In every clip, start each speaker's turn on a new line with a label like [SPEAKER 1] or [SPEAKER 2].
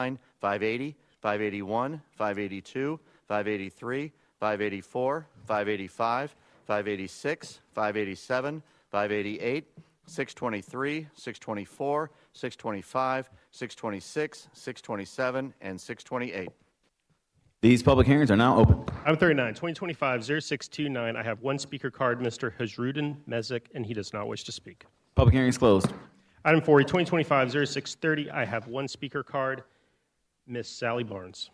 [SPEAKER 1] 580, 581, 582, 583, 584, 585, 586, 587, 588, 623, 624, 625, 626, 627, and 628.
[SPEAKER 2] These public hearings are now open.
[SPEAKER 3] Item 39, 2025-0629. I have one speaker card, Mr. Hajrudin Mezek, and he does not wish to speak.
[SPEAKER 2] Public hearing is closed.
[SPEAKER 3] Item 40, 2025-0630. I have one speaker card, Ms. Sally Barnes.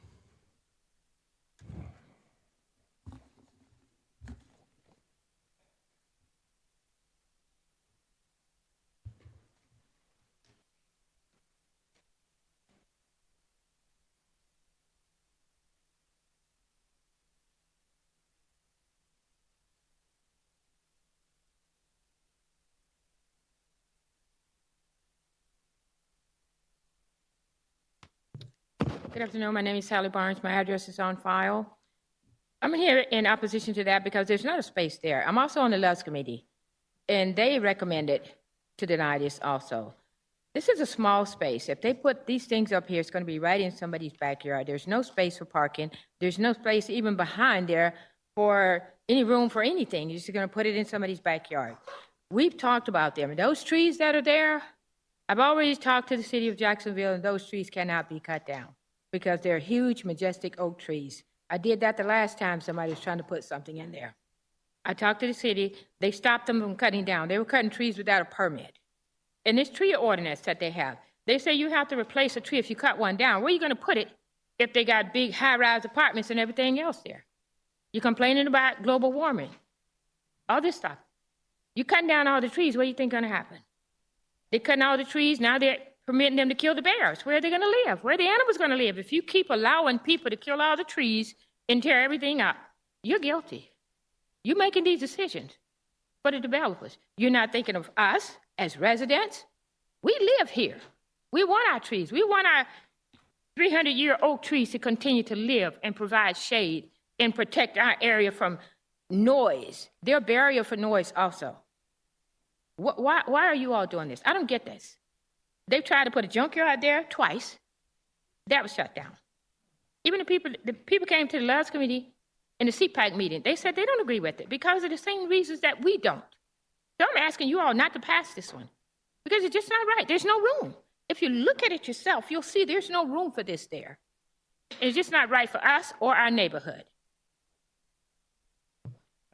[SPEAKER 4] Good afternoon. My name is Sally Barnes. My address is on file. I'm here in opposition to that because there's not a space there. I'm also on the Millage committee, and they recommended to deny this also. This is a small space. If they put these things up here, it's going to be right in somebody's backyard. There's no space for parking. There's no space even behind there for any room for anything. You're just going to put it in somebody's backyard. We've talked about them. Those trees that are there, I've already talked to the city of Jacksonville, and those trees cannot be cut down, because they're huge, majestic oak trees. I did that the last time somebody was trying to put something in there. I talked to the city. They stopped them from cutting down. They were cutting trees without a permit. And this tree ordinance that they have, they say you have to replace a tree if you cut one down. Where are you going to put it if they got big high-rise apartments and everything else there? You're complaining about global warming, all this stuff. You're cutting down all the trees. What do you think is going to happen? They're cutting all the trees. Now they're permitting them to kill the bears. Where are they going to live? Where are the animals going to live? If you keep allowing people to kill all the trees and tear everything up, you're guilty. You're making these decisions for the developers. You're not thinking of us as residents. We live here. We want our trees. We want our 300-year oak trees to continue to live and provide shade and protect our area from noise. They're a barrier for noise also. Why are you all doing this? I don't get this. They've tried to put a junkyard there twice. That was shut down. Even the people came to the Millage committee in the CPAC meeting. They said they don't agree with it because of the same reasons that we don't. So I'm asking you all not to pass this one because it's just not right. There's no room. If you look at it yourself, you'll see there's no room for this there. It's just not right for us or our neighborhood.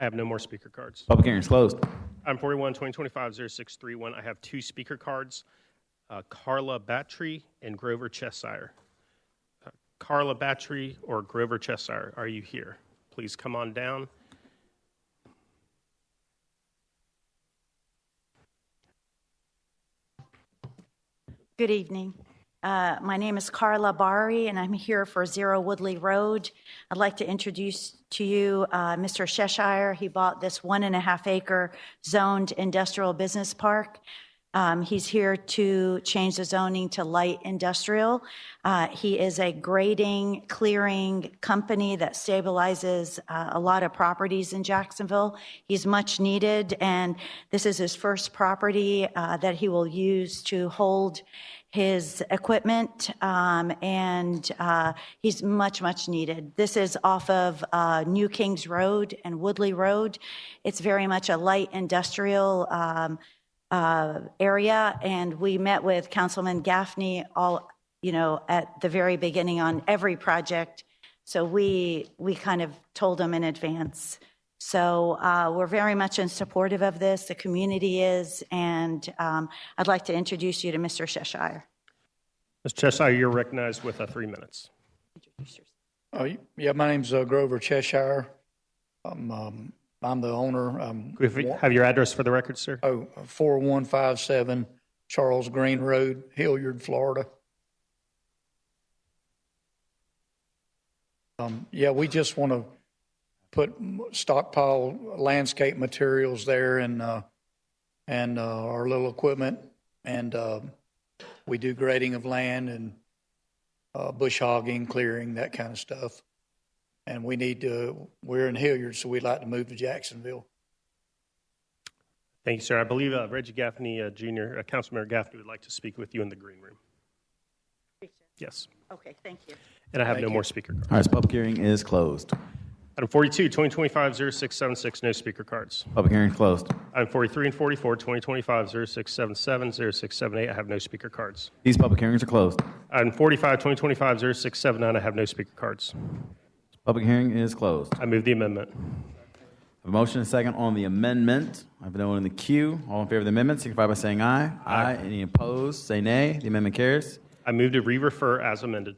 [SPEAKER 3] I have no more speaker cards.
[SPEAKER 2] Public hearing is closed.
[SPEAKER 3] Item 41, 2025-0631. I have two speaker cards, Carla Battery and Grover Cheshire. Carla Battery or Grover Cheshire, are you here? Please come on down.
[SPEAKER 5] Good evening. My name is Carla Bari, and I'm here for 0 Woodley Road. I'd like to introduce to you Mr. Cheshire. He bought this 1.5-acre zoned industrial business park. He's here to change the zoning to light industrial. He is a grading, clearing company that stabilizes a lot of properties in Jacksonville. He's much needed, and this is his first property that he will use to hold his equipment, and he's much needed. This is off of New Kings Road and Woodley Road. It's very much a light industrial area, and we met with Councilman Gaffney at the very beginning on every project. So we kind of told him in advance. So we're very much in supportive of this. The community is, and I'd like to introduce you to Mr. Cheshire.
[SPEAKER 3] Mr. Cheshire, you're recognized with 3 minutes.
[SPEAKER 5] Introduce yourself.
[SPEAKER 6] Yeah, my name's Grover Cheshire. I'm the owner.
[SPEAKER 3] Have your address for the record, sir?
[SPEAKER 6] 4157 Charles Green Road, Hilliard, Florida. We just want to put stockpile landscape materials there and our little equipment, and we do grading of land and bush hogging, clearing, that kind of stuff. And we're in Hilliard, so we'd like to move to Jacksonville.
[SPEAKER 3] Thank you, sir. I believe Reggie Gaffney, Jr., Councilmember Gaffney would like to speak with you in the green room. Yes.
[SPEAKER 5] Okay, thank you.
[SPEAKER 3] And I have
[SPEAKER 6] Thank
[SPEAKER 3] no
[SPEAKER 6] you.
[SPEAKER 3] more speaker cards.
[SPEAKER 2] All right, this public hearing is closed.
[SPEAKER 3] Item 42, 2025-0676, no speaker cards.
[SPEAKER 2] Public hearing is closed.
[SPEAKER 3] Item 43 and 44, 2025-0677, 0678, I have no speaker cards.
[SPEAKER 2] These public hearings are closed.
[SPEAKER 3] Item 45, 2025-0679, I have no speaker cards.
[SPEAKER 2] Public hearing is closed.
[SPEAKER 3] I move the amendment.
[SPEAKER 2] A motion and a second on the amendment. I have no one in the queue. All in favor of the amendment, signify by saying aye. Aye. Any opposed, say nay. The amendment carries.
[SPEAKER 3] I move to re-refer as amended.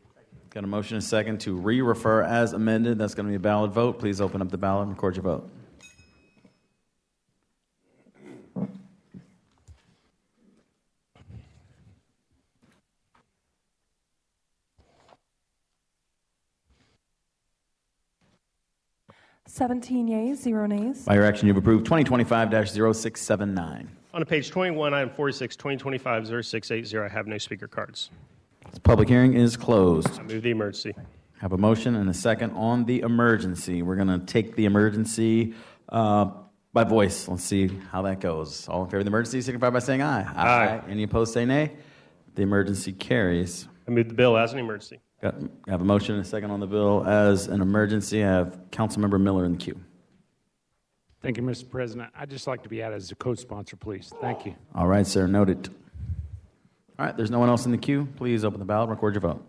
[SPEAKER 2] Got a motion and a second to re-refer as amended. That's going to be a ballot vote. Please open up the ballot and record your vote.
[SPEAKER 7] Seventeen yeas, 0 nays.
[SPEAKER 2] By your action, you've approved 2025-0679.
[SPEAKER 3] On to page 21, item 46, 2025-0680, I have no speaker cards.
[SPEAKER 2] This public hearing is closed.
[SPEAKER 3] I move the emergency.
[SPEAKER 2] Have a motion and a second on the emergency. We're going to take the emergency by voice. Let's see how that goes. All in favor of the emergency, signify by saying aye.
[SPEAKER 3] Aye.
[SPEAKER 2] Any opposed, say nay. The emergency carries.
[SPEAKER 3] I move the bill as an emergency.
[SPEAKER 2] Have a motion and a second on the bill as an emergency. I have Councilmember Miller in the queue.
[SPEAKER 8] Thank you, Mr. President. I'd just like to be added as a co-sponsor, please. Thank you.
[SPEAKER 2] All right, sir. Noted. All right, there's no one else in the queue. Please open the ballot and record your vote.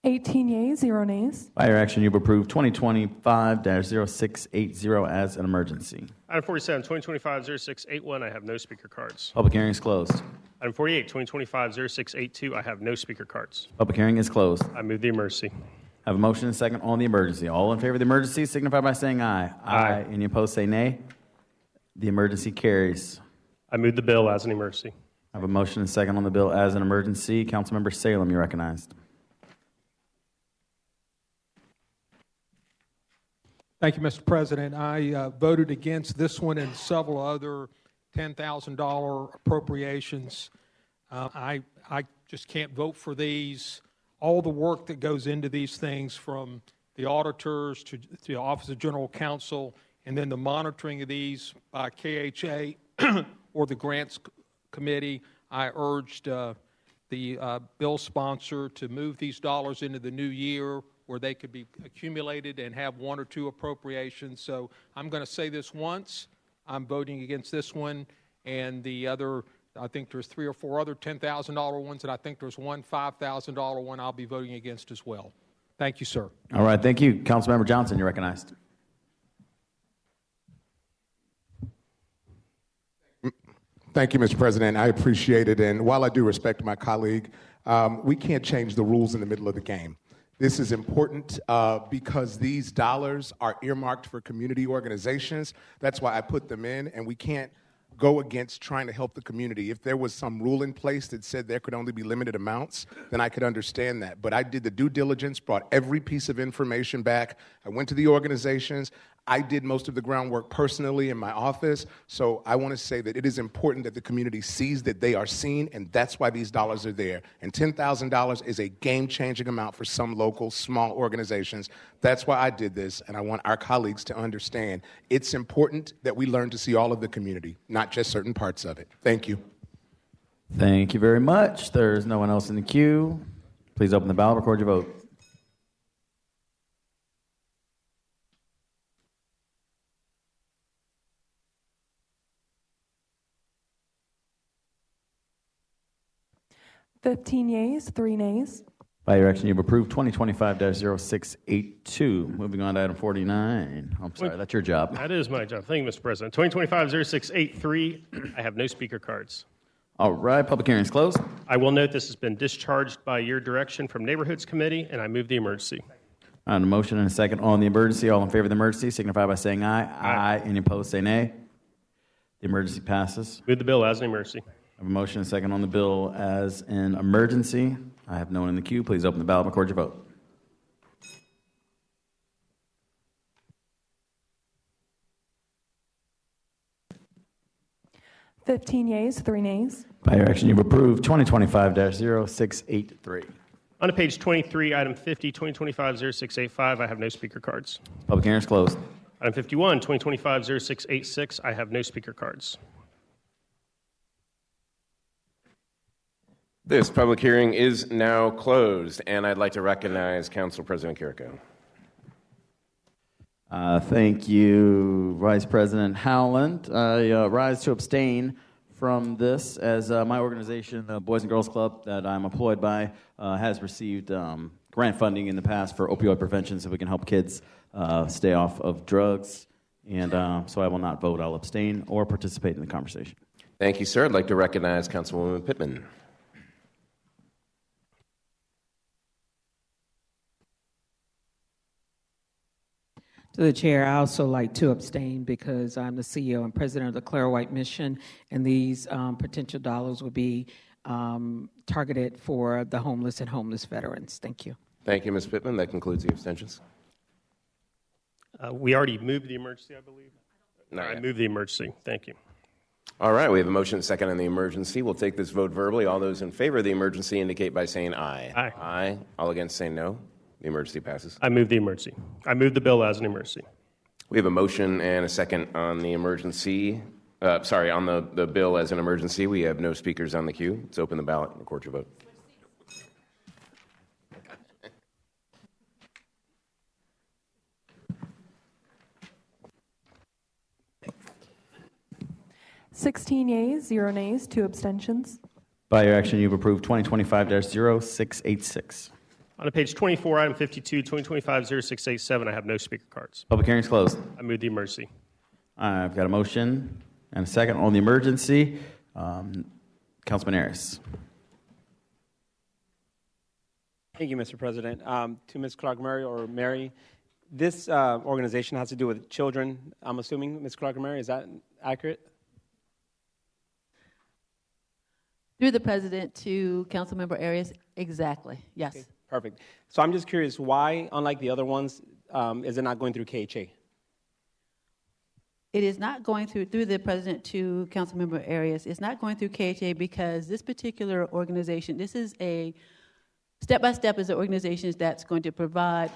[SPEAKER 7] Eighteen yeas, 0 nays.
[SPEAKER 2] By your action, you've approved 2025-0680 as an emergency.
[SPEAKER 3] Item 47, 2025-0681, I have no speaker cards.
[SPEAKER 2] Public hearing is closed.
[SPEAKER 3] Item 48, 2025-0682, I have no speaker cards.
[SPEAKER 2] Public hearing is closed.
[SPEAKER 3] I move the emergency.
[SPEAKER 2] Have a motion and a second on the emergency. All in favor of the emergency, signify by saying aye.
[SPEAKER 3] Aye.
[SPEAKER 2] Any opposed, say nay. The emergency carries.
[SPEAKER 3] I move the bill as an emergency.
[SPEAKER 2] Have a motion and a second on the bill as an emergency. Councilmember Salem, you're recognized.
[SPEAKER 9] Thank you, Mr. President. I voted against this one and several other $10,000 appropriations. I just can't vote for these. All the work that goes into these things, from the auditors to the Office of General Counsel, and then the monitoring of these by KHA or the Grants Committee, I urged the bill sponsor to move these dollars into the new year where they could be accumulated and have one or two appropriations. So I'm going to say this once. I'm voting against this one, and the other, I think there's 3 or 4 other $10,000 ones, and I think there's one $5,000 one I'll be voting against as well. Thank you, sir.
[SPEAKER 2] All right, thank you. Councilmember Johnson, you're recognized.
[SPEAKER 10] Thank you, Mr. President. I appreciate it. And while I do respect my colleague, we can't change the rules in the middle of the game. This is important because these dollars are earmarked for community organizations. That's why I put them in, and we can't go against trying to help the community. If there was some rule in place that said there could only be limited amounts, then I could understand that. But I did the due diligence, brought every piece of information back. I went to the organizations. I did most of the groundwork personally in my office. So I want to say that it is important that the community sees that they are seen, and that's why these dollars are there. And $10,000 is a game-changing amount for some local, small organizations. That's why I did this, and I want our colleagues to understand it's important that we learn to see all of the community, not just certain parts of it. Thank you.
[SPEAKER 2] Thank you very much. There's no one else in the queue. Please open the ballot, record your vote.
[SPEAKER 7] Fifteen yeas, 3 nays.
[SPEAKER 2] By your action, you've approved 2025-0682. Moving on to item 49. I'm sorry, that's your job.
[SPEAKER 3] That is my job. Thank you, Mr. President. 2025-0683, I have no speaker cards.
[SPEAKER 2] All right, public hearing is closed.
[SPEAKER 3] I will note this has been discharged by your direction from Neighborhoods Committee, and I move the emergency.
[SPEAKER 2] On a motion and a second on the emergency. All in favor of the emergency, signify by saying aye.
[SPEAKER 3] Aye.
[SPEAKER 2] Any opposed, say nay. The emergency passes.
[SPEAKER 3] Move the bill as an emergency.
[SPEAKER 2] I have a motion and a second on the bill as an emergency. I have no one in the queue. Please open the ballot and record your vote.
[SPEAKER 7] Fifteen yeas, 3 nays.
[SPEAKER 2] By your action, you've approved 2025-0683.
[SPEAKER 3] On to page 23, item 50, 2025-0685, I have no speaker cards.
[SPEAKER 2] Public hearing is closed.
[SPEAKER 3] Item 51, 2025-0686, I have no speaker cards.
[SPEAKER 11] This public hearing is now closed, and I'd like to recognize Council President Kiriko.
[SPEAKER 2] Thank you, Vice President Howland. I rise to abstain from this as my organization, the Boys and Girls Club that I'm employed by, has received grant funding in the past for opioid prevention so we can help kids stay off of drugs. And so I will not vote. I'll abstain or participate in the conversation.
[SPEAKER 11] Thank you, sir. I'd like to recognize Councilwoman Pittman.
[SPEAKER 12] To the chair, I also like to abstain because I'm the CEO and president of the Claire White Mission, and these potential dollars will be targeted for the homeless and homeless veterans. Thank you.
[SPEAKER 11] Thank you, Ms. Pittman. That concludes the abstentions.
[SPEAKER 3] We already moved the emergency, I believe.
[SPEAKER 11] Not
[SPEAKER 3] I
[SPEAKER 11] yet.
[SPEAKER 3] moved the emergency. Thank you.
[SPEAKER 11] All right, we have a motion and a second on the emergency. We'll take this vote verbally. All those in favor of the emergency indicate by saying aye.
[SPEAKER 3] Aye.
[SPEAKER 11] Aye. All against say no. The emergency passes.
[SPEAKER 3] I moved the emergency. I moved the bill as an emergency.
[SPEAKER 11] We have a motion and a second on the emergency. On the bill as an emergency. We have no speakers on the queue. Let's open the ballot and record your vote.
[SPEAKER 7] Sixteen yeas, 0 nays, 2 abstentions.
[SPEAKER 2] By your action, you've approved 2025-0686.
[SPEAKER 3] On to page 24, item 52, 2025-0687, I have no speaker cards.
[SPEAKER 2] Public hearing is closed.
[SPEAKER 3] I moved the emergency.
[SPEAKER 2] I've got a motion and a second on the emergency. Councilman Harris.
[SPEAKER 13] Thank you, Mr. President. To Ms. Clark-Murray or Mary, this organization has to do with children, I'm assuming, Ms. Clark-Murray, is that accurate?
[SPEAKER 14] Through the president to Councilmember Arias, exactly, yes.
[SPEAKER 13] Okay, perfect. So I'm just curious, why, unlike the other ones, is it not going through KHA?
[SPEAKER 14] It is not going through the president to Councilmember Arias. It's not going through KHA because this particular organization, this is a step-by-step is an organization that's going to provide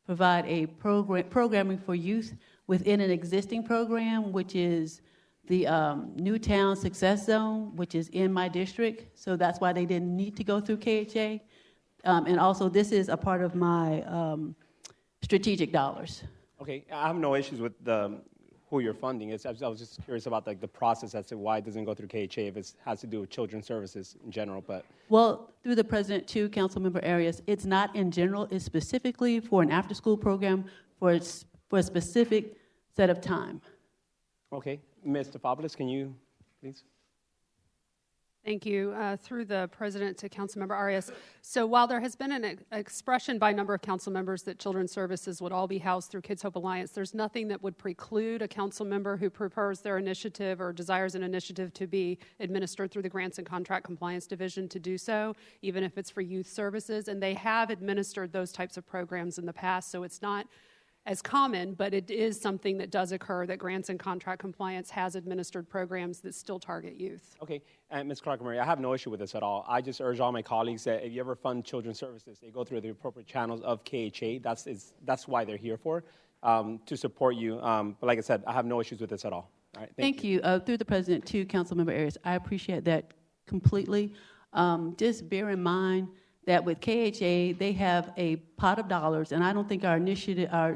[SPEAKER 14] a programming for youth within an existing program, which is the Newtown Success Zone, which is in my district. So that's why they didn't need to go through KHA. And also, this is a part of my strategic dollars.
[SPEAKER 13] Okay, I have no issues with who you're funding. I was just curious about the process as to why it doesn't go through KHA if it has to do with children's services in general. But
[SPEAKER 14] well, through the president to Councilmember Arias, it's not in general. It's specifically for an after-school program for a specific set of time.
[SPEAKER 13] okay, Ms. Stefopoulos, can you please?
[SPEAKER 15] Thank you. Through the president to Councilmember Arias. So while there has been an expression by a number of council members that children's services would all be housed through Kids Hope Alliance, there's nothing that would preclude a council member who prefers their initiative or desires an initiative to be administered through the Grants and Contract Compliance Division to do so, even if it's for youth services. And they have administered those types of programs in the past, so it's not as common, but it is something that does occur, that Grants and Contract Compliance has administered programs that still target youth.
[SPEAKER 13] Okay, and Ms. Clark-Murray, I have no issue with this at all. I just urge all my colleagues that if you ever fund children's services, they go through the appropriate channels of KHA. That's why they're here for, to support you. But like I said, I have no issues with this at all. All right,
[SPEAKER 14] Thank you. Through the president to Councilmember Arias, I appreciate that completely. Just bear in mind that with KHA, they have a pot of dollars, and I don't think our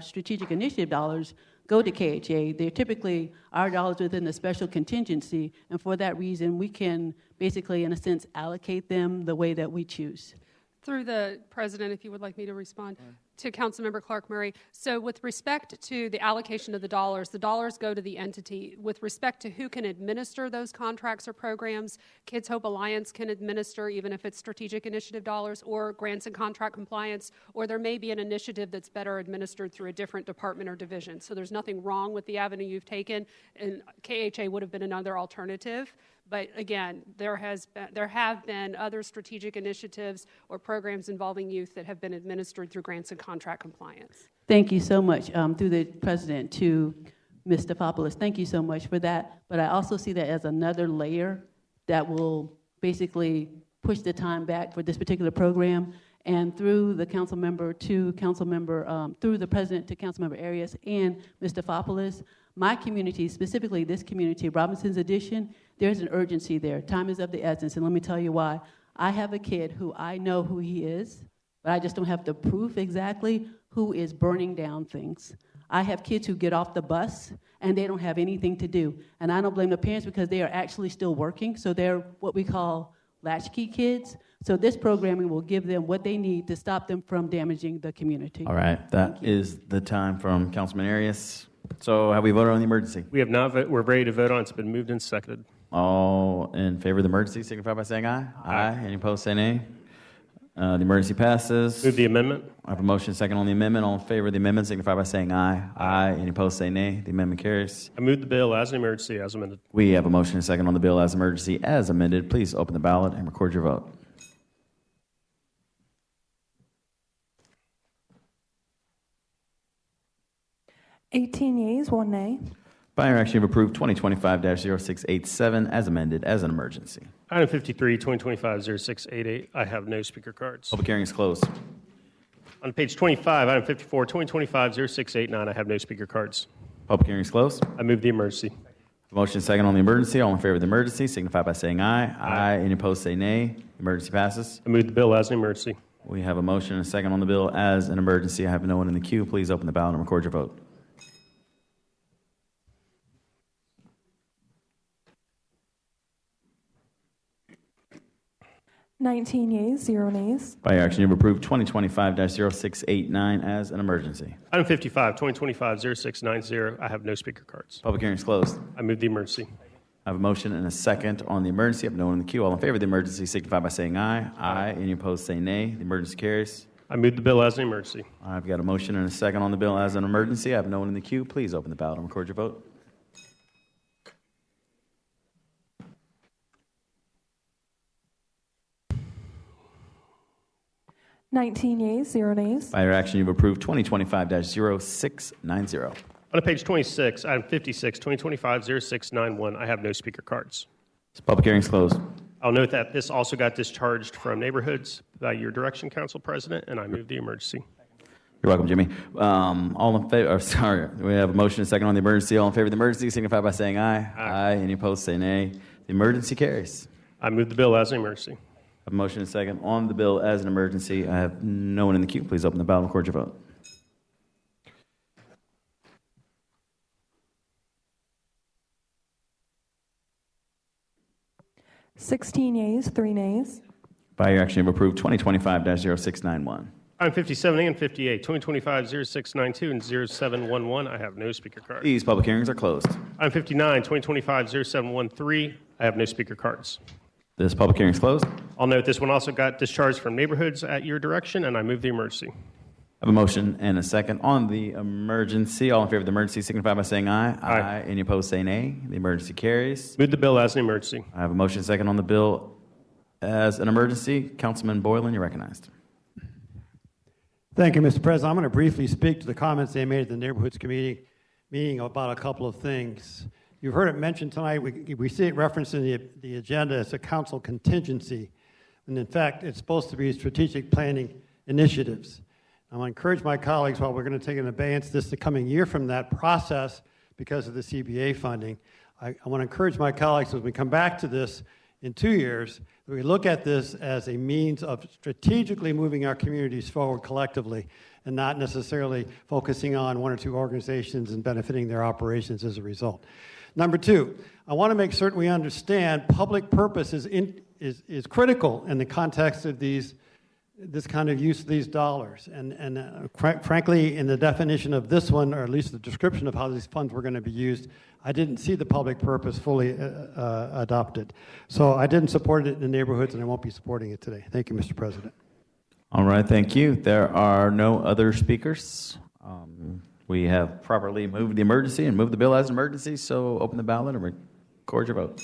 [SPEAKER 14] strategic initiative dollars go to KHA. They're typically our dollars within the special contingency, and for that reason, we can basically, in a sense, allocate them the way that we choose.
[SPEAKER 15] Through the president, if you would like me to respond to Councilmember Clark-Murray. So with respect to the allocation of the dollars go to the entity. With respect to who can administer those contracts or programs, Kids Hope Alliance can administer, even if it's strategic initiative dollars, or Grants and Contract Compliance, or there may be an initiative that's better administered through a different department or division. So there's nothing wrong with the avenue you've taken, and KHA would have been another alternative. But again, there have been other strategic initiatives or programs involving youth that have been administered through Grants and Contract Compliance.
[SPEAKER 14] Thank you so much. Through the president to Ms. Stefopoulos, thank you so much for that. But I also see that as another layer that will basically push the time back for this particular program. and through the council member to council member, through the president to council member Arias and Mr. Fopoulos, my community, specifically this community, Robinson's Addition, there's an urgency there. Time is of the essence, and let me tell you why. I have a kid who I know who he is, but I just don't have the proof exactly who is burning down things. I have kids who get off the bus and they don't have anything to do. And I don't blame the parents because they are actually still working, so they're what we call latchkey kids. So this programming will give them what they need to stop them from damaging the community.
[SPEAKER 2] All right, that is the time from Councilman Arias. So have we voted on the emergency?
[SPEAKER 3] We have not. We're ready to vote on. It's been moved and seconded.
[SPEAKER 2] All in favor of the emergency signify by saying aye. Aye. Any opposed, say nay. The emergency passes.
[SPEAKER 3] Move the amendment.
[SPEAKER 2] I have a motion second on the amendment. All in favor of the amendment signify by saying aye. Aye. Any opposed, say nay. The amendment carries.
[SPEAKER 3] I move the bill as an emergency as amended.
[SPEAKER 2] We have a motion and second on the bill as emergency as amended. Please open the ballot and record your vote.
[SPEAKER 7] $18 yeas, 1 nay.
[SPEAKER 2] By your action, you've approved 2025-0687 as amended as an emergency.
[SPEAKER 3] Item 53, 2025-0688. I have no speaker cards.
[SPEAKER 2] Public hearing is closed.
[SPEAKER 3] On page 25, item 54, 2025-0689. I have no speaker cards.
[SPEAKER 2] Public hearing is closed.
[SPEAKER 3] I move the emergency.
[SPEAKER 2] Motion second on the emergency. All in favor of the emergency signify by saying aye. Aye. Any opposed, say nay. Emergency passes.
[SPEAKER 3] I move the bill as an emergency.
[SPEAKER 2] We have a motion and a second on the bill as an emergency. I have no one in the queue. Please open the ballot and record your vote.
[SPEAKER 7] $19 yeas, 0 nays.
[SPEAKER 2] By your action, you've approved 2025-0689 as an emergency.
[SPEAKER 3] Item 55, 2025-0690. I have no speaker cards.
[SPEAKER 2] Public hearing is closed.
[SPEAKER 3] I move the emergency.
[SPEAKER 2] I have a motion and a second on the emergency. I have no one in the queue. All in favor of the emergency signify by saying aye. Aye. Any opposed, say nay. The emergency carries.
[SPEAKER 3] I move the bill as an emergency.
[SPEAKER 2] I've got a motion and a second on the bill as an emergency. I have no one in the queue. Please open the ballot and record your vote.
[SPEAKER 7] $19 yeas, 0 nays.
[SPEAKER 2] By your action, you've approved 2025-0690.
[SPEAKER 3] On page 26, item 56, 2025-0691. I have no speaker cards.
[SPEAKER 2] This public hearing is closed.
[SPEAKER 3] I'll note that this also got discharged from neighborhoods by your direction, Council President, and I move the emergency.
[SPEAKER 2] You're welcome, Jimmy. All in favor, we have a motion and a second on the emergency. All in favor of the emergency signify by saying aye. Aye. Any opposed, say nay. The emergency carries.
[SPEAKER 3] I move the bill as an emergency.
[SPEAKER 2] A motion and a second on the bill as an emergency. I have no one in the queue. Please open the ballot and record your vote.
[SPEAKER 7] $16 yeas, 3 nays.
[SPEAKER 2] By your action, you've approved 2025-0691.
[SPEAKER 3] Item 57 and 58, 2025-0692 and 0711. I have no speaker cards.
[SPEAKER 2] These public hearings are closed.
[SPEAKER 3] Item 59, 2025-0713. I have no speaker cards.
[SPEAKER 2] This public hearing is closed.
[SPEAKER 3] I'll note this one also got discharged from neighborhoods at your direction, and I move the emergency.
[SPEAKER 2] I have a motion and a second on the emergency. All in favor of the emergency signify by saying aye. Aye. Any opposed, say nay. The emergency carries.
[SPEAKER 3] Move the bill as an emergency.
[SPEAKER 2] I have a motion and a second on the bill as an emergency. Councilman Boylan, you're recognized.
[SPEAKER 16] Thank you, Mr. President. I'm going to briefly speak to the comments they made at the Neighborhoods Committee meeting about a couple of things. You've heard it mentioned tonight. We see it referenced in the agenda as a council contingency. And in fact, it's supposed to be strategic planning initiatives. I want to encourage my colleagues, while we're going to take in abeyance this the coming year from that process because of the CBA funding, I want to encourage my colleagues as we come back to this in 2 years, that we look at this as a means of strategically moving our communities forward collectively and not necessarily focusing on 1 or 2 organizations and benefiting their operations as a result. Number 2, I want to make certain we understand public purpose is critical in the context of this kind of use of these dollars. And frankly, in the definition of this one, or at least the description of how these funds were going to be used, I didn't see the public purpose fully adopted. So I didn't support it in the neighborhoods, and I won't be supporting it today. Thank you, Mr. President.
[SPEAKER 2] All right, thank you. There are no other speakers. We have properly moved the emergency and moved the bill as an emergency, so open the ballot and record your vote.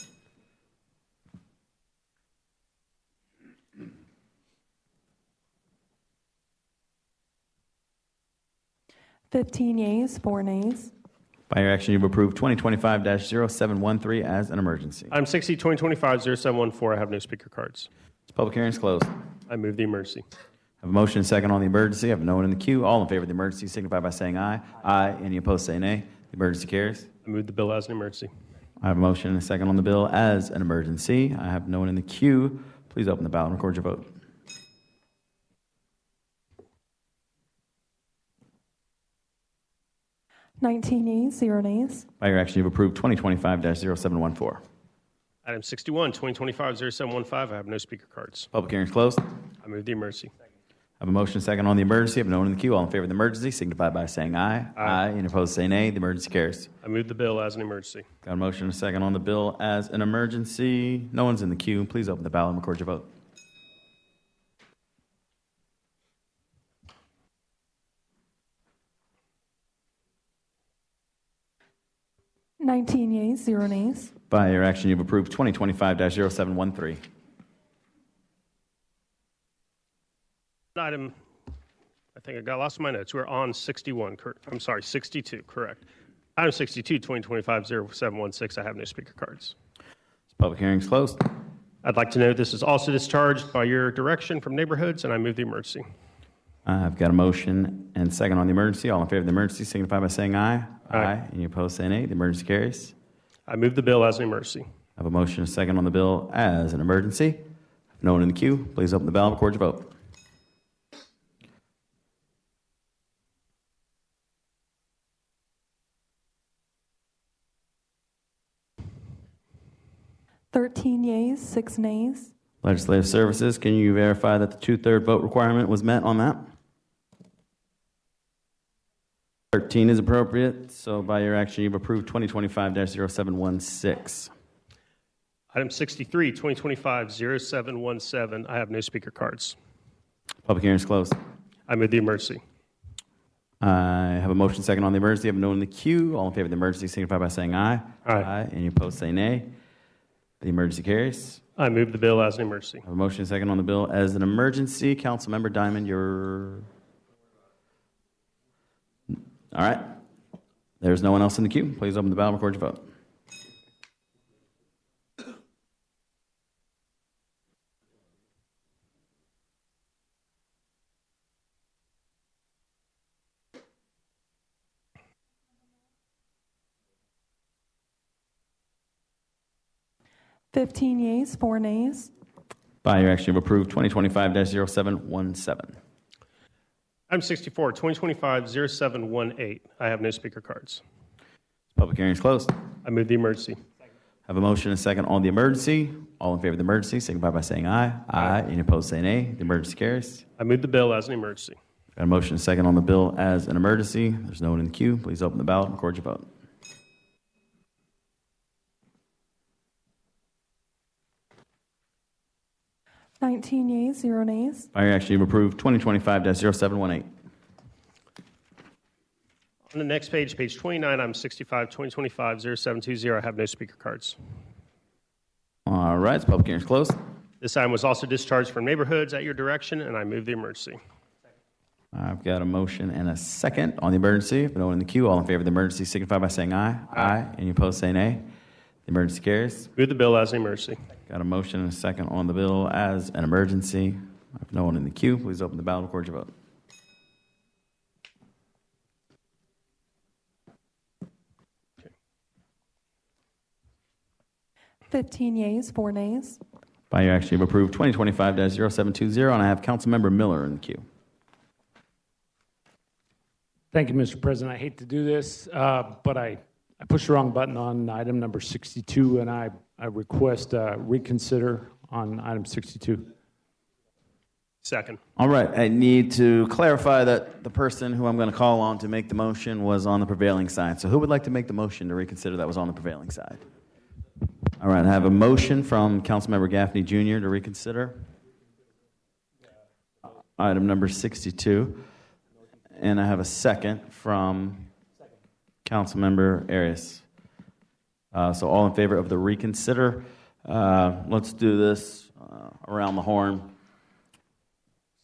[SPEAKER 7] $15 yeas, 4 nays.
[SPEAKER 2] By your action, you've approved 2025-0713 as an emergency.
[SPEAKER 3] Item 60, 2025-0714. I have no speaker cards.
[SPEAKER 2] This public hearing is closed.
[SPEAKER 3] I move the emergency.
[SPEAKER 2] I have a motion and a second on the emergency. I have no one in the queue. All in favor of the emergency signify by saying aye. Aye. Any opposed say nay. The emergency carries.
[SPEAKER 3] I move the bill as an emergency.
[SPEAKER 2] I have a motion and a second on the bill as an emergency. I have no one in the queue. Please open the ballot and record your vote.
[SPEAKER 7] Nineteen yeas, 0 nays.
[SPEAKER 2] By your action, you've approved 2025-0714.
[SPEAKER 3] Item 61, 2025-0715. I have no speaker cards.
[SPEAKER 2] Public hearing is closed.
[SPEAKER 3] I move the emergency.
[SPEAKER 2] I have a motion and a second on the emergency. I have no one in the queue. All in favor of the emergency signify by saying aye.
[SPEAKER 3] Aye.
[SPEAKER 2] Any opposed say nay. The emergency carries.
[SPEAKER 3] I move the bill as an emergency.
[SPEAKER 2] Got a motion and a second on the bill as an emergency. No one's in the queue. Please open the ballot and record your vote.
[SPEAKER 7] Nineteen yeas, 0 nays.
[SPEAKER 2] By your action, you've approved 2025-0713.
[SPEAKER 3] Item, I think I got lost in my notes. We're on 61. I'm sorry, 62, correct. Item 62, 2025-0716. I have no speaker cards.
[SPEAKER 2] This public hearing is closed.
[SPEAKER 3] I'd like to note this is also discharged by your direction from neighborhoods, and I move the emergency.
[SPEAKER 2] I've got a motion and second on the emergency. All in favor of the emergency signify by saying aye. Aye. Any opposed say nay. The emergency carries.
[SPEAKER 3] I move the bill as an emergency.
[SPEAKER 2] I have a motion and a second on the bill as an emergency. No one in the queue. Please open the ballot and record your vote.
[SPEAKER 7] Thirteen yeas, 6 nays.
[SPEAKER 2] Legislative Services, can you verify that the 2/3 vote requirement was met on that? 13 is appropriate, so by your action, you've approved 2025-0716.
[SPEAKER 3] Item 63, 2025-0717. I have no speaker cards.
[SPEAKER 2] Public hearing is closed.
[SPEAKER 3] I move the emergency.
[SPEAKER 2] I have a motion second on the emergency. I have no one in the queue. All in favor of the emergency signify by saying aye.
[SPEAKER 3] Aye.
[SPEAKER 2] Any opposed say nay. The emergency carries.
[SPEAKER 3] I move the bill as an emergency.
[SPEAKER 2] I have a motion second on the bill as an emergency. Councilmember Diamond, you're... All right. There's no one else in the queue. Please open the ballot and record your vote.
[SPEAKER 7] Fifteen yeas, 4 nays.
[SPEAKER 2] By your action, you've approved 2025-0717.
[SPEAKER 3] Item 64, 2025-0718. I have no speaker cards.
[SPEAKER 2] Public hearing is closed.
[SPEAKER 3] I move the emergency.
[SPEAKER 2] I have a motion and a second on the emergency. All in favor of the emergency, signify by saying aye. Aye. Any opposed, say nay. The emergency carries.
[SPEAKER 3] I move the bill as an emergency.
[SPEAKER 2] Got a motion and a second on the bill as an emergency. There's no one in the queue. Please open the ballot and record your vote.
[SPEAKER 7] Nineteen yeas, 0 nays.
[SPEAKER 2] By your action, you've approved 2025-0718.
[SPEAKER 3] On the next page, page 29, I'm 65, 2025-0720. I have no speaker cards.
[SPEAKER 2] All right, the public hearing is closed.
[SPEAKER 3] This item was also discharged from neighborhoods at your direction, and I move the emergency.
[SPEAKER 2] I've got a motion and a second on the emergency. If no one in the queue, all in favor of the emergency signify by saying aye. Aye. Any opposed, say nay. The emergency carries.
[SPEAKER 3] Move the bill as an emergency.
[SPEAKER 2] Got a motion and a second on the bill as an emergency. If no one in the queue, please open the ballot and record your vote.
[SPEAKER 3] Okay.
[SPEAKER 7] 15 yeas, 4 nays.
[SPEAKER 2] By your action, you've approved 2025-0720, and I have Councilmember Miller in the queue.
[SPEAKER 8] Thank you, Mr. President. I hate to do this, but I pushed the wrong button on item number 62, and I request reconsider on item 62.
[SPEAKER 3] Second.
[SPEAKER 2] All right, I need to clarify that the person who I'm going to call on to make the motion was on the prevailing side. So who would like to make the motion to reconsider that was on the prevailing side? All right, I have a motion from Councilmember Gaffney Jr. to reconsider item number 62. And I have a second from Councilmember Arias. So all in favor of the reconsider. Let's do this around the horn.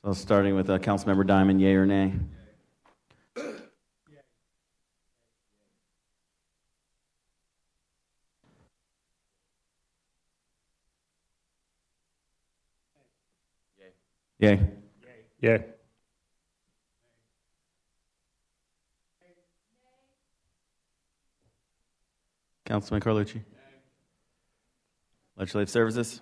[SPEAKER 2] So starting with Councilmember Diamond, yea or nay? Yay.
[SPEAKER 3] Yay.
[SPEAKER 2] Councilman Carlucci. Legislative Services.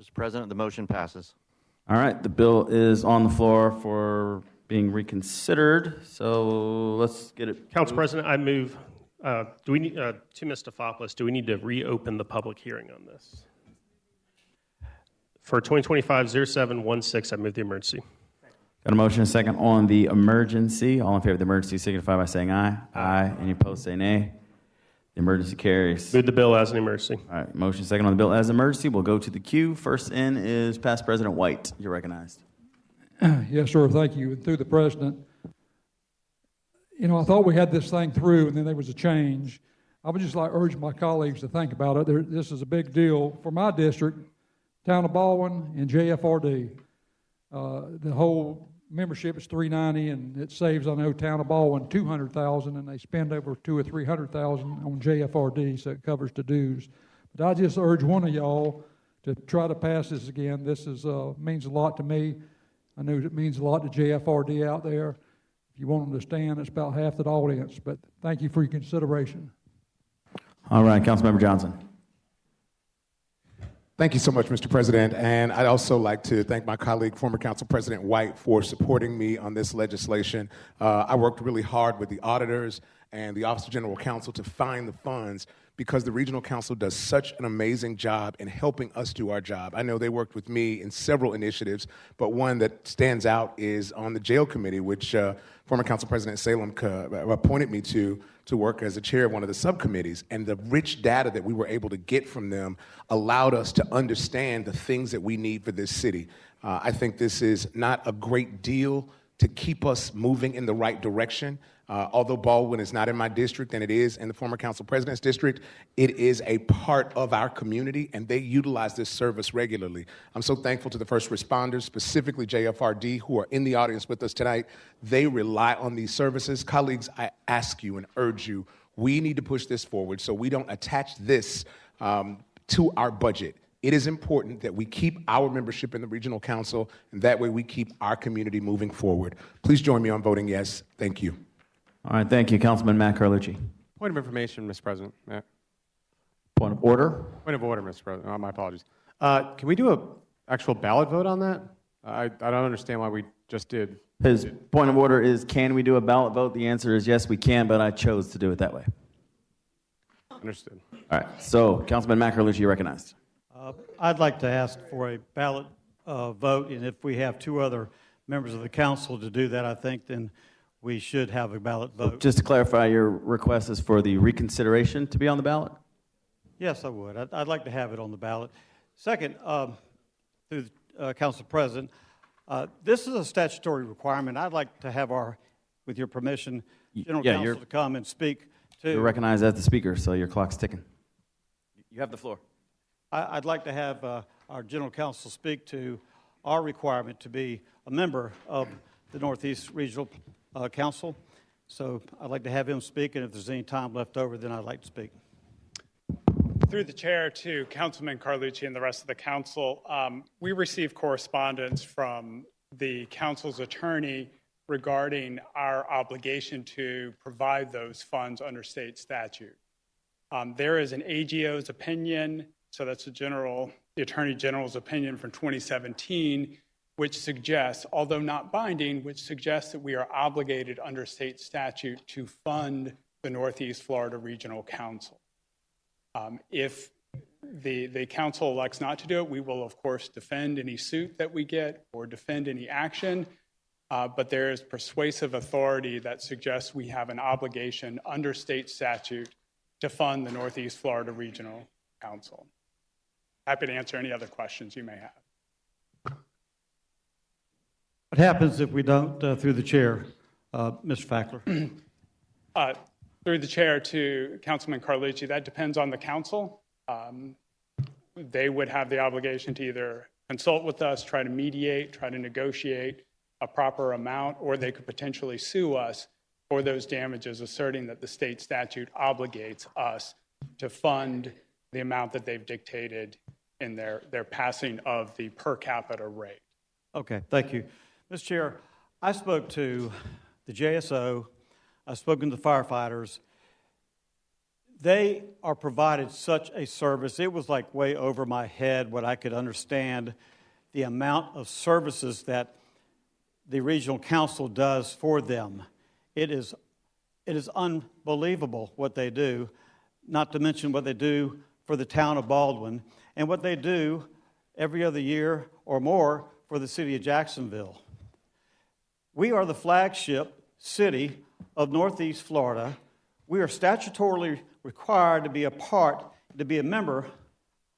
[SPEAKER 1] Mr. President, the motion passes.
[SPEAKER 2] All right, the bill is on the floor for being reconsidered. So let's get it.
[SPEAKER 3] Council President, I move, do we need, to Ms. Stefopoulos, do we need to reopen the public hearing on this? For 2025-0716, I move the emergency.
[SPEAKER 2] Got a motion and a second on the emergency. All in favor of the emergency signify by saying aye. Aye. Any opposed say nay. The emergency carries.
[SPEAKER 3] Move the bill as an emergency.
[SPEAKER 2] All right, motion second on the bill as emergency. We'll go to the queue. First in is past President White. You're recognized.
[SPEAKER 17] Yes, sir. Thank you. And through the president, you know, I thought we had this thing through, and then there was a change. I would just like to urge my colleagues to think about it. This is a big deal for my district, Town of Baldwin, and JFRD. The whole membership is $390, and it saves, I know, Town of Baldwin $200,000, and they spend over $200,000 or $300,000 on JFRD, so it covers the dues. But I just urge one of y'all to try to pass this again. This is means a lot to me. I know it means a lot to JFRD out there. If you want them to stand, it's about half the audience. But thank you for your consideration.
[SPEAKER 2] All right, Councilmember Johnson.
[SPEAKER 10] Thank you so much, Mr. President. And I'd also like to thank my colleague, former Council President White, for supporting me on this legislation. I worked really hard with the auditors and the Office of General Counsel to find the funds because the Regional Council does such an amazing job in helping us do our job. I know they worked with me in several initiatives, but one that stands out is on the jail committee, which former Council President Salem appointed me to work as the chair of one of the subcommittees. And the rich data that we were able to get from them allowed us to understand the things that we need for this city. I think this is not a great deal to keep us moving in the right direction. Although Baldwin is not in my district and it is in the former council president's district, it is a part of our community and they utilize this service regularly. I'm so thankful to the first responders, specifically JFRD, who are in the audience with us tonight. They rely on these services. Colleagues, I ask you and urge you, we need to push this forward so we don't attach this to our budget. It is important that we keep our membership in the Regional Council, and that way we keep our community moving forward. Please join me on voting yes. Thank you.
[SPEAKER 2] All right, thank you. Councilman Matt Carlucci.
[SPEAKER 18] Point of information, Mr. President.
[SPEAKER 2] Point of order?
[SPEAKER 18] Point of order, Mr. President. Oh, my apologies. Can we do an actual ballot vote on that? I don't understand why we just did.
[SPEAKER 2] His point of order is, can we do a ballot vote? The answer is yes, we can, but I chose to do it that way.
[SPEAKER 18] Understood.
[SPEAKER 2] All right, so Councilman Matt Carlucci, you're recognized.
[SPEAKER 16] I'd like to ask for a ballot vote, and if we have two other members of the council to do that, I think then we should have a ballot vote.
[SPEAKER 2] Just to clarify, your request is for the reconsideration to be on the ballot?
[SPEAKER 16] Yes, I would. I'd like to have it on the ballot. Second, through Council President, this is a statutory requirement. I'd like to have with your permission, General Counsel to come and speak to.
[SPEAKER 2] You're recognized as the speaker, so your clock's ticking. You have the floor.
[SPEAKER 16] I'd like to have our General Counsel speak to our requirement to be a member of the Northeast Regional Council. So I'd like to have him speak, and if there's any time left over, then I'd like to speak.
[SPEAKER 19] Through the chair to Councilman Carlucci and the rest of the council, we received correspondence from the council's attorney regarding our obligation to provide those funds under state statute. There is an AGO's opinion, so that's the Attorney General's opinion from 2017, which suggests, although not binding, which suggests that we are obligated under state statute to fund the Northeast Florida Regional Council. If the council elects not to do it, we will, of course, defend any suit that we get or defend any action, but there is persuasive authority that suggests we have an obligation under state statute to fund the Northeast Florida Regional Council. Happy to answer any other questions you may have.
[SPEAKER 16] What happens if we don't, through the chair, Mr. Fackler?
[SPEAKER 19] Through the chair to Councilman Carlucci, that depends on the council. They would have the obligation to either consult with us, try to mediate, try to negotiate a proper amount, or they could potentially sue us for those damages, asserting that the state statute obligates us to fund the amount that they've dictated in their passing of the per capita rate.
[SPEAKER 20] Okay, thank you. Mr. Chair, I spoke to the JSO, I've spoken to the firefighters. They are provided such a service. It was like way over my head what I could understand the amount of services that the regional council does for them. It is unbelievable what they do, not to mention what they do for the town of Baldwin and what they do every other year or more for the city of Jacksonville. We are the flagship city of Northeast Florida. We are statutorily required to be a member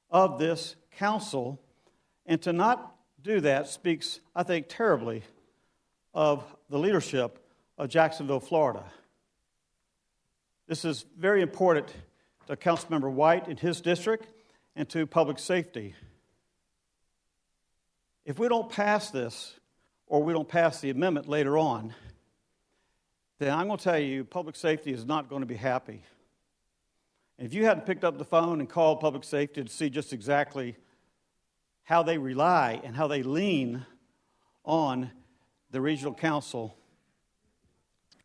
[SPEAKER 20] of this council, and to not do that speaks, I think, terribly of the leadership of Jacksonville, Florida. This is very important to Councilmember White in his district and to public safety. If we don't pass this, or we don't pass the amendment later on, then I'm going to tell you, public safety is not going to be happy. And if you hadn't picked up the phone and called public safety to see just exactly how they rely and how they lean on the regional council,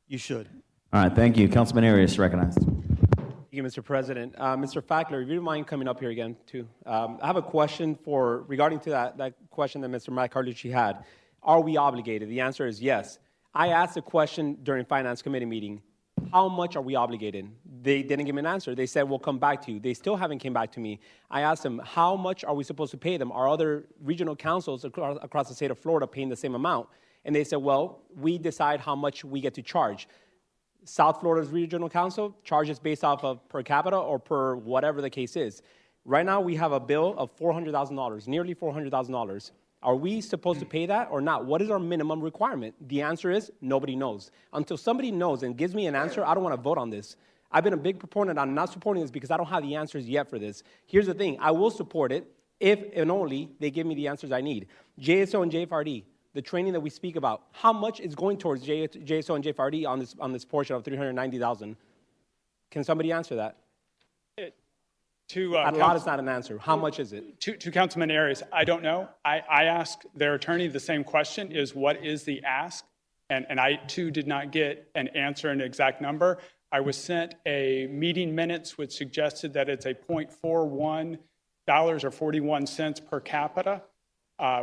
[SPEAKER 20] you should.
[SPEAKER 2] All right, thank you. Councilman Arias recognized.
[SPEAKER 13] Thank you, Mr. President. Mr. Fackler, if you don't mind coming up here again, too. I have a question regarding to that question that Mr. Mike Carlucci had. Are we obligated? The answer is yes. I asked a question during Finance Committee meeting. How much are we obligated? They didn't give me an answer. They said, we'll come back to you. They still haven't came back to me. I asked them, how much are we supposed to pay them? Are other regional councils across the state of Florida paying the same amount? And they said, well, we decide how much we get to charge. South Florida's regional council charges based off of per capita or per whatever the case is. Right now, we have a bill of $400,000, nearly $400,000. Are we supposed to pay that or not? What is our minimum requirement? The answer is nobody knows. Until somebody knows and gives me an answer, I don't want to vote on this. I've been a big proponent on not supporting this because I don't have the answers yet for this. Here's the thing. I will support it if and only they give me the answers I need. JSO and JFRD, the training that we speak about, how much is going towards JSO and JFRD on this portion of $390,000? Can somebody answer that? A lot is not an answer. How much is it?
[SPEAKER 19] To Councilman Arias, I don't know. I asked their attorney the same question, is what is the ask? And I, too, did not get an answer, an exact number. I was sent a meeting minutes which suggested that it's a $0.41 or 41 cents per capita,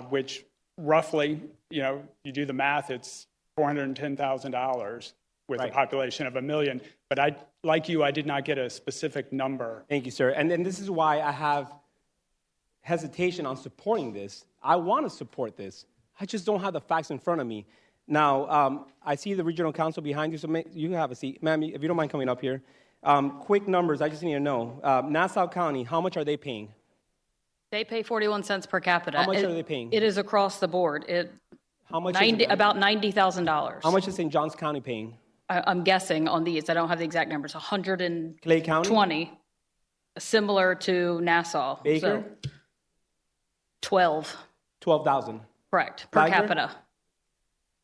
[SPEAKER 19] which roughly, you do the math, it's $410,000 with a population of 1 million. But like you, I did not get a specific number.
[SPEAKER 13] Thank you, sir. And then this is why I have hesitation on supporting this. I want to support this. I just don't have the facts in front of me. Now, I see the regional council behind you, so you have a seat. Ma'am, if you don't mind coming up here. Quick numbers, I just need to know. Nassau County, how much are they paying?
[SPEAKER 21] They pay 41 cents per capita.
[SPEAKER 13] How much are they paying?
[SPEAKER 21] It is across the board.
[SPEAKER 13] How much
[SPEAKER 21] about $90,000.
[SPEAKER 13] How much is St. Johns County paying?
[SPEAKER 21] I'm guessing on these. I don't have the exact numbers. 120.
[SPEAKER 13] Clay County?
[SPEAKER 21] Similar to Nassau.
[SPEAKER 13] Baker?
[SPEAKER 21] So 12.
[SPEAKER 13] 12,000.
[SPEAKER 21] Correct. Per capita.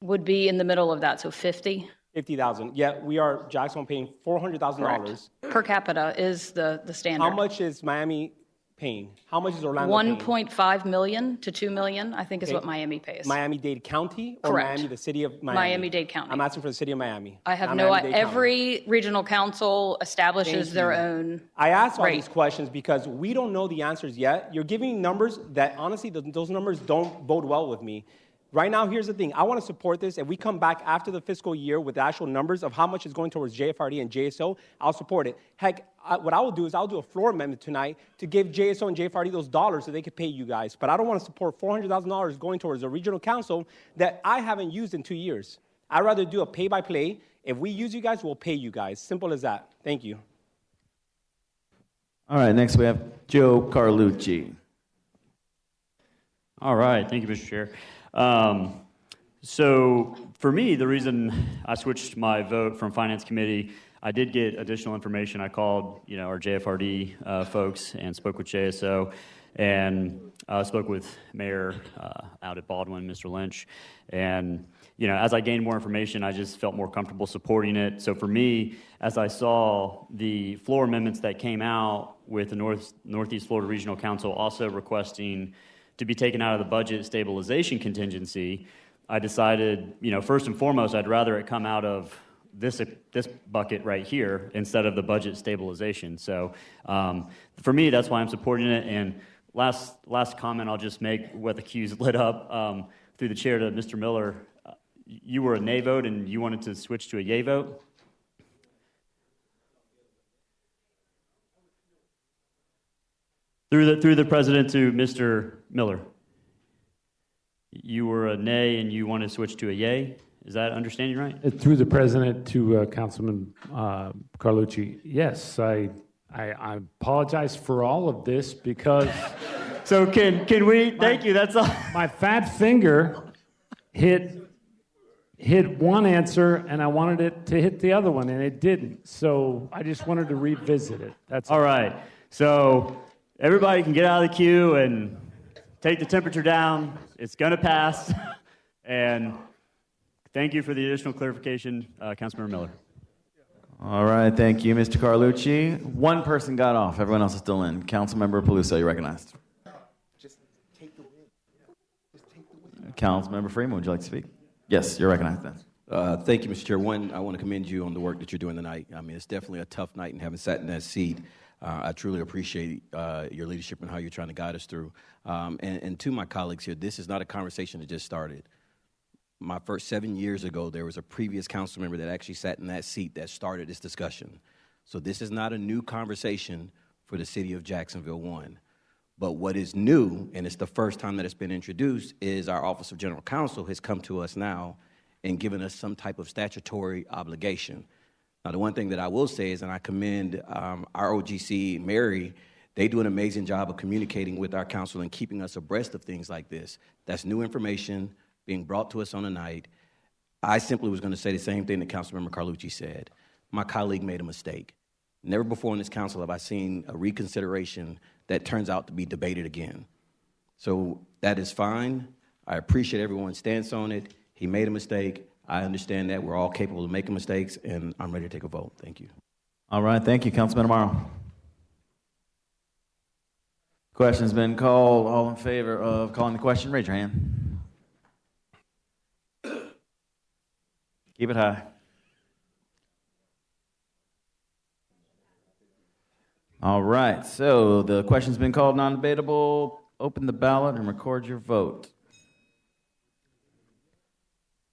[SPEAKER 21] Would be in the middle of that, so 50.
[SPEAKER 13] 50,000. Yeah, we are Jackson paying $400,000.
[SPEAKER 21] Per capita is the standard.
[SPEAKER 13] How much is Miami paying? How much is Orlando paying?
[SPEAKER 21] 1.5 million to 2 million, I think, is what Miami pays.
[SPEAKER 13] Miami-Dade County or
[SPEAKER 21] Correct.
[SPEAKER 13] Miami, the city of Miami?
[SPEAKER 21] Miami-Dade County.
[SPEAKER 13] I'm asking for the city of Miami.
[SPEAKER 21] I have no idea. Every regional council establishes their own
[SPEAKER 13] I asked all
[SPEAKER 21] rate.
[SPEAKER 13] these questions because we don't know the answers yet. You're giving me numbers that, honestly, those numbers don't bode well with me. Right now, here's the thing. I want to support this. If we come back after the fiscal year with the actual numbers of how much is going towards JFRD and JSO, I'll support it. Heck, what I will do is I'll do a floor amendment tonight to give JSO and JFRD those dollars so they could pay you guys. But I don't want to support $400,000 going towards a regional council that I haven't used in 2 years. I'd rather do a pay-by-play. If we use you guys, we'll pay you guys. Simple as that. Thank you.
[SPEAKER 2] All right, next we have Joe Carlucci.
[SPEAKER 22] All right, thank you, Mr. Chair. So for me, the reason I switched my vote from Finance Committee,
[SPEAKER 4] I did get additional information. I called, our JFRD folks and spoke with JSO, and spoke with Mayor out at Baldwin, Mr. Lynch. And, as I gained more information, I just felt more comfortable supporting it. So for me, as I saw the floor amendments that came out with the Northeast Florida Regional Council also requesting to be taken out of the budget stabilization contingency, I decided, first and foremost, I'd rather it come out of this bucket right here instead of the budget stabilization. So for me, that's why I'm supporting it. And last comment I'll just make what the cue's lit up through the chair to Mr. Miller. You were a nay vote and you wanted to switch to a yay vote? Through the president to Mr. Miller. You were a nay and you want to switch to a yay? Is that understanding right?
[SPEAKER 8] Through the president to Councilman Carlucci. Yes, I apologize for all of this because.
[SPEAKER 4] So can we? Thank you. That's all.
[SPEAKER 8] My fat finger hit one answer, and I wanted it to hit the other one, and it didn't. So I just wanted to revisit it. That's
[SPEAKER 4] all right. So everybody can get out of the queue and take the temperature down. It's going to pass. And thank you for the additional clarification, Councilmember Miller.
[SPEAKER 2] All right, thank you, Mr. Carlucci. One person got off. Everyone else is still in. Councilmember Peluso, you're recognized. Councilmember Freeman, would you like to speak? Yes, you're recognized then.
[SPEAKER 22] Thank you, Mr. Chair. One, I want to commend you on the work that you're doing tonight. I mean, it's definitely a tough night, and having sat in that seat, I truly appreciate your leadership and how you're trying to guide us through. And to my colleagues here, this is not a conversation that just started. My first 7 years ago, there was a previous council member that actually sat in that seat that started this discussion. So this is not a new conversation for the city of Jacksonville 1. But what is new, and it's the first time that it's been introduced, is our Office of General Counsel has come to us now and given us some type of statutory obligation. Now, the one thing that I will say is, and I commend our OGC, Mary, they do an amazing job of communicating with our council and keeping us abreast of things like this. That's new information being brought to us on a night. I simply was going to say the same thing that Councilmember Carlucci said. My colleague made a mistake. Never before in this council have I seen a reconsideration that turns out to be debated again. So that is fine. I appreciate everyone's stance on it. He made a mistake. I understand that. We're all capable of making mistakes, and I'm ready to take a vote. Thank you.
[SPEAKER 2] All right, thank you, Councilman Amaro. Question's been called. All in favor of calling the question, raise your hand. Keep it high. All right, so the question's been called non-debatable. Open the ballot and record your vote.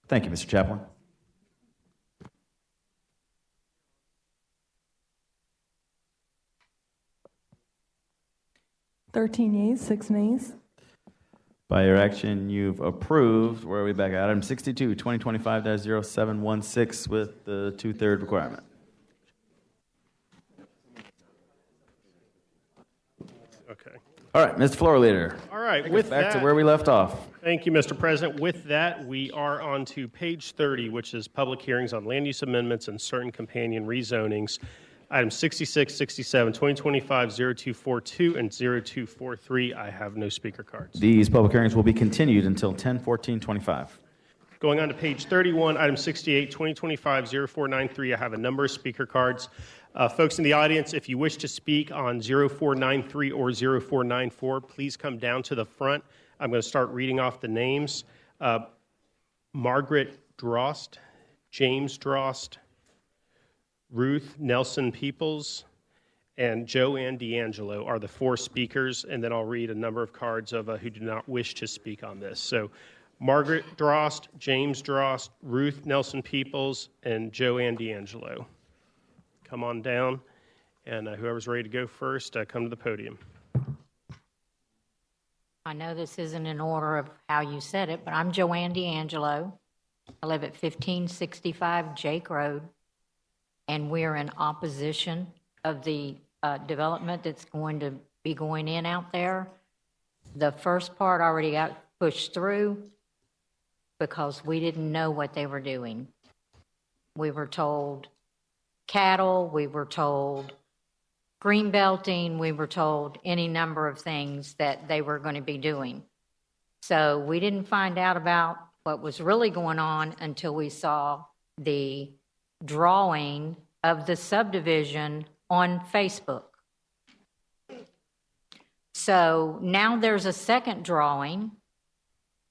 [SPEAKER 2] Thank you, Mr. Chaplain.
[SPEAKER 7] Thirteen yeas, 6 nays.
[SPEAKER 2] By your action, you've approved. Where are we back at? Item 62, 2025-0716 with the 2/3 requirement.
[SPEAKER 3] Okay.
[SPEAKER 2] All right, Mr. Floor Leader.
[SPEAKER 3] All right,
[SPEAKER 2] Take us
[SPEAKER 3] with
[SPEAKER 2] back
[SPEAKER 3] that,
[SPEAKER 2] to where we left off.
[SPEAKER 3] Thank you, Mr. President. With that, we are on to page 30, which is public hearings on land use amendments and certain companion rezonings. Items 66, 67, 2025-0242 and 0243. I have no speaker cards.
[SPEAKER 2] These public hearings will be continued until 10/14/25.
[SPEAKER 3] Going on to page 31, item 68, 2025-0493. I have a number of speaker cards. Folks in the audience, if you wish to speak on 0493 or 0494, please come down to the front. I'm going to start reading off the names. Margaret Drost, James Drost, Ruth Nelson Peoples, and Joanne D'Angelo are the 4 speakers, and then I'll read a number of cards of who do not wish to speak on this. So Margaret Drost, James Drost, Ruth Nelson Peoples, and Joanne D'Angelo. Come on down, and whoever's ready to go first, come to the podium.
[SPEAKER 23] I know this isn't in order of how you said it, but I'm Joanne D'Angelo. I live at 1565 Jake Road, and we're in opposition of the development that's going to be going in out there. The first part already got pushed through because we didn't know what they were doing. We were told cattle, we were told green belting, we were told any number of things that they were going to be doing. So we didn't find out about what was really going on until we saw the drawing of the subdivision on Facebook. So now there's a second drawing,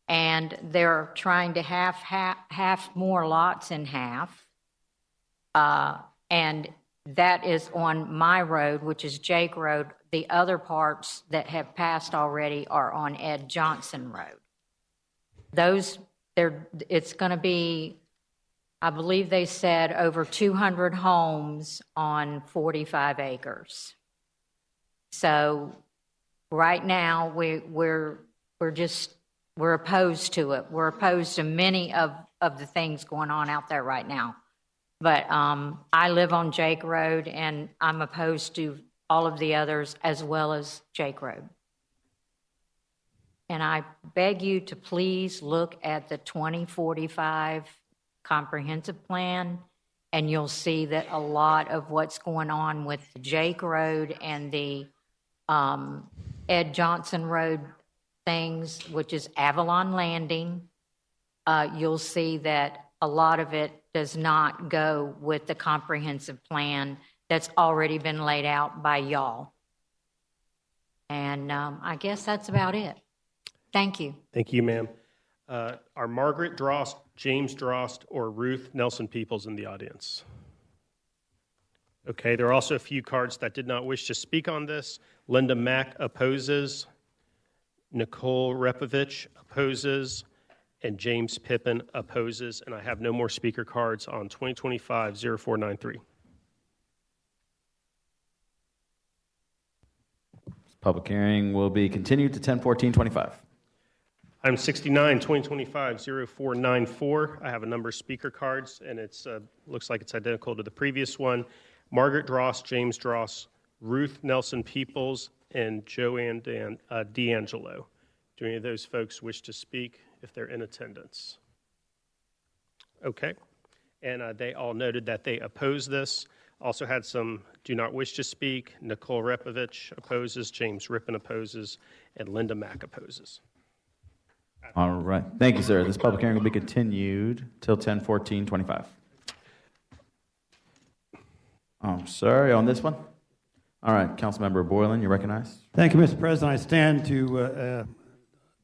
[SPEAKER 23] and they're trying to half more lots in half. And that is on my road, which is Jake Road. The other parts that have passed already are on Ed Johnson Road. It's going to be, I believe they said, over 200 homes on 45 acres. So right now we're opposed to it. We're opposed to many of the things going on out there right now. But I live on Jake Road, and I'm opposed to all of the others as well as Jake Road. And I beg you to please look at the 2045 comprehensive plan, and you'll see that a lot of what's going on with the Jake Road and the Ed Johnson Road things, which is Avalon Landing, you'll see that a lot of it does not go with the comprehensive plan that's already been laid out by y'all. And I guess that's about it. Thank you.
[SPEAKER 3] Thank you, ma'am. Are Margaret Drost, James Drost, or Ruth Nelson Peoples in the audience? Okay, there are also a few cards that did not wish to speak on this. Linda Mack opposes, Nicole Repovich opposes, and James Pippin opposes, and I have no more speaker cards on 2025-0493.
[SPEAKER 2] Public hearing will be continued to 10/14/25.
[SPEAKER 3] Item 69, 2025-0494. I have a number of speaker cards, and it looks like it's identical to the previous one. Margaret Drost, James Drost, Ruth Nelson Peoples, and Joanne D'Angelo. Do any of those folks wish to speak if they're in attendance? Okay. And they all noted that they oppose this. Also had some do not wish to speak. Nicole Repovich opposes, James Rippon opposes, and Linda Mack opposes.
[SPEAKER 2] All right. Thank you, sir. This public hearing will be continued till 10/14/25. I'm sorry, on this one? All right, Councilmember Boylan, you're recognized.
[SPEAKER 16] Thank you, Mr. President. I stand to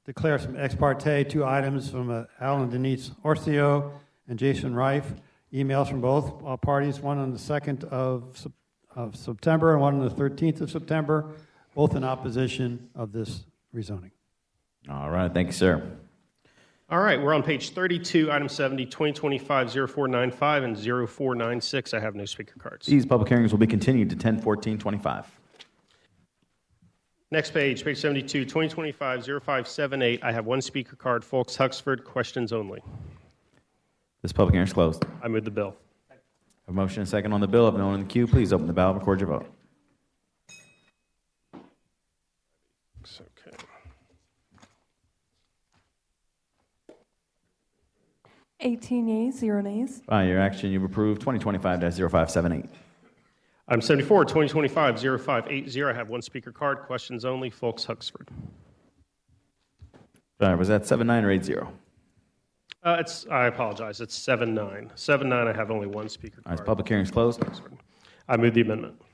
[SPEAKER 16] declare some ex parte, 2 items from Alan Denise Orcio and Jason Reif, emails from both parties, one on the 2nd of September and one on the 13th of September, both in opposition of this rezoning.
[SPEAKER 2] All right, thank you, sir.
[SPEAKER 3] All right, we're on page 32, item 70, 2025-0495 and 0496. I have no speaker cards.
[SPEAKER 2] These public hearings will be continued to 10/14/25.
[SPEAKER 3] Next page, page 72, 2025-0578. I have one speaker card, Folks Huxford, questions only.
[SPEAKER 2] This public hearing is closed.
[SPEAKER 3] I move the bill.
[SPEAKER 2] A motion and a second on the bill. If no one in the queue, please open the ballot and record your vote.
[SPEAKER 3] Okay.
[SPEAKER 7] 18 yeas, 0 nays.
[SPEAKER 2] By your action, you've approved 2025-0578.
[SPEAKER 3] Item 74, 2025-0580. I have one speaker card, questions only, Folks Huxford.
[SPEAKER 2] All right, was that 7-9 or 8-0?
[SPEAKER 3] I apologize. It's 7-9. 7-9, I have only one speaker
[SPEAKER 2] All right,
[SPEAKER 3] card.
[SPEAKER 2] public hearing is closed.
[SPEAKER 3] I move the amendment.
[SPEAKER 2] I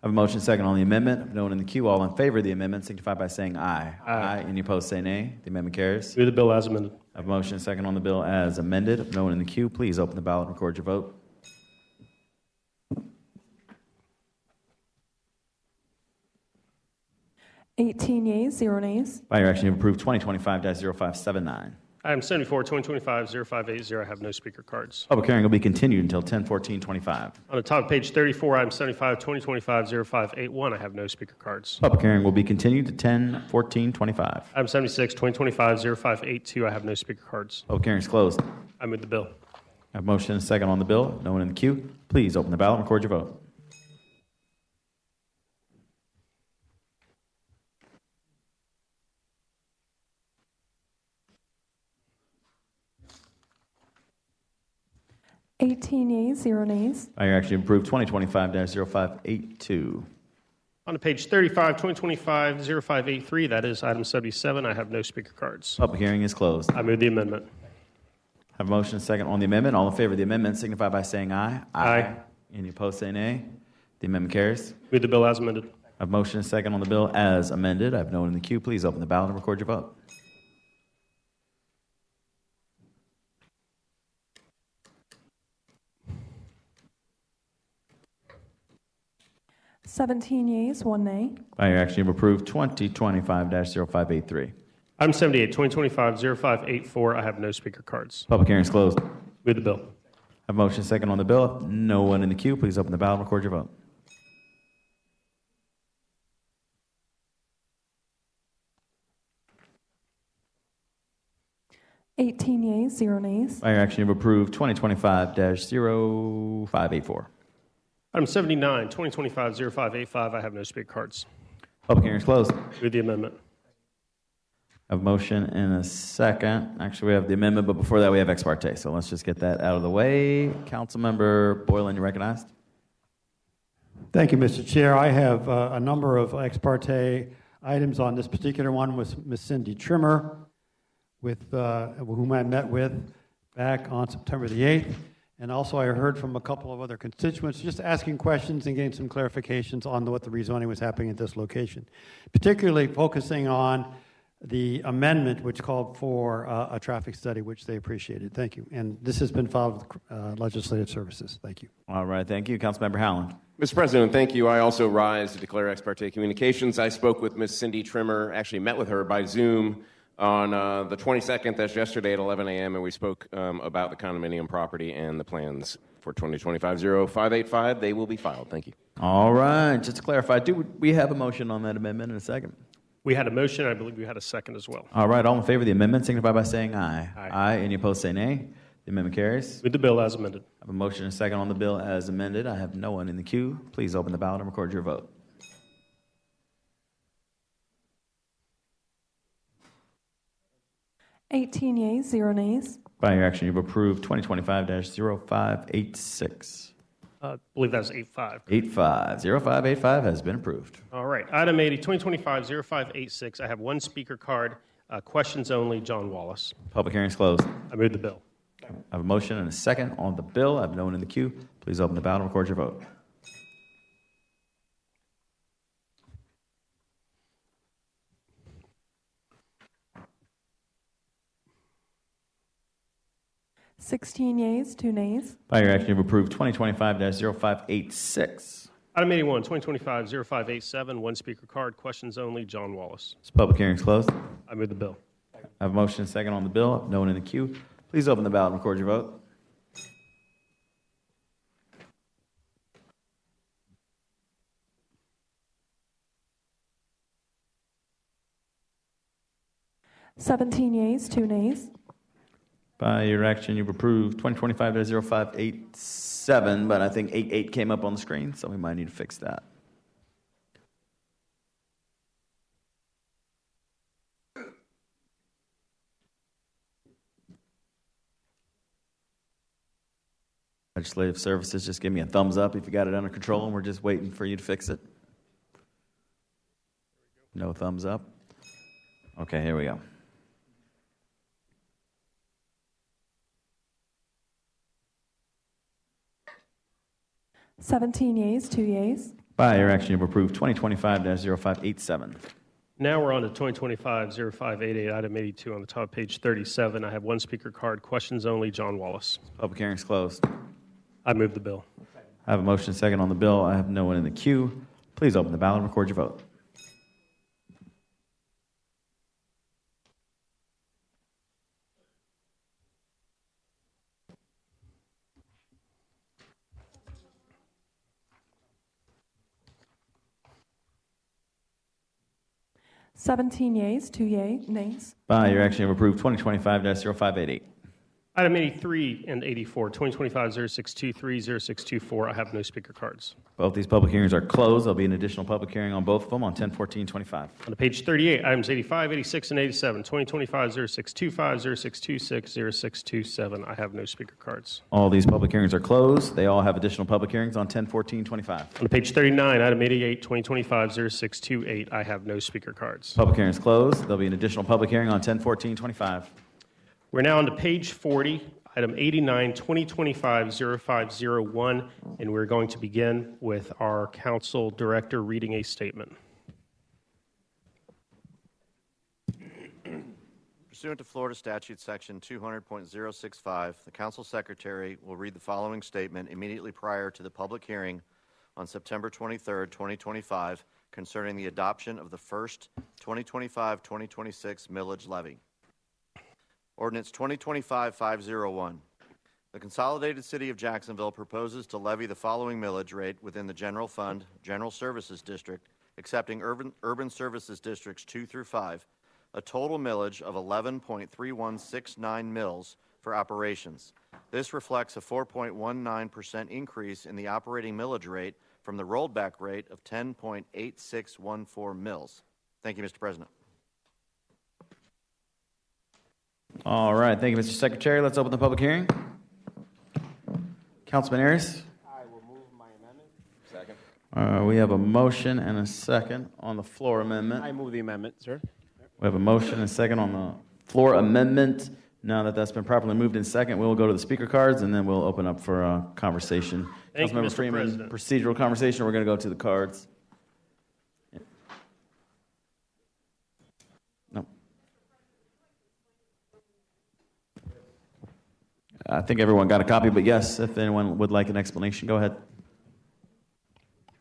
[SPEAKER 2] have a motion second on the amendment. If no one in the queue, all in favor of the amendment, signify by saying aye.
[SPEAKER 3] Aye.
[SPEAKER 2] Any opposed, say nay. The amendment carries.
[SPEAKER 3] Move the bill as amended.
[SPEAKER 2] I have a motion second on the bill as amended. If no one in the queue, please open the ballot and record your vote.
[SPEAKER 7] $18 yeas, 0 nays.
[SPEAKER 2] By your action, you've approved 2025-0579.
[SPEAKER 3] Item 74, 2025-0580. I have no speaker cards.
[SPEAKER 2] Public hearing will be continued until 10/14/25.
[SPEAKER 3] On the top of page 34, item 75, 2025-0581. I have no speaker cards.
[SPEAKER 2] Public hearing will be continued to 10/14/25.
[SPEAKER 3] Item 76, 2025-0582. I have no speaker cards.
[SPEAKER 2] Public hearing is closed.
[SPEAKER 3] I move the bill.
[SPEAKER 2] I have a motion and a second on the bill. No one in the queue. Please open the ballot and record your vote.
[SPEAKER 7] 18 yeas, 0 nays.
[SPEAKER 2] By your action, you approve 2025-0582.
[SPEAKER 3] On to page 35, 2025-0583, that is item 77. I have no speaker cards.
[SPEAKER 2] Public hearing is closed.
[SPEAKER 3] I move the amendment.
[SPEAKER 2] Have a motion and a second on the amendment. All in favor of the amendment signify by saying aye.
[SPEAKER 3] Aye.
[SPEAKER 2] Any opposed, say nay. The amendment carries.
[SPEAKER 3] Move the bill as amended.
[SPEAKER 2] Have a motion and a second on the bill as amended. I have no one in the queue. Please open the ballot and record your vote.
[SPEAKER 7] Seventeen yeas, 1 nay.
[SPEAKER 2] By your action, you've approved 2025-0583.
[SPEAKER 3] Item 78, 2025-0584, I have no speaker cards.
[SPEAKER 2] Public hearing is closed.
[SPEAKER 3] Move the bill.
[SPEAKER 2] Have a motion and a second on the bill. No one in the queue. Please open the ballot and record your vote.
[SPEAKER 7] Eighteen yeas, 0 nays.
[SPEAKER 2] By your action, you've approved 2025-0584.
[SPEAKER 3] Item 79, 2025-0585, I have no speaker cards.
[SPEAKER 2] Public hearing is closed.
[SPEAKER 3] Move the amendment.
[SPEAKER 2] Have a motion and a second. Actually, we have the amendment, but before that, we have ex parte. So let's just get that out of the way. Councilmember Boylan, you recognized?
[SPEAKER 16] Thank you, Mr. Chair. I have a number of ex parte items on this particular one with Ms. Cindy Trimmer, with whom I met with back on September the 8th. And also I heard from a couple of other constituents just asking questions and getting some clarifications on what the rezoning was happening at this location, particularly focusing on the amendment which called for a traffic study, which they appreciated. Thank you. And this has been filed with Legislative Services. Thank you.
[SPEAKER 2] All right. Thank you. Councilmember Howland.
[SPEAKER 11] Mr. President, thank you. I also rise to declare ex parte communications. I spoke with Ms. Cindy Trimmer, actually met with her by Zoom on the 22nd, that's yesterday at 11 a.m., and we spoke about the condominium property and the plans for 2025-0585. They will be filed. Thank you.
[SPEAKER 2] All right. Just to clarify, do we have a motion on that amendment in a second?
[SPEAKER 3] We had a motion. I believe we had a second as well.
[SPEAKER 2] All right. All in favor of the amendment signify by saying aye.
[SPEAKER 3] Aye.
[SPEAKER 2] Any opposed, say nay. The amendment carries.
[SPEAKER 3] Move the bill as amended.
[SPEAKER 2] I have a motion and a second on the bill as amended. I have no one in the queue. Please open the ballot and record your vote.
[SPEAKER 7] Eighteen yeas, 0 nays.
[SPEAKER 2] By your action, you've approved 2025-0586.
[SPEAKER 3] I believe that's 85.
[SPEAKER 2] 0585 has been approved.
[SPEAKER 3] All right. Item 80, 2025-0586. I have one speaker card. Questions only, John Wallace.
[SPEAKER 2] Public hearing is closed.
[SPEAKER 3] I move the bill.
[SPEAKER 2] I have a motion and a second on the bill. I have no one in the queue. Please open the ballot and record your vote.
[SPEAKER 7] Sixteen yeas, 2 nays.
[SPEAKER 2] By your action, you've approved 2025-0586.
[SPEAKER 3] Item 81, 2025-0587. One speaker card. Questions only, John Wallace.
[SPEAKER 2] This public hearing is closed.
[SPEAKER 3] I move the bill.
[SPEAKER 2] I have a motion and a second on the bill. No one in the queue. Please open the ballot and record your vote.
[SPEAKER 7] Seventeen yeas, 2 nays.
[SPEAKER 2] By your action, you've approved 2025-0587, but I think 88 came up on the screen, so we might need to fix that. Legislative Services, just give me a thumbs up if you got it under control, and we're just waiting for you to fix it. No thumbs up? Okay, here we go.
[SPEAKER 7] Seventeen yeas, 2 yeas.
[SPEAKER 2] By your action, you've approved 2025-0587.
[SPEAKER 3] Now we're on to 2025-0588, item 82 on the top of page 37. I have one speaker card. Questions only, John Wallace.
[SPEAKER 2] Public hearing is closed.
[SPEAKER 3] I move the bill.
[SPEAKER 2] I have a motion second on the bill. I have no one in the queue. Please open the ballot and record your vote.
[SPEAKER 7] Seventeen yeas, 2 nays.
[SPEAKER 2] By your action, you've approved 2025-0588.
[SPEAKER 3] Item 83 and 84, 2025-0623, 0624. I have no speaker cards.
[SPEAKER 2] Both these public hearings are closed. There'll be an additional public hearing on both of them on 10/14/25.
[SPEAKER 3] On to page 38, items 85, 86, and 87, 2025-0625, 0626, 0627. I have no speaker cards.
[SPEAKER 2] All these public hearings are closed. They all have additional public hearings on 10/14/25.
[SPEAKER 3] On to page 39, item 88, 2025-0628. I have no speaker cards.
[SPEAKER 2] Public hearings closed. There'll be an additional public hearing on 10/14/25.
[SPEAKER 3] We're now on to page 40, item 89, 2025-0501, and we're going to begin with our council director reading a statement.
[SPEAKER 1] Pursuant to Florida Statute Section 200.065, the council secretary will read the following statement immediately prior to the public hearing on September 23rd, 2025, concerning the adoption of the first 2025-2026 millage levy. Ordinance 2025-501. The Consolidated City of Jacksonville proposes to levy the following millage rate within the General Fund, General Services District, excepting Urban Services Districts 2 through 5, a total millage of 11.3169 mils for operations. This reflects a 4.19% increase in the operating millage rate from the rolled back rate of 10.8614 mils. Thank you, Mr. President.
[SPEAKER 2] All right. Thank you, Mr. Secretary. Let's open the public hearing. Councilman Arias?
[SPEAKER 13] I will move my amendment.
[SPEAKER 11] Second.
[SPEAKER 2] We have a motion and a second on the floor amendment.
[SPEAKER 13] I move the amendment, sir.
[SPEAKER 2] We have a motion and a second on the floor amendment. Now that that's been properly moved in second, we'll go to the speaker cards, and then we'll open up for a conversation.
[SPEAKER 3] Thank you,
[SPEAKER 2] Councilmember
[SPEAKER 3] Mr.
[SPEAKER 2] Freeman,
[SPEAKER 3] President.
[SPEAKER 2] procedural conversation. We're going to go to the cards. No. I think everyone got a copy, but yes, if anyone would like an explanation, go ahead.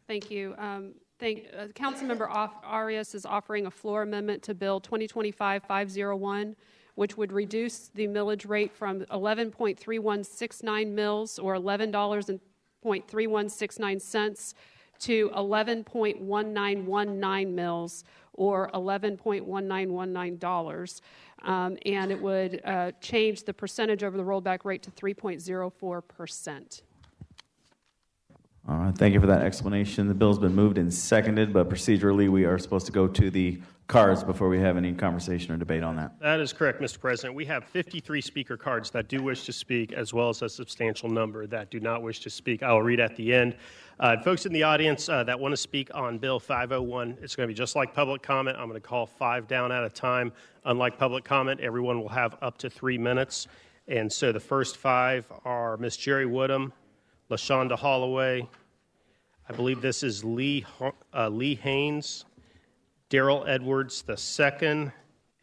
[SPEAKER 15] Thank you. Councilmember Arias is offering a floor amendment to Bill 2025-501, which would reduce the millage rate from 11.3169 mils, or $11.3169, to 11.1919 mils, or $11.1919. And it would change the percentage over the rollback rate to 3.04%.
[SPEAKER 2] All right, thank you for that explanation. The bill's been moved and seconded, but procedurally we are supposed to go to the cards before we have any conversation or debate on that.
[SPEAKER 3] That is correct, Mr. President. We have 53 speaker cards that do wish to speak, as well as a substantial number that do not wish to speak. I will read at the end. Folks in the audience that want to speak on Bill 501, it's going to be just like public comment. I'm going to call 5 down at a time. Unlike public comment, everyone will have up to 3 minutes. And so the first 5 are Ms. Jerry Woodham, LaShonda Holloway, I believe this is Lee Haynes, Darrell Edwards II,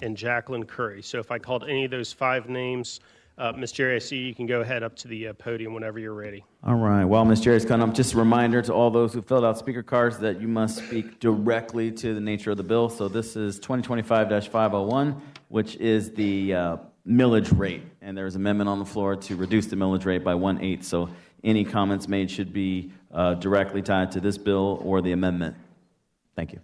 [SPEAKER 3] and Jacqueline Curry. So if I called any of those 5 names, Ms. Jerry, I see you can go ahead up to the podium whenever you're ready.
[SPEAKER 2] All right. While Ms. Jerry's coming up, just a reminder to all those who filled out speaker cards that you must speak directly to the nature of the bill. So this is 2025-501, which is the millage rate. And there's an amendment on the floor to reduce the millage rate by 1/8. So any comments made should be directly tied to this bill or the amendment. Thank you.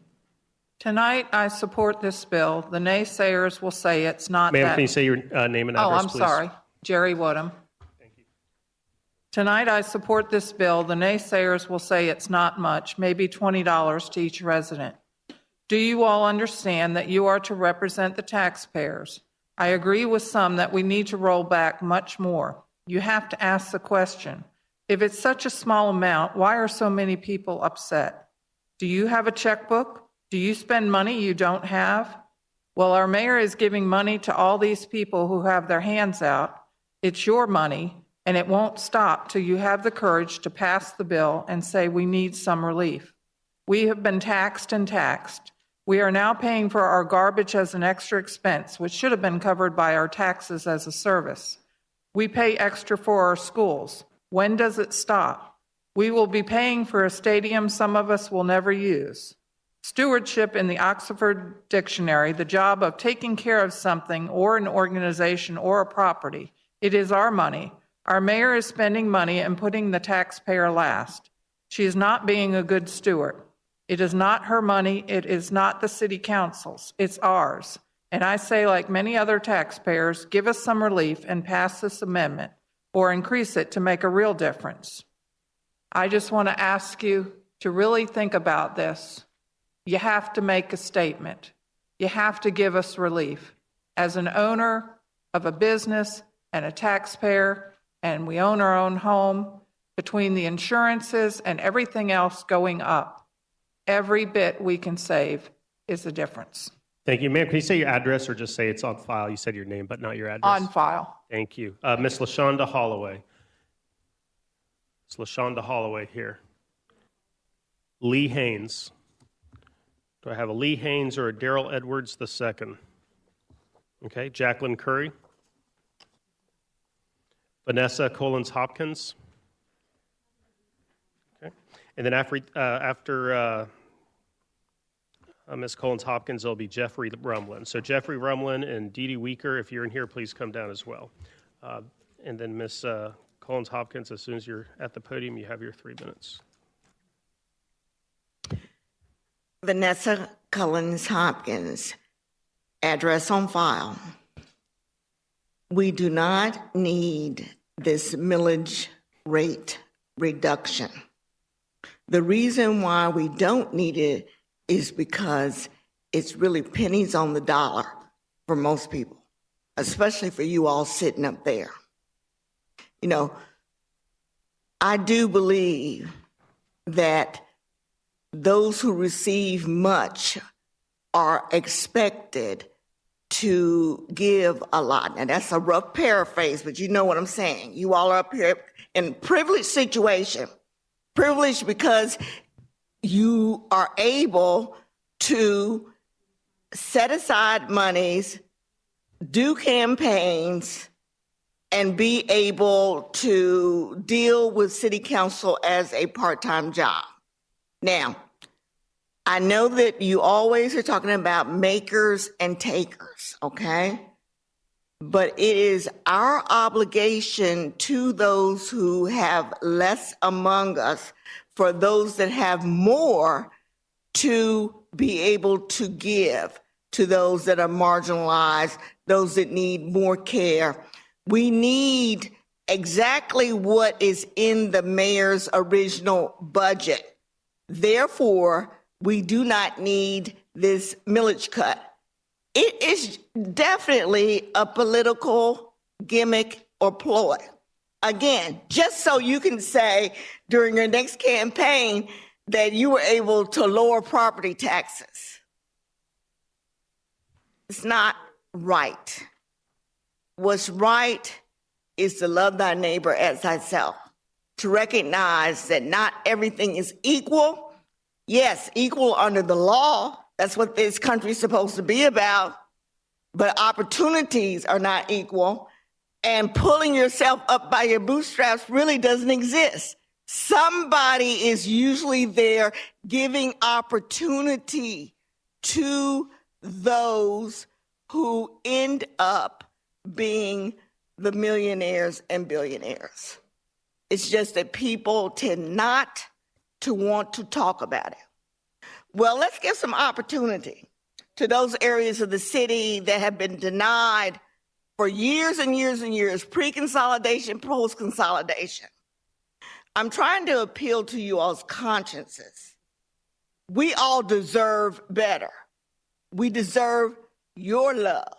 [SPEAKER 5] Tonight, I support this bill. The naysayers will say it's not
[SPEAKER 3] Ma'am,
[SPEAKER 5] that...
[SPEAKER 3] can you say your name and address, please?
[SPEAKER 5] Oh, I'm sorry. Jerry Woodham.
[SPEAKER 3] Thank you.
[SPEAKER 5] Tonight, I support this bill. The naysayers will say it's not much, maybe $20 to each resident. Do you all understand that you are to represent the taxpayers? I agree with some that we need to roll back much more. You have to ask the question, if it's such a small amount, why are so many people upset? Do you have a checkbook? Do you spend money you don't have? Well, our mayor is giving money to all these people who have their hands out. It's your money, and it won't stop till you have the courage to pass the bill and say we need some relief. We have been taxed and taxed. We are now paying for our garbage as an extra expense, which should have been covered by our taxes as a service. We pay extra for our schools. When does it stop? We will be paying for a stadium some of us will never use. Stewardship in the Oxford Dictionary, the job of taking care of something or an organization or a property. It is our money. Our mayor is spending money and putting the taxpayer last. She is not being a good steward. It is not her money. It is not the city council's. It's ours. And I say, like many other taxpayers, give us some relief and pass this amendment or increase it to make a real difference. I just want to ask you to really think about this. You have to make a statement. You have to give us relief. As an owner of a business and a taxpayer, and we own our own home, between the insurances and everything else going up, every bit we can save is a difference.
[SPEAKER 3] Thank you. Ma'am, can you say your address or just say it's on file? You said your name, but not your address.
[SPEAKER 5] On file.
[SPEAKER 3] Thank you. Ms. LaShonda Holloway. Ms. LaShonda Holloway here. Lee Haynes. Do I have a Lee Haynes or a Darrell Edwards II? Okay. Jacqueline Curry. Vanessa Collins-Hopkins. Okay. And then after Ms. Collins-Hopkins, there'll be Jeffrey Rumlin. So Jeffrey Rumlin and Dee Dee Weeker, if you're in here, please come down as well. And then Ms. Collins-Hopkins, as soon as you're at the podium, you have your 3 minutes.
[SPEAKER 6] Vanessa Collins-Hopkins, address on file. We do not need this millage rate reduction. The reason why we don't need it is because it's really pennies on the dollar for most people, especially for you all sitting up there. You know, I do believe that those who receive much are expected to give a lot. Now, that's a rough paraphrase, but you know what I'm saying. You all are up here in a privileged situation. Privileged because you are able to set aside monies, do campaigns, and be able to deal with city council as a part-time job. Now, I know that you always are talking about makers and takers, okay? But it is our obligation to those who have less among us, for those that have more, to be able to give to those that are marginalized, those that need more care. We need exactly what is in the mayor's original budget. Therefore, we do not need this millage cut. It is definitely a political gimmick or ploy. Again, just so you can say during your next campaign that you were able to lower property taxes. It's not right. What's right is to love thy neighbor as thyself, to recognize that not everything is equal. Yes, equal under the law. That's what this country is supposed to be about. But opportunities are not equal. And pulling yourself up by your bootstraps really doesn't exist. Somebody is usually there giving opportunity to those who end up being the millionaires and billionaires. It's just that people tend not to want to talk about it. Well, let's give some opportunity to those areas of the city that have been denied for years and years and years, pre-consolidation, post-consolidation. I'm trying to appeal to you all's consciences. We all deserve better. We deserve your love.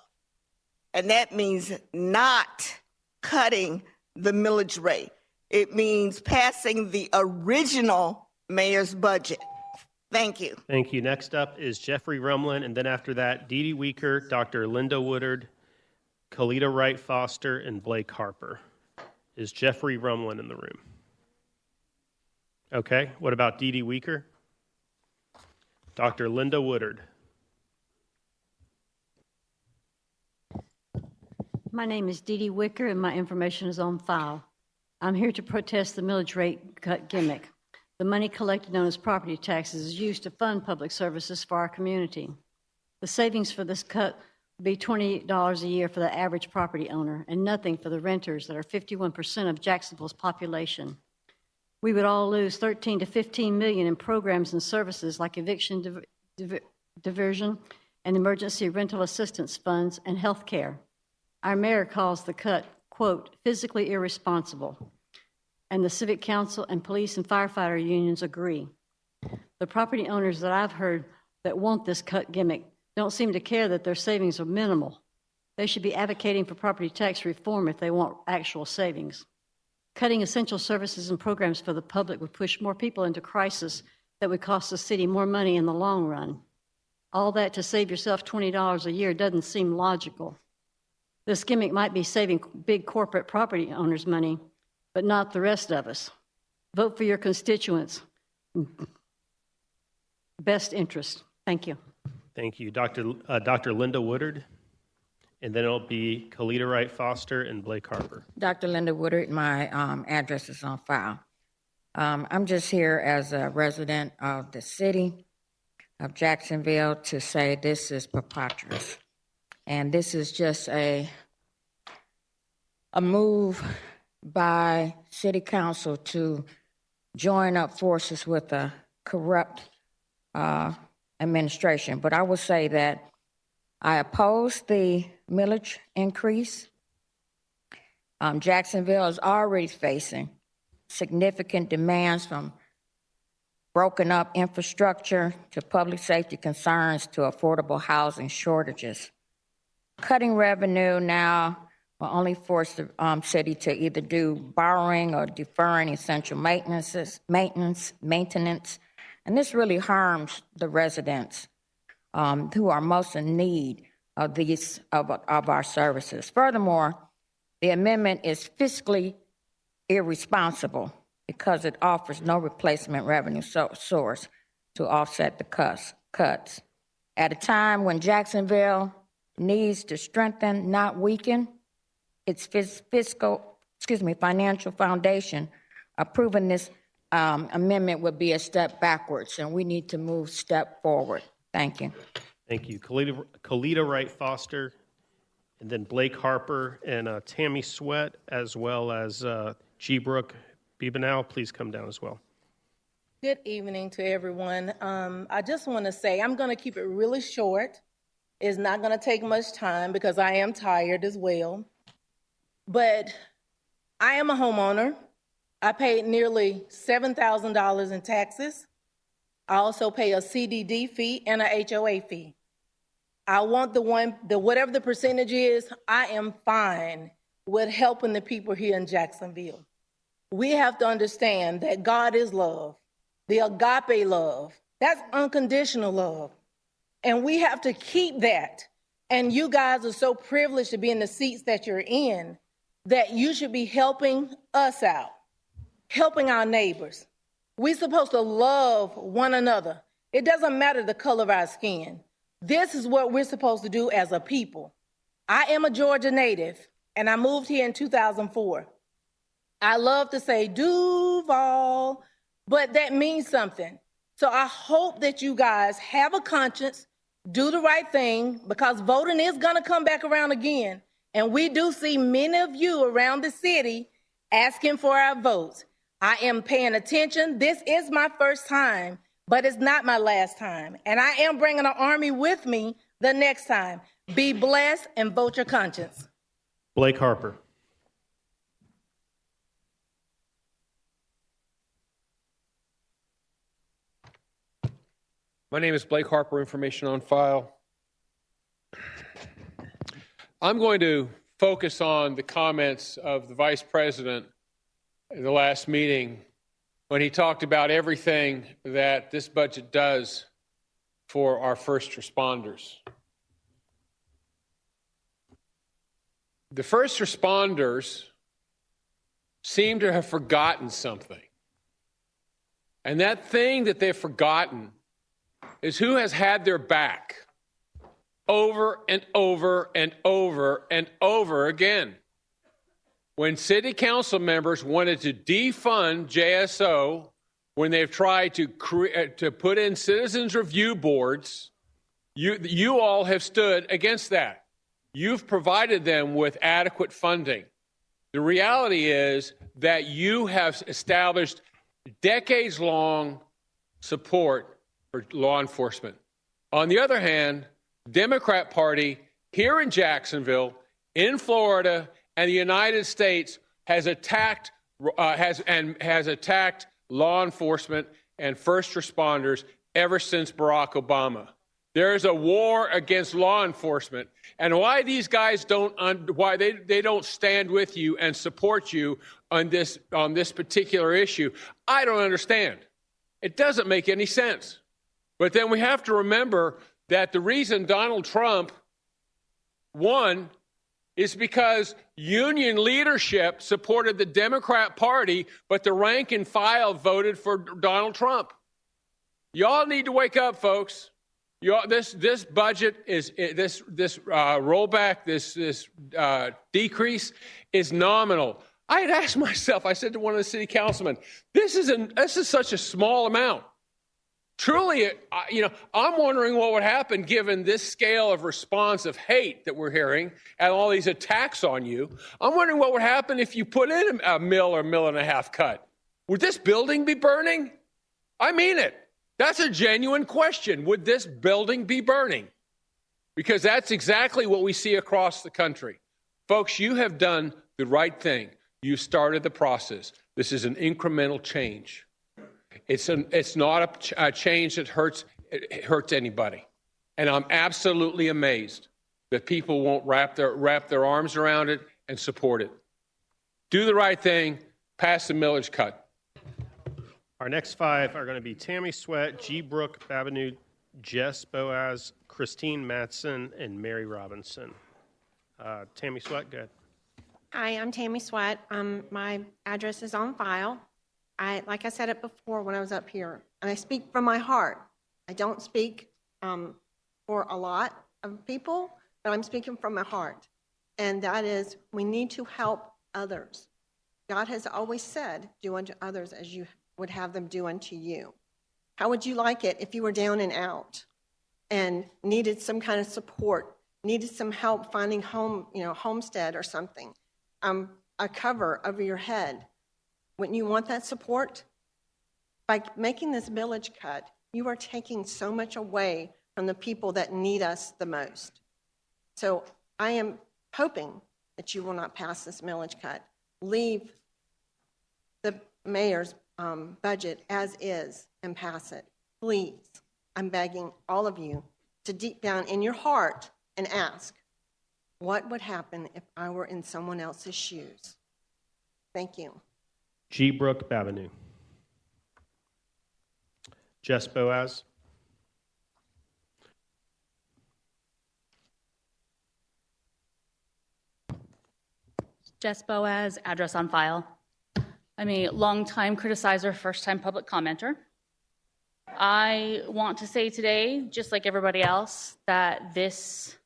[SPEAKER 6] And that means not cutting the millage rate. It means passing the original mayor's budget. Thank you.
[SPEAKER 3] Thank you. Next up is Jeffrey Rumlin, and then after that, Dee Dee Weeker, Dr. Linda Woodard, Kalita Wright Foster, and Blake Harper. Is Jeffrey Rumlin in the room? Okay. What about Dee Dee Weeker? Dr. Linda Woodard.
[SPEAKER 9] My name is Dee Dee Wicker, and my information is on file. I'm here to protest the millage rate cut gimmick. The money collected known as property taxes is used to fund public services for our community. The savings for this cut would be $20 a year for the average property owner and nothing for the renters that are 51% of Jacksonville's population. We would all lose $13 to $15 million in programs and services like eviction diversion and emergency rental assistance funds and health care. Our mayor calls the cut, quote, physically irresponsible, and the Civic Council and police and firefighter unions agree. The property owners that I've heard that want this cut gimmick don't seem to care that their savings are minimal. They should be advocating for property tax reform if they want actual savings. Cutting essential services and programs for the public would push more people into crisis that would cost the city more money in the long run. All that to save yourself $20 a year doesn't seem logical. This gimmick might be saving big corporate property owners money, but not the rest of us. Vote for your constituents' best interest. Thank you.
[SPEAKER 3] Thank you. Dr. Linda Woodard, and then it'll be Kalita Wright Foster and Blake Harper.
[SPEAKER 12] Dr. Linda Woodard, my address is on file. I'm just here as a resident of the city of Jacksonville to say this is preposterous. And this is just a move by City Council to join up forces with a corrupt administration. But I will say that I oppose the millage increase. Jacksonville is already facing significant demands from broken up infrastructure to public safety concerns to affordable housing shortages. Cutting revenue now will only force the city to either do borrowing or deferring essential maintenance, and this really harms the residents who are most in need of these of our services. Furthermore, the amendment is fiscally irresponsible because it offers no replacement revenue source to offset the cuts. At a time when Jacksonville needs to strengthen, not weaken, its financial foundation, approving this amendment would be a step backwards, and we need to move step forward. Thank you.
[SPEAKER 3] Thank you. Kalita Wright Foster, and then Blake Harper and Tammy Sweat, as well as G. Brooke Bibanow. Please come down as well.
[SPEAKER 14] Good evening to everyone. I just want to say I'm going to keep it really short. It's not going to take much time because I am tired as well. But I am a homeowner. I paid nearly $7,000 in taxes. I also pay a CDD fee and a HOA fee. I want whatever the percentage is, I am fine with helping the people here in Jacksonville. We have to understand that God is love, the agape love. That's unconditional love. And we have to keep that. And you guys are so privileged to be in the seats that you're in that you should be helping us out, helping our neighbors. We're supposed to love one another. It doesn't matter the color of our skin. This is what we're supposed to do as a people. I am a Georgia native, and I moved here in 2004. I love to say Duval, but that means something. So I hope that you guys have a conscience, do the right thing, because voting is going to come back around again. And we do see many of you around the city asking for our votes. I am paying attention. This is my first time, but it's not my last time. And I am bringing an army with me the next time. Be blessed and vote your conscience.
[SPEAKER 3] Blake Harper.
[SPEAKER 17] My name is Blake Harper, information on file. I'm going to focus on the comments of the Vice President in the last meeting when he talked about everything that this budget does for our first responders. The first responders seem to have forgotten something. And that thing that they've forgotten is who has had their back over and over and over and over again. When city council members wanted to defund JSO, when they've tried to put in citizens review boards, you all have stood against that. You've provided them with adequate funding. The reality is that you have established decades-long support for law enforcement. On the other hand, Democrat Party here in Jacksonville, in Florida, and the United States has attacked law enforcement and first responders ever since Barack Obama. There is a war against law enforcement, and why these guys why they don't stand with you and support you on this particular issue, I don't understand. It doesn't make any sense. But then we have to remember that the reason Donald Trump won is because union leadership supported the Democrat Party, but the rank and file voted for Donald Trump. Y'all need to wake up, folks. This budget is this rollback, this decrease is nominal. I had asked myself, I said to one of the city councilmen, this is such a small amount. Truly, I'm wondering what would happen given this scale of response of hate that we're hearing and all these attacks on you. I'm wondering what would happen if you put in a $1 or $1.5 million cut. Would this building be burning? I mean it. That's a genuine question. Would this building be burning? Because that's exactly what we see across the country. Folks, you have done the right thing. You started the process. This is an incremental change. It's not a change that hurts anybody. And I'm absolutely amazed that people won't wrap their arms around it and support it. Do the right thing. Pass the millage cut.
[SPEAKER 3] Our next five are going to be Tammy Sweat, G. Brooke Babineau, Jess Boaz, Christine Matson, and Mary Robinson. Tammy Sweat, go ahead.
[SPEAKER 10] Hi, I'm Tammy Sweat. My address is on file. Like I said it before when I was up here, and I speak from my heart. I don't speak for a lot of people, but I'm speaking from my heart. And that is, we need to help others. God has always said, do unto others as you would have them do unto you. How would you like it if you were down and out and needed some kind of support, needed some help finding home, homestead or something, a cover over your head? Wouldn't you want that support? By making this millage cut, you are taking so much away from the people that need us the most. So I am hoping that you will not pass this millage cut. Leave the mayor's budget as is and pass it. Please, I'm begging all of you to deep down in your heart and ask, what would happen if I were in someone else's shoes? Thank you.
[SPEAKER 3] G. Brooke Babineau. Jess Boaz.
[SPEAKER 18] Jess Boaz, address on file. I'm a longtime criticizer, first-time public commenter. I want to say today, just like everybody else, that this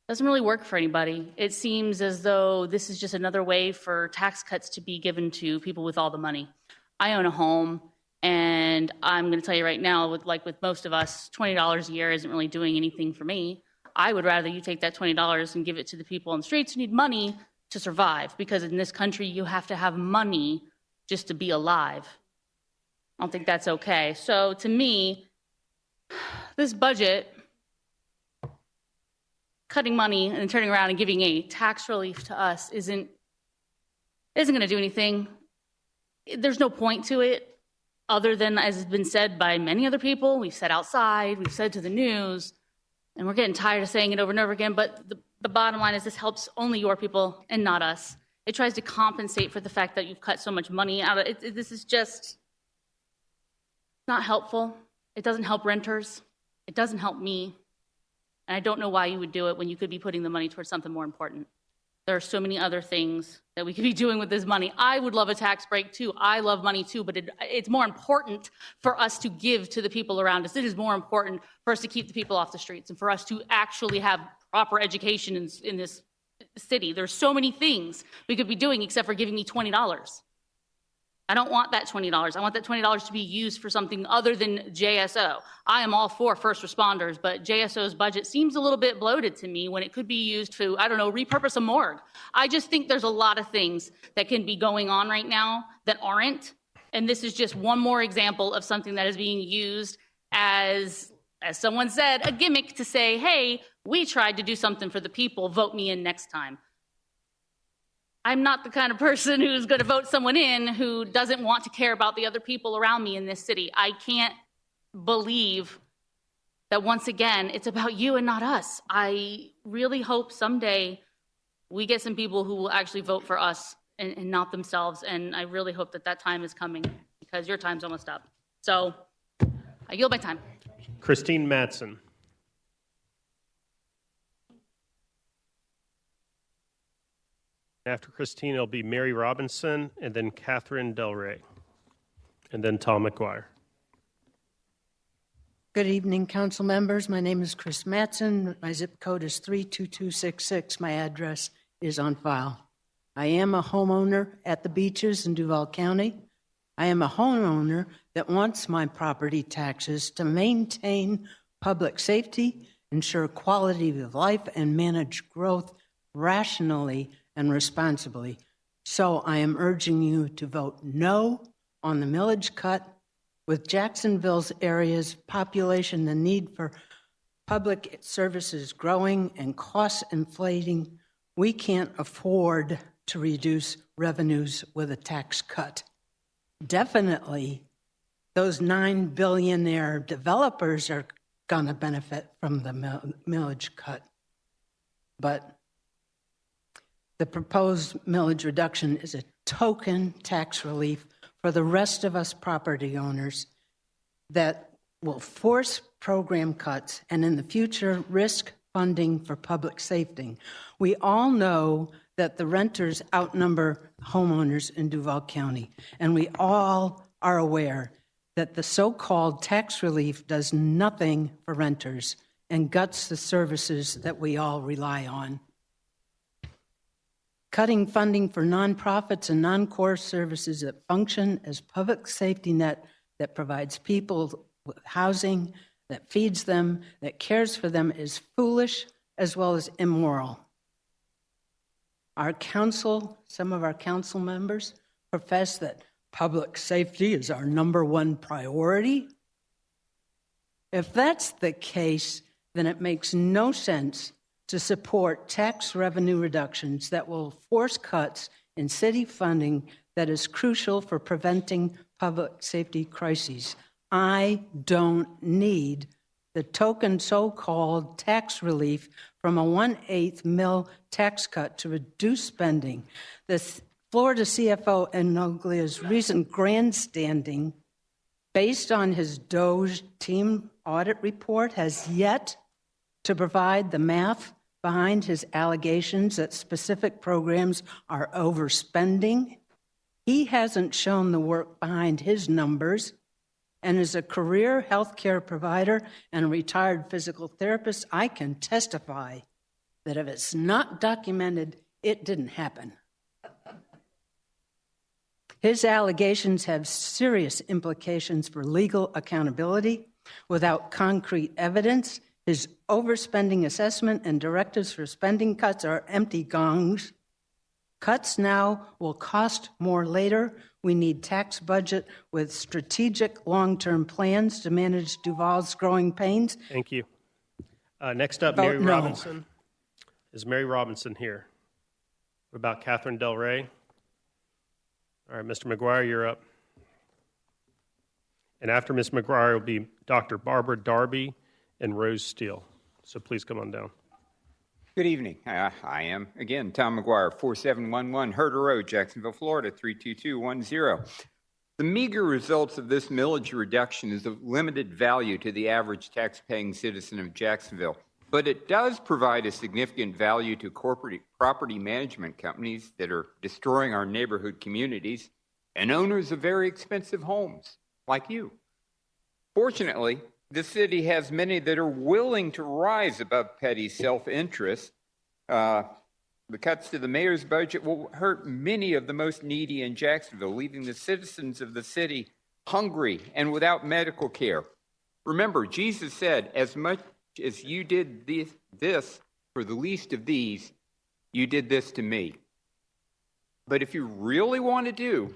[SPEAKER 18] doesn't really work for anybody. It seems as though this is just another way for tax cuts to be given to people with all the money. I own a home, and I'm going to tell you right now, with most of us, $20 a year isn't really doing anything for me. I would rather you take that $20 and give it to the people on the streets who need money to survive, because in this country you have to have money just to be alive. I don't think that's okay. So to me, this budget, cutting money and turning around and giving a tax relief to us isn't going to do anything. There's no point to it other than, as has been said by many other people, we've said outside, we've said to the news, and we're getting tired of saying it over and over again, but the bottom line is this helps only your people and not us. It tries to compensate for the fact that you've cut so much money out of it. This is just not helpful. It doesn't help renters. It doesn't help me. And I don't know why you would do it when you could be putting the money towards something more important. There are so many other things that we could be doing with this money. I would love a tax break too. I love money too, but it's more important for us to give to the people around us. It is more important for us to keep the people off the streets and for us to actually have proper education in this city. There's so many things we could be doing except for giving me $20. I don't want that $20. I want that $20 to be used for something other than JSO. I am all for first responders, but JSO's budget seems a little bit bloated to me when it could be used to, I don't know, repurpose a morgue. I just think there's a lot of things that can be going on right now that aren't, and this is just one more example of something that is being used as as someone said, a gimmick to say, hey, we tried to do something for the people, vote me in next time. I'm not the kind of person who's going to vote someone in who doesn't want to care about the other people around me in this city. I can't believe that once again, it's about you and not us. I really hope someday we get some people who will actually vote for us and not themselves. And I really hope that that time is coming because your time's almost up. So I yield my time.
[SPEAKER 3] Christine Mattson. After Christine, it'll be Mary Robinson, and then Catherine Del Rey, and then Tom McGuire.
[SPEAKER 19] Good evening, council members. My name is Chris Mattson. My zip code is 32266. My address is on file. I am a homeowner at the beaches in Duval County. I am a homeowner that wants my property taxes to maintain public safety, ensure quality of life, and manage growth rationally and responsibly. So I am urging you to vote no on the millage cut. With Jacksonville's area's population, the need for public services growing and costs inflating, we can't afford to reduce revenues with a tax cut. Definitely, those 9 billionaire developers are going to benefit from the millage cut. But the proposed millage reduction is a token tax relief for the rest of us property owners that will force program cuts and in the future risk funding for public safety. We all know that the renters outnumber homeowners in Duval County, and we all are aware that the so-called tax relief does nothing for renters and guts the services that we all rely on. Cutting funding for nonprofits and non-core services that function as public safety net that provides people with housing, that feeds them, that cares for them is foolish as well as immoral. Our council, some of our council members profess that public safety is our #1 priority. If that's the case, then it makes no sense to support tax revenue reductions that will force cuts in city funding that is crucial for preventing public safety crises. I don't need the token so-called tax relief from a 1/8 mil tax cut to reduce spending. The Florida CFO Enoglia's recent grandstanding based on his DOGE team audit report has yet to provide the math behind his allegations that specific programs are overspending. He hasn't shown the work behind his numbers. And as a career healthcare provider and a retired physical therapist, I can testify that if it's not documented, it didn't happen. His allegations have serious implications for legal accountability. Without concrete evidence, his overspending assessment and directives for spending cuts are empty gongs. Cuts now will cost more later. We need tax budget with strategic long-term plans to manage Duval's growing pains.
[SPEAKER 3] Thank you. Next up,
[SPEAKER 19] Vote
[SPEAKER 3] Mary
[SPEAKER 19] no.
[SPEAKER 3] Robinson. Is Mary Robinson here? What about Catherine Del Rey? All right, Mr. McGuire, you're up. And after Ms. McGuire will be Dr. Barbara Darby and Rose Steele. So please come on down.
[SPEAKER 20] Good evening. I am, again, Tom McGuire, 4711 Herder Road, Jacksonville, Florida, 32210. The meager results of this millage reduction is of limited value to the average tax-paying citizen of Jacksonville, but it does provide a significant value to corporate property management companies that are destroying our neighborhood communities and owners of very expensive homes, like you. Fortunately, the city has many that are willing to rise above petty self-interest. The cuts to the mayor's budget will hurt many of the most needy in Jacksonville, leaving the citizens of the city hungry and without medical care. Remember, Jesus said, as much as you did this for the least of these, you did this to me. But if you really want to do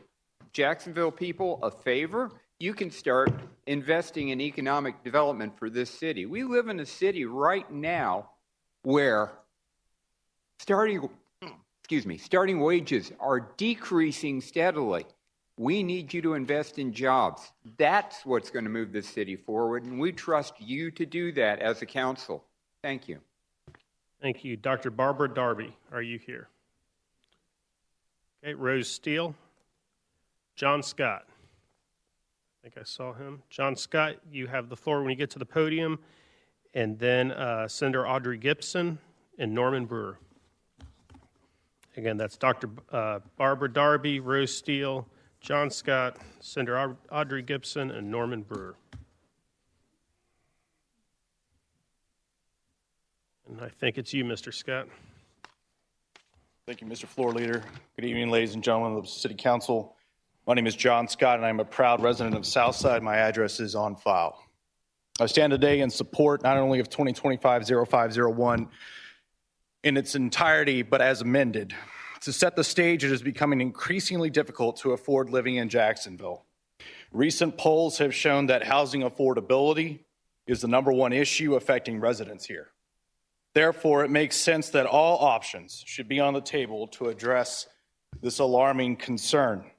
[SPEAKER 20] Jacksonville people a favor you can start investing in economic development for this city. We live in a city right now where starting wages are decreasing steadily. We need you to invest in jobs. That's what's going to move this city forward, and we trust you to do that as a council. Thank you.
[SPEAKER 3] Thank you. Dr. Barbara Darby, are you here? Okay, Rose Steele. John Scott. I think I saw him. John Scott, you have the floor when you get to the podium. And then Senator Audrey Gibson and Norman Brewer. Again, that's Dr. Barbara Darby, Rose Steele, John Scott, Senator Audrey Gibson, and Norman Brewer. And I think it's you, Mr. Scott.
[SPEAKER 4] Thank you, Mr. Floor Leader. Good evening, ladies and gentlemen of the City Council. My name is John Scott, and I'm a proud resident of Southside. My address is on file. I stand today in support not only of 2025-0501 in its entirety, but as amended. To set the stage, it is becoming increasingly difficult to afford living in Jacksonville. Recent polls have shown that housing affordability is the #1 issue affecting residents here. Therefore, it makes sense that all options should be on the table to address this alarming concern.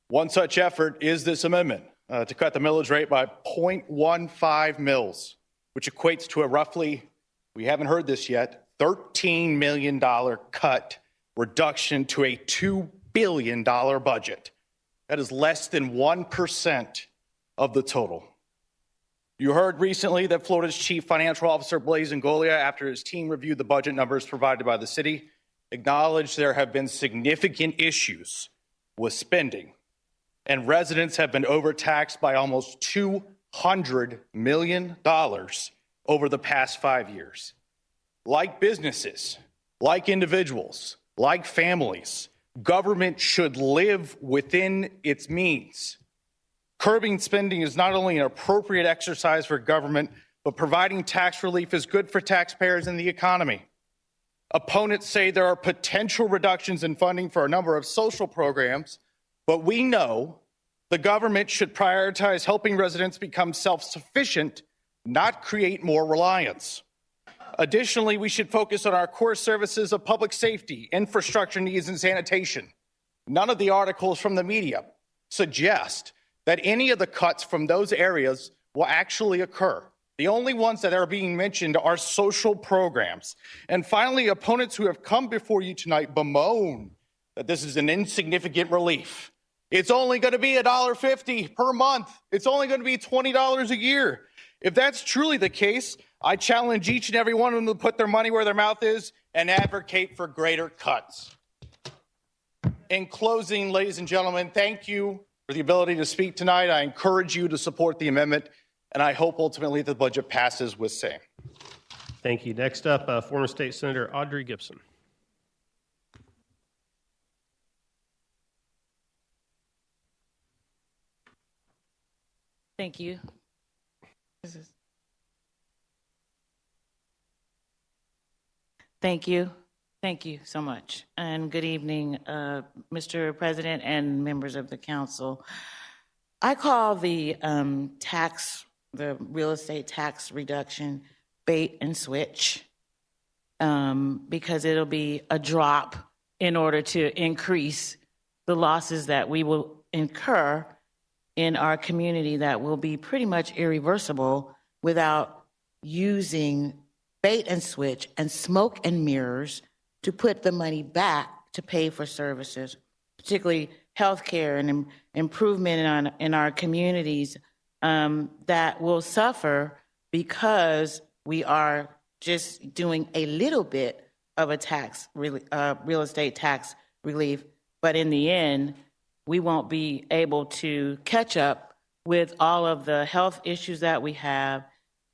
[SPEAKER 4] One such effort is this amendment to cut the millage rate by 0.15 mils, which equates to a roughly, we haven't heard this yet, $13 million cut reduction to a $2 billion budget. That is less than 1% of the total. You heard recently that Florida's Chief Financial Officer, Blaise Ngolia, after his team reviewed the budget numbers provided by the city, acknowledged there have been significant issues with spending, and residents have been overtaxed by almost $200 million over the past 5 years. Like businesses, like individuals, like families, government should live within its means. Curbing spending is not only an appropriate exercise for government, but providing tax relief is good for taxpayers and the economy. Opponents say there are potential reductions in funding for a number of social programs, but we know the government should prioritize helping residents become self-sufficient, not create more reliance. Additionally, we should focus on our core services of public safety, infrastructure needs, and sanitation. None of the articles from the media suggest that any of the cuts from those areas will actually occur. The only ones that are being mentioned are social programs. And finally, opponents who have come before you tonight bemoan that this is an insignificant relief. It's only going to be $1.50 per month. It's only going to be $20 a year. If that's truly the case, I challenge each and every one of them to put their money where their mouth is and advocate for greater cuts. In closing, ladies and gentlemen, thank you for the ability to speak tonight. I encourage you to support the amendment, and I hope ultimately the budget passes with same.
[SPEAKER 3] Thank you. Next up, former State Senator Audrey Gibson.
[SPEAKER 8] Thank you. Thank you. Thank you so much. And good evening, Mr. President and members of the council. I call the real estate tax reduction bait and switch because it'll be a drop in order to increase the losses that we will incur in our community that will be pretty much irreversible without using bait and switch and smoke and mirrors to put the money back to pay for services, particularly healthcare and improvement in our communities that will suffer because we are just doing a little bit of a real estate tax relief, but in the end, we won't be able to catch up with all of the health issues that we have,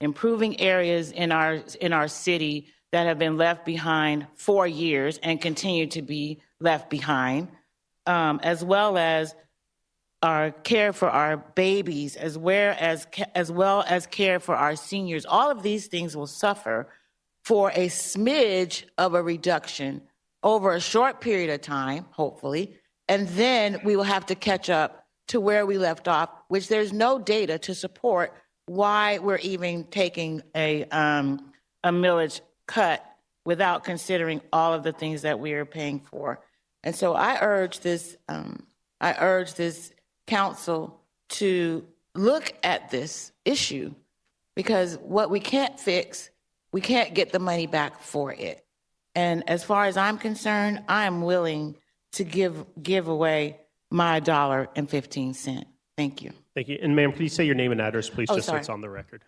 [SPEAKER 8] improving areas in our city that have been left behind for years and continue to be left behind, as well as our care for our babies, as well as care for our seniors. All of these things will suffer for a smidge of a reduction over a short period of time, hopefully, and then we will have to catch up to where we left off, which there's no data to support why we're even taking a millage cut without considering all of the things that we are paying for. And so I urge this council to look at this issue, because what we can't fix, we can't get the money back for it. And as far as I'm concerned, I am willing to give away my $1.15. Thank you.
[SPEAKER 3] Thank you. And ma'am, please say your name and address, please,
[SPEAKER 8] Oh,
[SPEAKER 3] just so
[SPEAKER 8] sorry.
[SPEAKER 3] it's on the record.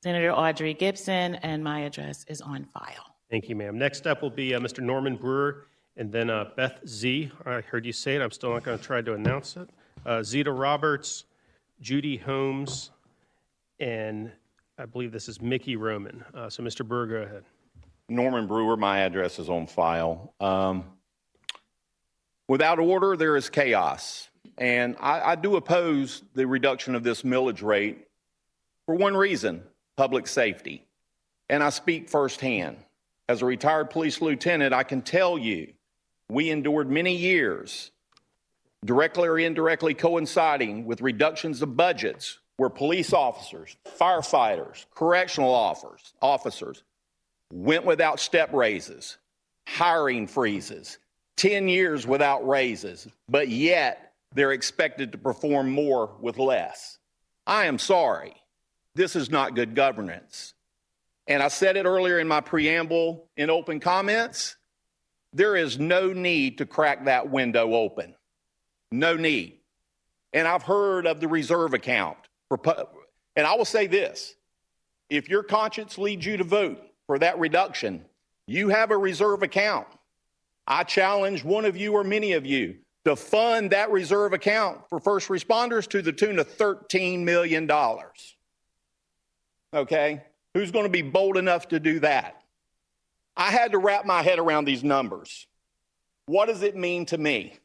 [SPEAKER 8] Senator Audrey Gibson, and my address is on file.
[SPEAKER 3] Thank you, ma'am. Next up will be Mr. Norman Brewer, and then Beth Z. I heard you say it. I'm still not going to try to announce it. Zeta Roberts, Judy Holmes, and I believe this is Mickey Roman. So, Mr. Brewer, go ahead.
[SPEAKER 21] Norman Brewer, my address is on file. Without order, there is chaos. And I do oppose the reduction of this millage rate for one reason: public safety. And I speak firsthand. As a retired police lieutenant, I can tell you we endured many years, directly or indirectly coinciding with reductions of budgets, where police officers, firefighters, correctional officers went without step raises, hiring freezes, 10 years without raises, but yet they're expected to perform more with less. I am sorry. This is not good governance. And I said it earlier in my preamble in open comments, there is no need to crack that window open. No need. And I've heard of the reserve account. And I will say this: if your conscience leads you to vote for that reduction, you have a reserve account. I challenge one of you or many of you to fund that reserve account for first responders to the tune of $13 million. Okay? Who's going to be bold enough to do that? I had to wrap my head around these numbers. What does it mean to me?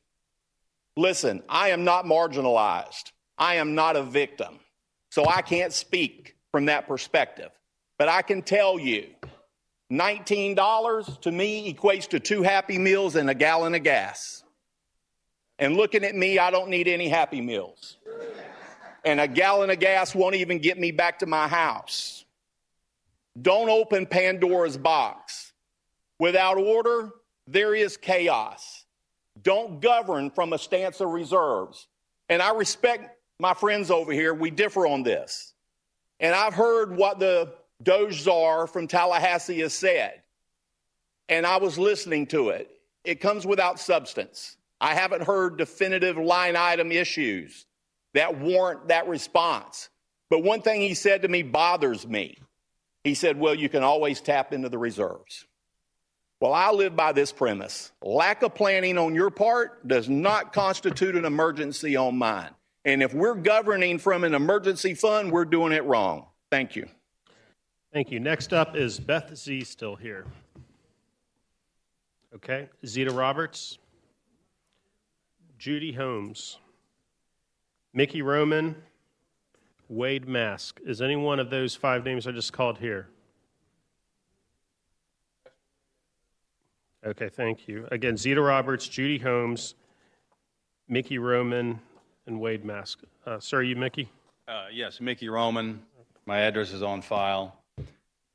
[SPEAKER 21] Listen, I am not marginalized. I am not a victim. So I can't speak from that perspective. But I can tell you, $19 to me equates to 2 Happy Meals and a gallon of gas. And looking at me, I don't need any Happy Meals. And a gallon of gas won't even get me back to my house. Don't open Pandora's box. Without order, there is chaos. Don't govern from a stance of reserves. And I respect my friends over here. We differ on this. And I've heard what the Doge Czar from Tallahassee has said. And I was listening to it. It comes without substance. I haven't heard definitive line item issues that warrant that response. But one thing he said to me bothers me. He said, well, you can always tap into the reserves. Well, I live by this premise. Lack of planning on your part does not constitute an emergency on mine. And if we're governing from an emergency fund, we're doing it wrong. Thank you.
[SPEAKER 3] Thank you. Next up is Beth Z. still here. Okay. Zeta Roberts, Judy Holmes, Mickey Roman, Wade Mask. Is any one of those 5 names I just called here? Okay, thank you. Again, Zeta Roberts, Judy Holmes, Mickey Roman, and Wade Mask. Sir, are you Mickey?
[SPEAKER 4] Yes, Mickey Roman. My address is on file.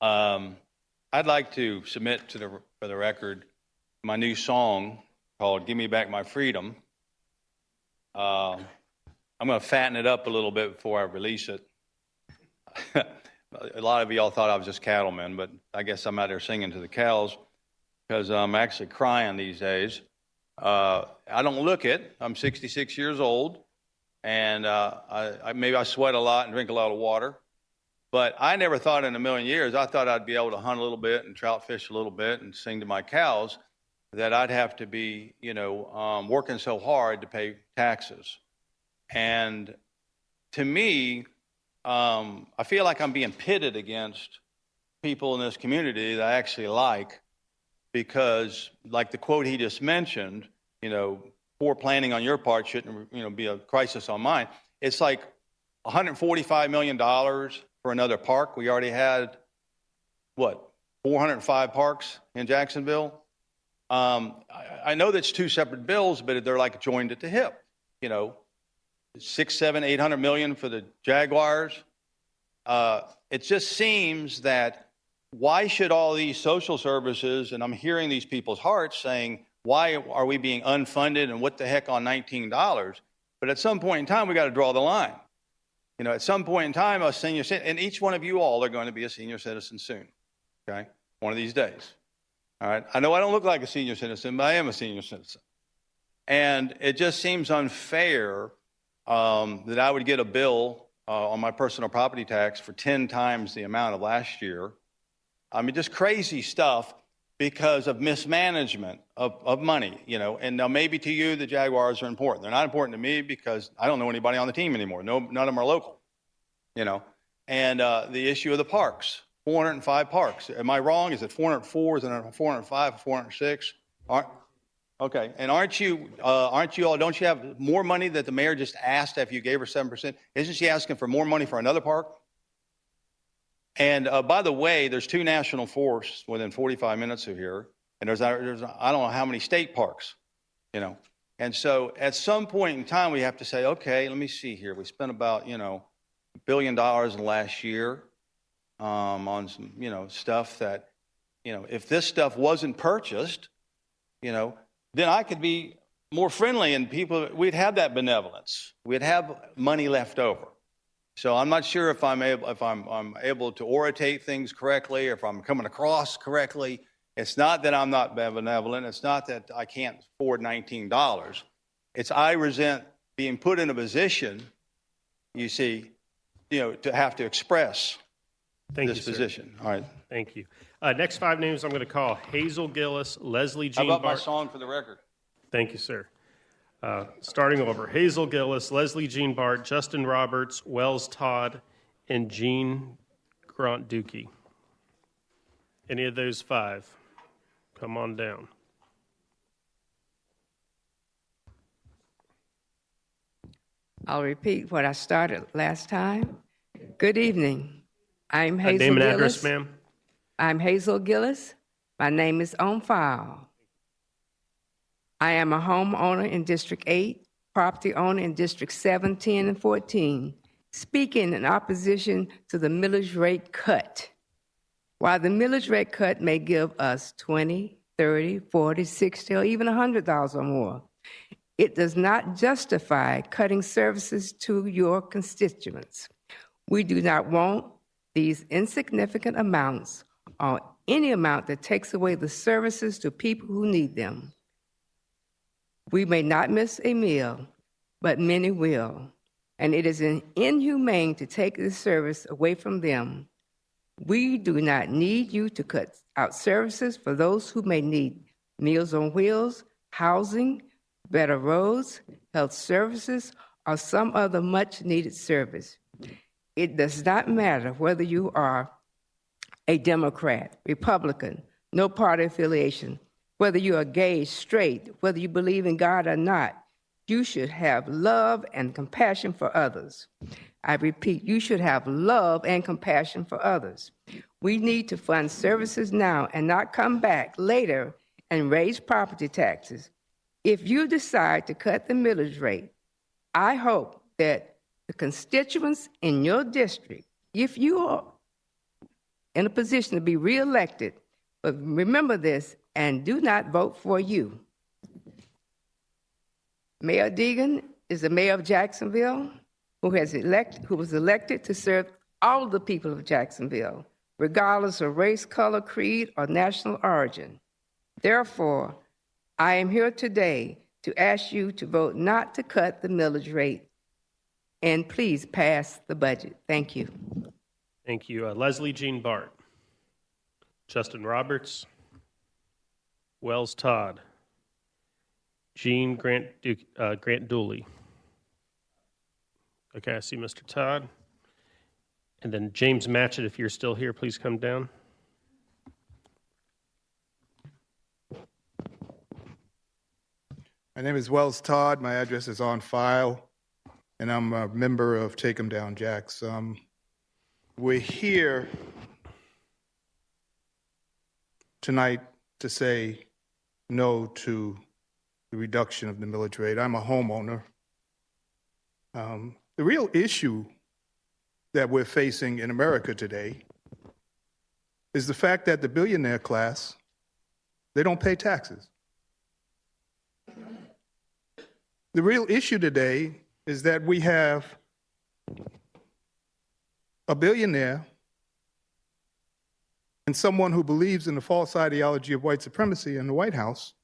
[SPEAKER 4] I'd like to submit for the record my new song called Give Me Back My Freedom. I'm going to fatten it up a little bit before I release it. A lot of y'all thought I was just cattleman, but I guess I'm out there singing to the cows because I'm actually crying these days. I don't look it. I'm 66 years old, and maybe I sweat a lot and drink a lot of water. But I never thought in a million years, I thought I'd be able to hunt a little bit and trout fish a little bit and sing to my cows, that I'd have to be, working so hard to pay taxes. And to me, I feel like I'm being pitted against people in this community that I actually like, because like the quote he just mentioned, poor planning on your part shouldn't, be a crisis on mine. It's like $145 million for another park. We already had, 405 parks in Jacksonville? I know that's 2 separate bills, but they're like joined at the hip. 6, 7, 800 million for the Jaguars. It just seems that why should all these social services, and I'm hearing these people's hearts saying, why are we being unfunded and what the heck on $19? But at some point in time, we got to draw the line. You know, at some point in time, a senior citizen, and each one of you all are going to be a senior citizen soon, okay? One of these days, all right? I know I don't look like a senior citizen, but I am a senior citizen. And it just seems unfair that I would get a bill on my personal property tax for 10 times the amount of last year. I mean, just crazy stuff because of mismanagement of money, you know. And now maybe to you, the Jaguars are important. They're not important to me because I don't know anybody on the team anymore. No, none of them are local, you know. And the issue of the parks, 405 parks. Am I wrong? Is it 404? Is it 405, 406? Okay, and aren't you all, don't you have more money that the mayor just asked after you gave her 7%? Isn't she asking for more money for another park? And by the way, there's 2 national forests within 45 minutes of here, and there's I don't know how many state parks, you know. And so at some point in time, we have to say, okay, let me see here. We spent about, you know, $1 billion in the last year on some, you know, stuff that, you know, if this stuff wasn't purchased, you know, then I could be more friendly and people, we'd have that benevolence. We'd have money left over. So I'm not sure if I'm able to orate things correctly or if I'm coming across correctly. It's not that I'm not benevolent. It's not that I can't afford $19. It's I resent being put in a position, you see, you know, to have to express this position. All right.
[SPEAKER 3] Thank you. Next 5 names I'm going to call: Hazel Gillis, Leslie Jean
[SPEAKER 4] How about my
[SPEAKER 3] Bart.
[SPEAKER 4] song for the record?
[SPEAKER 3] Thank you, sir. Starting over: Hazel Gillis, Leslie Jean Bart, Justin Roberts, Wells Todd, and Jean Grant Dookie. Any of those 5? Come on down.
[SPEAKER 16] I'll repeat what I started last time. Good evening. I'm Hazel
[SPEAKER 3] Name and
[SPEAKER 16] Gillis.
[SPEAKER 3] address, ma'am.
[SPEAKER 16] I'm Hazel Gillis. My name is on file. I am a homeowner in District 8, property owner in District 7, 10, and 14, speaking in opposition to the millage rate cut. While the millage rate cut may give us $20, $30, $40, $60, or even $100 or more, it does not justify cutting services to your constituents. We do not want these insignificant amounts or any amount that takes away the services to people who need them. We may not miss a meal, but many will, and it is inhumane to take this service away from them. We do not need you to cut out services for those who may need Meals on Wheels, housing, better roads, health services, or some other much-needed service. It does not matter whether you are a Democrat, Republican, no party affiliation, whether you are gay, straight, whether you believe in God or not. You should have love and compassion for others. I repeat, you should have love and compassion for others. We need to fund services now and not come back later and raise property taxes. If you decide to cut the millage rate, I hope that the constituents in your district, if you are in a position to be reelected, but remember this and do not vote for you. Mayor Deegan is the mayor of Jacksonville who was elected to serve all the people of Jacksonville, regardless of race, color, creed, or national origin. Therefore, I am here today to ask you to vote not to cut the millage rate, and please pass the budget. Thank you.
[SPEAKER 3] Thank you. Leslie Jean Bart, Justin Roberts, Wells Todd, Jean Grant Dooley. Okay, I see Mr. Todd. And then James Matchett, if you're still here, please come down.
[SPEAKER 22] My name is Wells Todd. My address is on file, and I'm a member of Take 'em Down Jacks. We're here tonight to say no to the reduction of the millage rate. I'm a homeowner. The real issue that we're facing in America today is the fact that the billionaire class, they don't pay taxes. The real issue today is that we have a billionaire and someone who believes in the false ideology of white supremacy in the White House,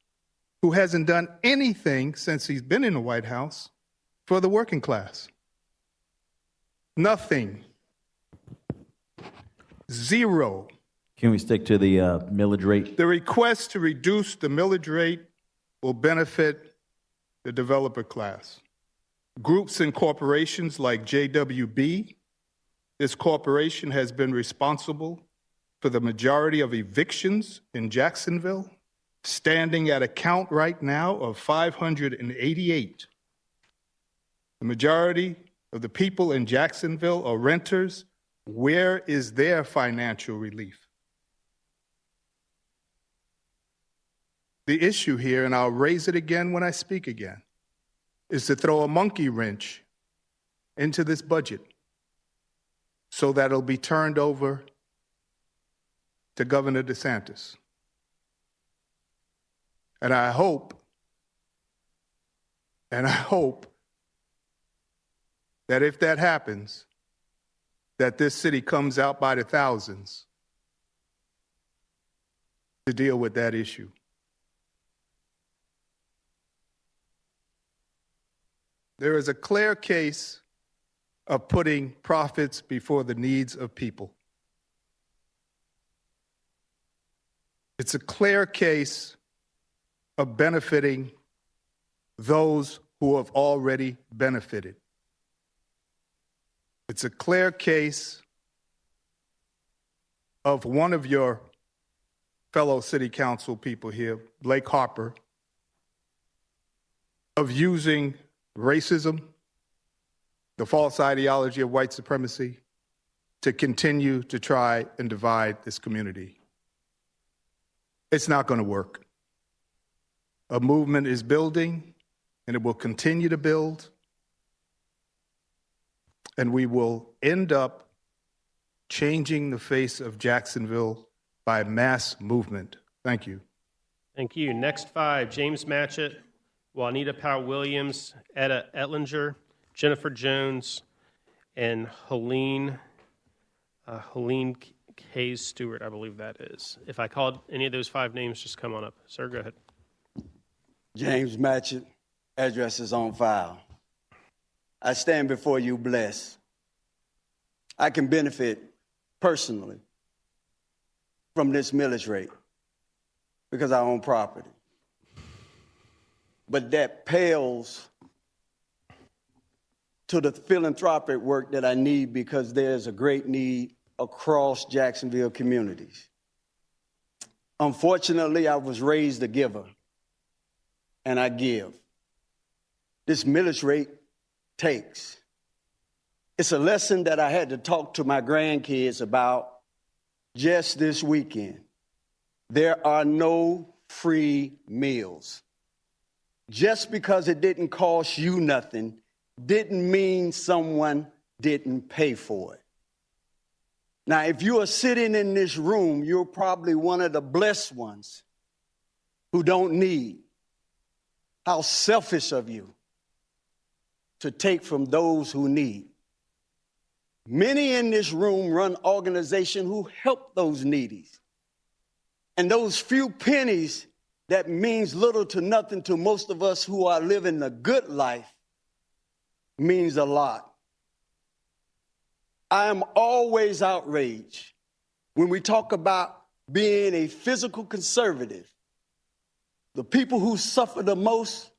[SPEAKER 22] who hasn't done anything since he's been in the White House for the working class. Nothing. Zero.
[SPEAKER 2] Can we stick to the millage rate?
[SPEAKER 22] The request to reduce the millage rate will benefit the developer class. Groups and corporations like JWB, this corporation has been responsible for the majority of evictions in Jacksonville, standing at a count right now of 588. The majority of the people in Jacksonville are renters. Where is their financial relief? The issue here, and I'll raise it again when I speak again, is to throw a monkey wrench into this budget so that it'll be turned over to Governor DeSantis. And I hope that if that happens, that this city comes out by the thousands to deal with that issue. There is a clear case of putting profits before the needs of people. It's a clear case of benefiting those who have already benefited. It's a clear case of one of your fellow city council people here, Blake Harper, of using racism, the false ideology of white supremacy, to continue to try and divide this community. It's not going to work. A movement is building, and it will continue to build, and we will end up changing the face of Jacksonville by mass movement. Thank you.
[SPEAKER 3] Thank you. Next five: James Matchett, Juanita Powell-Williams, Etta Etlinger, Jennifer Jones, and Helene Hayes Stewart, I believe that is. If I called any of those five names, just come on up. Sir, go ahead.
[SPEAKER 1] James Matchett, address is on file. I stand before you blessed. I can benefit personally from this millage rate because I own property. But that pales to the philanthropic work that I need because there's a great need across Jacksonville communities. Unfortunately, I was raised a giver, and I give. This millage rate takes. It's a lesson that I had to talk to my grandkids about just this weekend. There are no free meals. Just because it didn't cost you nothing didn't mean someone didn't pay for it. Now, if you are sitting in this room, you're probably one of the blessed ones who don't need. How selfish of you to take from those who need. Many in this room run organizations who help those needies. And those few pennies that means little to nothing to most of us who are living the good life means a lot. I am always outraged when we talk about being a physical conservative. The people who suffer the most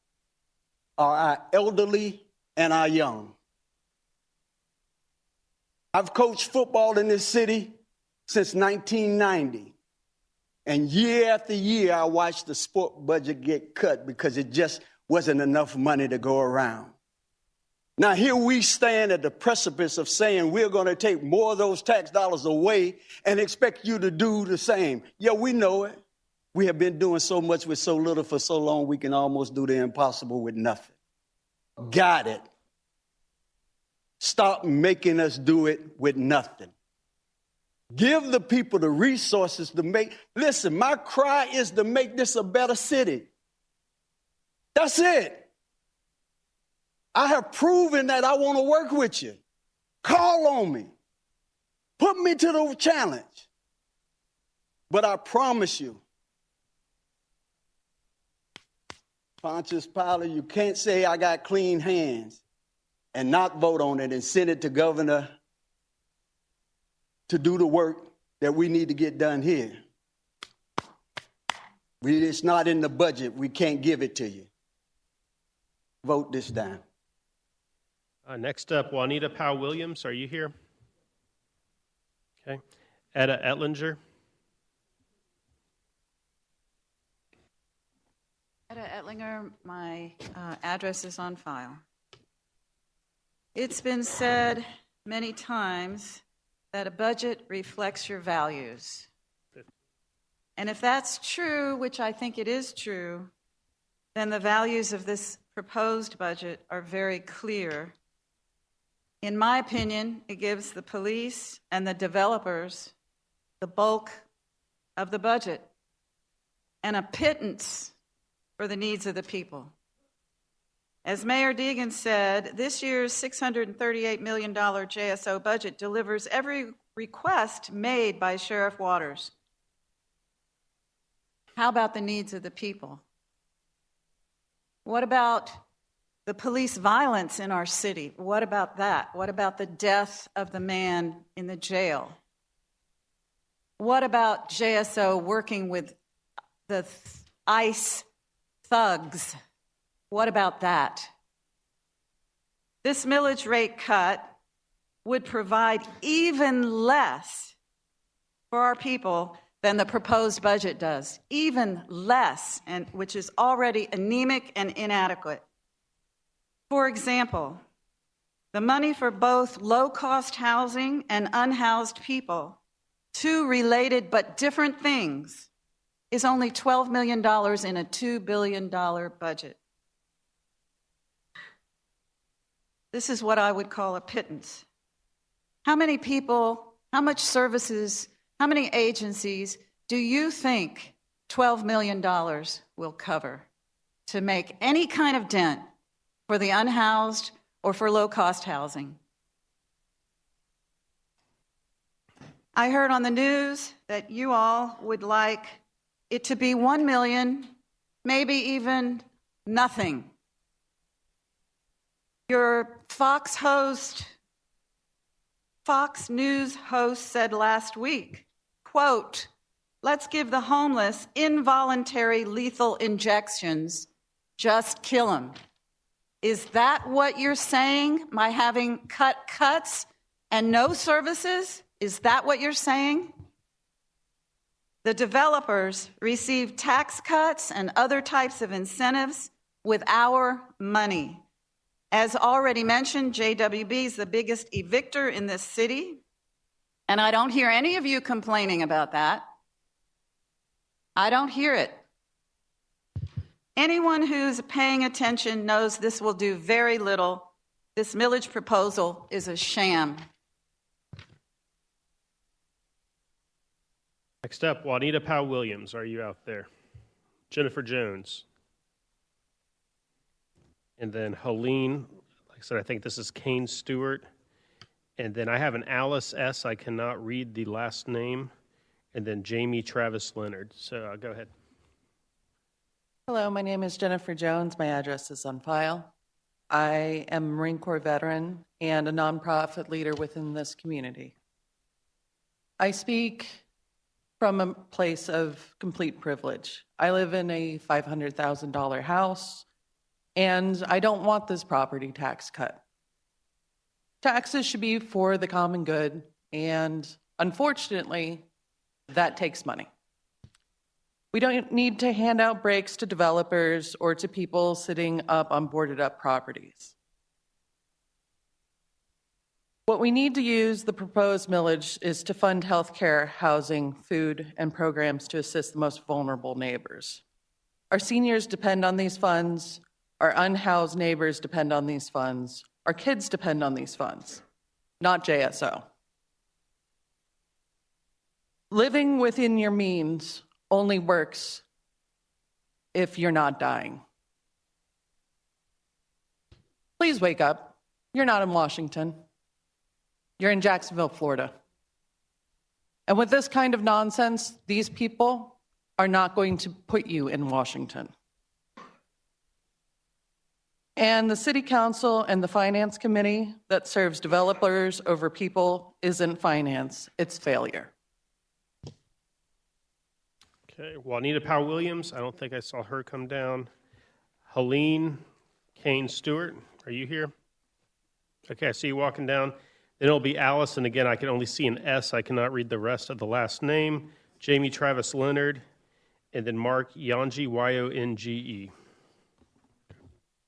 [SPEAKER 1] are our elderly and our young. I've coached football in this city since 1990. And year after year, I watched the sport budget get cut because it just wasn't enough money to go around. Now, here we stand at the precipice of saying we're going to take more of those tax dollars away and expect you to do the same. Yeah, we know it. We have been doing so much with so little for so long, we can almost do the impossible with nothing. Got it. Stop making us do it with nothing. Give the people the resources to make. Listen, my cry is to make this a better city. That's it. I have proven that I want to work with you. Call on me. Put me to the challenge. But I promise you, Pontius Pilate, you can't say I got clean hands and not vote on it and send it to Governor to do the work that we need to get done here. It's not in the budget. We can't give it to you. Vote this down.
[SPEAKER 3] Next up, Juanita Powell-Williams. Are you here? Okay. Etta Etlinger.
[SPEAKER 7] Etta Etlinger, my address is on file. It's been said many times that a budget reflects your values. And if that's true, which I think it is true, then the values of this proposed budget are very clear. In my opinion, it gives the police and the developers the bulk of the budget and a pittance for the needs of the people. As Mayor Deegan said, this year's $638 million JSO budget delivers every request made by Sheriff Waters. How about the needs of the people? What about the police violence in our city? What about that? What about the death of the man in the jail? What about JSO working with the ICE thugs? What about that? This millage rate cut would provide even less for our people than the proposed budget does, even less, and which is already anemic and inadequate. For example, the money for both low-cost housing and unhoused people, two related but different things, is only $12 million in a $2 billion budget. This is what I would call a pittance. How many people, how much services, how many agencies do you think $12 million will cover to make any kind of dent for the unhoused or for low-cost housing? I heard on the news that you all would like it to be 1 million, maybe even nothing. Your Fox News host said last week, quote, "Let's give the homeless involuntary lethal injections, just kill them." Is that what you're saying by having cuts and no services? Is that what you're saying? The developers receive tax cuts and other types of incentives with our money. As already mentioned, JWB is the biggest evictor in this city, and I don't hear any of you complaining about that. I don't hear it. Anyone who's paying attention knows this will do very little. This millage proposal is a sham.
[SPEAKER 3] Next up, Juanita Powell-Williams. Are you out there? Jennifer Jones. And then Helene, like I said, I think this is Kane Stewart. And then I have an Alice S. I cannot read the last name. And then Jamie Travis Leonard. So go ahead.
[SPEAKER 11] Hello, my name is Jennifer Jones. My address is on file. I am a Marine Corps veteran and a nonprofit leader within this community. I speak from a place of complete privilege. I live in a $500,000 house, and I don't want this property tax cut. Taxes should be for the common good, and unfortunately, that takes money. We don't need to hand out breaks to developers or to people sitting up on boarded up properties. What we need to use the proposed millage is to fund healthcare, housing, food, and programs to assist the most vulnerable neighbors. Our seniors depend on these funds. Our unhoused neighbors depend on these funds. Our kids depend on these funds, not JSO. Living within your means only works if you're not dying. Please wake up. You're not in Washington. You're in Jacksonville, Florida. And with this kind of nonsense, these people are not going to put you in Washington. And the City Council and the Finance Committee that serves developers over people isn't finance, it's failure.
[SPEAKER 3] Okay, Juanita Powell-Williams, I don't think I saw her come down. Helene Kane Stewart, are you here? Okay, I see you walking down. Then it'll be Alice, and again, I can only see an S. I cannot read the rest of the last name. Jamie Travis Leonard, and then Mark Yonge, Y-O-N-G-E.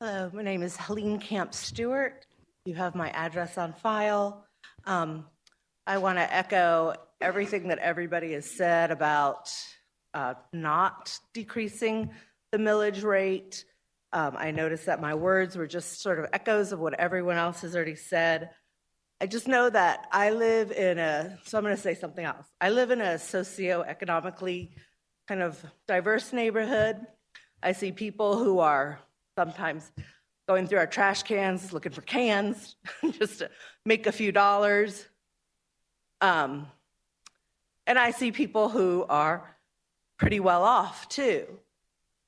[SPEAKER 13] Hello, my name is Helene Camp Stewart. You have my address on file. I want to echo everything that everybody has said about not decreasing the millage rate. I noticed that my words were just sort of echoes of what everyone else has already said. I just know that I live in so I'm going to say something else. I live in a socioeconomically kind of diverse neighborhood. I see people who are sometimes going through our trash cans, looking for cans just to make a few dollars. And I see people who are pretty well off too.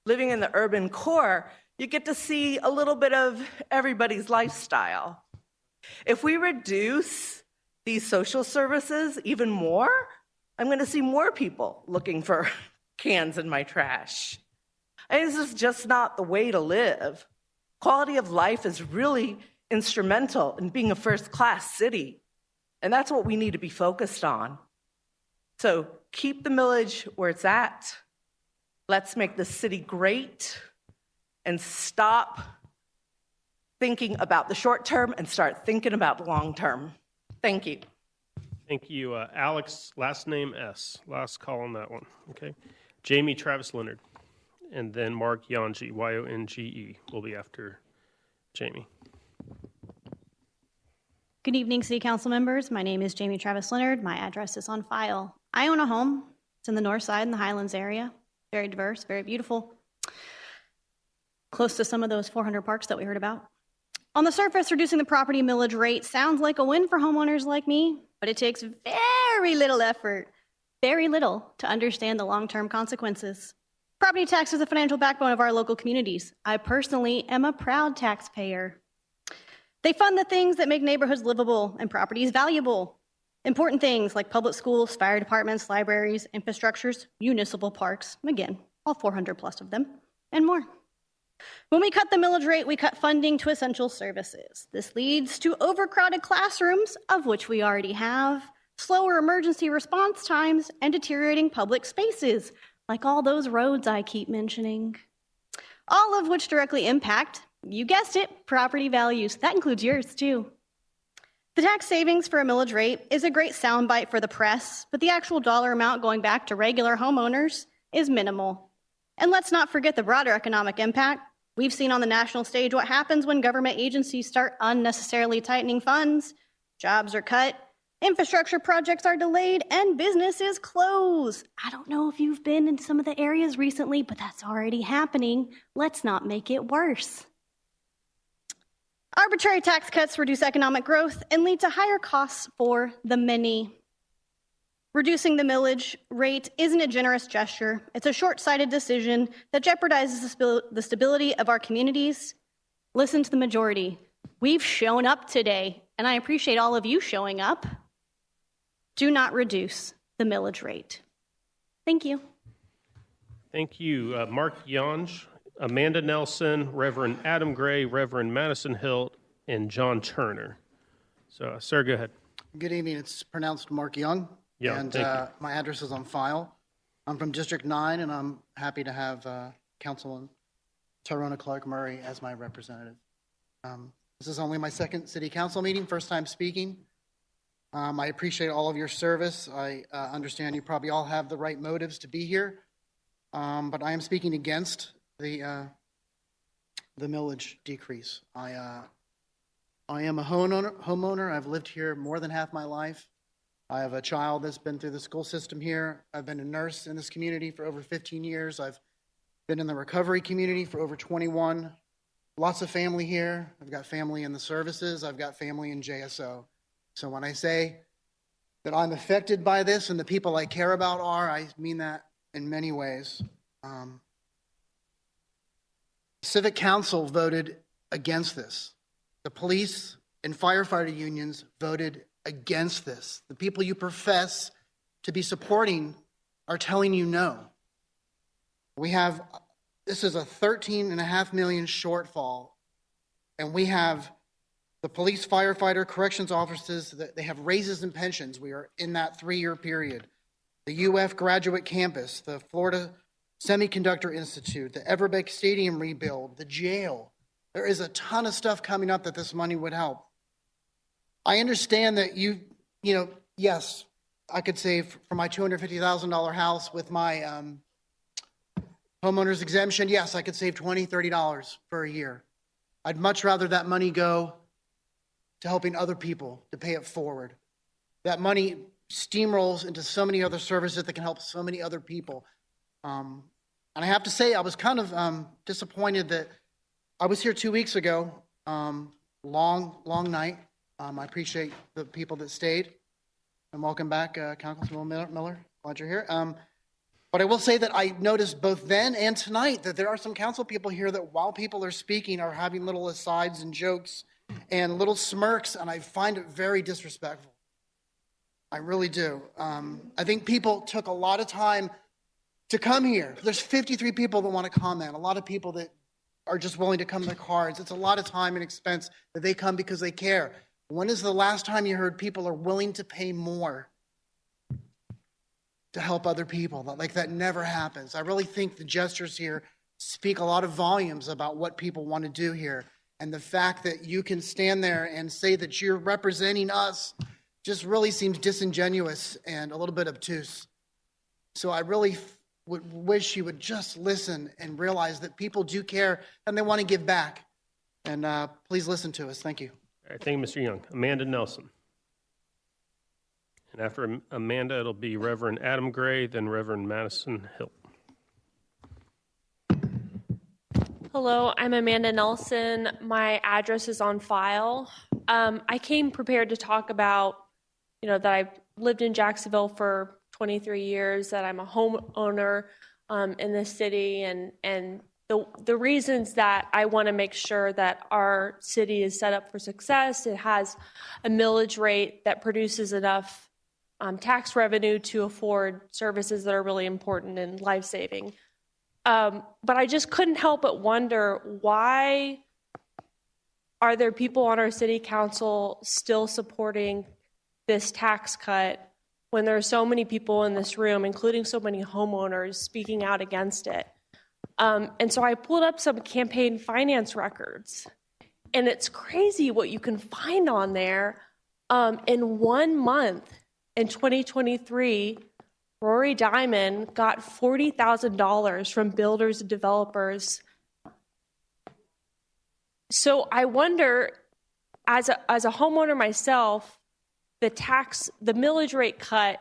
[SPEAKER 13] Living in the urban core, you get to see a little bit of everybody's lifestyle. If we reduce these social services even more, I'm going to see more people looking for cans in my trash. And this is just not the way to live. Quality of life is really instrumental in being a first-class city, and that's what we need to be focused on. So keep the millage where it's at. Let's make the city great and stop thinking about the short term and start thinking about the long term. Thank you.
[SPEAKER 3] Thank you. Alex, last name S. Last call on that one. Okay. Jamie Travis Leonard. And then Mark Yonge, Y-O-N-G-E, will be after Jamie.
[SPEAKER 15] Good evening, City Council members. My name is Jamie Travis Leonard. My address is on file. I own a home. It's in the north side in the Highlands area. Very diverse, very beautiful. Close to some of those 400 parks that we heard about. On the surface, reducing the property millage rate sounds like a win for homeowners like me, but it takes very little effort, very little, to understand the long-term consequences. Property tax is the financial backbone of our local communities. I personally am a proud taxpayer. They fund the things that make neighborhoods livable and properties valuable. Important things like public schools, fire departments, libraries, infrastructures, municipal parks, again, all 400 plus of them, and more. When we cut the millage rate, we cut funding to essential services. This leads to overcrowded classrooms, of which we already have, slower emergency response times, and deteriorating public spaces, like all those roads I keep mentioning. All of which directly impact, you guessed it, property values. That includes yours too. The tax savings for a millage rate is a great soundbite for the press, but the actual dollar amount going back to regular homeowners is minimal. And let's not forget the broader economic impact. We've seen on the national stage what happens when government agencies start unnecessarily tightening funds, jobs are cut, infrastructure projects are delayed, and businesses close. I don't know if you've been in some of the areas recently, but that's already happening. Let's not make it worse. Arbitrary tax cuts reduce economic growth and lead to higher costs for the many. Reducing the millage rate isn't a generous gesture. It's a short-sighted decision that jeopardizes the stability of our communities. Listen to the majority. We've shown up today, and I appreciate all of you showing up. Do not reduce the millage rate. Thank you.
[SPEAKER 3] Thank you. Mark Yonge, Amanda Nelson, Reverend Adam Gray, Reverend Madison Hilt, and John Turner. So, sir, go ahead.
[SPEAKER 23] Good evening. It's pronounced Mark Young.
[SPEAKER 3] Young,
[SPEAKER 23] and my address is on file. I'm from District 9, and I'm happy to have Councilman Tyrona Clark Murray as my representative. This is only my second City Council meeting, first time speaking. I appreciate all of your service. I understand you probably all have the right motives to be here, but I am speaking against the millage decrease. I am a homeowner. I've lived here more than half my life. I have a child that's been through the school system here. I've been a nurse in this community for over 15 years. I've been in the recovery community for over 21. Lots of family here. I've got family in the services. I've got family in JSO. So when I say that I'm affected by this and the people I care about are, I mean that in many ways. Civic Council voted against this. The police and firefighter unions voted against this. The people you profess to be supporting are telling you no. This is a $13.5 million shortfall, and we have the police, firefighter, corrections officers, they have raises and pensions. We are in that 3-year period. The UF graduate campus, the Florida Semiconductor Institute, the Everbeck Stadium rebuild, the jail. There is a ton of stuff coming up that this money would help. I understand that yes, I could save for my $250,000 house with my homeowner's exemption. Yes, I could save $20, $30 for a year. I'd much rather that money go to helping other people to pay it forward. That money steamrolls into so many other services that can help so many other people. And I have to say, I was kind of disappointed that I was here 2 weeks ago. Long night. I appreciate the people that stayed. And welcome back, Councilman Miller. Glad you're here. But I will say that I noticed both then and tonight that there are some council people here that while people are speaking are having little asides and jokes and little smirks, and I find it very disrespectful. I really do. I think people took a lot of time to come here. There's 53 people that want to comment, a lot of people that are just willing to come to the cards. It's a lot of time and expense that they come because they care. When is the last time you heard people are willing to pay more to help other people? Like, that never happens. I really think the gestures here speak a lot of volumes about what people want to do here. And the fact that you can stand there and say that you're representing us just really seems disingenuous and a little bit obtuse. So I really would wish you would just listen and realize that people do care and they want to give back. And please listen to us. Thank you.
[SPEAKER 3] All right, thank you, Mr. Young. Amanda Nelson. And after Amanda, it'll be Reverend Adam Gray, then Reverend Madison Hill.
[SPEAKER 5] Hello, I'm Amanda Nelson. My address is on file. I came prepared to talk about, that I've lived in Jacksonville for 23 years, that I'm a homeowner in this city, and the reasons that I want to make sure that our city is set up for success. It has a millage rate that produces enough tax revenue to afford services that are really important and life-saving. But I just couldn't help but wonder, why are there people on our city council still supporting this tax cut when there are so many people in this room, including so many homeowners, speaking out against it? And so I pulled up some campaign finance records, and it's crazy what you can find on there. In 1 month in 2023, Rory Diamond got $40,000 from builders and developers. So I wonder, as a homeowner myself, the millage rate cut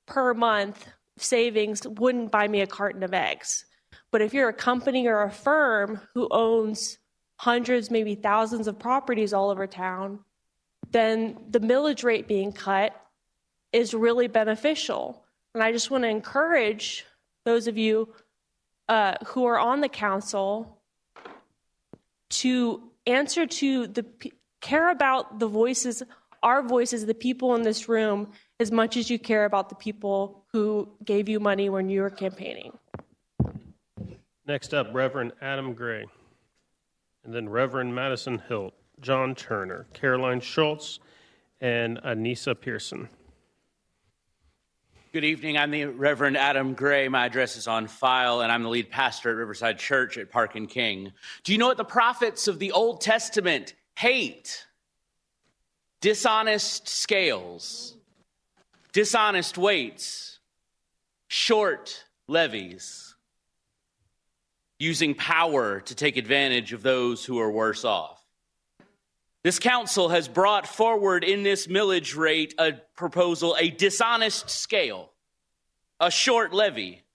[SPEAKER 5] per month savings wouldn't buy me a carton of eggs. But if you're a company or a firm who owns hundreds, maybe thousands of properties all over town, then the millage rate being cut is really beneficial. And I just want to encourage those of you who are on the council to answer to care about the voices, our voices, the people in this room, as much as you care about the people who gave you money when you were campaigning.
[SPEAKER 3] Next up, Reverend Adam Gray, and then Reverend Madison Hill, John Turner, Caroline Schultz, and Anissa Pearson.
[SPEAKER 6] Good evening. I'm the Reverend Adam Gray. My address is on file, and I'm the lead pastor at Riverside Church at Park and King. Do you know what the prophets of the Old Testament hate? Dishonest scales, dishonest weights, short levies, using power to take advantage of those who are worse off. This council has brought forward in this millage rate a proposal, a dishonest scale, a short levy,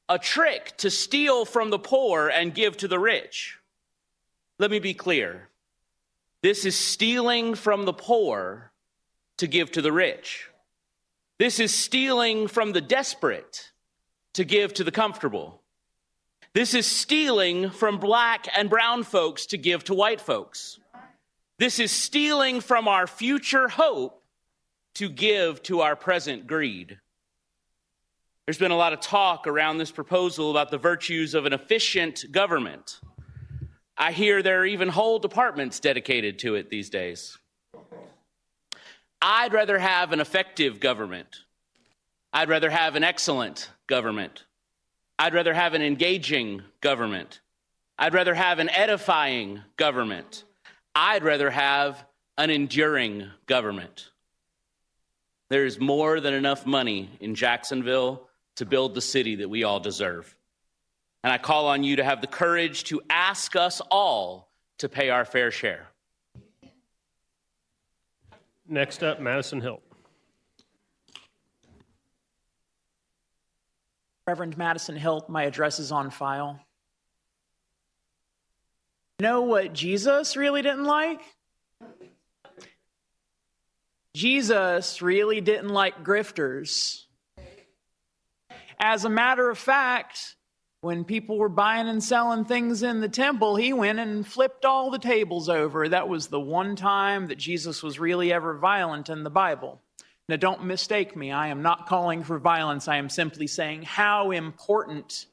[SPEAKER 6] a trick to steal from the poor and give to the rich. Let me be clear. This is stealing from the poor to give to the rich. This is stealing from the desperate to give to the comfortable. This is stealing from black and brown folks to give to white folks. This is stealing from our future hope to give to our present greed. There's been a lot of talk around this proposal about the virtues of an efficient government. I hear there are even whole departments dedicated to it these days. I'd rather have an effective government. I'd rather have an excellent government. I'd rather have an engaging government. I'd rather have an edifying government. I'd rather have an enduring government. There is more than enough money in Jacksonville to build the city that we all deserve. And I call on you to have the courage to ask us all to pay our fair share.
[SPEAKER 3] Next up, Madison Hilt.
[SPEAKER 9] Reverend Madison Hilt, my address is on file. Know what Jesus really didn't like? Jesus really didn't like grifters. As a matter of fact, when people were buying and selling things in the temple, he went and flipped all the tables over. That was the one time that Jesus was really ever violent in the Bible. Now, don't mistake me. I am not calling for violence. I am simply saying how important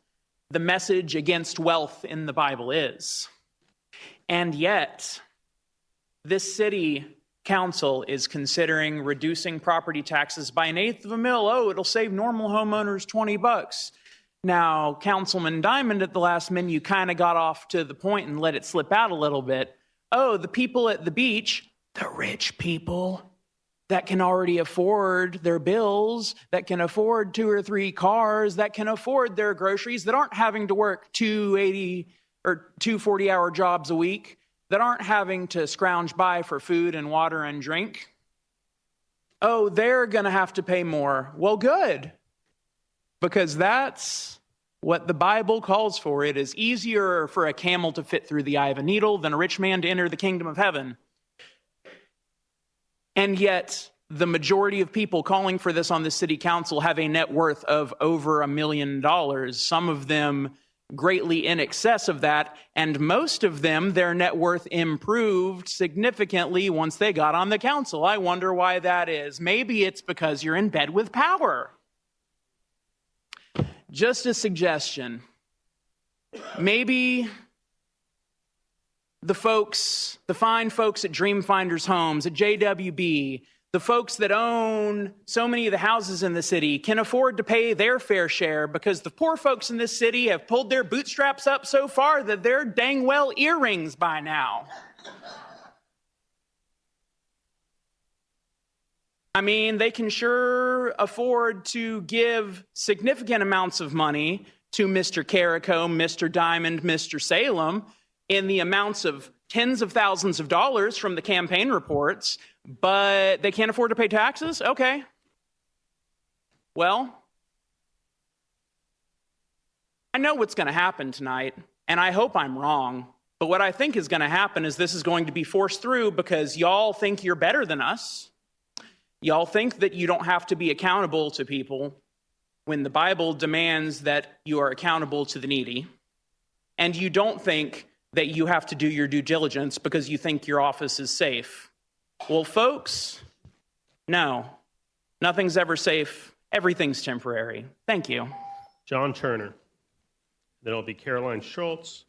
[SPEAKER 9] the message against wealth in the Bible is. And yet, this city council is considering reducing property taxes by $0.1 of a mil. Oh, it'll save normal homeowners $20. Now, Councilman Diamond at the last minute, you kind of got off to the point and let it slip out a little bit. Oh, the people at the beach, the rich people that can already afford their bills, that can afford 2 or 3 cars, that can afford their groceries, that aren't having to work 2 40-hour jobs a week, that aren't having to scrounge by for food and water and drink. Oh, they're going to have to pay more. Well, good. Because that's what the Bible calls for. It is easier for a camel to fit through the eye of a needle than a rich man to enter the kingdom of heaven. And yet, the majority of people calling for this on the city council have a net worth of over $1 million. Some of them greatly in excess of that, and most of them, their net worth improved significantly once they got on the council. I wonder why that is. Maybe it's because you're in bed with power. Just a suggestion. Maybe the fine folks at Dreamfinders Homes, at JWB, the folks that own so many of the houses in the city can afford to pay their fair share because the poor folks in this city have pulled their bootstraps up so far that they're dang well earrings by now. I mean, they can sure afford to give significant amounts of money to Mr. Carrico, Mr. Diamond, Mr. Salem, in the amounts of tens of thousands of dollars from the campaign reports, but they can't afford to pay taxes? Okay. Well, I know what's going to happen tonight, and I hope I'm wrong, but what I think is going to happen is this is going to be forced through because y'all think you're better than us. Y'all think that you don't have to be accountable to people when the Bible demands that you are accountable to the needy, and you don't think that you have to do your due diligence because you think your office is safe. Well, folks, no. Nothing's ever safe. Everything's temporary. Thank you.
[SPEAKER 3] John Turner. Then it'll be Caroline Schultz,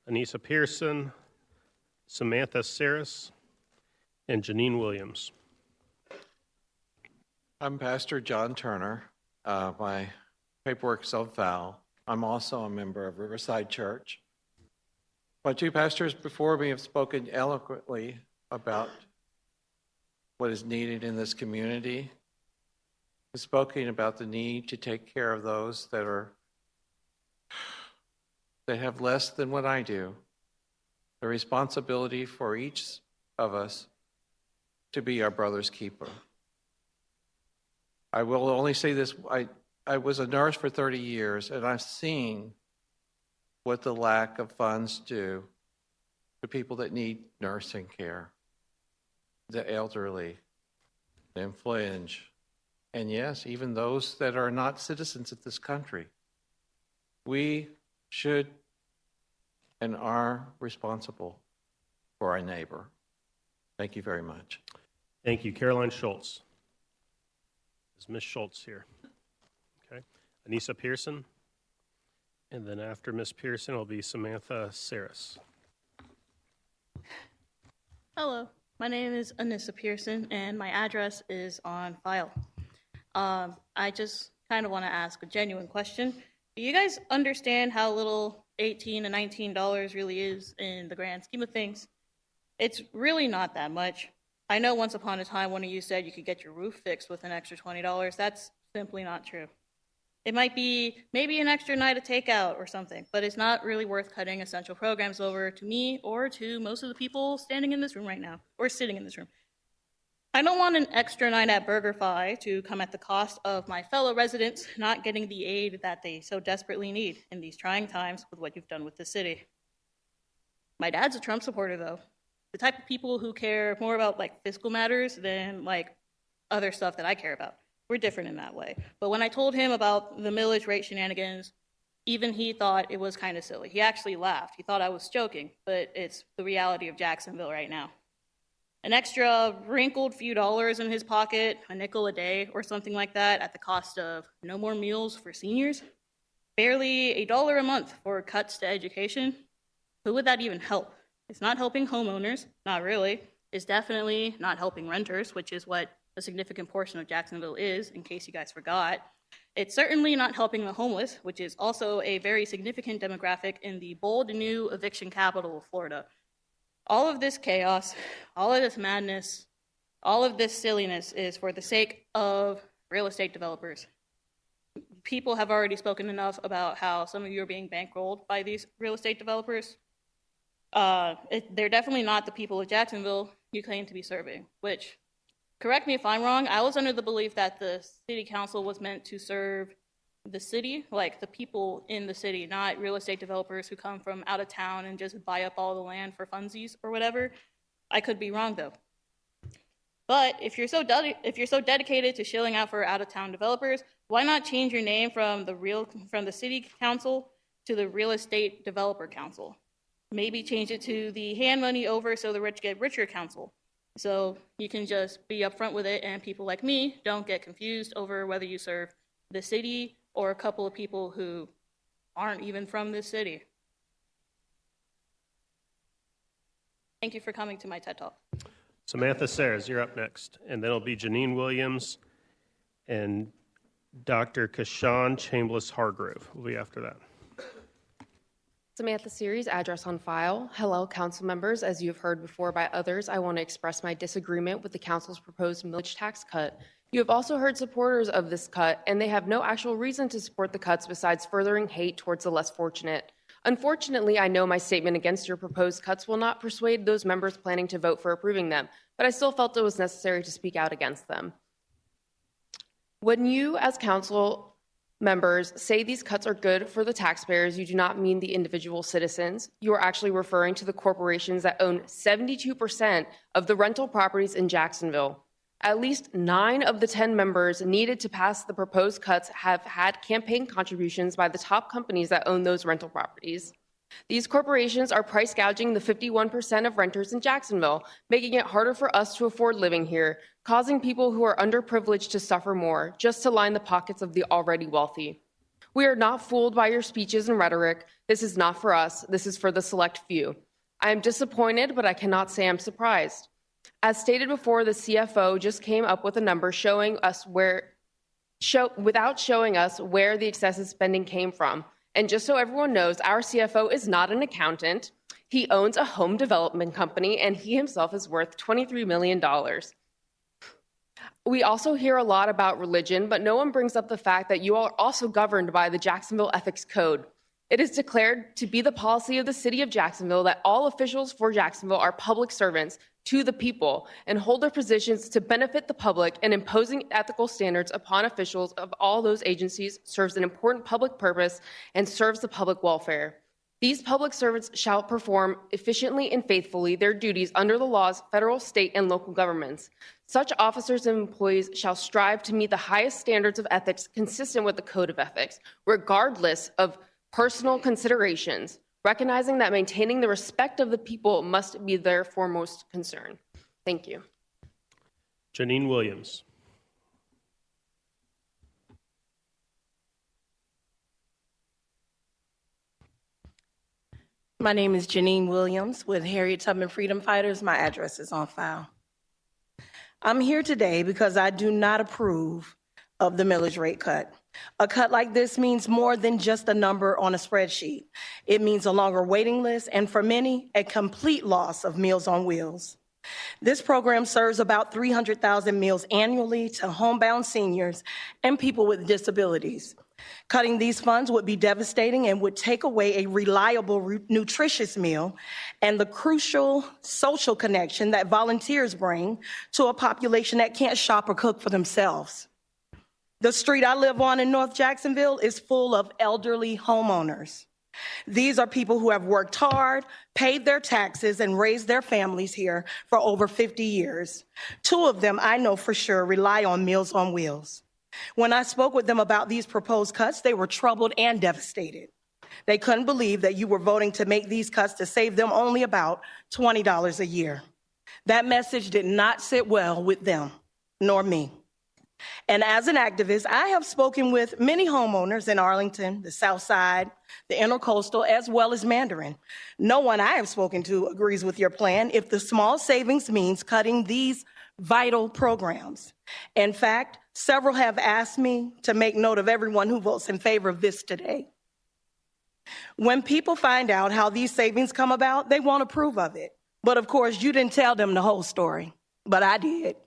[SPEAKER 3] Anissa Pearson, Samantha Saris, and Janine Williams.
[SPEAKER 12] I'm Pastor John Turner. My paperwork is on file. I'm also a member of Riverside Church. My 2 pastors before me have spoken eloquently about what is needed in this community. They've spoken about the need to take care of those that have less than what I do. The responsibility for each of us to be our brother's keeper. I will only say this, I was a nurse for 30 years, and I've seen what the lack of funds do to people that need nursing care, the elderly, the infringed, and yes, even those that are not citizens of this country. We should and are responsible for our neighbor. Thank you very much.
[SPEAKER 3] Thank you. Caroline Schultz. Is Ms. Schultz here? Okay. Anissa Pearson. And then after Ms. Pearson will be Samantha Saris.
[SPEAKER 10] Hello, my name is Anissa Pearson, and my address is on file. I just kind of want to ask a genuine question. Do you guys understand how little $18 to $19 really is in the grand scheme of things? It's really not that much. I know once upon a time one of you said you could get your roof fixed with an extra $20. That's simply not true. It might be maybe an extra night of takeout or something, but it's not really worth cutting essential programs over to me or to most of the people standing in this room right now, or sitting in this room. I don't want an extra night at BurgerFi to come at the cost of my fellow residents not getting the aid that they so desperately need in these trying times with what you've done with the city. My dad's a Trump supporter, though. The type of people who care more about like fiscal matters than like other stuff that I care about. We're different in that way. But when I told him about the millage rate shenanigans, even he thought it was kind of silly. He actually laughed. He thought I was joking, but it's the reality of Jacksonville right now. An extra wrinkled few dollars in his pocket, a nickel a day or something like that, at the cost of no more meals for seniors, barely $1 a month for cuts to education. Who would that even help? It's not helping homeowners, not really. It's definitely not helping renters, which is what a significant portion of Jacksonville is, in case you guys forgot. It's certainly not helping the homeless, which is also a very significant demographic in the bold new eviction capital of Florida. All of this chaos, all of this madness, all of this silliness is for the sake of real estate developers. People have already spoken enough about how some of you are being bankrolled by these real estate developers. They're definitely not the people of Jacksonville you claim to be serving, which, correct me if I'm wrong, I was under the belief that the city council was meant to serve the city, like the people in the city, not real estate developers who come from out of town and just buy up all the land for funsies or whatever. I could be wrong though. But if you're so dedicated to shilling out for out of town developers, why not change your name from the city council to the real estate developer council? Maybe change it to the hand money over so the rich get richer council. So you can just be upfront with it and people like me don't get confused over whether you serve the city or a couple of people who aren't even from this city. Thank you for coming to my TED Talk.
[SPEAKER 3] Samantha Saris, you're up next. And then it'll be Janine Williams and Dr. Kashawn Chambliss-Hargrove will be after that.
[SPEAKER 14] Samantha Series, address on file. Hello, council members. As you have heard before by others, I want to express my disagreement with the council's proposed millage tax cut. You have also heard supporters of this cut, and they have no actual reason to support the cuts besides furthering hate towards the less fortunate. Unfortunately, I know my statement against your proposed cuts will not persuade those members planning to vote for approving them, but I still felt it was necessary to speak out against them. When you, as council members, say these cuts are good for the taxpayers, you do not mean the individual citizens. You are actually referring to the corporations that own 72% of the rental properties in Jacksonville. At least 9 of the 10 members needed to pass the proposed cuts have had campaign contributions by the top companies that own those rental properties. These corporations are price gouging the 51% of renters in Jacksonville, making it harder for us to afford living here, causing people who are underprivileged to suffer more, just to line the pockets of the already wealthy. We are not fooled by your speeches and rhetoric. This is not for us. This is for the select few. I am disappointed, but I cannot say I'm surprised. As stated before, the CFO just came up with a number without showing us where the excessive spending came from. And just so everyone knows, our CFO is not an accountant. He owns a home development company, and he himself is worth $23 million. We also hear a lot about religion, but no one brings up the fact that you are also governed by the Jacksonville Ethics Code. It is declared to be the policy of the city of Jacksonville that all officials for Jacksonville are public servants to the people and hold their positions to benefit the public, and imposing ethical standards upon officials of all those agencies serves an important public purpose and serves the public welfare. These public servants shall perform efficiently and faithfully their duties under the laws, federal, state, and local governments. Such officers and employees shall strive to meet the highest standards of ethics consistent with the Code of Ethics, regardless of personal considerations, recognizing that maintaining the respect of the people must be their foremost concern. Thank you.
[SPEAKER 3] Janine Williams.
[SPEAKER 17] My name is Janine Williams with Harriet Tubman Freedom Fighters. My address is on file. I'm here today because I do not approve of the millage rate cut. A cut like this means more than just a number on a spreadsheet. It means a longer waiting list and, for many, a complete loss of Meals on Wheels. This program serves about 300,000 meals annually to homebound seniors and people with disabilities. Cutting these funds would be devastating and would take away a reliable, nutritious meal and the crucial social connection that volunteers bring to a population that can't shop or cook for themselves. The street I live on in North Jacksonville is full of elderly homeowners. These are people who have worked hard, paid their taxes, and raised their families here for over 50 years. 2 of them, I know for sure, rely on Meals on Wheels. When I spoke with them about these proposed cuts, they were troubled and devastated. They couldn't believe that you were voting to make these cuts to save them only about $20 a year. That message did not sit well with them, nor me. And as an activist, I have spoken with many homeowners in Arlington, the South Side, the Intercoastal, as well as Mandarin. No one I have spoken to agrees with your plan if the small savings means cutting these vital programs. In fact, several have asked me to make note of everyone who votes in favor of this today. When people find out how these savings come about, they won't approve of it. But of course, you didn't tell them the whole story, but I did.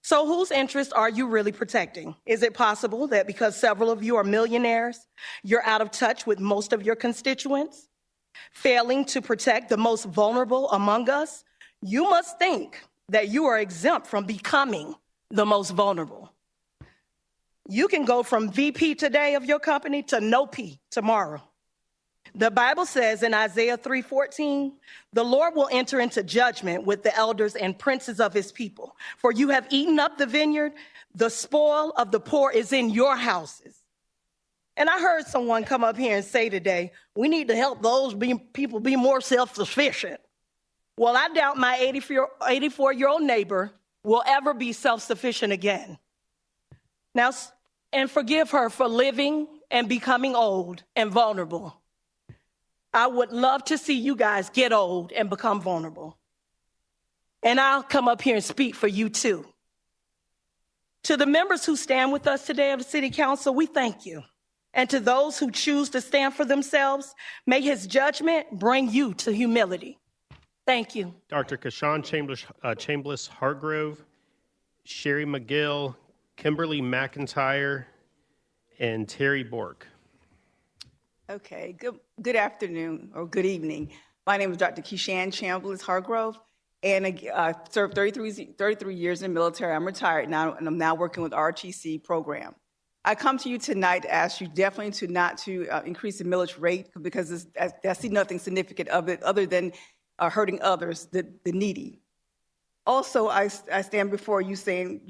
[SPEAKER 17] So whose interests are you really protecting? Is it possible that because several of you are millionaires, you're out of touch with most of your constituents? Failing to protect the most vulnerable among us, you must think that you are exempt from becoming the most vulnerable. You can go from VP today of your company to no P tomorrow. The Bible says in Isaiah 3:14, the Lord will enter into judgment with the elders and princes of his people. For you have eaten up the vineyard, the spoil of the poor is in your houses. And I heard someone come up here and say today, we need to help those people be more self-sufficient. Well, I doubt my 84-year-old neighbor will ever be self-sufficient again. Now, and forgive her for living and becoming old and vulnerable. I would love to see you guys get old and become vulnerable. And I'll come up here and speak for you too. To the members who stand with us today of the City Council, we thank you. And to those who choose to stand for themselves, may his judgment bring you to humility. Thank you.
[SPEAKER 3] Dr. Kashawn Chambliss Hargrove, Sherry McGill, Kimberly McIntyre, and Terry Bork.
[SPEAKER 18] Okay, good afternoon or good evening. My name is Dr. Keishan Chambliss Hargrove, and I served 33 years in the military. I'm retired now, and I'm now working with RTC program. I come to you tonight to ask you definitely not to increase the millage rate, because I see nothing significant of it other than hurting others, the needy. Also, I stand before you saying,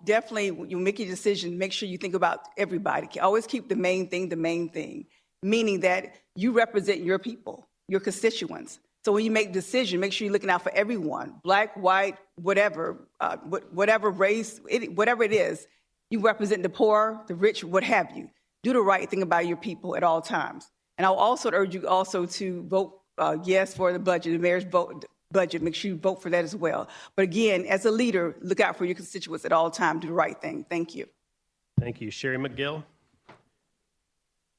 [SPEAKER 18] definitely when you make a decision, make sure you think about everybody. Always keep the main thing, meaning that you represent your people, your constituents. So when you make a decision, make sure you're looking out for everyone, black, white, whatever race, whatever it is. You represent the poor, the rich, what have you. Do the right thing about your people at all times. And I'll also urge you also to vote yes for the budget, the mayor's budget. Make sure you vote for that as well. But again, as a leader, look out for your constituents at all times. Do the right thing. Thank you.
[SPEAKER 3] Thank you. Sherry McGill.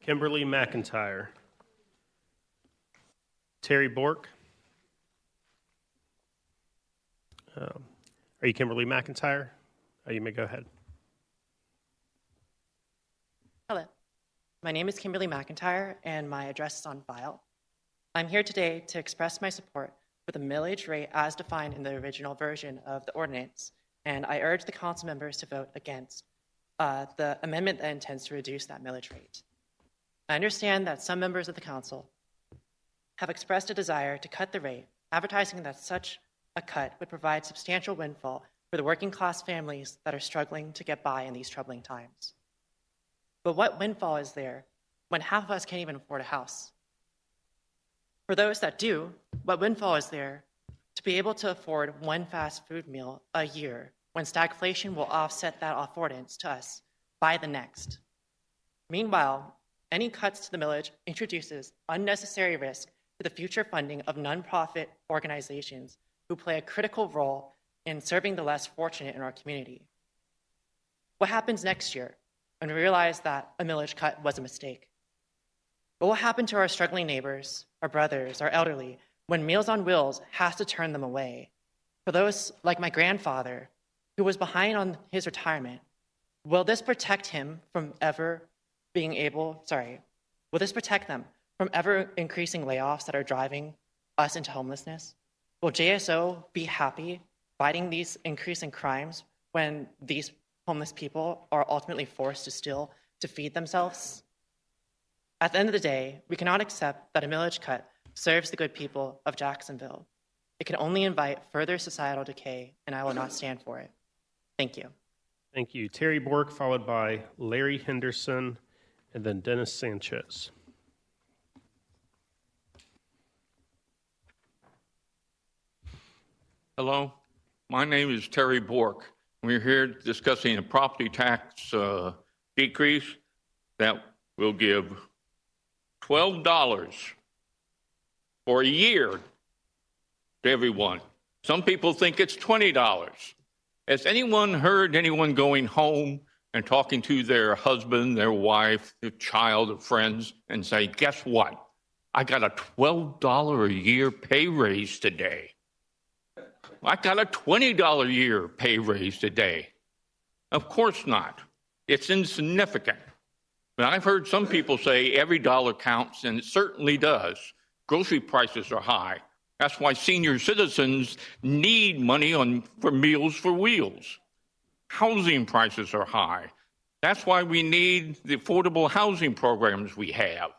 [SPEAKER 3] Kimberly McIntyre. Terry Bork. Are you Kimberly McIntyre? You may go ahead.
[SPEAKER 19] Hello.
[SPEAKER 8] My name is Kimberly McIntyre, and my address is on file. I'm here today to express my support for the millage rate as defined in the original version of the ordinance, and I urge the council members to vote against the amendment that intends to reduce that millage rate. I understand that some members of the council have expressed a desire to cut the rate, advertising that such a cut would provide substantial windfall for the working class families that are struggling to get by in these troubling times. But what windfall is there when half of us can't even afford a house? For those that do, what windfall is there to be able to afford one fast food meal a year when stagflation will offset that affordance to us by the next? Meanwhile, any cuts to the millage introduces unnecessary risk to the future funding of nonprofit organizations who play a critical role in serving the less fortunate in our community. What happens next year when we realize that a millage cut was a mistake? What will happen to our struggling neighbors, our brothers, our elderly, when Meals on Wheels has to turn them away? For those like my grandfather, who was behind on his retirement, will this protect him from ever will this protect them from ever increasing layoffs that are driving us into homelessness? Will JSO be happy fighting these increasing crimes when these homeless people are ultimately forced to steal to feed themselves? At the end of the day, we cannot accept that a millage cut serves the good people of Jacksonville. It can only invite further societal decay, and I will not stand for it. Thank you.
[SPEAKER 3] Thank you. Terry Bork, followed by Larry Henderson, and then Dennis Sanchez.
[SPEAKER 19] Hello, my name is Terry Bork. We're here discussing a property tax decrease that will give $12 for a year to everyone. Some people think it's $20. Has anyone heard anyone going home and talking to their husband, their wife, their child, or friends and say, guess what? I got a $12 a year pay raise today. I got a $20 a year pay raise today. Of course not. It's insignificant. But I've heard some people say every dollar counts, and it certainly does. Grocery prices are high. That's why senior citizens need money for Meals for Wheels. Housing prices are high. That's why we need the affordable housing programs we have.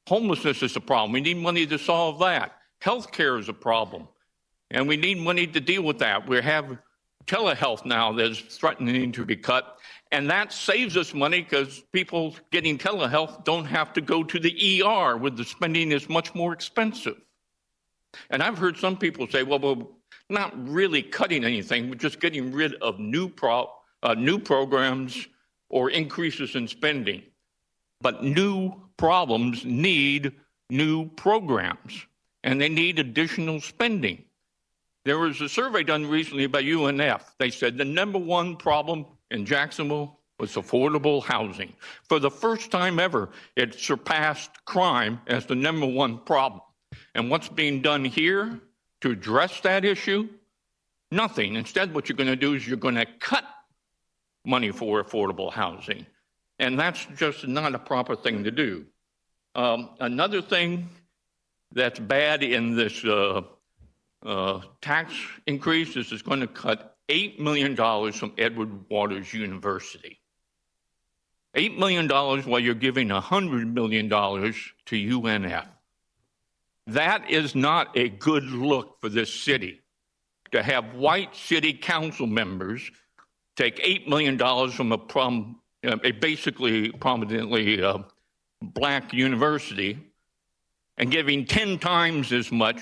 [SPEAKER 19] Homelessness is a problem. We need money to solve that. Healthcare is a problem, and we need money to deal with that. We have telehealth now that's threatening to be cut, and that saves us money because people getting telehealth don't have to go to the ER where the spending is much more expensive. And I've heard some people say, well, we're not really cutting anything. We're just getting rid of new programs or increases in spending. But new problems need new programs, and they need additional spending. There was a survey done recently by UNF. They said the number one problem in Jacksonville was affordable housing. For the first time ever, it surpassed crime as the number one problem. And what's being done here to address that issue? Nothing. Instead, what you're going to do is you're going to cut money for affordable housing. And that's just not a proper thing to do. Another thing that's bad in this tax increase is it's going to cut $8 million from Edward Waters University. $8 million while you're giving $100 million to UNF. That is not a good look for this city, to have white city council members take $8 million from a basically prominently black university and giving 10 times as much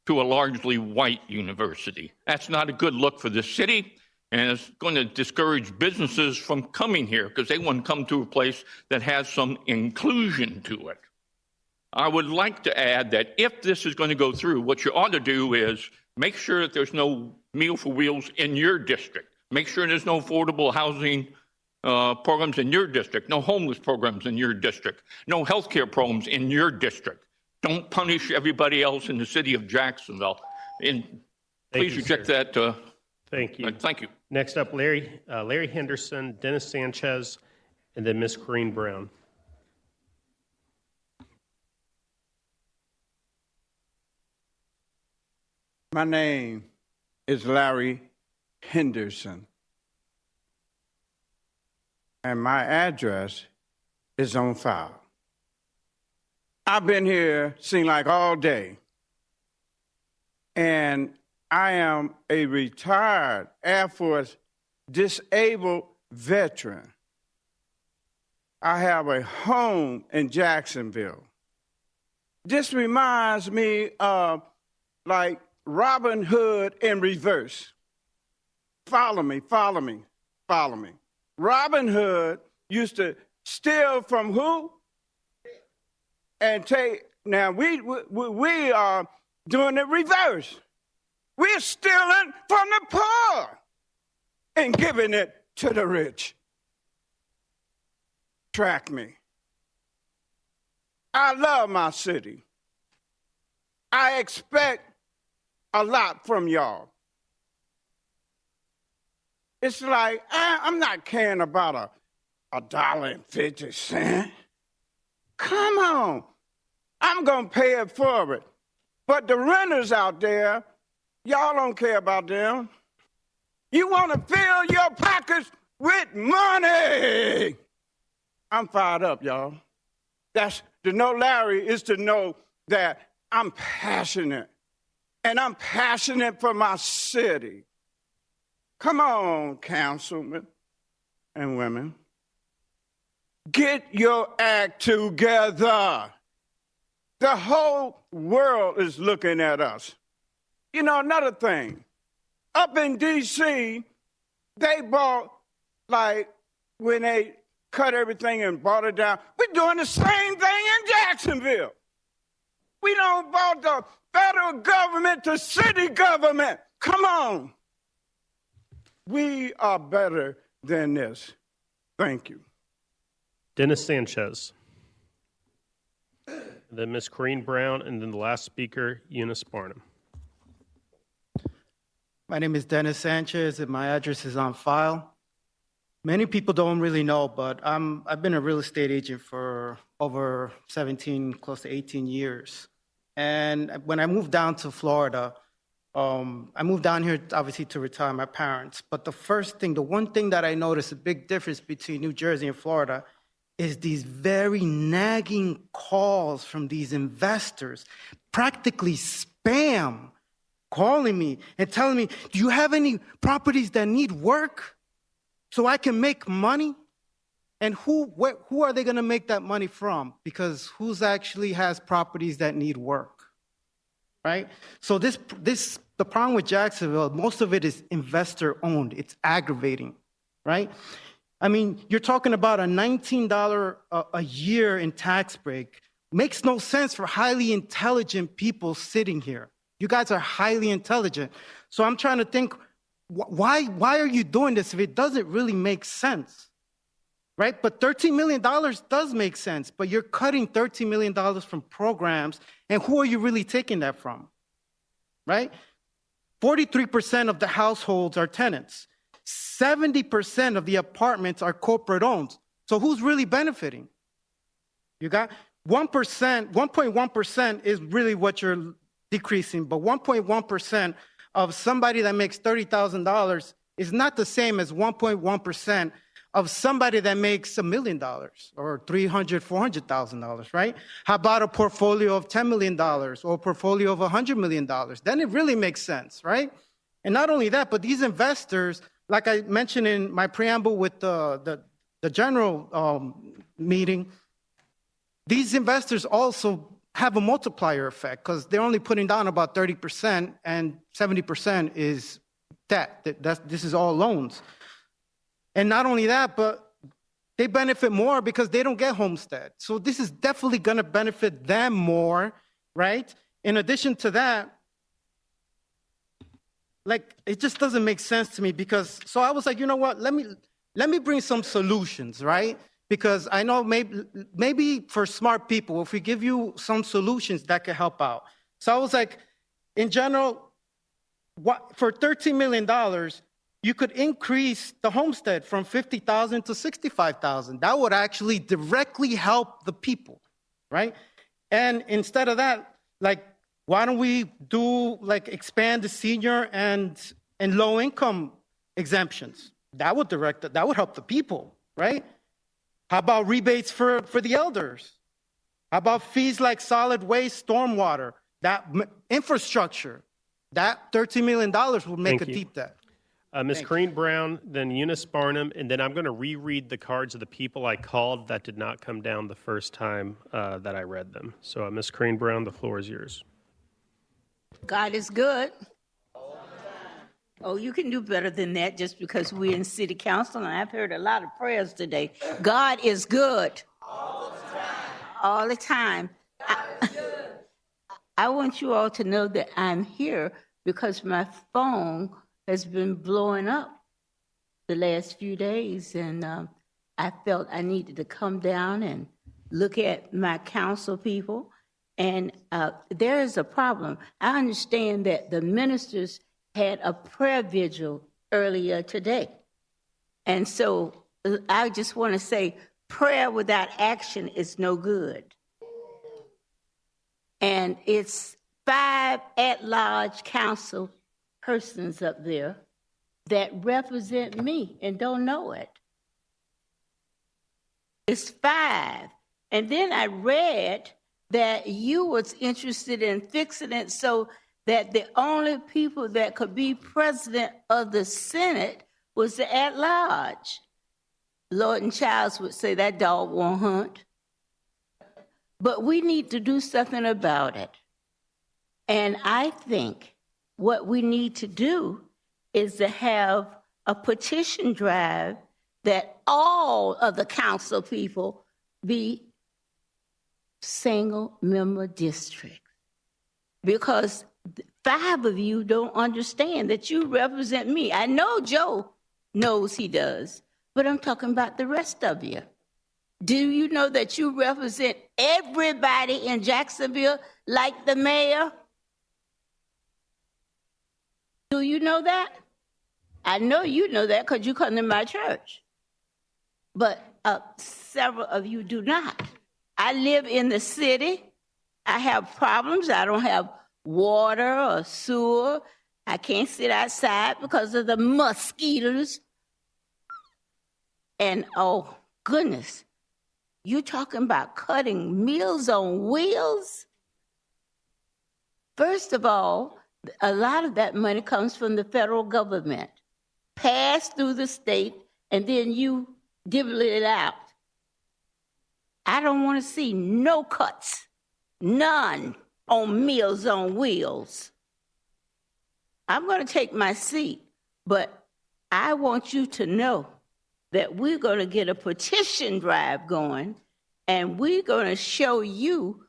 [SPEAKER 19] to a largely white university. That's not a good look for the city, and it's going to discourage businesses from coming here because they want to come to a place that has some inclusion to it. I would like to add that if this is going to go through, what you ought to do is make sure that there's no Meal for Wheels in your district. Make sure there's no affordable housing programs in your district, no homeless programs in your district, no health care programs in your district. Don't punish everybody else in the city of Jacksonville. And please reject that.
[SPEAKER 3] Thank you.
[SPEAKER 19] Thank you.
[SPEAKER 3] Next up, Larry Henderson, Dennis Sanchez, and then Ms. Corrine Brown.
[SPEAKER 4] My name is Larry Henderson, and my address is on file. I've been here, seems like all day, and I am a retired Air Force disabled veteran. I have a home in Jacksonville. This reminds me of like Robin Hood in reverse. Follow me, follow me, follow me. Robin Hood used to steal from who? And take, now we are doing it reverse. We're stealing from the poor and giving it to the rich. Track me. I love my city. I expect a lot from y'all. It's like, I'm not caring about $1.50. Come on. I'm going to pay it forward. But the renters out there, y'all don't care about them. You want to fill your pockets with money. I'm fired up, y'all. That's to know Larry is to know that I'm passionate. And I'm passionate for my city. Come on, councilmen and women. Get your act together. The whole world is looking at us. You know, another thing, up in D.C., they bought, like, when they cut everything and brought it down, we're doing the same thing in Jacksonville. We don't bought the federal government to city government. Come on. We are better than this. Thank you.
[SPEAKER 3] Dennis Sanchez. Then Ms. Corrine Brown, and then the last speaker, Eunice Barnum.
[SPEAKER 20] My name is Dennis Sanchez, and my address is on file. Many people don't really know, but I've been a real estate agent for over 17, close to 18 years. And when I moved down to Florida, I moved down here obviously to retire my parents. But the one thing that I noticed, a big difference between New Jersey and Florida, is these very nagging calls from these investors, practically spam, calling me and telling me, do you have any properties that need work so I can make money? And who are they going to make that money from? Because who's actually has properties that need work, right? So the problem with Jacksonville, most of it is investor owned. It's aggravating, right? I mean, you're talking about a $19 a year in tax break. Makes no sense for highly intelligent people sitting here. You guys are highly intelligent. So I'm trying to think, why are you doing this if it doesn't really make sense, right? But $13 million does make sense, but you're cutting $13 million from programs, and who are you really taking that from, right? 43% of the households are tenants. 70% of the apartments are corporate owned. So who's really benefiting? You got 1.1% is really what you're decreasing, but 1.1% of somebody that makes $30,000 is not the same as 1.1% of somebody that makes $1 million or $300,000, $400,000, right? How about a portfolio of $10 million or a portfolio of $100 million? Then it really makes sense, right? And not only that, but these investors, like I mentioned in my preamble with the general meeting, these investors also have a multiplier effect because they're only putting down about 30% and 70% is debt. This is all loans. And not only that, but they benefit more because they don't get homestead. So this is definitely going to benefit them more, right? In addition to that, like, it just doesn't make sense to me because, so I was like, you know what, let me bring some solutions, right? Because I know maybe for smart people, if we give you some solutions that could help out. So I was like, in general, for $13 million, you could increase the homestead from $50,000 to $65,000. That would actually directly help the people, right? And instead of that, like, Why don't we expand the senior and low income exemptions? That would help the people, right? How about rebates for the elders? How about fees like solid waste, stormwater, that infrastructure? That $13 million will make
[SPEAKER 3] Thank
[SPEAKER 20] a
[SPEAKER 3] you.
[SPEAKER 20] deep debt.
[SPEAKER 3] Ms. Corrine Brown, then Eunice Barnum, and then I'm going to reread the cards of the people I called that did not come down the first time that I read them. So, Ms. Corrine Brown, the floor is yours.
[SPEAKER 2] God is good. Oh, you can do better than that just because we're in city council, and I've heard a lot of prayers today. God is good. All the time. I want you all to know that I'm here because my phone has been blowing up the last few days, and I felt I needed to come down and look at my council people. And there is a problem. I understand that the ministers had a prayer vigil earlier today. And so I just want to say prayer without action is no good. And it's 5 at-large council persons up there that represent me and don't know it. It's 5. And then I read that you was interested in fixing it so that the only people that could be president of the Senate was the at-large. Lord and Childs would say that dog won't hunt. But we need to do something about it. And I think what we need to do is to have a petition drive that all of the council people be single-member districts. Because 5 of you don't understand that you represent me. I know Joe knows he does, but I'm talking about the rest of you. Do you know that you represent everybody in Jacksonville like the mayor? Do you know that? I know you know that because you come to my church. But several of you do not. I live in the city. I have problems. I don't have water or sewer. I can't sit outside because of the mosquitoes. And oh, goodness, you're talking about cutting Meals on Wheels? First of all, a lot of that money comes from the federal government, passed through the state, and then you divvy it out. I don't want to see no cuts, none on Meals on Wheels. I'm going to take my seat, but I want you to know that we're going to get a petition drive going, and we're going to show you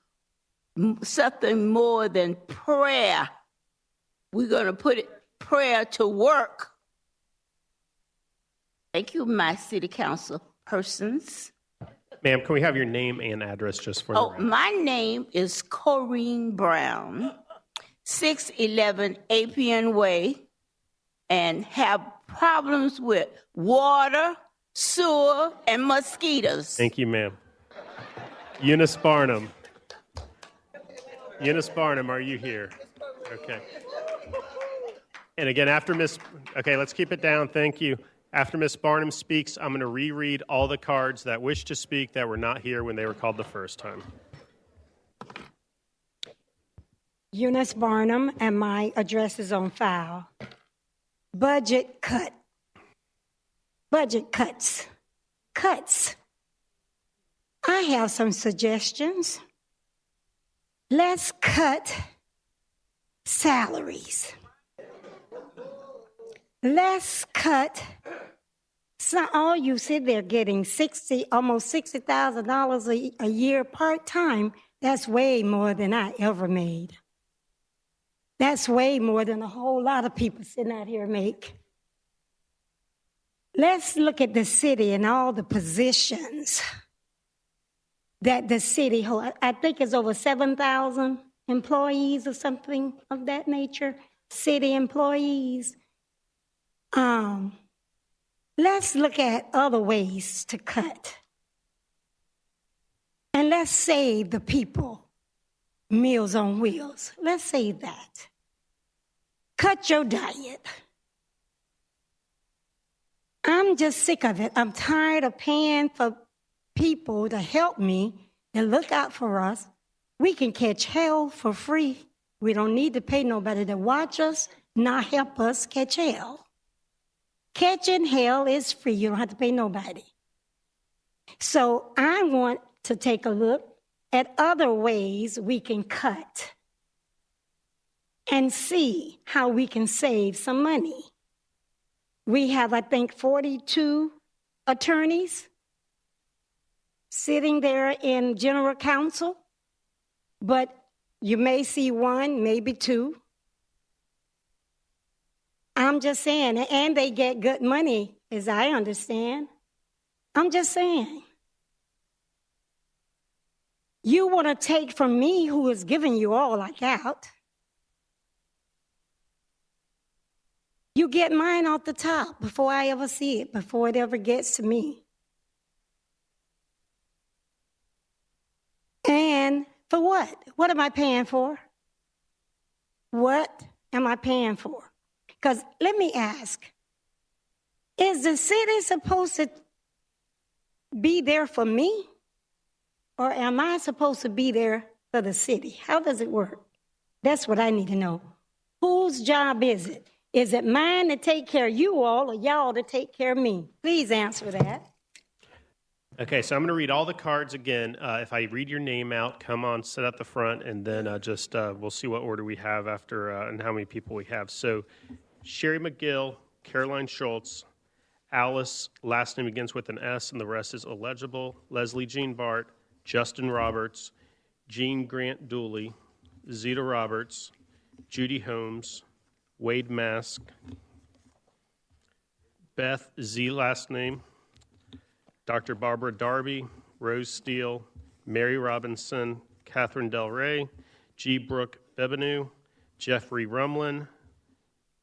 [SPEAKER 2] something more than prayer. We're going to put prayer to work. Thank you, my city council persons.
[SPEAKER 3] Ma'am, can we have your name and address just for the record?
[SPEAKER 2] My name is Corrine Brown, 611 Appian Way, and have problems with water, sewer, and mosquitoes.
[SPEAKER 3] Thank you, ma'am. Eunice Barnum. Eunice Barnum, are you here? Okay. And again, let's keep it down. Thank you. After Ms. Barnum speaks, I'm going to reread all the cards that wish to speak that were not here when they were called the first time.
[SPEAKER 16] Eunice Barnum, and my address is on file. Budget cut. Budget cuts. Cuts. I have some suggestions. Let's cut salaries. Let's cut. All you sit there getting almost $60,000 a year part-time. That's way more than I ever made. That's way more than a whole lot of people sitting out here make. Let's look at the city and all the positions that the city holds. I think it's over 7,000 employees or something of that nature, city employees. Let's look at other ways to cut. And let's save the people. Meals on Wheels. Let's say that. Cut your diet. I'm just sick of it. I'm tired of paying for people to help me and look out for us. We can catch hell for free. We don't need to pay nobody to watch us, not help us catch hell. Catching hell is free. You don't have to pay nobody. So I want to take a look at other ways we can cut and see how we can save some money. We have, I think, 42 attorneys sitting there in general counsel, but you may see one, maybe two. I'm just saying, and they get good money, as I understand. I'm just saying. You want to take from me who is giving you all I got. You get mine off the top before I ever see it, before it ever gets to me. And for what? What am I paying for? What am I paying for? Because let me ask, is the city supposed to be there for me? Or am I supposed to be there for the city? How does it work? That's what I need to know. Whose job is it? Is it mine to take care of you all or y'all to take care of me? Please answer that.
[SPEAKER 3] Okay, so I'm going to read all the cards again. If I read your name out, come on, sit at the front, and then we'll see what order we have after and how many people we have. So Sherry McGill, Caroline Schultz, Alice, last name begins with an S and the rest is illegible, Leslie Jean Bart, Justin Roberts, Jean Grant Dooley, Zeta Roberts, Judy Holmes, Wade Mask, Beth Z last name, Dr. Barbara Darby, Rose Steele, Mary Robinson, Catherine Del Rey, G. Brooke Bebenu, Jeffrey Rumlin,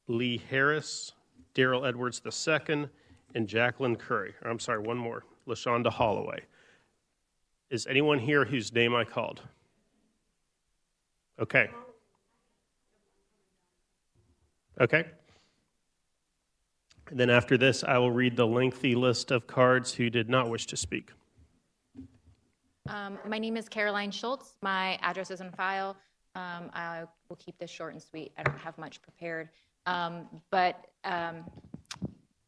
[SPEAKER 3] Lee Harris, Daryl Edwards II, and Jacqueline Curry. Or, I'm sorry, one more, LaShonda Holloway. Is anyone here whose name I called? Okay. Okay. And then after this, I will read the lengthy list of cards who did not wish to speak.
[SPEAKER 1] My name is Caroline Schultz. My address is on file. I will keep this short and sweet. I don't have much prepared. But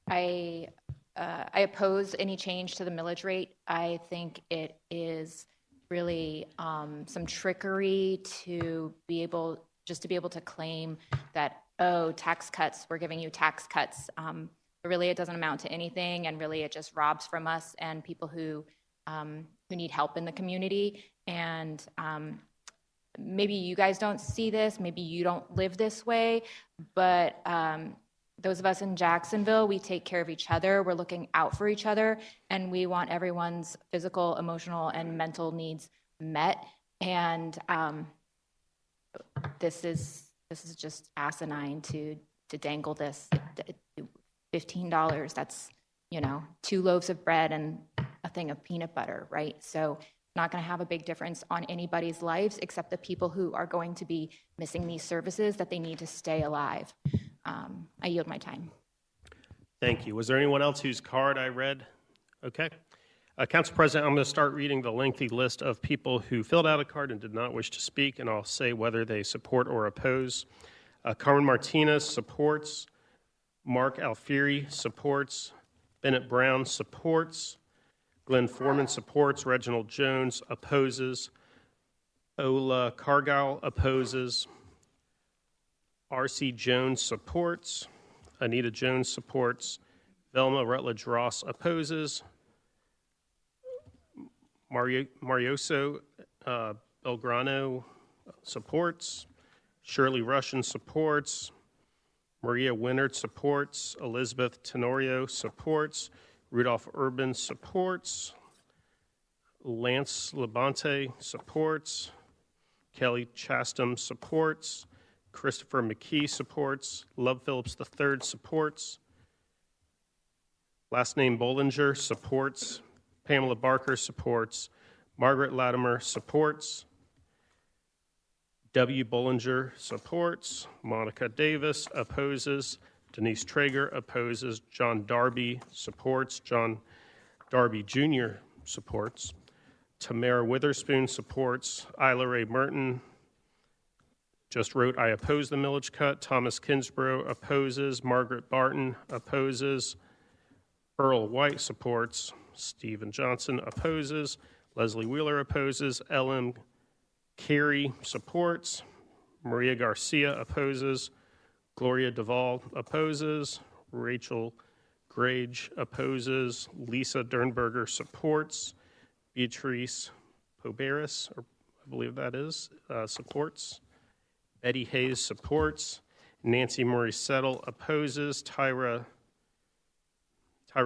[SPEAKER 1] I oppose any change to the millage rate. I think it is really some trickery to be able to claim that, oh, tax cuts, we're giving you tax cuts. But really, it doesn't amount to anything, and really, it just robs from us and people who need help in the community. And maybe you guys don't see this, maybe you don't live this way, but those of us in Jacksonville, we take care of each other. We're looking out for each other, and we want everyone's physical, emotional, and mental needs met. And this is just asinine to dangle this $15. That's 2 loaves of bread and a thing of peanut butter, right? So not going to have a big difference on anybody's lives except the people who are going to be missing these services that they need to stay alive. I yield my time.
[SPEAKER 3] Thank you. Was there anyone else whose card I read? Okay. Council President, I'm going to start reading the lengthy list of people who filled out a card and did not wish to speak, and I'll say whether they support or oppose. Carmen Martinez supports. Mark Alfieri supports. Bennett Brown supports. Glenn Foreman supports. Reginald Jones opposes. Ola Cargill opposes. R.C. Jones supports. Anita Jones supports. Velma Rutledge Ross opposes. Marioso Belgrano supports. Shirley Russian supports. Maria Winnard supports. Elizabeth Tenorio supports. Rudolph Urban supports. Lance Labonte supports. Kelly Chastam supports. Christopher McKee supports. Love Phillips III supports. Last name Bollinger supports. Pamela Barker supports. Margaret Latimer supports. W. Bollinger supports. Monica Davis opposes. Denise Traeger opposes. John Darby supports. John Darby Jr. supports. Tamara Witherspoon supports. Isla Ray Merton just wrote, I oppose the millage cut. Thomas Kinsborough opposes. Margaret Barton opposes. Earl White supports. Stephen Johnson opposes. Leslie Wheeler opposes. L.M. Carey supports. Maria Garcia opposes. Gloria Duvall opposes. Rachel Grage opposes. Lisa Dernberger supports. Beatrice Poberis, or I believe that is, supports. Betty Hayes supports. Nancy Murray Settle opposes. Tyra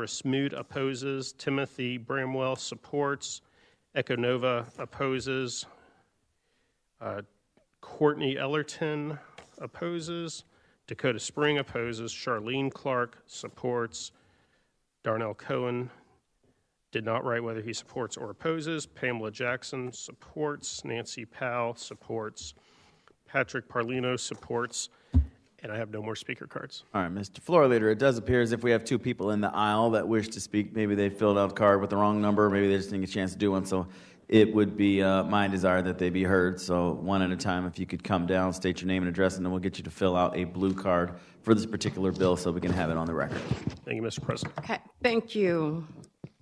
[SPEAKER 3] Smoot opposes. Timothy Bramwell supports. Echo Nova opposes. Courtney Ellerton opposes. Dakota Spring opposes. Charlene Clark supports. Darnell Cohen did not write whether he supports or opposes. Pamela Jackson supports. Nancy Powell supports. Patrick Parlino supports. And I have no more speaker cards.
[SPEAKER 7] All right, Mr. Floor Leader, it does appear as if we have two people in the aisle that wish to speak. Maybe they filled out a card with the wrong number. Maybe they just didn't get a chance to do one. So it would be my desire that they be heard. So one at a time, if you could come down, state your name and address, and then we'll get you to fill out a blue card for this particular bill so we can have it on the record.
[SPEAKER 3] Thank you, Mr. President.
[SPEAKER 21] Okay. Thank you,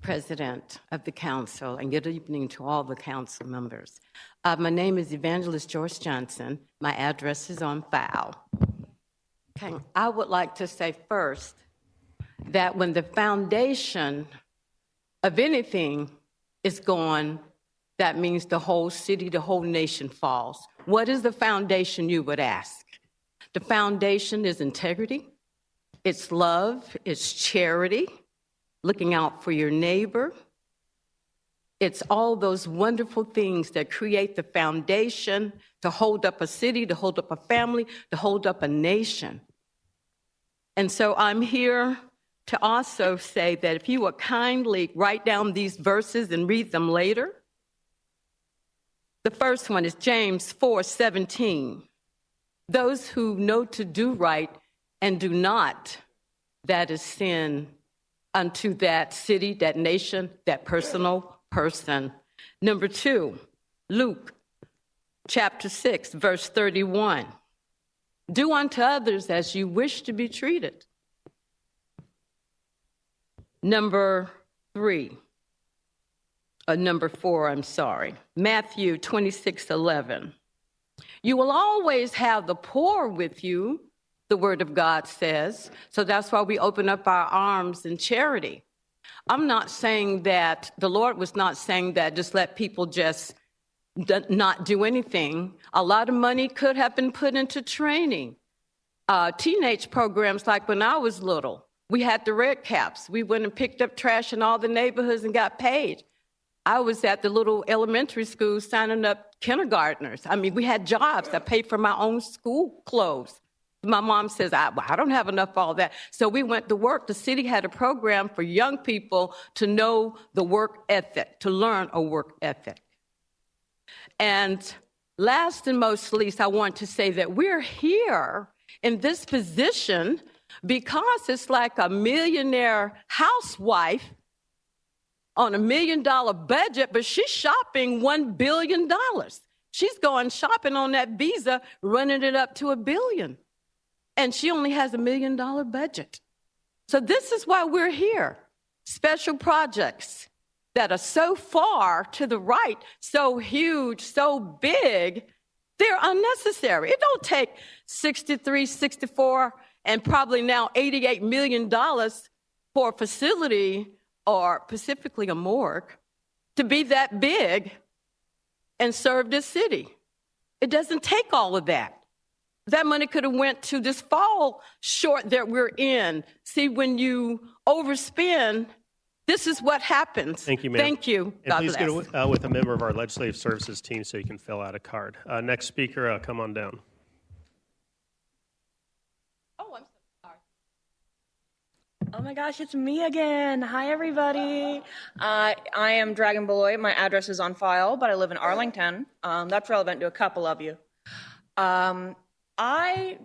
[SPEAKER 21] President of the Council, and good evening to all the council members. My name is Evangelist Joyce Johnson. My address is on file. Okay. I would like to say first that when the foundation of anything is gone, that means the whole city, the whole nation falls. What is the foundation, you would ask? The foundation is integrity, it's love, it's charity, looking out for your neighbor. It's all those wonderful things that create the foundation to hold up a city, to hold up a family, to hold up a nation. And so I'm here to also say that if you would kindly write down these verses and read them later. The first one is James 4:17. Those who know to do right and do not, that is sin unto that city, that nation, that personal person. Number 2, Luke chapter 6, verse 31. Do unto others as you wish to be treated. Number 4, Matthew 26:11. You will always have the poor with you, the word of God says. So that's why we open up our arms in charity. I'm not saying that, the Lord was not saying that just let people just not do anything. A lot of money could have been put into training. Teenage programs, like when I was little, we had the red caps. We went and picked up trash in all the neighborhoods and got paid. I was at the little elementary school signing up kindergartners. I mean, we had jobs. I paid for my own school clothes. My mom says, I don't have enough for all that. So we went to work. The city had a program for young people to know the work ethic, to learn a work ethic. And last and most least, I want to say that we're here in this position because it's like a millionaire housewife on $1 million budget, but she's shopping $1 billion. She's going shopping on that Visa, running it up to $1 billion. And she only has $1 million budget. So this is why we're here. Special projects that are so far to the right, so huge, so big, they're unnecessary. It don't take 63, 64, and probably now $88 million for a facility, or specifically a morgue, to be that big and serve this city. It doesn't take all of that. That money could have went to this fall short that we're in. See, when you overspend, this is what happens.
[SPEAKER 3] Thank you, ma'am.
[SPEAKER 21] Thank you.
[SPEAKER 3] And
[SPEAKER 21] God
[SPEAKER 3] please
[SPEAKER 21] bless.
[SPEAKER 3] get with a member of our legislative services team so you can fill out a card. Next speaker, come on down.
[SPEAKER 5] Oh, I'm so sorry. Oh my gosh, it's me again. Hi, everybody. I am Dragon Beloit. My address is on file, but I live in Arlington. That's relevant to a couple of you.
[SPEAKER 11] I've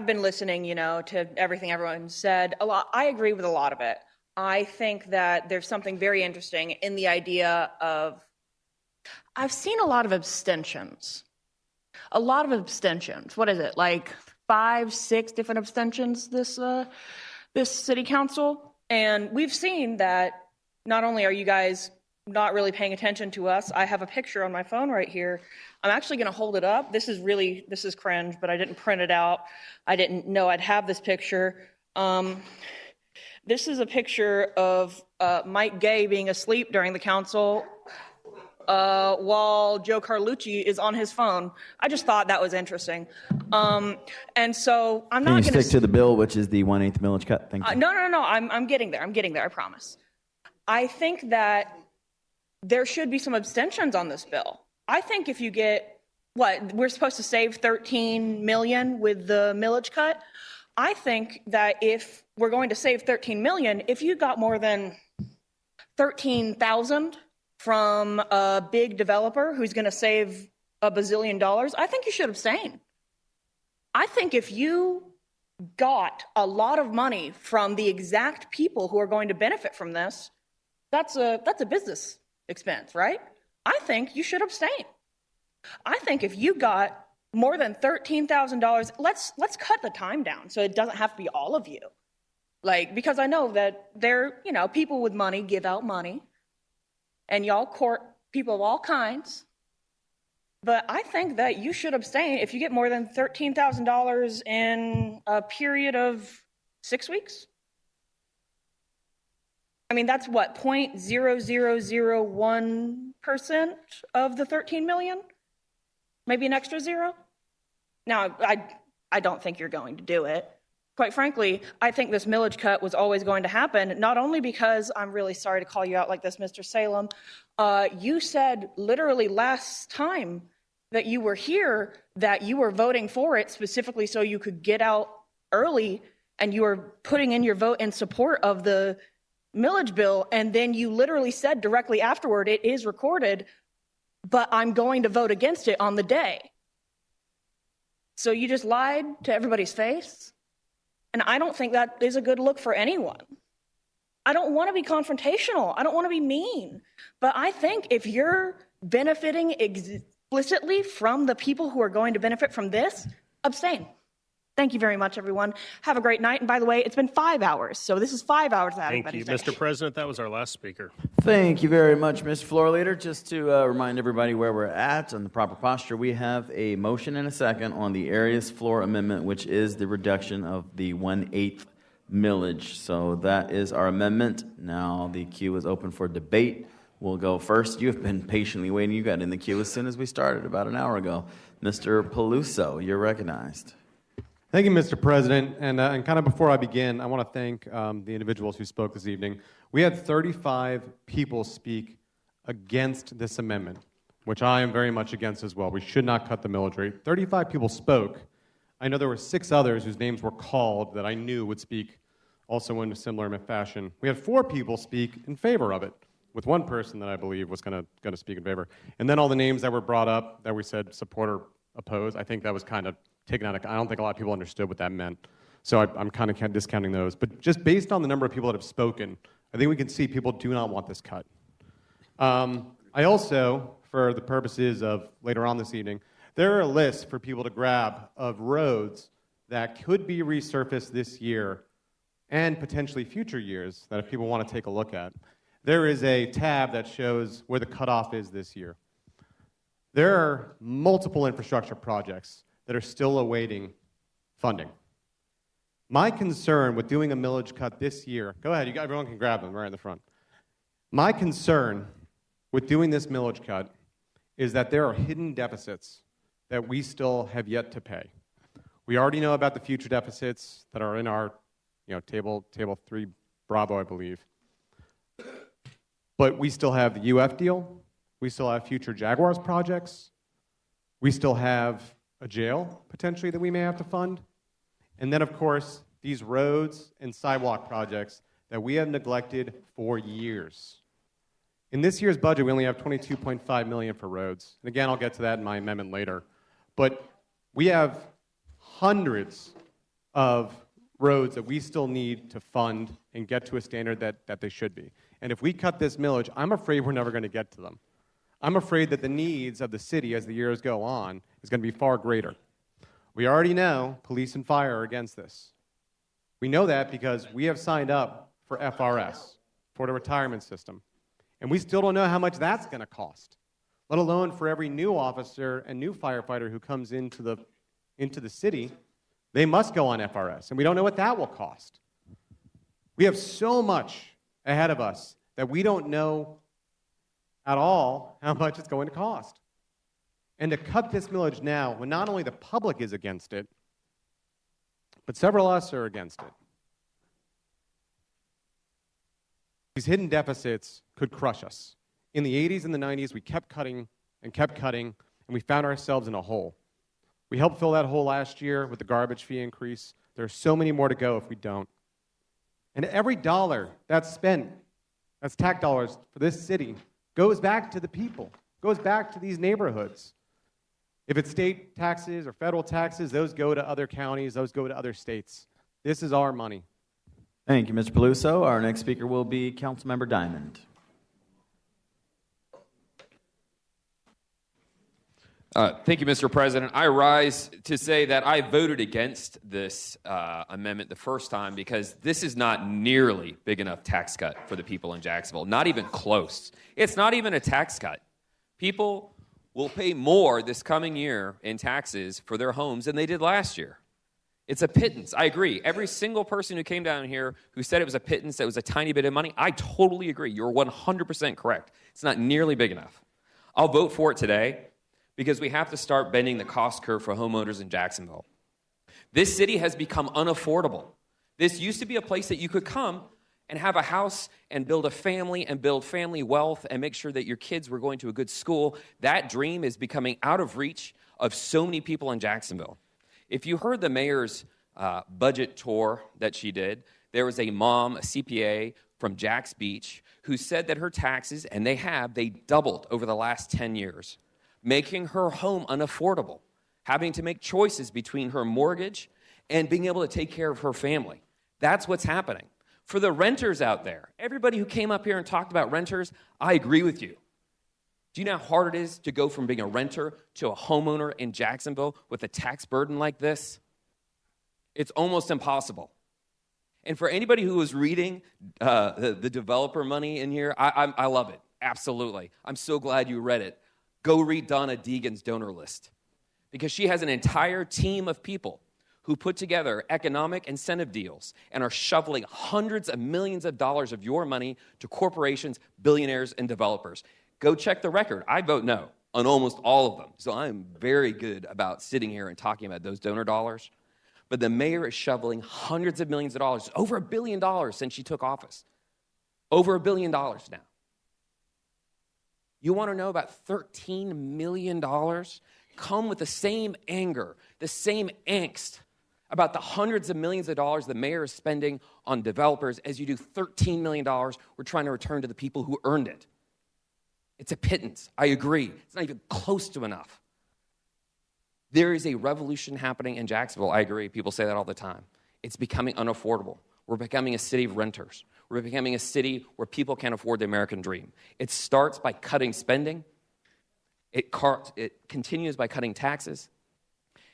[SPEAKER 11] been listening, to everything everyone said. I agree with a lot of it. I think that there's something very interesting in the idea of, I've seen a lot of abstentions. What is it, like 5, 6 different abstentions this city council? And we've seen that not only are you guys not really paying attention to us, I have a picture on my phone right here. I'm actually going to hold it up. This is cringe, but I didn't print it out. I didn't know I'd have this picture. This is a picture of Mike Gay being asleep during the council while Joe Carlucci is on his phone. I just thought that was interesting. And so I'm not going to
[SPEAKER 7] Can you stick to the bill, which is the 1/8 millage cut? Thank you.
[SPEAKER 11] No. I'm getting there. I promise. I think that there should be some abstentions on this bill. I think if you get, we're supposed to save $13 million with the millage cut. I think that if we're going to save $13 million, if you got more than 13,000 from a big developer who's going to save $1 bazillion, I think you should abstain. I think if you got a lot of money from the exact people who are going to benefit from this, that's a business expense, right? I think you should abstain. I think if you got more than $13,000, let's cut the time down so it doesn't have to be all of you. Because I know that people with money give out money, and y'all court people of all kinds. But I think that you should abstain if you get more than $13,000 in a period of 6 weeks. I mean, that's what, 0.0001% of the 13 million? Maybe an extra zero? Now, I don't think you're going to do it. Quite frankly, I think this millage cut was always going to happen, not only because, I'm really sorry to call you out like this, Mr. Salem, you said literally last time that you were here that you were voting for it specifically so you could get out early, and you were putting in your vote in support of the millage bill, and then you literally said directly afterward, it is recorded, but I'm going to vote against it on the day. So you just lied to everybody's face? And I don't think that is a good look for anyone. I don't want to be confrontational. I don't want to be mean. But I think if you're benefiting explicitly from the people who are going to benefit from this, abstain. Thank you very much, everyone. Have a great night. And by the way, it's been 5 hours, so this is 5 hours out of everybody's
[SPEAKER 3] Thank you,
[SPEAKER 11] day.
[SPEAKER 3] Mr. President. That was our last speaker.
[SPEAKER 7] Thank you very much, Ms. Floor Leader. Just to remind everybody where we're at on the proper posture, we have a motion and a second on the areas floor amendment, which is the reduction of the 1/8 millage. So that is our amendment. Now the queue is open for debate. We'll go first. You have been patiently waiting. You got in the queue as soon as we started, about an hour ago. Mr. Peluso, you're recognized.
[SPEAKER 13] Thank you, Mr. President. And kind of before I begin, I want to thank the individuals who spoke this evening. We had 35 people speak against this amendment, which I am very much against as well. We should not cut the millage rate. 35 people spoke. I know there were 6 others whose names were called that I knew would speak also in a similar fashion. We had 4 people speak in favor of it, with one person that I believe was going to speak in favor. And then all the names that were brought up that we said support or oppose, I think that was kind of taken out of, I don't think a lot of people understood what that meant. So I'm kind of discounting those. But just based on the number of people that have spoken, I think we can see people do not want this cut. I also, for the purposes of later on this evening, there are lists for people to grab of roads that could be resurfaced this year and potentially future years that if people want to take a look at. There is a tab that shows where the cutoff is this year. There are multiple infrastructure projects that are still awaiting funding. My concern with doing a millage cut this year, go ahead, everyone can grab them right in the front. My concern with doing this millage cut is that there are hidden deficits that we still have yet to pay. We already know about the future deficits that are in our table 3 Bravo, I believe. But we still have the UF deal. We still have future Jaguars projects. We still have a jail, potentially, that we may have to fund. And then, of course, these roads and sidewalk projects that we have neglected for years. In this year's budget, we only have $22.5 million for roads. And again, I'll get to that in my amendment later. But We have hundreds of roads that we still need to fund and get to a standard that they should be. And if we cut this millage, I'm afraid we're never going to get to them. I'm afraid that the needs of the city as the years go on is going to be far greater. We already know police and fire are against this. We know that because we have signed up for FRS, for the retirement system. And we still don't know how much that's going to cost, let alone for every new officer and new firefighter who comes into the city, they must go on FRS. And we don't know what that will cost. We have so much ahead of us that we don't know at all how much it's going to cost. And to cut this millage now, when not only the public is against it, but several of us are against it. These hidden deficits could crush us. In the 80s and the 90s, we kept cutting, and we found ourselves in a hole. We helped fill that hole last year with the garbage fee increase. There are so many more to go if we don't. And every dollar that's spent, that's tax dollars for this city, goes back to the people, goes back to these neighborhoods. If it's state taxes or federal taxes, those go to other counties, those go to other states. This is our money.
[SPEAKER 7] Thank you, Mr. Peluso. Our next speaker will be Councilmember Diamond.
[SPEAKER 15] Thank you, Mr. President. I rise to say that I voted against this amendment the first time because this is not nearly big enough tax cut for the people in Jacksonville. Not even close. It's not even a tax cut. People will pay more this coming year in taxes for their homes than they did last year. It's a pittance. I agree. Every single person who came down here who said it was a pittance, that was a tiny bit of money, I totally agree. You're 100% correct. It's not nearly big enough. I'll vote for it today because we have to start bending the cost curve for homeowners in Jacksonville. This city has become unaffordable. This used to be a place that you could come and have a house and build a family and build family wealth and make sure that your kids were going to a good school. That dream is becoming out of reach of so many people in Jacksonville. If you heard the mayor's budget tour that she did, there was a mom, a CPA from Jacks Beach, who said that her taxes, and they doubled over the last 10 years, making her home unaffordable, having to make choices between her mortgage and being able to take care of her family. That's what's happening. For the renters out there, everybody who came up here and talked about renters, I agree with you. Do you know how hard it is to go from being a renter to a homeowner in Jacksonville with a tax burden like this? It's almost impossible. And for anybody who was reading the developer money in here, I love it. Absolutely. I'm so glad you read it. Go read Donna Deegan's donor list because she has an entire team of people who put together economic incentive deals and are shoveling hundreds of millions of dollars of your money to corporations, billionaires, and developers. Go check the record. I vote no on almost all of them. So I'm very good about sitting here and talking about those donor dollars. But the mayor is shoveling hundreds of millions of dollars, over $1 billion since she took office. Over $1 billion now. You want to know about $13 million? Come with the same anger, the same angst about the hundreds of millions of dollars the mayor is spending on developers as you do $13 million we're trying to return to the people who earned it. It's a pittance. I agree. It's not even close to enough. There is a revolution happening in Jacksonville. I agree. People say that all the time. It's becoming unaffordable. We're becoming a city of renters. We're becoming a city where people can't afford the American dream. It starts by cutting spending. It continues by cutting taxes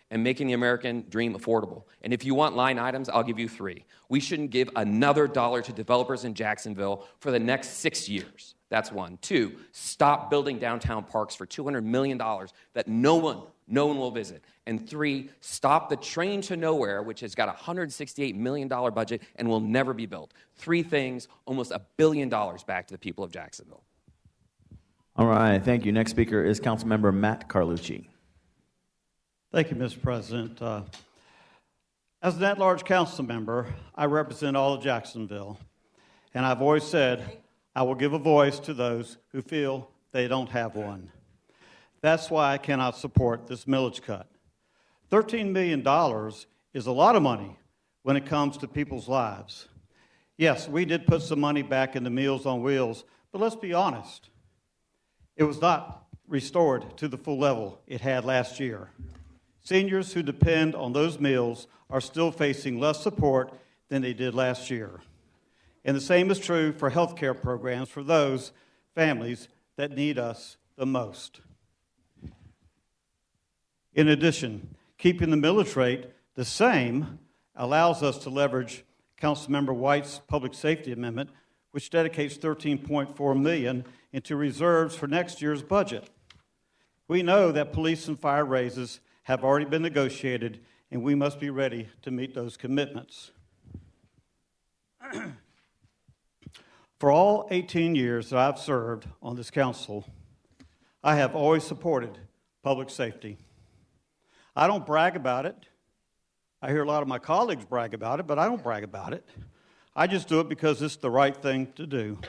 [SPEAKER 15] and making the American dream affordable. And if you want line items, I'll give you 3. We shouldn't give another dollar to developers in Jacksonville for the next 6 years. That's 1. 2, stop building downtown parks for $200 million that no one will visit. And 3, stop the train to nowhere, which has got a $168 million budget and will never be built. 3 things, almost $1 billion back to the people of Jacksonville.
[SPEAKER 7] All right, thank you. Next speaker is Councilmember Matt Carlucci.
[SPEAKER 22] Thank you, Mr. President. As an at-large council member, I represent all of Jacksonville, and I've always said I will give a voice to those who feel they don't have one. That's why I cannot support this millage cut. $13 million is a lot of money when it comes to people's lives. Yes, we did put some money back into Meals on Wheels, but let's be honest. It was not restored to the full level it had last year. Seniors who depend on those meals are still facing less support than they did last year. And the same is true for health care programs for those families that need us the most. In addition, keeping the millage rate the same allows us to leverage Councilmember White's public safety amendment, which dedicates $13.4 million into reserves for next year's budget. We know that police and fire raises have already been negotiated, and we must be ready to meet those commitments. For all 18 years that I've served on this council, I have always supported public safety. I don't brag about it. I hear a lot of my colleagues brag about it, but I don't brag about it. I just do it because it's the right thing to do.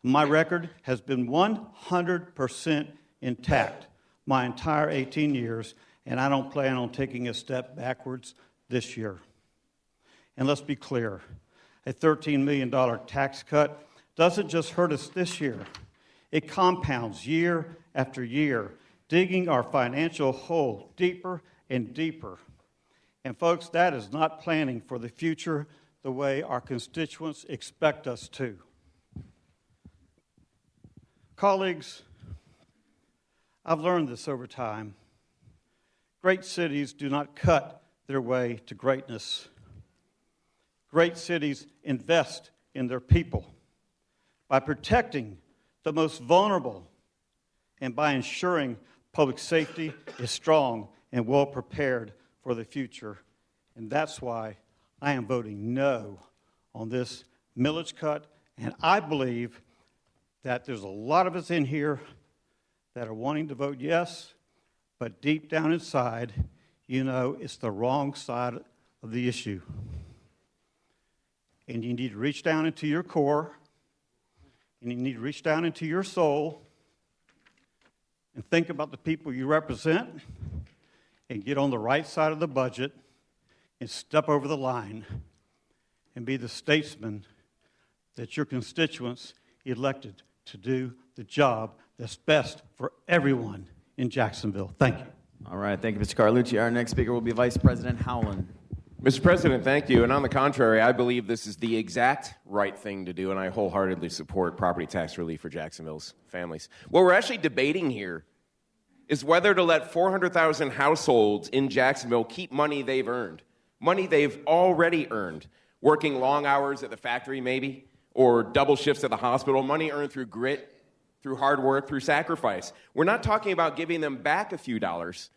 [SPEAKER 22] My record has been 100% intact my entire 18 years, and I don't plan on taking a step backwards this year. And let's be clear, a $13 million tax cut doesn't just hurt us this year. It compounds year after year, digging our financial hole deeper and deeper. And folks, that is not planning for the future the way our constituents expect us to. Colleagues, I've learned this over time. Great cities do not cut their way to greatness. Great cities invest in their people by protecting the most vulnerable and by ensuring public safety is strong and well prepared for the future. And that's why I am voting no on this millage cut. And I believe that there's a lot of us in here that are wanting to vote yes, but deep down inside, you know it's the wrong side of the issue. And you need to reach down into your core, and you need to reach down into your soul and think about the people you represent and get on the right side of the budget and step over the line and be the statesman that your constituents elected to do the job that's best for everyone in Jacksonville. Thank you.
[SPEAKER 7] All right, thank you, Mr. Carlucci. Our next speaker will be Vice President Howland.
[SPEAKER 6] Mr. President, thank you. And on the contrary, I believe this is the exact right thing to do, and I wholeheartedly support property tax relief for Jacksonville's families. What we're actually debating here is whether to let 400,000 households in Jacksonville keep money they've earned, money they've already earned, working long hours at the factory maybe, or double shifts at the hospital, money earned through grit, through hard work, through sacrifice. We're not talking about giving them back a few dollars.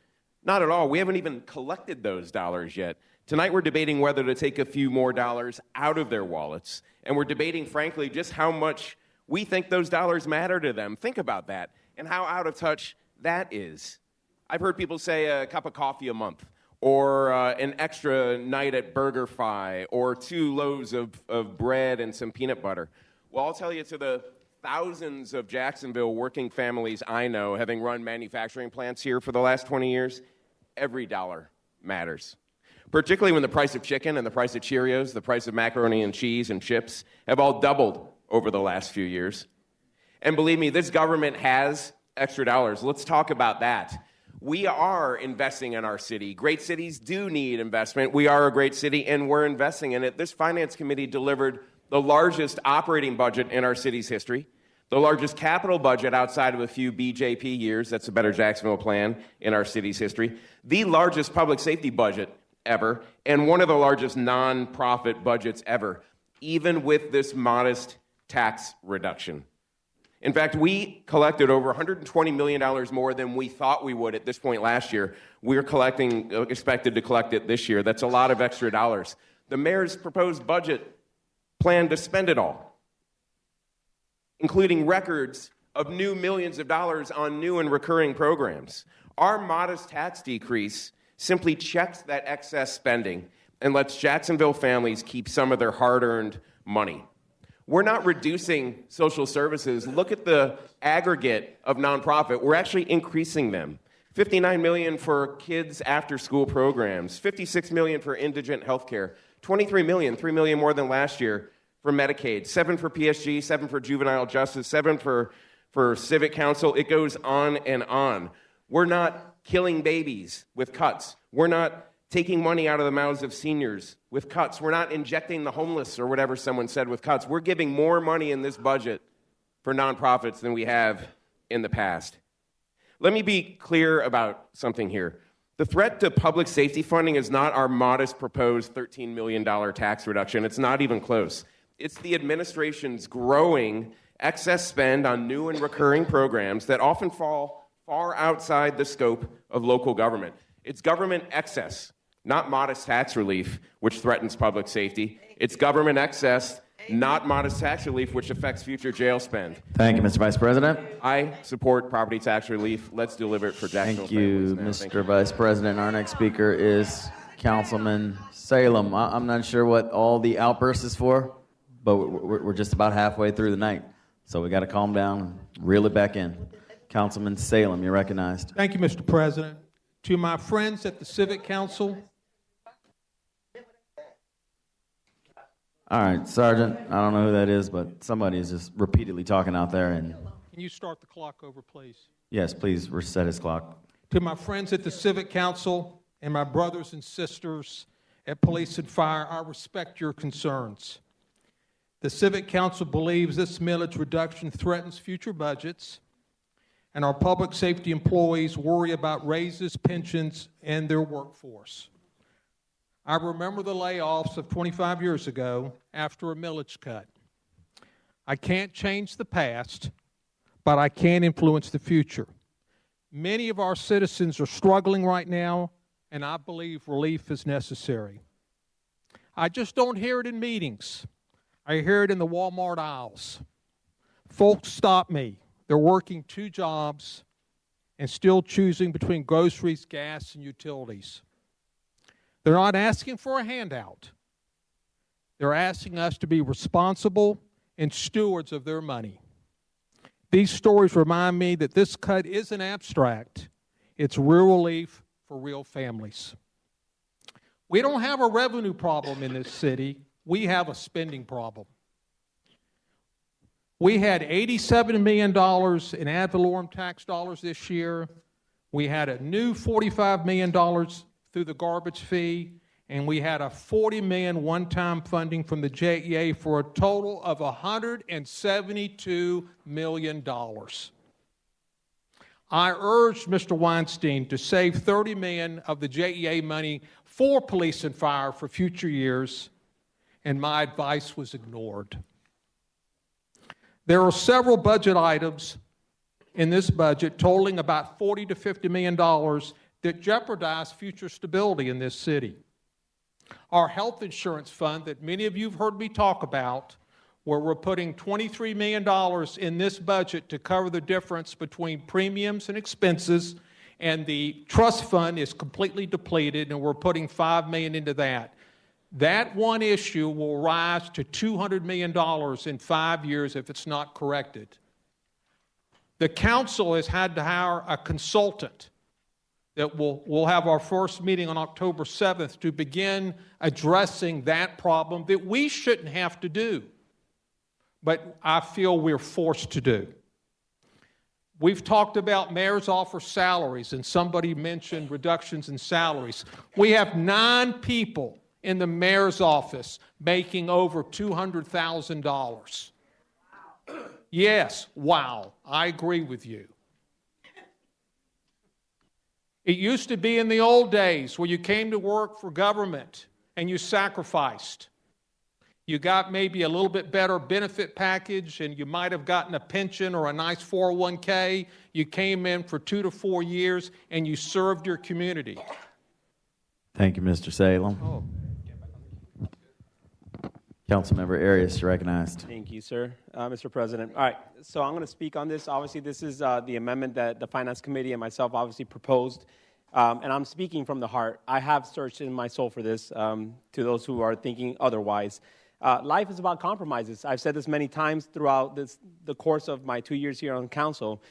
[SPEAKER 6] Not at all. We haven't even collected those dollars yet. Tonight we're debating whether to take a few more dollars out of their wallets, and we're debating, frankly, just how much we think those dollars matter to them. Think about that and how out of touch that is. I've heard people say a cup of coffee a month, or an extra night at BurgerFi, or 2 loaves of bread and some peanut butter. Well, I'll tell you, to the thousands of Jacksonville working families I know, having run manufacturing plants here for the last 20 years, every dollar matters. Particularly when the price of chicken and the price of Cheerios, the price of macaroni and cheese and chips have all doubled over the last few years. And believe me, this government has extra dollars. Let's talk about that. We are investing in our city. Great cities do need investment. We are a great city, and we're investing in it. This Finance Committee delivered the largest operating budget in our city's history, the largest capital budget outside of a few BJP years, that's a Better Jacksonville plan, in our city's history, the largest public safety budget ever, and one of the largest nonprofit budgets ever, even with this modest tax reduction. In fact, we collected over $120 million more than we thought we would at this point last year. We're expected to collect it this year. That's a lot of extra dollars. The mayor's proposed budget planned to spend it all, including records of new millions of dollars on new and recurring programs. Our modest tax decrease simply checks that excess spending and lets Jacksonville families keep some of their hard-earned money. We're not reducing social services. Look at the aggregate of nonprofit. We're actually increasing them. $59 million for kids after-school programs, $56 million for indigent health care, $23 million, $3 million more than last year for Medicaid, $7 for PSG, $7 for juvenile justice, $7 for Civic Council. It goes on and on. We're not killing babies with cuts. We're not taking money out of the mouths of seniors with cuts. We're not injecting the homeless or whatever someone said with cuts. We're giving more money in this budget for nonprofits than we have in the past. Let me be clear about something here. The threat to public safety funding is not our modest proposed $13 million tax reduction. It's not even close. It's the administration's growing excess spend on new and recurring programs that often fall far outside the scope of local government. It's government excess, not modest tax relief, which threatens public safety. It's government excess, not modest tax relief, which affects future jail spend.
[SPEAKER 7] Thank you, Mr. Vice President.
[SPEAKER 6] I support property tax relief. Let's deliver it for Jacksonville
[SPEAKER 7] Thank you,
[SPEAKER 6] families now.
[SPEAKER 7] Mr. Vice President. Our next speaker is Councilman Salem. I'm not sure what all the outbursts is for, but we're just about halfway through the night. So we got to calm down and reel it back in. Councilman Salem, you're recognized.
[SPEAKER 9] Thank you, Mr. President. To my friends at the Civic Council.
[SPEAKER 7] All right, Sergeant, I don't know who that is, but somebody is just repeatedly talking out there. And
[SPEAKER 9] Can you start the clock over, please?
[SPEAKER 7] yes, please reset his clock.
[SPEAKER 9] To my friends at the Civic Council and my brothers and sisters at Police and Fire, I respect your concerns. The Civic Council believes this millage reduction threatens future budgets, and our public safety employees worry about raises, pensions, and their workforce. I remember the layoffs of 25 years ago after a millage cut. I can't change the past, but I can influence the future. Many of our citizens are struggling right now, and I believe relief is necessary. I just don't hear it in meetings. I hear it in the Walmart aisles. Folks stop me. They're working 2 jobs and still choosing between groceries, gas, and utilities. They're not asking for a handout. They're asking us to be responsible and stewards of their money. These stories remind me that this cut isn't abstract. It's real relief for real families. We don't have a revenue problem in this city. We have a spending problem. We had $87 million in ad valorem tax dollars this year. We had a new $45 million through the garbage fee, and we had a $40 million one-time funding from the JEA for a total of $172 million. I urged Mr. Weinstein to save $30 million of the JEA money for police and fire for future years, and my advice was ignored. There are several budget items in this budget totaling about $40 to $50 million that jeopardize future stability in this city. Our health insurance fund that many of you have heard me talk about, where we're putting $23 million in this budget to cover the difference between premiums and expenses, and the trust fund is completely depleted, and we're putting $5 million into that. That one issue will rise to $200 million in 5 years if it's not corrected. The council has had to hire a consultant that we'll have our first meeting on October 7th to begin addressing that problem that we shouldn't have to do, but I feel we're forced to do. We've talked about mayor's office salaries, and somebody mentioned reductions in salaries. We have 9 people in the mayor's office making over $200,000. Yes, wow, I agree with you. It used to be in the old days where you came to work for government and you sacrificed. You got maybe a little bit better benefit package, and you might have gotten a pension or a nice 401k. You came in for 2 to 4 years and you served your community.
[SPEAKER 7] Thank you, Mr. Salem.
[SPEAKER 9] Oh.
[SPEAKER 7] Councilmember Arias, you're recognized.
[SPEAKER 12] Thank you, sir. Mr. President. All right, so I'm going to speak on this. Obviously, this is the amendment that the Finance Committee and myself obviously proposed, and I'm speaking from the heart. I have searched in my soul for this, to those who are thinking otherwise. Life is about compromises. I've said this many times throughout the course of my 2 years here on council.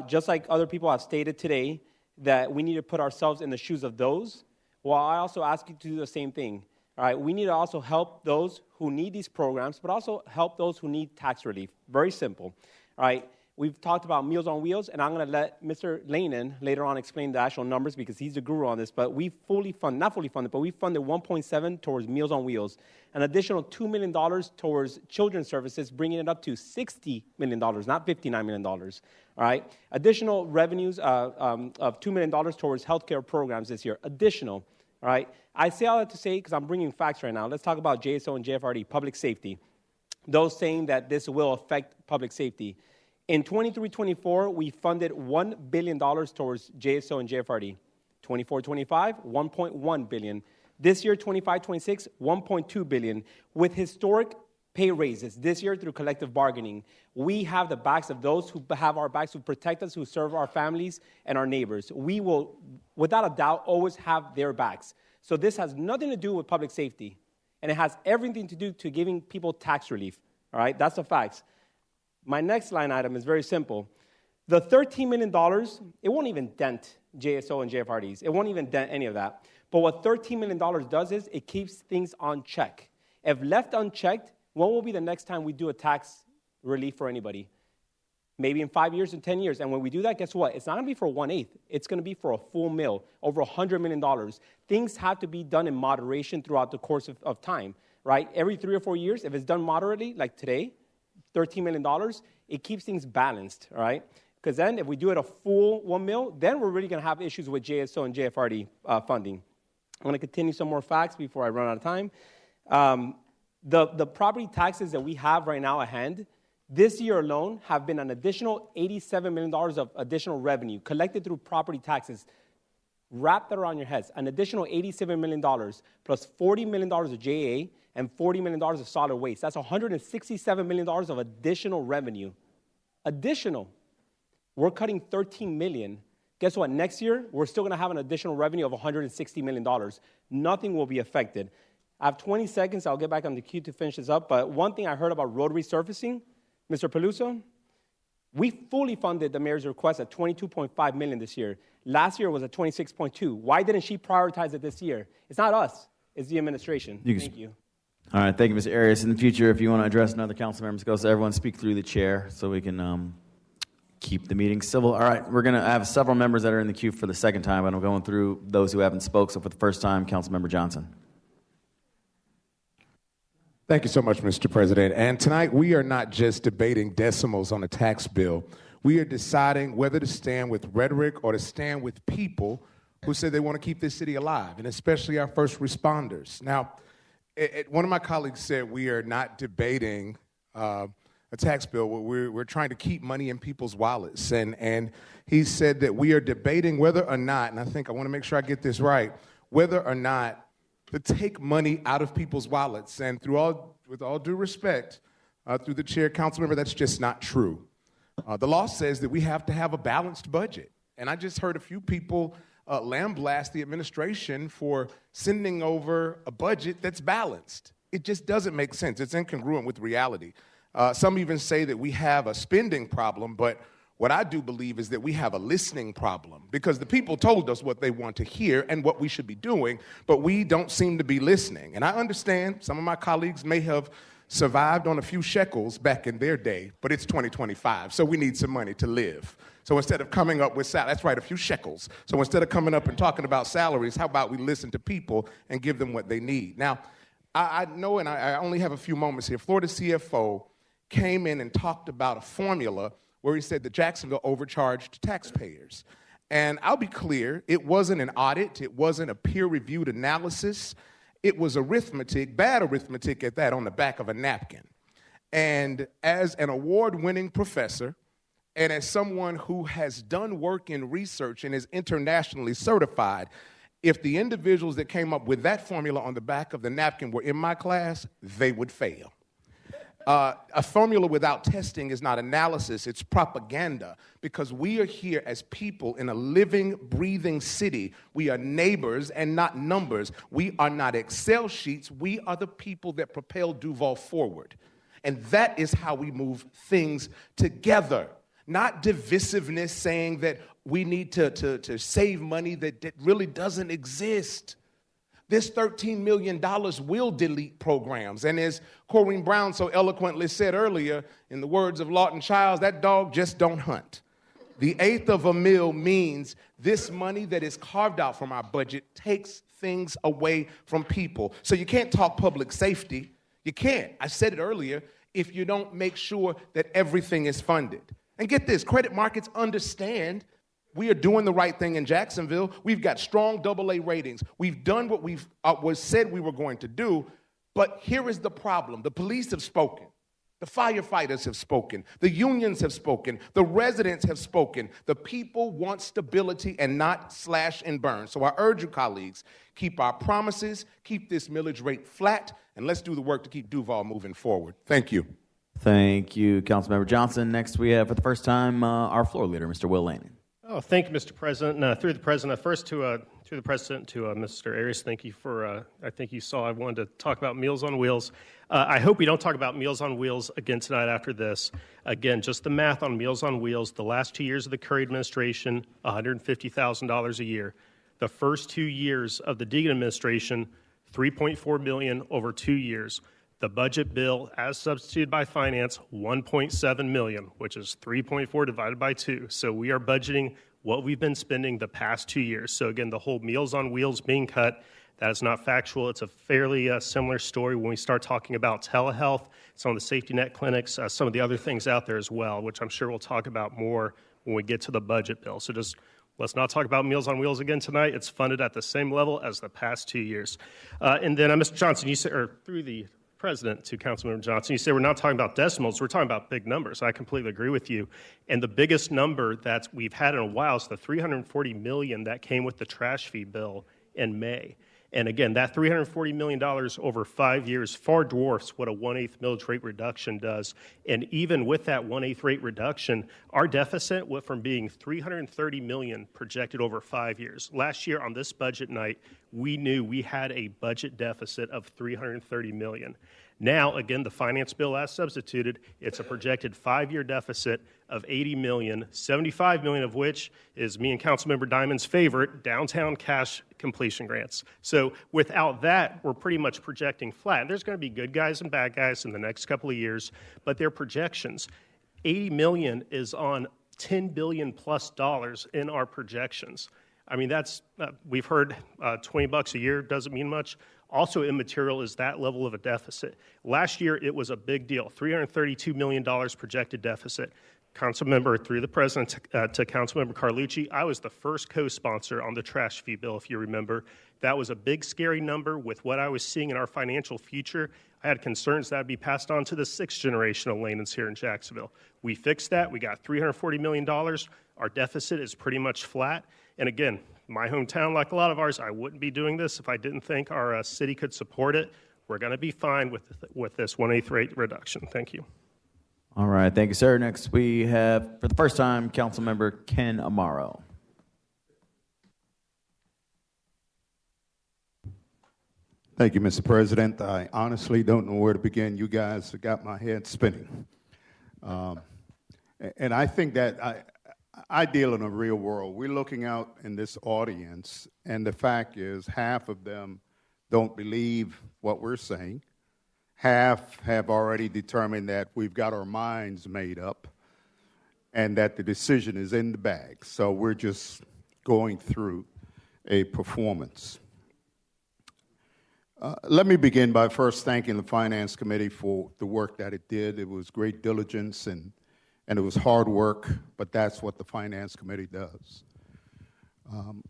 [SPEAKER 12] Just like other people have stated today, that we need to put ourselves in the shoes of those. Well, I also ask you to do the same thing. All right, we need to also help those who need these programs, but also help those who need tax relief. Very simple. All right, We've talked about Meals on Wheels, and I'm going to let Mr. Lanin later on explain the actual numbers because he's the guru on this. But we not fully funded, but we funded 1.7 towards Meals on Wheels, an additional $2 million towards children's services, bringing it up to $60 million, not $59 million. All right. Additional revenues of $2 million towards healthcare programs this year. Additional. All right. I say all that to say because I'm bringing facts right now. Let's talk about JSO and JFRD, public safety. Those saying that this will affect public safety. In 23-24, we funded $1 billion towards JSO and JFRD. 24-25, $1.1 billion. This year, 25-26, $1.2 billion. With historic pay raises this year through collective bargaining, we have the backs of those who have our backs, who protect us, who serve our families and our neighbors. We will, without a doubt, always have their backs. So this has nothing to do with public safety, and it has everything to do to giving people tax relief. All right, that's the facts. My next line item is very simple. The $13 million, it won't even dent JSO and JFRDs. It won't even dent any of that. But what $13 million does is it keeps things on check. If left unchecked, when will be the next time we do a tax relief for anybody? Maybe in 5 years and 10 years. And when we do that, guess what? It's not going to be for 1/8. It's going to be for a full mill, over $100 million. Things have to be done in moderation throughout the course of time, right? Every 3 or 4 years, if it's done moderately, like today, $13 million, it keeps things balanced, all right? Because then if we do it a full 1 mil, then we're really going to have issues with JSO and JFRD funding. I'm going to continue some more facts before I run out of time. The property taxes that we have right now at hand, this year alone, have been an additional $87 million of additional revenue collected through property taxes. Wrap that around your heads. An additional $87 million plus $40 million of JA and $40 million of solid waste. That's $167 million of additional revenue. Additional. We're cutting $13 million. Guess what? Next year, we're still going to have an additional revenue of $160 million. Nothing will be affected. I have 20 seconds. I'll get back on the queue to finish this up. But one thing I heard about road resurfacing, Mr. Peluso, we fully funded the mayor's request at $22.5 million this year. Last year was at $26.2. Why didn't she prioritize it this year? It's not us. It's the administration. Thank you.
[SPEAKER 7] All right, thank you, Mr. Arias. In the future, if you want to address another council member, go so everyone speak through the chair so we can keep the meeting civil. All right, we're going to have several members that are in the queue for the second time, and I'm going through those who haven't spoke. So for the first time, Councilmember Johnson.
[SPEAKER 10] Thank you so much, Mr. President. And tonight, we are not just debating decimals on a tax bill. We are deciding whether to stand with rhetoric or to stand with people who say they want to keep this city alive, and especially our first responders. Now, one of my colleagues said we are not debating a tax bill. We're trying to keep money in people's wallets. And he said that we are debating whether or not, and I think I want to make sure I get this right, whether or not to take money out of people's wallets. And with all due respect, through the chair, council member, that's just not true. The law says that we have to have a balanced budget. And I just heard a few people lambaste the administration for sending over a budget that's balanced. It just doesn't make sense. It's incongruent with reality. Some even say that we have a spending problem, but what I do believe is that we have a listening problem, because the people told us what they want to hear and what we should be doing, but we don't seem to be listening. And I understand some of my colleagues may have survived on a few shekels back in their day, but it's 2025, so we need some money to live. So instead of coming up with that's right, a few shekels. So instead of coming up and talking about salaries, how about we listen to people and give them what they need? Now, I know, and I only have a few moments here, Florida CFO came in and talked about a formula where he said that Jacksonville overcharged taxpayers. And I'll be clear, it wasn't an audit, it wasn't a peer-reviewed analysis, it was arithmetic, bad arithmetic at that, on the back of a napkin. And as an award-winning professor, and as someone who has done work in research and is internationally certified, if the individuals that came up with that formula on the back of the napkin were in my class, they would fail. A formula without testing is not analysis, it's propaganda, because we are here as people in a living, breathing city. We are neighbors and not numbers. We are not Excel sheets. We are the people that propel Duval forward. And that is how we move things together. Not divisiveness, saying that we need to save money that really doesn't exist. This $13 million will delete programs. And as Corrine Brown so eloquently said earlier, in the words of Lawton Childs, that dog just don't hunt. The eighth of a mil means this money that is carved out from our budget takes things away from people. So you can't talk public safety. You can't. I said it earlier, if you don't make sure that everything is funded. And get this, credit markets understand we are doing the right thing in Jacksonville. We've got strong AA ratings. We've done what we've said we were going to do. But here is the problem. The police have spoken. The firefighters have spoken. The unions have spoken. The residents have spoken. The people want stability and not slash and burn. So I urge you, colleagues, keep our promises, keep this millage rate flat, and let's do the work to keep Duval moving forward. Thank you.
[SPEAKER 7] Thank you, Councilmember Johnson. Next, we have, for the first time, our floor leader, Mr. Will Lanning.
[SPEAKER 3] Oh, thank you, Mr. President. Through the President, first through the President to Mr. Arias, thank you for, I think you saw I wanted to talk about Meals on Wheels. I hope we don't talk about Meals on Wheels again tonight after this. Again, just the math on Meals on Wheels, the last 2 years of the Curry administration, $150,000 a year. The first 2 years of the Deegan administration, $3.4 million over 2 years. The budget bill, as substituted by finance, $1.7 million, which is 3.4 divided by 2. So we are budgeting what we've been spending the past 2 years. So again, the whole Meals on Wheels being cut, that is not factual. It's a fairly similar story when we start talking about telehealth, some of the safety net clinics, some of the other things out there as well, which I'm sure we'll talk about more when we get to the budget bill. So just let's not talk about Meals on Wheels again tonight. It's funded at the same level as the past 2 years. And then, Mr. Johnson, you said, or through the President to Councilmember Johnson, you say we're not talking about decimals, we're talking about big numbers. I completely agree with you. And the biggest number that we've had in a while is the $340 million that came with the trash fee bill in May. And again, that $340 million over 5 years far dwarfs what a 1/8 millage rate reduction does. And even with that 1/8 rate reduction, our deficit went from being $330 million projected over 5 years. Last year on this budget night, we knew we had a budget deficit of $330 million. Now, again, the finance bill as substituted, it's a projected 5-year deficit of $80 million, $75 million of which is me and Councilmember Diamond's favorite, downtown cash completion grants. So without that, we're pretty much projecting flat. There's going to be good guys and bad guys in the next couple of years, but they're projections. $80 million is on $10 billion plus in our projections. I mean, that's, we've heard $20 a year doesn't mean much. Also immaterial is that level of a deficit. Last year, it was a big deal, $332 million projected deficit. Councilmember, through the President to Councilmember Carlucci, I was the first co-sponsor on the trash fee bill, if you remember. That was a big, scary number with what I was seeing in our financial future. I had concerns that would be passed on to the 6th generation of Lanans here in Jacksonville. We fixed that. We got $340 million. Our deficit is pretty much flat. And again, my hometown, like a lot of ours, I wouldn't be doing this if I didn't think our city could support it. We're going to be fine with this 1/8 rate reduction. Thank you.
[SPEAKER 7] All right, thank you, sir. Next, we have, for the first time, Councilmember Ken Amaro.
[SPEAKER 14] Thank you, Mr. President. I honestly don't know where to begin. You guys have got my head spinning. And I think that I deal in a real world. We're looking out in this audience, and the fact is half of them don't believe what we're saying. Half have already determined that we've got our minds made up and that the decision is in the bag. So we're just going through a performance. Let me begin by first thanking the Finance Committee for the work that it did. It was great diligence and it was hard work, but that's what the Finance Committee does.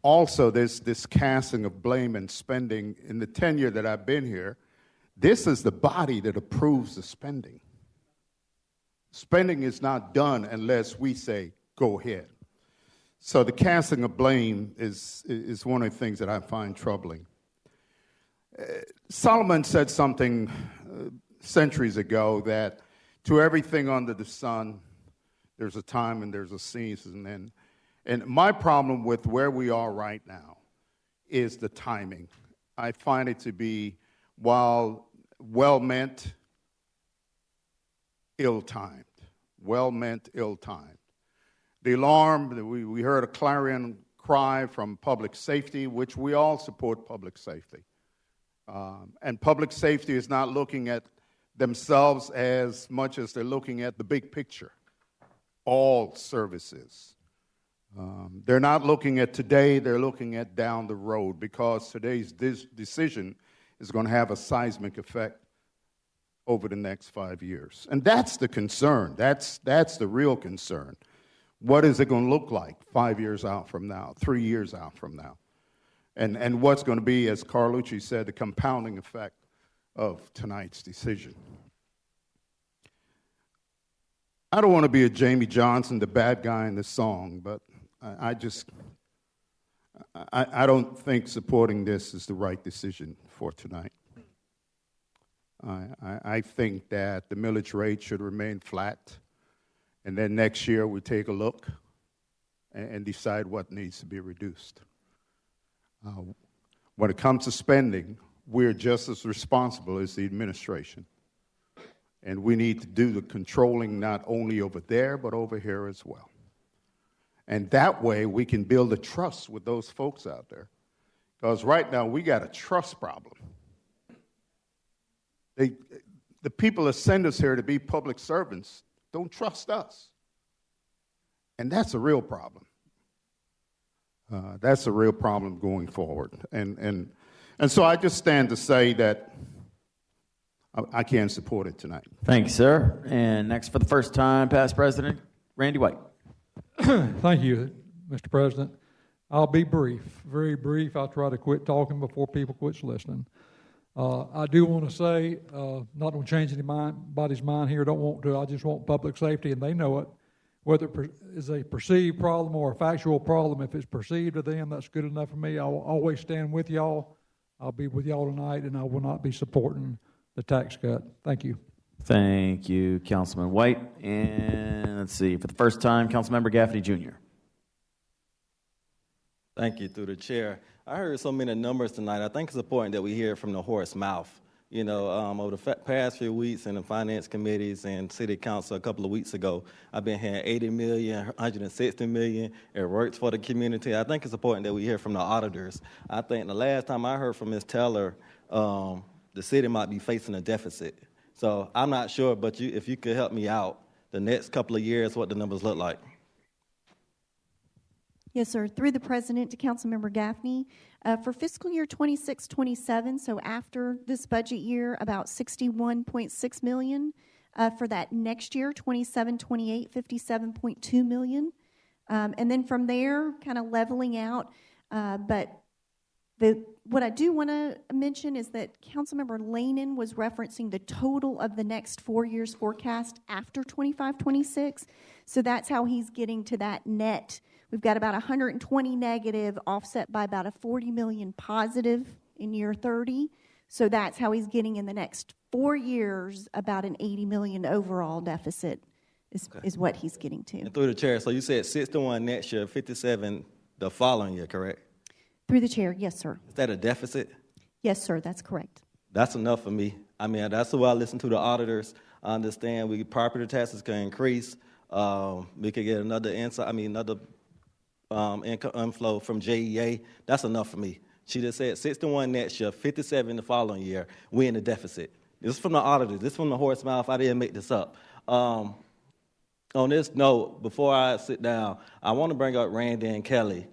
[SPEAKER 14] Also, there's this casting of blame and spending. In the tenure that I've been here, this is the body that approves the spending. Spending is not done unless we say, go ahead. So the casting of blame is one of the things that I find troubling. Solomon said something centuries ago that to everything under the sun, there's a time and there's a season. And my problem with where we are right now is the timing. I find it to be, while well-meant, ill-timed. Well-meant, ill-timed. The alarm, we heard a clarion cry from public safety, which we all support public safety. And public safety is not looking at themselves as much as they're looking at the big picture, all services. They're not looking at today, they're looking at down the road, because today's decision is going to have a seismic effect over the next 5 years. And that's the concern. That's the real concern. What is it going to look like 5 years out from now, 3 years out from now? And what's going to be, as Carlucci said, the compounding effect of tonight's decision. I don't want to be a Jamie Johnson, the bad guy in the song, but I don't think supporting this is the right decision for tonight. I think that the millage rate should remain flat, and then next year we take a look and decide what needs to be reduced. When it comes to spending, we're just as responsible as the administration. And we need to do the controlling not only over there, but over here as well. And that way we can build a trust with those folks out there. Because right now we got a trust problem. The people that send us here to be public servants don't trust us. And that's a real problem. That's a real problem going forward. And so I just stand to say that I can't support it tonight.
[SPEAKER 7] Thank you, sir. And next, for the first time, past president, Randy White.
[SPEAKER 17] Thank you, Mr. President. I'll be brief, very brief. I'll try to quit talking before people quit listening. I do want to say, not going to change anybody's mind here, don't want to. I just want public safety, and they know it. Whether it is a perceived problem or a factual problem, if it's perceived to them, that's good enough for me. I will always stand with y'all. I'll be with y'all tonight, and I will not be supporting the tax cut. Thank you.
[SPEAKER 7] Thank you, Councilman White. And let's see, for the first time, Councilmember Gaffney Jr.
[SPEAKER 18] Thank you, through the chair. I heard so many numbers tonight. I think it's important that we hear it from the horse's mouth. You know, over the past few weeks in the finance committees and city council a couple of weeks ago, I've been hearing 80 million, 160 million. It works for the community. I think it's important that we hear from the auditors. I think the last time I heard from Ms. Teller, the city might be facing a deficit. So I'm not sure, but if you could help me out, the next couple of years, what the numbers look like.
[SPEAKER 23] Yes, sir. Through the president to Councilmember Gaffney, for fiscal year 26-27, so after this budget year, about $61.6 million. For that next year, 27-28, $57.2 million. And then from there, kind of leveling out. But what I do want to mention is that Councilmember Lanen was referencing the total of the next 4 years forecast after 25-26. So that's how he's getting to that net. We've got about 120 negative offset by about a 40 million positive in year 30. So that's how he's getting in the next 4 years about an 80 million overall deficit is what he's getting to.
[SPEAKER 18] And through the chair, so you said 61 next year, 57 the following year, correct?
[SPEAKER 23] Through the chair, yes, sir.
[SPEAKER 18] Is that a deficit?
[SPEAKER 23] Yes, sir, that's correct.
[SPEAKER 18] That's enough for me. I mean, that's why I listen to the auditors. I understand property taxes can increase. We could get another income inflow from JEA. That's enough for me. She just said 61 next year, 57 the following year. We in the deficit. This is from the auditors. This is from the horse mouth. I didn't make this up. On this note, before I sit down, I want to bring up Randy and Kelly.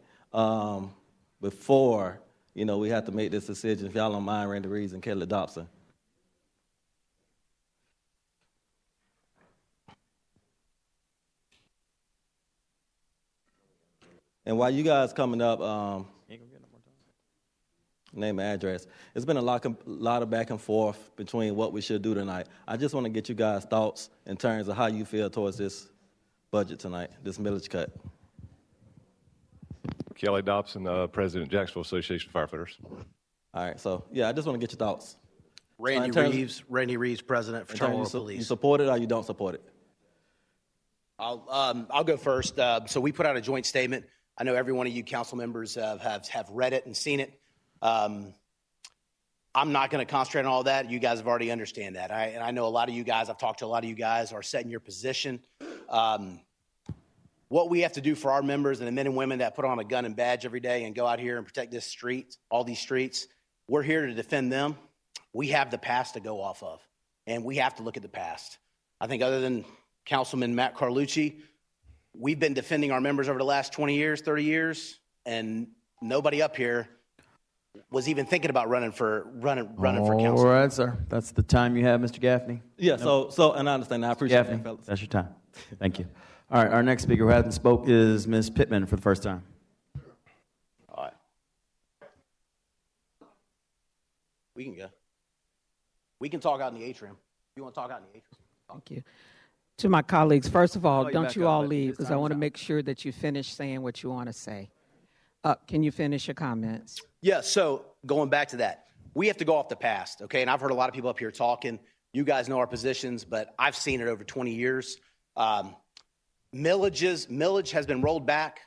[SPEAKER 18] Before, we have to make this decision. If y'all don't mind, Randy Reeves and Kelly Dobson. And while you guys coming up, name and address. It's been a lot of back and forth between what we should do tonight. I just want to get you guys' thoughts in terms of how you feel towards this budget tonight, this millage cut.
[SPEAKER 24] Kelly Dobson, President, Jacksonville Association of Firefighters.
[SPEAKER 18] All right, so yeah, I just want to get your thoughts.
[SPEAKER 25] Randy Reeves, President, Fraternal Police.
[SPEAKER 18] You support it or you don't support it?
[SPEAKER 25] I'll go first. So we put out a joint statement. I know every one of you council members have read it and seen it. I'm not going to concentrate on all that. You guys have already understand that. And I know a lot of you guys, I've talked to a lot of you guys, are set in your position. What we have to do for our members and the men and women that put on a gun and badge every day and go out here and protect this street, all these streets, We're here to defend them. We have the past to go off of, and we have to look at the past. I think other than Councilman Matt Carlucci, we've been defending our members over the last 20 years, 30 years, and nobody up here was even thinking about running for council.
[SPEAKER 7] All right, sir. That's the time you have, Mr. Gaffney.
[SPEAKER 18] Yeah, so and I understand. I appreciate
[SPEAKER 7] Gaffney,
[SPEAKER 18] that, fellas.
[SPEAKER 7] that's your time. Thank you. All right, our next speaker who hasn't spoke is Ms. Pittman for the first time.
[SPEAKER 25] All right. We can go. We can talk out in the atrium. You want to talk out in the atrium?
[SPEAKER 2] Thank you. To my colleagues, first of all,
[SPEAKER 7] Oh, you
[SPEAKER 2] don't
[SPEAKER 7] back
[SPEAKER 2] you
[SPEAKER 7] up,
[SPEAKER 2] all
[SPEAKER 7] but
[SPEAKER 2] leave
[SPEAKER 7] it's
[SPEAKER 2] because I
[SPEAKER 7] time's
[SPEAKER 2] want to
[SPEAKER 7] up.
[SPEAKER 2] make sure that you finish saying what you want to say. Can you finish your comments?
[SPEAKER 25] Yeah, so going back to that, we have to go off the past, okay? And I've heard a lot of people up here talking. You guys know our positions, but I've seen it over 20 years. Millage has been rolled back.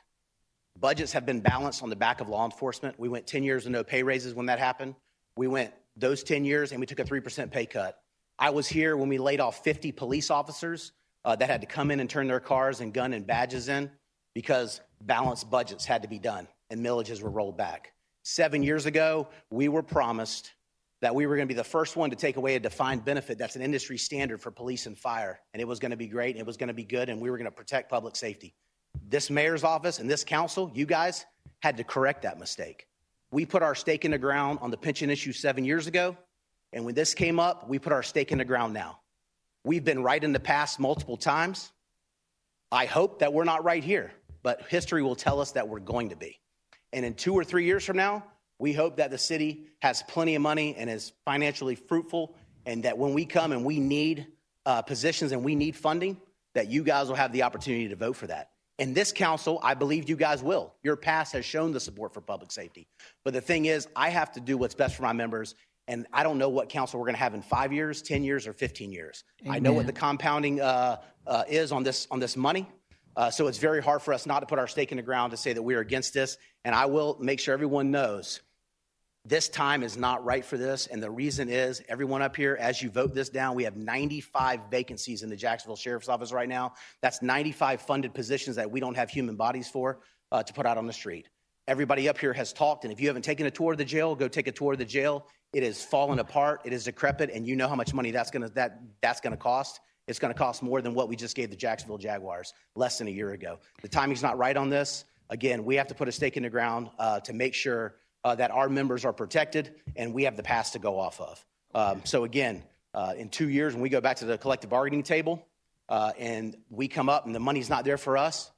[SPEAKER 25] Budgets have been balanced on the back of law enforcement. We went 10 years with no pay raises when that happened. We went those 10 years and we took a 3% pay cut. I was here when we laid off 50 police officers that had to come in and turn their cars and gun and badges in because balanced budgets had to be done and millages were rolled back. 7 years ago, we were promised that we were going to be the first one to take away a defined benefit that's an industry standard for police and fire, and it was going to be great, and it was going to be good, and we were going to protect public safety. This mayor's office and this council, you guys had to correct that mistake. We put our stake in the ground on the pension issue 7 years ago, and when this came up, we put our stake in the ground now. We've been right in the past multiple times. I hope that we're not right here, but history will tell us that we're going to be. And in 2 or 3 years from now, we hope that the city has plenty of money and is financially fruitful, and that when we come and we need positions and we need funding, that you guys will have the opportunity to vote for that. In this council, I believe you guys will. Your past has shown the support for public safety. But the thing is, I have to do what's best for my members, and I don't know what council we're going to have in 5 years, 10 years, or 15 years. I know what the compounding is on this money. So it's very hard for us not to put our stake in the ground to say that we are against this. And I will make sure everyone knows this time is not right for this. And the reason is, everyone up here, as you vote this down, we have 95 vacancies in the Jacksonville Sheriff's Office right now. That's 95 funded positions that we don't have human bodies for to put out on the street. Everybody up here has talked, and if you haven't taken a tour of the jail, go take a tour of the jail. It is falling apart. It is decrepit, and you know how much money that's going to cost. It's going to cost more than what we just gave the Jacksonville Jaguars less than a year ago. The timing's not right on this. Again, we have to put a stake in the ground to make sure that our members are protected and we have the past to go off of. So again, in 2 years, when we go back to the collective bargaining table and we come up and the money's not there for us,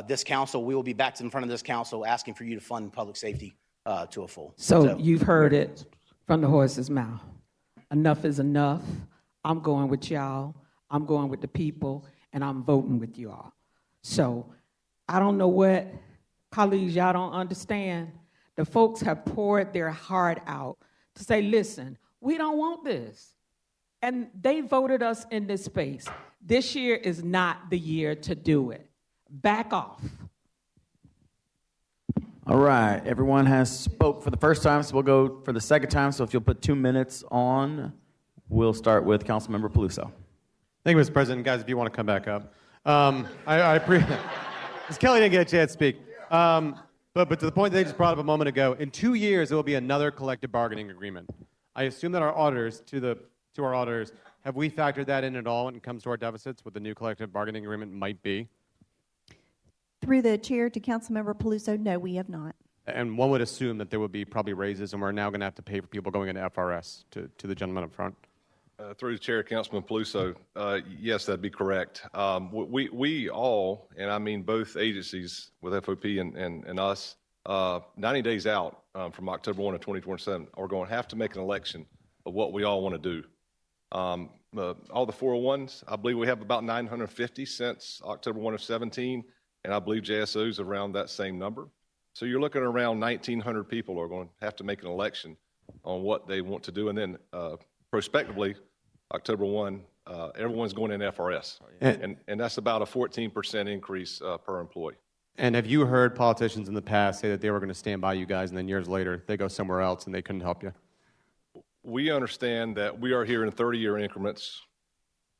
[SPEAKER 25] this council, we will be back in front of this council asking for you to fund public safety to a full.
[SPEAKER 2] So you've heard it from the horse's mouth. Enough is enough. I'm going with y'all. I'm going with the people, and I'm voting with you all. So I don't know what colleagues y'all don't understand. The folks have poured their heart out to say, listen, we don't want this. And they voted us in this space. This year is not the year to do it. Back off.
[SPEAKER 7] All right, everyone has spoke for the first time, so we'll go for the second time. So if you'll put 2 minutes on, we'll start with Councilmember Peluso.
[SPEAKER 13] Thank you, Mr. President. Guys, if you want to come back up. I appreciate it. Because Kelly didn't get a chance to speak. But to the point they just brought up a moment ago, in 2 years, there will be another collective bargaining agreement. I assume that our auditors, to our auditors, have we factored that in at all when it comes to our deficits, what the new collective bargaining agreement might be?
[SPEAKER 23] Through the chair to Councilmember Peluso, no, we have not.
[SPEAKER 13] And one would assume that there would be probably raises, and we're now going to have to pay for people going into FRS, to the gentleman up front.
[SPEAKER 24] Through the chair, Councilman Peluso, yes, that'd be correct. We all, and I mean both agencies with FOP and us, 90 days out from October 1 of 2027, are going to have to make an election of what we all want to do. All the 401s, I believe we have about 950 since October 1 of 17, and I believe JSO's around that same number. So you're looking at around 1,900 people are going to have to make an election on what they want to do, and then prospectively, October 1, everyone's going in FRS, and that's about a 14% increase per employee.
[SPEAKER 13] And have you heard politicians in the past say that they were going to stand by you guys, and then years later they go somewhere else and they couldn't help you?
[SPEAKER 24] We understand that we are here in 30-year increments,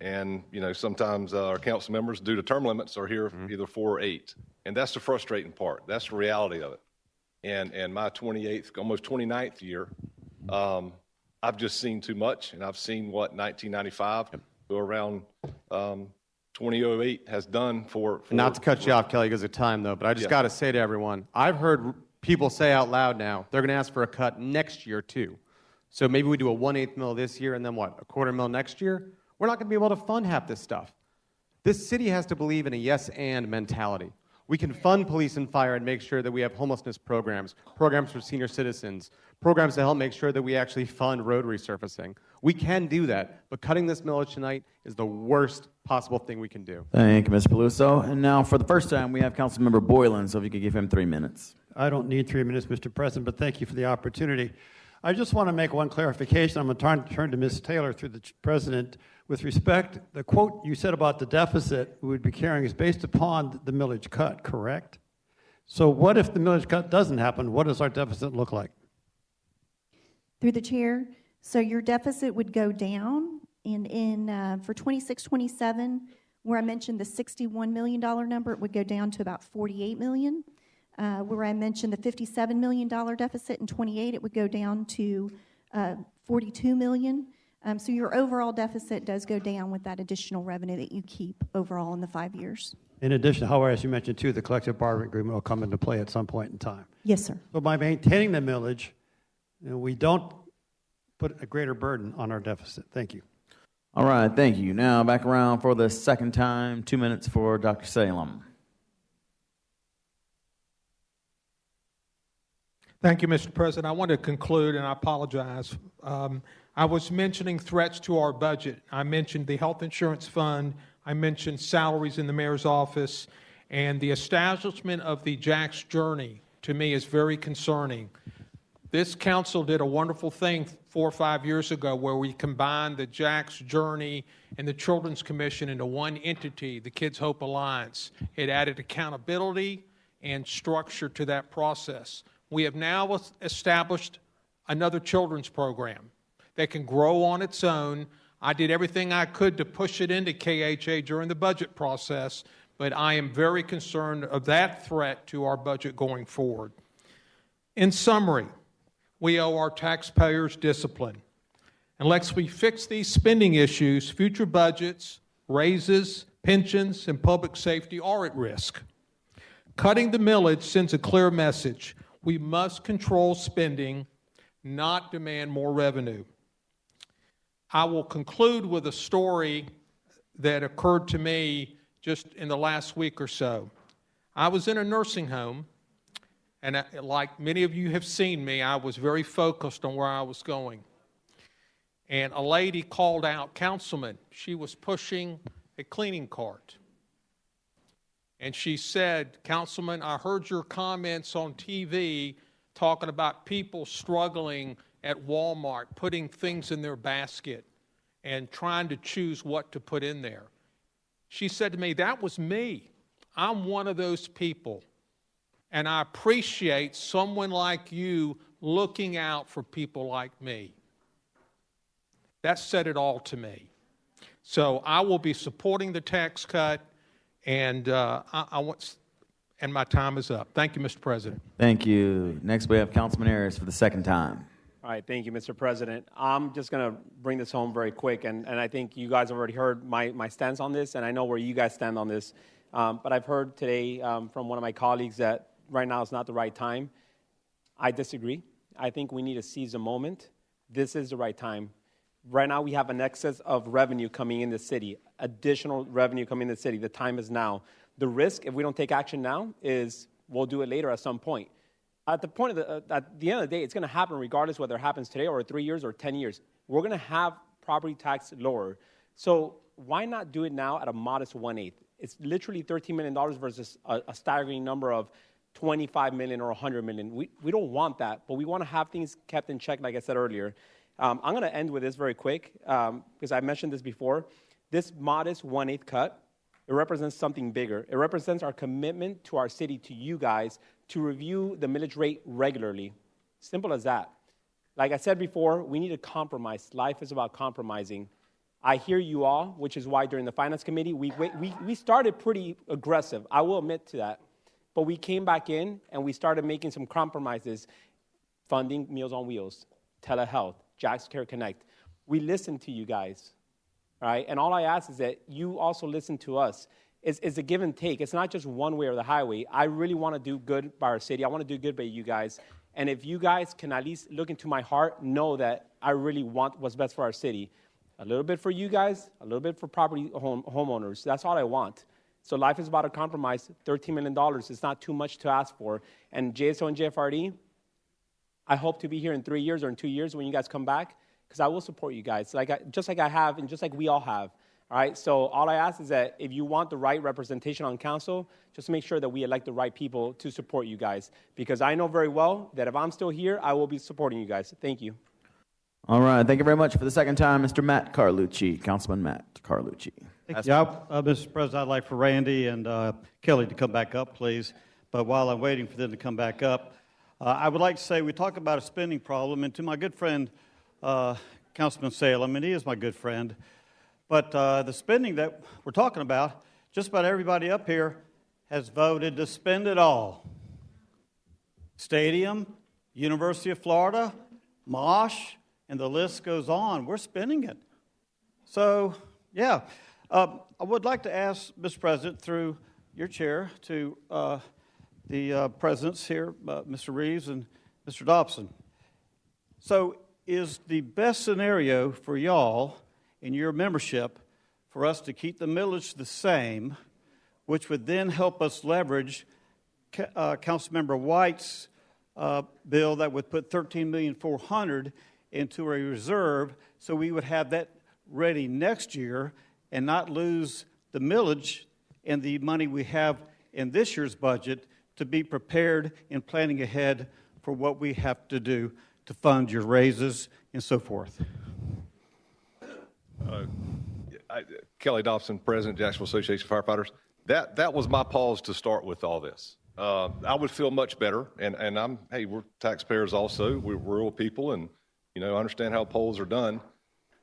[SPEAKER 24] and sometimes our council members, due to term limits, are here either 4 or 8, and that's the frustrating part. That's the reality of it. And my 28th, almost 29th year, I've just seen too much, and I've seen what 1995 go around 2008 has done for
[SPEAKER 13] Not to cut you off, Kelly, because of time, though, but I just
[SPEAKER 24] Yeah.
[SPEAKER 13] got to say to everyone, I've heard people say out loud now they're going to ask for a cut next year, too. So maybe we do a 1/8 mil this year and then what, a 1/4 mil next year? We're not going to be able to fund half this stuff. This city has to believe in a yes and mentality. We can fund police and fire and make sure that we have homelessness programs, programs for senior citizens, programs to help make sure that we actually fund road resurfacing. We can do that, but cutting this millage tonight is the worst possible thing we can do.
[SPEAKER 7] Thank you, Mr. Peluso. And now, for the first time, we have Councilmember Boylan, so if you could give him 3 minutes.
[SPEAKER 4] I don't need 3 minutes, Mr. President, but thank you for the opportunity. I just want to make one clarification. I'm going to turn to Ms. Taylor through the President. With respect, the quote you said about the deficit we would be carrying is based upon the millage cut, correct? So what if the millage cut doesn't happen? What does our deficit look like?
[SPEAKER 23] Through the chair, so your deficit would go down for 26-27, where I mentioned the $61 million number, it would go down to about $48 million. Where I mentioned the $57 million deficit in 28, it would go down to $42 million. So your overall deficit does go down with that additional revenue that you keep overall in the 5 years.
[SPEAKER 4] In addition, however, as you mentioned too, the collective bargaining agreement will come into play at some point in time.
[SPEAKER 23] Yes, sir.
[SPEAKER 4] So by maintaining the millage, we don't put a greater burden on our deficit. Thank you.
[SPEAKER 7] All right, thank you. Now, back around for the second time, 2 minutes for Dr. Salem.
[SPEAKER 9] Thank you, Mr. President. I want to conclude, and I apologize. I was mentioning threats to our budget. I mentioned the health insurance fund. I mentioned salaries in the mayor's office. And the establishment of the Jack's Journey, to me, is very concerning. This council did a wonderful thing 4 or 5 years ago where we combined the Jack's Journey and the Children's Commission into one entity, the Kids Hope Alliance. It added accountability and structure to that process. We have now established another children's program that can grow on its own. I did everything I could to push it into KHA during the budget process, but I am very concerned of that threat to our budget going forward. In summary, we owe our taxpayers discipline. Unless we fix these spending issues, future budgets, raises, pensions, and public safety are at risk. Cutting the millage sends a clear message. We must control spending, not demand more revenue. I will conclude with a story that occurred to me just in the last week or so. I was in a nursing home, and like many of you have seen me, I was very focused on where I was going. And a lady called out, "Councilman," she was pushing a cleaning cart. And she said, "Councilman, I heard your comments on TV talking about people struggling at Walmart, putting things in their basket and trying to choose what to put in there." She said to me, "That was me. I'm one of those people. And I appreciate someone like you looking out for people like me." That said it all to me. So I will be supporting the tax cut, and and my time is up. Thank you, Mr. President.
[SPEAKER 7] Thank you. Next, we have Councilman Ayers for the second time.
[SPEAKER 12] All right, thank you, Mr. President. I'm just going to bring this home very quick, and I think you guys have already heard my stance on this, and I know where you guys stand on this. But I've heard today from one of my colleagues that right now is not the right time. I disagree. I think we need to seize the moment. This is the right time. Right now, we have an excess of revenue coming in the city, additional revenue coming in the city. The time is now. The risk, if we don't take action now, is we'll do it later at some point. At the end of the day, it's going to happen regardless whether it happens today or 3 years or 10 years. We're going to have property tax lower. So why not do it now at a modest 1/8? It's literally $13 million versus a staggering number of $25 million or $100 million. We don't want that, but we want to have things kept in check, like I said earlier. I'm going to end with this very quick because I mentioned this before. This modest 1/8 cut, it represents something bigger. It represents our commitment to our city, to you guys, to review the millage rate regularly. Simple as that. Like I said before, we need to compromise. Life is about compromising. I hear you all, which is why during the Finance Committee, we started pretty aggressive. I will admit to that. But we came back in and we started making some compromises, funding Meals on Wheels, telehealth, JaxCare Connect. We listen to you guys, right? And all I ask is that you also listen to us. It's a give and take. It's not just one way or the highway. I really want to do good by our city. I want to do good by you guys. And if you guys can at least look into my heart, know that I really want what's best for our city. A little bit for you guys, a little bit for property homeowners. That's all I want. So life is about a compromise. $13 million is not too much to ask for. And JSO and JFRD, I hope to be here in 3 years or in 2 years when you guys come back, because I will support you guys, just like I have and just like we all have. All right, so all I ask is that if you want the right representation on council, just make sure that we elect the right people to support you guys, because I know very well that if I'm still here, I will be supporting you guys. Thank you.
[SPEAKER 7] All right, thank you very much for the second time, Mr. Matt Carlucci, Councilman Matt Carlucci.
[SPEAKER 22] Mr. President, I'd like for Randy and Kelly to come back up, please. But while I'm waiting for them to come back up, I would like to say we talk about a spending problem, and to my good friend, Councilman Salem, and he is my good friend, but the spending that we're talking about, just about everybody up here has voted to spend it all. Stadium, University of Florida, Mosh, and the list goes on. We're spending it. So, yeah, I would like to ask, Mr. President, through your chair, to the presidents here, Mr. Reeves and Mr. Dobson. So is the best scenario for y'all in your membership for us to keep the millage the same, which would then help us leverage Councilmember White's bill that would put $13,400,000 into a reserve, so we would have that ready next year and not lose the millage and the money we have in this year's budget to be prepared in planning ahead for what we have to do to fund your raises and so forth.
[SPEAKER 24] Kelly Dobson, President, Jacksonville Association of Firefighters. That was my pause to start with all this. I would feel much better, and we're taxpayers also. We're rural people, and I understand how polls are done.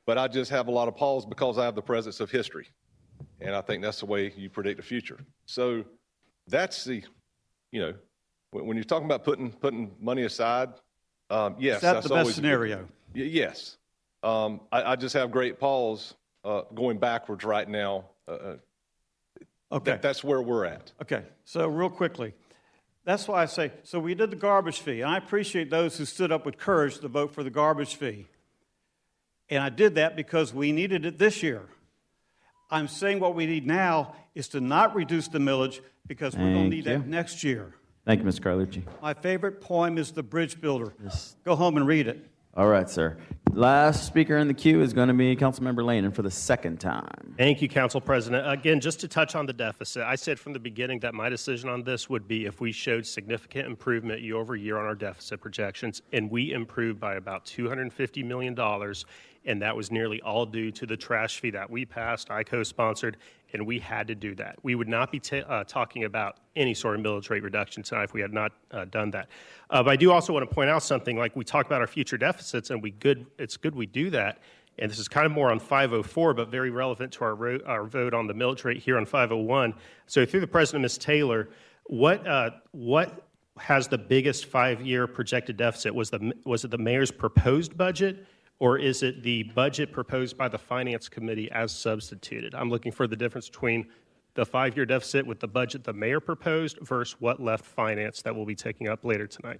[SPEAKER 24] But I just have a lot of pause because I have the presence of history, and I think that's the way you predict the future. So that's the, when you're talking about putting money aside, yes,
[SPEAKER 22] that's the best scenario.
[SPEAKER 24] Yes, I just have great pause going backwards right now.
[SPEAKER 22] Okay,
[SPEAKER 24] that's where we're at.
[SPEAKER 22] Okay, so real quickly, that's why I say, so we did the garbage fee, and I appreciate those who stood up with courage to vote for the garbage fee. And I did that because we needed it this year. I'm saying what we need now is to not reduce the millage because we're going to need that next year.
[SPEAKER 7] Thank you, Mr. Carlucci.
[SPEAKER 22] My favorite poem is The Bridge Builder. Go home and read it.
[SPEAKER 7] All right, sir. Last speaker in the queue is going to be Councilmember Lehnen for the second time.
[SPEAKER 3] Thank you, Council President. Again, just to touch on the deficit, I said from the beginning that my decision on this would be if we showed significant improvement year over year on our deficit projections, and we improved by about $250 million, and that was nearly all due to the trash fee that we passed, I co-sponsored, and we had to do that. We would not be talking about any sort of millage rate reduction tonight if we had not done that. But I do also want to point out something, like we talk about our future deficits, and it's good we do that. And this is kind of more on 504, but very relevant to our vote on the millage rate here on 501. So through the President, Ms. Taylor, what has the biggest 5-year projected deficit? Was it the mayor's proposed budget, or is it the budget proposed by the Finance Committee as substituted? I'm looking for the difference between the 5-year deficit with the budget the mayor proposed versus what left finance that we'll be taking up later tonight.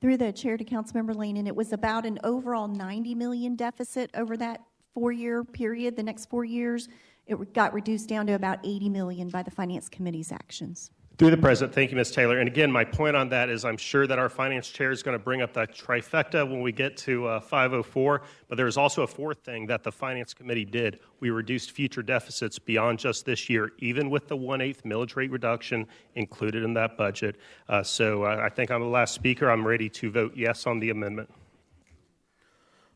[SPEAKER 23] Through the chair to Councilmember Lehnen, it was about an overall $90 million deficit over that 4-year period. The next 4 years, it got reduced down to about $80 million by the Finance Committee's actions.
[SPEAKER 3] Through the President, thank you, Ms. Taylor. And again, my point on that is I'm sure that our finance chair is going to bring up that trifecta when we get to 504, but there's also a fourth thing that the Finance Committee did. We reduced future deficits beyond just this year, even with the 1/8 millage rate reduction included in that budget. So I think I'm the last speaker. I'm ready to vote yes on the amendment.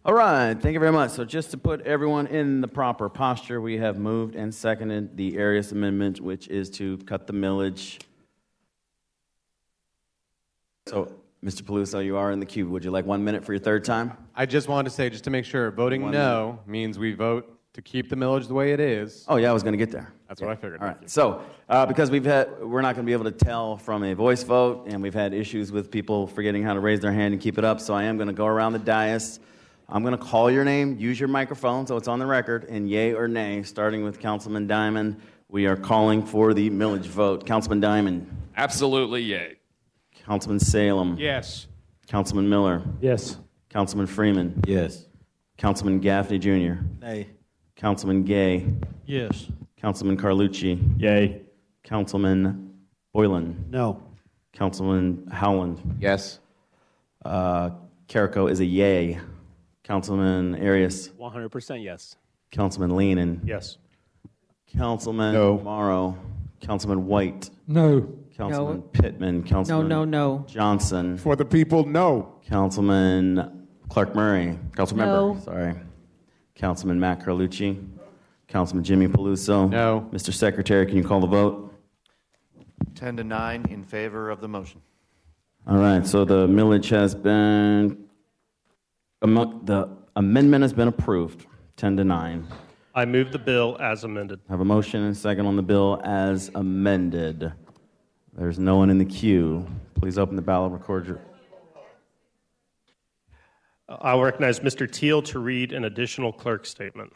[SPEAKER 7] All right, thank you very much. So just to put everyone in the proper posture, we have moved and seconded the Arias amendment, which is to cut the millage. So, Mr. Peluso, you are in the queue. Would you like 1 minute for your third time?
[SPEAKER 13] I just wanted to say, just to make sure, voting no means we vote to keep the millage the way it is.
[SPEAKER 7] Oh, yeah, I was going to get there.
[SPEAKER 13] That's what I figured.
[SPEAKER 7] All right. So, because we're not going to be able to tell from a voice vote, and we've had issues with people forgetting how to raise their hand and keep it up, so I am going to go around the dais. I'm going to call your name, use your microphone so it's on the record, and yay or nay, starting with Councilman Diamond. We are calling for the millage vote. Councilman Diamond.
[SPEAKER 15] Absolutely yay.
[SPEAKER 7] Councilman Salem.
[SPEAKER 3] Yes.
[SPEAKER 7] Councilman Miller.
[SPEAKER 1] Yes.
[SPEAKER 7] Councilman Freeman.
[SPEAKER 18] Yes.
[SPEAKER 7] Councilman Gaffney Jr.
[SPEAKER 18] Nay.
[SPEAKER 7] Councilman Gay.
[SPEAKER 1] Yes.
[SPEAKER 7] Councilman Carlucci.
[SPEAKER 1] Yay.
[SPEAKER 7] Councilman Boylan.
[SPEAKER 22] No.
[SPEAKER 7] Councilman Howland.
[SPEAKER 6] Yes.
[SPEAKER 7] Carrico is a yay. Councilman Arias.
[SPEAKER 12] 100% yes.
[SPEAKER 7] Councilman Leanin.
[SPEAKER 3] Yes.
[SPEAKER 7] Councilman
[SPEAKER 10] No.
[SPEAKER 7] Morrow. Councilman White.
[SPEAKER 17] No.
[SPEAKER 7] Councilman Pittman. Councilman
[SPEAKER 2] no.
[SPEAKER 7] Johnson.
[SPEAKER 10] For the people, no.
[SPEAKER 7] Councilman Clark Murray. Councilmember.
[SPEAKER 2] No.
[SPEAKER 7] Sorry. Councilman Matt Carlucci. Councilman Jimmy Peluso.
[SPEAKER 13] No.
[SPEAKER 7] Mr. Secretary, can you call the vote?
[SPEAKER 1] 10-9 in favor of the motion.
[SPEAKER 7] All right, so the millage has been, the amendment has been approved, 10-9.
[SPEAKER 3] I move the bill as amended.
[SPEAKER 7] I have a motion and a second on the bill as amended. There's no one in the queue. Please open the ballot, record your...
[SPEAKER 3] I'll recognize Mr. Teal to read an additional clerk statement.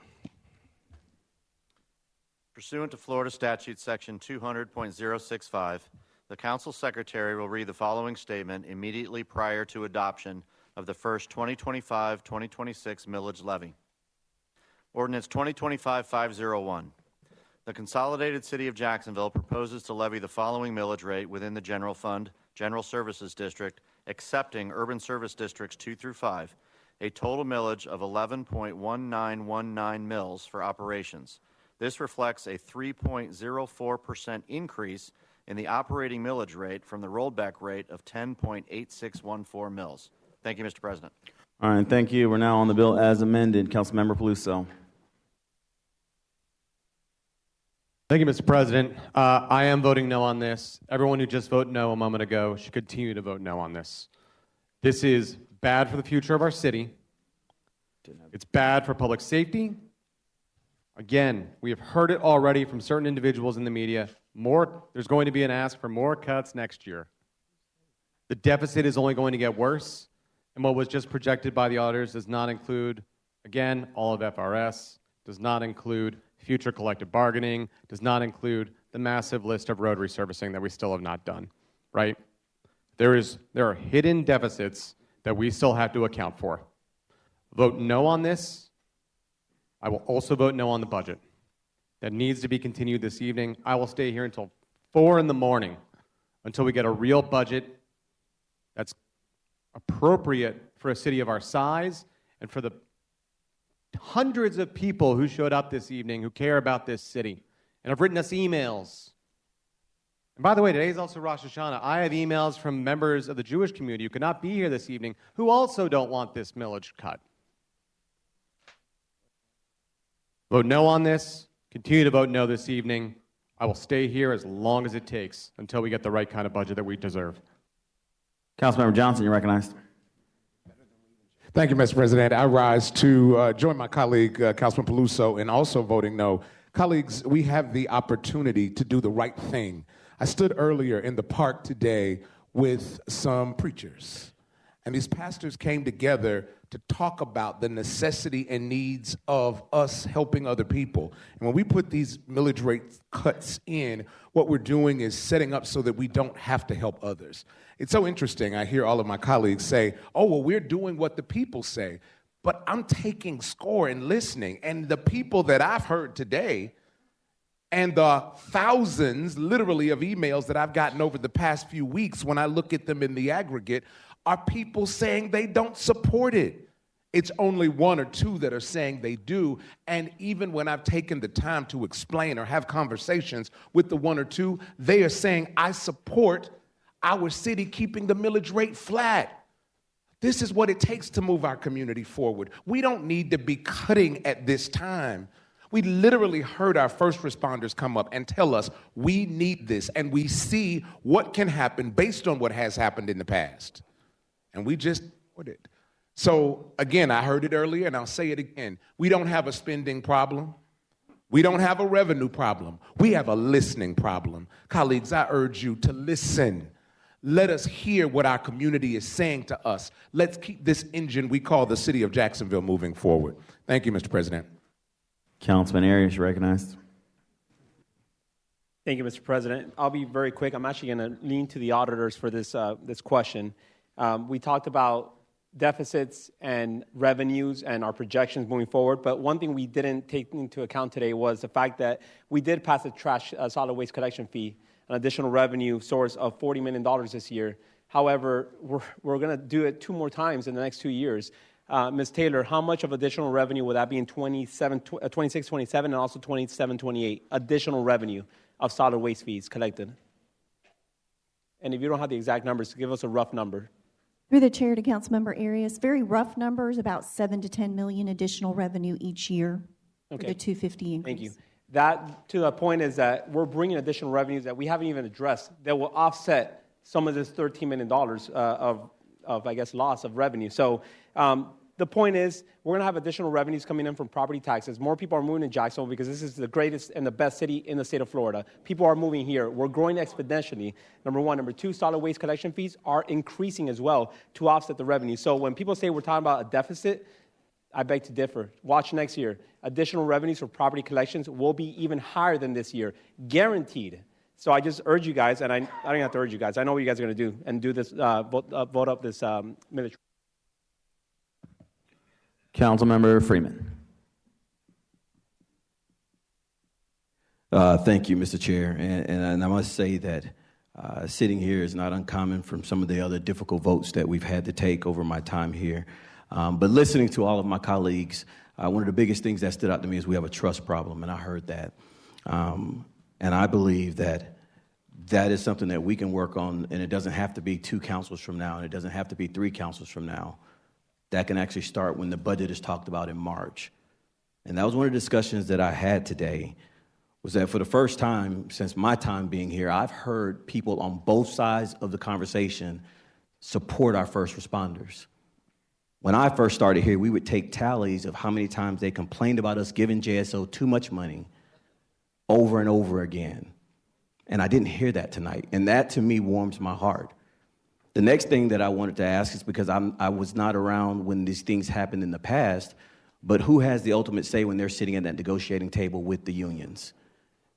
[SPEAKER 1] Pursuant to Florida Statute Section 200.065, the Council Secretary will read the following statement immediately prior to adoption of the first 2025-2026 millage levy. Ordinance 2025-501. The Consolidated City of Jacksonville proposes to levy the following millage rate within the General Fund, General Services District, excepting Urban Service Districts 2 through 5, a total millage of 11.1919 mils for operations. This reflects a 3.04% increase in the operating millage rate from the rollback rate of 10.8614 mils. Thank you, Mr. President.
[SPEAKER 7] All right, thank you. We're now on the bill as amended. Councilmember Peluso.
[SPEAKER 13] Thank you, Mr. President. I am voting no on this. Everyone who just voted no a moment ago should continue to vote no on this. This is bad for the future of our city. It's bad for public safety. Again, we have heard it already from certain individuals in the media. There's going to be an ask for more cuts next year. The deficit is only going to get worse, and what was just projected by the auditors does not include, again, all of FRS, does not include future collective bargaining, does not include the massive list of road resurfacing that we still have not done, right? There are hidden deficits that we still have to account for. Vote no on this. I will also vote no on the budget. That needs to be continued this evening. I will stay here until 4 in the morning until we get a real budget that's appropriate for a city of our size and for the hundreds of people who showed up this evening who care about this city and have written us emails. And by the way, today is also Rosh Hashanah. I have emails from members of the Jewish community who could not be here this evening who also don't want this millage cut. Vote no on this. Continue to vote no this evening. I will stay here as long as it takes until we get the right kind of budget that we deserve.
[SPEAKER 7] Councilmember Johnson, you're recognized.
[SPEAKER 10] Thank you, Mr. President. I rise to join my colleague, Councilman Peluso, in also voting no. Colleagues, we have the opportunity to do the right thing. I stood earlier in the park today with some preachers, and these pastors came together to talk about the necessity and needs of us helping other people. And when we put these millage rate cuts in, what we're doing is setting up so that we don't have to help others. It's so interesting. I hear all of my colleagues say, oh, well, we're doing what the people say. But I'm taking score and listening. And the people that I've heard today and the thousands, literally, of emails that I've gotten over the past few weeks, when I look at them in the aggregate, are people saying they don't support it. It's only one or two that are saying they do. And even when I've taken the time to explain or have conversations with the one or two, they are saying, I support our city keeping the millage rate flat. This is what it takes to move our community forward. We don't need to be cutting at this time. We literally heard our first responders come up and tell us we need this, and we see what can happen based on what has happened in the past. And we just put it. So again, I heard it earlier and I'll say it again. We don't have a spending problem. We don't have a revenue problem. We have a listening problem. Colleagues, I urge you to listen. Let us hear what our community is saying to us. Let's keep this engine we call the city of Jacksonville moving forward. Thank you, Mr. President.
[SPEAKER 7] Councilman Arias, you're recognized.
[SPEAKER 12] Thank you, Mr. President. I'll be very quick. I'm actually going to lean to the auditors for this question. We talked about deficits and revenues and our projections moving forward, but one thing we didn't take into account today was the fact that we did pass a solid waste collection fee, an additional revenue source of $40 million this year. However, we're going to do it 2 more times in the next 2 years. Ms. Taylor, how much of additional revenue will that be in 26, 27, and also 27, 28? Additional revenue of solid waste fees collected. And if you don't have the exact numbers, give us a rough number.
[SPEAKER 23] Through the chair to Councilmember Arias, very rough numbers, about 7 to 10 million additional revenue each year for the 250 increase.
[SPEAKER 12] Thank you. That, to the point, is that we're bringing additional revenues that we haven't even addressed that will offset some of this $13 million of I guess, loss of revenue. So the point is, we're going to have additional revenues coming in from property taxes. More people are moving to Jacksonville because this is the greatest and the best city in the state of Florida. People are moving here. We're growing exponentially, number one. Number two, solid waste collection fees are increasing as well to offset the revenue. So when people say we're talking about a deficit, I beg to differ. Watch next year. Additional revenues for property collections will be even higher than this year, guaranteed. So I just urge you guys, and I don't have to urge you guys. I know what you guys are going to do, and do this, vote up this millage.
[SPEAKER 7] Councilmember Freeman.
[SPEAKER 8] Thank you, Mr. Chair. And I must say that sitting here is not uncommon from some of the other difficult votes that we've had to take over my time here. But listening to all of my colleagues, one of the biggest things that stood out to me is we have a trust problem, and I heard that. And I believe that that is something that we can work on, and it doesn't have to be 2 councils from now, and it doesn't have to be 3 councils from now. That can actually start when the budget is talked about in March. And that was one of the discussions that I had today, was that for the first time since my time being here, I've heard people on both sides of the conversation support our first responders. When I first started here, we would take tallies of how many times they complained about us giving JSO too much money over and over again. And I didn't hear that tonight. And that, to me, warms my heart. The next thing that I wanted to ask is, because I was not around when these things happened in the past, but who has the ultimate say when they're sitting at that negotiating table with the unions?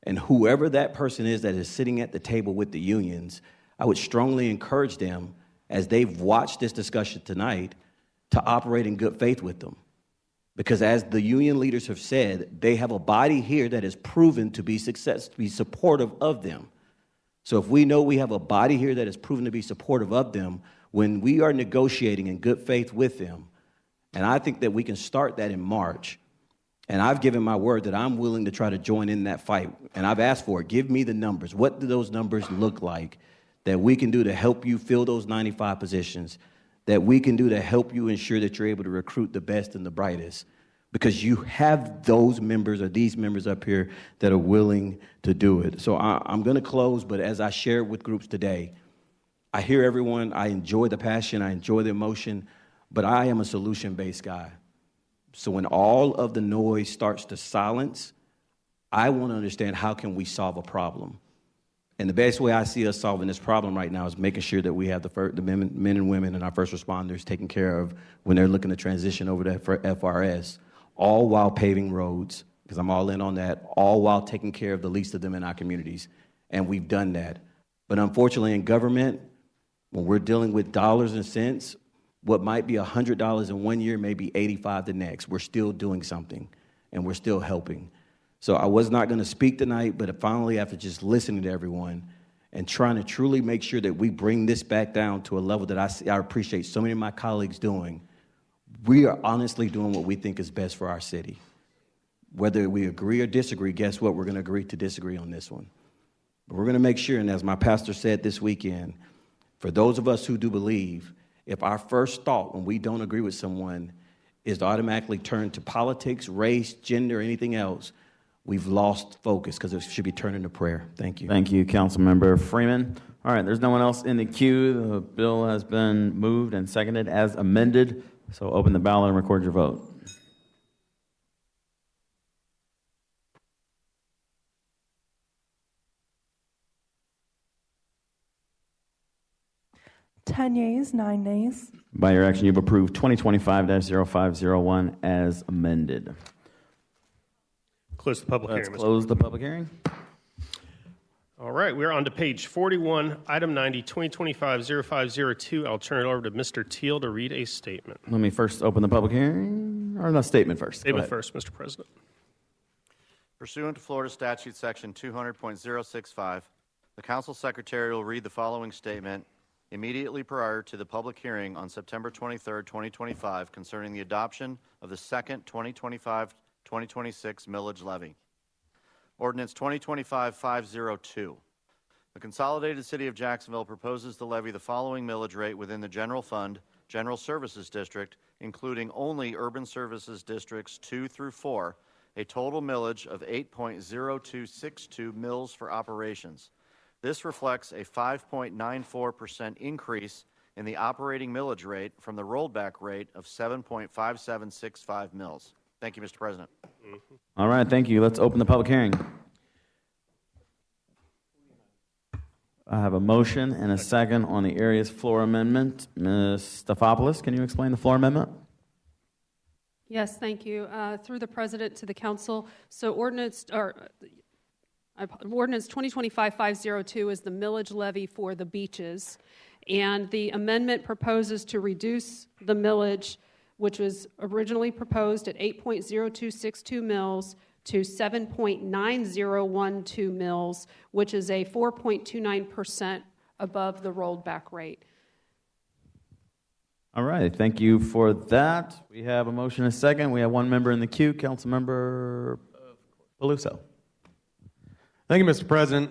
[SPEAKER 8] And whoever that person is that is sitting at the table with the unions, I would strongly encourage them, as they've watched this discussion tonight, to operate in good faith with them. Because as the union leaders have said, they have a body here that has proven to be supportive of them. So if we know we have a body here that has proven to be supportive of them, when we are negotiating in good faith with them, and I think that we can start that in March, and I've given my word that I'm willing to try to join in that fight, and I've asked for it. Give me the numbers. What do those numbers look like that we can do to help you fill those 95 positions, that we can do to help you ensure that you're able to recruit the best and the brightest? Because you have those members or these members up here that are willing to do it. So I'm going to close, but as I shared with groups today, I hear everyone. I enjoy the passion. I enjoy the emotion, but I am a solution-based guy. So when all of the noise starts to silence, I want to understand, how can we solve a problem? And the best way I see us solving this problem right now is making sure that we have the men and women and our first responders taken care of when they're looking to transition over to FRS, all while paving roads, because I'm all in on that, all while taking care of the least of them in our communities. And we've done that. But unfortunately in government, when we're dealing with dollars and cents, what might be $100 in one year may be $85 the next. We're still doing something, and we're still helping. So I was not going to speak tonight, but finally, after just listening to everyone and trying to truly make sure that we bring this back down to a level that I appreciate so many of my colleagues doing, we are honestly doing what we think is best for our city. Whether we agree or disagree, guess what? We're going to agree to disagree on this one. But we're going to make sure, and as my pastor said this weekend, for those of us who do believe, if our first thought when we don't agree with someone is to automatically turn to politics, race, gender, anything else, we've lost focus, because it should be turned into prayer. Thank you.
[SPEAKER 7] Thank you, Councilmember Freeman. All right, there's no one else in the queue. The bill has been moved and seconded as amended. So open the ballot and record your vote.
[SPEAKER 5] Ten yeas, 9 nays.
[SPEAKER 7] By your action, you've approved 2025-0501 as amended.
[SPEAKER 3] Close the public
[SPEAKER 7] Let's
[SPEAKER 3] hearing. Mr.
[SPEAKER 7] close the public hearing.
[SPEAKER 3] All right, we're on to page 41, item 90, 2025-0502. I'll turn it over to Mr. Teal to read a statement.
[SPEAKER 7] Let me first open the public hearing, or no, statement first. Go
[SPEAKER 3] Statement
[SPEAKER 7] ahead.
[SPEAKER 3] first, Mr. President.
[SPEAKER 1] Pursuant to Florida Statute Section 200.065, the council secretary will read the following statement immediately prior to the public hearing on September 23, 2025, concerning the adoption of the second 2025-2026 millage levy. Ordinance 2025-502. The Consolidated City of Jacksonville proposes to levy the following millage rate within the General Fund, General Services District, including only Urban Services Districts 2 through 4, a total millage of 8.0262 mills for operations. This reflects a 5.94% increase in the operating millage rate from the rollback rate of 7.5765 mills. Thank you, Mr. President.
[SPEAKER 7] All right, thank you. Let's open the public hearing. I have a motion and a second on the area's floor amendment. Ms. Stefopoulos, can you explain the floor amendment?
[SPEAKER 16] Yes, thank you. Through the president to the council. So ordinance 2025-502 is the millage levy for the beaches, and the amendment proposes to reduce the millage, which was originally proposed at 8.0262 mils, to 7.9012 mils, which is a 4.29% above the rolled back rate.
[SPEAKER 7] All right, thank you for that. We have a motion and a second. We have one member in the queue, Councilmember Peluso.
[SPEAKER 13] Thank you, Mr. President.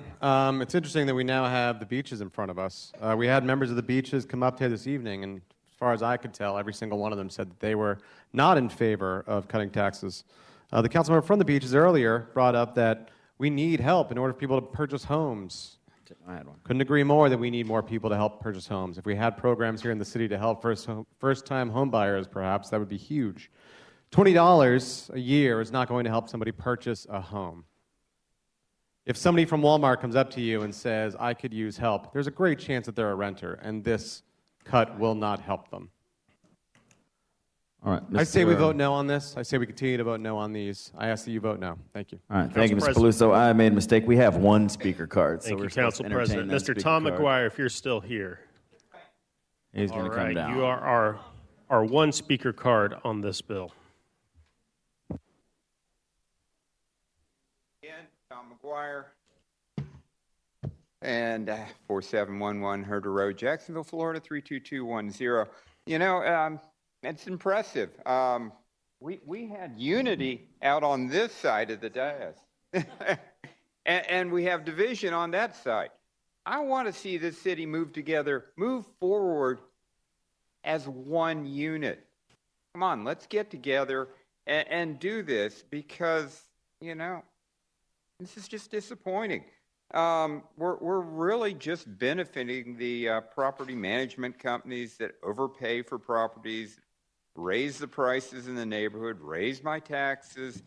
[SPEAKER 13] It's interesting that we now have the beaches in front of us. We had members of the beaches come up here this evening, and as far as I could tell, every single one of them said that they were not in favor of cutting taxes. The council member from the beaches earlier brought up that we need help in order for people to purchase homes.
[SPEAKER 7] I had one.
[SPEAKER 13] Couldn't agree more that we need more people to help purchase homes. If we had programs here in the city to help first-time home buyers, perhaps, that would be huge. $20 a year is not going to help somebody purchase a home. If somebody from Walmart comes up to you and says, I could use help, there's a great chance that they're a renter, and this cut will not help them.
[SPEAKER 7] All right,
[SPEAKER 13] I say we vote no on this. I say we continue to vote no on these. I ask that you vote no. Thank you.
[SPEAKER 7] All right, thank you, Mr. Peluso. I made a mistake. We have one speaker card.
[SPEAKER 3] Thank
[SPEAKER 7] so
[SPEAKER 3] you,
[SPEAKER 7] we're
[SPEAKER 3] Council President. Mr. Tom McGuire, if you're still here.
[SPEAKER 7] He's going to come down.
[SPEAKER 3] You are our one speaker card on this bill.
[SPEAKER 19] Again, Tom McGuire. And 4711 Herder Road, Jacksonville, Florida, 32210. You know, it's impressive. We had unity out on this side of the dais. and we have division on that side. I want to see this city move together, move forward as one unit. Come on, let's get together and do this because, you know, this is just disappointing. We're really just benefiting the property management companies that overpay for properties, raise the prices in the neighborhood, raise my taxes,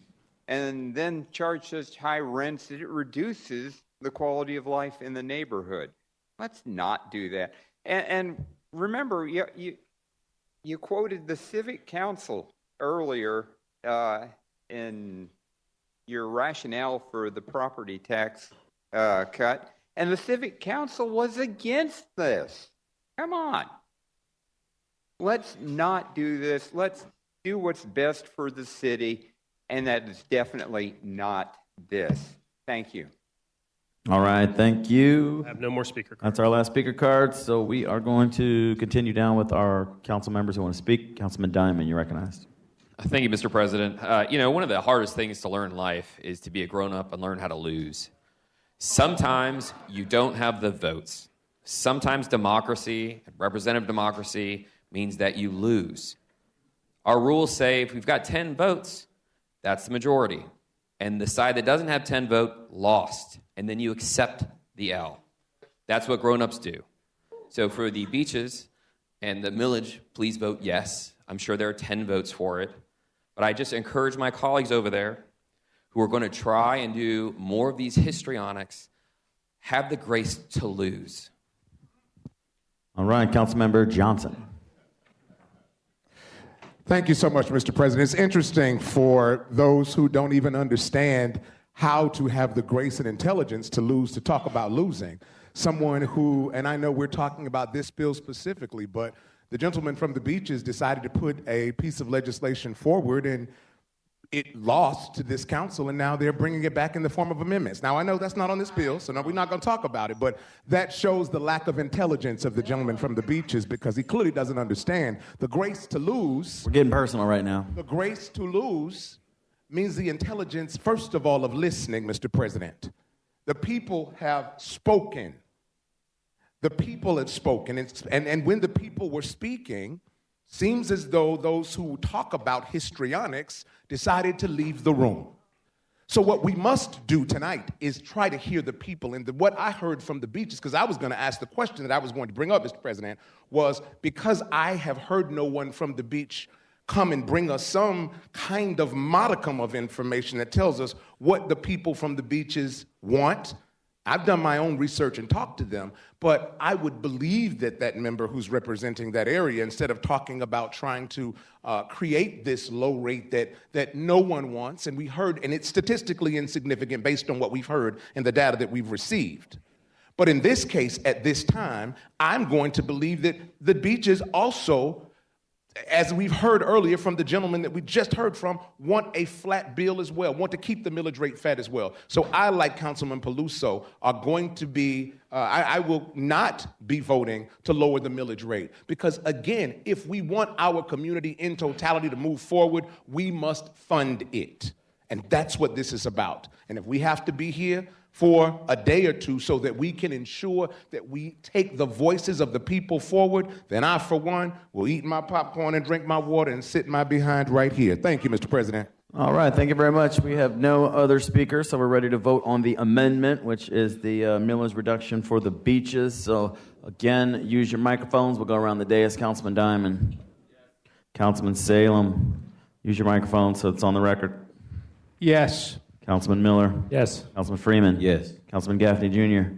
[SPEAKER 19] and then charge such high rents that it reduces the quality of life in the neighborhood. Let's not do that. And remember, you quoted the Civic Council earlier in your rationale for the property tax cut, and the Civic Council was against this. Come on. Let's not do this. Let's do what's best for the city, and that is definitely not this. Thank you.
[SPEAKER 7] All right, thank you.
[SPEAKER 3] I have no more speaker cards.
[SPEAKER 7] That's our last speaker card, so we are going to continue down with our council members who want to speak. Councilman Diamond, you're recognized.
[SPEAKER 15] Thank you, Mr. President. You know, one of the hardest things to learn in life is to be a grown-up and learn how to lose. Sometimes you don't have the votes. Sometimes democracy, representative democracy, means that you lose. Our rules say if we've got 10 votes, that's the majority. And the side that doesn't have 10 vote lost. And then you accept the L. That's what grown-ups do. So for the beaches and the millage, please vote yes. I'm sure there are 10 votes for it. But I just encourage my colleagues over there who are going to try and do more of these histrionics, have the grace to lose.
[SPEAKER 7] All right, Councilmember Johnson.
[SPEAKER 10] Thank you so much, Mr. President. It's interesting for those who don't even understand how to have the grace and intelligence to lose, to talk about losing. Someone who, and I know we're talking about this bill specifically, but the gentleman from the Beaches decided to put a piece of legislation forward, and it lost to this council, and now they're bringing it back in the form of amendments. Now, I know that's not on this bill, so no, we're not going to talk about it, but that shows the lack of intelligence of the gentleman from the Beaches, because he clearly doesn't understand the grace to lose.
[SPEAKER 7] We're getting personal right now.
[SPEAKER 10] The grace to lose means the intelligence, first of all, of listening, Mr. President. The people have spoken. The people have spoken, and when the people were speaking, seems as though those who talk about histrionics decided to leave the room. So what we must do tonight is try to hear the people. And what I heard from the Beaches, because I was going to ask the question that I was going to bring up, Mr. President, was because I have heard no one from the beach come and bring us some kind of modicum of information that tells us what the people from the Beaches want. I've done my own research and talked to them, but I would believe that that member who's representing that area, instead of talking about trying to create this low rate that no one wants, and we heard, and it's statistically insignificant based on what we've heard and the data that we've received. But in this case, at this time, I'm going to believe that the Beaches also, as we've heard earlier from the gentleman that we just heard from, want a flat bill as well, want to keep the millage rate fat as well. So I, like Councilman Peluso, are going to be, I will not be voting to lower the millage rate. Because again, if we want our community in totality to move forward, we must fund it. And that's what this is about. And if we have to be here for a day or two so that we can ensure that we take the voices of the people forward, then I, for one, will eat my popcorn and drink my water and sit my behind right here. Thank you, Mr. President.
[SPEAKER 7] All right, thank you very much. We have no other speakers, so we're ready to vote on the amendment, which is the millage reduction for the Beaches. So again, use your microphones. We'll go around the dais. Councilman Diamond, Councilman Salem, use your microphone so it's on the record.
[SPEAKER 9] Yes.
[SPEAKER 7] Councilman Miller.
[SPEAKER 9] Yes.
[SPEAKER 7] Councilman Freeman.
[SPEAKER 8] Yes.
[SPEAKER 7] Councilman Gaffney Jr.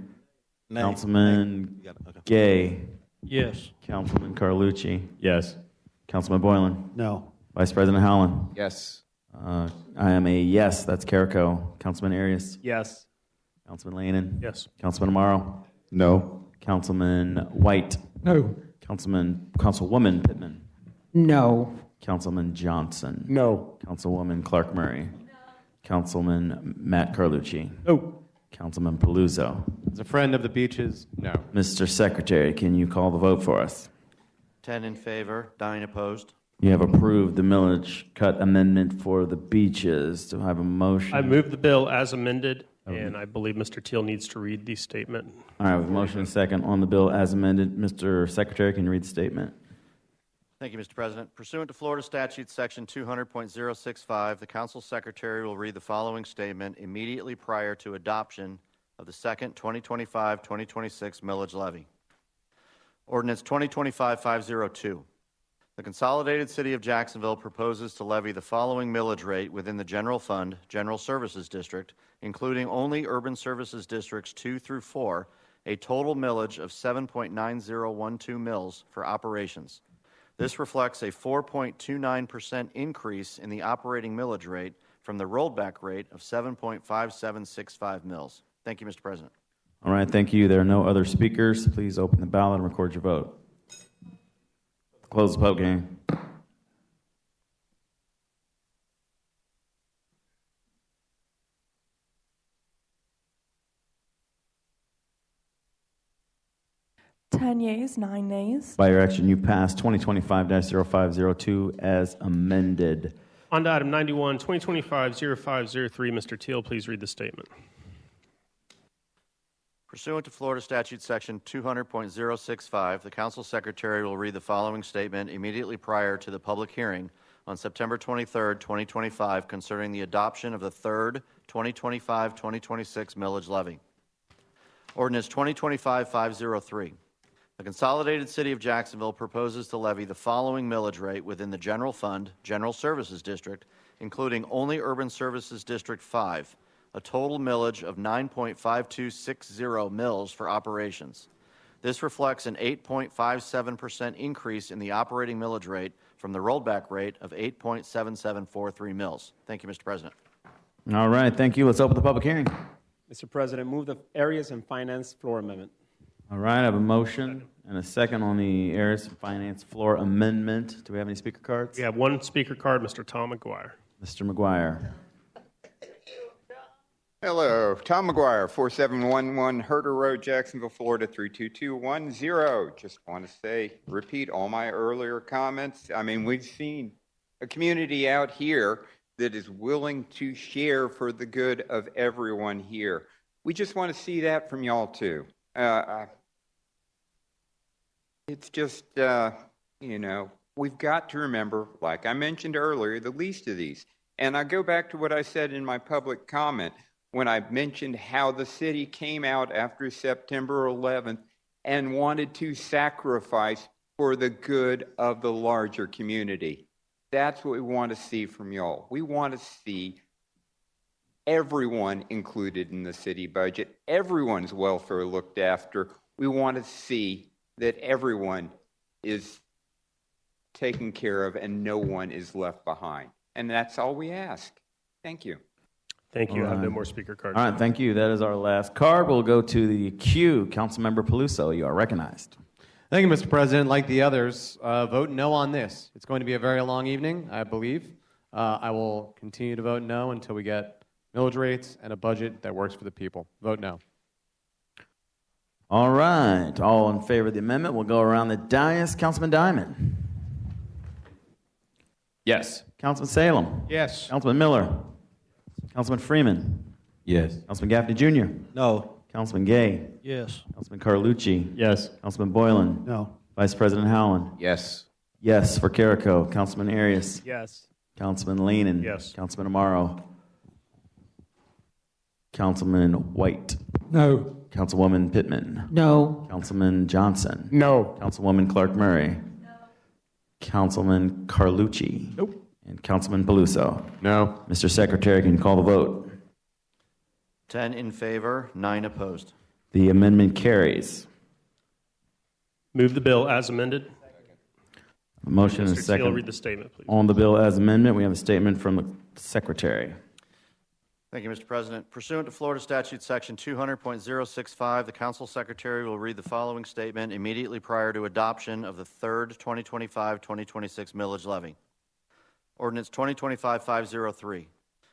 [SPEAKER 18] Nay.
[SPEAKER 7] Councilman
[SPEAKER 18] Okay.
[SPEAKER 7] Gay.
[SPEAKER 9] Yes.
[SPEAKER 7] Councilman Carlucci.
[SPEAKER 13] Yes.
[SPEAKER 7] Councilman Boylan.
[SPEAKER 22] No.
[SPEAKER 7] Vice President Howland.
[SPEAKER 6] Yes.
[SPEAKER 7] I am a yes. That's Carrico. Councilman Arias.
[SPEAKER 3] Yes.
[SPEAKER 7] Councilman Lannon.
[SPEAKER 3] Yes.
[SPEAKER 7] Councilman Amaro.
[SPEAKER 10] No.
[SPEAKER 7] Councilman White.
[SPEAKER 17] No.
[SPEAKER 7] Councilwoman Pittman.
[SPEAKER 2] No.
[SPEAKER 7] Councilman Johnson.
[SPEAKER 10] No.
[SPEAKER 7] Councilwoman Clark Murray. Councilman Matt Carlucci.
[SPEAKER 13] No.
[SPEAKER 7] Councilman Peluso.
[SPEAKER 13] As a friend of the Beaches, no.
[SPEAKER 7] Mr. Secretary, can you call the vote for us?
[SPEAKER 1] 10 in favor, 9 opposed.
[SPEAKER 7] You have approved the millage cut amendment for the Beaches. Do I have a motion?
[SPEAKER 3] I move the bill as amended, and I believe Mr. Teal needs to read the statement.
[SPEAKER 7] All right, with a motion and a second on the bill as amended. Mr. Secretary, can you read the statement?
[SPEAKER 1] Thank you, Mr. President. Pursuant to Florida Statute Section 200.065, the Council Secretary will read the following statement immediately prior to adoption of the second 2025-2026 millage levy. Ordinance 2025-502. The Consolidated City of Jacksonville proposes to levy the following millage rate within the General Fund, General Services District, including Urban Services Districts 2 through 4, a total millage of 7.9012 mils for operations. This reflects a 4.29% increase in the operating millage rate from the rolled back rate of 7.5765 mils. Thank you, Mr. President.
[SPEAKER 7] All right, thank you. There are no other speakers. Please open the ballot and record your vote. Close the vote, gang.
[SPEAKER 5] Ten yeas, 9 nays.
[SPEAKER 7] By your action, you pass 2025-0502 as amended.
[SPEAKER 3] On to item 91, 2025-0503. Mr. Teal, please read the statement.
[SPEAKER 1] Pursuant to Florida Statute Section 200.065, the Council Secretary will read the following statement immediately prior to the public hearing on September 23, 2025, concerning the adoption of the third 2025-2026 millage levy. Ordinance 2025-503. The Consolidated City of Jacksonville proposes to levy the following millage rate within the General Fund, General Services District, including only Urban Services District 5, a total millage of 9.5260 mills for operations. This reflects an 8.57% increase in the operating millage rate from the rollback rate of 8.7743 mills. Thank you, Mr. President.
[SPEAKER 7] All right, thank you. Let's open the public hearing.
[SPEAKER 12] Mr. President, move the Areas and Finance floor amendment.
[SPEAKER 7] All right, I have a motion and a second on the Areas and Finance floor amendment. Do we have any speaker cards?
[SPEAKER 3] We have one speaker card, Mr. Tom McGuire.
[SPEAKER 7] Mr. McGuire.
[SPEAKER 19] Hello, Tom McGuire, 4711 Herder Road, Jacksonville, Florida, 32210. Just want to say, repeat all my earlier comments. I mean, we've seen a community out here that is willing to share for the good of everyone here. We just want to see that from y'all too. It's just, you know, we've got to remember, like I mentioned earlier, the least of these. And I go back to what I said in my public comment when I mentioned how the city came out after September 11th and wanted to sacrifice for the good of the larger community. That's what we want to see from y'all. We want to see everyone included in the city budget, everyone's welfare looked after. We want to see that everyone is taken care of and no one is left behind. And that's all we ask. Thank you.
[SPEAKER 3] Thank you.
[SPEAKER 7] All
[SPEAKER 3] I have no
[SPEAKER 7] right.
[SPEAKER 3] more speaker cards.
[SPEAKER 7] All right, thank you. That is our last card. We'll go to the queue. Councilmember Peluso, you are recognized.
[SPEAKER 13] Thank you, Mr. President. Like the others, vote no on this. It's going to be a very long evening, I believe. I will continue to vote no until we get millage rates and a budget that works for the people. Vote no.
[SPEAKER 7] All right, all in favor of the amendment, we'll go around the dais. Councilman Diamond.
[SPEAKER 15] Yes.
[SPEAKER 7] Councilman Salem.
[SPEAKER 9] Yes.
[SPEAKER 7] Councilman Miller. Councilman Freeman.
[SPEAKER 8] Yes.
[SPEAKER 7] Councilman Gaffney Jr.
[SPEAKER 18] No.
[SPEAKER 7] Councilman Gay.
[SPEAKER 18] Yes.
[SPEAKER 7] Councilman Carlucci.
[SPEAKER 13] Yes.
[SPEAKER 7] Councilman Boylan.
[SPEAKER 18] No.
[SPEAKER 7] Vice President Howland.
[SPEAKER 6] Yes.
[SPEAKER 7] Yes for Carrico. Councilman Arias.
[SPEAKER 3] Yes.
[SPEAKER 7] Councilman Leanin.
[SPEAKER 3] Yes.
[SPEAKER 7] Councilman Amaro. Councilman White.
[SPEAKER 17] No.
[SPEAKER 7] Councilwoman Pittman.
[SPEAKER 2] No.
[SPEAKER 7] Councilman Johnson.
[SPEAKER 10] No.
[SPEAKER 7] Councilwoman Clark Murray. No. Councilman Carlucci.
[SPEAKER 3] Nope.
[SPEAKER 7] And Councilman Peluso.
[SPEAKER 13] No.
[SPEAKER 7] Mr. Secretary, can you call the vote?
[SPEAKER 1] 10 in favor, 9 opposed.
[SPEAKER 7] The amendment carries.
[SPEAKER 3] Move the bill as amended.
[SPEAKER 7] A motion and a
[SPEAKER 3] Mr. Teal,
[SPEAKER 7] second.
[SPEAKER 3] read the statement, please.
[SPEAKER 7] On the bill as amendment, we have a statement from the Secretary.
[SPEAKER 1] Thank you, Mr. President. Pursuant to Florida Statute Section 200.065, the Council Secretary will read the following statement immediately prior to adoption of the third 2025-2026 millage levy. Ordinance 2025-503.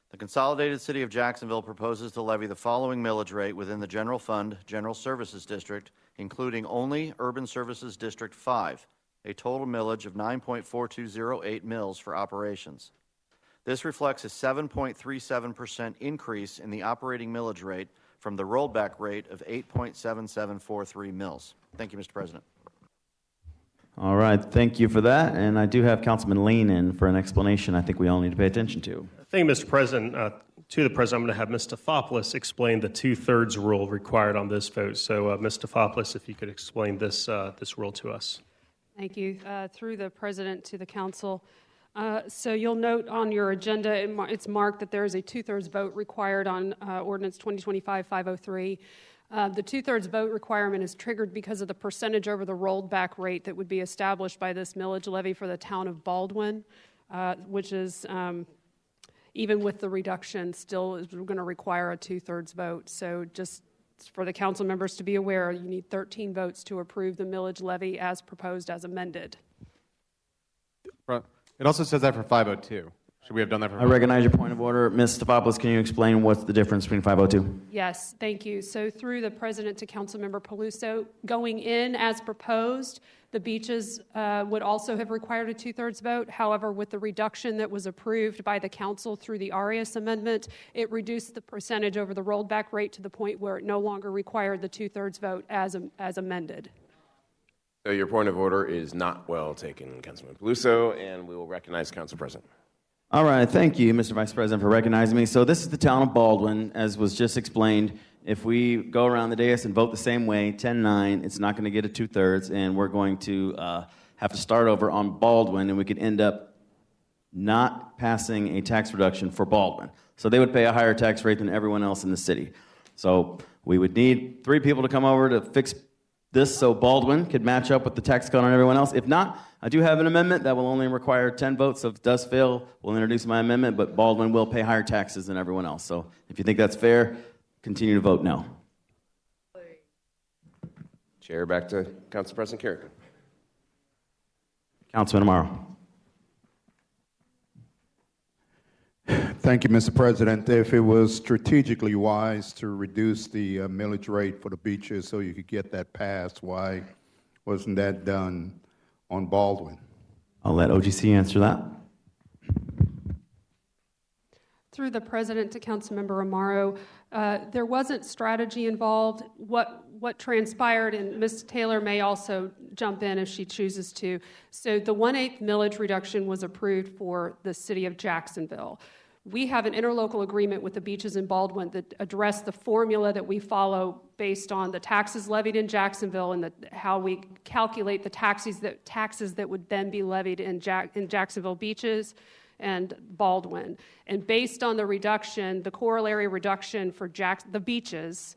[SPEAKER 1] The Consolidated City of Jacksonville proposes to levy the following millage rate within the General Fund, General Services District, including only Urban Services District 5, a total millage of 9.4208 mills for operations. This reflects a 7.37% increase in the operating millage rate from the rollback rate of 8.7743 mills. Thank you, Mr. President.
[SPEAKER 7] All right, thank you for that. And I do have Councilman Lean in for an explanation I think we all need to pay attention to.
[SPEAKER 3] Thank you, Mr. President. To the President, I'm going to have Ms. Stefopoulos explain the two-thirds rule required on this vote. So, Ms. Stefopoulos, if you could explain this rule to us.
[SPEAKER 16] Thank you. Through the President to the Council. So you'll note on your agenda, it's marked that there is a two-thirds vote required on Ordinance 2025-503. The two-thirds vote requirement is triggered because of the percentage over the rolled back rate that would be established by this millage levy for the town of Baldwin, which is, even with the reduction, still is going to require a two-thirds vote. So just for the council members to be aware, you need 13 votes to approve the millage levy as proposed as amended.
[SPEAKER 13] It also says that for 502. Should we have done that for
[SPEAKER 7] I recognize your point of order. Ms. Stefopoulos, can you explain what's the difference between 502?
[SPEAKER 16] Yes, thank you. So through the President to Councilmember Peluso, going in as proposed, the beaches would also have required a two-thirds vote. However, with the reduction that was approved by the council through the Arias amendment, it reduced the percentage over the rolled back rate to the point where it no longer required the two-thirds vote as amended.
[SPEAKER 6] So your point of order is not well taken, Councilman Peluso, and we will recognize Council President.
[SPEAKER 7] All right, thank you, Mr. Vice President, for recognizing me. So this is the town of Baldwin, as was just explained. if we go around the dais and vote the same way, 10-9, it's not going to get a 2/3, and we're going to have to start over on Baldwin, and we could end up not passing a tax reduction for Baldwin. So they would pay a higher tax rate than everyone else in the city. So we would need 3 people to come over to fix this so Baldwin could match up with the tax cut on everyone else. If not, I do have an amendment that will only require 10 votes. So if it does fail, we'll introduce my amendment, but Baldwin will pay higher taxes than everyone else. So if you think that's fair, continue to vote no.
[SPEAKER 6] Chair, back to Council President Carrico.
[SPEAKER 7] Councilman Amaro.
[SPEAKER 11] Thank you, Mr. President. If it was strategically wise to reduce the millage rate for the beaches so you could get that passed, why wasn't that done on Baldwin?
[SPEAKER 7] I'll let OGC answer that.
[SPEAKER 16] Through the president to Councilmember Amaro, there wasn't strategy involved. What transpired, and Ms. Taylor may also jump in if she chooses to. So the 1/8 millage reduction was approved for the city of Jacksonville. We have an interlocal agreement with the beaches in Baldwin that address the formula that we follow based on the taxes levied in Jacksonville and how we calculate the taxes that would then be levied in Jacksonville beaches and Baldwin. And based on the reduction, the corollary reduction for the beaches,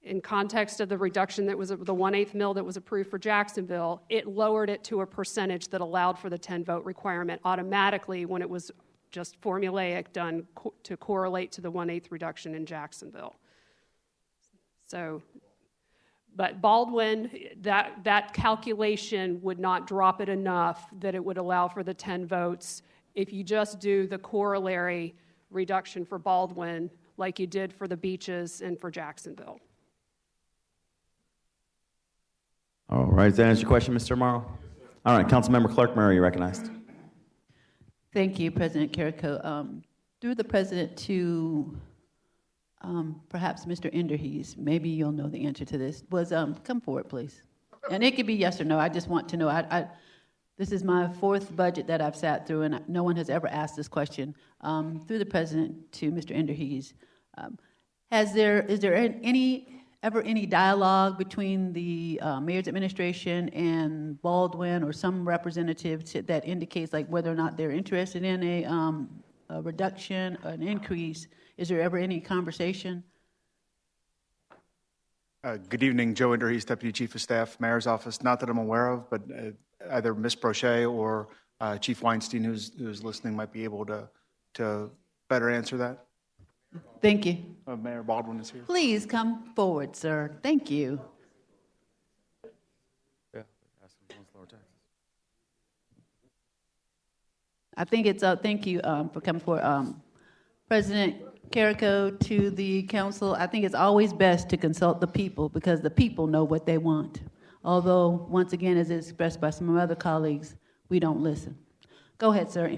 [SPEAKER 16] in context of the reduction that was the 1/8 mill that was approved for Jacksonville, it lowered it to a percentage that allowed for the 10-vote requirement automatically when it was just formulaic done to correlate to the 1/8 reduction in Jacksonville. So, but Baldwin, that calculation would not drop it enough that it would allow for the 10 votes if you just do the corollary reduction for Baldwin like you did for the beaches and for Jacksonville.
[SPEAKER 7] All right, does that answer your question, Mr. Amaro? All right, Councilmember Clark Murray, you're recognized.
[SPEAKER 14] Thank you, President Carrico. Through the president to perhaps Mr. Enderhees, maybe you'll know the answer to this, was come forward, please. And it could be yes or no. I just want to know. This is my 4th budget that I've sat through, and no one has ever asked this question. Through the president to Mr. Enderhees, is there ever any dialogue between the mayor's administration and Baldwin or some representative that indicates like whether or not they're interested in a reduction, an increase? Is there ever any conversation?
[SPEAKER 20] Good evening, Joe Enderhees, Deputy Chief of Staff, Mayor's Office. Not that I'm aware of, but either Ms. Brochet or Chief Weinstein, who's listening, might be able to better answer that.
[SPEAKER 14] Thank you.
[SPEAKER 20] Mayor Baldwin is here.
[SPEAKER 14] Please come forward, sir. Thank you. I think it's thank you for coming forward. President Carrico, to the council, I think it's always best to consult the people because the people know what they want. Although, once again, as expressed by some of my other colleagues, we don't listen. Go ahead, sir.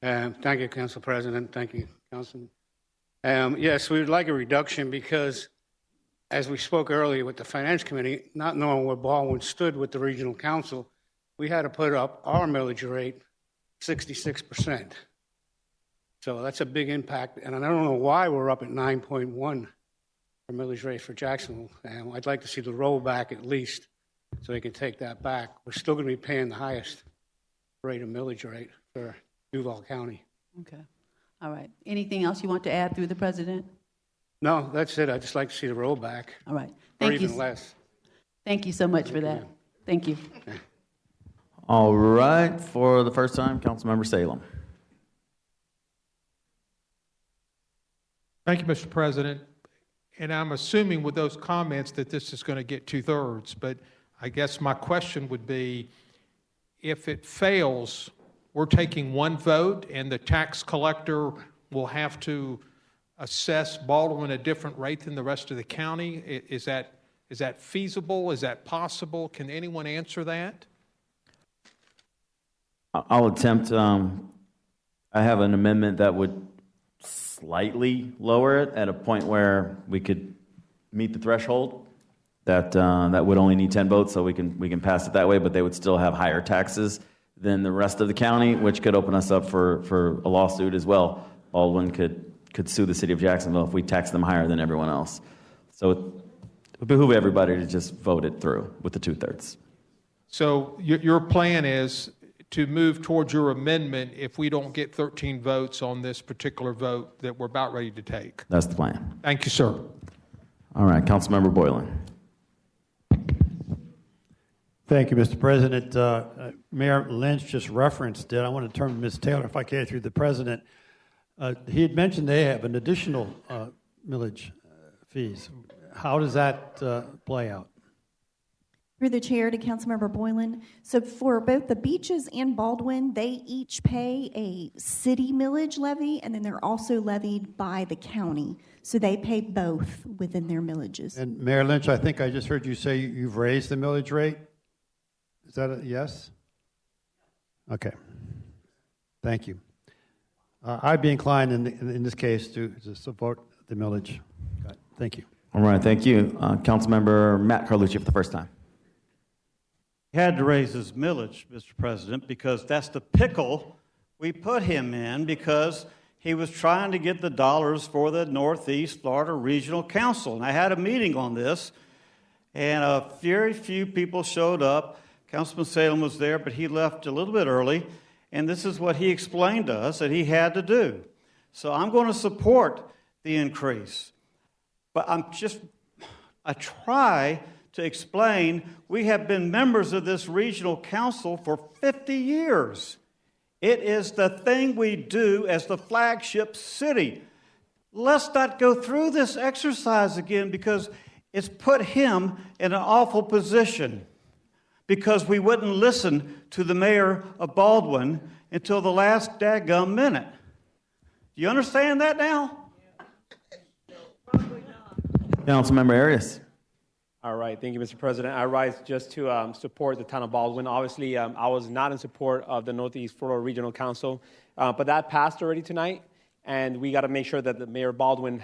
[SPEAKER 21] Thank you, Council President. Thank you, Councilman. Yes, we would like a reduction because, as we spoke earlier with the Finance Committee, not knowing where Baldwin stood with the Regional Council, we had to put up our millage rate 66%. So that's a big impact, and I don't know why we're up at 9.1 for millage rate for Jacksonville. I'd like to see the rollback at least so they can take that back. We're still going to be paying the highest rate of millage rate for Duval County.
[SPEAKER 14] Okay. All right. Anything else you want to add through the president?
[SPEAKER 21] No, that's it. I'd just like to see the rollback.
[SPEAKER 14] All right.
[SPEAKER 21] Or even less.
[SPEAKER 14] Thank you so much for that. Thank you.
[SPEAKER 7] All right, for the first time, Councilmember Salem.
[SPEAKER 9] Thank you, Mr. President. And I'm assuming with those comments that this is going to get 2/3, but I guess my question would be, if it fails, we're taking one vote and the tax collector will have to assess Baldwin a different rate than the rest of the county. Is that feasible? Is that possible? Can anyone answer that?
[SPEAKER 7] I'll attempt. I have an amendment that would slightly lower it at a point where we could meet the threshold. That would only need 10 votes, so we can pass it that way. But they would still have higher taxes than the rest of the county, which could open us up for a lawsuit as well. Baldwin could sue the city of Jacksonville if we tax them higher than everyone else. So it would behoove everybody to just vote it through with the 2/3.
[SPEAKER 9] So your plan is to move towards your amendment if we don't get 13 votes on this particular vote that we're about ready to take.
[SPEAKER 7] That's the plan.
[SPEAKER 9] Thank you, sir.
[SPEAKER 7] All right, Councilmember Boylan.
[SPEAKER 4] Thank you, Mr. President. Mayor Lynch just referenced it. I want to turn to Ms. Taylor, if I can, through the president. He had mentioned they have an additional millage fees. How does that play out?
[SPEAKER 22] Through the chair to Councilmember Boylan. So for both the Beaches and Baldwin, they each pay a city millage levy, and then they're also levied by the county. So they pay both within their millages.
[SPEAKER 4] And Mayor Lynch, I think I just heard you say you've raised the millage rate. Is that a yes? Okay. Thank you. I'd be inclined in this case to support the millage. Thank you.
[SPEAKER 7] All right, thank you. Councilmember Matt Carlucci for the first time.
[SPEAKER 23] He had to raise his millage, Mr. President, because that's the pickle we put him in, because he was trying to get the dollars for the Northeast Florida Regional Council. And I had a meeting on this, and very few people showed up. Councilman Salem was there, but he left a little bit early, and this is what he explained to us that he had to do. So I'm going to support the increase. But I try to explain, we have been members of this regional council for 50 years. It is the thing we do as the flagship city. Let's not go through this exercise again, because it's put him in an awful position, because we wouldn't listen to the mayor of Baldwin until the last daggum minute. Do you understand that now?
[SPEAKER 7] Councilmember Arias.
[SPEAKER 12] All right, thank you, Mr. President. I rise just to support the town of Baldwin. Obviously, I was not in support of the Northeast Florida Regional Council, but that passed already tonight, and we got to make sure that the Mayor Baldwin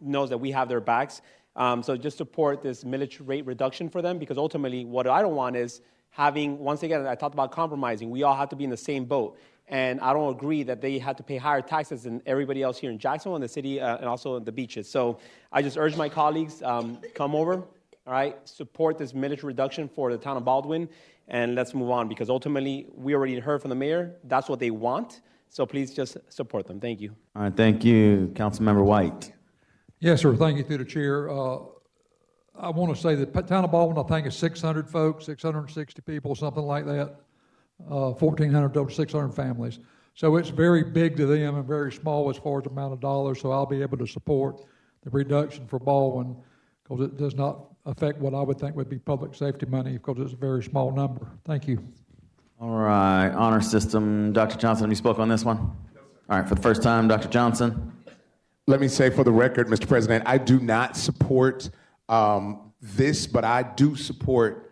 [SPEAKER 12] knows that we have their backs. So just support this millage rate reduction for them, because ultimately what I don't want is having, once again, I talked about compromising. We all have to be in the same boat. And I don't agree that they have to pay higher taxes than everybody else here in Jacksonville and the city and also the beaches. So I just urge my colleagues, come over, all right, support this millage reduction for the town of Baldwin, and let's move on, because ultimately we already heard from the mayor. That's what they want. So please just support them. Thank you.
[SPEAKER 7] All right, thank you. Councilmember White.
[SPEAKER 17] Yes, sir. Thank you through the chair. I want to say that the town of Baldwin, I think, is 600 folks, 660 people, something like that. 1,400 to 600 families. So it's very big to them and very small as far as the amount of dollars. So I'll be able to support the reduction for Baldwin, because it does not affect what I would think would be public safety money, because it's a very small number. Thank you.
[SPEAKER 7] All right, honor system. Dr. Johnson, you spoke on this one? All right, for the first time, Dr. Johnson.
[SPEAKER 10] Let me say for the record, Mr. President, I do not support this, but I do support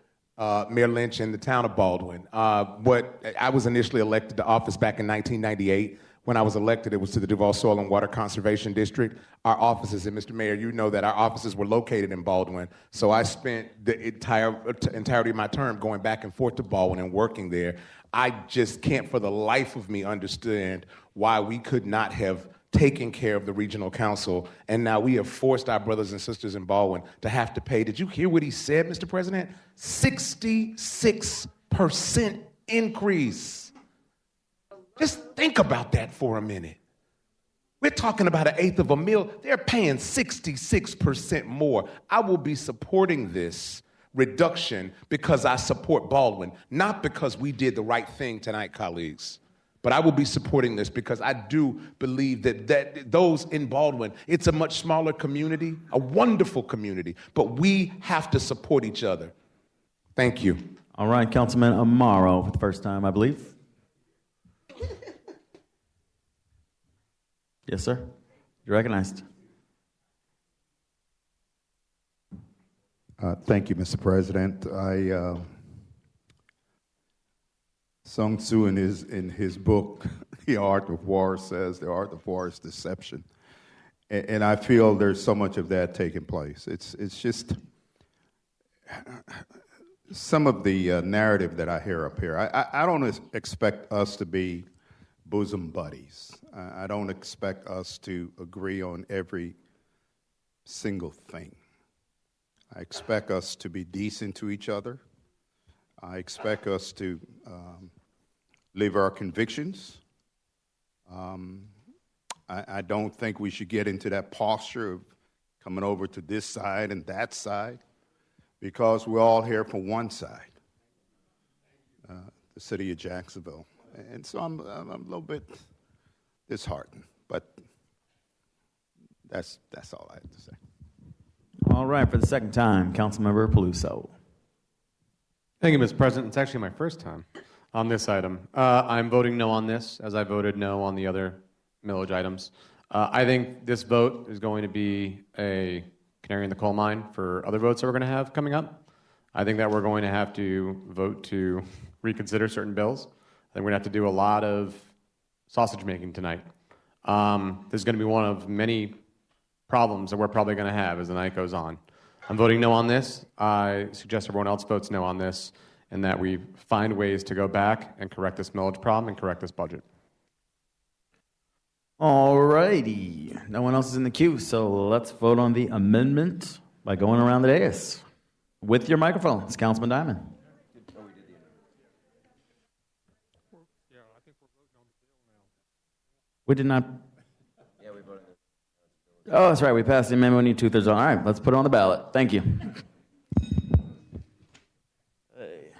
[SPEAKER 10] Mayor Lynch and the town of Baldwin. I was initially elected to office back in 1998. When I was elected, it was to the Duval Soil and Water Conservation District. Our offices, and Mr. Mayor, you know that our offices were located in Baldwin. So I spent the entirety of my term going back and forth to Baldwin and working there. I just can't for the life of me understand why we could not have taken care of the regional council, and now we have forced our brothers and sisters in Baldwin to have to pay. Did you hear what he said, Mr. President? 66% increase. Just think about that for a minute. We're talking about an eighth of a meal. They're paying 66% more. I will be supporting this reduction because I support Baldwin, not because we did the right thing tonight, colleagues. But I will be supporting this because I do believe that those in Baldwin, it's a much smaller community, a wonderful community, but we have to support each other. Thank you.
[SPEAKER 7] All right, Councilman Amaro for the first time, I believe. Yes, sir. You're recognized.
[SPEAKER 11] Thank you, Mr. President. Sun Tzu in his book, The Art of War, says the art of war is deception. And I feel there's so much of that taking place. It's just some of the narrative that I hear up here. I don't expect us to be bosom buddies. I don't expect us to agree on every single thing. I expect us to be decent to each other. I expect us to live our convictions. I don't think we should get into that posture of coming over to this side and that side, because we're all here for one side, the city of Jacksonville. And so I'm a little bit disheartened, but that's all I have to say.
[SPEAKER 7] All right, for the second time, Councilmember Peluso.
[SPEAKER 13] Thank you, Mr. President. It's actually my first time on this item. I'm voting no on this, as I voted no on the other millage items. I think this vote is going to be a canary in the coal mine for other votes that we're going to have coming up. I think that we're going to have to vote to reconsider certain bills. I think we're going to have to do a lot of sausage making tonight. This is going to be one of many problems that we're probably going to have as the night goes on. I'm voting no on this. I suggest everyone else votes no on this, and that we find ways to go back and correct this millage problem and correct this budget.
[SPEAKER 7] All righty. No one else is in the queue, so let's vote on the amendment by going around the dais. With your microphones, Councilman Diamond. We did not.
[SPEAKER 6] Yeah, we voted.
[SPEAKER 7] Oh, that's right. We passed the amendment. We need 2/3. All right, let's put it on the ballot. Thank you. Hey.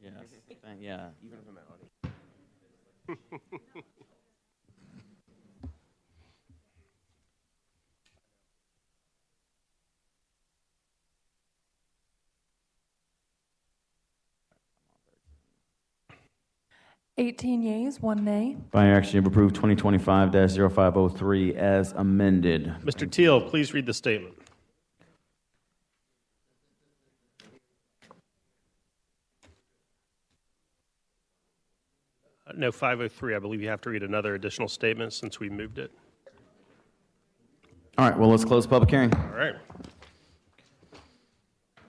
[SPEAKER 7] Yes. Yeah.
[SPEAKER 6] Even if I'm out.
[SPEAKER 5] 18 yeas, 1 nay.
[SPEAKER 7] By action, you have approved 2025-0503 as amended.
[SPEAKER 3] Mr. Teal, please read the statement. No, 503. I believe you have to read another additional statement since we moved it.
[SPEAKER 7] All right, well, let's close the public hearing.
[SPEAKER 3] All right.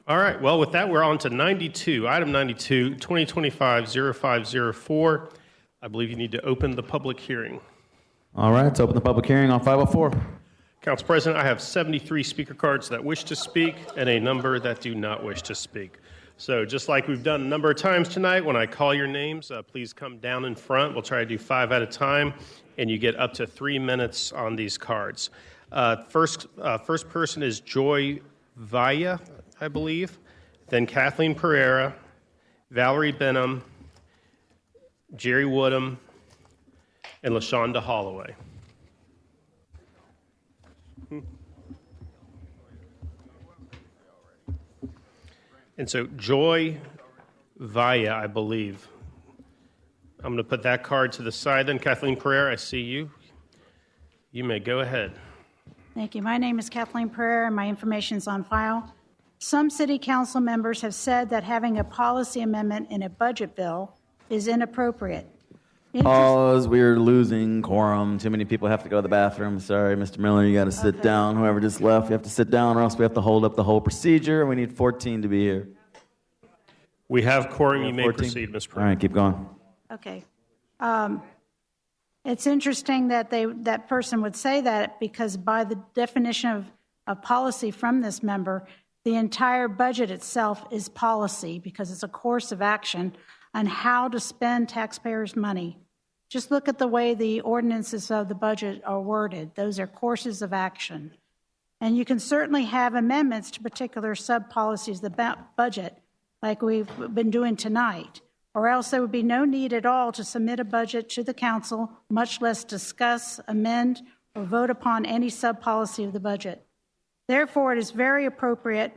[SPEAKER 3] All right, well, with that, we're on to 92. Item 92, 2025-0504. I believe you need to open the public hearing.
[SPEAKER 7] All right, let's open the public hearing on 504.
[SPEAKER 3] Council President, I have 73 speaker cards that wish to speak and a number that do not wish to speak. So just like we've done a number of times tonight, when I call your names, please come down in front. We'll try to do 5 at a time, and you get up to 3 minutes on these cards. First person is Joy Vaya, I believe. Then Kathleen Pereira, Valerie Benham, Jerry Woodham, and LaShonda Holloway. And so Joy Vaya, I believe. I'm going to put that card to the side then. Kathleen Pereira, I see you. You may go ahead.
[SPEAKER 15] Thank you. My name is Kathleen Pereira, and my information is on file. Some city council members have said that having a policy amendment in a budget bill is inappropriate.
[SPEAKER 7] Pause. We're losing quorum. Too many people have to go to the bathroom. Sorry, Mr. Miller, you got to sit down. Whoever just left, you have to sit down, or else we have to hold up the whole procedure. We need 14 to be here.
[SPEAKER 3] We have quorum. You may proceed, Ms. Pereira.
[SPEAKER 7] All right, keep going.
[SPEAKER 15] Okay. It's interesting that that person would say that, because by the definition of policy from this member, the entire budget itself is policy, because it's a course of action on how to spend taxpayers' money. Just look at the way the ordinances of the budget are worded. Those are courses of action. And you can certainly have amendments to particular sub-policies of the budget, like we've been doing tonight, or else there would be no need at all to submit a budget to the council, much less discuss, amend, or vote upon any sub-policy of the budget. Therefore, it is very appropriate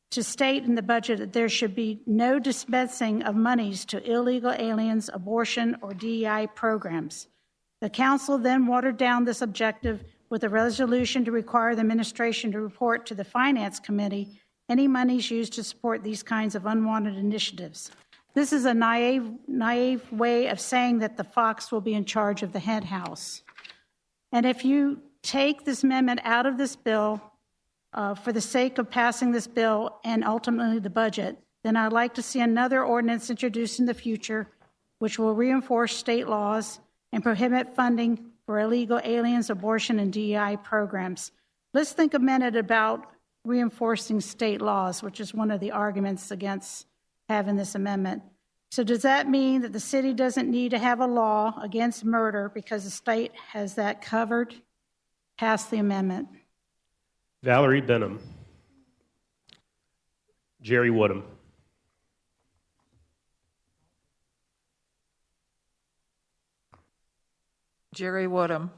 [SPEAKER 15] to state in the budget that there should be no dispensing of monies to illegal aliens, abortion, or DEI programs. The council then watered down this objective with a resolution to require the administration to report to the Finance Committee any monies used to support these kinds of unwanted initiatives. This is a naive way of saying that the fox will be in charge of the hen house. And if you take this amendment out of this bill, for the sake of passing this bill and ultimately the budget, then I'd like to see another ordinance introduced in the future which will reinforce state laws and prohibit funding for illegal aliens, abortion, and DEI programs. Let's think a minute about reinforcing state laws, which is one of the arguments against having this amendment. So does that mean that the city doesn't need to have a law against murder because the state has that covered? Pass the amendment.
[SPEAKER 3] Valerie Benham. Jerry Woodham.
[SPEAKER 8] Jerry Woodham.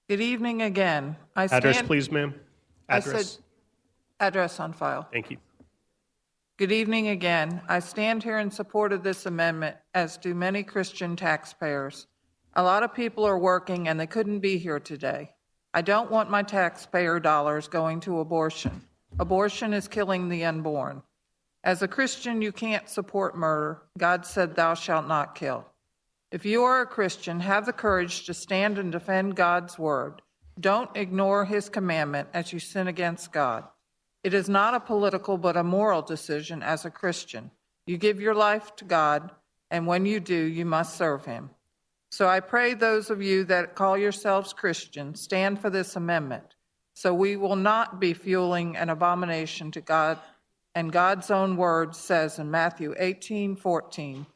[SPEAKER 8] Good evening again.
[SPEAKER 3] Address, please, ma'am. Address.
[SPEAKER 8] Address on file.
[SPEAKER 3] Thank you.
[SPEAKER 8] Good evening again. I stand here in support of this amendment, as do many Christian taxpayers. A lot of people are working and they couldn't be here today. I don't want my taxpayer dollars going to abortion. Abortion is killing the unborn. As a Christian, you can't support murder. God said, "Thou shalt not kill." If you are a Christian, have the courage to stand and defend God's word. Don't ignore his commandment as you sin against God. It is not a political but a moral decision as a Christian. You give your life to God, and when you do, you must serve him. So I pray those of you that call yourselves Christians stand for this amendment, so we will not be fueling an abomination to God. And God's own word says in Matthew 18:14,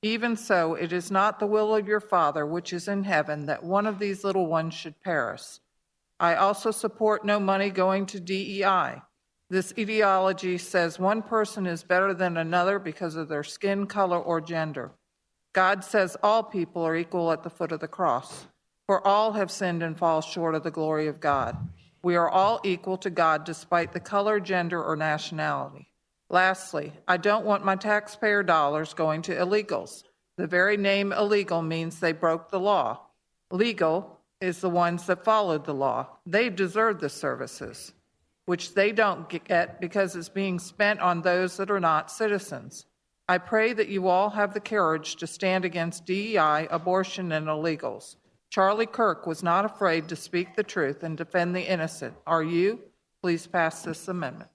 [SPEAKER 8] "Even so, it is not the will of your Father which is in heaven that one of these little ones should perish." I also support no money going to DEI. This ideology says one person is better than another because of their skin color or gender. God says all people are equal at the foot of the cross. For all have sinned and fall short of the glory of God. We are all equal to God despite the color, gender, or nationality. Lastly, I don't want my taxpayer dollars going to illegals. The very name illegal means they broke the law. Legal is the ones that followed the law. They deserve the services, which they don't get because it's being spent on those that are not citizens. I pray that you all have the courage to stand against DEI, abortion, and illegals. Charlie Kirk was not afraid to speak the truth and defend the innocent. Are you? Please pass this amendment.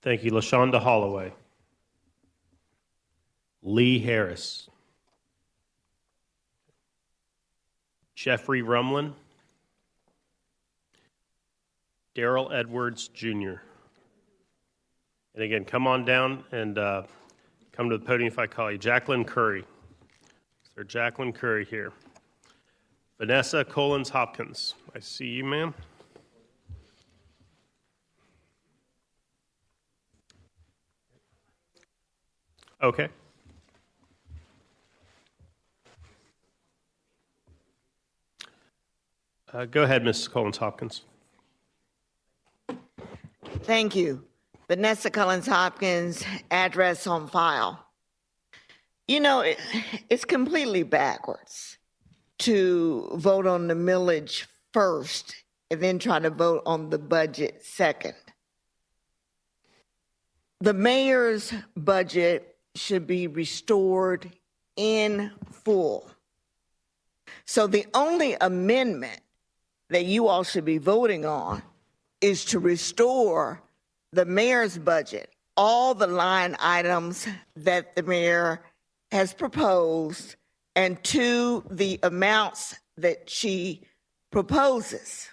[SPEAKER 3] Thank you. LaShonda Holloway. Lee Harris. Jeffrey Rumlin. Daryl Edwards, Jr. And again, come on down and come to the podium if I call you. Jacqueline Curry. Is there Jacqueline Curry here? Vanessa Collins Hopkins. I see you, ma'am. Okay. Go ahead, Mrs. Collins Hopkins.
[SPEAKER 18] Thank you. Vanessa Collins Hopkins, address on file. You know, it's completely backwards to vote on the millage first and then try to vote on the budget second. The mayor's budget should be restored in full. So the only amendment that you all should be voting on is to restore the mayor's budget, all the line items that the mayor has proposed, and to the amounts that she proposes.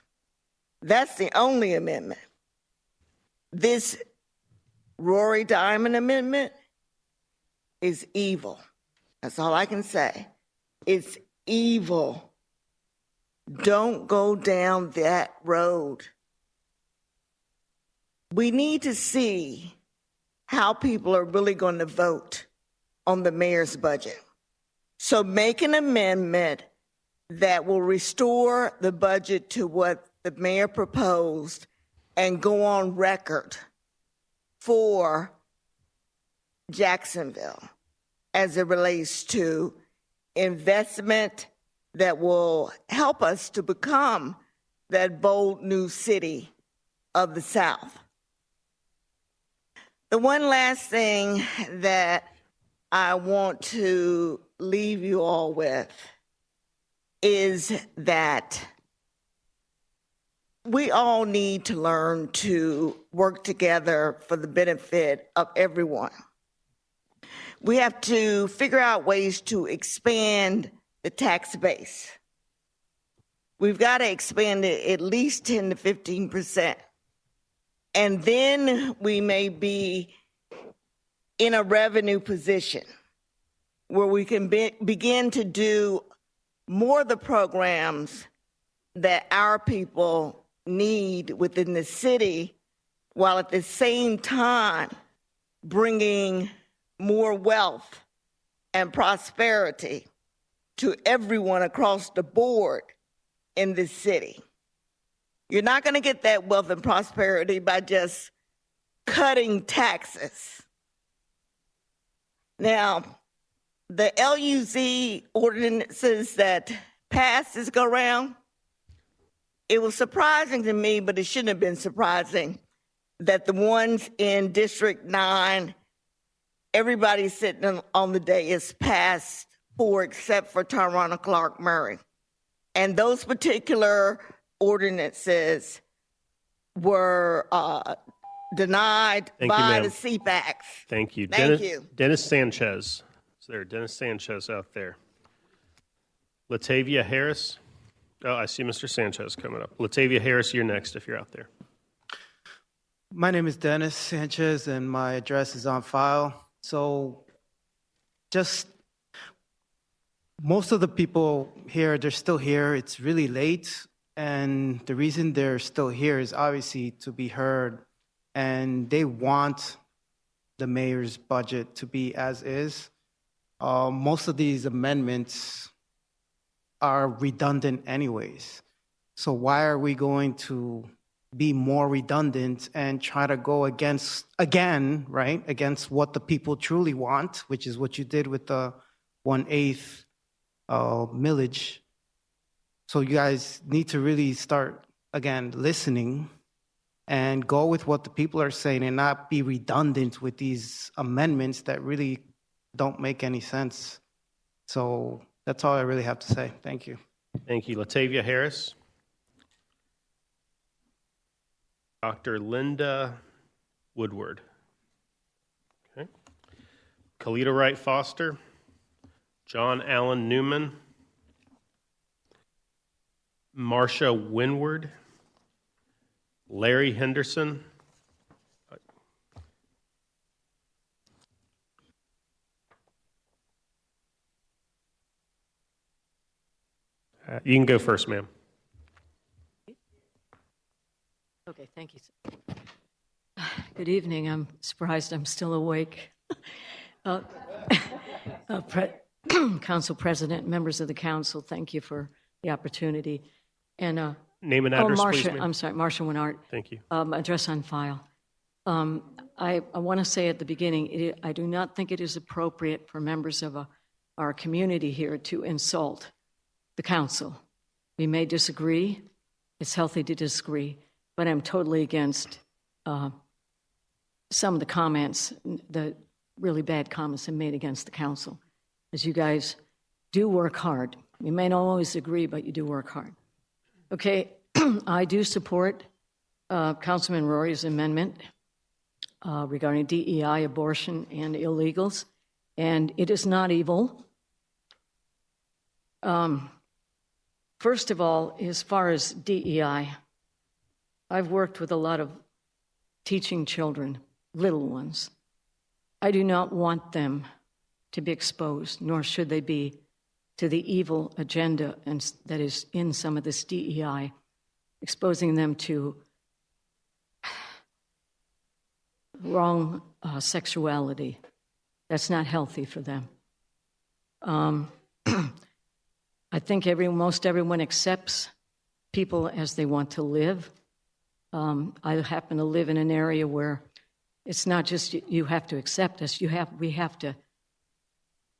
[SPEAKER 18] That's the only amendment. This Rory Diamond amendment is evil. That's all I can say. It's evil. Don't go down that road. We need to see how people are really going to vote on the mayor's budget. So make an amendment that will restore the budget to what the mayor proposed and go on record for Jacksonville as it relates to investment that will help us to become that bold new city of the South. The one last thing that I want to leave you all with is that we all need to learn to work together for the benefit of everyone. We have to figure out ways to expand the tax base. We've got to expand it at least 10 to 15%. and then we may be in a revenue position where we can begin to do more of the programs that our people need within the city, while at the same time bringing more wealth and prosperity to everyone across the board in this city. You're not going to get that wealth and prosperity by just cutting taxes. Now, the LUZ ordinances that passed this go round, it was surprising to me, but it shouldn't have been surprising, that the ones in District 9, everybody sitting on the dais passed for, except for Tyrone Clark Murray. And those particular ordinances were denied by the CPACs.
[SPEAKER 3] Thank you.
[SPEAKER 18] Thank you.
[SPEAKER 3] Dennis Sanchez. Is there Dennis Sanchez out there? Latavia Harris. Oh, I see Mr. Sanchez coming up. Latavia Harris, you're next if you're out there.
[SPEAKER 1] My name is Dennis Sanchez, and my address is on file. So just most of the people here, they're still here. It's really late, and the reason they're still here is obviously to be heard, and they want the mayor's budget to be as is. Most of these amendments are redundant anyways. So why are we going to be more redundant and try to go against what the people truly want, which is what you did with the 1/8 millage. So you guys need to really start, again, listening and go with what the people are saying and not be redundant with these amendments that really don't make any sense. So that's all I really have to say. Thank you.
[SPEAKER 3] Thank you. Latavia Harris. Dr. Linda Woodward. Okay. Kalita Wright Foster. John Allen Newman. Marcia Winward. Larry Henderson. You can go first, ma'am.
[SPEAKER 2] Okay, thank you. Good evening. I'm surprised I'm still awake. Council President, members of the council, thank you for the opportunity. And
[SPEAKER 3] name and address,
[SPEAKER 2] Marcia,
[SPEAKER 3] please, ma'am.
[SPEAKER 2] I'm sorry, Marcia Winart.
[SPEAKER 3] Thank you.
[SPEAKER 2] Address on file. I want to say at the beginning, I do not think it is appropriate for members of our community here to insult the council. We may disagree. It's healthy to disagree, but I'm totally against some of the comments, the really bad comments that made against the council. As you guys do work hard. You may not always agree, but you do work hard. Okay, I do support Councilman Rory's amendment regarding DEI, abortion, and illegals, and it is not evil. First of all, as far as DEI, I've worked with a lot of teaching children, little ones. I do not want them to be exposed, nor should they be, to the evil agenda that is in some of this DEI, exposing them to wrong sexuality. That's not healthy for them. I think most everyone accepts people as they want to live. I happen to live in an area where it's not just you have to accept us.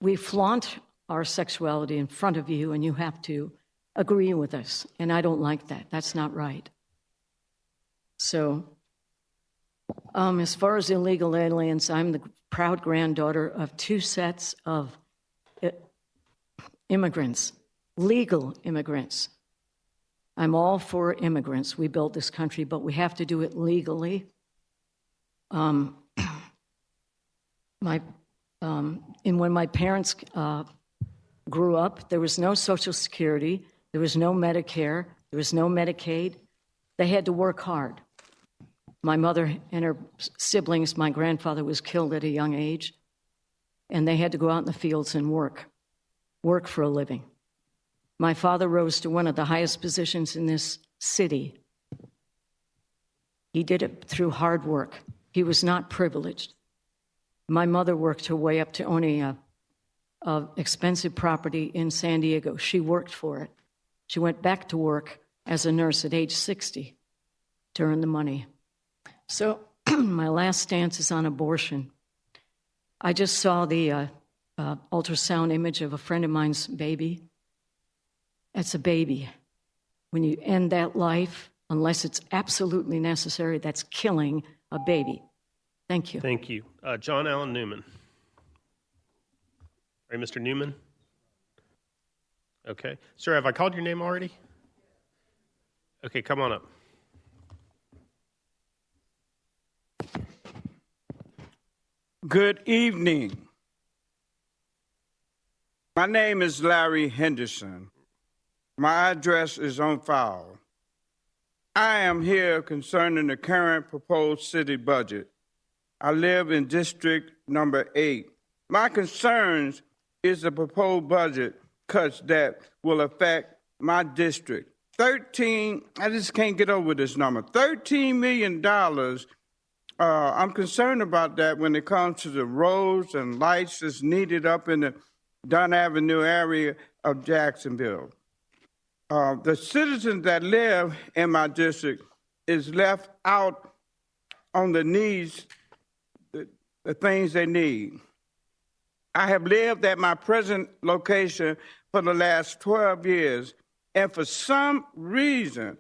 [SPEAKER 2] We flaunt our sexuality in front of you, and you have to agree with us. And I don't like that. That's not right. So, as far as illegal aliens, I'm the proud granddaughter of 2 sets of immigrants, legal immigrants. I'm all for immigrants. We built this country, but we have to do it legally. And when my parents grew up, there was no Social Security, there was no Medicare, there was no Medicaid. They had to work hard. My mother and her siblings, my grandfather was killed at a young age, and they had to go out in the fields and work for a living. My father rose to one of the highest positions in this city. He did it through hard work. He was not privileged. My mother worked her way up to owning a expensive property in San Diego. She worked for it. She went back to work as a nurse at age 60 to earn the money. So my last stance is on abortion. I just saw the ultrasound image of a friend of mine's baby. That's a baby. When you end that life, unless it's absolutely necessary, that's killing a baby. Thank you.
[SPEAKER 3] Thank you. John Allen Newman. Are you Mr. Newman? Okay. Sir, have I called your name already? Okay, come on up.
[SPEAKER 16] Good evening. My name is Larry Henderson. My address is on file. I am here concerning the current proposed city budget. I live in District Number 8. My concerns is the proposed budget cuts that will affect my district. I just can't get over this number. $13 million. I'm concerned about that when it comes to the roads and lights that's needed up in the Dunn Avenue area of Jacksonville. The citizens that live in my district is left out on the needs, the things they need. I have lived at my present location for the last 12 years, and for some reason,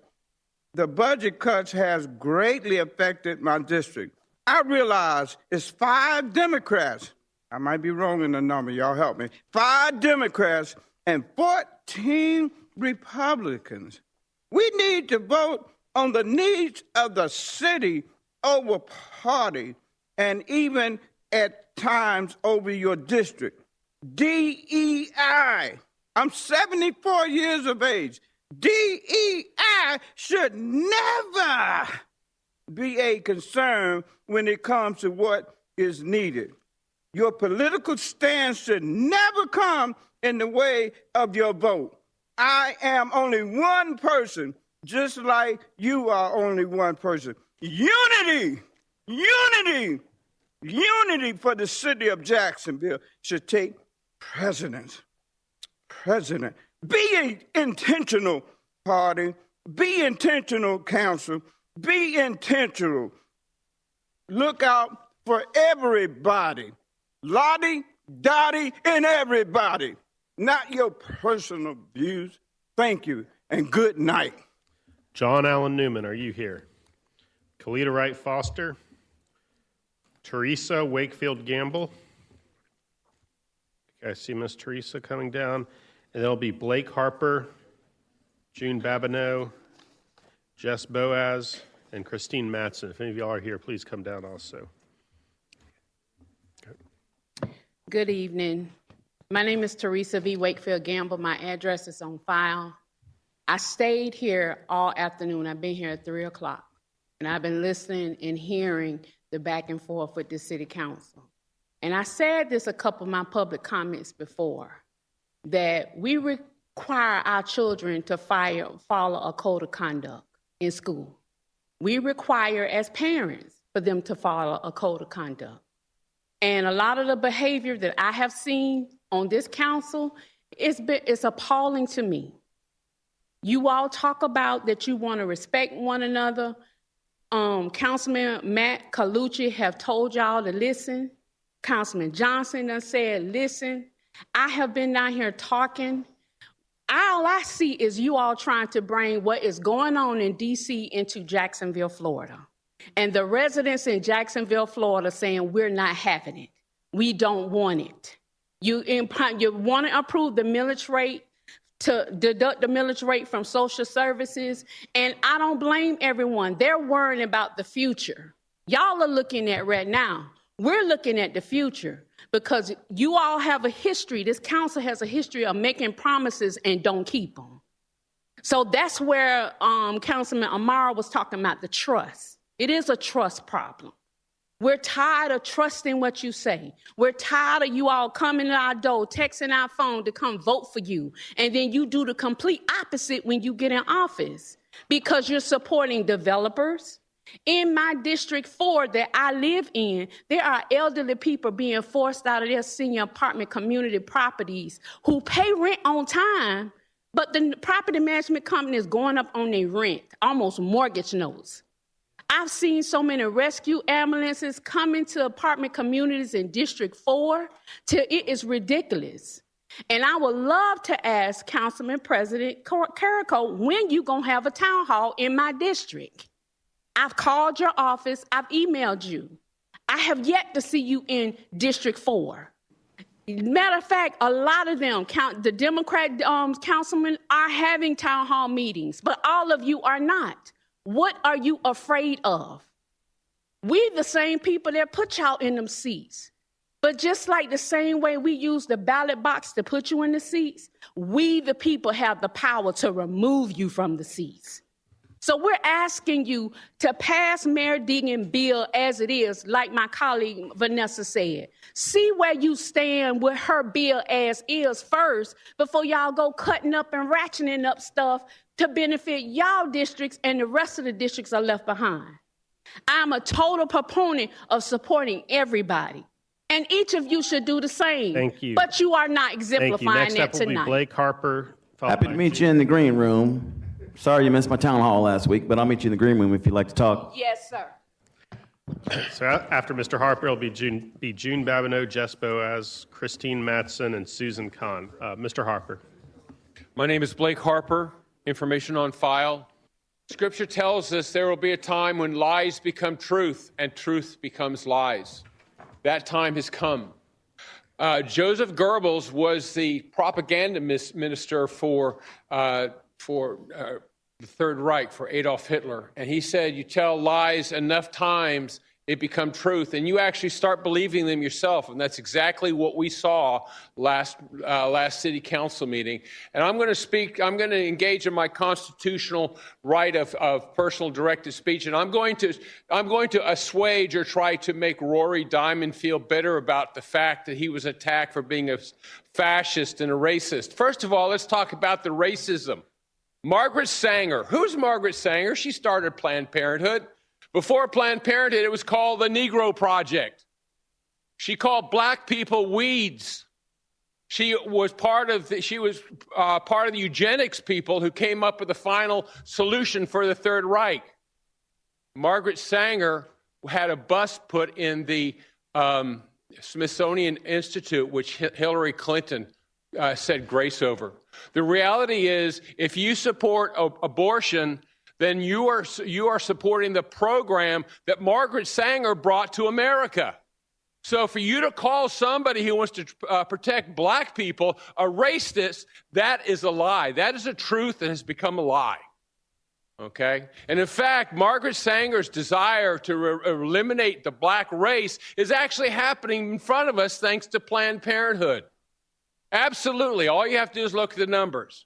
[SPEAKER 16] the budget cuts has greatly affected my district. I realize it's 5 Democrats. I might be wrong in the number, y'all help me. 5 Democrats and 14 Republicans. We need to vote on the needs of the city over party and even at times over your district. DEI. I'm 74 years of age. DEI should never be a concern when it comes to what is needed. Your political stance should never come in the way of your vote. I am only one person, just like you are only one person. Unity, unity, unity for the city of Jacksonville should take precedence. President, be intentional, party, be intentional, council, be intentional. Look out for everybody. Lottie, Dottie, and everybody. Not your personal views. Thank you, and good night.
[SPEAKER 3] John Allen Newman, are you here? Kalita Wright Foster. Teresa Wakefield Gamble. Okay, I see Miss Teresa coming down. And there'll be Blake Harper, June Babineau, Jess Boaz, and Christine Matson. If any of y'all are here, please come down also.
[SPEAKER 19] Good evening. My name is Teresa V. Wakefield Gamble. My address is on file. I stayed here all afternoon. I've been here at 3 o'clock, and I've been listening and hearing the back and forth with the city council. And I said this a couple of my public comments before, that we require our children to follow a code of conduct in school. We require, as parents, for them to follow a code of conduct. And a lot of the behavior that I have seen on this council is appalling to me. You all talk about that you want to respect one another. Councilman Matt Colucci have told y'all to listen. Councilman Johnson done said, listen. I have been down here talking. All I see is you all trying to bring what is going on in D.C. into Jacksonville, Florida. And the residents in Jacksonville, Florida saying, we're not having it. We don't want it. You want to approve the millage rate, to deduct the millage rate from social services. And I don't blame everyone. They're worrying about the future. Y'all are looking at right now. We're looking at the future because you all have a history. This council has a history of making promises and don't keep them. So that's where Councilman Amara was talking about the trust. It is a trust problem. We're tired of trusting what you say. We're tired of you all coming to our door, texting our phone to come vote for you. And then you do the complete opposite when you get in office because you're supporting developers. In my District 4 that I live in, there are elderly people being forced out of their senior apartment community properties who pay rent on time, but the property management company is going up on their rent, almost mortgage notes. I've seen so many rescue ambulances come into apartment communities in District 4 till it is ridiculous. And I would love to ask Councilman President Carrico, when you gonna have a town hall in my district? I've called your office, I've emailed you. I have yet to see you in District 4. Matter of fact, a lot of them, the Democrat councilmen are having town hall meetings, but all of you are not. What are you afraid of? We the same people that put y'all in them seats. But just like the same way we use the ballot box to put you in the seats, we the people have the power to remove you from the seats. So we're asking you to pass Mayor Deegan's bill as it is, like my colleague Vanessa said. See where you stand with her bill as is first before y'all go cutting up and ratcheting up stuff to benefit y'all districts and the rest of the districts are left behind. I'm a total proponent of supporting everybody. And each of you should do the same.
[SPEAKER 3] Thank you.
[SPEAKER 19] But you are not exemplifying that
[SPEAKER 3] Next up will
[SPEAKER 19] tonight.
[SPEAKER 3] be Blake Harper.
[SPEAKER 7] Happy to meet you in the green room. Sorry you missed my town hall last week, but I'll meet you in the green room if you'd like to talk.
[SPEAKER 19] Yes, sir.
[SPEAKER 3] So after Mr. Harper, it'll be June Babineau, Jess Boaz, Christine Matson, and Susan Kahn. Mr. Harper.
[SPEAKER 14] My name is Blake Harper. Information on file. Scripture tells us there will be a time when lies become truth and truth becomes lies. That time has come. Joseph Goebbels was the propaganda minister for the Third Reich, for Adolf Hitler. And he said, you tell lies enough times, it become truth. And you actually start believing them yourself. And that's exactly what we saw last city council meeting. And I'm going to engage in my constitutional right of personal directed speech. And I'm going to assuage or try to make Rory Diamond feel better about the fact that he was attacked for being a fascist and a racist. First of all, let's talk about the racism. Margaret Sanger. Who's Margaret Sanger? She started Planned Parenthood. Before Planned Parenthood, it was called the Negro Project. She called black people weeds. She was part of the eugenics people who came up with the final solution for the Third Reich. Margaret Sanger had a bust put in the Smithsonian Institute, which Hillary Clinton said grace over. The reality is, if you support abortion, then you are supporting the program that Margaret Sanger brought to America. So for you to call somebody who wants to protect black people a racist, that is a lie. That is a truth that has become a lie. Okay? And in fact, Margaret Sanger's desire to eliminate the black race is actually happening in front of us thanks to Planned Parenthood. Absolutely. All you have to do is look at the numbers.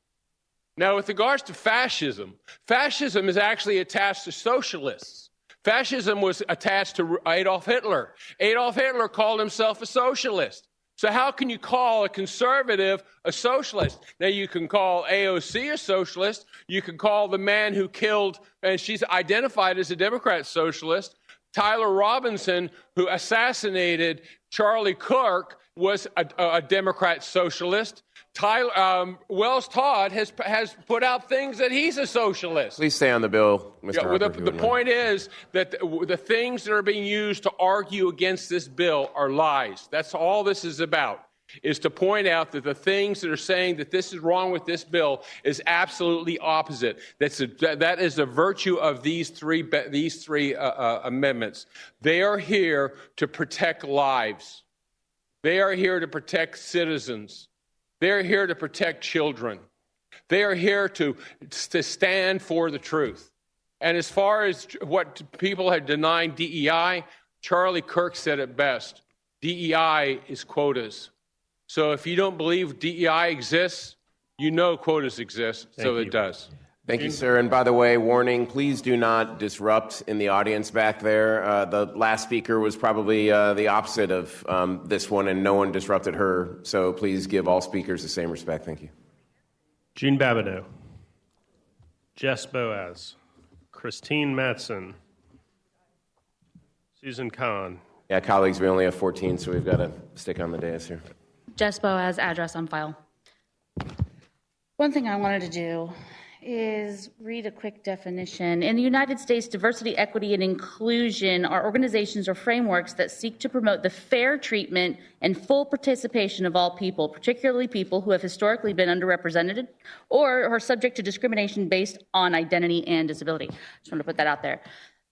[SPEAKER 14] Now, with regards to fascism, fascism is actually attached to socialists. Fascism was attached to Adolf Hitler. Adolf Hitler called himself a socialist. So how can you call a conservative a socialist? Now, you can call AOC a socialist. You can call the man who killed, and she's identified as a Democrat socialist, Tyler Robinson, who assassinated Charlie Kirk, was a Democrat socialist. Wells Todd has put out things that he's a socialist.
[SPEAKER 6] Please stay on the bill, Mr. Harper.
[SPEAKER 14] The point is that the things that are being used to argue against this bill are lies. That's all this is about, is to point out that the things that are saying that this is wrong with this bill is absolutely opposite. That is the virtue of these three amendments. They are here to protect lives. They are here to protect citizens. They are here to protect children. They are here to stand for the truth. And as far as what people have denied DEI, Charlie Kirk said it best. DEI is quotas. So if you don't believe DEI exists, you know quotas exist, so it does.
[SPEAKER 6] Thank you, sir. And by the way, warning, please do not disrupt in the audience back there. The last speaker was probably the opposite of this one, and no one disrupted her. So please give all speakers the same respect. Thank you.
[SPEAKER 3] Jean Babineau, Jess Boaz, Christine Matson, Susan Kahn.
[SPEAKER 6] Yeah, colleagues, we only have 14, so we've got to stick on the dais here.
[SPEAKER 9] Jess Boaz, address on file. One thing I wanted to do is read a quick definition. In the United States, diversity, equity, and inclusion are organizations or frameworks that seek to promote the fair treatment and full participation of all people, particularly people who have historically been underrepresented or are subject to discrimination based on identity and disability. Just want to put that out there.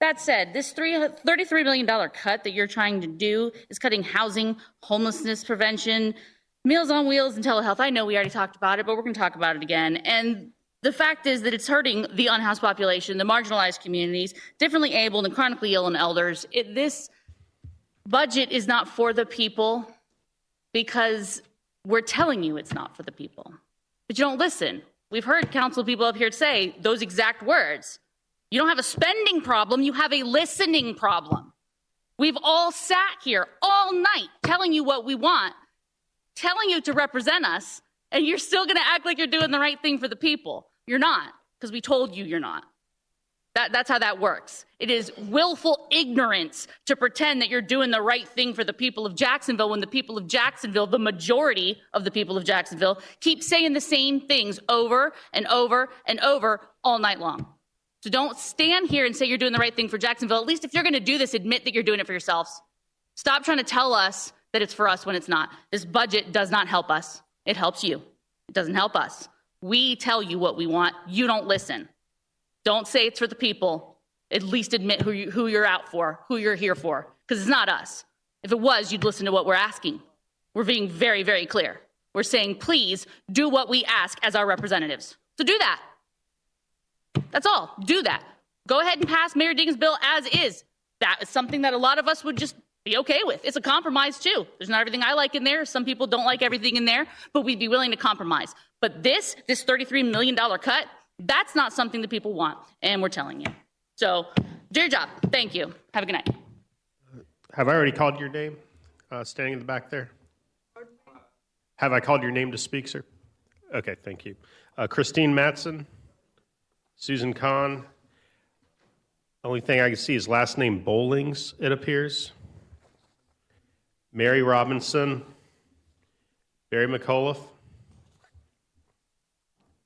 [SPEAKER 9] That said, this $33 million cut that you're trying to do is cutting housing, homelessness prevention, Meals on Wheels, and telehealth. I know we already talked about it, but we're going to talk about it again. And the fact is that it's hurting the unhoused population, the marginalized communities, differently abled and chronically ill and elders. This budget is not for the people because we're telling you it's not for the people. But you don't listen. We've heard council people up here say those exact words. You don't have a spending problem, you have a listening problem. We've all sat here all night telling you what we want, telling you to represent us, and you're still going to act like you're doing the right thing for the people. You're not, because we told you you're not. That's how that works. It is willful ignorance to pretend that you're doing the right thing for the people of Jacksonville when the people of Jacksonville, the majority of the people of Jacksonville, keep saying the same things over and over and over all night long. So don't stand here and say you're doing the right thing for Jacksonville. At least if you're going to do this, admit that you're doing it for yourselves. Stop trying to tell us that it's for us when it's not. This budget does not help us. It helps you. It doesn't help us. We tell you what we want. You don't listen. Don't say it's for the people. At least admit who you're out for, who you're here for, because it's not us. If it was, you'd listen to what we're asking. We're being very, very clear. We're saying, please do what we ask as our representatives. So do that. That's all. Do that. Go ahead and pass Mayor Diggins' bill as is. That is something that a lot of us would just be okay with. It's a compromise too. There's not everything I like in there. Some people don't like everything in there, but we'd be willing to compromise. But this $33 million cut, that's not something that people want, and we're telling you. So do your job. Thank you. Have a good night.
[SPEAKER 3] Have I already called your name, standing in the back there? Have I called your name to speak, sir? Okay, thank you. Christine Matson, Susan Kahn. Only thing I can see is last name Bowlings, it appears. Mary Robinson, Barry McAuliffe,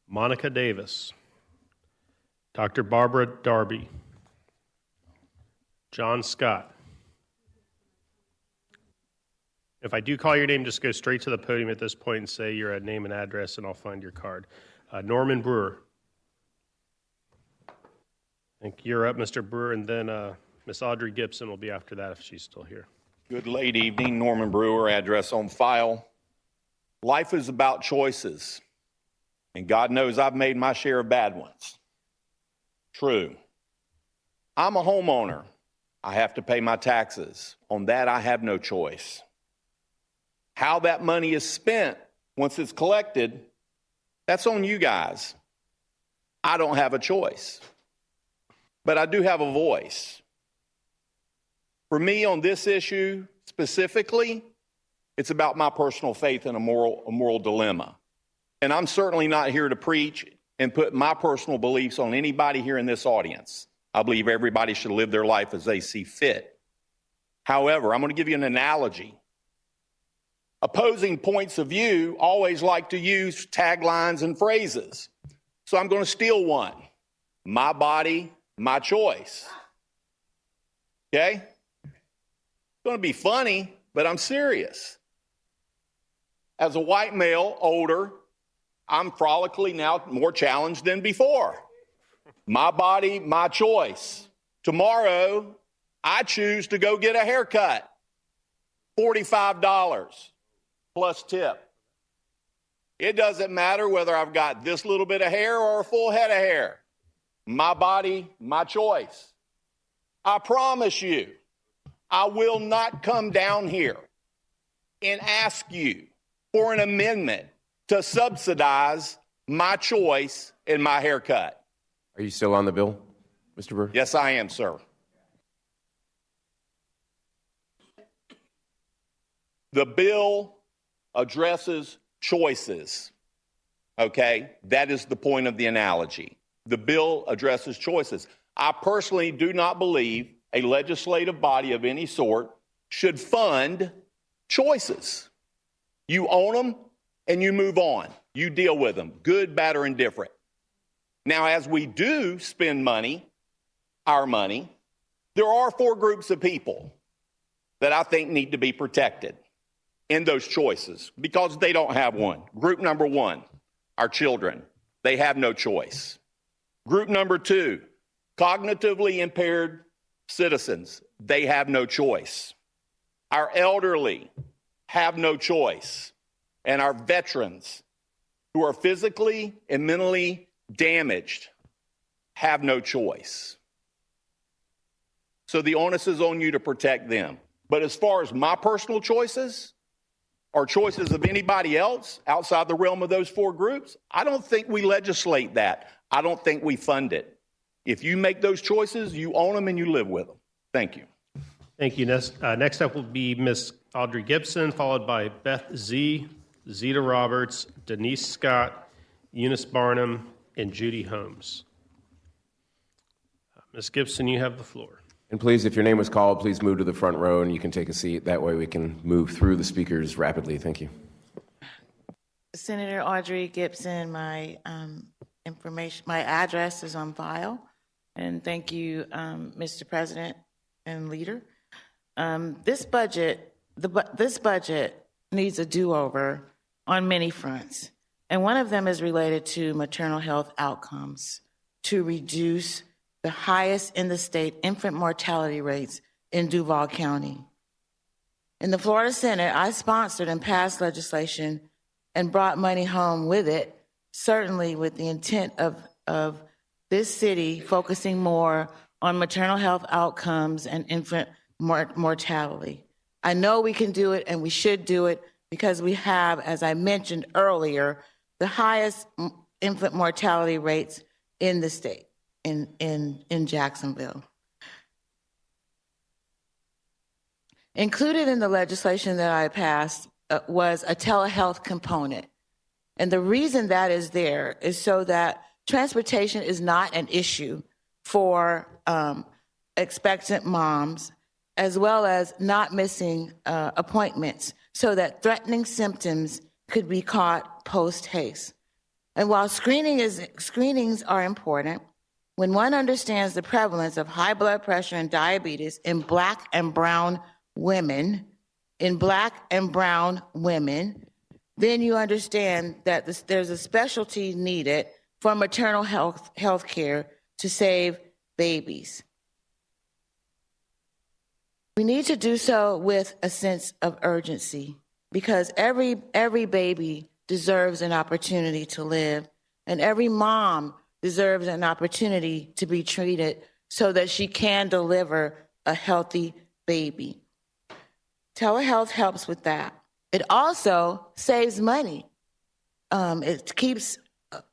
[SPEAKER 3] Monica Davis, Dr. Barbara Darby, John Scott. If I do call your name, just go straight to the podium at this point and say your name and address, and I'll find your card. Norman Brewer. I think you're up, Mr. Brewer, and then Miss Audrey Gibson will be after that if she's still here.
[SPEAKER 20] Good late evening, Norman Brewer, address on file. Life is about choices, and God knows I've made my share of bad ones. True. I'm a homeowner. I have to pay my taxes. On that, I have no choice. How that money is spent once it's collected, that's on you guys. I don't have a choice, but I do have a voice. For me, on this issue specifically, it's about my personal faith and a moral dilemma. And I'm certainly not here to preach and put my personal beliefs on anybody here in this audience. I believe everybody should live their life as they see fit. However, I'm going to give you an analogy. Opposing points of view always like to use taglines and phrases. So I'm going to steal one. My body, my choice. Okay? It's going to be funny, but I'm serious. As a white male, older, I'm frolically now more challenged than before. My body, my choice. Tomorrow, I choose to go get a haircut. $45 plus tip. It doesn't matter whether I've got this little bit of hair or a full head of hair. My body, my choice. I promise you, I will not come down here and ask you for an amendment to subsidize my choice in my haircut.
[SPEAKER 6] Are you still on the bill, Mr. Brewer?
[SPEAKER 20] Yes, I am, sir. The bill addresses choices, okay? That is the point of the analogy. The bill addresses choices. I personally do not believe a legislative body of any sort should fund choices. You own them and you move on. You deal with them, good, bad, or indifferent. Now, as we do spend money, our money, there are 4 groups of people that I think need to be protected in those choices because they don't have one. Group number 1, our children. They have no choice. Group number 2, cognitively impaired citizens. They have no choice. Our elderly have no choice. And our veterans who are physically and mentally damaged have no choice. So the onus is on you to protect them. But as far as my personal choices or choices of anybody else outside the realm of those 4 groups, I don't think we legislate that. I don't think we fund it. If you make those choices, you own them and you live with them. Thank you.
[SPEAKER 3] Thank you. Next up will be Ms. Audrey Gibson, followed by Beth Z., Zeta Roberts, Denise Scott, Eunice Barnum, and Judy Holmes. Ms. Gibson, you have the floor.
[SPEAKER 6] And please, if your name was called, please move to the front row and you can take a seat. That way we can move through the speakers rapidly. Thank you.
[SPEAKER 4] Senator Audrey Gibson, my my address is on file. And thank you, Mr. President and Leader. This budget needs a do-over on many fronts. And one of them is related to maternal health outcomes to reduce the highest in the state infant mortality rates in Duval County. In the Florida Senate, I sponsored and passed legislation and brought money home with it, certainly with the intent of this city focusing more on maternal health outcomes and infant mortality. I know we can do it and we should do it because we have, as I mentioned earlier, the highest infant mortality rates in the state, in Jacksonville. Included in the legislation that I passed was a telehealth component. And the reason that is there is so that transportation is not an issue for expectant moms, as well as not missing appointments so that threatening symptoms could be caught post-haste. And while screenings are important, when one understands the prevalence of high blood pressure and diabetes in Black and brown women, then you understand that there's a specialty needed for maternal health care to save babies. We need to do so with a sense of urgency because every baby deserves an opportunity to live, and every mom deserves an opportunity to be treated so that she can deliver a healthy baby. Telehealth helps with that. It also saves money. It keeps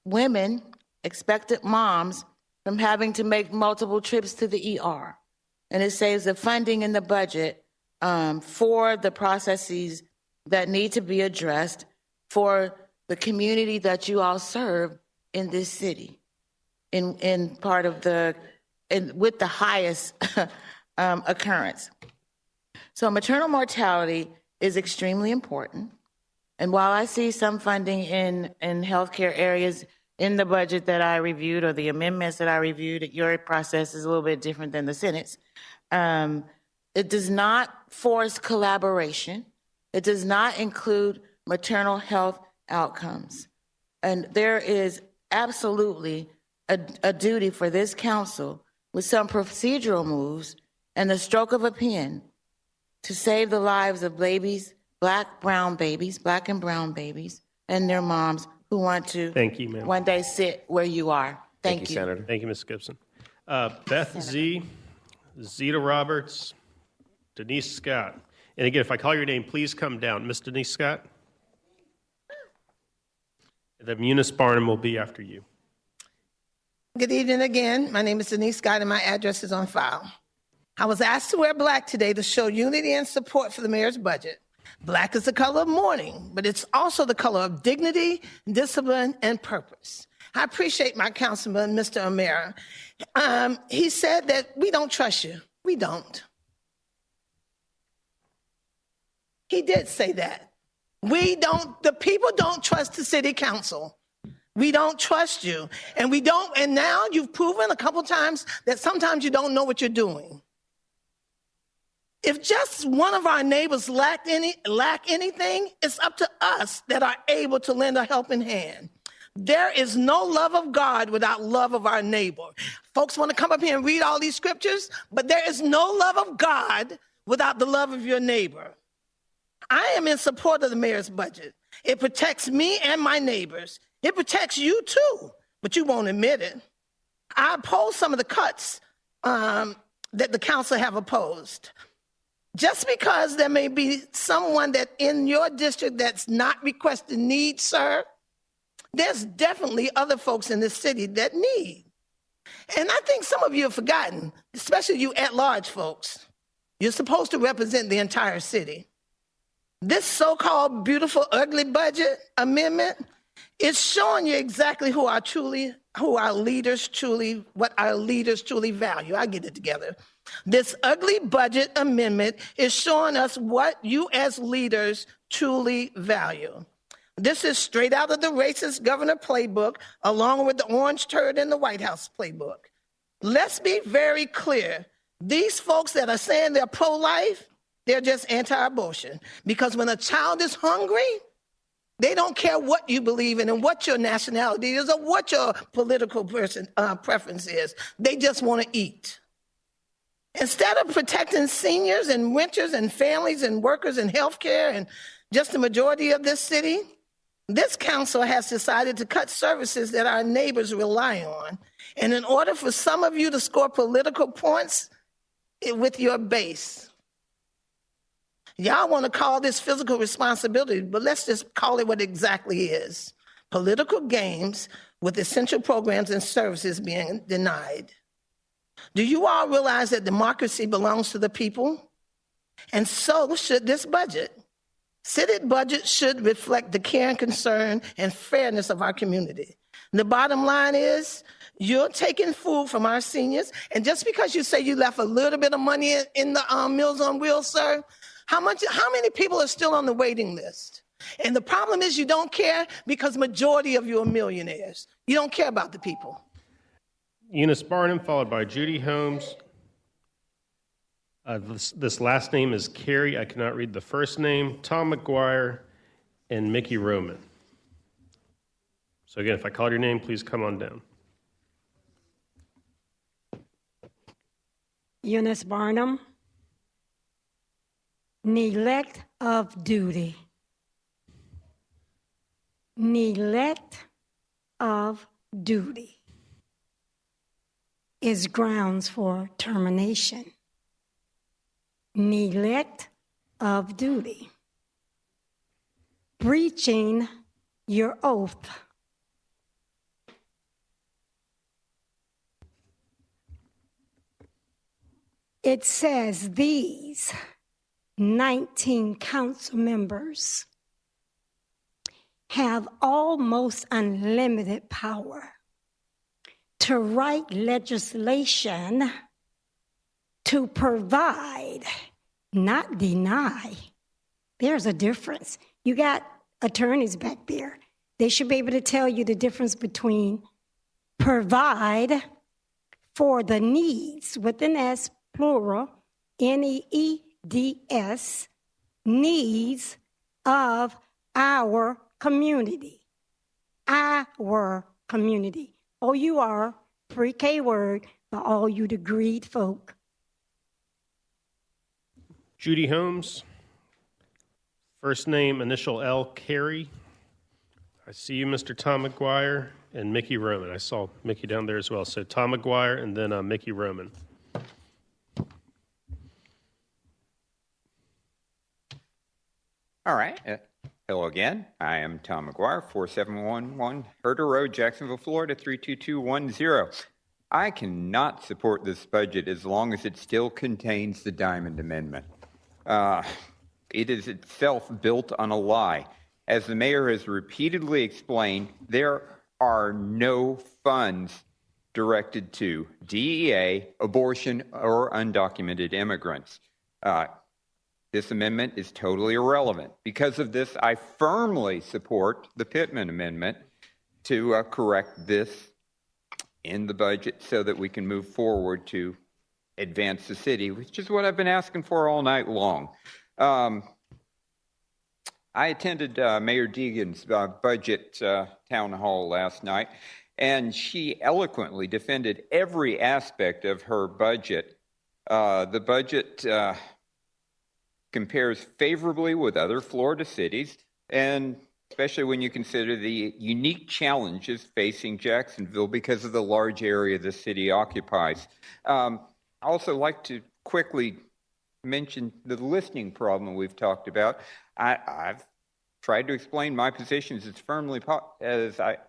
[SPEAKER 4] women, expectant moms, from having to make multiple trips to the ER. And it saves the funding in the budget for the processes that need to be addressed for the community that you all serve in this city, with the highest occurrence. So maternal mortality is extremely important. And while I see some funding in healthcare areas in the budget that I reviewed or the amendments that I reviewed, your process is a little bit different than the Senate's. It does not force collaboration. It does not include maternal health outcomes. And there is absolutely a duty for this council with some procedural moves and the stroke of a pen to save the lives of babies, Black and brown babies, and their moms who want to
[SPEAKER 3] Thank you, ma'am.
[SPEAKER 4] one day sit where you are. Thank you.
[SPEAKER 3] Senator. Thank you, Ms. Gibson. Beth Z., Zeta Roberts, Denise Scott. And again, if I call your name, please come down. Miss Denise Scott? And then Eunice Barnum will be after you.
[SPEAKER 21] Good evening again. My name is Denise Scott and my address is on file. I was asked to wear black today to show unity and support for the mayor's budget. Black is the color of mourning, but it's also the color of dignity, discipline, and purpose. I appreciate my councilman, Mr. O'Meara. He said that we don't trust you. We don't. He did say that. The people don't trust the city council. We don't trust you. And now you've proven a couple times that sometimes you don't know what you're doing. If just one of our neighbors lack anything, it's up to us that are able to lend a helping hand. There is no love of God without love of our neighbor. Folks want to come up here and read all these scriptures, but there is no love of God without the love of your neighbor. I am in support of the mayor's budget. It protects me and my neighbors. It protects you too, but you won't admit it. I oppose some of the cuts that the council have opposed. Just because there may be someone that in your district that's not requesting needs, sir, there's definitely other folks in this city that need. And I think some of you have forgotten, especially you at-large folks. You're supposed to represent the entire city. This so-called beautiful, ugly budget amendment is showing you exactly what our leaders truly value. I get it together. This ugly budget amendment is showing us what you as leaders truly value. This is straight out of the racist governor playbook, along with the orange turd in the White House playbook. Let's be very clear. These folks that are saying they're pro-life, they're just anti-abortion. Because when a child is hungry, they don't care what you believe in and what your nationality is or what your political preference is. They just want to eat. Instead of protecting seniors and renters and families and workers and healthcare and just the majority of this city, this council has decided to cut services that our neighbors rely on. And in order for some of you to score political points with your base, y'all want to call this physical responsibility, but let's just call it what it exactly is. Political games with essential programs and services being denied. Do you all realize that democracy belongs to the people? And so should this budget. City budget should reflect the care and concern and fairness of our community. The bottom line is you're taking food from our seniors, and just because you say you left a little bit of money in the Meals on Wheels, sir, how many people are still on the waiting list? And the problem is you don't care because majority of you are millionaires. You don't care about the people.
[SPEAKER 3] Eunice Barnum, followed by Judy Holmes. This last name is Carey. I cannot read the first name. Tom McGuire and Mickey Roman. So again, if I call your name, please come on down.
[SPEAKER 22] Eunice Barnum. Neglect of duty. Neglect of duty is grounds for termination. Neglect of duty. Breaching your oath. It says these 19 council members have almost unlimited power to write legislation to provide, not deny. There's a difference. You got attorneys back there. They should be able to tell you the difference between provide for the needs, with an S, plural, NEEDS, needs of our community. Our community. OUR, pre-K word for all you degreed folk.
[SPEAKER 3] Judy Holmes, first name, initial L, Carey. I see you, Mr. Tom McGuire, and Mickey Roman. I saw Mickey down there as well. So Tom McGuire and then Mickey Roman.
[SPEAKER 23] All right.
[SPEAKER 12] Hello again. I am Tom McGuire, 4711 Herder Road, Jacksonville, Florida, 32210. I cannot support this budget as long as it still contains the Diamond Amendment. It is itself built on a lie. As the mayor has repeatedly explained, there are no funds directed to DEA, abortion, or undocumented immigrants. This amendment is totally irrelevant. Because of this, I firmly support the Pittman Amendment to correct this in the budget so that we can move forward to advance the city, which is what I've been asking for all night long. I attended Mayor Deegan's budget town hall last night, and she eloquently defended every aspect of her budget. The budget compares favorably with other Florida cities, and especially when you consider the unique challenges facing Jacksonville because of the large area the city occupies. I also like to quickly mention the listening problem we've talked about. I've tried to explain my positions as firmly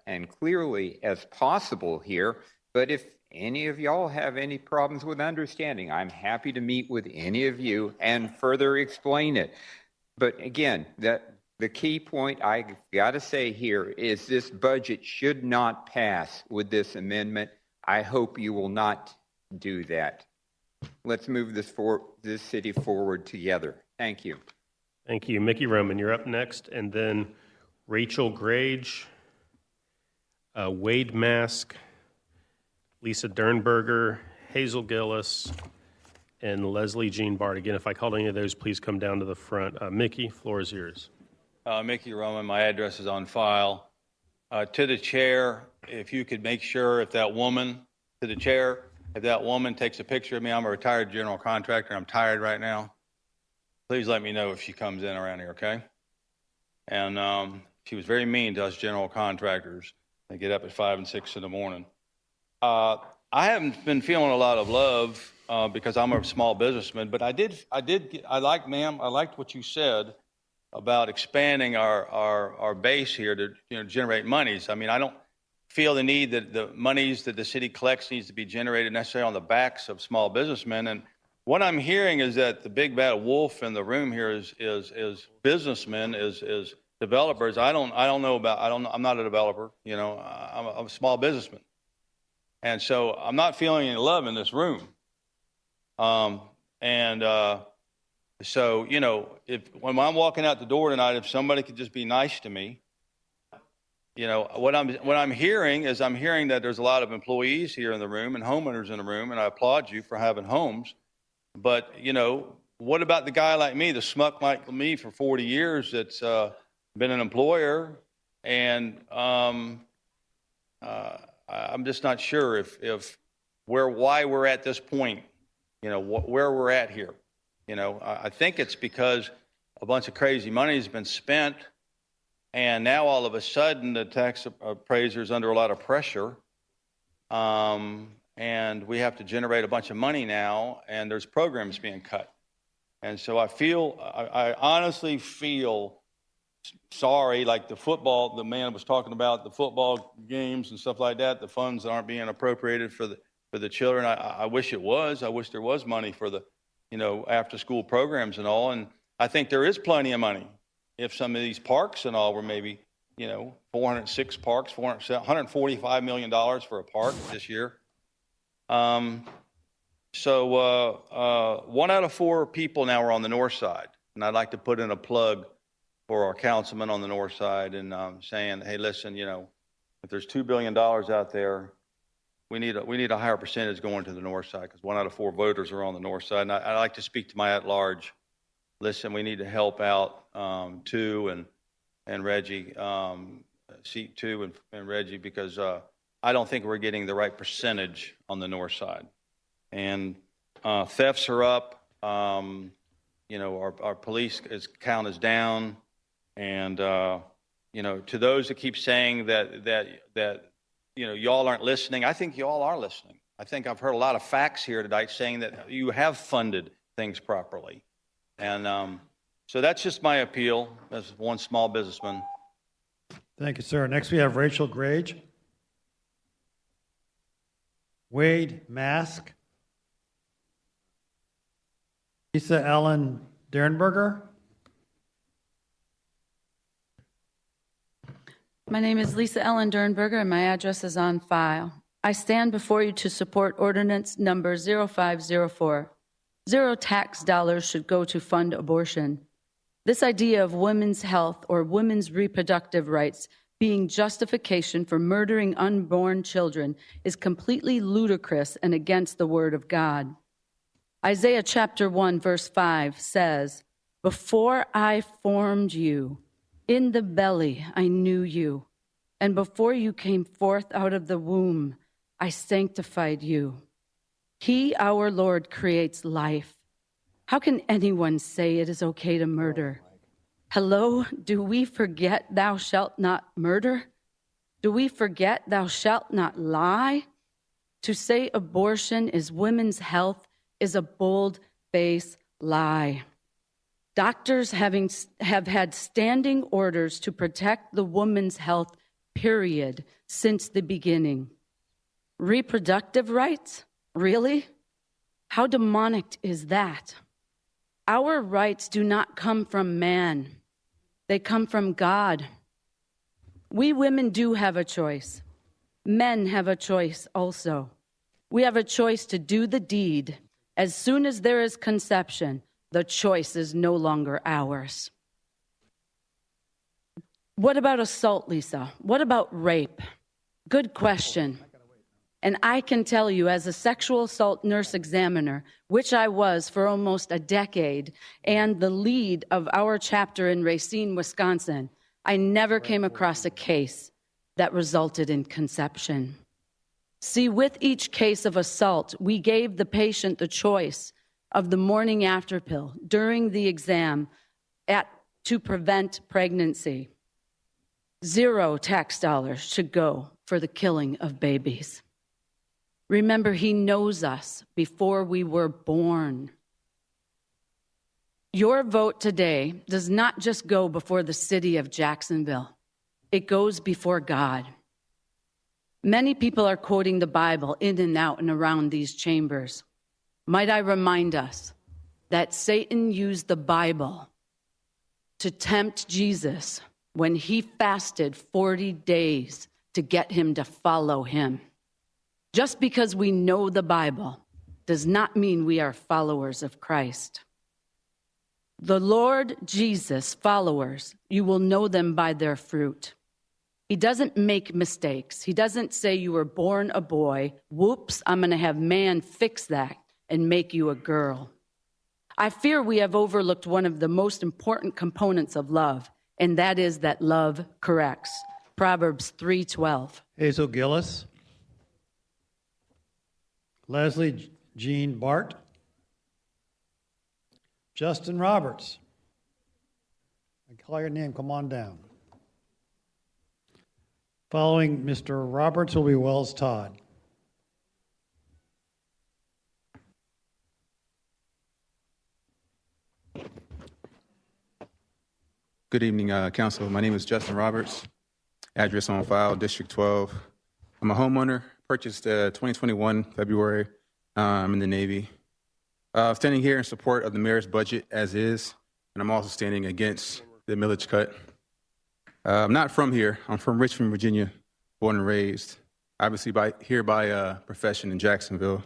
[SPEAKER 12] and clearly as possible here, but if any of y'all have any problems with understanding, I'm happy to meet with any of you and further explain it. But again, the key point I got to say here is this budget should not pass with this amendment. I hope you will not do that. Let's move this city forward together. Thank you.
[SPEAKER 3] Thank you. Mickey Roman, you're up next, and then Rachel Grage, Wade Mask, Lisa Dernberger, Hazel Gillis, and Leslie Jean Bart. Again, if I called any of those, please come down to the front. Mickey, floor is yours.
[SPEAKER 17] Mickey Roman, my address is on file. To the chair, if you could make sure if that woman takes a picture of me, I'm a retired general contractor, I'm tired right now. Please let me know if she comes in around here, okay? And she was very mean to us general contractors. They get up at 5 and 6 in the morning. I haven't been feeling a lot of love because I'm a small businessman, but I liked what you said about expanding our base here to generate monies. I mean, I don't feel the need that the monies that the city collects needs to be generated necessarily on the backs of small businessmen. And what I'm hearing is that the big bad wolf in the room here is businessmen, is developers. I'm not a developer. I'm a small businessman. And so I'm not feeling any love in this room. So, when I'm walking out the door tonight, if somebody could just be nice to me, what I'm hearing that there's a lot of employees here in the room and homeowners in the room, and I applaud you for having homes. But, what about the guy like me, the schmuck like me for 40 years that's been an employer, and I'm just not sure why we're at this point, where we're at here. I think it's because a bunch of crazy money has been spent, and now all of a sudden the tax appraiser is under a lot of pressure, and we have to generate a bunch of money now, and there's programs being cut. And so I honestly feel sorry, like the man was talking about the football games and stuff like that, the funds that aren't being appropriated for the children. I wish it was. I wish there was money for the, after school programs and all. And I think there is plenty of money if some of these parks and all were maybe, 406 parks, $145 million for a park this year. So 1 out of 4 people now are on the north side. And I'd like to put in a plug for our councilman on the north side and saying, hey, listen, if there's $2 billion out there, we need a higher percentage going to the north side because 1 out of 4 voters are on the north side. And I'd like to speak to my at-large. Listen, we need to help out 2 and Reggie, seat 2 and Reggie, because I don't think we're getting the right percentage on the north side. And thefts are up. Our police count is down. And, to those that keep saying that y'all aren't listening, I think y'all are listening. I think I've heard a lot of facts here tonight saying that you have funded things properly. And So that's just my appeal as one small businessman.
[SPEAKER 10] Thank you, sir. Next, we have Rachel Grage. Wade Mask. Lisa Ellen Derenberger.
[SPEAKER 11] My name is Lisa Ellen Dernberger, and my address is on file. I stand before you to support ordinance number 0504. Zero tax dollars should go to fund abortion. This idea of women's health or women's reproductive rights being justification for murdering unborn children is completely ludicrous and against the word of God. Isaiah chapter 1, verse 5 says, "Before I formed you, in the belly I knew you, and before you came forth out of the womb, I sanctified you." He, our Lord, creates life. How can anyone say it is okay to murder? Hello, do we forget thou shalt not murder? Do we forget thou shalt not lie? To say abortion is women's health is a bold-faced lie. Doctors have had standing orders to protect the woman's health, period, since the beginning. Reproductive rights? Really? How demonic is that? Our rights do not come from man. They come from God. We women do have a choice. Men have a choice also. We have a choice to do the deed. As soon as there is conception, the choice is no longer ours. What about assault, Lisa? What about rape? Good question. And I can tell you, as a sexual assault nurse examiner, which I was for almost a decade, and the lead of our chapter in Racine, Wisconsin, I never came across a case that resulted in conception. See, with each case of assault, we gave the patient the choice of the morning after pill during the exam to prevent pregnancy. Zero tax dollars should go for the killing of babies. Remember, he knows us before we were born. Your vote today does not just go before the city of Jacksonville. It goes before God. Many people are quoting the Bible in and out and around these chambers. Might I remind us that Satan used the Bible to tempt Jesus when he fasted 40 days to get him to follow him. Just because we know the Bible does not mean we are followers of Christ. The Lord Jesus followers, you will know them by their fruit. He doesn't make mistakes. He doesn't say you were born a boy. Whoops, I'm going to have man fix that and make you a girl. I fear we have overlooked one of the most important components of love, and that is that love corrects. Proverbs 3:12.
[SPEAKER 10] Hazel Gillis. Leslie Jean Bart. Justin Roberts. I call your name, come on down. Following Mr. Roberts will be Wells Todd.
[SPEAKER 23] Good evening, Council. My name is Justin Roberts. Address on file, District 12. I'm a homeowner, purchased 2021 February. I'm in the Navy. Standing here in support of the mayor's budget as is, and I'm also standing against the millage cut. I'm not from here. I'm from Richmond, Virginia, born and raised. Obviously by profession in Jacksonville.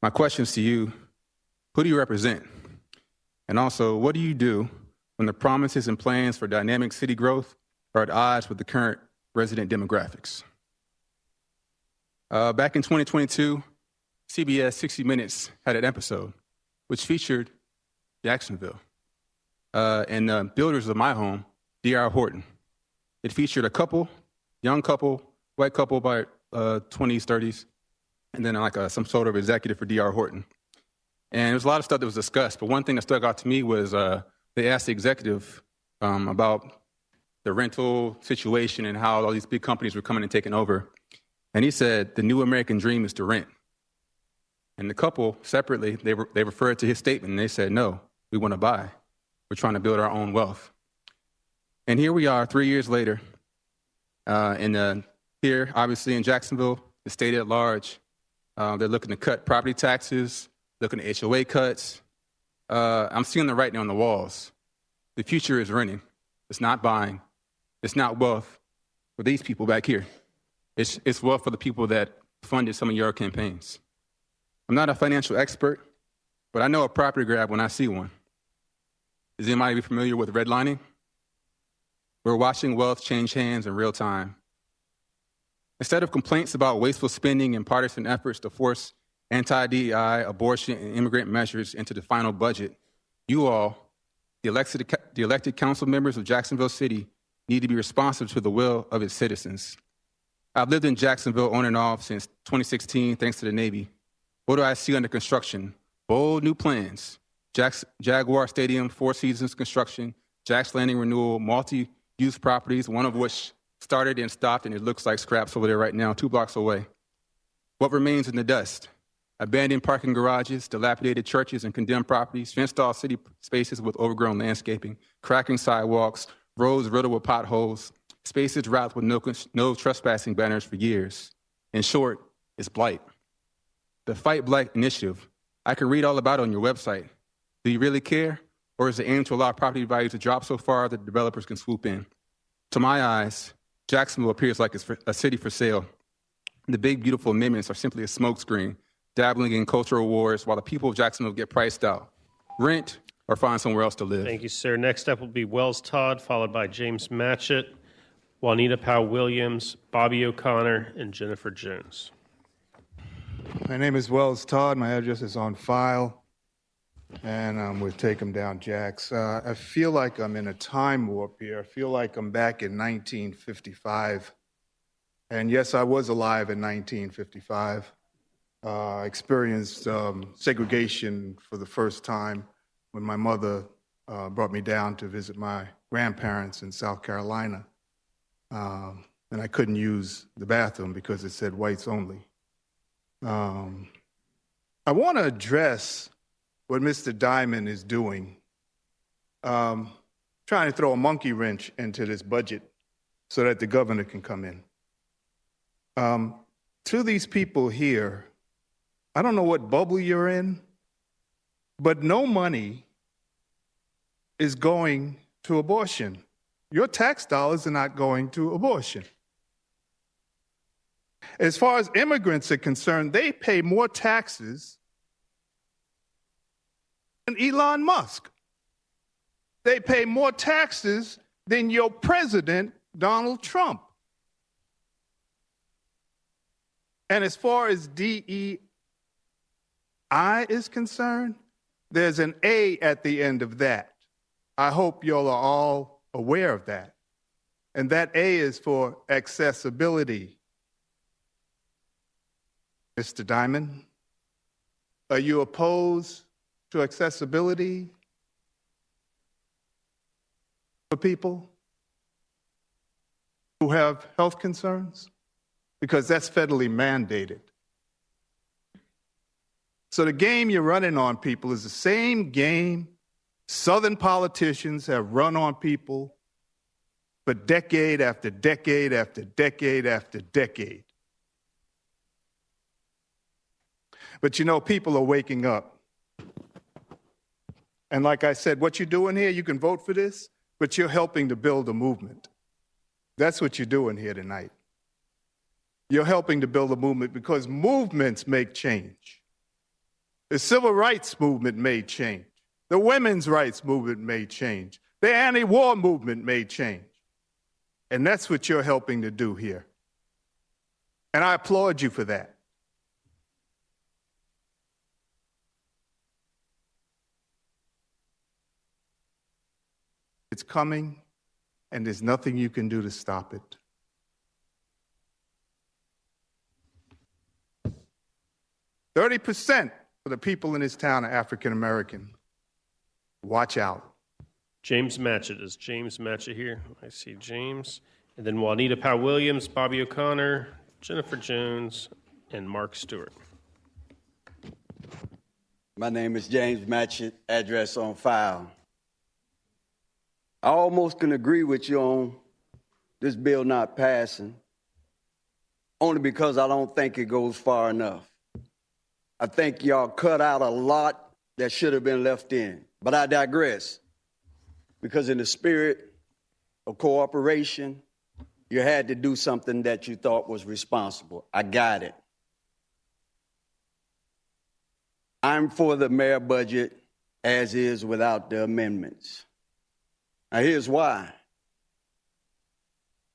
[SPEAKER 23] My questions to you, who do you represent? And also, what do you do when the promises and plans for dynamic city growth are at odds with the current resident demographics? Back in 2022, CBS 60 Minutes had an episode which featured Jacksonville and the builders of my home, D.R. Horton. It featured a couple, young couple, white couple by 20s, 30s, and then some sort of executive for D.R. Horton. And there was a lot of stuff that was discussed, but one thing that stuck out to me was they asked the executive about the rental situation and how all these big companies were coming and taking over. And he said, the new American dream is to rent. And the couple, separately, they referred to his statement, and they said, no, we want to buy. We're trying to build our own wealth. And here we are 3 years later, here, obviously in Jacksonville, the state at large, they're looking to cut property taxes, looking at HOA cuts. I'm seeing the writing on the walls. The future is renting. It's not buying. It's not wealth for these people back here. It's wealth for the people that funded some of your campaigns. I'm not a financial expert, but I know a property grab when I see one. Is anybody familiar with redlining? We're watching wealth change hands in real time. Instead of complaints about wasteful spending and partisan efforts to force anti-DEI, abortion, and immigrant measures into the final budget, you all, the elected council members of Jacksonville City, need to be responsive to the will of its citizens. I've lived in Jacksonville on and off since 2016, thanks to the Navy. What do I see under construction? Bold new plans. Jaguar Stadium, Four Seasons construction, Jack's Landing renewal, multi-use properties, one of which started and stopped, and it looks like scraps over there right now, 2 blocks away. What remains in the dust? Abandoned parking garages, dilapidated churches and condemned properties, fenced-off city spaces with overgrown landscaping, cracking sidewalks, roads riddled with potholes, spaces wrapped with no trespassing banners for years. In short, it's blight. The Fight Blight initiative, I can read all about it on your website. Do you really care? Or is the aim to allow property values to drop so far that developers can swoop in? To my eyes, Jacksonville appears like it's a city for sale. The big, beautiful amendments are simply a smokescreen, dabbling in cultural wars while the people of Jacksonville get priced out. Rent or find somewhere else to live.
[SPEAKER 3] Thank you, sir. Next up will be Wells Todd, followed by James Matchett, Juanita Powell-Williams, Bobby O'Connor, and Jennifer Jones.
[SPEAKER 5] My name is Wells Todd. My address is on file, and I'm with Take 'em Down Jacks. I feel like I'm in a time warp here. I feel like I'm back in 1955. And yes, I was alive in 1955. Experienced segregation for the first time when my mother brought me down to visit my grandparents in South Carolina. And I couldn't use the bathroom because it said whites only. I want to address what Mr. Diamond is doing, trying to throw a monkey wrench into this budget so that the governor can come in. To these people here, I don't know what bubble you're in, but no money is going to abortion. Your tax dollars are not going to abortion. As far as immigrants are concerned, they pay more taxes than Elon Musk. They pay more taxes than your president, Donald Trump. And as far as DEI is concerned, there's an A at the end of that. I hope y'all are all aware of that. And that A is for accessibility. Mr. Diamond, are you opposed to accessibility for people who have health concerns? Because that's federally mandated. So the game you're running on people is the same game Southern politicians have run on people for decade after decade after decade after decade. But you know, people are waking up. And like I said, what you're doing here, you can vote for this, but you're helping to build a movement. That's what you're doing here tonight. You're helping to build a movement because movements make change. The civil rights movement made change. The women's rights movement made change. The anti-war movement made change. And that's what you're helping to do here. And I applaud you for that. It's coming, and there's nothing you can do to stop it. %30 of the people in this town are African American. Watch out.
[SPEAKER 3] James Matchett. Is James Matchett here? I see James. And then Juanita Powell-Williams, Bobby O'Connor, Jennifer Jones, and Mark Stewart.
[SPEAKER 13] My name is James Matchett, address on file.
[SPEAKER 8] I almost can agree with you on this bill not passing, only because I don't think it goes far enough. I think y'all cut out a lot that should have been left in. But I digress, because in the spirit of cooperation, you had to do something that you thought was responsible. I got it. I'm for the mayor budget as is without the amendments. Now here's why.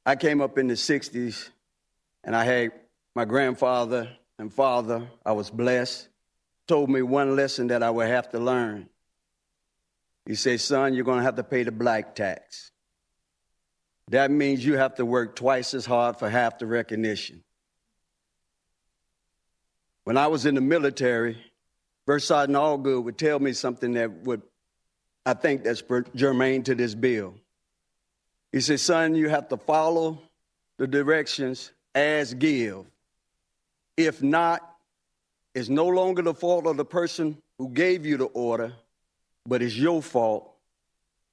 [SPEAKER 8] I came up in the 60s and I had my grandfather and father, I was blessed, told me one lesson that I would have to learn. He said, son, you're going to have to pay the black tax. That means you have to work twice as hard for half the recognition. When I was in the military, First Sergeant Allgood would tell me something that would, I think that's germane to this bill. He said, son, you have to follow the directions as give. If not, it's no longer the fault of the person who gave you the order, but it's your fault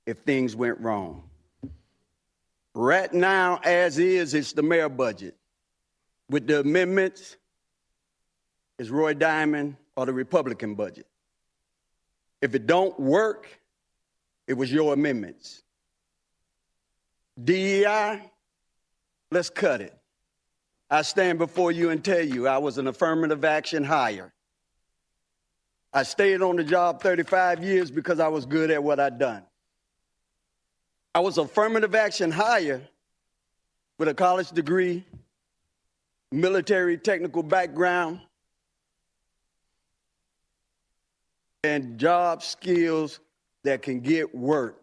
[SPEAKER 8] if things went wrong. Right now, as is, it's the mayor budget. With the amendments, it's Roy Diamond or the Republican budget. If it don't work, it was your amendments. DEI, let's cut it. I stand before you and tell you I was an affirmative action hire. I stayed on the job 35 years because I was good at what I'd done. I was affirmative action hire with a college degree, military technical background, and job skills that can get work.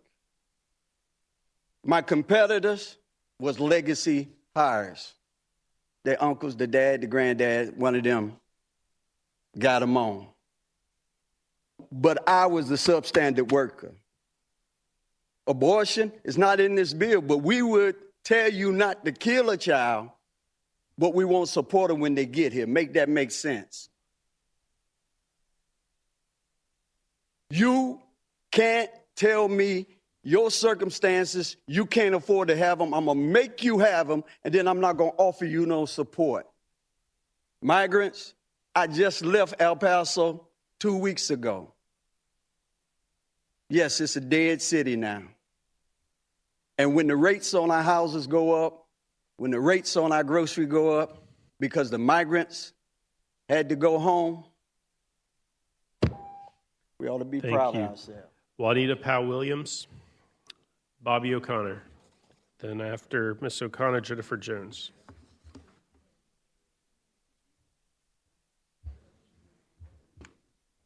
[SPEAKER 8] My competitors was legacy hires. Their uncles, the dad, the granddad, one of them got them on. But I was the substandard worker. Abortion is not in this bill, but we would tell you not to kill a child, but we won't support them when they get here. Make that make sense. You can't tell me your circumstances, you can't afford to have them. I'm going to make you have them, and then I'm not going to offer you no support. Migrants, I just left El Paso 2 weeks ago. Yes, it's a dead city now. And when the rates on our houses go up, when the rates on our grocery go up, because the migrants had to go home, we ought to be proud of ourselves.
[SPEAKER 3] Juanita Powell-Williams, Bobby O'Connor. Then after Ms. O'Connor, Jennifer Jones.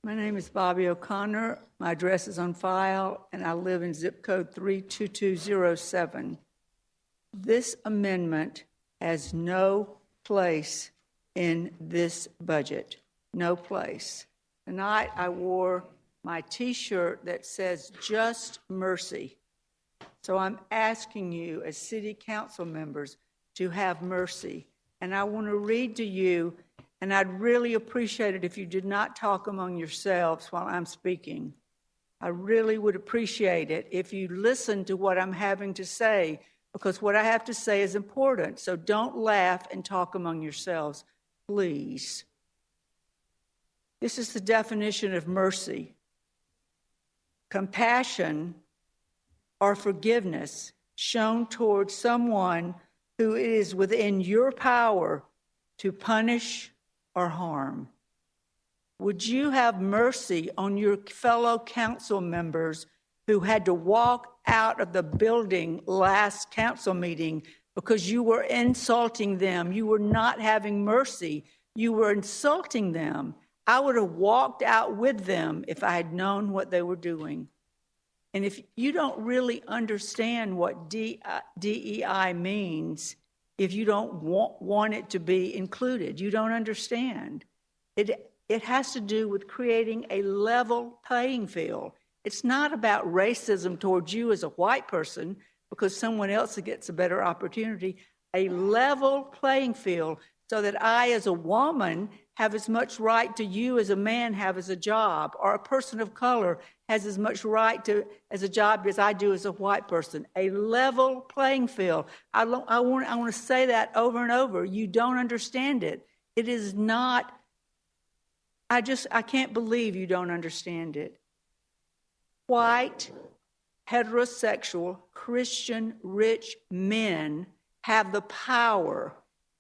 [SPEAKER 13] My name is Bobby O'Connor. My address is on file, and I live in zip code 32207. This amendment has no place in this budget. No place. Tonight I wore my T-shirt that says Just Mercy. So I'm asking you as city council members to have mercy. And I want to read to you, and I'd really appreciate it if you did not talk among yourselves while I'm speaking. I really would appreciate it if you listen to what I'm having to say, because what I have to say is important. So don't laugh and talk among yourselves, please. This is the definition of mercy. Compassion or forgiveness shown towards someone who it is within your power to punish or harm. Would you have mercy on your fellow council members who had to walk out of the building last council meeting because you were insulting them? You were not having mercy. You were insulting them. I would have walked out with them if I had known what they were doing. And if you don't really understand what DEI means, if you don't want it to be included, you don't understand. It has to do with creating a level playing field. It's not about racism towards you as a white person because someone else gets a better opportunity. A level playing field so that I, as a woman, have as much right to you as a man have as a job, or a person of color has as much right to as a job as I do as a white person. A level playing field. I want to say that over and over. You don't understand it. It is not. I can't believe you don't understand it. White, heterosexual, Christian, rich men have the power.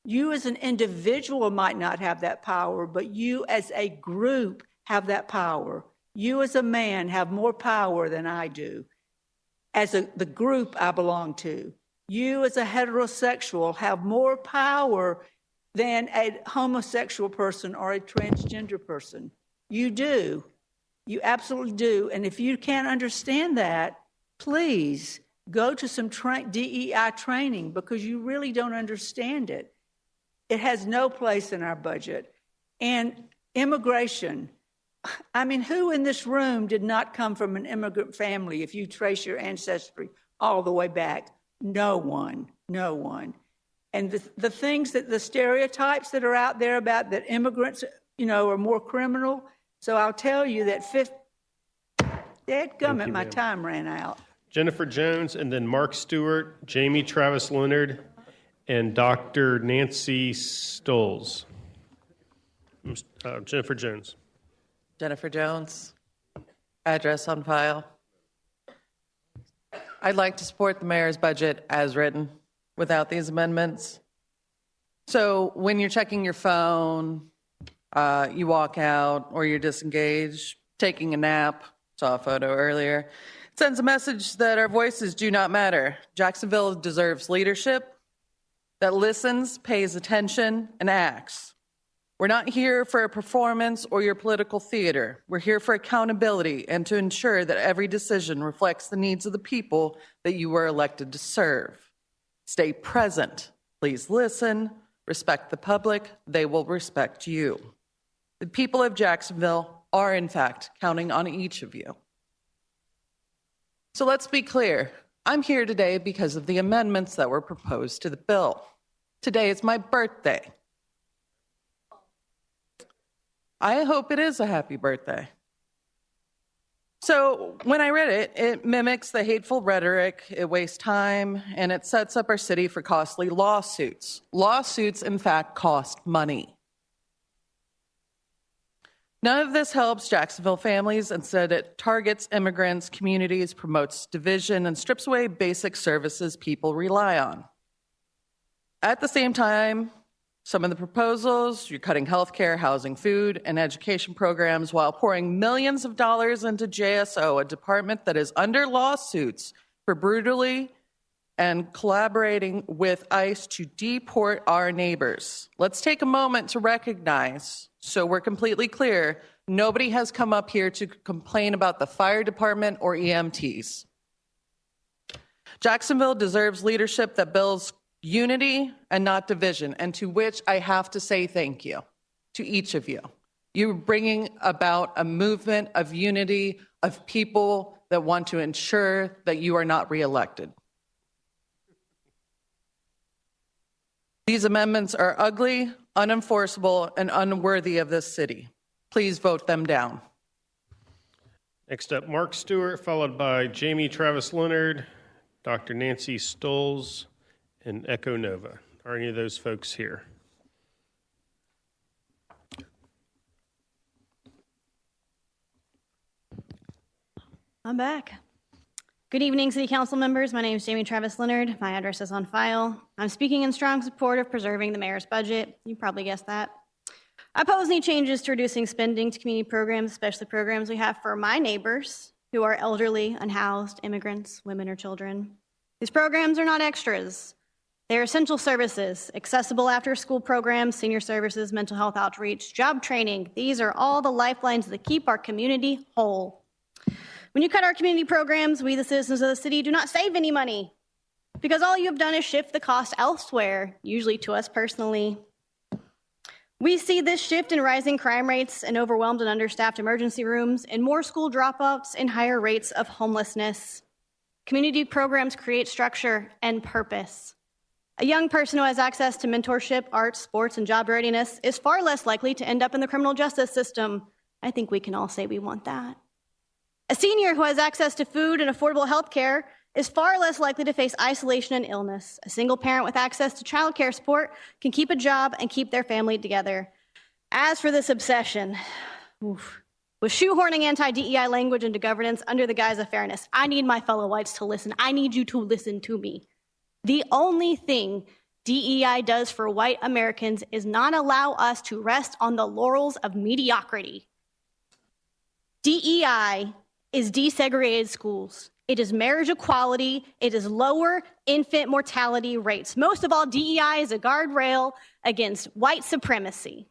[SPEAKER 13] You as an individual might not have that power, but you as a group have that power. You as a man have more power than I do, as the group I belong to. You as a heterosexual have more power than a homosexual person or a transgender person. You do. You absolutely do. And if you can't understand that, please go to some DEI training, because you really don't understand it. It has no place in our budget. And immigration. I mean, who in this room did not come from an immigrant family if you trace your ancestry all the way back? No one. No one. And the things that the stereotypes that are out there about that immigrants, are more criminal. So I'll tell you that dadgummit, my time ran out.
[SPEAKER 3] Jennifer Jones, and then Mark Stewart, Jamie Travis Leonard, and Dr. Nancy Stoles. Jennifer Jones.
[SPEAKER 1] Jennifer Jones, address on file. I'd like to support the mayor's budget as written without these amendments. So when you're checking your phone, you walk out, or you're disengaged, taking a nap, saw a photo earlier, it sends a message that our voices do not matter. Jacksonville deserves leadership that listens, pays attention, and acts. We're not here for a performance or your political theater. We're here for accountability and to ensure that every decision reflects the needs of the people that you were elected to serve. Stay present. Please listen. Respect the public. They will respect you. The people of Jacksonville are, in fact, counting on each of you. So let's be clear. I'm here today because of the amendments that were proposed to the bill. Today is my birthday. I hope it is a happy birthday. So when I read it, it mimics the hateful rhetoric, it wastes time, and it sets up our city for costly lawsuits. Lawsuits, in fact, cost money. None of this helps Jacksonville families. Instead, it targets immigrants, communities, promotes division, and strips away basic services people rely on. At the same time, some of the proposals, you're cutting healthcare, housing, food, and education programs while pouring millions of dollars into JSO, a department that is under lawsuits for brutally and collaborating with ICE to deport our neighbors. Let's take a moment to recognize, so we're completely clear, nobody has come up here to complain about the fire department or EMTs. Jacksonville deserves leadership that builds unity and not division, and to which I have to say thank you to each of you. You're bringing about a movement of unity of people that want to ensure that you are not reelected. These amendments are ugly, unenforceable, and unworthy of this city. Please vote them down.
[SPEAKER 3] Next up, Mark Stewart, followed by Jamie Travis Leonard, Dr. Nancy Stoles, and Echo Nova. Are any of those folks here?
[SPEAKER 15] I'm back. Good evening, City Council members. My name is Jamie Travis Leonard. My address is on file. I'm speaking in strong support of preserving the mayor's budget. You probably guessed that. I oppose any changes to reducing spending to community programs, especially programs we have for my neighbors who are elderly, unhoused, immigrants, women, or children. These programs are not extras. They're essential services, accessible after-school programs, senior services, mental health outreach, job training. These are all the lifelines that keep our community whole. When you cut our community programs, we, the citizens of the city, do not save any money because all you have done is shift the cost elsewhere, usually to us personally. We see this shift in rising crime rates and overwhelmed and understaffed emergency rooms, and more school dropouts and higher rates of homelessness. Community programs create structure and purpose. A young person who has access to mentorship, arts, sports, and job readiness is far less likely to end up in the criminal justice system. I think we can all say we want that. A senior who has access to food and affordable health care is far less likely to face isolation and illness. A single parent with access to child care support can keep a job and keep their family together. As for this obsession, with shoehorning anti-DEI language into governance under the guise of fairness, I need my fellow whites to listen. I need you to listen to me. The only thing DEI does for white Americans is not allow us to rest on the laurels of mediocrity. DEI is desegregated schools. It is marriage equality. It is lower infant mortality rates. Most of all, DEI is a guardrail against white supremacy.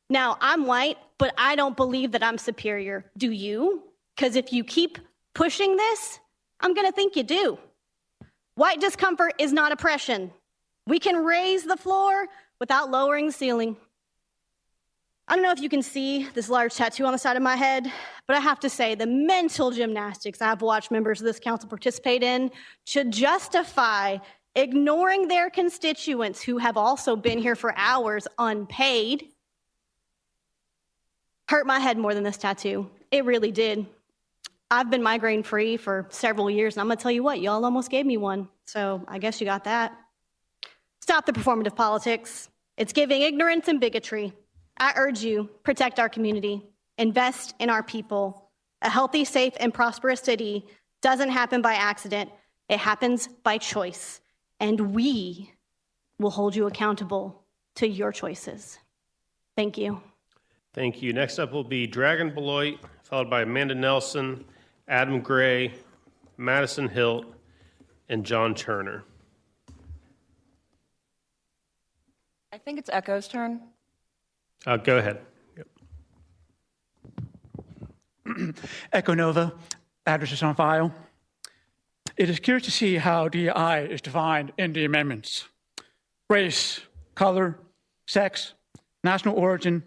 [SPEAKER 15] Now, I'm white, but I don't believe that I'm superior. Do you? Because if you keep pushing this, I'm going to think you do. White discomfort is not oppression. We can raise the floor without lowering the ceiling. I don't know if you can see this large tattoo on the side of my head, but I have to say the mental gymnastics I've watched members of this council participate in should justify ignoring their constituents who have also been here for hours unpaid. Hurt my head more than this tattoo. It really did. I've been migraine free for several years, and I'm gonna tell you what, y'all almost gave me one, so I guess you got that. Stop the performative politics. It's giving ignorance and bigotry. I urge you, protect our community, invest in our people. A healthy, safe, and prosperous city doesn't happen by accident. It happens by choice, and we will hold you accountable to your choices. Thank you.
[SPEAKER 3] Thank you. Next up will be Dragon Beloit, followed by Amanda Nelson, Adam Gray, Madison Hilt, and John Turner.
[SPEAKER 2] I think it's Echo's turn.
[SPEAKER 3] Go ahead.
[SPEAKER 16] Yep. Echo Nova, address is on file. It is curious to see how DEI is defined in the amendments. Race, color, sex, national origin,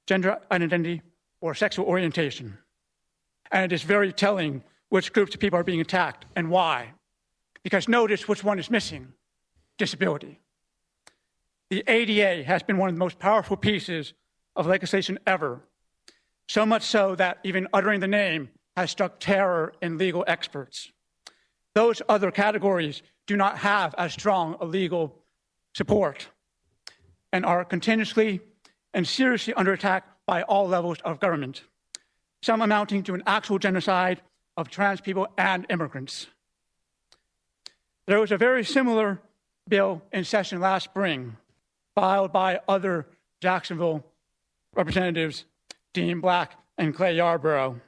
[SPEAKER 16] gender identity, or sexual orientation. And it is very telling which groups of people are being attacked and why. Because notice which one is missing: disability. The ADA has been one of the most powerful pieces of legislation ever, so much so that even uttering the name has struck terror in legal experts. Those other categories do not have as strong a legal support and are continuously and seriously under attack by all levels of government, some amounting to an actual genocide of trans people and immigrants. There was a very similar bill in session last spring, filed by other Jacksonville representatives, Dean Black and Clay Yarborough.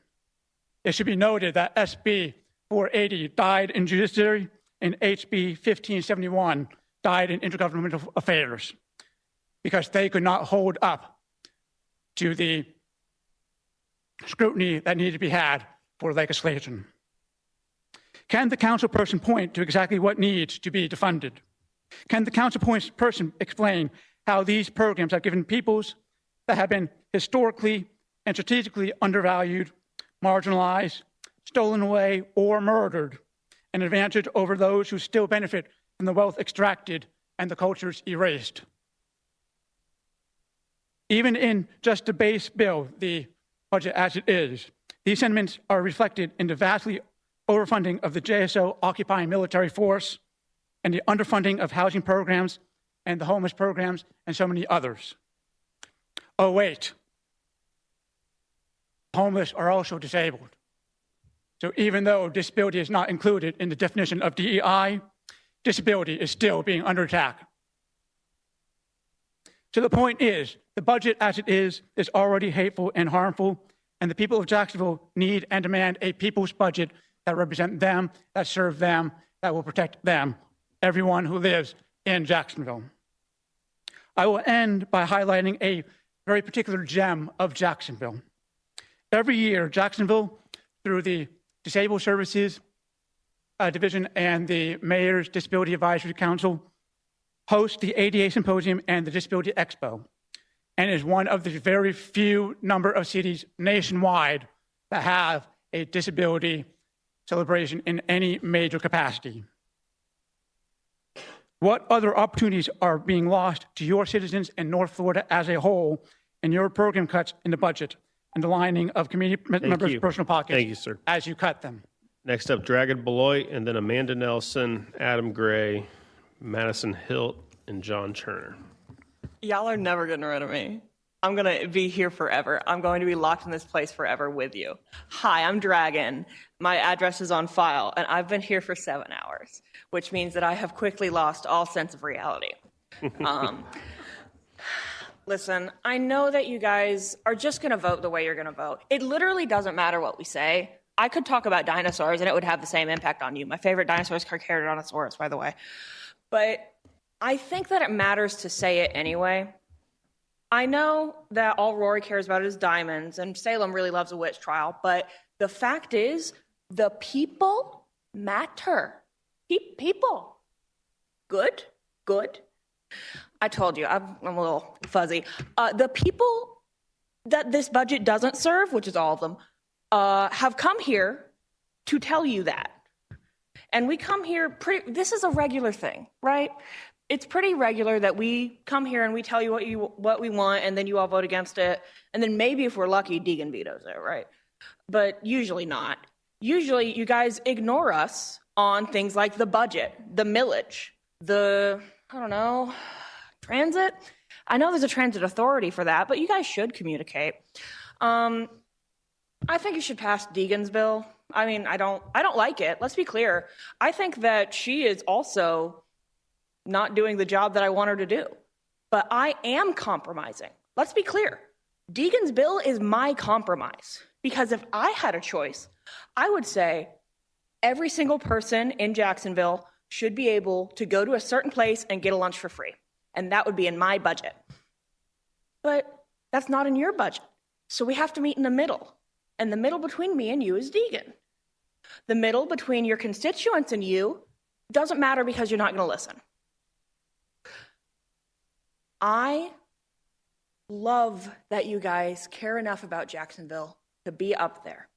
[SPEAKER 16] It should be noted that SB 480 died in judiciary and HB 1571 died in intergovernmental affairs because they could not hold up to the scrutiny that needed to be had for legislation. Can the councilperson point to exactly what needs to be defunded? Can the councilperson explain how these programs have given peoples that have been historically and strategically undervalued, marginalized, stolen away, or murdered an advantage over those who still benefit from the wealth extracted and the cultures erased? Even in just the base bill, the budget as it is, these sentiments are reflected in the vastly overfunding of the JSO occupying military force and the underfunding of housing programs and the homeless programs and so many others. Oh, wait. Homeless are also disabled. So even though disability is not included in the definition of DEI, disability is still being under attack. So the point is, the budget as it is already hateful and harmful, and the people of Jacksonville need and demand a people's budget that represent them, that serve them, that will protect them, everyone who lives in Jacksonville. I will end by highlighting a very particular gem of Jacksonville. Every year, Jacksonville, through the Disabled Services Division and the Mayor's Disability Advisory Council, hosts the ADA Symposium and the Disability Expo, and is one of the very few number of cities nationwide that have a disability celebration in any major capacity. What other opportunities are being lost to your citizens in North Florida as a whole in your program cuts in the budget and the lining of community members' personal pockets
[SPEAKER 3] Thank you, sir.
[SPEAKER 16] as you cut them?
[SPEAKER 3] Next up, Dragon Beloit, and then Amanda Nelson, Adam Gray, Madison Hilt, and John Turner.
[SPEAKER 2] Y'all are never getting rid of me. I'm going to be here forever. I'm going to be locked in this place forever with you. Hi, I'm Dragon. My address is on file, and I've been here for 7 hours, which means that I have quickly lost all sense of reality. Listen, I know that you guys are just going to vote the way you're going to vote. It literally doesn't matter what we say. I could talk about dinosaurs, and it would have the same impact on you. My favorite dinosaur is Carcharodontosaurus, by the way. But I think that it matters to say it anyway. I know that all Rory cares about is diamonds, and Salem really loves a witch trial, but the fact is, the people matter. People. Good. I told you, I'm a little fuzzy. The people that this budget doesn't serve, which is all of them, have come here to tell you that. And we come here this is a regular thing, right? It's pretty regular that we come here and we tell you what we want, and then you all vote against it. And then maybe if we're lucky, Deegan vetoes it, right? But usually not. Usually you guys ignore us on things like the budget, the millage, transit. I know there's a transit authority for that, but you guys should communicate. I think you should pass Deegan's bill. I mean, I don't like it. Let's be clear. I think that she is also not doing the job that I want her to do. But I am compromising. Let's be clear. Deegan's bill is my compromise. Because if I had a choice, I would say every single person in Jacksonville should be able to go to a certain place and get a lunch for free. And that would be in my budget. But that's not in your budget. So we have to meet in the middle. And the middle between me and you is Deegan. The middle between your constituents and you doesn't matter because you're not going to listen. I love that you guys care enough about Jacksonville to be up there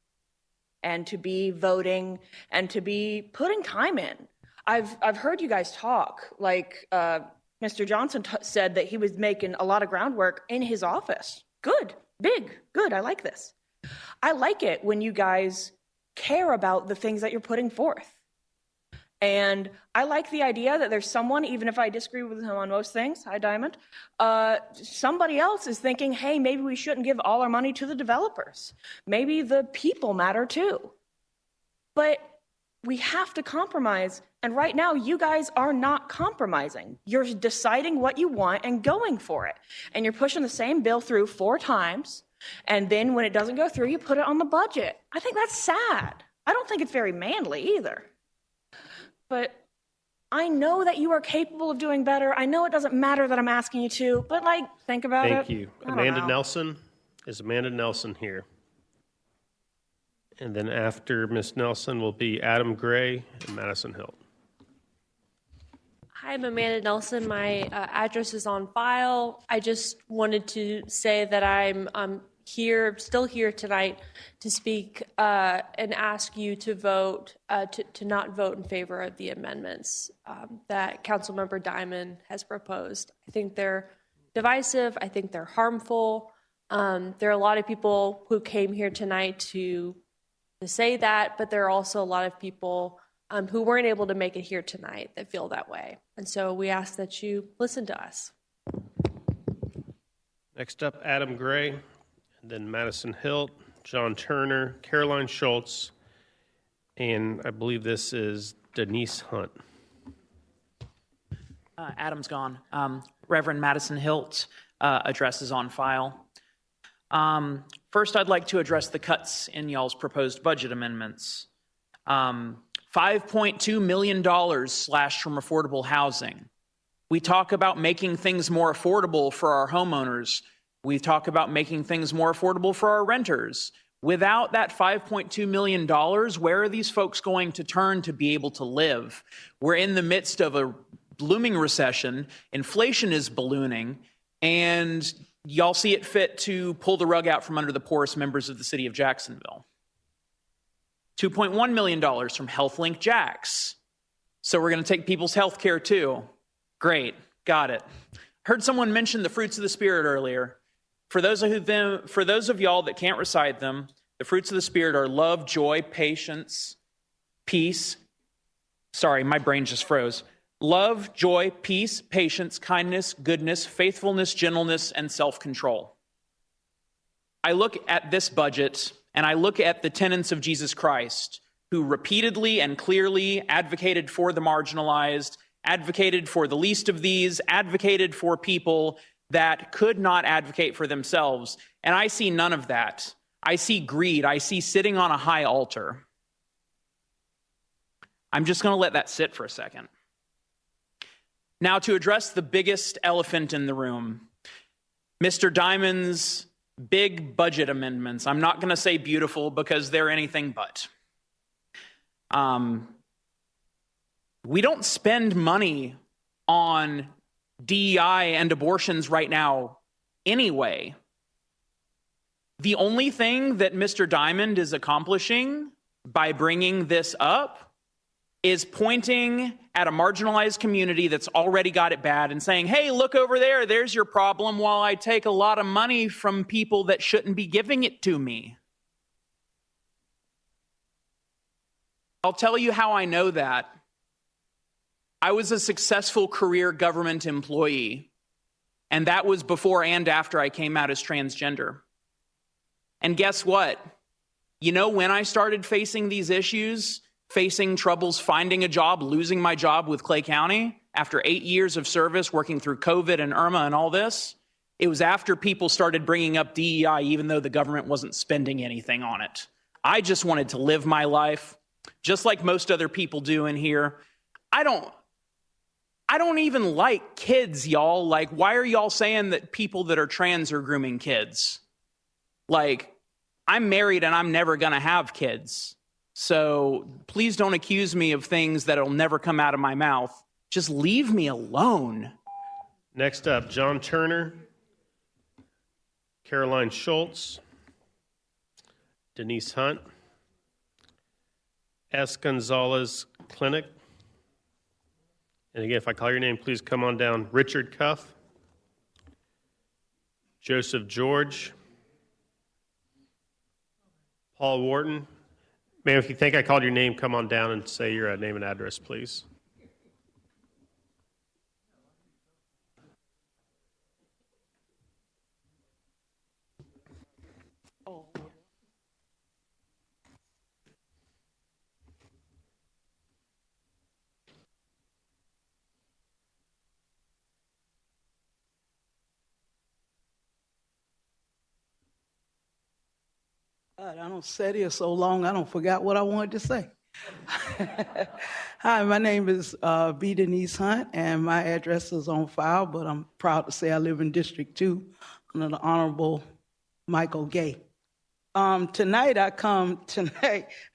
[SPEAKER 2] and to be voting and to be putting time in. I've heard you guys talk, like Mr. Johnson said that he was making a lot of groundwork in his office. Good, big, good. I like this. I like it when you guys care about the things that you're putting forth. And I like the idea that there's someone, even if I disagree with him on most things, hi Diamond, somebody else is thinking, hey, maybe we shouldn't give all our money to the developers. Maybe the people matter too. But we have to compromise. And right now, you guys are not compromising. You're deciding what you want and going for it. And you're pushing the same bill through 4 times. And then when it doesn't go through, you put it on the budget. I think that's sad. I don't think it's very manly either. But I know that you are capable of doing better. I know it doesn't matter that I'm asking you to, but think about it.
[SPEAKER 3] Thank you. Amanda Nelson. Is Amanda Nelson here? And then after Ms. Nelson will be Adam Gray and Madison Hilt.
[SPEAKER 7] Hi, I'm Amanda Nelson. My address is on file. I just wanted to say that I'm still here tonight to speak and ask you to vote, to not vote in favor of the amendments that Councilmember Diamond has proposed. I think they're divisive. I think they're harmful. There are a lot of people who came here tonight to say that, but there are also a lot of people who weren't able to make it here tonight that feel that way. And so we ask that you listen to us.
[SPEAKER 3] Next up, Adam Gray, and then Madison Hilt, John Turner, Caroline Schultz, and I believe this is Denise Hunt.
[SPEAKER 18] Adam's gone. Reverend Madison Hilt, address is on file. First, I'd like to address the cuts in y'all's proposed budget amendments. $5.2 million slashed from affordable housing. We talk about making things more affordable for our homeowners. We talk about making things more affordable for our renters. Without that $5.2 million, where are these folks going to turn to be able to live? We're in the midst of a blooming recession. Inflation is ballooning, and y'all see it fit to pull the rug out from under the poorest members of the city of Jacksonville. $2.1 million from HealthLink Jax. So we're going to take people's health care too. Great, got it. Heard someone mention the fruits of the Spirit earlier. For those of y'all that can't recite them, the fruits of the Spirit are love, joy, patience, peace. Sorry, my brain just froze. Love, joy, peace, patience, kindness, goodness, faithfulness, gentleness, and self-control. I look at this budget and I look at the tenets of Jesus Christ, who repeatedly and clearly advocated for the marginalized, advocated for the least of these, advocated for people that could not advocate for themselves. And I see none of that. I see greed. I see sitting on a high altar. I'm just going to let that sit for a second. Now, to address the biggest elephant in the room, Mr. Diamond's big budget amendments. I'm not going to say beautiful because they're anything but. We don't spend money on DEI and abortions right now anyway. The only thing that Mr. Diamond is accomplishing by bringing this up is pointing at a marginalized community that's already got it bad and saying, hey, look over there, there's your problem, while I take a lot of money from people that shouldn't be giving it to me. I'll tell you how I know that. I was a successful career government employee, and that was before and after I came out as transgender. And guess what? You know when I started facing these issues, facing troubles finding a job, losing my job with Clay County after 8 years of service working through COVID and Irma and all this? It was after people started bringing up DEI, even though the government wasn't spending anything on it. I just wanted to live my life, just like most other people do in here. I don't even like kids, y'all. Like, why are y'all saying that people that are trans are grooming kids? Like, I'm married and I'm never gonna have kids. So please don't accuse me of things that'll never come out of my mouth. Just leave me alone.
[SPEAKER 3] Next up, John Turner, Caroline Schultz, Denise Hunt, S. Gonzalez Clinic. And again, if I call your name, please come on down. Richard Cuff, Joseph George, Paul Wharton. Ma'am, if you think I called your name, come on down and say your name and address, please.
[SPEAKER 9] God, I don't sit here so long, I don't forget what I wanted to say. Hi, my name is B. Denise Hunt, and my address is on file, but I'm proud to say I live in District 2 under the Honorable Michael Gay. Tonight, I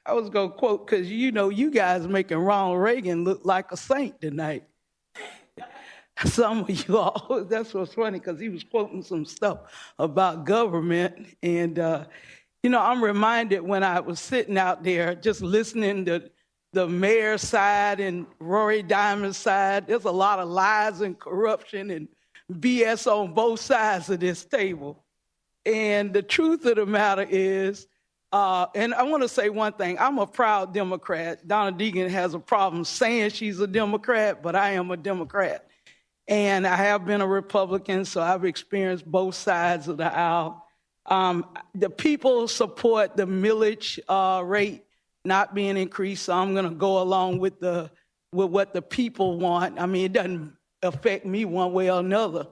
[SPEAKER 9] was going to quote, because you know you guys making Ronald Reagan look like a saint tonight. Some of you all, that's what's funny, because he was quoting some stuff about government, and you know, I'm reminded when I was sitting out there just listening to the mayor's side and Rory Diamond's side. There's a lot of lies and corruption and BS on both sides of this table. And the truth of the matter is, and I want to say one thing, I'm a proud Democrat. Donna Deegan has a problem saying she's a Democrat, but I am a Democrat. And I have been a Republican, so I've experienced both sides of the aisle. The people support the millage rate not being increased, so I'm going to go along with what the people want. I mean, it doesn't affect me one way or another.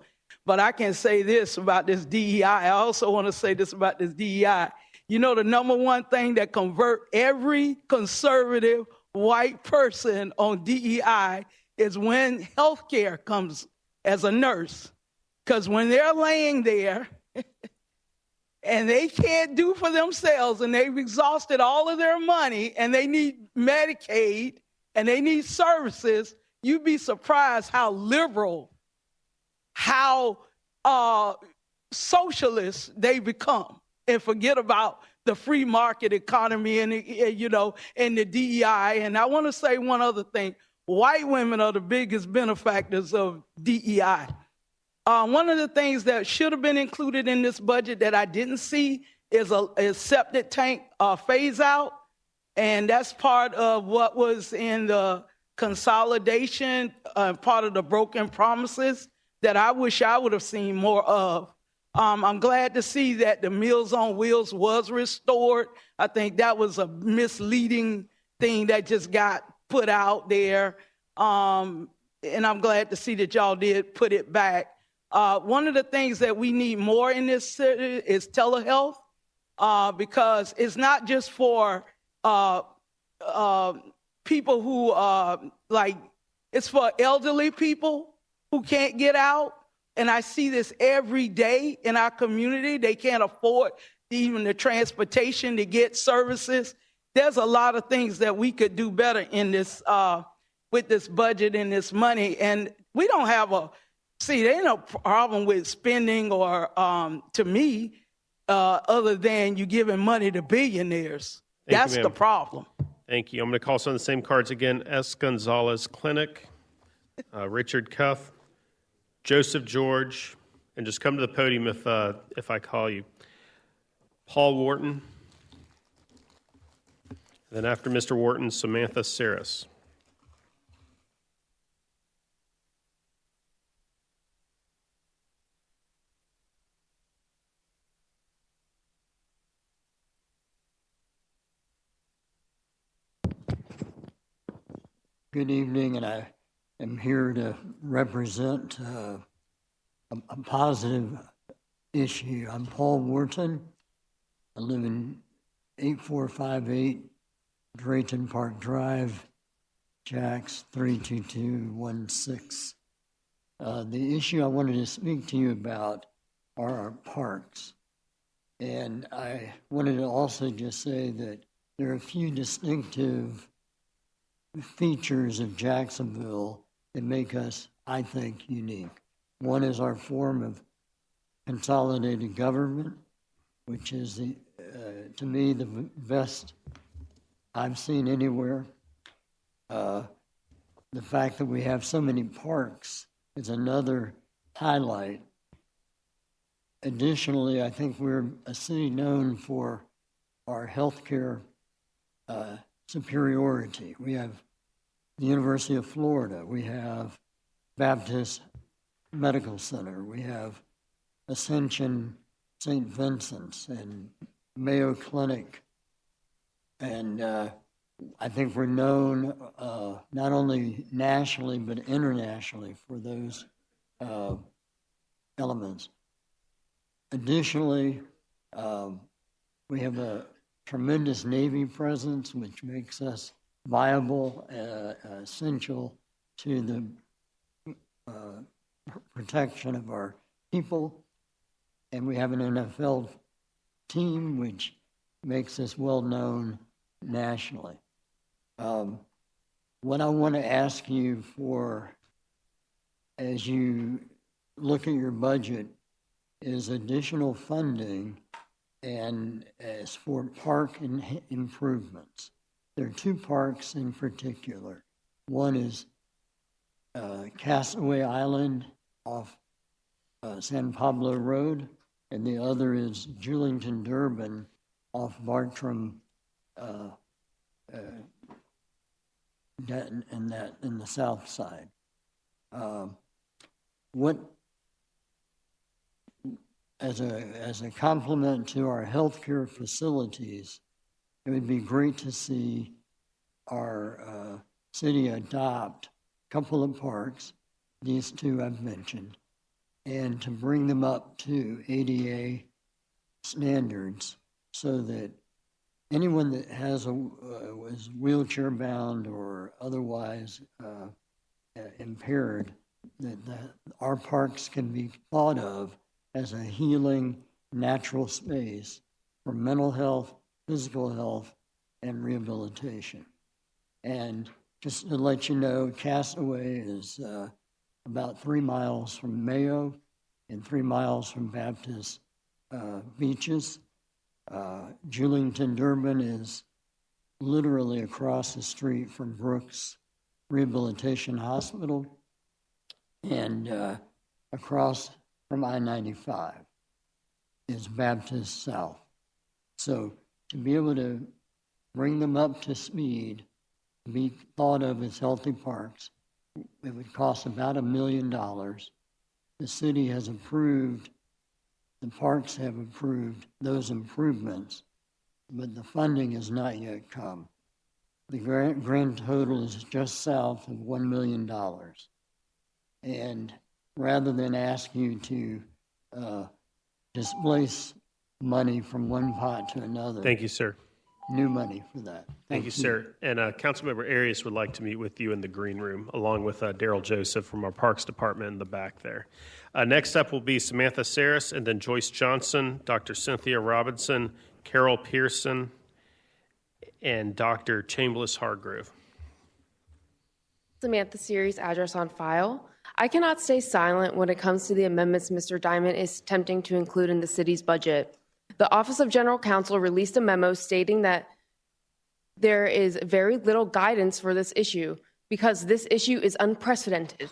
[SPEAKER 9] But I can say this about this DEI. I also want to say this about this DEI. You know, the number one thing that convert every conservative white person on DEI is when healthcare comes as a nurse. Because when they're laying there and they can't do for themselves, and they've exhausted all of their money, and they need Medicaid, and they need services, you'd be surprised how liberal, how socialist they become, and forget about the free market economy and, you know, and the DEI. And I want to say one other thing. white women are the biggest benefactors of DEI. One of the things that should have been included in this budget that I didn't see is a septic tank phase out. And that's part of what was in the consolidation, part of the broken promises that I wish I would have seen more of. I'm glad to see that the Meals on Wheels was restored. I think that was a misleading thing that just got put out there. And I'm glad to see that y'all did put it back. One of the things that we need more in this city is telehealth, because it's not just for people who it's for elderly people who can't get out. And I see this every day in our community. They can't afford even the transportation to get services. There's a lot of things that we could do better in this with this budget and this money. And we don't have there ain't no problem with spending or, to me, other than you giving money to billionaires. That's the problem.
[SPEAKER 3] Thank you. I'm going to call some of the same cards again. S. Gonzalez Clinic, Richard Cuff, Joseph George, and just come to the podium if I call you. Paul Wharton. Then after Mr. Wharton, Samantha Saris.
[SPEAKER 14] Good evening, and I am here to represent a positive issue. I'm Paul Wharton. I live in 8458 Drayton Park Drive, Jacks 32216. The issue I wanted to speak to you about are our parks. And I wanted to also just say that there are a few distinctive features of Jacksonville that make us, I think, unique. One is our form of consolidated government, which is, to me, the best I've seen anywhere. The fact that we have so many parks is another highlight. Additionally, I think we're a city known for our healthcare superiority. We have the University of Florida, we have Baptist Medical Center, we have Ascension St. Vincent's and Mayo Clinic. And I think we're known not only nationally but internationally for those elements. Additionally, we have a tremendous Navy presence, which makes us viable, essential to the protection of our people. And we have an NFL team, which makes us well known nationally. What I want to ask you for, as you look at your budget, is additional funding and as for park improvements. There are two parks in particular. One is Castaway Island off San Pablo Road, and the other is Julington Durban off Bartram in the south side. As a complement to our healthcare facilities, it would be great to see our city adopt a couple of parks, these two I've mentioned, and to bring them up to ADA standards so that anyone that was wheelchair bound or otherwise impaired, that our parks can be thought of as a healing, natural space for mental health, physical health, and rehabilitation. And just to let you know, Castaway is about 3 miles from Mayo and 3 miles from Baptist Beaches. Julington Durban is literally across the street from Brooks Rehabilitation Hospital, and across from I-95 is Baptist South. So to be able to bring them up to speed, be thought of as healthy parks, it would cost about $1 million. The city has approved, the parks have approved those improvements, but the funding has not yet come. The grand total is just south of $1 million. And rather than ask you to displace money from one pot to another.
[SPEAKER 3] Thank you, sir.
[SPEAKER 14] New money for that.
[SPEAKER 3] Thank you, sir. And Councilmember Arias would like to meet with you in the green room, along with Daryl Joseph from our Parks Department in the back there. Next up will be Samantha Saris, and then Joyce Johnson, Dr. Cynthia Robinson, Carol Pearson, and Dr. Chambliss Hargrove.
[SPEAKER 6] Samantha Series, address on file. I cannot stay silent when it comes to the amendments Mr. Diamond is attempting to include in the city's budget. The Office of General Counsel released a memo stating that there is very little guidance for this issue because this issue is unprecedented.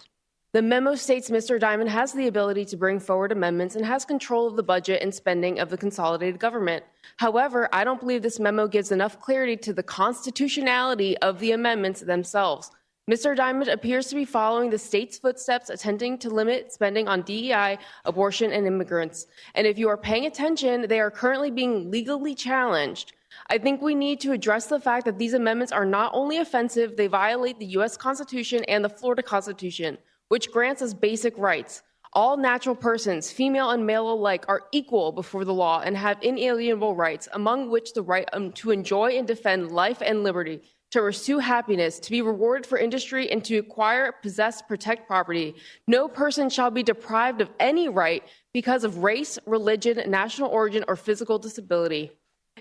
[SPEAKER 6] The memo states Mr. Diamond has the ability to bring forward amendments and has control of the budget and spending of the consolidated government. However, I don't believe this memo gives enough clarity to the constitutionality of the amendments themselves. Mr. Diamond appears to be following the state's footsteps, attempting to limit spending on DEI, abortion, and immigrants. And if you are paying attention, they are currently being legally challenged. I think we need to address the fact that these amendments are not only offensive, they violate the U.S. Constitution and the Florida Constitution, which grants us basic rights. All natural persons, female and male alike, are equal before the law and have inalienable rights, among which the right to enjoy and defend life and liberty, to pursue happiness, to be rewarded for industry, and to acquire, possess, protect property. No person shall be deprived of any right because of race, religion, national origin, or physical disability.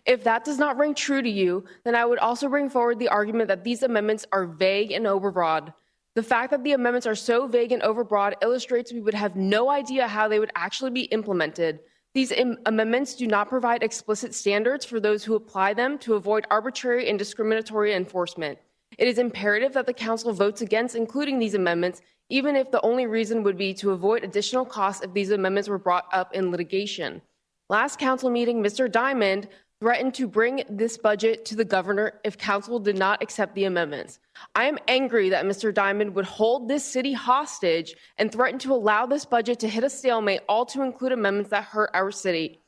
[SPEAKER 6] If that does not ring true to you, then I would also bring forward the argument that these amendments are vague and overbroad. The fact that the amendments are so vague and overbroad illustrates we would have no idea how they would actually be implemented. These amendments do not provide explicit standards for those who apply them to avoid arbitrary and discriminatory enforcement. It is imperative that the Council votes against including these amendments, even if the only reason would be to avoid additional costs if these amendments were brought up in litigation. Last Council meeting, Mr. Diamond threatened to bring this budget to the governor if Council did not accept the amendments. I am angry that Mr. Diamond would hold this city hostage and threaten to allow this budget to hit a stalemate, all to include amendments that hurt our city.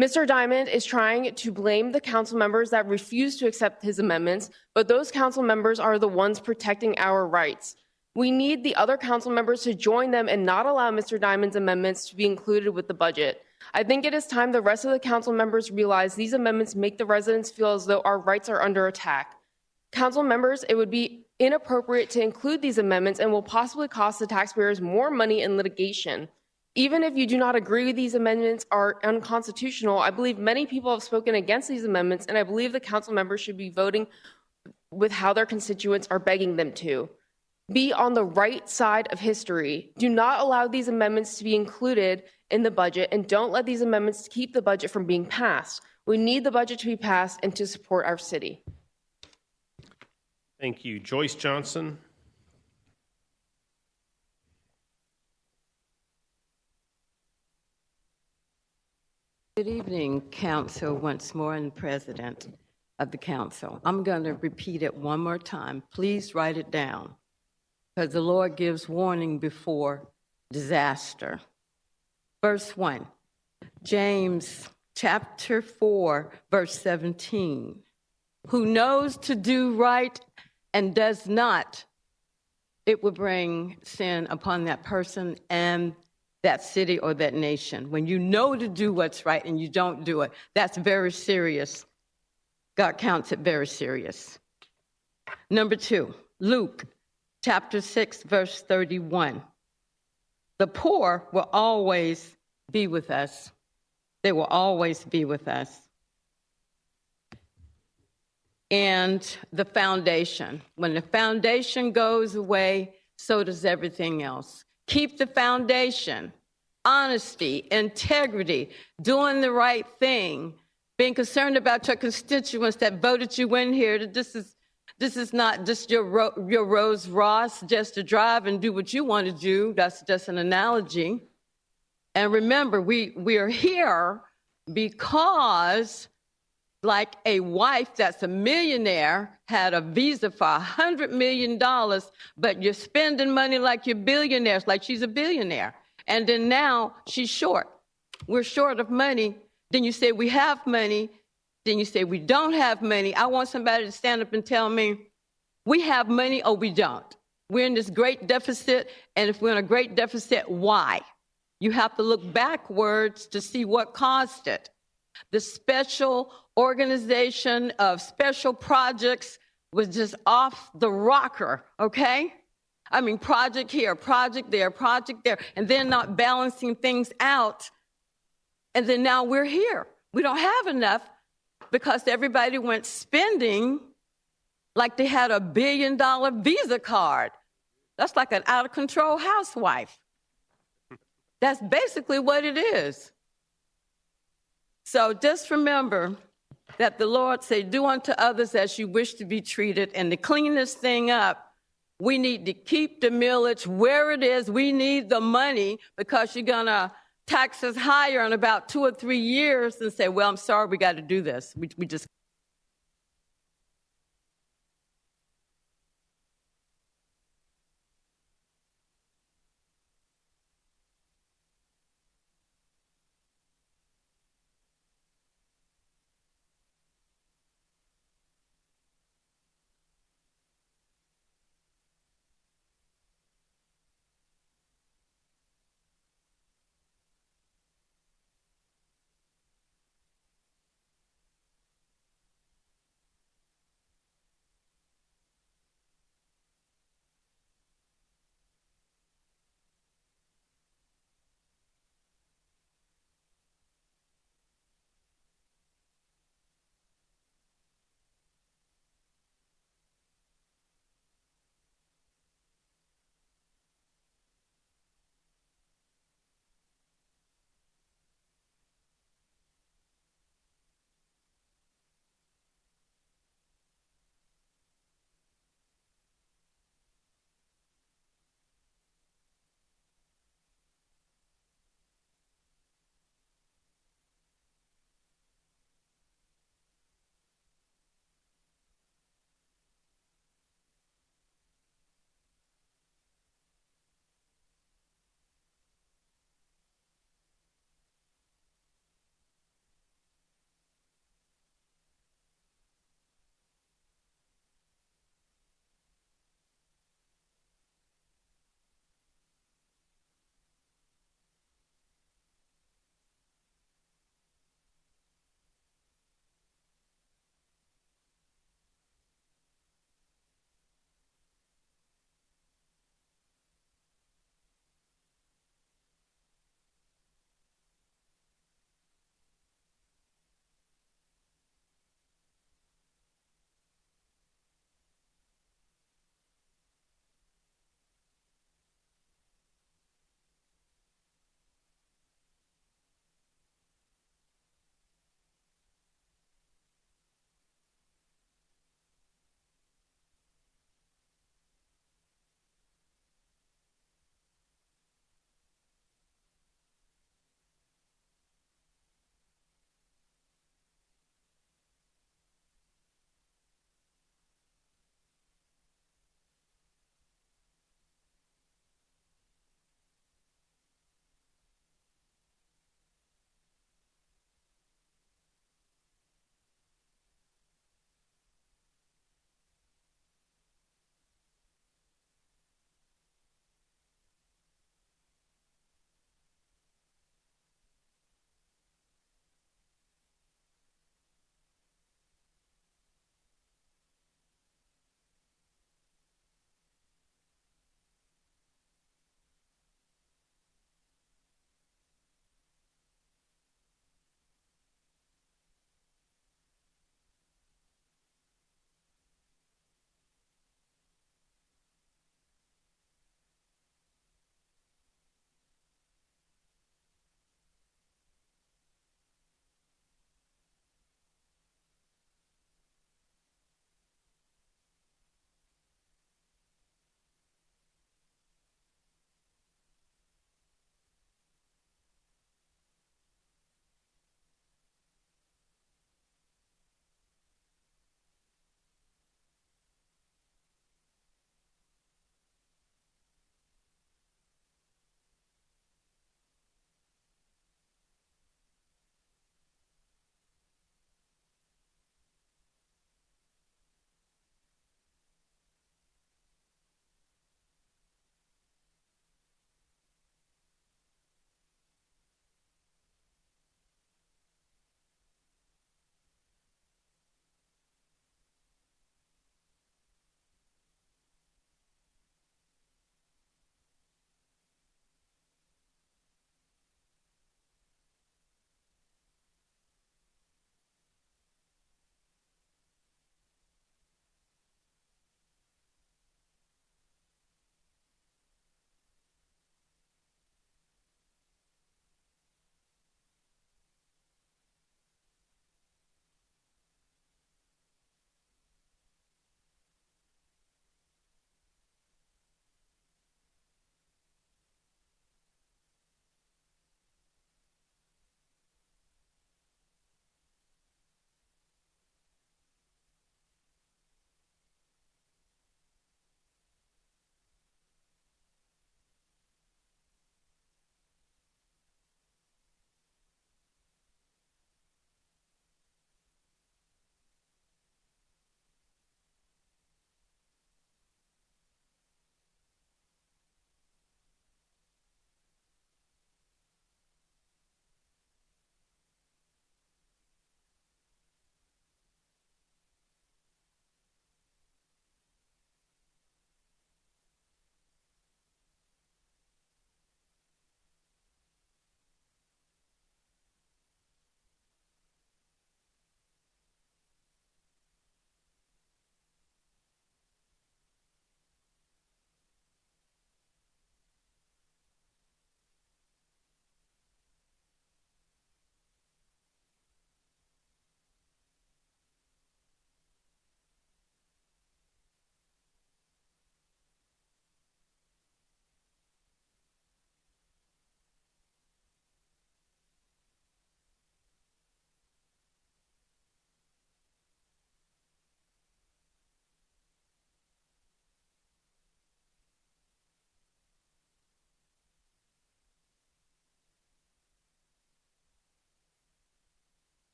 [SPEAKER 6] Mr. Diamond is trying to blame the council members that refuse to accept his amendments, but those council members are the ones protecting our rights. We need the other council members to join them and not allow Mr. Diamond's amendments to be included with the budget. I think it is time the rest of the council members realize these amendments make the residents feel as though our rights are under attack. Council members, it would be inappropriate to include these amendments and will possibly cost the taxpayers more money in litigation. Even if you do not agree these amendments are unconstitutional, I believe many people have spoken against these amendments, and I believe the council members should be voting with how their constituents are begging them to. Be on the right side of history. Do not allow these amendments to be included in the budget, and don't let these amendments keep the budget from being passed. We need the budget to be passed and to support our city.
[SPEAKER 3] Thank you. Joyce Johnson.
[SPEAKER 19] Good evening, Council, once more, and President of the Council. I'm going to repeat it one more time. Please write it down, because the Lord gives warning before disaster. Verse 1, James chapter 4, verse 17. Who knows to do right and does not, it will bring sin upon that person and that city or that nation. When you know to do what's right and you don't do it, that's very serious. God counts it very serious. Number 2, Luke chapter 6, verse 31. The poor will always be with us. They will always be with us. And the foundation. When the foundation goes away, so does everything else. Keep the foundation. Honesty, integrity, doing the right thing, being concerned about your constituents that voted you in here. This is This is not just your Rolls Royce just to drive and do what you want to do. That's just an analogy. And remember, we are here because, like a wife that's a millionaire had a visa for $100 million, but you're spending money like you're billionaires, like she's a billionaire. And then now she's short. We're short of money. Then you say we have money. Then you say we don't have money. I want somebody to stand up and tell me we have money or we don't. We're in this great deficit, and if we're in a great deficit, why? You have to look backwards to see what caused it. The special organization of special projects was just off the rocker, okay? I mean, project here, project there, and then not balancing things out. And then now we're here. We don't have enough because everybody went spending like they had $1 billion Visa card. That's like an out-of-control housewife. That's basically what it is. So just remember that the Lord said, do unto others as you wish to be treated. And to clean this thing up, we need to keep the millage where it is. We need the money because you're going to tax us higher in about 2 or 3 years and say, well, I'm sorry, we got to do this. We just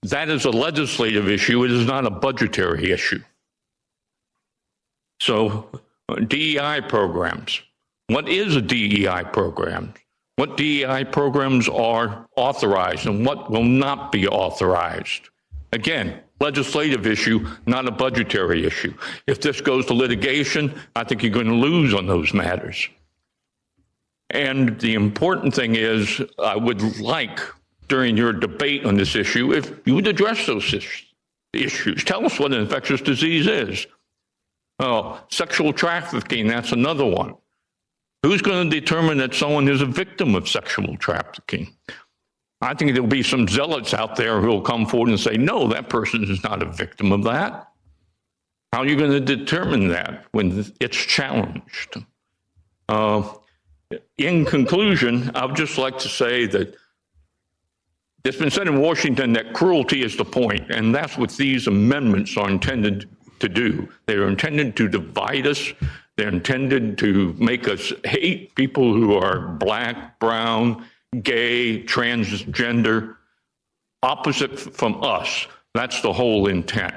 [SPEAKER 4] That is a legislative issue. It is not a budgetary issue. So DEI programs. What is a DEI program? What DEI programs are authorized and what will not be authorized? Again, legislative issue, not a budgetary issue. If this goes to litigation, I think you're going to lose on those matters. And the important thing is, I would like, during your debate on this issue, if you would address those issues. Tell us what an infectious disease is. Sexual trafficking, that's another one. Who's going to determine that someone is a victim of sexual trafficking? I think there'll be some zealots out there who will come forward and say, no, that person is not a victim of that. How are you going to determine that when it's challenged? In conclusion, I would just like to say that it's been said in Washington that cruelty is the point, and that's what these amendments are intended to do. They are intended to divide us. They're intended to make us hate people who are black, brown, gay, transgender, opposite from us. That's the whole intent.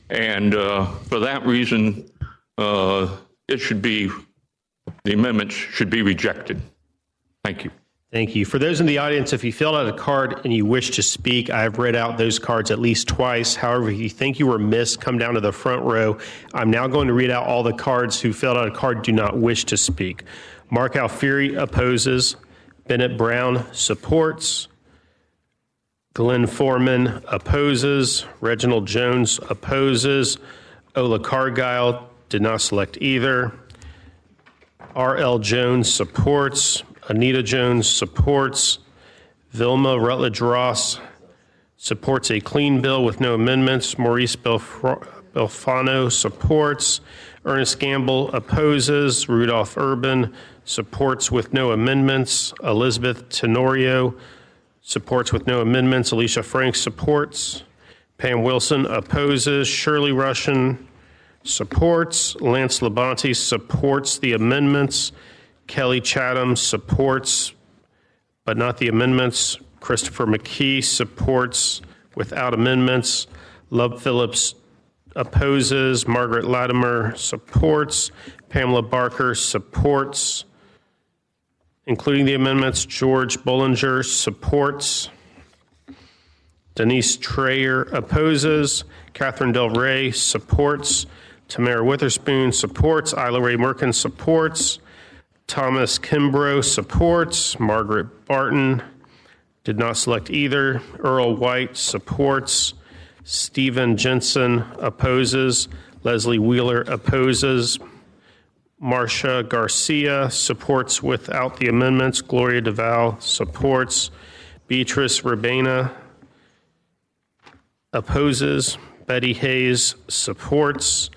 [SPEAKER 4] And for that reason, the amendments should be rejected. Thank you.
[SPEAKER 3] Thank you. For those in the audience, if you filled out a card and you wish to speak, I've read out those cards at least twice. However, if you think you were missed, come down to the front row. I'm now going to read out all the cards. Who filled out a card do not wish to speak. Mark Alfieri opposes. Bennett Brown supports. Glenn Foreman opposes. Reginald Jones opposes. Ola Cargile did not select either. R.L. Jones supports. Anita Jones supports. Vilma Rutledge Ross supports a clean bill with no amendments. Maurice Belfano supports. Ernest Gamble opposes. Rudolph Urban supports with no amendments. Elizabeth Tenorio supports with no amendments. Alicia Frank supports. Pam Wilson opposes. Shirley Russian supports. Lance Labonte supports the amendments. Kelly Chatham supports, but not the amendments. Christopher McKee supports without amendments. Love Phillips opposes. Margaret Latimer supports. Pamela Barker supports, including the amendments. George Bollinger supports. Denise Trayer opposes. Catherine Del Rey supports. Tamara Witherspoon supports. Isla Ray Merkin supports. Thomas Kimbrough supports. Margaret Barton did not select either. Earl White supports. Stephen Jensen opposes. Leslie Wheeler opposes. Marcia Garcia supports without the amendments. Gloria DeVal supports. Beatrice Rabena opposes. Betty Hayes supports.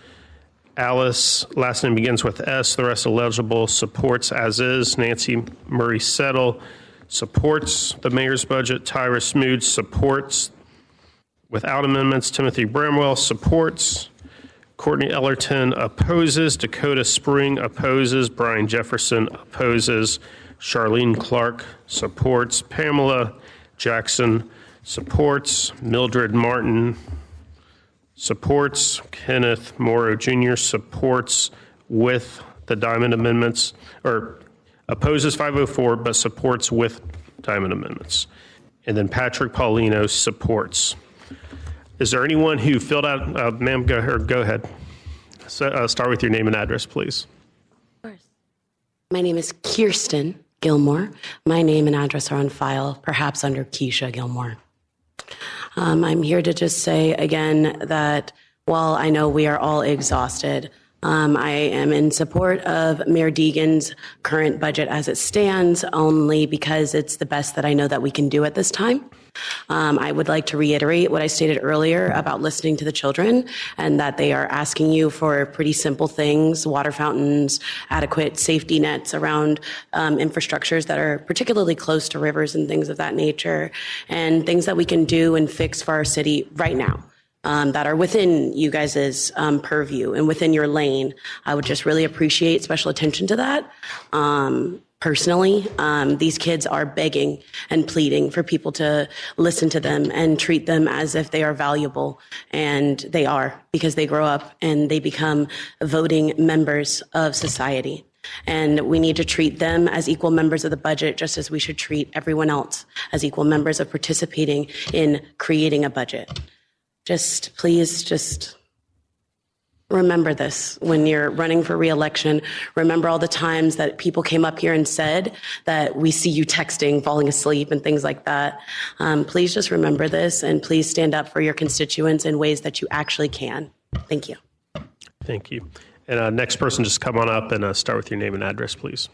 [SPEAKER 3] Alice, last name begins with S, the rest illegible, supports as is. Nancy Murray Settle supports the mayor's budget. Tyra Smoot supports without amendments. Timothy Bramwell supports. Courtney Ellerton opposes. Dakota Spring opposes. Brian Jefferson opposes. Charlene Clark supports. Pamela Jackson supports. Mildred Martin supports. Kenneth Morrow Jr. supports with the Diamond amendments, or opposes 504, but supports with Diamond amendments. And then Patrick Paulino supports. Is there anyone who filled out, ma'am, go ahead. So, start with your name and address, please.
[SPEAKER 20] Of course. My name is Kirsten Gilmore. My name and address are on file, perhaps under Keisha Gilmore. I'm here to just say again that while I know we are all exhausted, I am in support of Mayor Deegan's current budget as it stands, only because it's the best that I know that we can do at this time. I would like to reiterate what I stated earlier about listening to the children, and that they are asking you for pretty simple things: water fountains, adequate safety nets around infrastructures that are particularly close to rivers and things of that nature, and things that we can do and fix for our city right now. That are within you guys' purview and within your lane. I would just really appreciate special attention to that. personally. These kids are begging and pleading for people to listen to them and treat them as if they are valuable. And they are, because they grow up and they become voting members of society. And we need to treat them as equal members of the budget, just as we should treat everyone else as equal members of participating in creating a budget. Please remember this when you're running for re-election. Remember all the times that people came up here and said that we see you texting, falling asleep, and things like that. Please just remember this, and please stand up for your constituents in ways that you actually can. Thank you.
[SPEAKER 3] Thank you. And next person, just come on up and start with your name and address, please.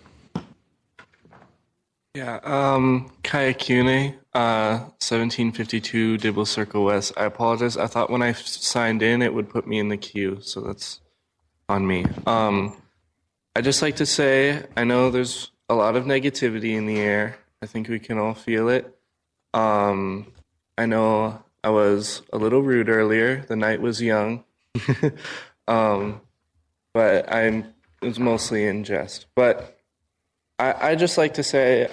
[SPEAKER 12] Yeah, Kaya Kune, 1752 Dibble Circle West. I apologize. I thought when I signed in, it would put me in the queue, so that's on me. I'd just like to say, I know there's a lot of negativity in the air. I think we can all feel it. I know I was a little rude earlier. The night was young. But it was mostly in jest. But I just like to say,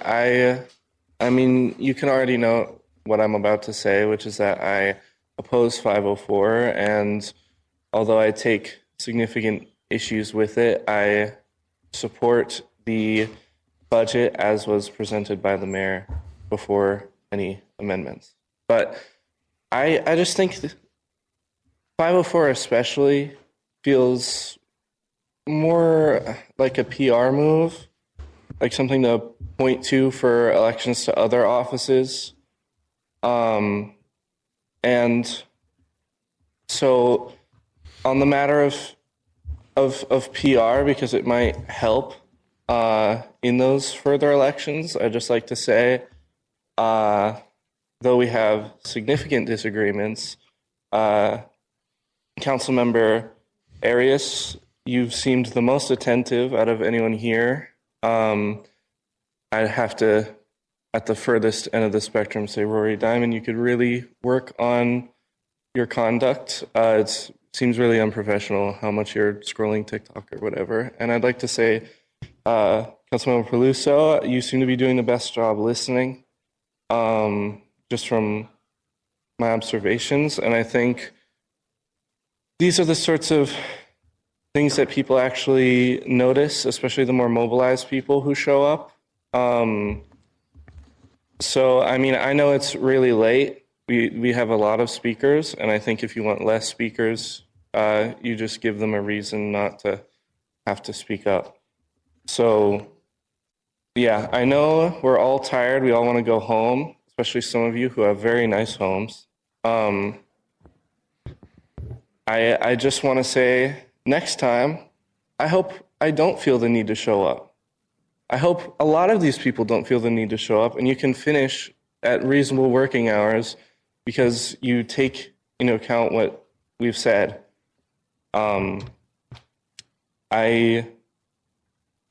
[SPEAKER 12] I mean, you can already know what I'm about to say, which is that I oppose 504, and although I take significant issues with it, I support the budget as was presented by the mayor before any amendments. But I just think 504 especially feels more like a PR move, like something to point to for elections to other offices. And so on the matter of PR, because it might help in those further elections, I'd just like to say, though we have significant disagreements, Councilmember Arias, you've seemed the most attentive out of anyone here. I'd have to, at the furthest end of the spectrum, say Rory Diamond, you could really work on your conduct. It seems really unprofessional how much you're scrolling TikTok or whatever. And I'd like to say, Councilmember Peluso, you seem to be doing the best job listening, just from my observations. And I think these are the sorts of things that people actually notice, especially the more mobilized people who show up. So, I mean, I know it's really late. We have a lot of speakers, and I think if you want less speakers, you just give them a reason not to have to speak up. So, yeah, I know we're all tired. We all want to go home, especially some of you who have very nice homes. I just want to say, next time, I hope I don't feel the need to show up. I hope a lot of these people don't feel the need to show up, and you can finish at reasonable working hours because you take into account what we've said. I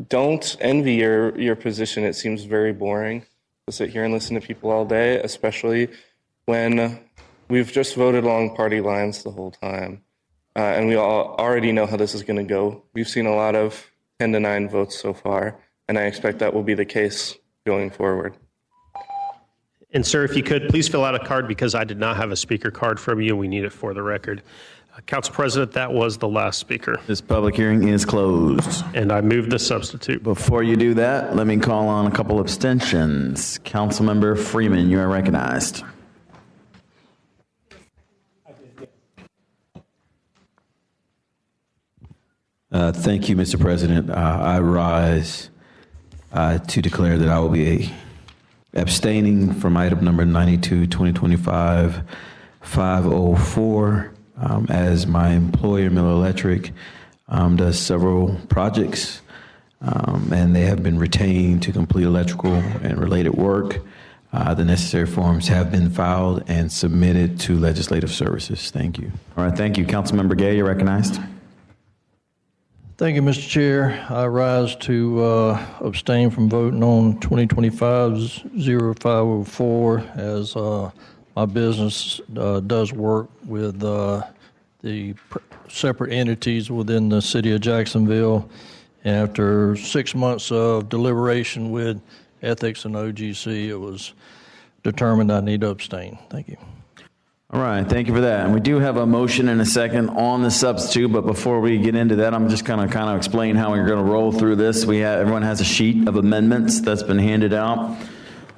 [SPEAKER 12] don't envy your position. It seems very boring to sit here and listen to people all day, especially when we've just voted along party lines the whole time. And we all already know how this is going to go. We've seen a lot of 10-9 votes so far, and I expect that will be the case going forward.
[SPEAKER 3] And sir, if you could, please fill out a card because I did not have a speaker card from you. We need it for the record. Council President, that was the last speaker.
[SPEAKER 21] This public hearing is closed.
[SPEAKER 3] And I move the substitute.
[SPEAKER 21] Before you do that, let me call on a couple abstentions. Councilmember Freeman, you are recognized.
[SPEAKER 22] Thank you, Mr. President. I rise to declare that I will be abstaining from item number 92, 2025, 504, as my employer, Miller Electric, does several projects, and they have been retained to complete electrical and related work. The necessary forms have been filed and submitted to legislative services. Thank you.
[SPEAKER 21] All right, thank you. Councilmember Gay, you're recognized.
[SPEAKER 24] Thank you, Mr. Chair. I rise to abstain from voting on 2025-0504 as my business does work with the separate entities within the city of Jacksonville, And after 6 months of deliberation with ethics and OGC, it was determined I need to abstain. Thank you.
[SPEAKER 21] All right, thank you for that. And we do have a motion and a second on the substitute, but before we get into that, I'm just going to kind of explain how we're going to roll through this. Everyone has a sheet of amendments that's been handed out.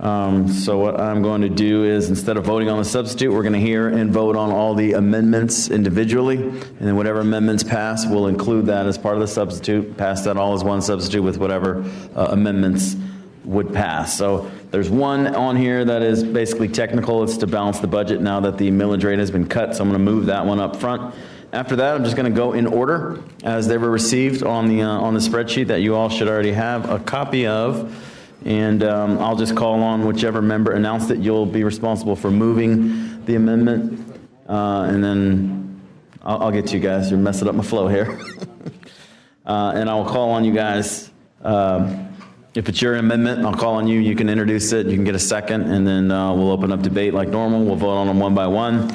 [SPEAKER 21] So what I'm going to do is, instead of voting on the substitute, we're going to hear and vote on all the amendments individually, and then whatever amendments pass, we'll include that as part of the substitute, pass that all as one substitute with whatever amendments would pass. So there's one on here that is basically technical. It's to balance the budget now that the millage rate has been cut, so I'm going to move that one up front. After that, I'm just going to go in order as they were received on the spreadsheet that you all should already have a copy of. And I'll just call on whichever member announced that you'll be responsible for moving the amendment. And then I'll get to you guys. You're messing up my flow here. And I will call on you guys. If it's your amendment, I'll call on you. You can introduce it. You can get a second. And then we'll open up debate like normal. We'll vote on them one by one.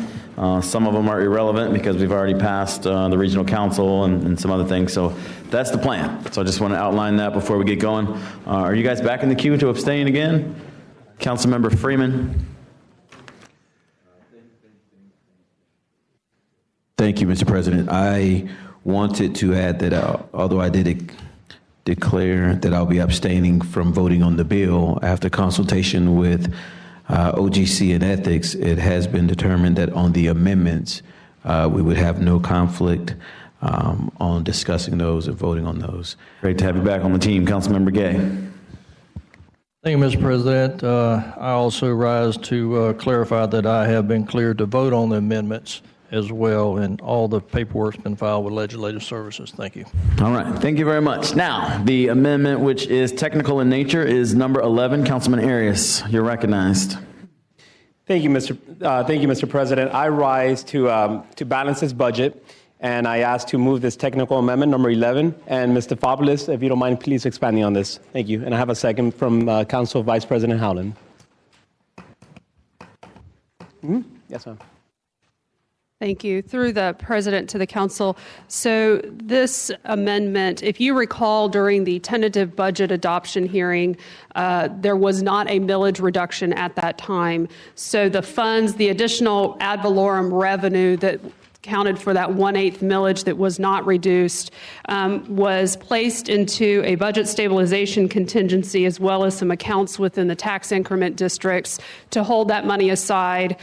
[SPEAKER 21] Some of them are irrelevant because we've already passed the regional council and some other things. So that's the plan. So I just want to outline that before we get going. Are you guys back in the queue to abstain again? Councilmember Freeman.
[SPEAKER 22] Thank you, Mr. President. I wanted to add that although I did declare that I'll be abstaining from voting on the bill after consultation with OGC and ethics, it has been determined that on the amendments, we would have no conflict on discussing those and voting on those.
[SPEAKER 21] Great to have you back on the team. Councilmember Gay.
[SPEAKER 24] Thank you, Mr. President. I also rise to clarify that I have been cleared to vote on the amendments as well, and all the paperwork's been filed with Legislative Services. Thank you.
[SPEAKER 21] All right, thank you very much. Now, the amendment, which is technical in nature, is number 11. Councilman Arias, you're recognized.
[SPEAKER 10] Thank you, Mr. President. I rise to balance this budget, and I ask to move this technical amendment, number 11. And Mr. Fabulous, if you don't mind, please expanding on this. Thank you. And I have a second from Council Vice President Howland. Yes, ma'am.
[SPEAKER 11] Thank you. Through the president to the council. So this amendment, if you recall, during the tentative budget adoption hearing, there was not a millage reduction at that time. So the funds, the additional ad valorem revenue that counted for that 1/8 millage that was not reduced, was placed into a budget stabilization contingency as well as some accounts within the tax increment districts to hold that money aside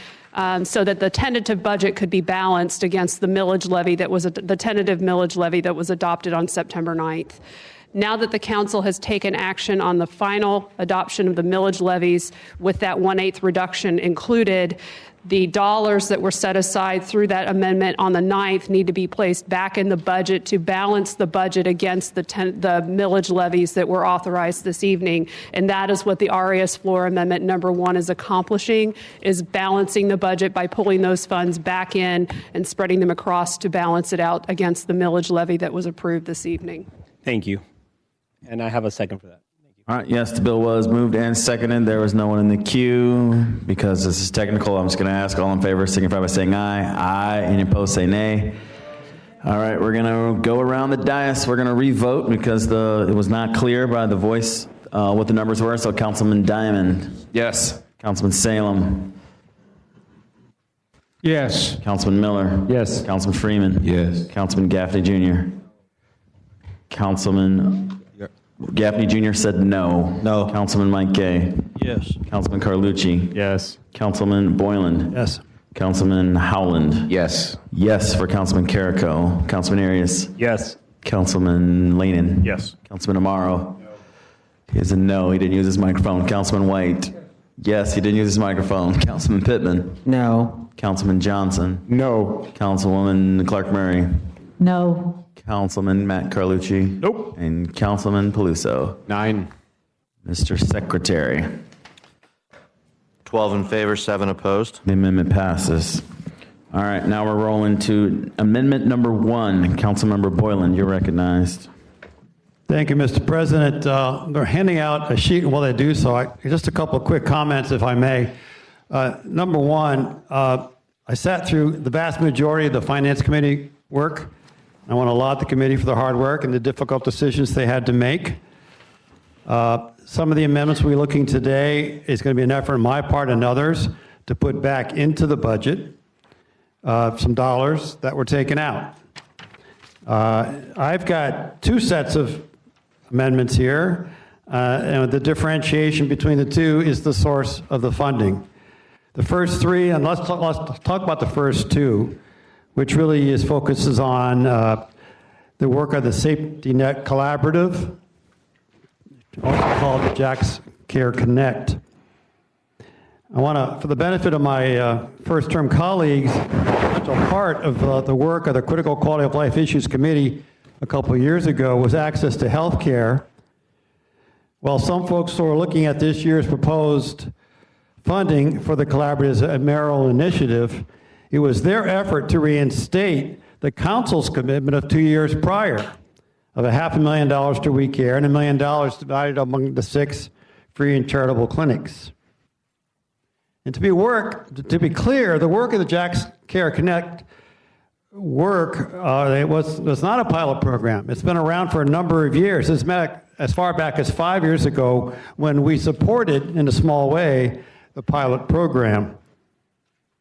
[SPEAKER 11] so that the tentative budget could be balanced against the millage levy that was the tentative millage levy that was adopted on September 9th. Now that the council has taken action on the final adoption of the millage levies with that 1/8 reduction included, the dollars that were set aside through that amendment on the 9th need to be placed back in the budget to balance the budget against the millage levies that were authorized this evening. And that is what the RAS floor amendment number 1 is accomplishing, is balancing the budget by pulling those funds back in and spreading them across to balance it out against the millage levy that was approved this evening.
[SPEAKER 10] Thank you. And I have a second for that.
[SPEAKER 21] All right, yes, the bill was moved and seconded. There was no one in the queue. Because this is technical, I'm just going to ask all in favor, signify by saying aye. Aye. Any opposed, say nay. All right, we're going to go around the dais. We're going to re-vote because it was not clear by the voice what the numbers were. So Councilman Diamond.
[SPEAKER 22] Yes.
[SPEAKER 21] Councilman Salem.
[SPEAKER 24] Yes.
[SPEAKER 21] Councilman Miller.
[SPEAKER 24] Yes.
[SPEAKER 21] Councilman Freeman.
[SPEAKER 22] Yes.
[SPEAKER 21] Councilman Gaffney Jr. Councilman Gaffney Jr. said no.
[SPEAKER 24] No.
[SPEAKER 21] Councilman Mike Gay.
[SPEAKER 24] Yes.
[SPEAKER 21] Councilman Carlucci.
[SPEAKER 24] Yes.
[SPEAKER 21] Councilman Boyland.
[SPEAKER 24] Yes.
[SPEAKER 21] Councilman Howland.
[SPEAKER 22] Yes.
[SPEAKER 21] Yes for Councilman Carrico. Councilman Arias.
[SPEAKER 10] Yes.
[SPEAKER 21] Councilman Lanin.
[SPEAKER 3] Yes.
[SPEAKER 21] Councilman Amaro. He is a no. He didn't use his microphone. Councilman White. Yes, he didn't use his microphone. Councilman Pittman.
[SPEAKER 14] No.
[SPEAKER 21] Councilman Johnson.
[SPEAKER 24] No.
[SPEAKER 21] Councilwoman Clark Murray.
[SPEAKER 14] No.
[SPEAKER 21] Councilman Matt Carlucci.
[SPEAKER 3] Nope.
[SPEAKER 21] And Councilman Peluso.
[SPEAKER 22] 9.
[SPEAKER 21] Mr. Secretary.
[SPEAKER 17] 12 in favor, 7 opposed.
[SPEAKER 21] The amendment passes. All right, now we're rolling to amendment number 1. Councilmember Boyland, you're recognized.
[SPEAKER 23] Thank you, Mr. President. They're handing out a sheet while they do so. Just a couple of quick comments, if I may. Number 1, I sat through the vast majority of the Finance Committee work. I want to laud the committee for the hard work and the difficult decisions they had to make. Some of the amendments we're looking today is going to be an effort on my part and others to put back into the budget some dollars that were taken out. I've got two sets of amendments here, and the differentiation between the two is the source of the funding. The first three, and let's talk about the first two, which really focuses on the work of the Safety Net Collaborative, also called the Jax Care Connect. I want to, for the benefit of my first-term colleagues, a part of the work of the Critical Quality of Life Issues Committee a couple of years ago was access to health care. While some folks were looking at this year's proposed funding for the Collaborative's mayoral initiative, it was their effort to reinstate the council's commitment of 2 years prior of $500,000 to We Care and $1 million divided among the 6 free and charitable clinics. And to be clear, the work of the Jax Care Connect it was not a pilot program. It's been around for a number of years. As far back as 5 years ago, when we supported, in a small way, the pilot program.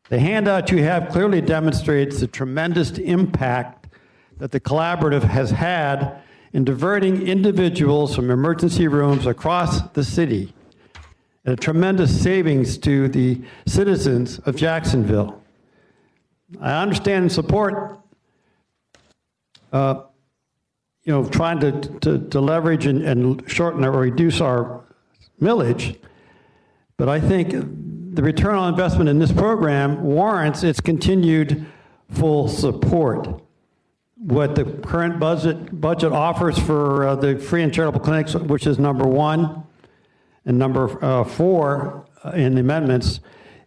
[SPEAKER 23] The handout you have clearly demonstrates the tremendous impact that the collaborative has had in diverting individuals from emergency rooms across the city, and a tremendous savings to the citizens of Jacksonville. I understand and support, trying to leverage and shorten or reduce our millage, but I think the return on investment in this program warrants its continued full support. What the current budget offers for the free and charitable clinics, which is number 1, and number 4 in the amendments,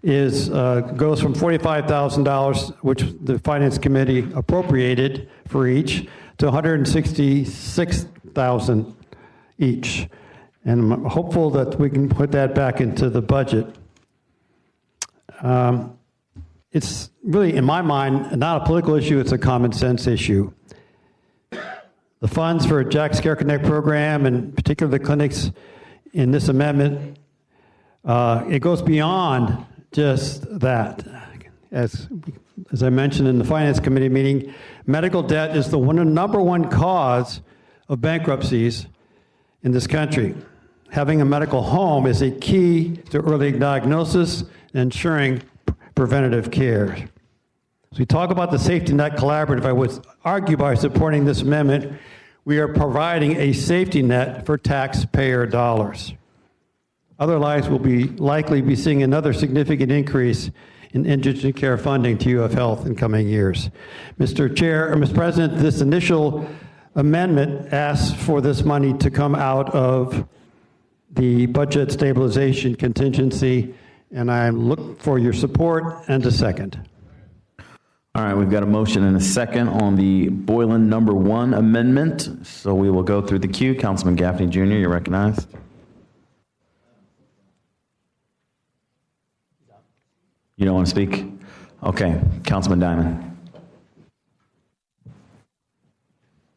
[SPEAKER 23] goes from $45,000, which the Finance Committee appropriated for each, to $166,000 each. And I'm hopeful that we can put that back into the budget. It's really, in my mind, not a political issue, it's a common sense issue. The funds for Jax Care Connect program, and particularly the clinics in this amendment, it goes beyond just that. As I mentioned in the Finance Committee meeting, medical debt is the number one cause of bankruptcies in this country. Having a medical home is a key to early diagnosis and ensuring preventative care. As we talk about the Safety Net Collaborative, I would argue by supporting this amendment, we are providing a safety net for taxpayer dollars. Otherwise, we'll likely be seeing another significant increase in indigent care funding to UF Health in coming years. Mr. President, this initial amendment asks for this money to come out of the budget stabilization contingency, and I look for your support and a second.
[SPEAKER 21] All right, we've got a motion and a second on the Boylan number 1 amendment, so we will go through the queue. Councilman Gaffney Jr., you're recognized. You don't want to speak? Okay, Councilman Diamond.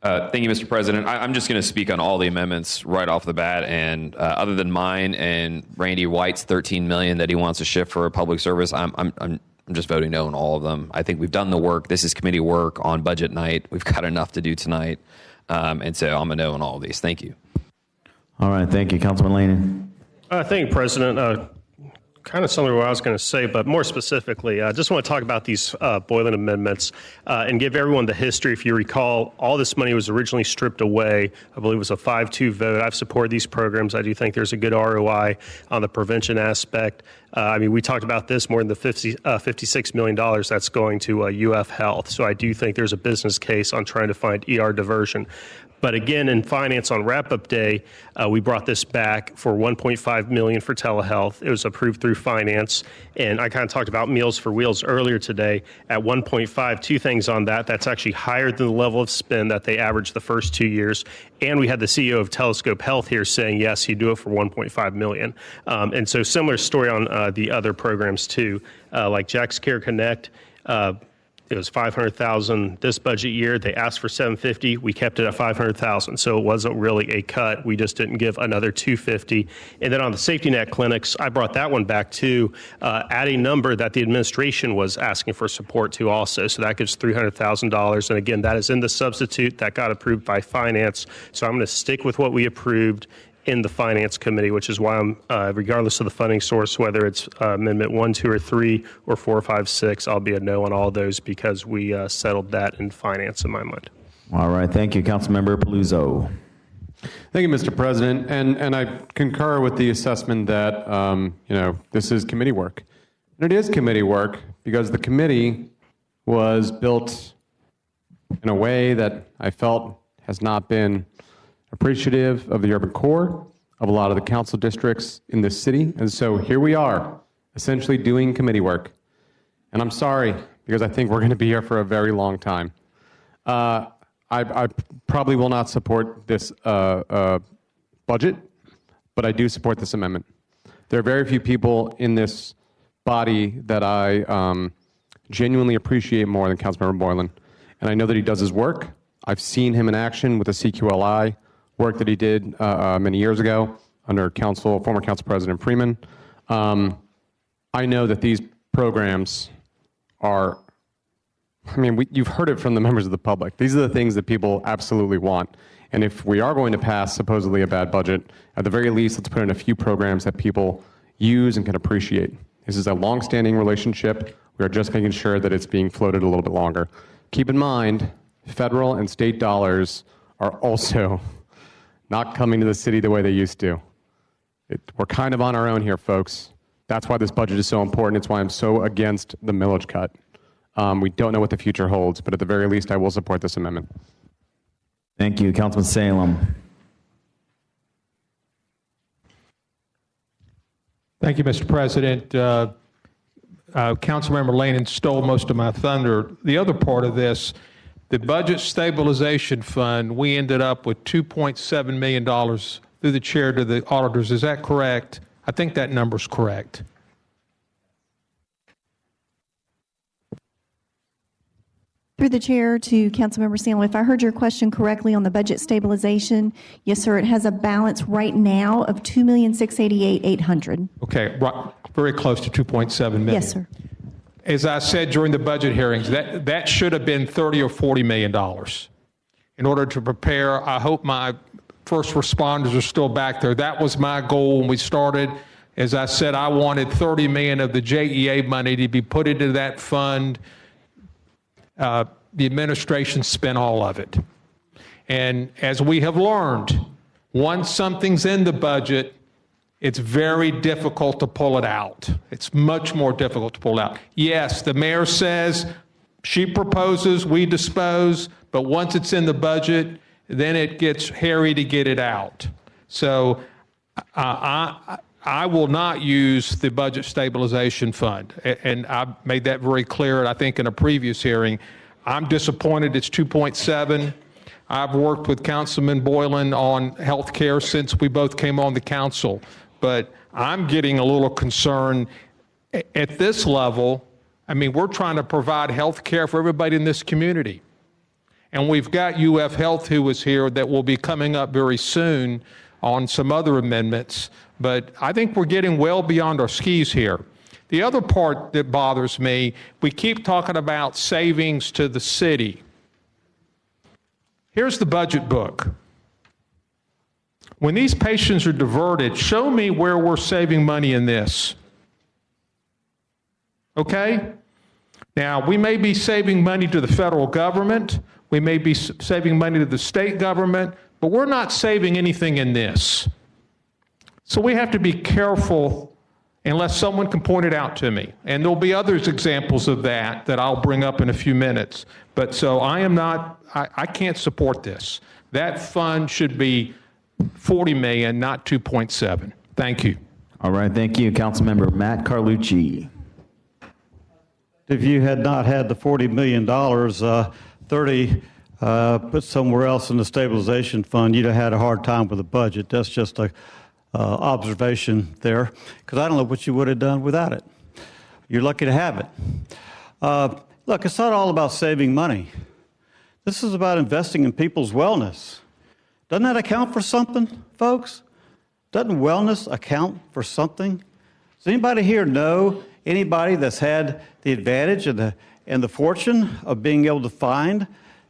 [SPEAKER 1] Thank you, Mr. President. I'm just going to speak on all the amendments right off the bat, and other than mine and Randy White's $13 million that he wants to shift for public service, I'm just voting no on all of them. I think we've done the work. This is committee work on budget night. We've got enough to do tonight, and so I'm a no on all of these. Thank you.
[SPEAKER 21] All right, thank you, Councilman Laney.
[SPEAKER 3] Thank you, President. Kind of similar to what I was going to say, but more specifically, I just want to talk about these Boylan amendments and give everyone the history. If you recall, all this money was originally stripped away. I believe it was a 5-2 vote. I've supported these programs. I do think there's a good ROI on the prevention aspect. We talked about this more than the $56 million that's going to UF Health. So I do think there's a business case on trying to find ER diversion. But again, in finance on wrap-up day, we brought this back for $1.5 million for telehealth. It was approved through finance, and I kind of talked about Meals for Wheels earlier today. At 1.5, 2 things on that. That's actually higher than the level of spend that they averaged the first 2 years. And we had the CEO of Telescope Health here saying yes, he'd do it for $1.5 million. And so similar story on the other programs too, like Jax Care Connect. It was 500,000 this budget year. They asked for 750. We kept it at 500,000. So it wasn't really a cut. We just didn't give another 250. And then on the safety net clinics, I brought that one back to at a number that the administration was asking for support to also. So that gives $300,000. And again, that is in the substitute that got approved by finance. So I'm going to stick with what we approved in the Finance Committee, which is why I'm, regardless of the funding source, whether it's Amendment 1, 2, or 3, or 4, 5, 6, I'll be a no on all of those because we settled that in finance in my mind.
[SPEAKER 21] All right, thank you. Councilmember Paluzzo.
[SPEAKER 5] Thank you, Mr. President. And I concur with the assessment that, this is committee work. And it is committee work because the committee was built in a way that I felt has not been appreciative of the urban core of a lot of the council districts in this city. And so here we are, essentially doing committee work. And I'm sorry, because I think we're going to be here for a very long time. I probably will not support this budget, but I do support this amendment. There are very few people in this body that I genuinely appreciate more than Councilmember Boylan. And I know that he does his work. I've seen him in action with the CQLI work that he did many years ago under former Council President Freeman. I know that these programs are, you've heard it from the members of the public. These are the things that people absolutely want. And if we are going to pass supposedly a bad budget, at the very least, let's put in a few programs that people use and can appreciate. This is a long-standing relationship. We are just making sure that it's being floated a little bit longer. Keep in mind, federal and state dollars are also not coming to the city the way they used to. We're kind of on our own here, folks. That's why this budget is so important. It's why I'm so against the millage cut. We don't know what the future holds, but at the very least, I will support this amendment.
[SPEAKER 21] Thank you. Councilman Salem.
[SPEAKER 8] Thank you, Mr. President. Councilmember Lane stole most of my thunder. The other part of this, the Budget Stabilization Fund, we ended up with $2.7 million through the chair to the auditors. Is that correct? I think that number's correct.
[SPEAKER 13] Through the chair to Councilmember Salem, if I heard your question correctly on the budget stabilization, yes, sir, it has a balance right now of $2,688,800.
[SPEAKER 8] Okay, right, very close to 2.7 million.
[SPEAKER 13] Yes, sir.
[SPEAKER 8] As I said during the budget hearings, that should have been $30 or $40 million. In order to prepare, I hope my first responders are still back there. That was my goal when we started. As I said, I wanted $30 million of the JEA money to be put into that fund. The administration spent all of it. And as we have learned, once something's in the budget, it's very difficult to pull it out. It's much more difficult to pull out. Yes, the mayor says, she proposes, we dispose, but once it's in the budget, then it gets hairy to get it out. So I will not use the Budget Stabilization Fund. And I made that very clear, I think, in a previous hearing. I'm disappointed it's 2.7. I've worked with Councilman Boylan on health care since we both came on the council. But I'm getting a little concerned at this level. We're trying to provide health care for everybody in this community. And we've got UF Health who was here that will be coming up very soon on some other amendments. But I think we're getting well beyond our skis here. The other part that bothers me, we keep talking about savings to the city. Here's the budget book. When these patients are diverted, show me where we're saving money in this. Okay? Now, we may be saving money to the federal government, we may be saving money to the state government, but we're not saving anything in this. So we have to be careful unless someone can point it out to me. And there'll be other examples of that I'll bring up in a few minutes. But so I can't support this. That fund should be $40 million, not 2.7. Thank you.
[SPEAKER 21] All right, thank you. Councilmember Matt Carlucci.
[SPEAKER 23] If you had not had the $40 million, 30 put somewhere else in the stabilization fund, you'd have had a hard time with the budget. That's just a observation there, because I don't know what you would have done without it. You're lucky to have it.
[SPEAKER 2] Look, it's not all about saving money. This is about investing in people's wellness. Doesn't that account for something, folks? Doesn't wellness account for something? Does anybody here know anybody that's had the advantage and the fortune of being able to find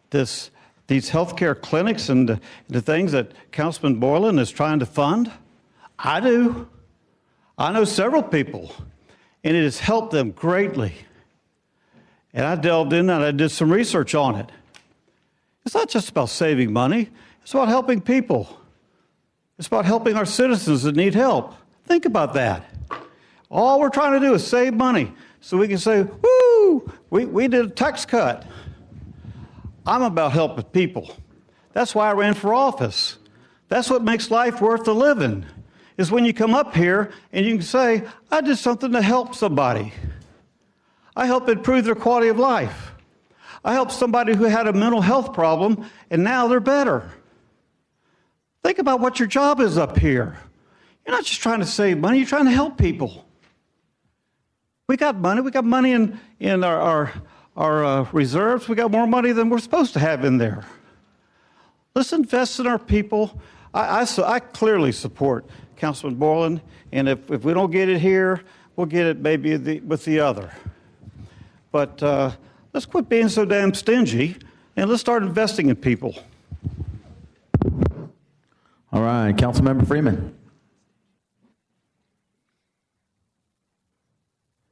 [SPEAKER 2] these healthcare clinics and the things that Councilman Borland is trying to fund? I do. I know several people, and it has helped them greatly. And I delved in and I did some research on it. It's not just about saving money. It's about helping people. It's about helping our citizens that need help. Think about that. All we're trying to do is save money so we can say, woo, we did a tax cut. I'm about helping people. That's why I ran for office. That's what makes life worth the living, is when you come up here and you can say, I did something to help somebody. I helped improve their quality of life. I helped somebody who had a mental health problem, and now they're better. Think about what your job is up here. You're not just trying to save money, you're trying to help people. We got money. We got money in our reserves. We got more money than we're supposed to have in there. Let's invest in our people. I clearly support Councilman Borland, and if we don't get it here, we'll get it maybe with the other. But let's quit being so damn stingy, and let's start investing in people.
[SPEAKER 21] All right, Councilmember Freeman.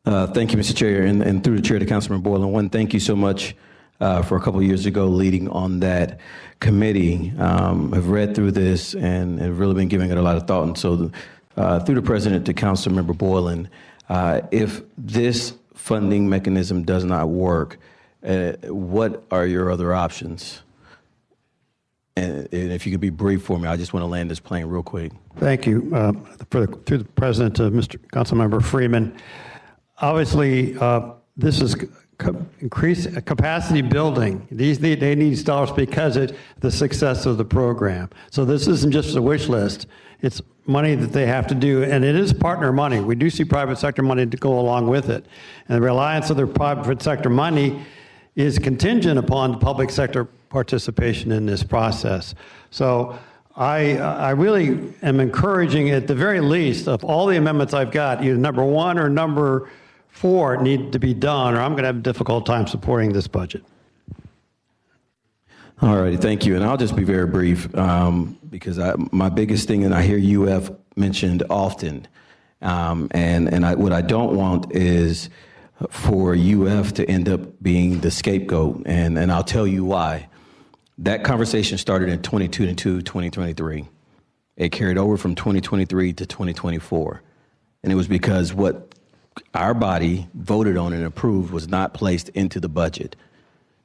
[SPEAKER 7] Thank you, Mr. Chair, and through the chair to Councilman Borland. One, thank you so much for a couple of years ago leading on that committee. Have read through this and have really been giving it a lot of thought. And so through the president to Councilmember Borland, if this funding mechanism does not work, what are your other options? And if you could be brief for me, I just want to land this plane real quick.
[SPEAKER 23] Thank you. Through the president to Mr. Councilmember Freeman. Obviously, this is increase capacity building. They need dollars because of the success of the program. So this isn't just a wish list. It's money that they have to do, and it is partner money. We do see private sector money to go along with it. And the reliance of the private sector money is contingent upon the public sector participation in this process. So I really am encouraging, at the very least, of all the amendments I've got, either number 1 or number 4 need to be done, or I'm going to have a difficult time supporting this budget.
[SPEAKER 7] All right, thank you. And I'll just be very brief because my biggest thing, and I hear UF mentioned often, what I don't want is for UF to end up being the scapegoat, and I'll tell you why. That conversation started in 2023. It carried over from 2023 to 2024. And it was because what our body voted on and approved was not placed into the budget.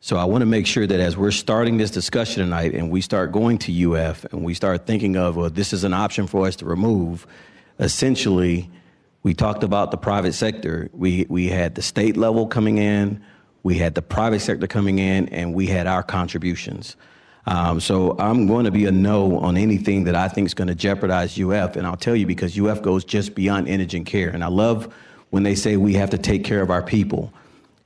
[SPEAKER 7] So I want to make sure that as we're starting this discussion tonight and we start going to UF and we start thinking of, well, this is an option for us to remove, essentially, we talked about the private sector. We had the state level coming in, we had the private sector coming in, and we had our contributions. So I'm going to be a no on anything that I think is going to jeopardize UF. And I'll tell you, because UF goes just beyond indigent care. And I love when they say we have to take care of our people.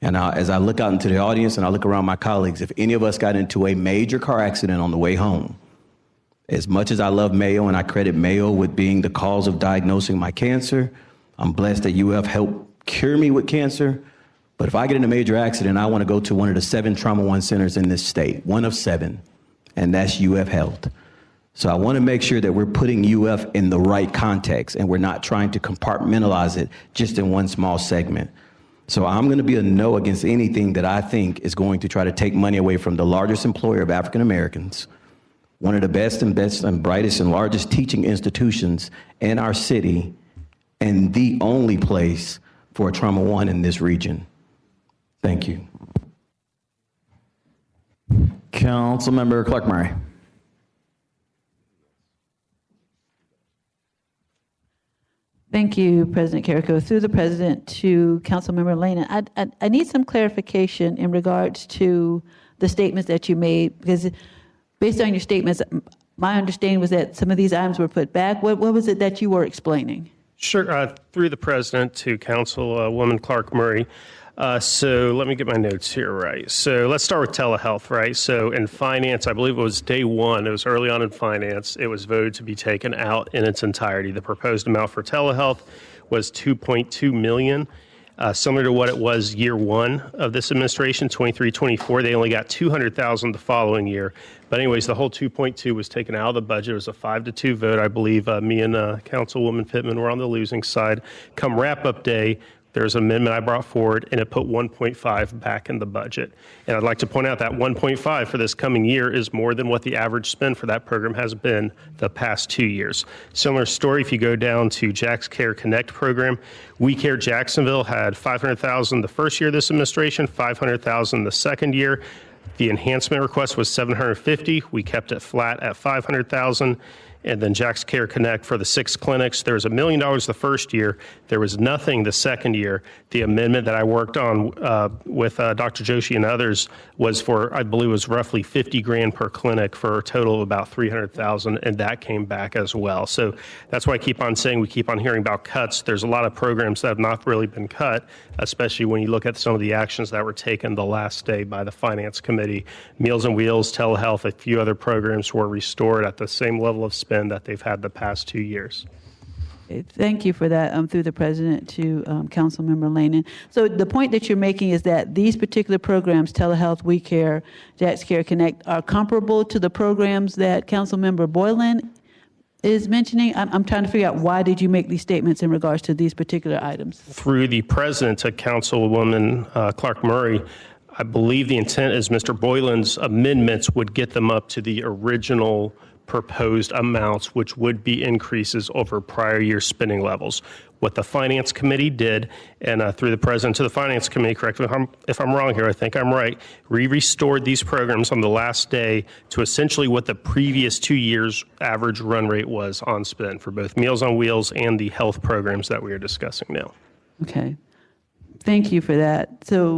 [SPEAKER 7] And as I look out into the audience and I look around my colleagues, if any of us got into a major car accident on the way home, as much as I love Mayo and I credit Mayo with being the cause of diagnosing my cancer, I'm blessed that UF helped cure me with cancer. But if I get in a major accident, I want to go to one of the 7 Trauma One centers in this state, one of 7, and that's UF Health. So I want to make sure that we're putting UF in the right context and we're not trying to compartmentalize it just in one small segment. So I'm going to be a no against anything that I think is going to try to take money away from the largest employer of African Americans, one of the best and brightest and largest teaching institutions in our city, and the only place for a Trauma One in this region. Thank you.
[SPEAKER 21] Councilmember Clark Murray.
[SPEAKER 15] Thank you, President Carrico. Through the president to Councilmember Lane, I need some clarification in regards to the statements that you made, because based on your statements, my understanding was that some of these items were put back. What was it that you were explaining?
[SPEAKER 3] Sure. Through the president to Councilwoman Clark Murray. So let me get my notes here right. So let's start with telehealth, right? So in finance, I believe it was day one. It was early on in finance. It was voted to be taken out in its entirety. The proposed amount for telehealth was $2.2 million. Similar to what it was year one of this administration, 23-24, they only got $200,000 the following year. But anyways, the whole 2.2 was taken out of the budget. It was a 5-2 vote. I believe me and Councilwoman Pittman were on the losing side. Come wrap-up day, there's an amendment I brought forward, and it put 1.5 back in the budget. And I'd like to point out that 1.5 for this coming year is more than what the average spend for that program has been the past 2 years. Similar story, if you go down to Jack's Care Connect program, We Care Jacksonville had $500,000 the first year of this administration, $500,000 the second year. The enhancement request was $750,000. We kept it flat at $500,000. And then Jack's Care Connect for the 6 clinics, there was $1 million the first year. There was nothing the second year. The amendment that I worked on with Dr. Joshi and others was for, I believe, was roughly $50,000 per clinic for a total of about $300,000, and that came back as well. So that's why I keep on saying we keep on hearing about cuts. There's a lot of programs that have not really been cut, especially when you look at some of the actions that were taken the last day by the Finance Committee. Meals on Wheels, telehealth, a few other programs were restored at the same level of spend that they've had the past 2 years.
[SPEAKER 15] Thank you for that, through the president to Councilmember Lanin. So the point that you're making is that these particular programs, telehealth, We Care, Jack's Care Connect, are comparable to the programs that Councilmember Boylan is mentioning. I'm trying to figure out, why did you make these statements in regards to these particular items?
[SPEAKER 3] Through the president to Councilwoman Clark Murray, I believe the intent is Mr. Boylan's amendments would get them up to the original proposed amounts, which would be increases over prior year spending levels. What the Finance Committee did, and through the President to the Finance Committee, correct me if I'm wrong here, I think I'm right, we restored these programs on the last day to essentially what the previous 2 years average run rate was on spend for both Meals on Wheels and the health programs that we are discussing now.
[SPEAKER 15] Okay. Thank you for that. So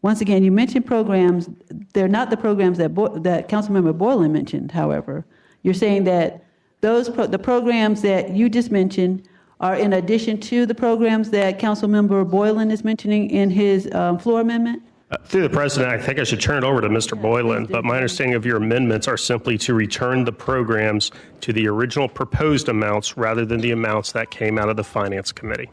[SPEAKER 15] once again, you mentioned programs. They're not the programs that Councilmember Boylan mentioned, however. You're saying that the programs that you just mentioned are in addition to the programs that Councilmember Boylan is mentioning in his floor amendment?
[SPEAKER 3] Through the president, I think I should turn it over to Mr. Boylan, but my understanding of your amendments are simply to return the programs to the original proposed amounts rather than the amounts that came out of the Finance Committee.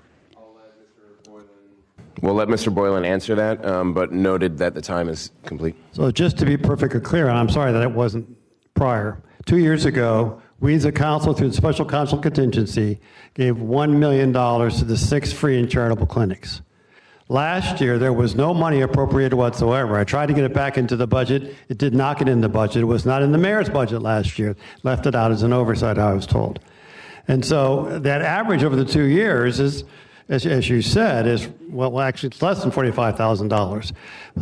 [SPEAKER 6] We'll let Mr. Boylan answer that, but noted that the time is complete.
[SPEAKER 23] So just to be perfectly clear, and I'm sorry that it wasn't prior, 2 years ago, we as a council, through the special council contingency, gave $1 million to the 6 free and charitable clinics. Last year, there was no money appropriated whatsoever. I tried to get it back into the budget. It did not get in the budget. It was not in the mayor's budget last year. Left it out as an oversight, I was told. And so that average over the 2 years is, as you said, is, well, actually, it's less than $45,000.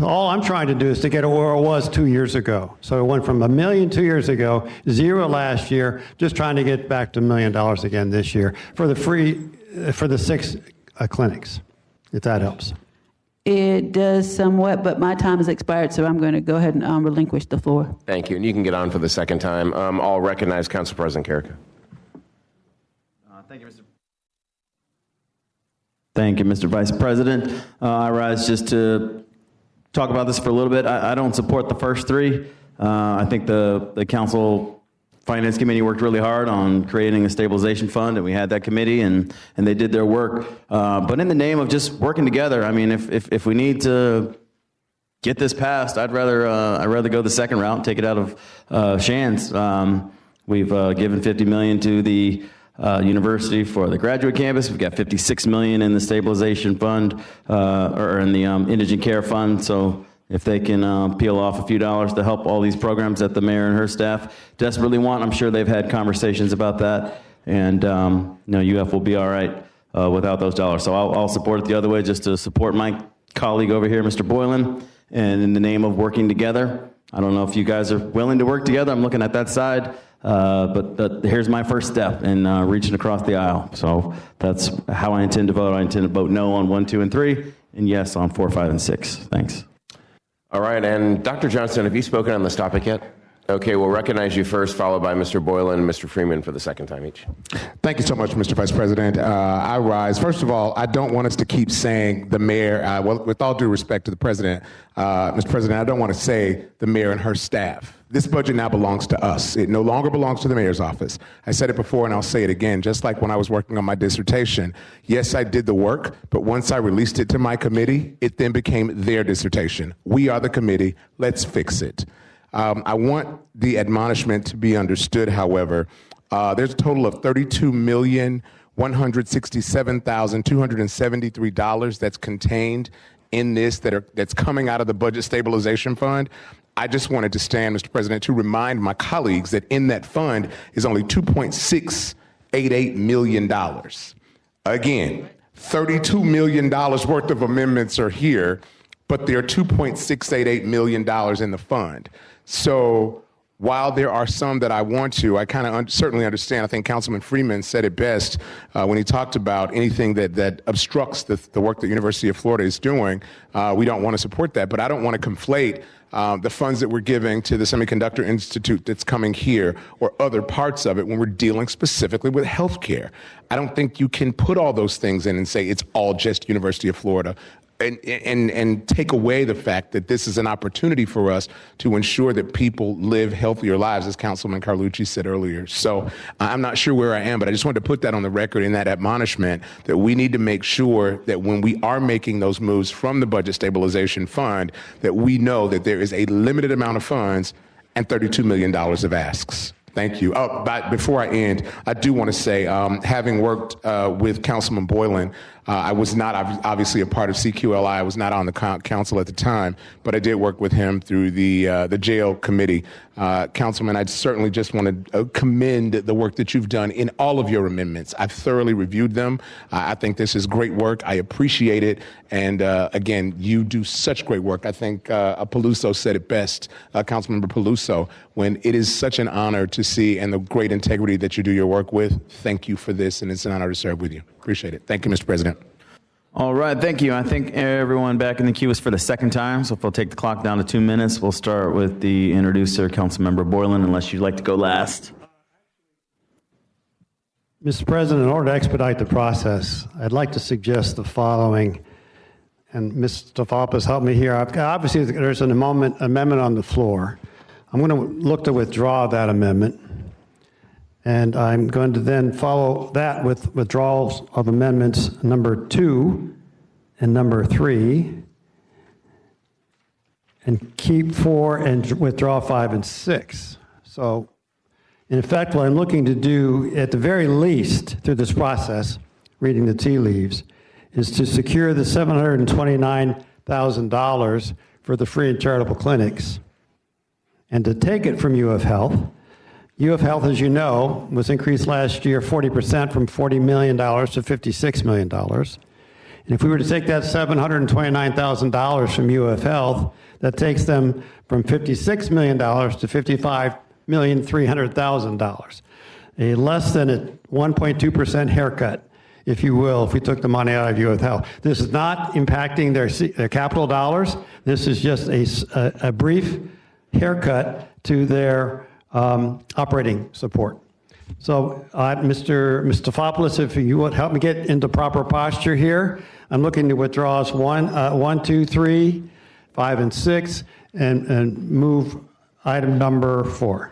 [SPEAKER 23] All I'm trying to do is to get it where it was 2 years ago. So it went from $1 million 2 years ago, $0 last year, just trying to get back to $1 million again this year for the 6 clinics, if that helps.
[SPEAKER 15] It does somewhat, but my time has expired, so I'm going to go ahead and relinquish the floor.
[SPEAKER 6] Thank you. And you can get on for the second time. I'll recognize Council President Carrico.
[SPEAKER 21] Thank you, Mr. Thank you, Mr. Vice President. I rise just to talk about this for a little bit. I don't support the first 3. I think the Council Finance Committee worked really hard on creating a stabilization fund, and we had that committee, and they did their work. But in the name of just working together, I mean, if we need to get this passed, I'd rather go the second route and take it out of Shands. We've given $50 million to the university for the graduate campus. We've got $56 million in the stabilization fund, or in the indigent care fund. So if they can peel off a few dollars to help all these programs that the mayor and her staff desperately want, I'm sure they've had conversations about that. And UF will be all right without those dollars. So I'll support it the other way, just to support my colleague over here, Mr. Boylan, and in the name of working together. I don't know if you guys are willing to work together. I'm looking at that side. But here's my first step in reaching across the aisle. So that's how I intend to vote. I intend to vote no on 1, 2, and 3, and yes on 4, 5, and 6. Thanks.
[SPEAKER 6] All right, and Dr. Johnson, have you spoken on this topic yet? Okay, we'll recognize you first, followed by Mr. Boylan and Mr. Freeman for the second time each.
[SPEAKER 9] Thank you so much, Mr. Vice President. I rise. First of all, I don't want us to keep saying the mayor, well, with all due respect to the president, Mr. President, I don't want to say the mayor and her staff. This budget now belongs to us. It no longer belongs to the mayor's office. I said it before and I'll say it again, just like when I was working on my dissertation. Yes, I did the work, but once I released it to my committee, it then became their dissertation. We are the committee. Let's fix it. I want the admonishment to be understood, however. There's a total of $32,167,273 that's contained in this that's coming out of the Budget Stabilization Fund. I just wanted to stand, Mr. President, to remind my colleagues that in that fund is only $2.688 million. Again, $32 million worth of amendments are here, but there are $2.688 million in the fund. So while there are some that I want to, I kind of certainly understand. I think Councilman Freeman said it best when he talked about anything that obstructs the work that University of Florida is doing. We don't want to support that, but I don't want to conflate the funds that we're giving to the Semiconductor Institute that's coming here or other parts of it when we're dealing specifically with healthcare. I don't think you can put all those things in and say it's all just University of Florida. And take away the fact that this is an opportunity for us to ensure that people live healthier lives, as Councilman Carlucci said earlier. So I'm not sure where I am, but I just wanted to put that on the record in that admonishment that we need to make sure that when we are making those moves from the Budget Stabilization Fund, that we know that there is a limited amount of funds and $32 million of asks. Thank you. But before I end, I do want to say, having worked with Councilman Boylan, I was not obviously a part of CQLI. I was not on the council at the time, but I did work with him through the jail committee. Councilman, I certainly just want to commend the work that you've done in all of your amendments. I've thoroughly reviewed them. I think this is great work. I appreciate it. And again, you do such great work. I think Peluso said it best, Councilmember Peluso, when it is such an honor to see and the great integrity that you do your work with. Thank you for this, and it's an honor to serve with you. Appreciate it. Thank you, Mr. President.
[SPEAKER 21] All right, thank you. I think everyone back in the queue is for the second time, so if we'll take the clock down to 2 minutes, we'll start with the introducer, Councilmember Boylan, unless you'd like to go last.
[SPEAKER 23] Mr. President, in order to expedite the process, I'd like to suggest the following, and Ms. Stefopoulos, help me here. Obviously, there's an amendment on the floor. I'm going to look to withdraw that amendment. And I'm going to then follow that with withdrawals of amendments number 2 and number 3, and keep 4 and withdraw 5 and 6. So, in effect, what I'm looking to do, at the very least, through this process, reading the tea leaves, is to secure the $729,000 for the free and charitable clinics, and to take it from U of Health. U of Health, as you know, was increased last year 40% from $40 million to $56 million. And if we were to take that $729,000 from U of Health, that takes them from $56 million to $55,300,000. A less than a 1.2% haircut, if you will, if we took the money out of U of Health. This is not impacting their capital dollars. This is just a brief haircut to their operating support. So, Mr. Stefopoulos, if you would help me get into proper posture here, I'm looking to withdraw 1, 2, 3, 5, and 6, and move item number 4.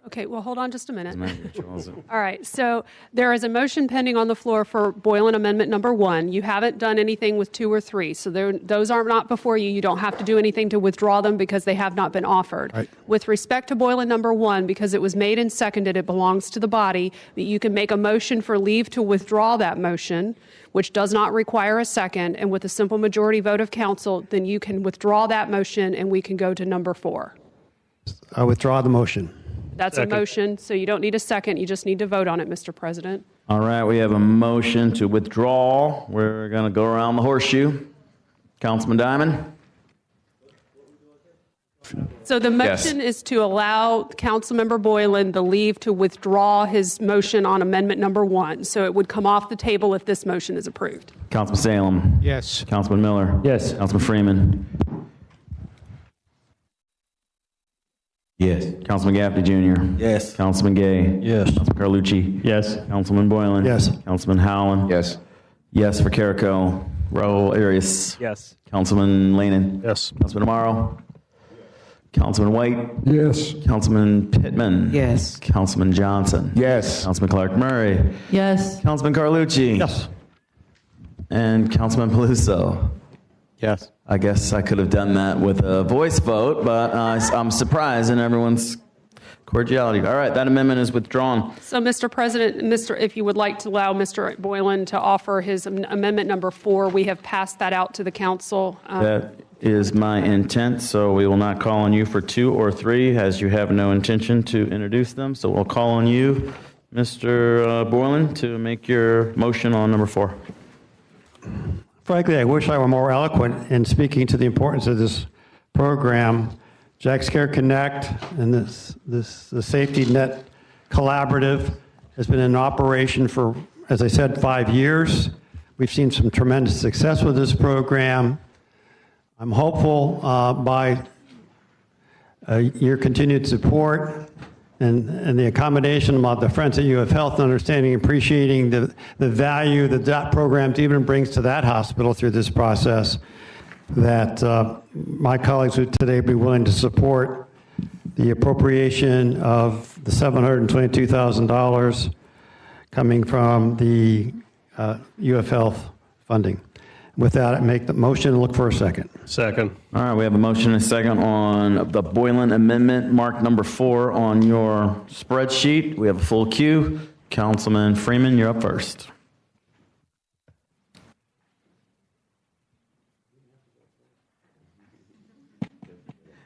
[SPEAKER 11] Okay, well, hold on just a minute. All right, so there is a motion pending on the floor for Boylan Amendment number 1. You haven't done anything with 2 or 3, so those are not before you. You don't have to do anything to withdraw them because they have not been offered. Right. With respect to Boylan number 1, because it was made and seconded, it belongs to the body, but you can make a motion for leave to withdraw that motion, which does not require a second, and with a simple majority vote of council, then you can withdraw that motion and we can go to number 4.
[SPEAKER 23] I withdraw the motion.
[SPEAKER 11] That's a motion, so you don't need a second. You just need to vote on it, Mr. President.
[SPEAKER 21] All right, we have a motion to withdraw. We're going to go around the horseshoe. Councilman Diamond?
[SPEAKER 11] So the motion is to allow Councilmember Boylan the leave to withdraw his motion on amendment number 1. So it would come off the table if this motion is approved.
[SPEAKER 21] Councilman Salem?
[SPEAKER 8] Yes.
[SPEAKER 21] Councilman Miller?
[SPEAKER 23] Yes.
[SPEAKER 21] Councilman Freeman?
[SPEAKER 22] Yes.
[SPEAKER 21] Councilman Gaffney Jr.
[SPEAKER 22] Yes.
[SPEAKER 21] Councilman Gay.
[SPEAKER 24] Yes.
[SPEAKER 21] Councilman Carlucci.
[SPEAKER 23] Yes.
[SPEAKER 21] Councilman Boylan.
[SPEAKER 23] Yes.
[SPEAKER 21] Councilman Howland.
[SPEAKER 6] Yes.
[SPEAKER 21] Yes for Carrico. Raul Arias.
[SPEAKER 10] Yes.
[SPEAKER 21] Councilman Lanin.
[SPEAKER 24] Yes.
[SPEAKER 21] Councilman Amaro. Councilman White.
[SPEAKER 24] Yes.
[SPEAKER 21] Councilman Pittman.
[SPEAKER 15] Yes.
[SPEAKER 21] Councilman Johnson.
[SPEAKER 9] Yes.
[SPEAKER 21] Councilman Clark Murray.
[SPEAKER 15] Yes.
[SPEAKER 21] Councilman Carlucci.
[SPEAKER 23] Yes.
[SPEAKER 21] And Councilman Paluso.
[SPEAKER 5] Yes.
[SPEAKER 21] I guess I could have done that with a voice vote, but I'm surprised in everyone's cordiality. All right, that amendment is withdrawn.
[SPEAKER 11] So, Mr. President, if you would like to allow Mr. Boylan to offer his amendment number 4, we have passed that out to the council.
[SPEAKER 21] That is my intent, so we will not call on you for 2 or 3, as you have no intention to introduce them. So we'll call on you, Mr. Boylan, to make your motion on number 4.
[SPEAKER 23] Frankly, I wish I were more eloquent in speaking to the importance of this program. Jackscare Connect and the Safety Net Collaborative has been in operation for, as I said, 5 years. We've seen some tremendous success with this program. I'm hopeful by your continued support and the accommodation about the Friends at UF Health, and understanding and appreciating the value that that program even brings to that hospital through this process, that my colleagues would today be willing to support the appropriation of the $722,000 coming from the UF Health funding. With that, I make the motion and look for a second.
[SPEAKER 3] Second.
[SPEAKER 21] All right, we have a motion and a second on the Boylan amendment, marked number 4 on your spreadsheet. We have a full queue. Councilman Freeman, you're up first.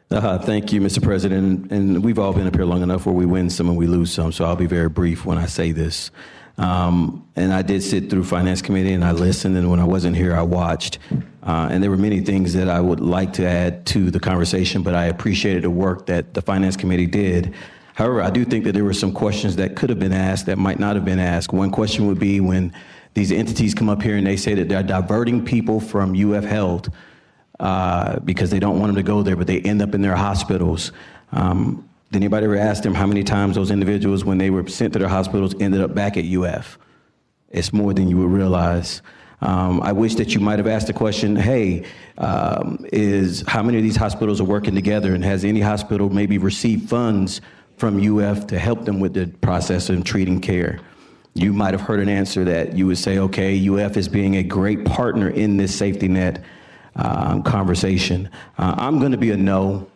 [SPEAKER 7] Thank you, Mr. President. And we've all been up here long enough where we win some and we lose some, so I'll be very brief when I say this. And I did sit through Finance Committee and I listened, and when I wasn't here, I watched. And there were many things that I would like to add to the conversation, but I appreciated the work that the Finance Committee did. However, I do think that there were some questions that could have been asked that might not have been asked. One question would be when these entities come up here and they say that they're diverting people from UF Health because they don't want them to go there, but they end up in their hospitals. Did anybody ever ask them how many times those individuals, when they were sent to their hospitals, ended up back at UF? It's more than you would realize. I wish that you might have asked the question, hey, is how many of these hospitals are working together, and has any hospital maybe received funds from UF to help them with the process of treating care? You might have heard an answer that you would say, okay, UF is being a great partner in this safety net conversation. I'm going to be a no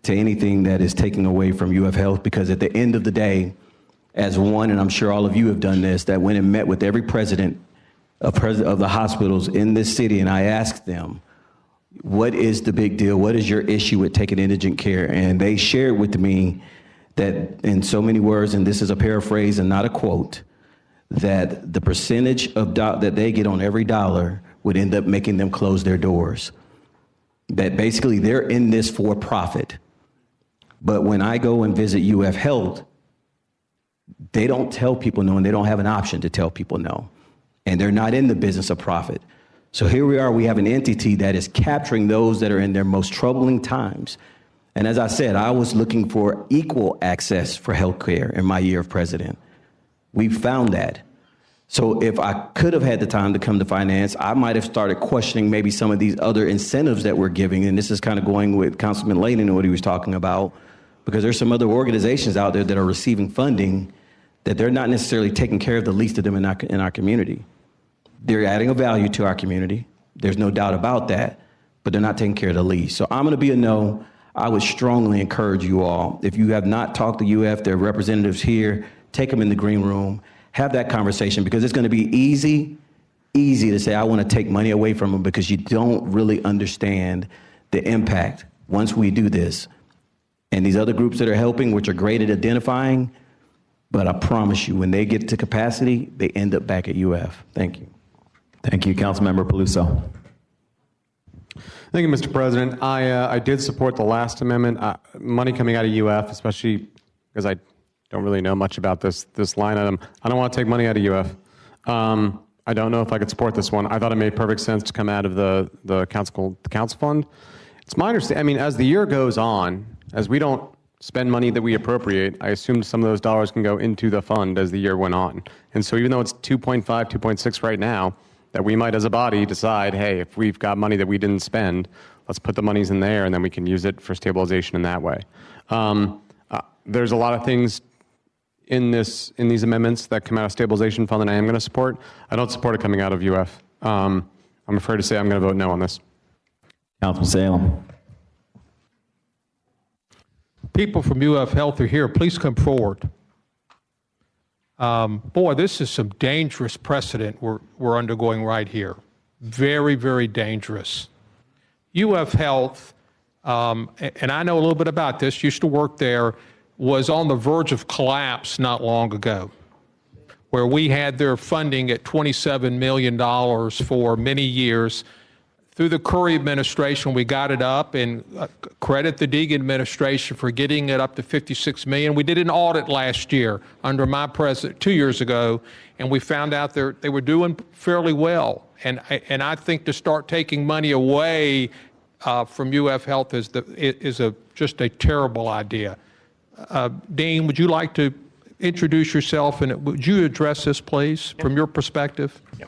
[SPEAKER 7] to anything that is taking away from UF Health, because at the end of the day, as one, and I'm sure all of you have done this, that went and met with every president of the hospitals in this city, and I asked them, what is the big deal? What is your issue with taking indigent care? And they shared with me that, in so many words, and this is a paraphrase and not a quote, that the percentage of that they get on every dollar would end up making them close their doors. That basically they're in this for profit. But when I go and visit UF Health, they don't tell people no, and they don't have an option to tell people no. And they're not in the business of profit. So here we are, we have an entity that is capturing those that are in their most troubling times. And as I said, I was looking for equal access for health care in my year of president. We found that. So if I could have had the time to come to finance, I might have started questioning maybe some of these other incentives that we're giving. And this is kind of going with Councilman Layden and what he was talking about, because there's some other organizations out there that are receiving funding that they're not necessarily taking care of the least of them in our community. They're adding a value to our community. There's no doubt about that, but they're not taking care of the least. So I'm going to be a no. I would strongly encourage you all, if you have not talked to UF, their representatives here, take them in the green room, have that conversation, because it's going to be easy to say, I want to take money away from them, because you don't really understand the impact once we do this. And these other groups that are helping, which are great at identifying, but I promise you, when they get to capacity, they end up back at UF. Thank you.
[SPEAKER 21] Thank you, Councilmember Paluso.
[SPEAKER 5] Thank you, Mr. President. I did support the last amendment. Money coming out of UF, especially because I don't really know much about this line item. I don't want to take money out of UF. I don't know if I could support this one. I thought it made perfect sense to come out of the council fund. It's my understanding, I mean, as the year goes on, as we don't spend money that we appropriate, I assumed some of those dollars can go into the fund as the year went on. And so even though it's 2.5, 2.6 right now, that we might as a body decide, hey, if we've got money that we didn't spend, let's put the monies in there and then we can use it for stabilization in that way. There's a lot of things in these amendments that come out of stabilization fund that I am going to support. I don't support it coming out of UF. I'm afraid to say I'm going to vote no on this.
[SPEAKER 21] Councilman Salem.
[SPEAKER 8] People from UF Health are here. Please come forward. Boy, this is some dangerous precedent we're undergoing right here. Very, very dangerous. UF Health, and I know a little bit about this, used to work there, was on the verge of collapse not long ago, where we had their funding at $27 million for many years. Through the Curry administration, we got it up, and credit the Deegan administration for getting it up to $56 million. We did an audit last year under my president 2 years ago, and we found out they were doing fairly well. And I think to start taking money away from UF Health is just a terrible idea. Dean, would you like to introduce yourself, and would you address this, please, from your perspective?
[SPEAKER 4] Yeah.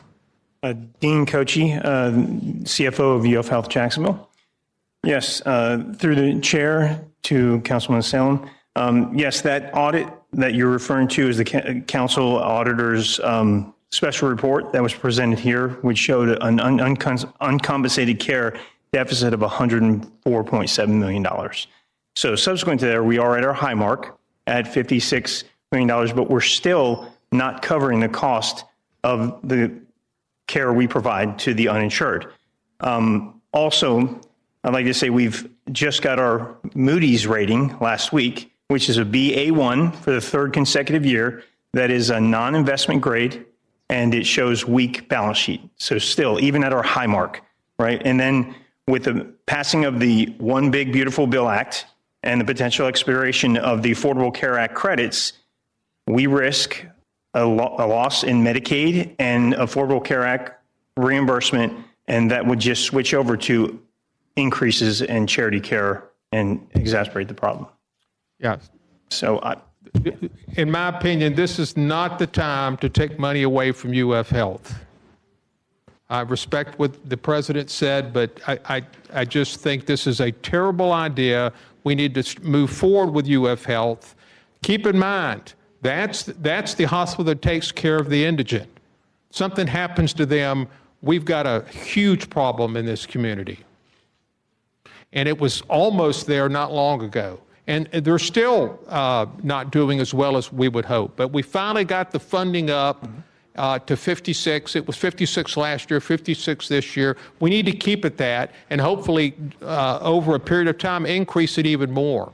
[SPEAKER 4] Dean Kochi, CFO of UF Health Jacksonville. Yes, through the chair to Councilman Salem. Yes, that audit that you're referring to is the council auditor's special report that was presented here, which showed an uncompensated care deficit of $104.7 million. So subsequent to there, we are at our high mark at $56 million, but we're still not covering the cost of the care we provide to the uninsured. Also, I'd like to say we've just got our Moody's rating last week, which is a Ba1 for the third consecutive year. That is a non-investment grade, and it shows weak balance sheet. So still, even at our high mark, right? And then with the passing of the One Big Beautiful Bill Act and the potential expiration of the Affordable Care Act credits, we risk a loss in Medicaid and Affordable Care Act reimbursement, and that would just switch over to increases in charity care and exacerbate the problem.
[SPEAKER 8] Yeah.
[SPEAKER 4] So
[SPEAKER 8] in my opinion, this is not the time to take money away from UF Health. I respect what the president said, but I just think this is a terrible idea. We need to move forward with UF Health. Keep in mind, that's the hospital that takes care of the indigent. Something happens to them, we've got a huge problem in this community. And it was almost there not long ago. And they're still not doing as well as we would hope. But we finally got the funding up to 56. It was 56 last year, 56 this year. We need to keep it that, and hopefully over a period of time, increase it even more.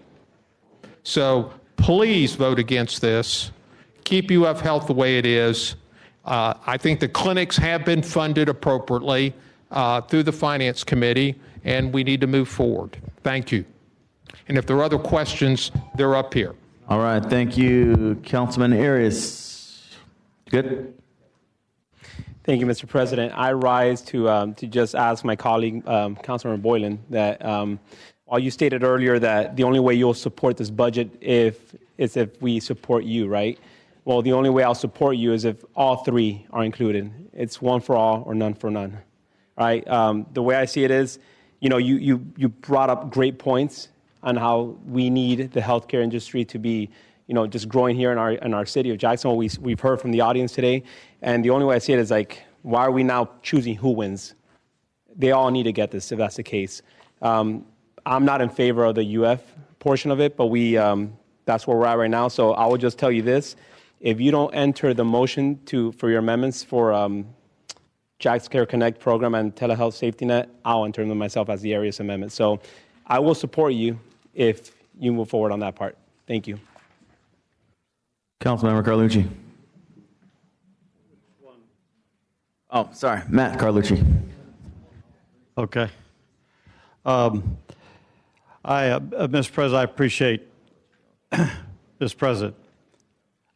[SPEAKER 8] So please vote against this. Keep UF Health the way it is. I think the clinics have been funded appropriately through the Finance Committee, and we need to move forward. Thank you. And if there are other questions, they're up here.
[SPEAKER 21] All right. Thank you, Councilman Arias. Good.
[SPEAKER 10] Thank you, Mr. President. I rise to just ask my colleague, Councilman Boylan, that while you stated earlier that the only way you'll support this budget is if we support you, right? Well, the only way I'll support you is if all three are included. It's one for all or none for none, right? The way I see it is, you brought up great points on how we need the healthcare industry to be, just growing here in our city of Jacksonville. We've heard from the audience today, and the only way I see it is like, why are we now choosing who wins? They all need to get this if that's the case. I'm not in favor of the UF portion of it, but that's where we're at right now. So I will just tell you this: if you don't enter the motion for your amendments for Jack's Care Connect program and telehealth safety net, I'll enter them myself as the Arias amendment. So I will support you if you move forward on that part. Thank you.
[SPEAKER 21] Councilmember Carlucci. Oh, sorry, Matt Carlucci.
[SPEAKER 2] Okay. Mr. President, I appreciate, Mr. President,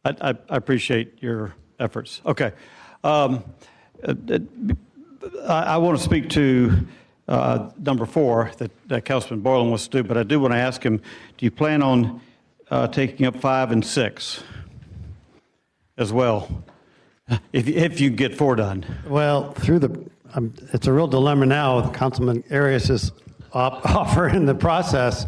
[SPEAKER 2] I appreciate your efforts. Okay. I want to speak to number 4 that Councilman Boylan wants to do, but I do want to ask him, do you plan on taking up 5 and 6 as well, if you get 4 done.
[SPEAKER 23] Well, it's a real dilemma now with Councilman Arias' offer in the process.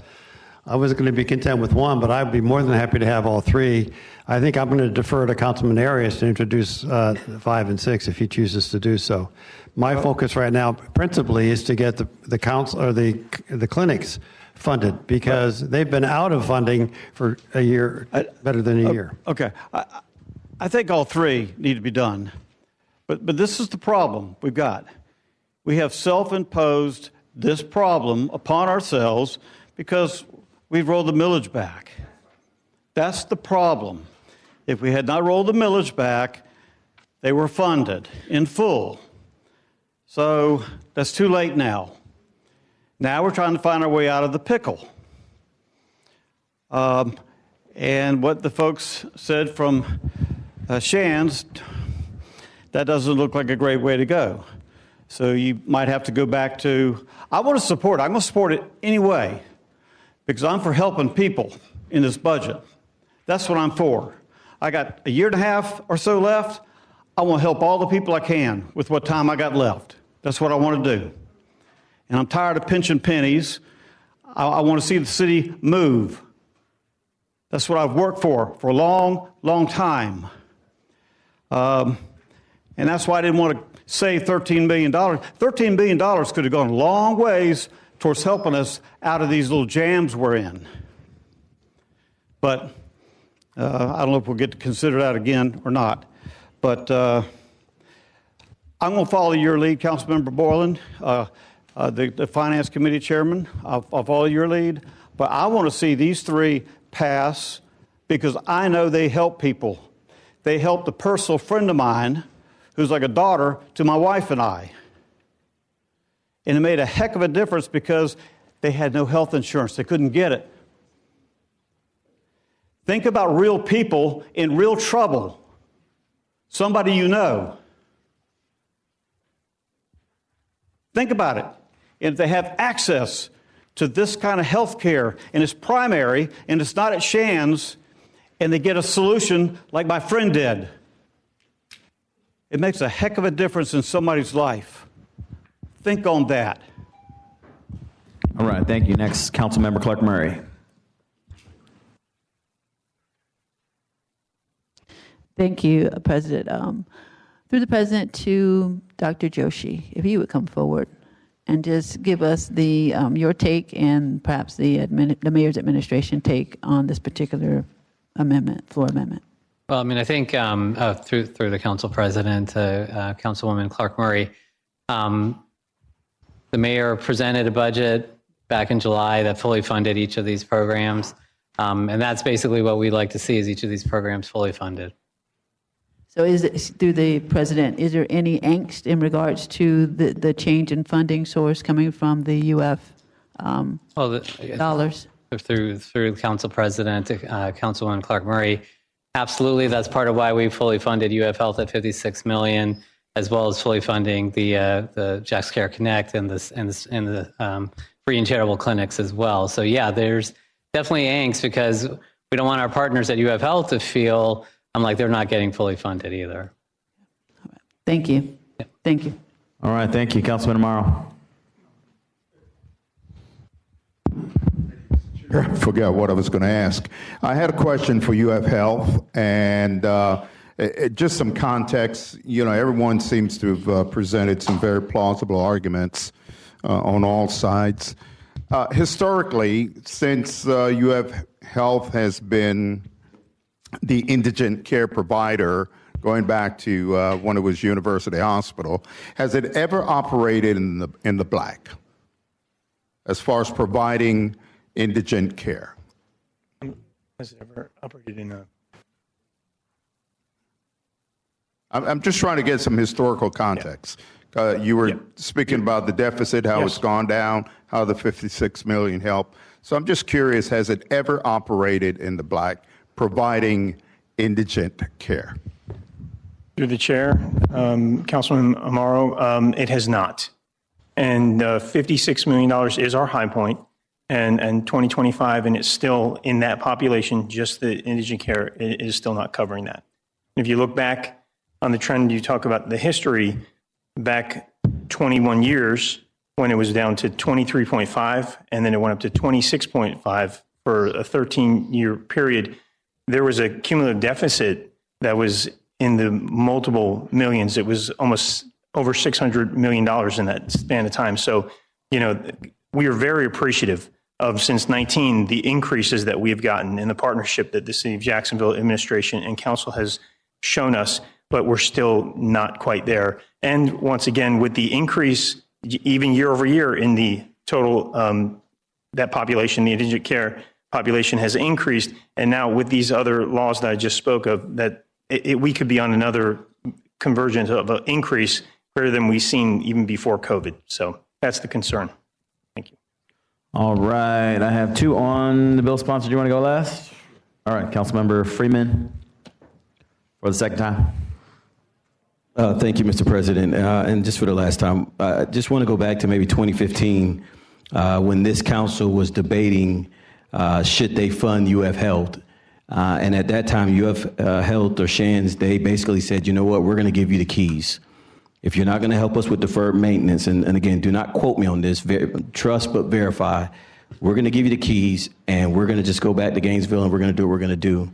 [SPEAKER 23] I was going to be content with 1, but I'd be more than happy to have all 3. I think I'm going to defer to Councilman Arias to introduce 5 and 6 if he chooses to do so. My focus right now principally is to get the council or the clinics funded because they've been out of funding for a year, better than a year.
[SPEAKER 2] Okay. I think all 3 need to be done. But this is the problem we've got. We have self-imposed this problem upon ourselves because we've rolled the millage back. That's the problem. If we had not rolled the millage back, they were funded in full. So that's too late now. Now we're trying to find our way out of the pickle. And what the folks said from Shands, that doesn't look like a great way to go. So you might have to go back to, I'm going to support it anyway, because I'm for helping people in this budget. That's what I'm for. I got a year and a half or so left. I want to help all the people I can with what time I got left. That's what I want to do. And I'm tired of pinching pennies. I want to see the city move. That's what I've worked for a long, long time. And that's why I didn't want to save $13 million. $13 million could have gone a long ways towards helping us out of these little jams we're in. But I don't know if we'll get to consider that again or not. But I'm going to follow your lead, Councilmember Borland, the Finance Committee Chairman. I'll follow your lead. But I want to see these 3 pass because I know they help people. They helped a personal friend of mine who's like a daughter to my wife and I. And it made a heck of a difference because they had no health insurance. They couldn't get it. Think about real people in real trouble. Somebody you know. Think about it. And if they have access to this kind of health care and it's primary and it's not at Shands and they get a solution like my friend did, it makes a heck of a difference in somebody's life. Think on that.
[SPEAKER 21] All right, thank you. Next, Councilmember Clark Murray.
[SPEAKER 15] Thank you, President. Through the President to Dr. Joshi, if he would come forward and just give us the your take and perhaps the mayor's administration take on this particular amendment, floor amendment.
[SPEAKER 16] Well, I mean, I think through the council president, Councilwoman Clark Murray, the mayor presented a budget back in July that fully funded each of these programs. And that's basically what we'd like to see is each of these programs fully funded.
[SPEAKER 15] So is it, through the president, is there any angst in regards to the change in funding source coming from the UF dollars?
[SPEAKER 16] Through the council president, Councilwoman Clark Murray, absolutely. That's part of why we fully funded UF Health at $56 million, as well as fully funding the Jacksonville Connect and the free and charitable clinics as well. So yeah, there's definitely angst because we don't want our partners at UF Health to feel like they're not getting fully funded either.
[SPEAKER 15] Thank you.
[SPEAKER 16] Yeah.
[SPEAKER 15] Thank you.
[SPEAKER 21] All right, thank you. Councilman Amaro.
[SPEAKER 18] I forgot what I was going to ask. I had a question for UF Health and just some context. You know, everyone seems to have presented some very plausible arguments on all sides. Historically, since UF Health has been the indigent care provider going back to when it was University Hospital, has it ever operated in the black as far as providing indigent care?
[SPEAKER 4] Has it ever operated in a...
[SPEAKER 18] I'm just trying to get some historical context. Yeah. You were speaking about the deficit, how it's gone down, how the $56 million helped. So I'm just curious, has it ever operated in the black, providing indigent care?
[SPEAKER 4] Through the chair, Councilman Amaro, it has not. And $56 million is our high point. and 2025, and it's still in that population, just the indigent care is still not covering that. If you look back on the trend, you talk about the history, back 21 years when it was down to 23.5, and then it went up to 26.5 for a 13-year period, there was a cumulative deficit that was in the multiple millions. It was almost over $600 million in that span of time. So, we are very appreciative of, since 19, the increases that we have gotten in the partnership that the City of Jacksonville administration and council has shown us, but we're still not quite there. And once again, with the increase, even year over year, in the total, that population, the indigent care population has increased. And now with these other laws that I just spoke of, that we could be on another convergence of an increase greater than we've seen even before COVID. So that's the concern. Thank you.
[SPEAKER 21] All right, I have two on the bill sponsor. Do you want to go last? All right, Councilmember Freeman for the second time.
[SPEAKER 7] Thank you, Mr. President. And just for the last time, I just want to go back to maybe 2015 when this council was debating should they fund UF Health. And at that time, UF Health or Shands, they basically said, you know what, we're going to give you the keys. If you're not going to help us with deferred maintenance, and again, do not quote me on this, trust but verify, we're going to give you the keys, and we're going to just go back to Gainesville, and we're going to do what we're going to do.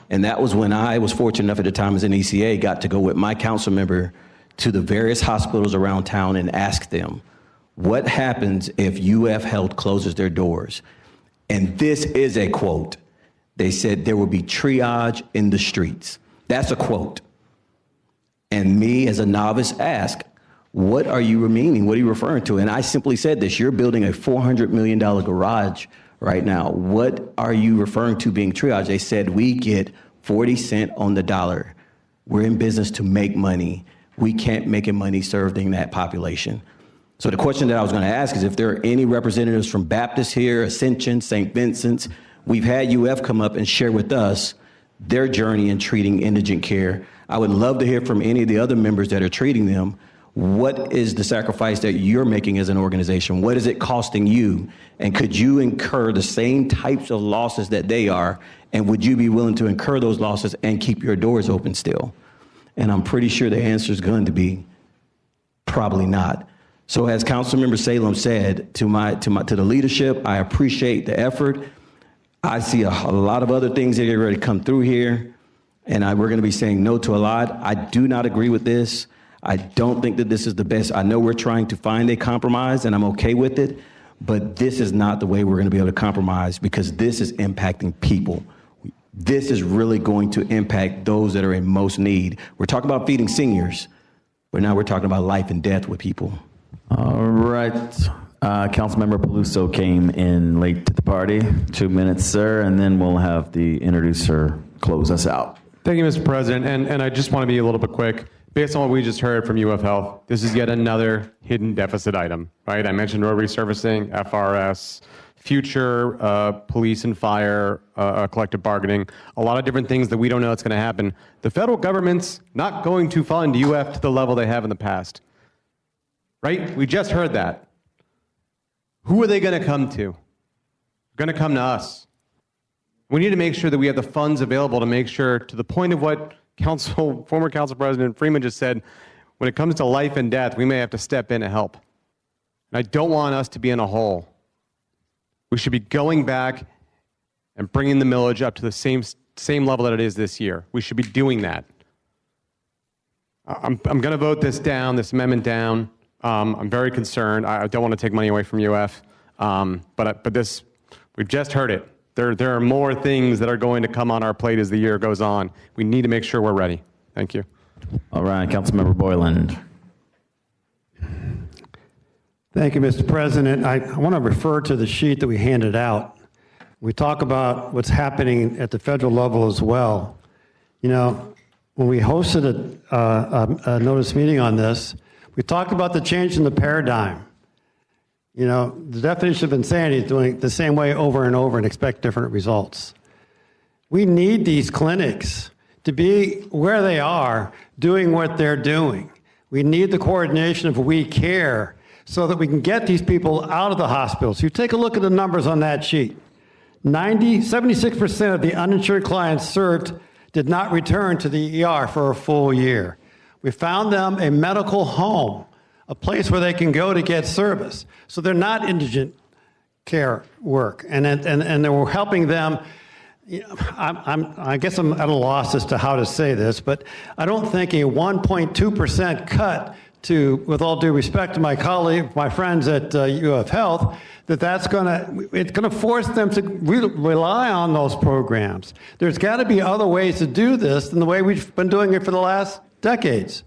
[SPEAKER 7] And that was when I was fortunate enough at the time as an ECA, got to go with my council member to the various hospitals around town and ask them, what happens if UF Health closes their doors? And this is a quote. They said there will be triage in the streets. That's a quote. And me, as a novice, asked, what are you meaning? What are you referring to? And I simply said this, you're building a $400 million garage right now. What are you referring to being triage? They said, we get 40 cents on the dollar. We're in business to make money. We can't make money serving that population. So the question that I was going to ask is if there are any representatives from Baptist here, Ascension, St. Vincent's. We've had UF come up and share with us their journey in treating indigent care. I would love to hear from any of the other members that are treating them. What is the sacrifice that you're making as an organization? What is it costing you? And could you incur the same types of losses that they are? And would you be willing to incur those losses and keep your doors open still? And I'm pretty sure the answer is going to be probably not. So as Councilmember Salem said, to the leadership, I appreciate the effort. I see a lot of other things that are ready to come through here, and we're going to be saying no to a lot. I do not agree with this. I don't think that this is the best. I know we're trying to find a compromise, and I'm okay with it, but this is not the way we're going to be able to compromise because this is impacting people. This is really going to impact those that are in most need. We're talking about feeding seniors, but now we're talking about life and death with people.
[SPEAKER 21] All right. Councilmember Peluso came in late to the party. 2 minutes, sir, and then we'll have the introducer close us out.
[SPEAKER 5] Thank you, Mr. President. And I just want to be a little bit quick. Based on what we just heard from UF Health, this is yet another hidden deficit item, right? I mentioned road resurfacing, FRS, future police and fire, collective bargaining, a lot of different things that we don't know what's going to happen. The federal government's not going to fund UF to the level they have in the past, right? We just heard that. Who are they going to come to? They're going to come to us. We need to make sure that we have the funds available to make sure, to the point of what former Council President Freeman just said, when it comes to life and death, we may have to step in to help. And I don't want us to be in a hole. We should be going back and bringing the millage up to the same level that it is this year. We should be doing that. I'm going to vote this amendment down. I'm very concerned. I don't want to take money away from UF, but this, we've just heard it. There are more things that are going to come on our plate as the year goes on. We need to make sure we're ready. Thank you.
[SPEAKER 21] All right, Councilmember Boyland.
[SPEAKER 23] Thank you, Mr. President. I want to refer to the sheet that we handed out. We talk about what's happening at the federal level as well. You know, when we hosted a notice meeting on this, we talked about the change in the paradigm. You know, the definition of insanity is doing it the same way over and over and expect different results. We need these clinics to be where they are, doing what they're doing. We need the coordination of We Care so that we can get these people out of the hospitals. You take a look at the numbers on that sheet. 76% of the uninsured clients served did not return to the ER for a full year. We found them a medical home, a place where they can go to get service. So they're not indigent care work, and we're helping them. You know, I guess I'm at a loss as to how to say this, but I don't think a 1.2% cut to, with all due respect to my colleague, my friends at UF Health, it's going to force them to rely on those programs. There's got to be other ways to do this than the way we've been doing it for the last decades.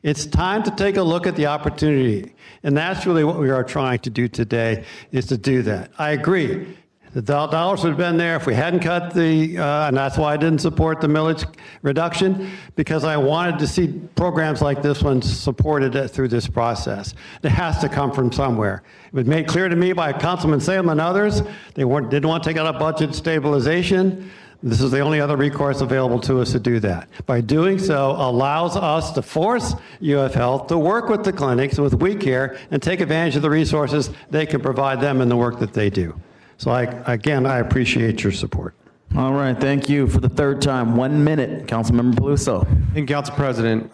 [SPEAKER 23] It's time to take a look at the opportunity, and that's really what we are trying to do today, is to do that. I agree. The dollars would have been there if we hadn't cut and that's why I didn't support the millage reduction, because I wanted to see programs like this one supported through this process. It has to come from somewhere. It was made clear to me by Councilman Salem and others, they didn't want to take out a budget stabilization. This is the only other recourse available to us to do that. By doing so, allows us to force UF Health to work with the clinics and with We Care and take advantage of the resources they can provide them in the work that they do. So I appreciate your support.
[SPEAKER 21] All right, thank you. For the third time, 1 minute, Councilmember Peluso.
[SPEAKER 5] And Council President,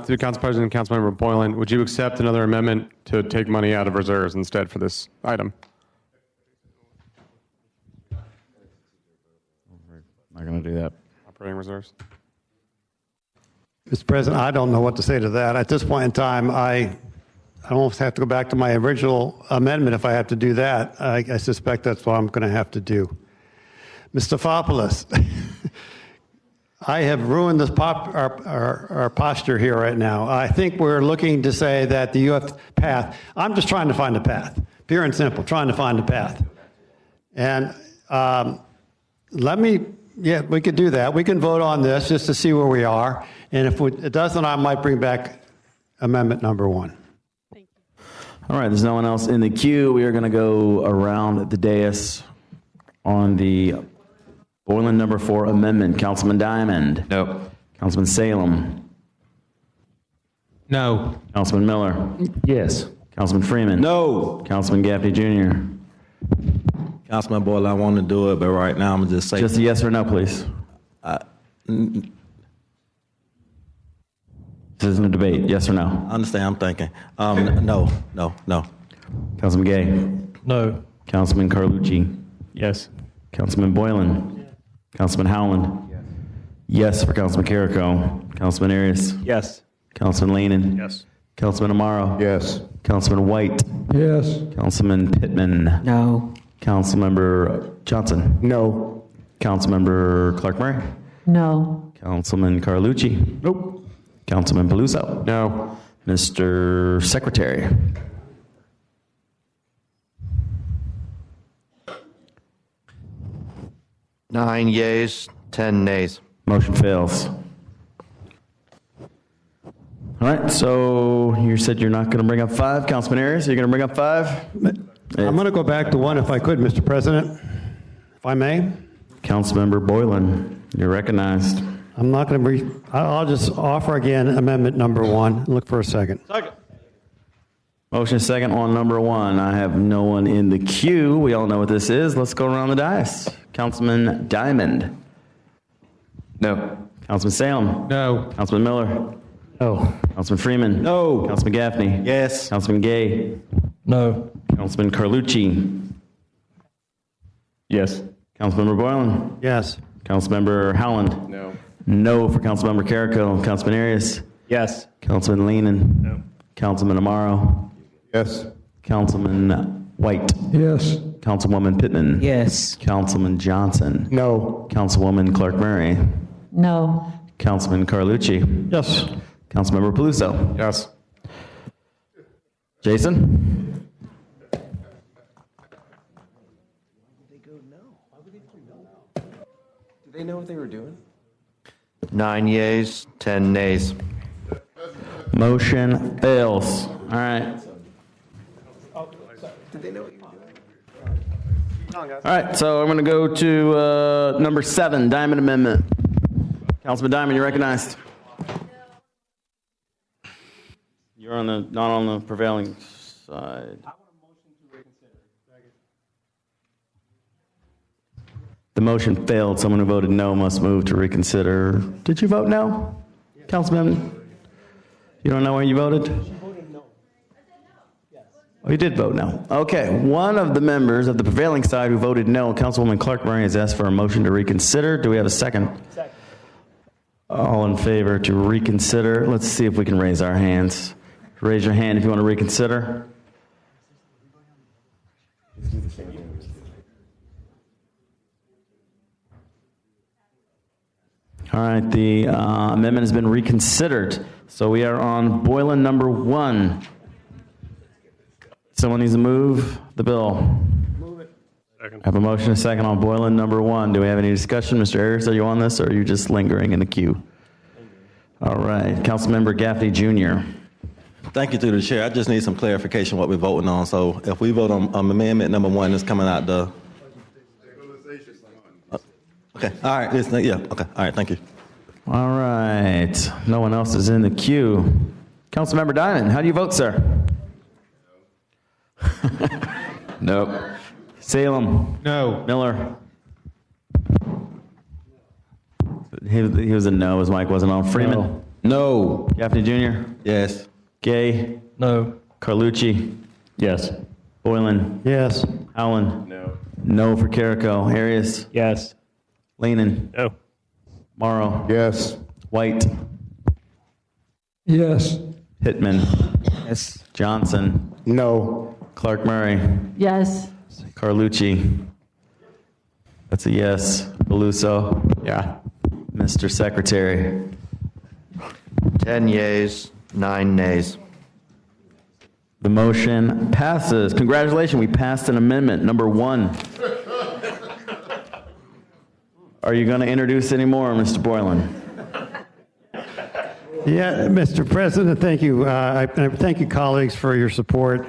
[SPEAKER 5] through Council President and Councilmember Boylan, would you accept another amendment to take money out of reserves instead for this item?
[SPEAKER 21] Not going to do that.
[SPEAKER 5] Operating reserves.
[SPEAKER 23] Mr. President, I don't know what to say to that. At this point in time, I almost have to go back to my original amendment if I have to do that. I suspect that's what I'm going to have to do. Mr. Fopoulos, I have ruined this our posture here right now. I think we're looking to say that the UF path, I'm just trying to find a path, pure and simple, trying to find a path. And we could do that. We can vote on this just to see where we are. And if it doesn't, I might bring back amendment number 1.
[SPEAKER 21] All right, there's no one else in the queue. We are going to go around the dais on the Boylan number 4 amendment. Councilman Diamond.
[SPEAKER 1] No.
[SPEAKER 21] Councilman Salem.
[SPEAKER 8] No.
[SPEAKER 21] Councilman Miller.
[SPEAKER 22] Yes.
[SPEAKER 21] Councilman Freeman.
[SPEAKER 22] No.
[SPEAKER 21] Councilman Gaffney Jr.
[SPEAKER 22] Councilman Boyle, I want to do it, but right now I'm going to just say.
[SPEAKER 21] Just a yes or no, please. This isn't a debate. Yes or no?
[SPEAKER 22] I understand. I'm thinking. No.
[SPEAKER 21] Councilman Gay.
[SPEAKER 24] No.
[SPEAKER 21] Councilman Carlucci.
[SPEAKER 4] Yes.
[SPEAKER 21] Councilman Boylan. Yes. Councilman Howland. Yes. Yes for Councilman Carrico. Councilman Arias.
[SPEAKER 10] Yes.
[SPEAKER 21] Councilman Lanin.
[SPEAKER 4] Yes.
[SPEAKER 21] Councilman Amaro.
[SPEAKER 18] Yes.
[SPEAKER 21] Councilman White.
[SPEAKER 22] Yes.
[SPEAKER 21] Councilman Pittman.
[SPEAKER 15] No.
[SPEAKER 21] Councilmember Johnson.
[SPEAKER 6] No.
[SPEAKER 21] Councilmember Clark Murray.
[SPEAKER 15] No.
[SPEAKER 21] Councilman Carlucci.
[SPEAKER 4] Nope.
[SPEAKER 21] Councilman Peluso.
[SPEAKER 5] No.
[SPEAKER 21] Mr. Secretary.
[SPEAKER 17] Nine yeas, 10 nays.
[SPEAKER 21] Motion fails. All right, so you said you're not going to bring up 5. Councilman Arias, are you going to bring up 5?
[SPEAKER 23] I'm going to go back to 1 if I could, Mr. President, if I may.
[SPEAKER 21] Councilmember Boylan, you're recognized.
[SPEAKER 23] I'm not going to I'll just offer again amendment number 1. Look for a second.
[SPEAKER 21] Motion second on number 1. I have no one in the queue. We all know what this is. Let's go around the dais. Councilman Diamond.
[SPEAKER 1] No.
[SPEAKER 21] Councilman Salem.
[SPEAKER 8] No.
[SPEAKER 21] Councilman Miller.
[SPEAKER 24] No.
[SPEAKER 21] Councilman Freeman.
[SPEAKER 22] No.
[SPEAKER 21] Councilman Gaffney.
[SPEAKER 22] Yes.
[SPEAKER 21] Councilman Gay.
[SPEAKER 24] No.
[SPEAKER 21] Councilman Carlucci.
[SPEAKER 4] Yes.
[SPEAKER 21] Councilmember Boylan.
[SPEAKER 23] Yes.
[SPEAKER 21] Councilmember Howland.
[SPEAKER 4] No.
[SPEAKER 21] No for Councilmember Carrico. Councilman Arias.
[SPEAKER 10] Yes.
[SPEAKER 21] Councilman Leanin.
[SPEAKER 4] No.
[SPEAKER 21] Councilman Amaro.
[SPEAKER 18] Yes.
[SPEAKER 21] Councilman White.
[SPEAKER 22] Yes.
[SPEAKER 21] Councilwoman Pittman.
[SPEAKER 15] Yes.
[SPEAKER 21] Councilman Johnson.
[SPEAKER 6] No.
[SPEAKER 21] Councilwoman Clark Murray.
[SPEAKER 15] No.
[SPEAKER 21] Councilman Carlucci.
[SPEAKER 23] Yes.
[SPEAKER 21] Councilmember Peluso.
[SPEAKER 5] Yes.
[SPEAKER 21] Jason?
[SPEAKER 6] Do they know what they were doing?
[SPEAKER 17] 9 yeas, 10 nays.
[SPEAKER 21] Motion fails. All right.
[SPEAKER 6] Did they know what you were doing?
[SPEAKER 21] All right, so I'm going to go to number 7, Diamond Amendment. Councilman Diamond, you're recognized. You're not on the prevailing side. The motion failed. Someone who voted no must move to reconsider. Did you vote no? Councilman? You don't know where you voted? Oh, you did vote no. Okay, one of the members of the prevailing side who voted no, Councilwoman Clark Murray, has asked for a motion to reconsider. Do we have a second? Second. All in favor to reconsider? Let's see if we can raise our hands. Raise your hand if you want to reconsider. All right, the amendment has been reconsidered. So we are on Boylan number 1. Someone needs to move the bill. Move it. Second. I have a motion and a second on Boylan number 1. Do we have any discussion? Mr. Ayers, are you on this, or are you just lingering in the queue? All right, Councilmember Gaffney Jr.
[SPEAKER 17] Thank you, through the chair. I just need some clarification what we're voting on. So if we vote on amendment number 1, it's coming out the... Okay, all right, yeah, okay, all right, thank you.
[SPEAKER 21] All right, no one else is in the queue. Councilmember Diamond, how do you vote, sir? Nope. Salem?
[SPEAKER 8] No.
[SPEAKER 21] Miller? He was a no. His mic wasn't on. Freeman? No. Gaffney Jr.?
[SPEAKER 17] Yes.
[SPEAKER 21] Gay?
[SPEAKER 24] No.
[SPEAKER 21] Carlucci?
[SPEAKER 23] Yes.
[SPEAKER 21] Boylan?
[SPEAKER 23] Yes.
[SPEAKER 21] Howland?
[SPEAKER 6] No.
[SPEAKER 21] No for Carrico. Arias?
[SPEAKER 10] Yes.
[SPEAKER 21] Leanin?
[SPEAKER 10] No.
[SPEAKER 21] Morrow?
[SPEAKER 18] Yes.
[SPEAKER 21] White?
[SPEAKER 24] Yes.
[SPEAKER 21] Pittman?
[SPEAKER 10] Yes.
[SPEAKER 21] Johnson?
[SPEAKER 9] No.
[SPEAKER 21] Clark Murray?
[SPEAKER 15] Yes.
[SPEAKER 21] Carlucci? That's a yes. Beluso?
[SPEAKER 17] Yeah.
[SPEAKER 21] Mr. Secretary?
[SPEAKER 17] 10 yeas, 9 nays.
[SPEAKER 21] The motion passes. Congratulations, we passed an amendment, number 1. Are you going to introduce any more, Mr. Boylan?
[SPEAKER 23] Yeah, Mr. President, thank you. Thank you, colleagues, for your support.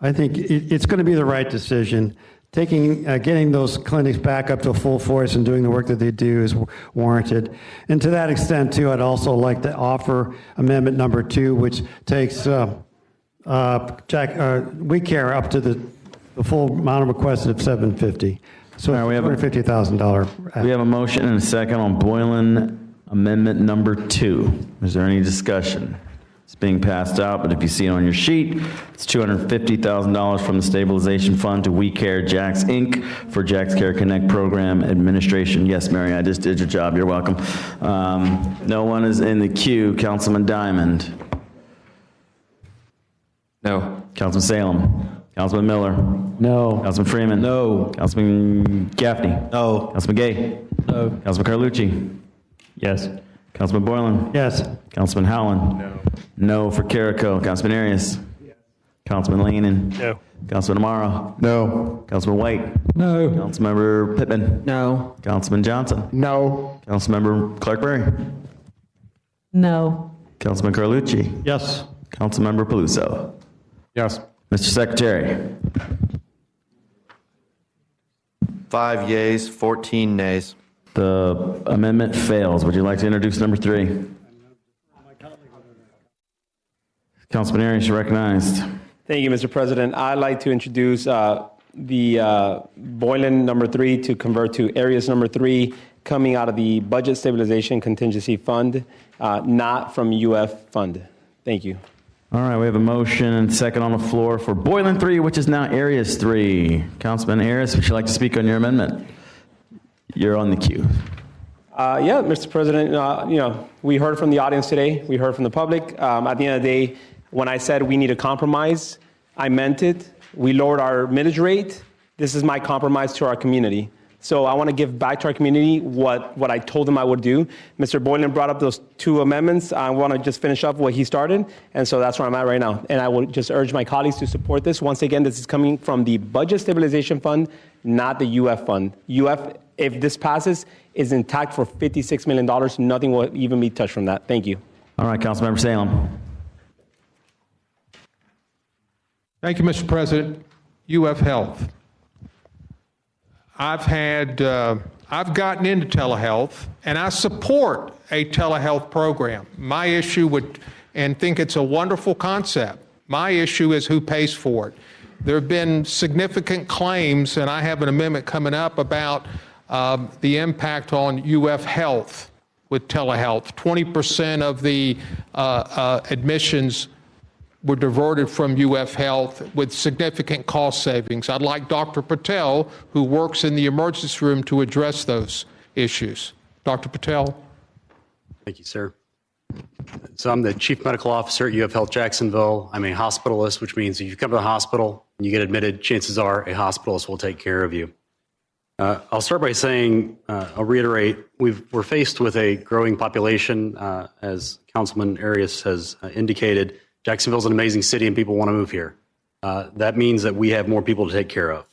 [SPEAKER 23] I think it's going to be the right decision. Getting those clinics back up to full force and doing the work that they do is warranted. And to that extent, too, I'd also like to offer amendment number 2, which takes We Care up to the full amount requested of $750. So
[SPEAKER 21] All right, we have
[SPEAKER 23] $250,000.
[SPEAKER 21] We have a motion and a second on Boylan amendment number 2. Is there any discussion? It's being passed out, but if you see it on your sheet, it's $250,000 from the stabilization fund to We Care Jax Inc. for Jax Care Connect program administration. Yes, Mary, I just did your job. You're welcome. No one is in the queue. Councilman Diamond.
[SPEAKER 1] No.
[SPEAKER 21] Councilman Salem. Councilman Miller.
[SPEAKER 23] No.
[SPEAKER 21] Councilman Freeman.
[SPEAKER 23] No.
[SPEAKER 21] Councilman Gaffney.
[SPEAKER 17] No.
[SPEAKER 21] Councilman Gay.
[SPEAKER 23] No.
[SPEAKER 21] Councilman Carlucci.
[SPEAKER 23] Yes.
[SPEAKER 21] Councilman Boylan.
[SPEAKER 23] Yes.
[SPEAKER 21] Councilman Howland.
[SPEAKER 9] No.
[SPEAKER 21] No for Carrico. Councilman Arias. Yes. Councilman Leanin.
[SPEAKER 10] No.
[SPEAKER 21] Councilman Amaro.
[SPEAKER 18] No.
[SPEAKER 21] Councilman White.
[SPEAKER 24] No.
[SPEAKER 21] Councilmember Pittman.
[SPEAKER 10] No.
[SPEAKER 21] Councilman Johnson.
[SPEAKER 9] No.
[SPEAKER 21] Councilmember Clark Berry.
[SPEAKER 15] No.
[SPEAKER 21] Councilman Carlucci.
[SPEAKER 23] Yes.
[SPEAKER 21] Councilmember Peluso.
[SPEAKER 5] Yes.
[SPEAKER 21] Mr. Secretary.
[SPEAKER 17] 5 yeas, 14 nays.
[SPEAKER 21] The amendment fails. Would you like to introduce number 3? Councilman Arias, you're recognized.
[SPEAKER 10] Thank you, Mr. President. I'd like to introduce the Boylan number 3 to convert to Arias number 3, coming out of the Budget Stabilization Contingency Fund, not from UF Fund. Thank you.
[SPEAKER 21] All right, we have a motion and second on the floor for Boylan 3, which is now Arias 3. Councilman Arias, would you like to speak on your amendment? You're on the queue.
[SPEAKER 10] Yeah, Mr. President, we heard from the audience today. We heard from the public. At the end of the day, when I said we need a compromise, I meant it. We lowered our millage rate. This is my compromise to our community. So I want to give back to our community what I told them I would do. Mr. Boylan brought up those 2 amendments. I want to just finish up what he started. And so that's where I'm at right now. And I will just urge my colleagues to support this. Once again, this is coming from the Budget Stabilization Fund, not the UF Fund. UF, if this passes, is intact for $56 million. Nothing will even be touched from that. Thank you.
[SPEAKER 21] All right, Councilmember Salem.
[SPEAKER 8] Thank you, Mr. President. UF Health. I've gotten into telehealth, and I support a telehealth program. My issue and think it's a wonderful concept, My issue is who pays for it. There have been significant claims, and I have an amendment coming up about the impact on UF Health with telehealth. 20% of the admissions were diverted from UF Health with significant cost savings. I'd like Dr. Patel, who works in the emergency room, to address those issues. Dr. Patel.
[SPEAKER 12] Thank you, sir. So I'm the Chief Medical Officer at UF Health Jacksonville. I'm a hospitalist, which means if you come to the hospital and you get admitted, chances are a hospitalist will take care of you. I'll start by saying, I'll reiterate, we're faced with a growing population. As Councilman Arias has indicated, Jacksonville's an amazing city and people want to move here. That means that we have more people to take care of.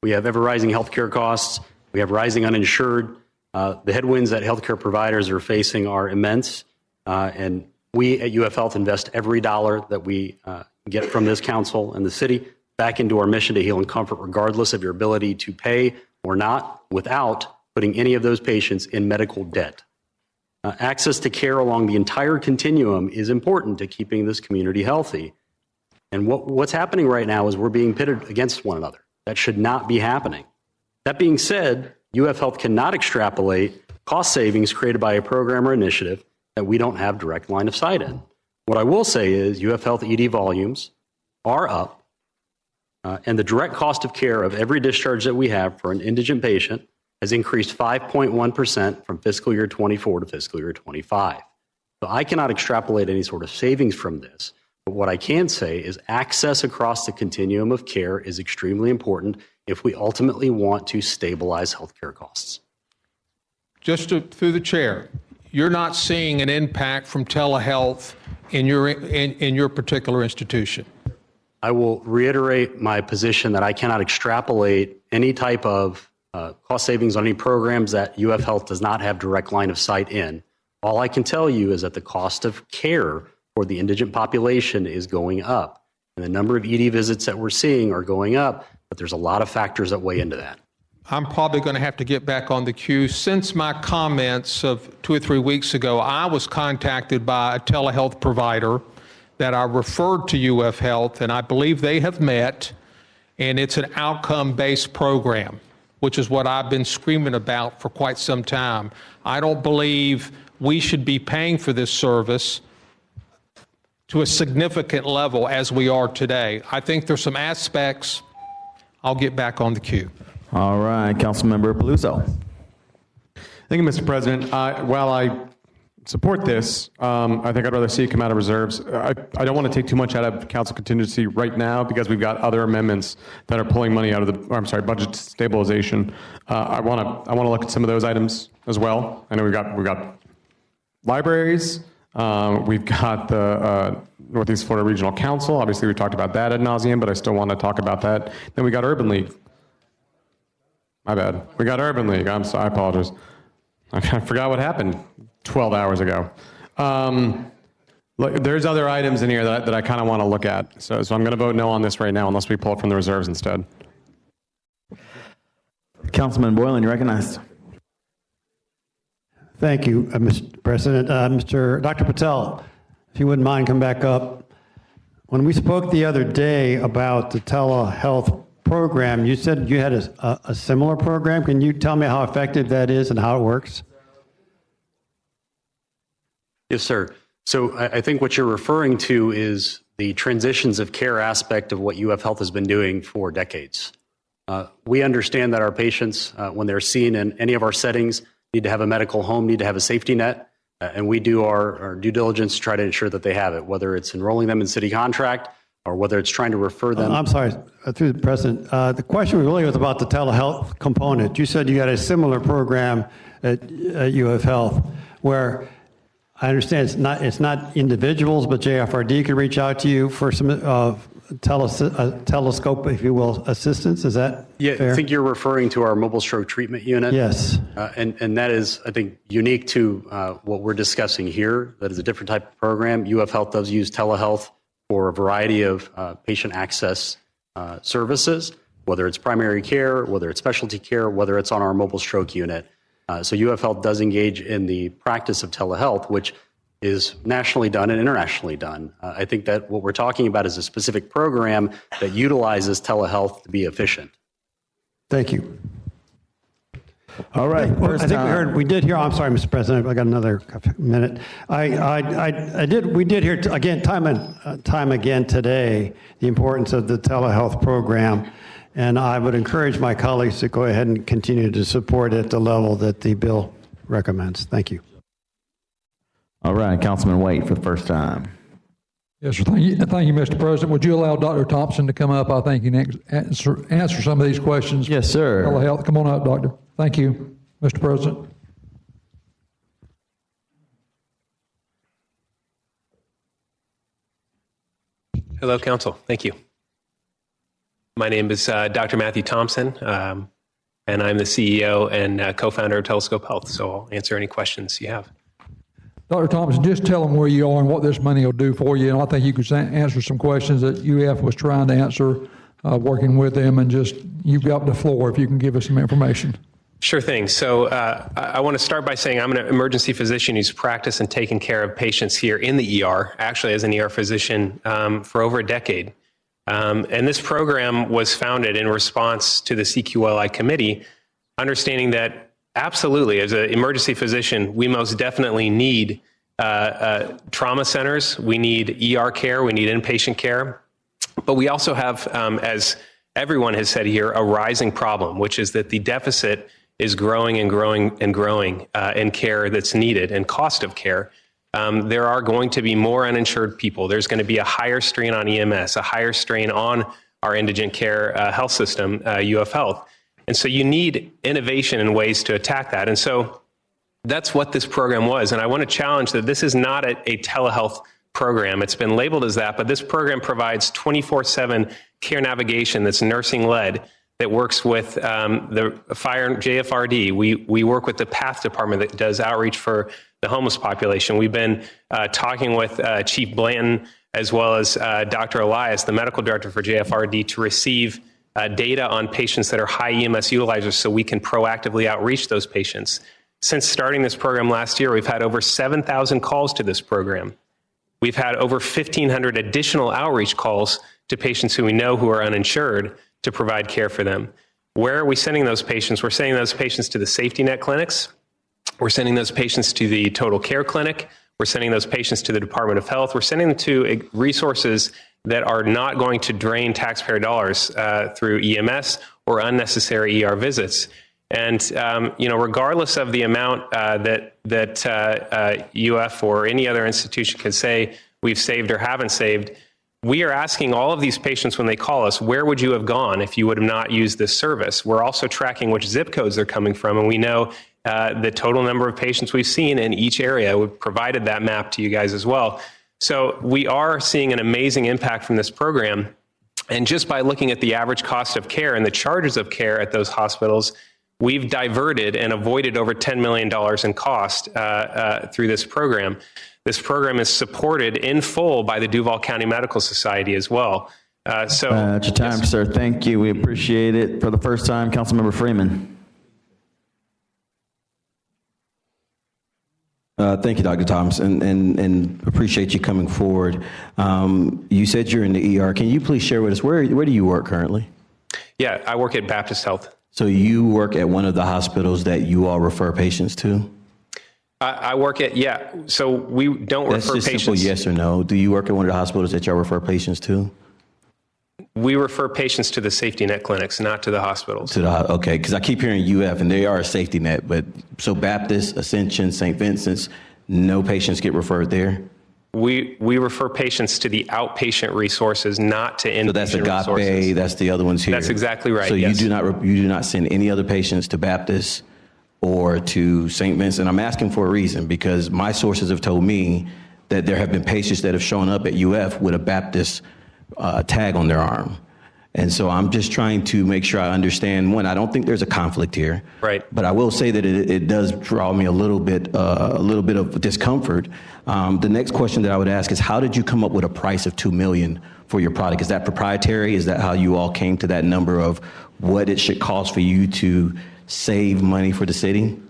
[SPEAKER 12] We have ever rising healthcare costs. We have rising uninsured. The headwinds that healthcare providers are facing are immense. And we at UF Health invest every dollar that we get from this council and the city back into our mission to heal and comfort, regardless of your ability to pay or not, without putting any of those patients in medical debt. Access to care along the entire continuum is important to keeping this community healthy. And what's happening right now is we're being pitted against one another. That should not be happening. That being said, UF Health cannot extrapolate cost savings created by a program or initiative that we don't have direct line of sight in. What I will say is UF Health ED volumes are up, and the direct cost of care of every discharge that we have for an indigent patient has increased 5.1% from fiscal year 24 to fiscal year 25. So I cannot extrapolate any sort of savings from this. But what I can say is access across the continuum of care is extremely important if we ultimately want to stabilize healthcare costs.
[SPEAKER 8] Just through the chair, you're not seeing an impact from telehealth in your particular institution.
[SPEAKER 12] I will reiterate my position that I cannot extrapolate any type of cost savings on any programs that UF Health does not have direct line of sight in. All I can tell you is that the cost of care for the indigent population is going up. And the number of ED visits that we're seeing are going up, but there's a lot of factors that weigh into that.
[SPEAKER 8] I'm probably going to have to get back on the queue. Since my comments of 2 or 3 weeks ago, I was contacted by a telehealth provider that I referred to UF Health, and I believe they have met, and it's an outcome-based program, which is what I've been screaming about for quite some time. I don't believe we should be paying for this service to a significant level as we are today. I think there's some aspects. I'll get back on the queue.
[SPEAKER 21] All right, Councilmember Peluso.
[SPEAKER 5] Thank you, Mr. President. While I support this, I think I'd rather see it come out of reserves. I don't want to take too much out of council contingency right now because we've got other amendments that are pulling money out of the, budget stabilization. I want to look at some of those items as well. I know we've got libraries. We've got the Northeast Florida Regional Council. Obviously, we talked about that ad nauseum, but I still want to talk about that. Then we got Urban League. My bad. We got Urban League. I apologize. I forgot what happened 12 hours ago. Look, there's other items in here that I kind of want to look at. So I'm going to vote no on this right now unless we pull it from the reserves instead.
[SPEAKER 21] Councilman Boylan, you're recognized.
[SPEAKER 23] Thank you, Mr. President. Dr. Patel, if you wouldn't mind, come back up. When we spoke the other day about the telehealth program, you said you had a similar program. Can you tell me how effective that is and how it works?
[SPEAKER 12] Yes, sir. So I think what you're referring to is the transitions of care aspect of what UF Health has been doing for decades. We understand that our patients, when they're seen in any of our settings, need to have a medical home, need to have a safety net, and we do our due diligence to try to ensure that they have it, whether it's enrolling them in city contract or whether it's trying to refer them.
[SPEAKER 23] I'm sorry, through the President. The question really was about the telehealth component. You said you had a similar program at UF Health where I understand it's not individuals, but JFRD could reach out to you for some telescope, if you will, assistance. Is that fair?
[SPEAKER 12] I think you're referring to our mobile stroke treatment unit.
[SPEAKER 23] Yes.
[SPEAKER 12] And that is, I think, unique to what we're discussing here. That is a different type of program. UF Health does use telehealth for a variety of patient access services, whether it's primary care, whether it's specialty care, whether it's on our mobile stroke unit. So UF Health does engage in the practice of telehealth, which is nationally done and internationally done. I think that what we're talking about is a specific program that utilizes telehealth to be efficient.
[SPEAKER 23] Thank you.
[SPEAKER 21] All right.
[SPEAKER 23] I think we did hear, I'm sorry, Mr. President, I got another minute. We did hear again, time again today, the importance of the telehealth program. And I would encourage my colleagues to go ahead and continue to support it at the level that the bill recommends. Thank you.
[SPEAKER 21] All right, Councilman White for the first time.
[SPEAKER 13] Yes, sir. Thank you, Mr. President. Would you allow Dr. Thompson to come up? I think he can answer some of these questions.
[SPEAKER 21] Yes, sir.
[SPEAKER 13] Telehealth. Come on up, Doctor. Thank you, Mr. President.
[SPEAKER 14] Hello, Council. Thank you. My name is Dr. Matthew Thompson, and I'm the CEO and co-founder of Telescope Health, so I'll answer any questions you have.
[SPEAKER 13] Dr. Thompson, just tell them where you are and what this money will do for you, and I think you could answer some questions that UF was trying to answer, working with them, and just, you've got the floor if you can give us some information.
[SPEAKER 14] Sure thing. So I want to start by saying I'm an emergency physician who's practiced and taken care of patients here in the ER, actually as an ER physician for over a decade. And this program was founded in response to the CQLI committee, understanding that absolutely, as an emergency physician, we most definitely need trauma centers, we need ER care, we need inpatient care, but we also have, as everyone has said here, a rising problem, which is that the deficit is growing and growing and growing in care that's needed and cost of care. There are going to be more uninsured people. There's going to be a higher strain on EMS, a higher strain on our indigent care health system, UF Health. And so you need innovation and ways to attack that. And so that's what this program was. And I want to challenge that this is not a telehealth program. It's been labeled as that, but this program provides 24/7 care navigation that's nursing-led, that works with the fire JFRD. We work with the PATH department that does outreach for the homeless population. We've been talking with Chief Blanton as well as Dr. Elias, the medical director for JFRD, to receive data on patients that are high EMS utilizers so we can proactively outreach those patients. Since starting this program last year, we've had over 7,000 calls to this program. We've had over 1,500 additional outreach calls to patients who we know who are uninsured to provide care for them. Where are we sending those patients? We're sending those patients to the safety net clinics. We're sending those patients to the total care clinic. We're sending those patients to the Department of Health. We're sending them to resources that are not going to drain taxpayer dollars through EMS or unnecessary ER visits. And regardless of the amount that UF or any other institution can say we've saved or haven't saved, we are asking all of these patients when they call us, where would you have gone if you would have not used this service? We're also tracking which zip codes they're coming from, and we know the total number of patients we've seen in each area. We've provided that map to you guys as well. So we are seeing an amazing impact from this program. And just by looking at the average cost of care and the charges of care at those hospitals, we've diverted and avoided over $10 million in cost through this program. This program is supported in full by the Duval County Medical Society as well.
[SPEAKER 21] That's your time, yes, sir. Thank you. We appreciate it. For the first time, Councilmember Freeman.
[SPEAKER 7] Thank you, Dr. Thompson, and appreciate you coming forward. You said you're in the ER. Can you please share with us, where do you work currently?
[SPEAKER 14] Yeah, I work at Baptist Health.
[SPEAKER 7] So you work at one of the hospitals that you all refer patients to?
[SPEAKER 14] I work at, yeah, so we don't
[SPEAKER 7] That's
[SPEAKER 14] refer
[SPEAKER 7] just
[SPEAKER 14] patients.
[SPEAKER 7] Simple yes or no. Do you work at one of the hospitals that y'all refer patients to?
[SPEAKER 14] We refer patients to the safety net clinics, not to the hospitals.
[SPEAKER 7] Okay, because I keep hearing UF, and they are a safety net, but so Baptist, Ascension, St. Vincent's, no patients get referred there?
[SPEAKER 14] We refer patients to the outpatient resources, not to inpatient
[SPEAKER 7] So that's Agape,
[SPEAKER 14] resources.
[SPEAKER 7] that's the other ones here.
[SPEAKER 14] That's exactly right,
[SPEAKER 7] So
[SPEAKER 14] yes.
[SPEAKER 7] you do not send any other patients to Baptist or to St. Vincent. I'm asking for a reason, because my sources have told me that there have been patients that have shown up at UF with a Baptist tag on their arm. And so I'm just trying to make sure I understand, one, I don't think there's a conflict here.
[SPEAKER 14] Right.
[SPEAKER 7] But I will say that it does draw me a little bit of discomfort. The next question that I would ask is, how did you come up with a price of $2 million for your product? Is that proprietary? Is that how you all came to that number of what it should cost for you to save money for the city?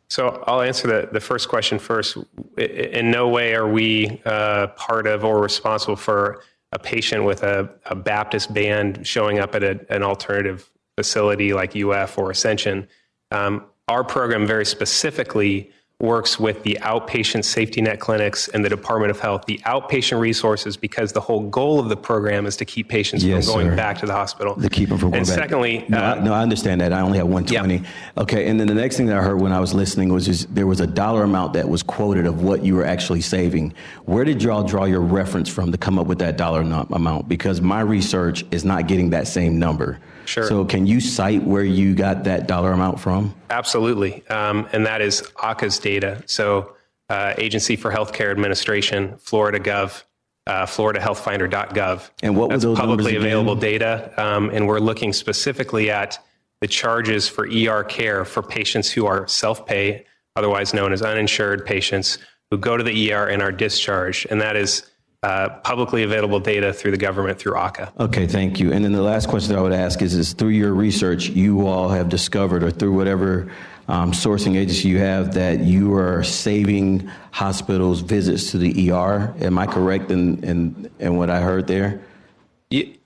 [SPEAKER 14] So I'll answer the first question first. In no way are we part of or responsible for a patient with a Baptist band showing up at an alternative facility like UF or Ascension. Our program very specifically works with the outpatient safety net clinics and the Department of Health, the outpatient resources, because the whole goal of the program is to keep patients from going back to the hospital.
[SPEAKER 7] To keep them from going
[SPEAKER 14] and
[SPEAKER 7] back.
[SPEAKER 14] Secondly,
[SPEAKER 7] no, I understand that. I only have 120. Okay, and then the next thing that I heard when I was listening was just, there was a dollar amount that was quoted of what you were actually saving. Where did y'all draw your reference from to come up with that dollar amount? Because my research is not getting that same number.
[SPEAKER 14] Sure.
[SPEAKER 7] So can you cite where you got that dollar amount from?
[SPEAKER 14] Absolutely. And that is AHCA's data. So Agency for Healthcare Administration, Florida Gov, floridahealthfinder.gov.
[SPEAKER 7] And what were those
[SPEAKER 14] publicly
[SPEAKER 7] numbers
[SPEAKER 14] available
[SPEAKER 7] again?
[SPEAKER 14] data. And we're looking specifically at the charges for ER care for patients who are self-pay, otherwise known as uninsured patients who go to the ER and are discharged. And that is publicly available data through the government through AHCA.
[SPEAKER 7] Okay, thank you. And then the last question that I would ask is through your research, you all have discovered, or through whatever sourcing agency you have, that you are saving hospitals visits to the ER. Am I correct in what I heard there?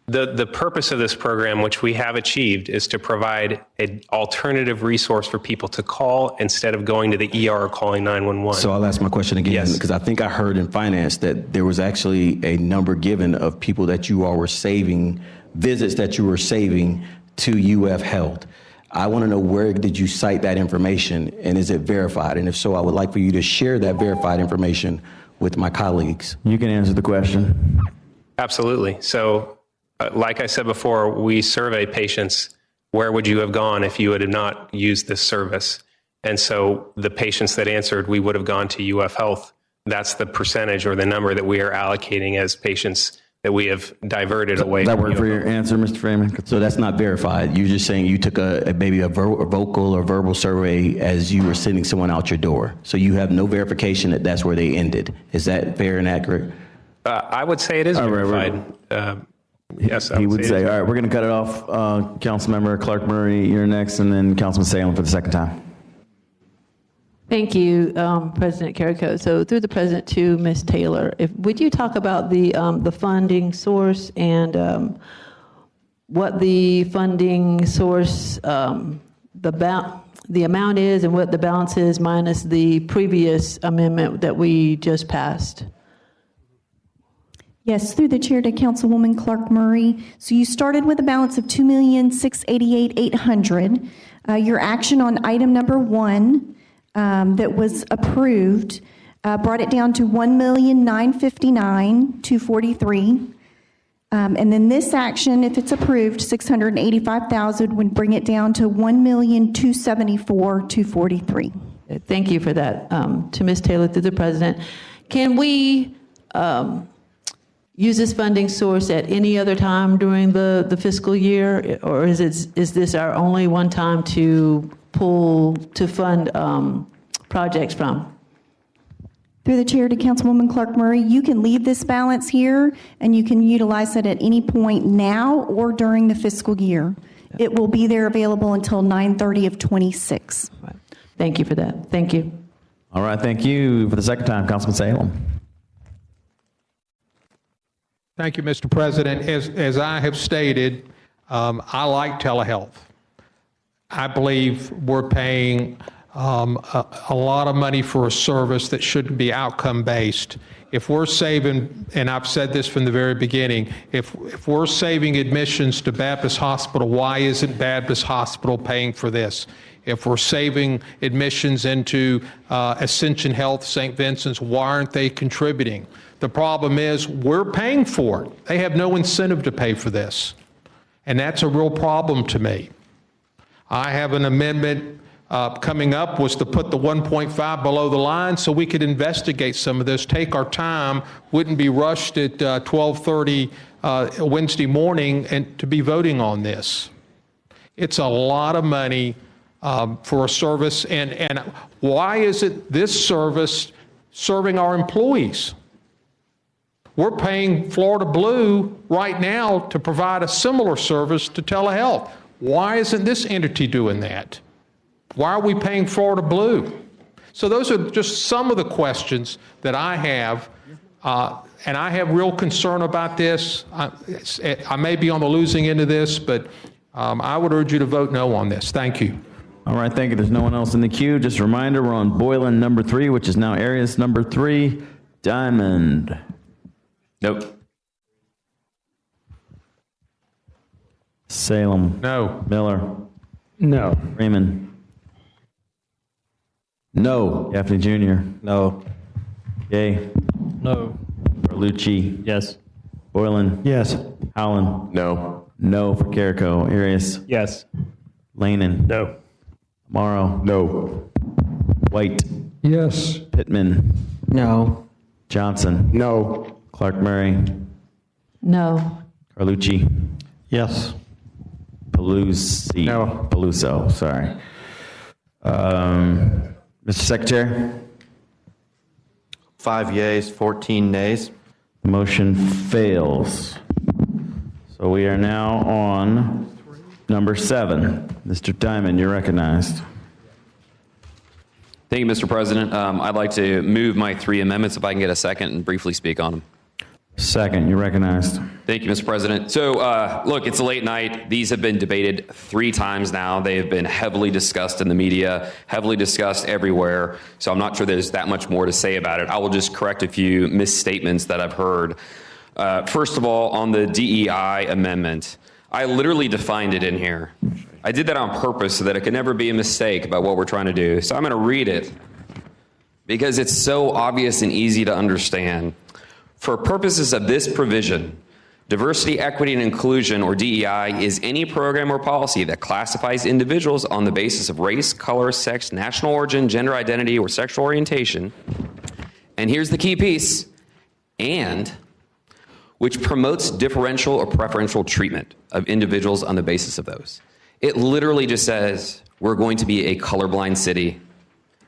[SPEAKER 14] The purpose of this program, which we have achieved, is to provide an alternative resource for people to call instead of going to the ER or calling 911.
[SPEAKER 7] So I'll ask my question again,
[SPEAKER 14] Yes.
[SPEAKER 7] because I think I heard in finance that there was actually a number given of people that you all were saving, visits that you were saving to UF Health. I want to know, where did you cite that information, and is it verified? And if so, I would like for you to share that verified information with my colleagues.
[SPEAKER 21] You can answer the question.
[SPEAKER 14] Absolutely. So, like I said before, we survey patients, where would you have gone if you had not used this service? And so the patients that answered, we would have gone to UF Health. That's the percentage or the number that we are allocating as patients that we have diverted away.
[SPEAKER 21] That
[SPEAKER 14] from
[SPEAKER 21] work for your answer, Mr. Freeman?
[SPEAKER 7] So that's not verified. You're just saying you took maybe a vocal or verbal survey as you were sending someone out your door. So you have no verification that that's where they ended. Is that fair and accurate?
[SPEAKER 14] I would say it is verified. Yes,
[SPEAKER 21] He would say, all right, we're going to cut it off. Councilmember Clark Murray, you're next, and then Councilman Salem for the second time.
[SPEAKER 15] Thank you, President Carrico. So through the president to Ms. Taylor, would you talk about the funding source and what the funding source, the amount is, and what the balance is minus the previous amendment that we just passed?
[SPEAKER 3] Yes, through the chair to Councilwoman Clark Murray. So you started with a balance of $2,688,800. Your action on item number 1 that was approved brought it down to $1,959,243. And then this action, if it's approved, $685,000 would bring it down to $1,274,243.
[SPEAKER 15] Thank you for that. To Ms. Taylor, through the president, can we use this funding source at any other time during the fiscal year, or is this our only one time to fund projects from?
[SPEAKER 3] Through the chair to Councilwoman Clark Murray, you can leave this balance here and you can utilize it at any point now or during the fiscal year. It will be there available until 9/30 of 26.
[SPEAKER 15] Right. Thank you for that. Thank you.
[SPEAKER 21] All right, thank you. For the second time, Councilman Salem.
[SPEAKER 8] Thank you, Mr. President. As I have stated, I like telehealth. I believe we're paying a lot of money for a service that shouldn't be outcome-based. If we're saving, and I've said this from the very beginning, if we're saving admissions to Baptist Hospital, why isn't Baptist Hospital paying for this? If we're saving admissions into Ascension Health, St. Vincent's, why aren't they contributing? The problem is we're paying for it. They have no incentive to pay for this. And that's a real problem to me. I have an amendment coming up was to put the 1.5 below the line so we could investigate some of this, take our time, wouldn't be rushed at 12:30 Wednesday morning and to be voting on this. It's a lot of money for a service, and why is it this service serving our employees? We're paying Florida Blue right now to provide a similar service to telehealth. Why isn't this entity doing that? Why are we paying Florida Blue? So those are just some of the questions that I have. And I have real concern about this. I may be on the losing end of this, but I would urge you to vote no on this. Thank you.
[SPEAKER 21] All right, thank you. There's no one else in the queue. Just a reminder, we're on Boylan number 3, which is now Arias number 3. Diamond.
[SPEAKER 1] Nope.
[SPEAKER 21] Salem.
[SPEAKER 8] No.
[SPEAKER 21] Miller.
[SPEAKER 23] No.
[SPEAKER 21] Freeman.
[SPEAKER 22] No.
[SPEAKER 21] Gaffney Jr.
[SPEAKER 22] No.
[SPEAKER 23] Yay. No.
[SPEAKER 21] Carlucci.
[SPEAKER 23] Yes.
[SPEAKER 21] Boylan.
[SPEAKER 23] Yes.
[SPEAKER 21] Howland.
[SPEAKER 6] No.
[SPEAKER 21] No for Carrico. Arias.
[SPEAKER 23] Yes.
[SPEAKER 21] Lanin.
[SPEAKER 23] No.
[SPEAKER 21] Morrow.
[SPEAKER 6] No.
[SPEAKER 21] White.
[SPEAKER 13] Yes.
[SPEAKER 21] Pittman.
[SPEAKER 16] No.
[SPEAKER 21] Johnson.
[SPEAKER 6] No.
[SPEAKER 21] Clark Murray.
[SPEAKER 15] No.
[SPEAKER 21] Carlucci.
[SPEAKER 23] Yes.
[SPEAKER 21] Pelusi.
[SPEAKER 8] No.
[SPEAKER 21] Peluso, sorry. Mr. Secretary?
[SPEAKER 22] 5 yeas, 14 nays.
[SPEAKER 21] Motion fails. So we are now on number 7. Mr. Diamond, you're recognized.
[SPEAKER 1] Thank you, Mr. President. I'd like to move my 3 amendments if I can get a second and briefly speak on them.
[SPEAKER 21] Second, you're recognized.
[SPEAKER 1] Thank you, Mr. President. So, look, it's a late night. These have been debated 3 times now. They have been heavily discussed in the media, heavily discussed everywhere. So I'm not sure there's that much more to say about it. I will just correct a few misstatements that I've heard. First of all, on the DEI amendment, I literally defined it in here. I did that on purpose so that it could never be a mistake about what we're trying to do. So I'm going to read it because it's so obvious and easy to understand. For purposes of this provision, diversity, equity, and inclusion, or DEI, is any program or policy that classifies individuals on the basis of race, color, sex, national origin, gender identity, or sexual orientation. And here's the key piece, and which promotes differential or preferential treatment of individuals on the basis of those. It literally just says we're going to be a colorblind city.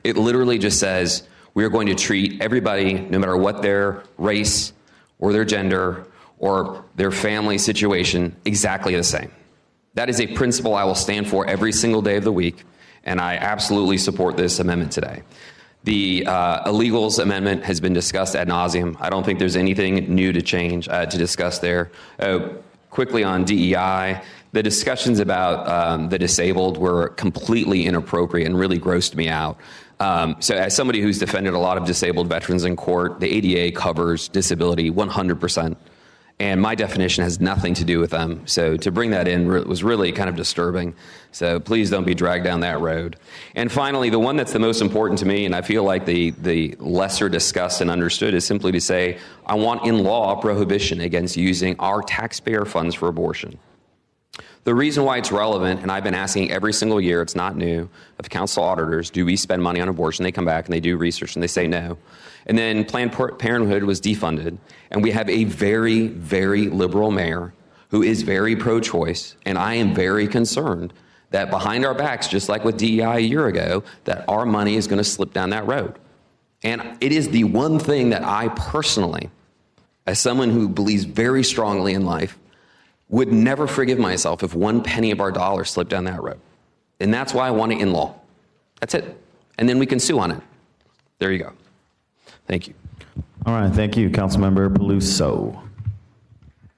[SPEAKER 1] It literally just says we are going to treat everybody, no matter what their race or their gender or their family situation, exactly the same. That is a principle I will stand for every single day of the week, and I absolutely support this amendment today. The illegals amendment has been discussed ad nauseum. I don't think there's anything new to change, to discuss there. Quickly on DEI, the discussions about the disabled were completely inappropriate and really grossed me out. So as somebody who's defended a lot of disabled veterans in court, the ADA covers disability 100%. And my definition has nothing to do with them. So to bring that in was really kind of disturbing. So please don't be dragged down that road. And finally, the one that's the most important to me, and I feel like the lesser discussed and understood, is simply to say, I want in law prohibition against using our taxpayer funds for abortion. The reason why it's relevant, and I've been asking every single year, it's not new, of council auditors, do we spend money on abortion? They come back and they do research and they say no. And then Planned Parenthood was defunded, and we have a very, very liberal mayor who is very pro-choice, and I am very concerned that behind our backs, just like with DEI a year ago, that our money is going to slip down that road. And it is the one thing that I personally, as someone who believes very strongly in life, would never forgive myself if one penny of our dollar slipped down that road. And that's why I want it in law. That's it. And then we can sue on it. There you go. Thank you.
[SPEAKER 21] All right, thank you, Councilmember Peluso.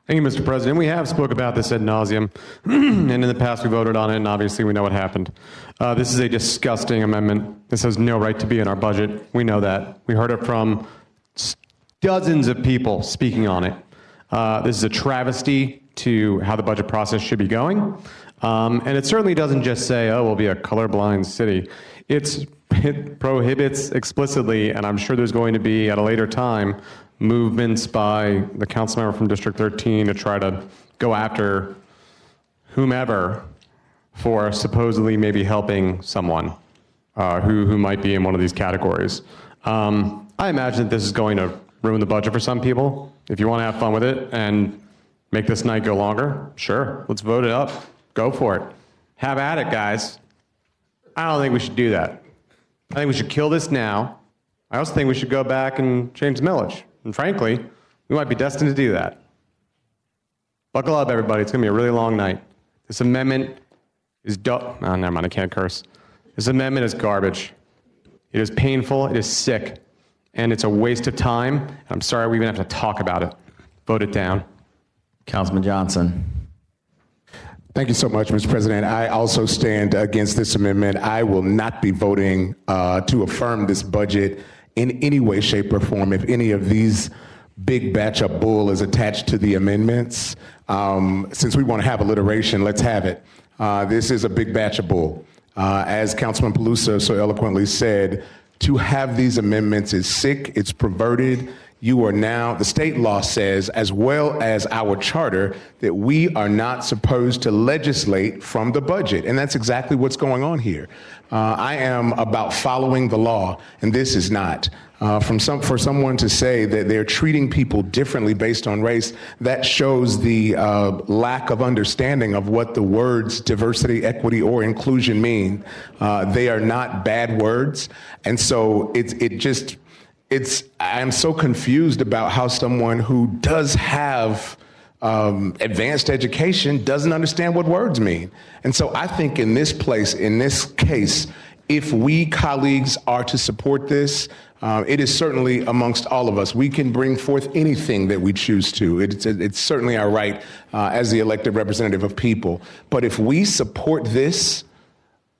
[SPEAKER 5] Thank you, Mr. President. We have spoke about this ad nauseum, and in the past we voted on it, and obviously we know what happened. This is a disgusting amendment. This has no right to be in our budget. We know that. We heard it from dozens of people speaking on it. This is a travesty to how the budget process should be going. And it certainly doesn't just say, oh, we'll be a colorblind city. It prohibits explicitly, and I'm sure there's going to be at a later time, movements by the council member from District 13 to try to go after whomever for supposedly maybe helping someone who might be in one of these categories. I imagine that this is going to ruin the budget for some people. If you want to have fun with it and make this night go longer, sure, let's vote it up. Go for it. Have at it, guys. I don't think we should do that. I think we should kill this now. I also think we should go back and change the millage. And frankly, we might be destined to do that. Buckle up, everybody. It's going to be a really long night. This amendment is never mind, I can't curse. This amendment is garbage. It is painful, it is sick, and it's a waste of time. And I'm sorry we even have to talk about it. Vote it down.
[SPEAKER 21] Councilman Johnson.
[SPEAKER 9] Thank you so much, Mr. President. I also stand against this amendment. I will not be voting to affirm this budget in any way, shape, or form if any of these big batch of bull is attached to the amendments. Since we want to have alliteration, let's have it. This is a big batch of bull. As Councilman Pelusa so eloquently said, to have these amendments is sick, it's perverted. You are now, the state law says, as well as our charter, that we are not supposed to legislate from the budget. And that's exactly what's going on here. I am about following the law, and this is not. For someone to say that they're treating people differently based on race, that shows the lack of understanding of what the words diversity, equity, or inclusion mean. They are not bad words. And so I'm so confused about how someone who does have advanced education doesn't understand what words mean. And so I think in this case, if we colleagues are to support this, it is certainly amongst all of us. We can bring forth anything that we choose to. It's certainly our right as the elected representative of people. But if we support this,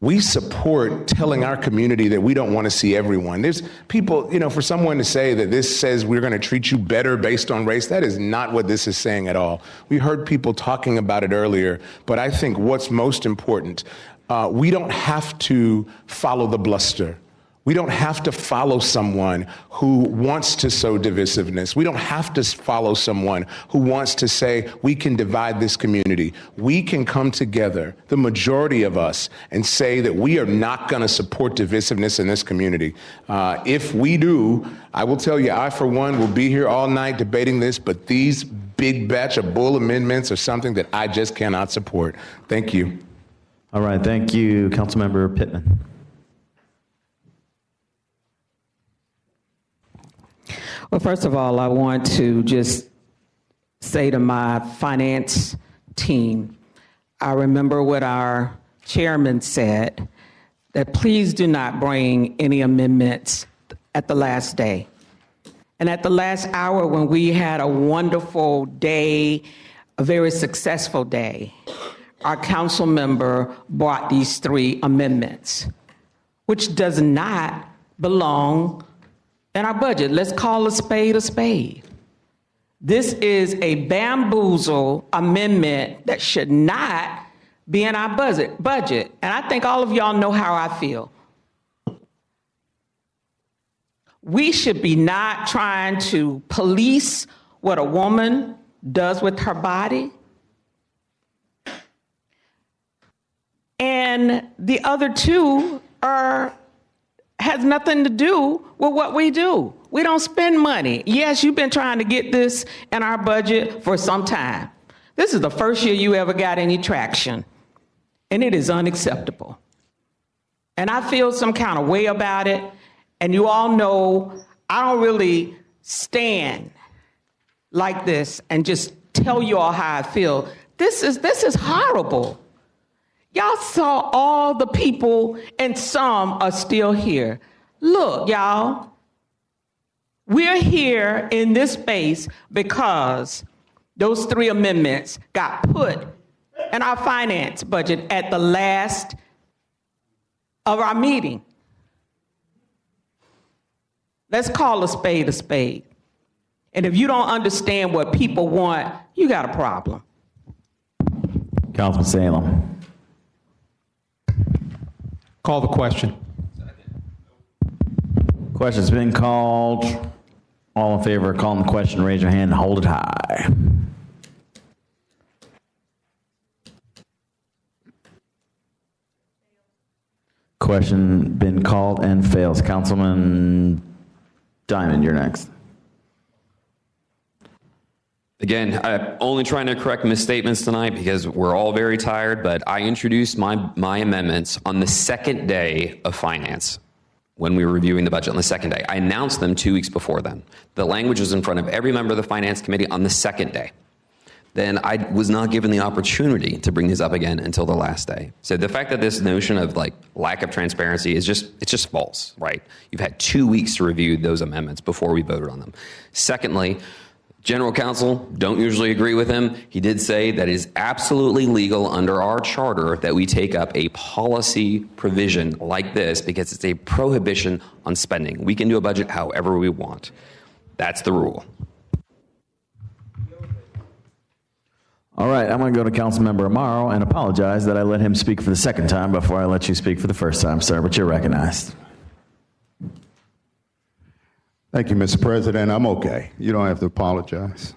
[SPEAKER 9] we support telling our community that we don't want to see everyone. There's people, for someone to say that this says we're going to treat you better based on race, that is not what this is saying at all. We heard people talking about it earlier, but I think what's most important, we don't have to follow the bluster. We don't have to follow someone who wants to sow divisiveness. We don't have to follow someone who wants to say we can divide this community. We can come together, the majority of us, and say that we are not going to support divisiveness in this community. If we do, I will tell you, I, for one, will be here all night debating this, but these big batch of bull amendments are something that I just cannot support. Thank you.
[SPEAKER 21] All right, thank you, Councilmember Pittman.
[SPEAKER 2] Well, first of all, I want to just say to my finance team, I remember what our chairman said, that please do not bring any amendments at the last day. And at the last hour, when we had a wonderful day, a very successful day, our council member brought these 3 amendments, which does not belong in our budget. Let's call a spade a spade. This is a bamboozle amendment that should not be in our budget. And I think all of y'all know how I feel. We should be not trying to police what a woman does with her body. And the other 2 has nothing to do with what we do. We don't spend money. Yes, you've been trying to get this in our budget for some time. This is the first year you ever got any traction, and it is unacceptable. And I feel some kind of way about it, and you all know I don't really stand like this and just tell you all how I feel. This is horrible. Y'all saw all the people, and some are still here. Look, y'all, we're here in this space because those 3 amendments got put in our finance budget at the last of our meeting. Let's call a spade a spade. And if you don't understand what people want, you got a problem.
[SPEAKER 21] Councilman Salem.
[SPEAKER 8] Call the question.
[SPEAKER 21] Question's been called. All in favor of calling the question, raise your hand and hold it high. Question been called and fails. Councilman Diamond, you're next.
[SPEAKER 1] Again, I'm only trying to correct misstatements tonight because we're all very tired, but I introduced my amendments on the second day of finance when we were reviewing the budget on the second day. I announced them 2 weeks before then. The language was in front of every member of the finance committee on the second day. then I was not given the opportunity to bring these up again until the last day. So the fact that this notion of like lack of transparency is it's just false, right? You've had 2 weeks to review those amendments before we voted on them. Secondly, General Counsel, don't usually agree with him. He did say that it is absolutely legal under our charter that we take up a policy provision like this because it's a prohibition on spending. We can do a budget however we want. That's the rule.
[SPEAKER 21] All right, I'm going to go to Councilmember Amaro and apologize that I let him speak for the second time before I let you speak for the first time, sir, but you're recognized.
[SPEAKER 18] Thank you, Mr. President. I'm okay. You don't have to apologize.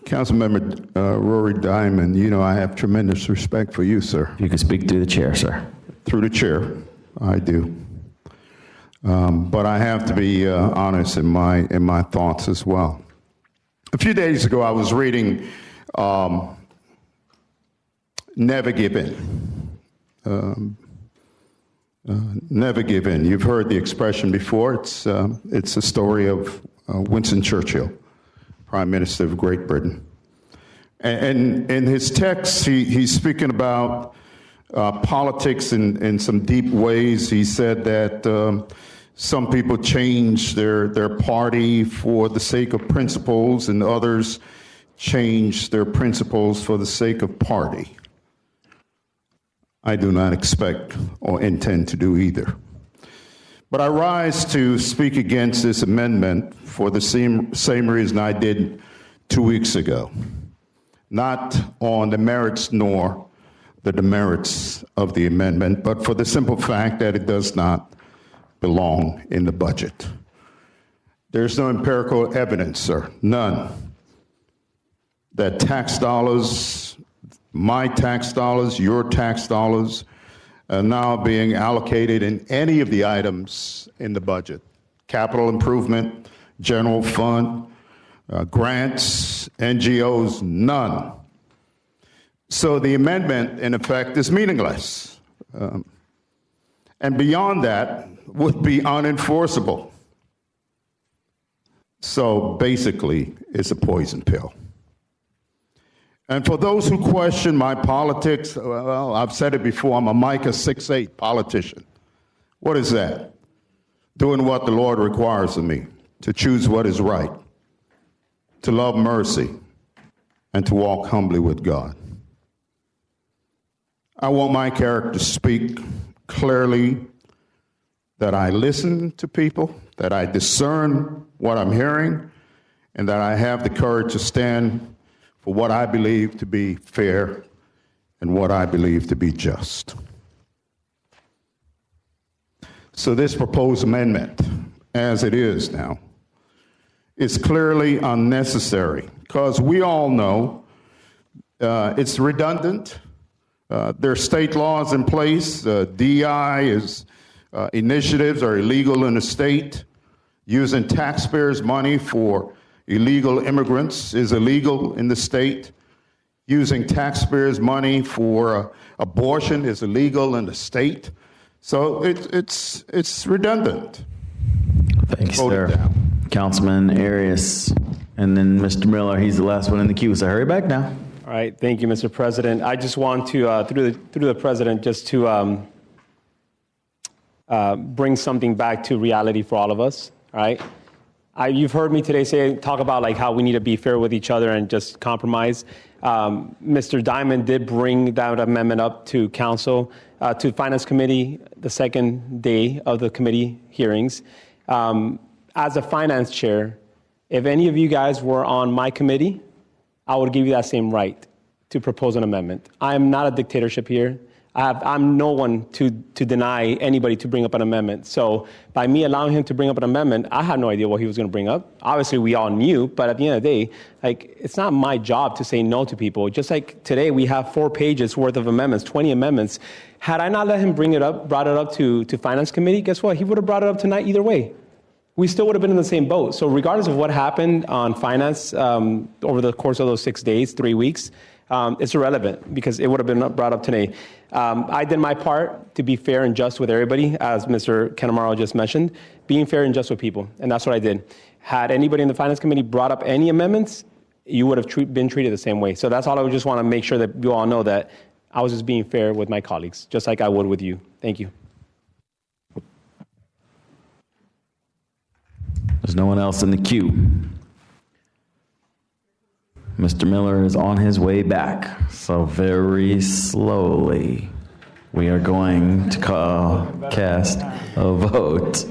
[SPEAKER 18] Councilmember Rory Diamond, you know I have tremendous respect for you, sir.
[SPEAKER 21] You can speak through the chair, sir.
[SPEAKER 18] Through the chair, I do. But I have to be honest in my thoughts as well. A few days ago, I was reading Never Give In. Never give in. You've heard the expression before. It's a story of Winston Churchill, Prime Minister of Great Britain. And in his text, he's speaking about politics in some deep ways. He said that some people change their party for the sake of principles, and others change their principles for the sake of party. I do not expect or intend to do either. But I rise to speak against this amendment for the same reason I did 2 weeks ago. Not on the merits nor the demerits of the amendment, but for the simple fact that it does not belong in the budget. There's no empirical evidence, sir, none, that tax dollars, my tax dollars, your tax dollars, are now being allocated in any of the items in the budget. Capital improvement, general fund, grants, NGOs, none. So the amendment, in effect, is meaningless. And beyond that, would be unenforceable. So basically, it's a poison pill. And for those who question my politics, well, I've said it before, I'm a Micah 6:8 politician. What is that? Doing what the Lord requires of me, to choose what is right, to love mercy, and to walk humbly with God. I want my character to speak clearly, that I listen to people, that I discern what I'm hearing, and that I have the courage to stand for what I believe to be fair and what I believe to be just. So this proposed amendment, as it is now, is clearly unnecessary because we all know it's redundant. There are state laws in place. DEI initiatives are illegal in the state. Using taxpayers' money for illegal immigrants is illegal in the state. Using taxpayers' money for abortion is illegal in the state. So it's redundant.
[SPEAKER 21] Thank you, sir. Councilman Arias, and then Mr. Miller. He's the last one in the queue, so hurry back now.
[SPEAKER 10] All right, thank you, Mr. President. I just want to, through the president, just to bring something back to reality for all of us. All right, you've heard me today talk about like how we need to be fair with each other and just compromise. Mr. Diamond did bring that amendment up to council, to Finance Committee, the second day of the committee hearings. As a finance chair, if any of you guys were on my committee, I would give you that same right to propose an amendment. I am not a dictatorship here. I'm no one to deny anybody to bring up an amendment. So by me allowing him to bring up an amendment, I had no idea what he was going to bring up. Obviously, we all knew, but at the end of the day, like, it's not my job to say no to people. Just like today, we have 4 pages worth of amendments, 20 amendments. Had I not let him brought it up to Finance Committee, guess what? He would have brought it up tonight either way. We still would have been in the same boat. So regardless of what happened on finance over the course of those 6 days, 3 weeks, it's irrelevant because it would have been brought up today. I did my part to be fair and just with everybody, as Mr. Canamaro just mentioned, being fair and just with people, and that's what I did. Had anybody in the Finance Committee brought up any amendments, you would have been treated the same way. So that's all I would just want to make sure that you all know, that I was just being fair with my colleagues, just like I would with you. Thank you.
[SPEAKER 21] There's no one else in the queue. Mr. Miller is on his way back, so very slowly we are going to cast a vote,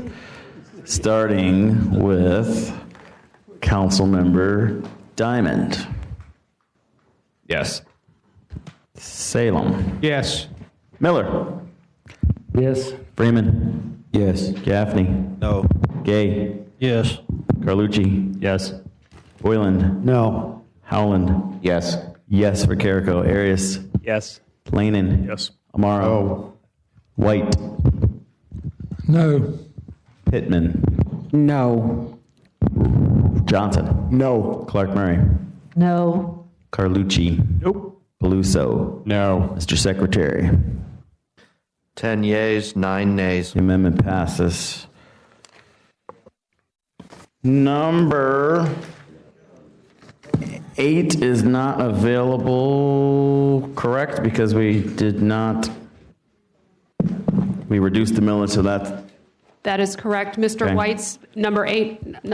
[SPEAKER 21] starting with Councilmember Diamond.
[SPEAKER 1] Yes.
[SPEAKER 21] Salem.
[SPEAKER 8] Yes.
[SPEAKER 21] Miller.
[SPEAKER 23] Yes.
[SPEAKER 21] Freeman.
[SPEAKER 17] Yes.
[SPEAKER 21] Gaffney.
[SPEAKER 17] No.
[SPEAKER 21] Gay.
[SPEAKER 24] Yes.
[SPEAKER 21] Carlucci.
[SPEAKER 17] Yes.
[SPEAKER 21] Boyland.
[SPEAKER 23] No.
[SPEAKER 21] Howland.
[SPEAKER 6] Yes.
[SPEAKER 21] Yes for Carrico. Arias.
[SPEAKER 10] Yes.
[SPEAKER 21] Lanin.
[SPEAKER 12] Yes.
[SPEAKER 21] Amaro.
[SPEAKER 18] No.
[SPEAKER 21] White.
[SPEAKER 13] No.
[SPEAKER 21] Pittman.
[SPEAKER 2] No.
[SPEAKER 21] Johnson.
[SPEAKER 18] No.
[SPEAKER 21] Clark Murray.
[SPEAKER 15] No.
[SPEAKER 21] Carlucci.
[SPEAKER 12] Nope.
[SPEAKER 21] Peluso.
[SPEAKER 5] No.
[SPEAKER 21] Mr. Secretary.
[SPEAKER 4] 10 yeas, 9 nays.
[SPEAKER 21] The amendment passes. Number 8 is not available, correct? Because we did not, we reduced the millage, so that's,
[SPEAKER 11] That is correct. Mr.
[SPEAKER 21] Okay.
[SPEAKER 11] White's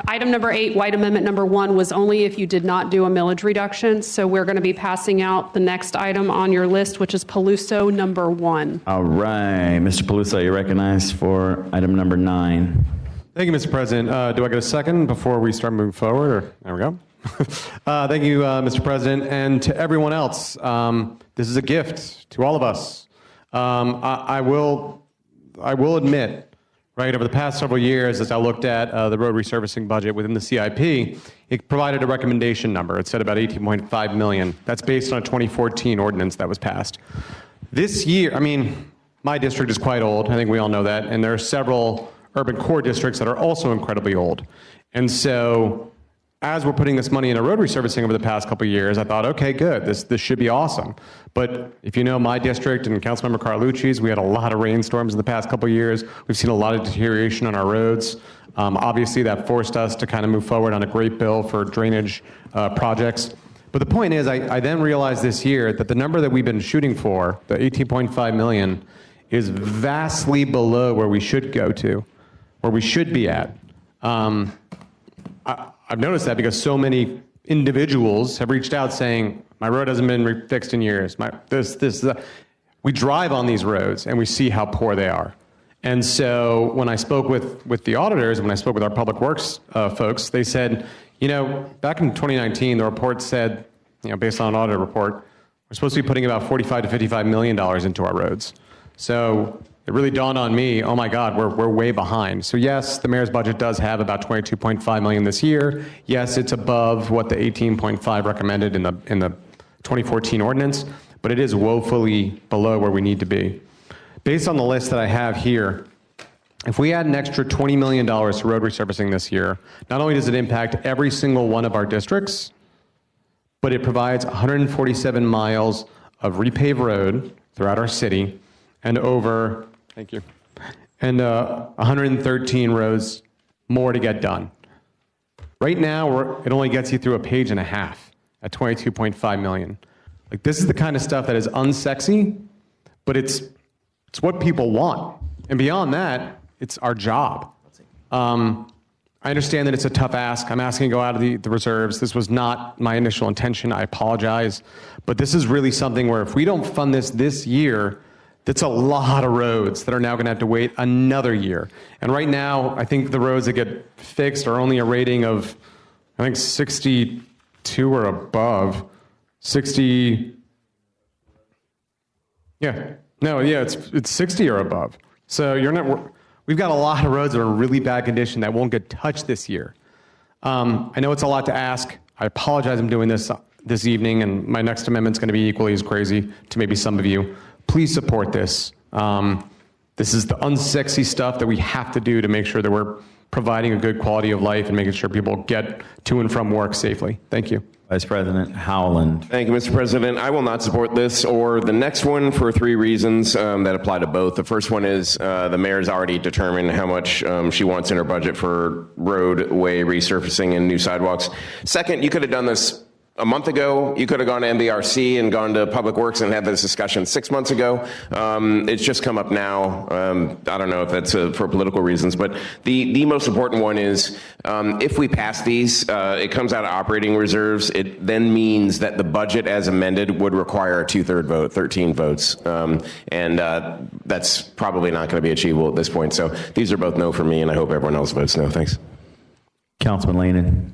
[SPEAKER 11] item number 8, White Amendment number 1, was only if you did not do a millage reduction. So we're going to be passing out the next item on your list, which is Peluso number 1.
[SPEAKER 21] all right. Mr. Peluso, you're recognized for item number 9.
[SPEAKER 5] Thank you, Mr. President. Do I get a second before we start moving forward? Or, there we go. Thank you, Mr. President, and to everyone else. This is a gift to all of us. I will admit, right, over the past several years, as I looked at the road resurfacing budget within the CIP, it provided a recommendation number. It said about 18.5 million. That's based on a 2014 ordinance that was passed. This year, I mean, my district is quite old. I think we all know that. And there are several urban core districts that are also incredibly old. And so as we're putting this money into road resurfacing over the past couple of years, I thought, okay, good, this should be awesome. But if you know my district and Councilmember Carlucci's, we had a lot of rainstorms in the past couple of years. We've seen a lot of deterioration on our roads. Obviously, that forced us to kind of move forward on a great bill for drainage projects. But the point is, I then realized this year that the number that we've been shooting for, the 18.5 million, is vastly below where we should go to, where we should be at. I've noticed that because so many individuals have reached out saying, my road hasn't been fixed in years. We drive on these roads and we see how poor they are. And so when I spoke with the auditors, when I spoke with our public works folks, they said, you know, back in 2019, the report said, you know, based on an audit report, we're supposed to be putting about $45 to $55 million into our roads. So it really dawned on me, oh my God, we're way behind. So yes, the mayor's budget does have about 22.5 million this year. Yes, it's above what the 18.5 recommended in the 2014 ordinance, but it is woefully below where we need to be. Based on the list that I have here, if we add an extra $20 million to road resurfacing this year, not only does it impact every single one of our districts, but it provides 147 miles of repaved road throughout our city and over, thank you, and 113 roads more to get done. Right now, it only gets you through a page and a half at 22.5 million. Like, this is the kind of stuff that is unsexy, but it's what people want. And beyond that, it's our job. I understand that it's a tough ask. I'm asking to go out of the reserves. This was not my initial intention. I apologize. But this is really something where if we don't fund this year, that's a lot of roads that are now going to have to wait another year. And right now, I think the roads that get fixed are only a rating of, I think, 62 or above. 60, yeah. No, yeah, it's 60 or above. So we've got a lot of roads that are in really bad condition that won't get touched this year. I know it's a lot to ask. I apologize I'm doing this evening, and my next amendment's going to be equally as crazy to maybe some of you. Please support this. This is the unsexy stuff that we have to do to make sure that we're providing a good quality of life and making sure people get to and from work safely. Thank you.
[SPEAKER 21] Vice President Howland.
[SPEAKER 6] Thank you, Mr. President. I will not support this or the next one for 3 reasons that apply to both. The first one is the mayor's already determined how much she wants in her budget for roadway resurfacing and new sidewalks. Second, you could have done this a month ago. You could have gone to MBRC and gone to Public Works and had this discussion 6 months ago. It's just come up now. I don't know if that's for political reasons, but the most important one is if we pass these, it comes out of operating reserves. It then means that the budget as amended would require a 2/3 vote, 13 votes. And that's probably not going to be achievable at this point. So these are both no for me, and I hope everyone else votes no. Thanks.
[SPEAKER 21] Councilman Leanan.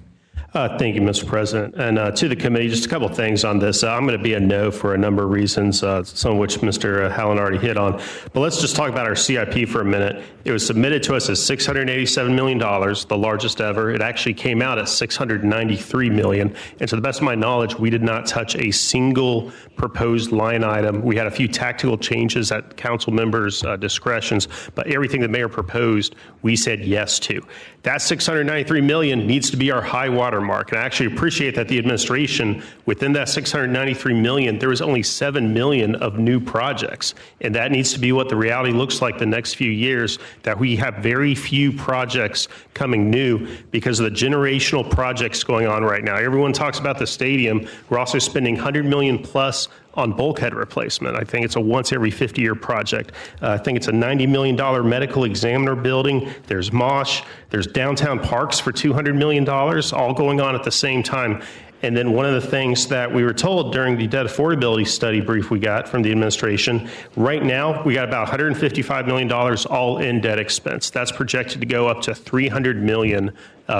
[SPEAKER 7] Thank you, Mr. President. And to the committee, just a couple of things on this. I'm going to be a no for a number of reasons, some of which Mr. Howland already hit on. But let's just talk about our CIP for a minute. It was submitted to us as $687 million, the largest ever. It actually came out at $693 million. And to the best of my knowledge, we did not touch a single proposed line item. We had a few tactical changes at council members' discretions, but everything the mayor proposed, we said yes to. That $693 million needs to be our high water mark. And I actually appreciate that the administration, within that $693 million, there is only $7 million of new projects. And that needs to be what the reality looks like the next few years, that we have very few projects coming new because of the generational projects going on right now. Everyone talks about the stadium. We're also spending $100 million plus on bulkhead replacement. I think it's a once every 50-year project. I think it's a $90 million medical examiner building. There's Mosh. There's downtown parks for $200 million, all going on at the same time. And then one of the things that we were told during the debt affordability study brief we got from the administration, right now we got about $155 million all in debt expense. That's projected to go up to $300 million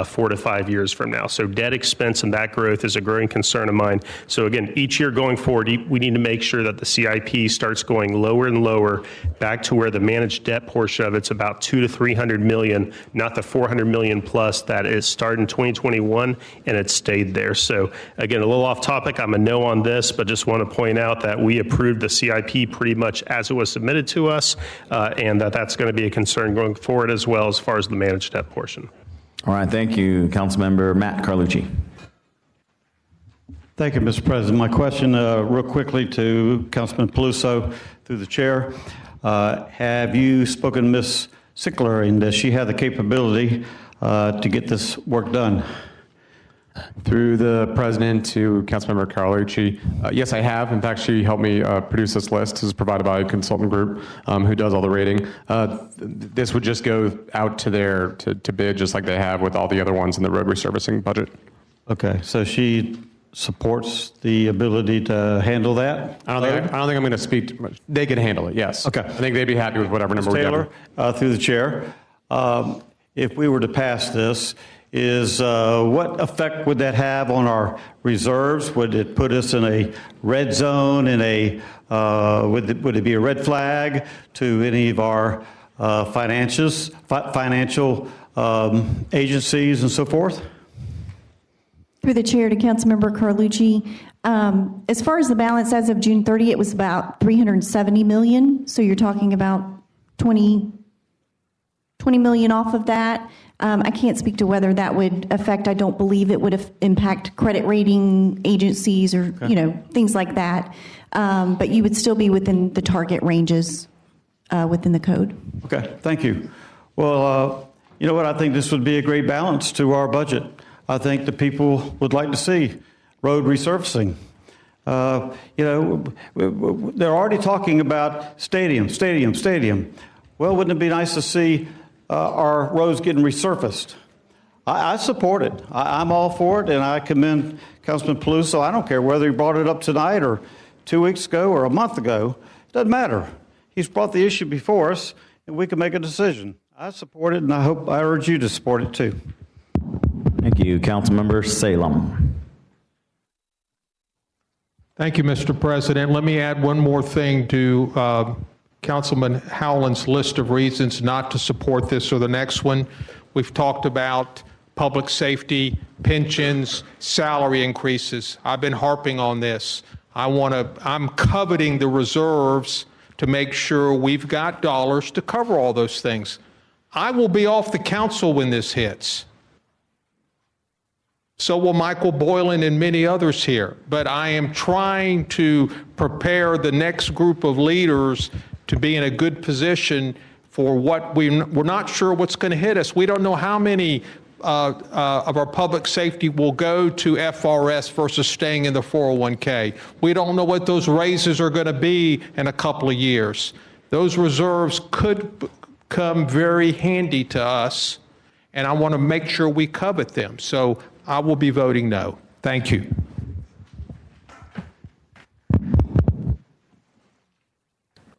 [SPEAKER 7] 4 to 5 years from now. So debt expense and that growth is a growing concern of mine. So again, each year going forward, we need to make sure that the CIP starts going lower and lower back to where the managed debt portion of it's about 200 to 300 million, not the 400 million plus that is started in 2021 and it stayed there. So again, a little off topic, I'm a no on this, but just want to point out that we approved the CIP pretty much as it was submitted to us, and that's going to be a concern going forward as well as far as the managed debt portion.
[SPEAKER 21] All right, thank you. Councilmember Matt Carlucci.
[SPEAKER 23] Thank you, Mr. President. My question real quickly to Councilman Peluso through the chair. Have you spoken to Ms. Sickler, and does she have the capability to get this work done?
[SPEAKER 5] Through the president to Councilmember Carlucci, yes, I have. In fact, she helped me produce this list. This is provided by a consultant group who does all the rating. This would just go out to bid, just like they have with all the other ones in the road resurfacing budget.
[SPEAKER 23] Okay, so she supports the ability to handle that?
[SPEAKER 5] I don't think I'm going to speak too much. They can handle it, yes.
[SPEAKER 23] Okay.
[SPEAKER 5] I think they'd be happy with whatever number we
[SPEAKER 23] Taylor,
[SPEAKER 5] get.
[SPEAKER 23] through the chair, if we were to pass this, what effect would that have on our reserves? Would it put us in a red zone, would it be a red flag to any of our financial agencies and so forth?
[SPEAKER 3] Through the chair to Councilmember Carlucci, as far as the balance as of June 30, it was about $370 million. So you're talking about 20 million off of that. I can't speak to whether that would affect. I don't believe it would impact credit rating agencies or things like that. But you would still be within the target ranges within the code.
[SPEAKER 23] Okay, thank you. Well, you know what? I think this would be a great balance to our budget. I think the people would like to see road resurfacing. They're already talking about stadium. Well, wouldn't it be nice to see our roads getting resurfaced? I support it. I'm all for it, and I commend Councilman Peluso. I don't care whether he brought it up tonight or 2 weeks ago or a month ago. It doesn't matter. He's brought the issue before us, and we can make a decision. I support it, and I urge you to support it too.
[SPEAKER 21] Thank you. Councilmember Salem.
[SPEAKER 8] Thank you, Mr. President. Let me add one more thing to Councilman Howland's list of reasons not to support this or the next one. We've talked about public safety, pensions, salary increases. I've been harping on this. I'm coveting the reserves to make sure we've got dollars to cover all those things. I will be off the council when this hits. So will Michael Boylan and many others here. But I am trying to prepare the next group of leaders to be in a good position for what we're not sure what's going to hit us. We don't know how many of our public safety will go to FRS versus staying in the 401k. We don't know what those raises are going to be in a couple of years. Those reserves could come very handy to us, and I want to make sure we covet them. So I will be voting no. Thank you.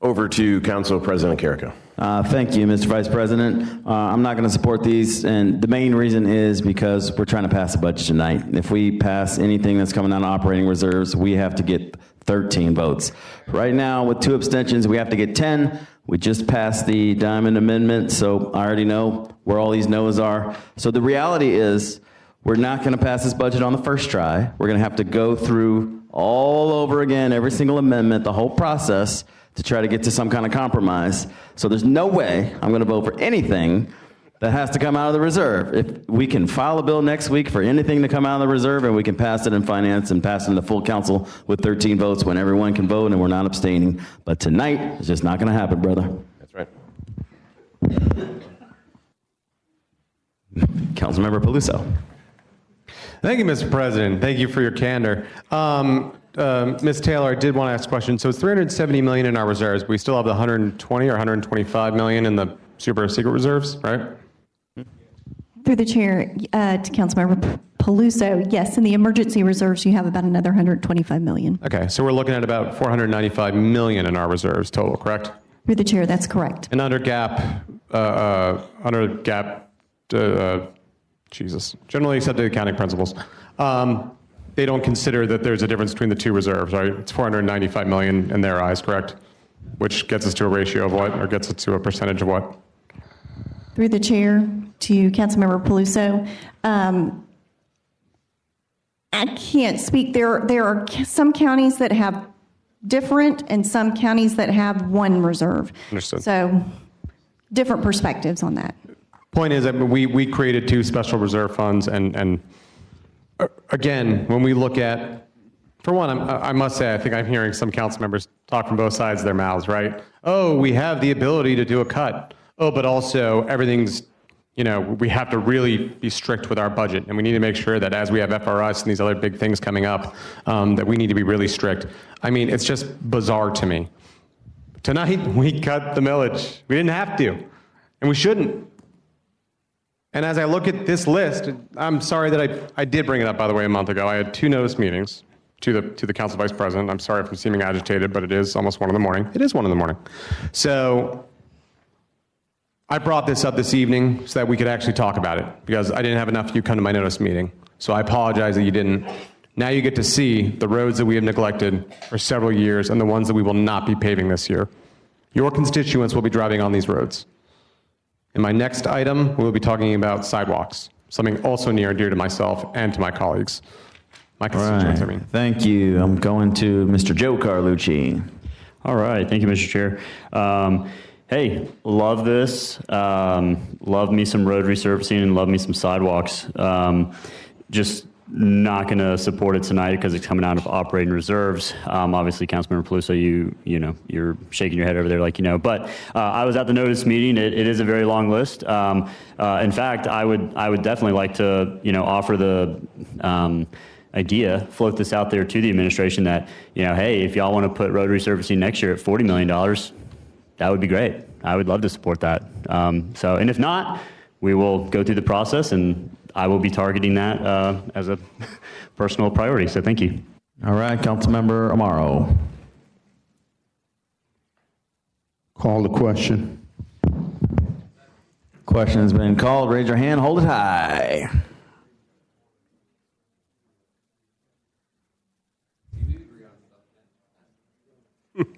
[SPEAKER 6] Over to Council President Carrico.
[SPEAKER 21] Thank you, Mr. Vice President. I'm not going to support these, and the main reason is because we're trying to pass a budget tonight. If we pass anything that's coming out of operating reserves, we have to get 13 votes. Right now, with 2 abstentions, we have to get 10. We just passed the Diamond Amendment, so I already know where all these no's are. So the reality is, we're not going to pass this budget on the first try. We're going to have to go through all over again, every single amendment, the whole process, to try to get to some kind of compromise. So there's no way I'm going to vote for anything that has to come out of the reserve. If we can file a bill next week for anything to come out of the reserve, and we can pass it in finance and pass it in the full council with 13 votes when everyone can vote and we're not abstaining. But tonight, it's just not going to happen, brother.
[SPEAKER 6] That's right.
[SPEAKER 21] Councilmember Peluso.
[SPEAKER 5] Thank you, Mr. President. Thank you for your candor. Ms. Taylor, I did want to ask a question. So it's $370 million in our reserves, but we still have the 120 or 125 million in the super secret reserves, right?
[SPEAKER 3] Through the chair, to Councilmember Peluso, yes, in the emergency reserves, you have about another 125 million.
[SPEAKER 5] Okay, so we're looking at about 495 million in our reserves total, correct?
[SPEAKER 3] Through the chair, that's correct.
[SPEAKER 5] And under GAAP, generally accepted accounting principles, they don't consider that there's a difference between the 2 reserves, right? It's 495 million in their eyes, correct? Which gets us to a ratio of what, or gets us to a percentage of what?
[SPEAKER 3] Through the chair, to Councilmember Peluso, I can't speak. There are some counties that have different and some counties that have 1 reserve.
[SPEAKER 5] Understood.
[SPEAKER 3] So different perspectives on that.
[SPEAKER 5] Point is that we created 2 special reserve funds, and again, when we look at, for one, I must say, I think I'm hearing some council members talk from both sides of their mouths, right? Oh, we have the ability to do a cut. Oh, but also everything's, we have to really be strict with our budget, and we need to make sure that as we have FRS and these other big things coming up, that we need to be really strict. I mean, it's just bizarre to me. Tonight, we cut the millage. We didn't have to, and we shouldn't. And as I look at this list, I'm sorry that I did bring it up, by the way, a month ago. I had 2 notice meetings to the council vice president. I'm sorry if I'm seeming agitated, but it is almost 1 in the morning. It is 1 in the morning. So I brought this up this evening so that we could actually talk about it, because I didn't have enough of you come to my notice meeting. So I apologize that you didn't. Now you get to see the roads that we have neglected for several years and the ones that we will not be paving this year. Your constituents will be driving on these roads. In my next item, we'll be talking about sidewalks, something also near and dear to myself and to my colleagues. My constituents, I mean.
[SPEAKER 21] Thank you. I'm going to Mr. Joe Carlucci.
[SPEAKER 14] All right. Thank you, Mr. Chair. Hey, love this. Love me some road resurfacing and love me some sidewalks. Just not going to support it tonight because it's coming out of operating reserves. Obviously, Councilmember Peluso, you're shaking your head over there like you know. But I was at the notice meeting. It is a very long list. In fact, I would definitely like to offer the idea, float this out there to the administration that hey, if y'all want to put road resurfacing next year at $40 million, that would be great. I would love to support that. And if not, we will go through the process and I will be targeting that as a personal priority. So thank you.
[SPEAKER 21] All right, Councilmember Amaro.
[SPEAKER 18] Call the question.
[SPEAKER 21] Question has been called. Raise your hand. Hold it high.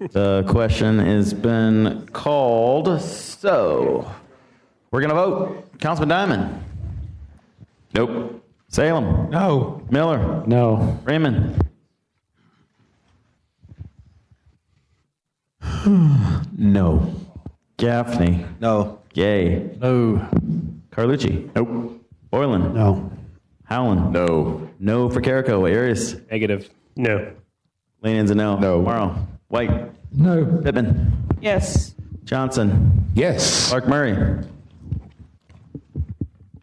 [SPEAKER 21] The question has been called. So we're going to vote. Councilman Diamond.
[SPEAKER 1] Nope.
[SPEAKER 21] Salem.
[SPEAKER 8] No.
[SPEAKER 21] Miller.
[SPEAKER 10] No.
[SPEAKER 21] Raymond.
[SPEAKER 22] No.
[SPEAKER 21] Gaffney.
[SPEAKER 17] No.
[SPEAKER 21] Gay.
[SPEAKER 24] No.
[SPEAKER 21] Carlucci.
[SPEAKER 14] Nope.
[SPEAKER 21] Boylan.
[SPEAKER 23] No.
[SPEAKER 21] Howland.
[SPEAKER 6] No.
[SPEAKER 21] No for Carrico. Arias.
[SPEAKER 7] Negative. No.
[SPEAKER 21] Lanion's a no.
[SPEAKER 18] No.
[SPEAKER 21] Morrow. White.
[SPEAKER 13] No.
[SPEAKER 21] Pittman.
[SPEAKER 2] Yes.
[SPEAKER 21] Johnson.
[SPEAKER 18] Yes.
[SPEAKER 21] Clark Murray.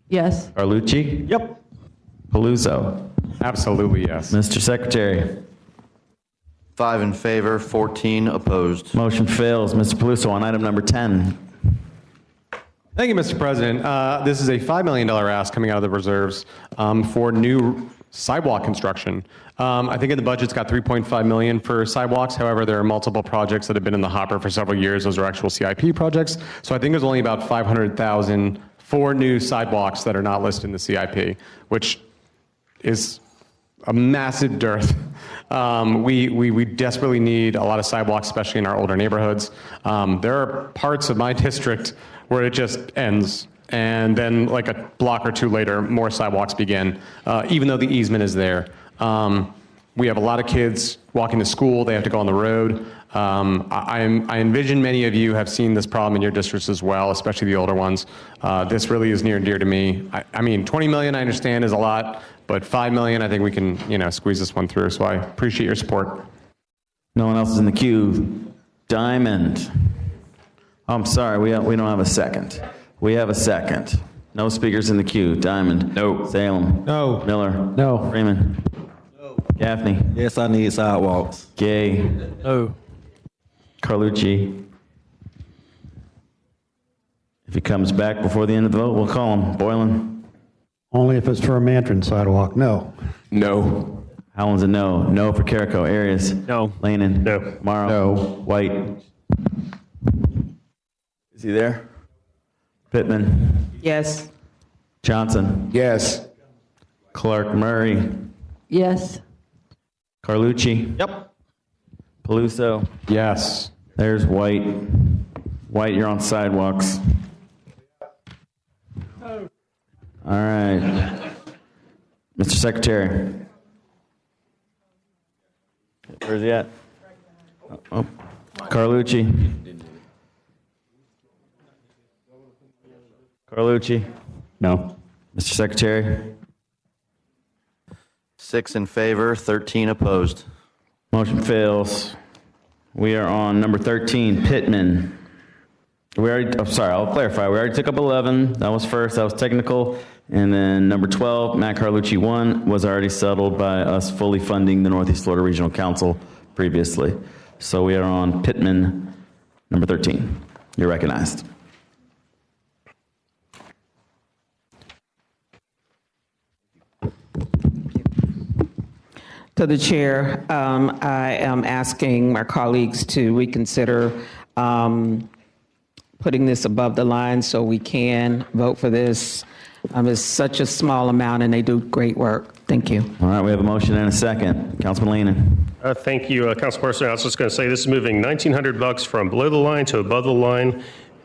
[SPEAKER 15] Yes.
[SPEAKER 21] Carlucci.
[SPEAKER 5] Yep.
[SPEAKER 21] Paluzzo.
[SPEAKER 5] Absolutely yes.
[SPEAKER 21] Mr. Secretary.
[SPEAKER 4] 5 in favor, 14 opposed.
[SPEAKER 21] Motion fails. Mr. Paluzzo on item number 10.
[SPEAKER 5] Thank you, Mr. President. This is a $5 million ask coming out of the reserves for new sidewalk construction. I think in the budget's got $3.5 million for sidewalks. However, there are multiple projects that have been in the hopper for several years. Those are actual CIP projects. So I think there's only about $500,000 for new sidewalks that are not listed in the CIP, which is a massive dearth. We desperately need a lot of sidewalks, especially in our older neighborhoods. There are parts of my district where it just ends, and then like a block or two later, more sidewalks begin, even though the easement is there. We have a lot of kids walking to school. They have to go on the road. I envision many of you have seen this problem in your districts as well, especially the older ones. This really is near and dear to me. I mean, 20 million I understand is a lot, but 5 million, I think we can, squeeze this one through. So I appreciate your support.
[SPEAKER 21] No one else is in the queue. Diamond. Oh, I'm sorry, we don't have a second. We have a second. No speakers in the queue. Diamond.
[SPEAKER 1] No.
[SPEAKER 21] Salem.
[SPEAKER 23] No.
[SPEAKER 21] Miller.
[SPEAKER 23] No.
[SPEAKER 21] Freeman. No. Gaffney.
[SPEAKER 17] Yes, I need sidewalks.
[SPEAKER 21] Gay.
[SPEAKER 24] No.
[SPEAKER 21] Carlucci. If he comes back before the end of the vote, we'll call him. Boylan.
[SPEAKER 23] Only if it's for a Mantron sidewalk. No.
[SPEAKER 6] No.
[SPEAKER 21] Howland's a no. No for Carrico. Arias.
[SPEAKER 7] No.
[SPEAKER 21] Lanin.
[SPEAKER 7] No.
[SPEAKER 21] Morrow.
[SPEAKER 18] No.
[SPEAKER 21] White. Is he there? Pittman.
[SPEAKER 2] Yes.
[SPEAKER 21] Johnson.
[SPEAKER 18] Yes.
[SPEAKER 21] Clark Murray.
[SPEAKER 15] Yes.
[SPEAKER 21] Carlucci.
[SPEAKER 5] Yep.
[SPEAKER 21] Paluzzo.
[SPEAKER 5] Yes.
[SPEAKER 21] There's White. White, you're on sidewalks. All right. Mr. Secretary. Where's he at? Oh. Carlucci. Carlucci.
[SPEAKER 14] No.
[SPEAKER 21] Mr. Secretary.
[SPEAKER 4] 6 in favor, 13 opposed.
[SPEAKER 21] Motion fails. We are on number 13, Pittman. I'll clarify. We already took up 11. That was first. That was technical. And then number 12, Matt Carlucci 1, was already settled by us fully funding the Northeast Florida Regional Council previously. So we are on Pittman, number 13. You're recognized.
[SPEAKER 2] To the chair, I am asking my colleagues to reconsider putting this above the line so we can vote for this. It's such a small amount and they do great work. Thank you.
[SPEAKER 21] All right, we have a motion and a second. Councilman Lanin.
[SPEAKER 7] Thank you, Councilperson. I was just going to say this is moving $1,900 from below the line to above the line,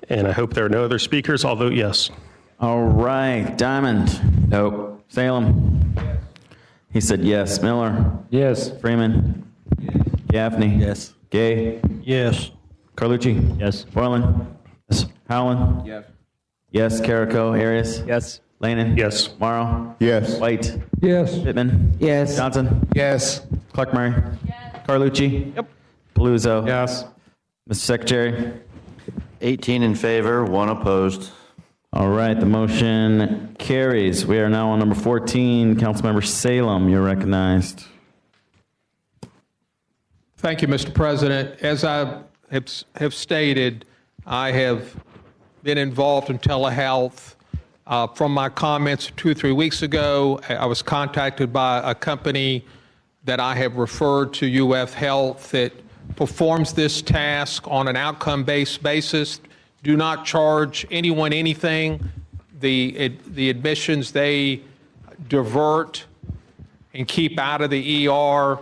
[SPEAKER 7] and I hope there are no other speakers. I'll vote yes.
[SPEAKER 21] All right, Diamond.
[SPEAKER 1] No.
[SPEAKER 21] Salem. He said yes. Miller.
[SPEAKER 23] Yes.
[SPEAKER 21] Freeman. Gaffney.
[SPEAKER 17] Yes.
[SPEAKER 21] Gay.
[SPEAKER 24] Yes.
[SPEAKER 21] Carlucci.
[SPEAKER 14] Yes.
[SPEAKER 21] Boylan. Yes. Howland.
[SPEAKER 18] Yes.
[SPEAKER 21] Yes. Carrico. Arias.
[SPEAKER 10] Yes.
[SPEAKER 21] Lanin.
[SPEAKER 7] Yes.
[SPEAKER 21] Morrow.
[SPEAKER 18] Yes.
[SPEAKER 21] White.
[SPEAKER 13] Yes.
[SPEAKER 21] Pittman.
[SPEAKER 2] Yes.
[SPEAKER 21] Johnson.
[SPEAKER 18] Yes.
[SPEAKER 21] Clark Murray. Yes. Carlucci.
[SPEAKER 5] Yep.
[SPEAKER 21] Paluzzo.
[SPEAKER 5] Yes.
[SPEAKER 21] Mr. Secretary.
[SPEAKER 4] 18 in favor, 1 opposed.
[SPEAKER 21] All right, the motion carries. We are now on number 14. Councilmember Salem, you're recognized.
[SPEAKER 8] Thank you, Mr. President. As I have stated, I have been involved in telehealth. From my comments 2 or 3 weeks ago, I was contacted by a company that I have referred to UF Health that performs this task on an outcome-based basis. Do not charge anyone anything. The admissions they divert and keep out of the ER,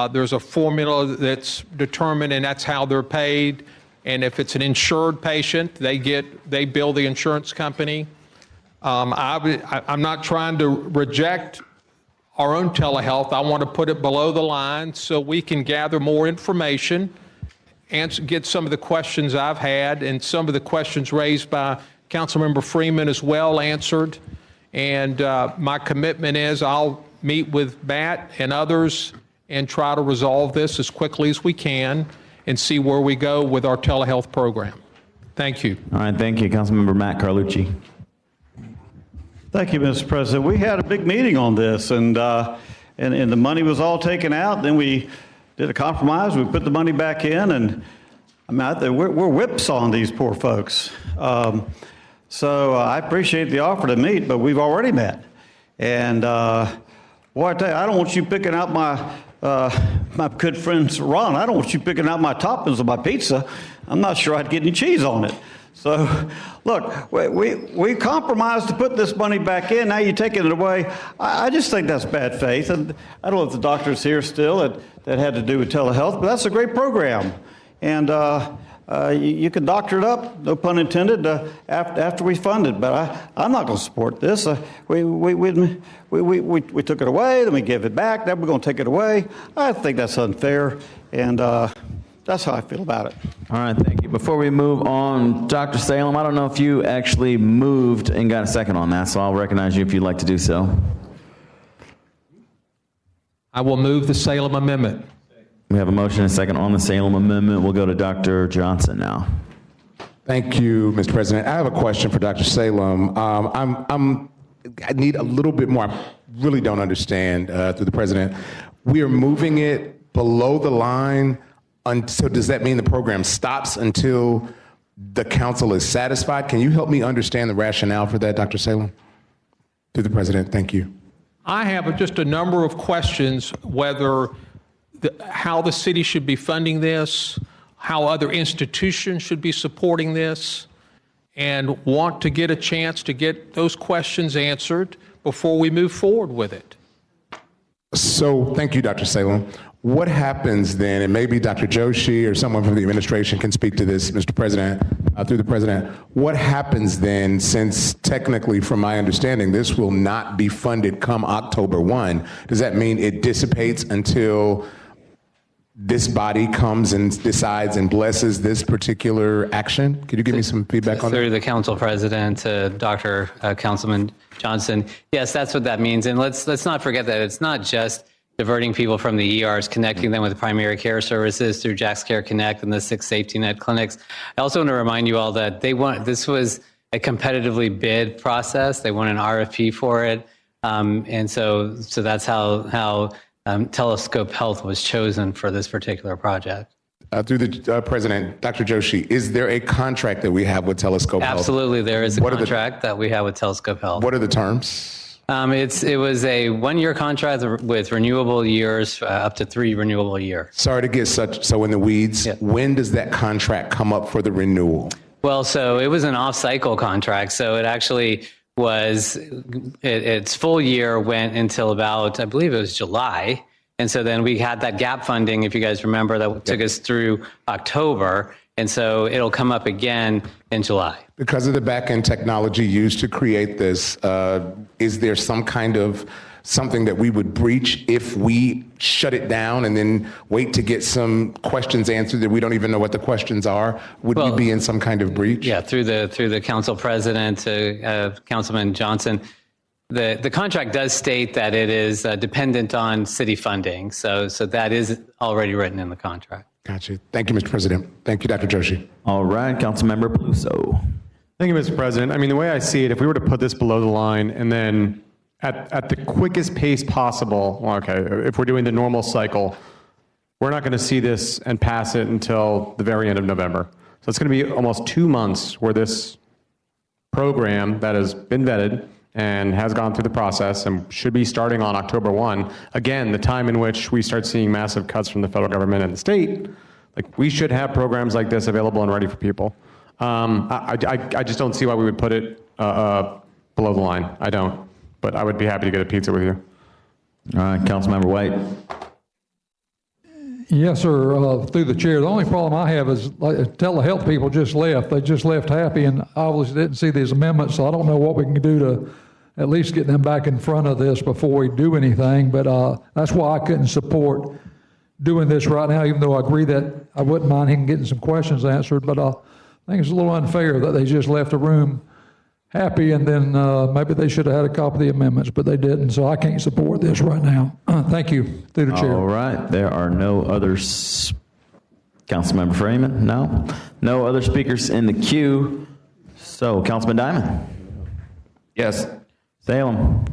[SPEAKER 8] there's a formula that's determined, and that's how they're paid. And if it's an insured patient, they bill the insurance company. I'm not trying to reject our own telehealth. I want to put it below the line so we can gather more information get some of the questions I've had and some of the questions raised by Councilmember Freeman as well answered. And my commitment is I'll meet with Matt and others and try to resolve this as quickly as we can and see where we go with our telehealth program. Thank you.
[SPEAKER 21] All right, thank you. Councilmember Matt Carlucci.
[SPEAKER 9] Thank you, Mr. President. We had a big meeting on this, and the money was all taken out. Then we did a compromise. We put the money back in, and we're whipsawing these poor folks. So I appreciate the offer to meet, but we've already met. And boy, I tell you, I don't want you picking out my good friend Ron. I don't want you picking out my toppings on my pizza. I'm not sure I'd get any cheese on it. So, look, we compromised to put this money back in. Now you're taking it away. I just think that's bad faith. And I don't know if the doctor's here still that had to do with telehealth, but that's a great program. And you can doctor it up, no pun intended, after we fund it. But I'm not going to support this. We took it away, then we gave it back. Then we're going to take it away. I think that's unfair. And that's how I feel about it.
[SPEAKER 21] All right, thank you. Before we move on, Dr. Salem, I don't know if you actually moved and got a second on that, so I'll recognize you if you'd like to do so.
[SPEAKER 8] I will move the Salem Amendment.
[SPEAKER 21] We have a motion and a second on the Salem Amendment. We'll go to Dr. Johnson now.
[SPEAKER 16] Thank you, Mr. President. I have a question for Dr. Salem. I need a little bit more. I really don't understand through the President. We are moving it below the line. So does that mean the program stops until the council is satisfied? Can you help me understand the rationale for that, Dr. Salem? To the President, thank you.
[SPEAKER 8] I have just a number of questions whether how the city should be funding this, how other institutions should be supporting this, and want to get a chance to get those questions answered before we move forward with it.
[SPEAKER 16] So thank you, Dr. Salem. What happens then, and maybe Dr. Joshi or someone from the administration can speak to this, Mr. President, through the President, what happens then, since technically, from my understanding, this will not be funded come October 1? Does that mean it dissipates until this body comes and decides and blesses this particular action? Could you give me some feedback on that?
[SPEAKER 19] Through the council president to Dr. Councilman Johnson. Yes, that's what that means. And let's not forget that it's not just diverting people from the ERs, connecting them with primary care services through JaxCare Connect and the 6 safety net clinics. I also want to remind you all that this was a competitively bid process. They won an RFP for it. And so that's how Telescope Health was chosen for this particular project.
[SPEAKER 16] Through the President, Dr. Joshi, is there a contract that we have with Telescope Health?
[SPEAKER 19] Absolutely, there is a contract that we have with Telescope Health.
[SPEAKER 16] What are the terms?
[SPEAKER 19] It was a 1-year contract with renewable years, up to 3 renewable years.
[SPEAKER 16] Sorry to get so in the weeds. Yeah. When does that contract come up for the renewal?
[SPEAKER 19] Well, so it was an off-cycle contract, so it actually was, its full year went until about, I believe it was July. And so then we had that gap funding, if you guys remember, that took us through October. And so it'll come up again in July.
[SPEAKER 16] Because of the back-end technology used to create this, is there some kind of something that we would breach if we shut it down and then wait to get some questions answered that we don't even know what the questions are? Would we be in some kind of breach?
[SPEAKER 19] Yeah, through the council president to Councilman Johnson. The contract does state that it is dependent on city funding. So that is already written in the contract.
[SPEAKER 16] Gotcha. Thank you, Mr. President. Thank you, Dr. Joshi.
[SPEAKER 21] All right, Councilmember Peluso.
[SPEAKER 5] Thank you, Mr. President. I mean, the way I see it, if we were to put this below the line and then at the quickest pace possible, well, okay, if we're doing the normal cycle, we're not going to see this and pass it until the very end of November. So it's going to be almost 2 months where this program that has been vetted and has gone through the process and should be starting on October 1. Again, the time in which we start seeing massive cuts from the federal government and the state, like we should have programs like this available and ready for people. I just don't see why we would put it below the line. I don't, but I would be happy to get a pizza with you.
[SPEAKER 21] All right, Councilmember White.
[SPEAKER 13] Yes, sir. Through the chair, the only problem I have is telehealth people just left. They just left happy, and I obviously didn't see these amendments, so I don't know what we can do to at least get them back in front of this before we do anything. But that's why I couldn't support doing this right now, even though I agree that I wouldn't mind him getting some questions answered, but I think it's a little unfair that they just left the room happy, and then maybe they should have had a copy of the amendments, but they didn't, so I can't support this right now. Thank you, through the chair.
[SPEAKER 21] All right, there are no others. Councilmember Freeman, no? No other speakers in the queue. So, Councilman Diamond?
[SPEAKER 1] Yes.
[SPEAKER 21] Salem?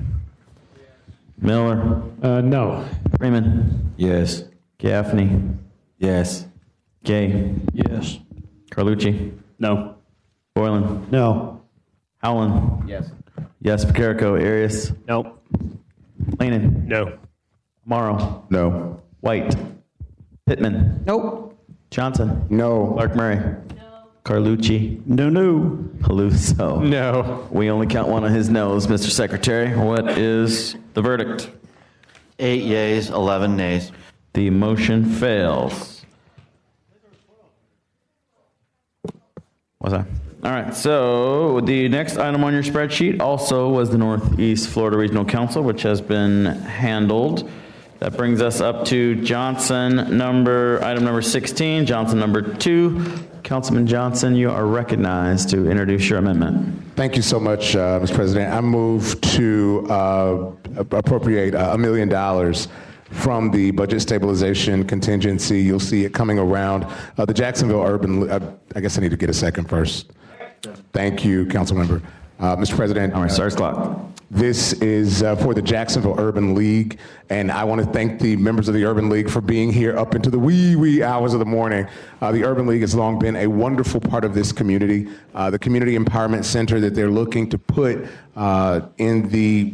[SPEAKER 21] Miller?
[SPEAKER 23] No.
[SPEAKER 21] Freeman? Yes. Gaffney? Yes. Gay?
[SPEAKER 24] Yes.
[SPEAKER 21] Carlucci?
[SPEAKER 14] No.
[SPEAKER 21] Boylan?
[SPEAKER 23] No.
[SPEAKER 21] Howland?
[SPEAKER 19] Yes.
[SPEAKER 21] Yes, Picarico. Arias?
[SPEAKER 10] No.
[SPEAKER 21] Lanin?
[SPEAKER 7] No.
[SPEAKER 21] Morrow?
[SPEAKER 18] No.
[SPEAKER 21] White? Pittman?
[SPEAKER 2] Nope.
[SPEAKER 21] Johnson?
[SPEAKER 18] No.
[SPEAKER 21] Clark Murray? No. Carlucci?
[SPEAKER 23] No.
[SPEAKER 21] Paluso?
[SPEAKER 5] No.
[SPEAKER 21] We only count one of his no's. Mr. Secretary, what is the verdict?
[SPEAKER 4] 8 yeas, 11 nays.
[SPEAKER 21] The motion fails. What's that? All right, so the next item on your spreadsheet also was the Northeast Florida Regional Council, which has been handled. That brings us up to item number 16, Johnson number 2. Councilman Johnson, you are recognized to introduce your amendment.
[SPEAKER 16] Thank you so much, Mr. President. I move to appropriate $1 million from the budget stabilization contingency. You'll see it coming around. The Jacksonville Urban, I guess I need to get a second first. Thank you, Councilmember. Mr. President.
[SPEAKER 21] All right, starts clock.
[SPEAKER 16] This is for the Jacksonville Urban League, and I want to thank the members of the Urban League for being here up into the wee hours of the morning. The Urban League has long been a wonderful part of this community. The Community Empowerment Center that they're looking to put in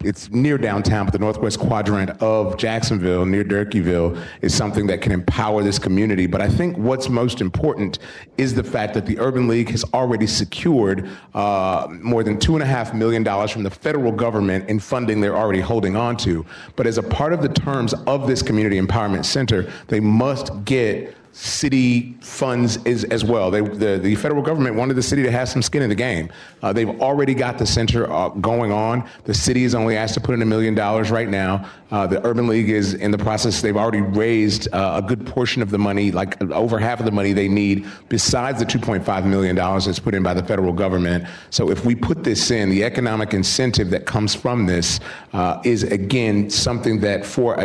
[SPEAKER 16] it's near downtown, but the northwest quadrant of Jacksonville, near Durkeeville, is something that can empower this community. But I think what's most important is the fact that the Urban League has already secured more than $2.5 million from the federal government in funding they're already holding on to. But as a part of the terms of this Community Empowerment Center, they must get city funds as well. The federal government wanted the city to have some skin in the game. They've already got the center going on. The city is only asked to put in $1 million right now. The Urban League is in the process. They've already raised a good portion of the money, like over half of the money they need, besides the $2.5 million that's put in by the federal government. So if we put this in, the economic incentive that comes from this is, again, something that for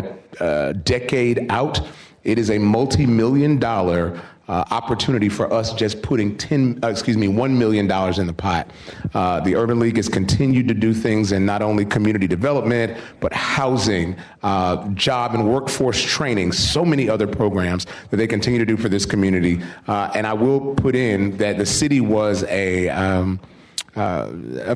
[SPEAKER 16] a decade out, it is a multi-million-dollar opportunity for us just putting $1 million in the pot. The Urban League has continued to do things in not only community development, but housing, job and workforce training, so many other programs that they continue to do for this community. And I will put in that the city was a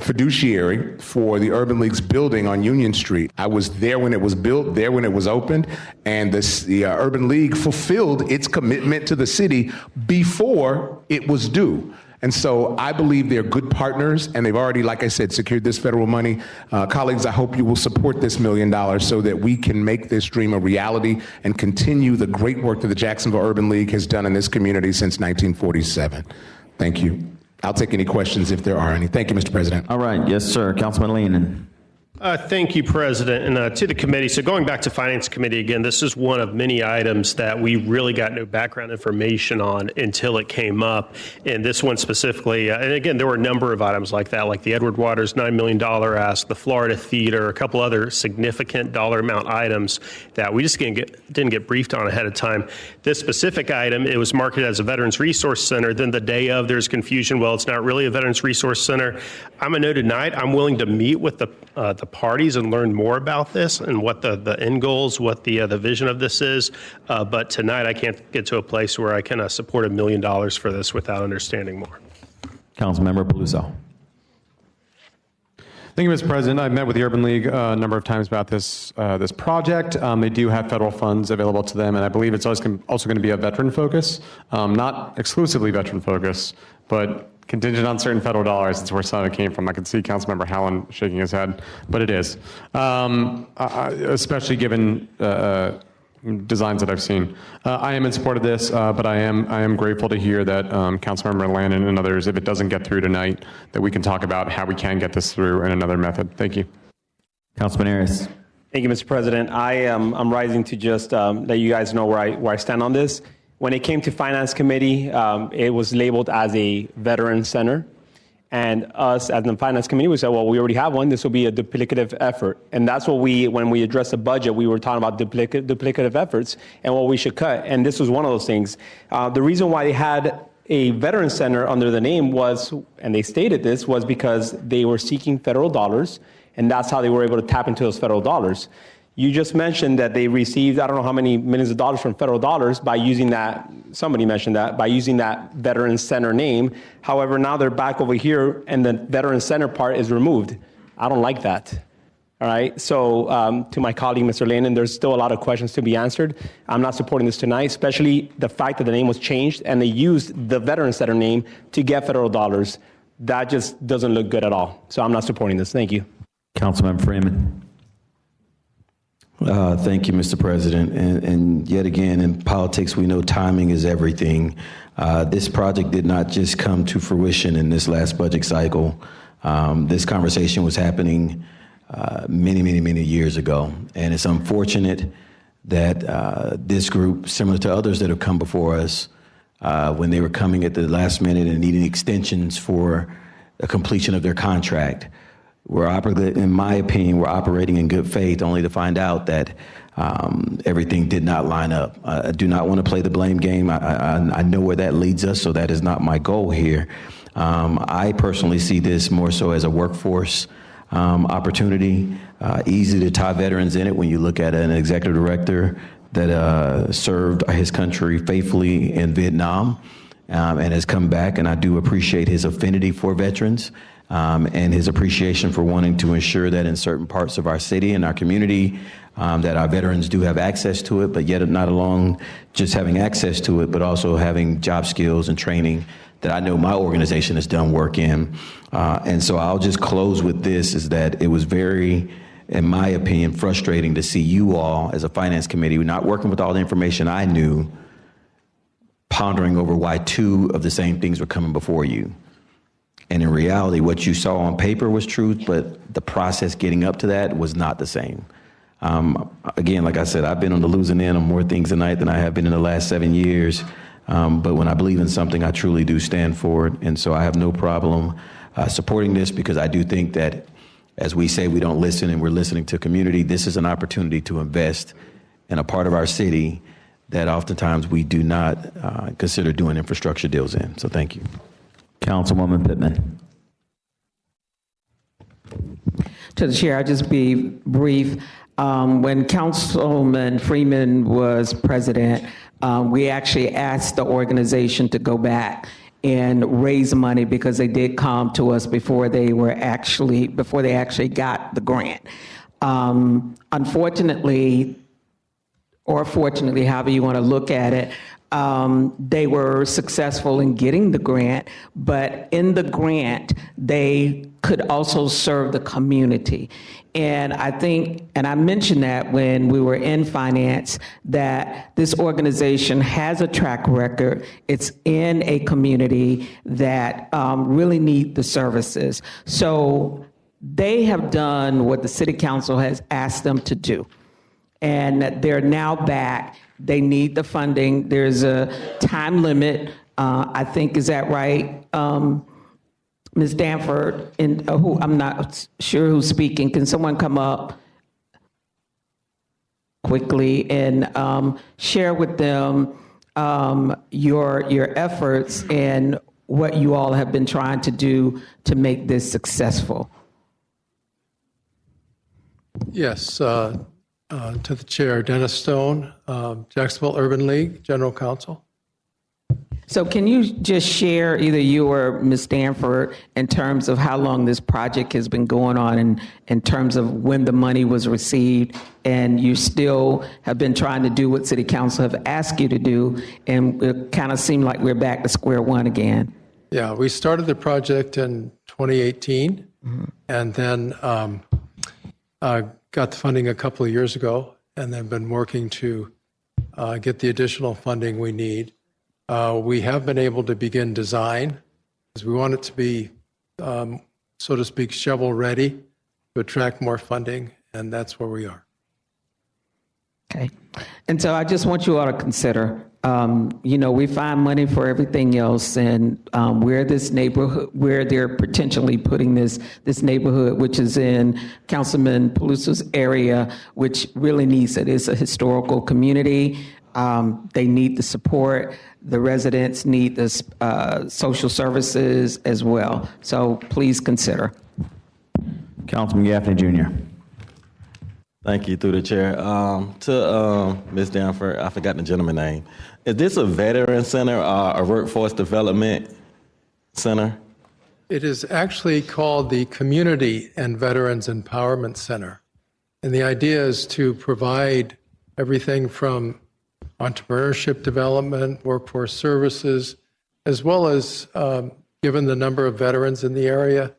[SPEAKER 16] fiduciary for the Urban League's building on Union Street. I was there when it was built, there when it was opened, and the Urban League fulfilled its commitment to the city before it was due. And so I believe they're good partners, and they've already, like I said, secured this federal money. Colleagues, I hope you will support this $1 million so that we can make this dream a reality and continue the great work that the Jacksonville Urban League has done in this community since 1947. Thank you. I'll take any questions if there are any. Thank you, Mr. President.
[SPEAKER 21] All right. Yes, sir. Councilman Leanin.
[SPEAKER 7] Thank you, President, and to the committee. So going back to Finance Committee again, this is one of many items that we really got no background information on until it came up. And this one specifically, and again, there were a number of items like that, like the Edward Waters $9 million ask, the Florida Theater, a couple other significant dollar amount items that we just didn't get briefed on ahead of time. This specific item, it was marketed as a Veterans Resource Center. Then the day of, there's confusion. Well, it's not really a Veterans Resource Center. I'm going to know tonight, I'm willing to meet with the parties and learn more about this and what the end goals, what the vision of this is. But tonight I can't get to a place where I can support $1 million for this without understanding more.
[SPEAKER 21] Councilmember Paluso.
[SPEAKER 5] Thank you, Mr. President. I've met with the Urban League a number of times about this project. They do have federal funds available to them, and I believe it's also going to be a veteran focus, not exclusively veteran focus, but contingent on certain federal dollars. That's where some of it came from. I can see Councilmember Howland shaking his head, but it is, especially given designs that I've seen. I am in support of this, but I am grateful to hear that Councilmember Lannon and others, if it doesn't get through tonight, that we can talk about how we can get this through in another method. Thank you.
[SPEAKER 21] Councilman Arias.
[SPEAKER 10] Thank you, Mr. President. I'm rising to just let you guys know where I stand on this. When it came to Finance Committee, it was labeled as a veteran center. And us as the Finance Committee, we said, well, we already have one. This will be a duplicative effort. And that's what when we addressed the budget, we were talking about duplicative efforts and what we should cut. And this was one of those things. The reason why they had a veteran center under the name was, and they stated this, was because they were seeking federal dollars. And that's how they were able to tap into those federal dollars. You just mentioned that they received, I don't know how many millions of dollars from federal dollars by using that, somebody mentioned that, by using that Veterans Center name. However, now they're back over here and the Veterans Center part is removed. I don't like that. All right, so to my colleague, Mr. Lannon, there's still a lot of questions to be answered. I'm not supporting this tonight, especially the fact that the name was changed and they used the Veterans Center name to get federal dollars. That just doesn't look good at all. So I'm not supporting this. Thank you.
[SPEAKER 21] Councilman Freeman.
[SPEAKER 22] Thank you, Mr. President. And yet again, in politics, we know timing is everything. This project did not just come to fruition in this last budget cycle. This conversation was happening many years ago. And it's unfortunate that this group, similar to others that have come before us, when they were coming at the last minute and needing extensions for the completion of their contract, in my opinion, we're operating in good faith, only to find out that everything did not line up. I do not want to play the blame game. I know where that leads us, so that is not my goal here. I personally see this more so as a workforce opportunity, easy to tie veterans in it when you look at an executive director that served his country faithfully in Vietnam and has come back, and I do appreciate his affinity for veterans. And his appreciation for wanting to ensure that in certain parts of our city and our community, that our veterans do have access to it, but yet not alone just having access to it, but also having job skills and training that I know my organization has done work in. And so I'll just close with this, is that it was very, in my opinion, frustrating to see you all as a finance committee not working with all the information I knew, pondering over why two of the same things were coming before you. And in reality, what you saw on paper was truth, but the process getting up to that was not the same. Again, like I said, I've been on the losing end on more things tonight than I have been in the last 7 years. But when I believe in something, I truly do stand for it. And so I have no problem supporting this, because I do think that, as we say, we don't listen and we're listening to community. This is an opportunity to invest in a part of our city that oftentimes we do not consider doing infrastructure deals in. So thank you.
[SPEAKER 21] Councilwoman Pittman.
[SPEAKER 2] To the chair, I'll just be brief. When Councilman Freeman was president, we actually asked the organization to go back and raise money, because they did come to us before they actually got the grant. Unfortunately, or fortunately, however you want to look at it, they were successful in getting the grant, but in the grant, they could also serve the community. And I think, and I mentioned that when we were in finance, that this organization has a track record. It's in a community that really need the services. So they have done what the City Council has asked them to do. And they're now back. They need the funding. There's a time limit. I think, is that right? Ms. Danford, who I'm not sure who's speaking. Can someone come up quickly and share with them your efforts and what you all have been trying to do to make this successful?
[SPEAKER 3] Yes. To the chair, Dennis Stone, Jacksonville Urban League, General Counsel.
[SPEAKER 2] So can you just share, either you or Ms. Stanford, in terms of how long this project has been going on, and in terms of when the money was received, and you still have been trying to do what City Council have asked you to do, and it kind of seemed like we're back to square one again?
[SPEAKER 3] Yeah, we started the project in 2018, and then got the funding a couple of years ago, and then been working to get the additional funding we need. We have been able to begin design, because we want it to be, so to speak, shovel ready to attract more funding, and that's where we are.
[SPEAKER 2] Okay. And so I just want you all to consider, we find money for everything else, and where this neighborhood, where they're potentially putting this neighborhood, which is in Councilman Paluso's area, which really needs it. It's a historical community. They need the support. The residents need the social services as well. So please consider.
[SPEAKER 21] Councilman Gaffney Jr.
[SPEAKER 17] Thank you, through the chair. To Ms. Danforth, I forgot the gentleman's name. Is this a veteran center or a workforce development center?
[SPEAKER 3] It is actually called the Community and Veterans Empowerment Center. And the idea is to provide everything from entrepreneurship development, workforce services, as well as, given the number of veterans in the area,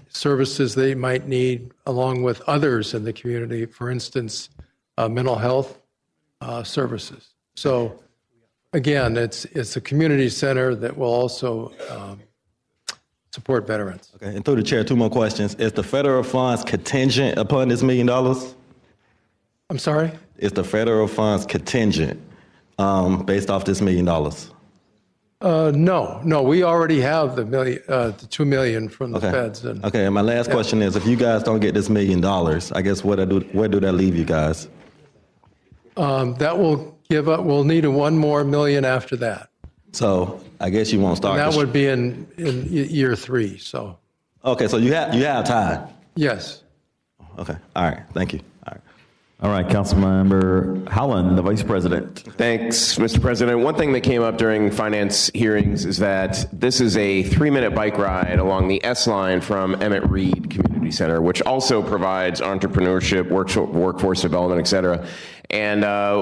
[SPEAKER 3] services they might need along with others in the community, for instance, mental health services. So again, it's a community center that will also support veterans.
[SPEAKER 17] Okay, and through the chair, 2 more questions. Is the federal funds contingent upon this $1 million?
[SPEAKER 3] I'm sorry?
[SPEAKER 17] Is the federal funds contingent based off this $1 million?
[SPEAKER 3] No, we already have the $2 million from the feds. And,
[SPEAKER 17] okay, and my last question is, if you guys don't get this $1 million, I guess where do that leave you guys?
[SPEAKER 3] that will give up. We'll need $1 more million after that.
[SPEAKER 17] So I guess you won't start.
[SPEAKER 3] And that would be in year 3. So.
[SPEAKER 17] Okay, so you have time.
[SPEAKER 3] Yes.
[SPEAKER 17] Okay. All right. Thank you.
[SPEAKER 21] All right, Councilmember Howland, the Vice President.
[SPEAKER 6] Thanks, Mr. President. One thing that came up during finance hearings is that this is a 3-minute bike ride along the S line from Emmett Reed Community Center, which also provides entrepreneurship, workforce development, et cetera. And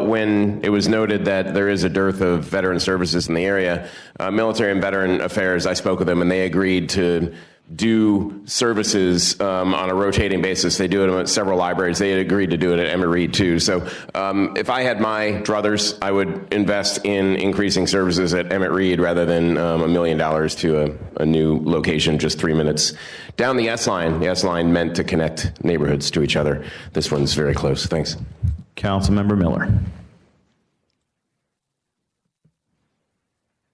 [SPEAKER 6] when it was noted that there is a dearth of veteran services in the area, Military and Veteran Affairs, I spoke with them, and they agreed to do services on a rotating basis. They do it at several libraries. They had agreed to do it at Emmett Reed too. So if I had my druthers, I would invest in increasing services at Emmett Reed rather than $1 million to a new location just 3 minutes down the S line. The S line meant to connect neighborhoods to each other. This one's very close. Thanks.
[SPEAKER 21] Councilmember Miller.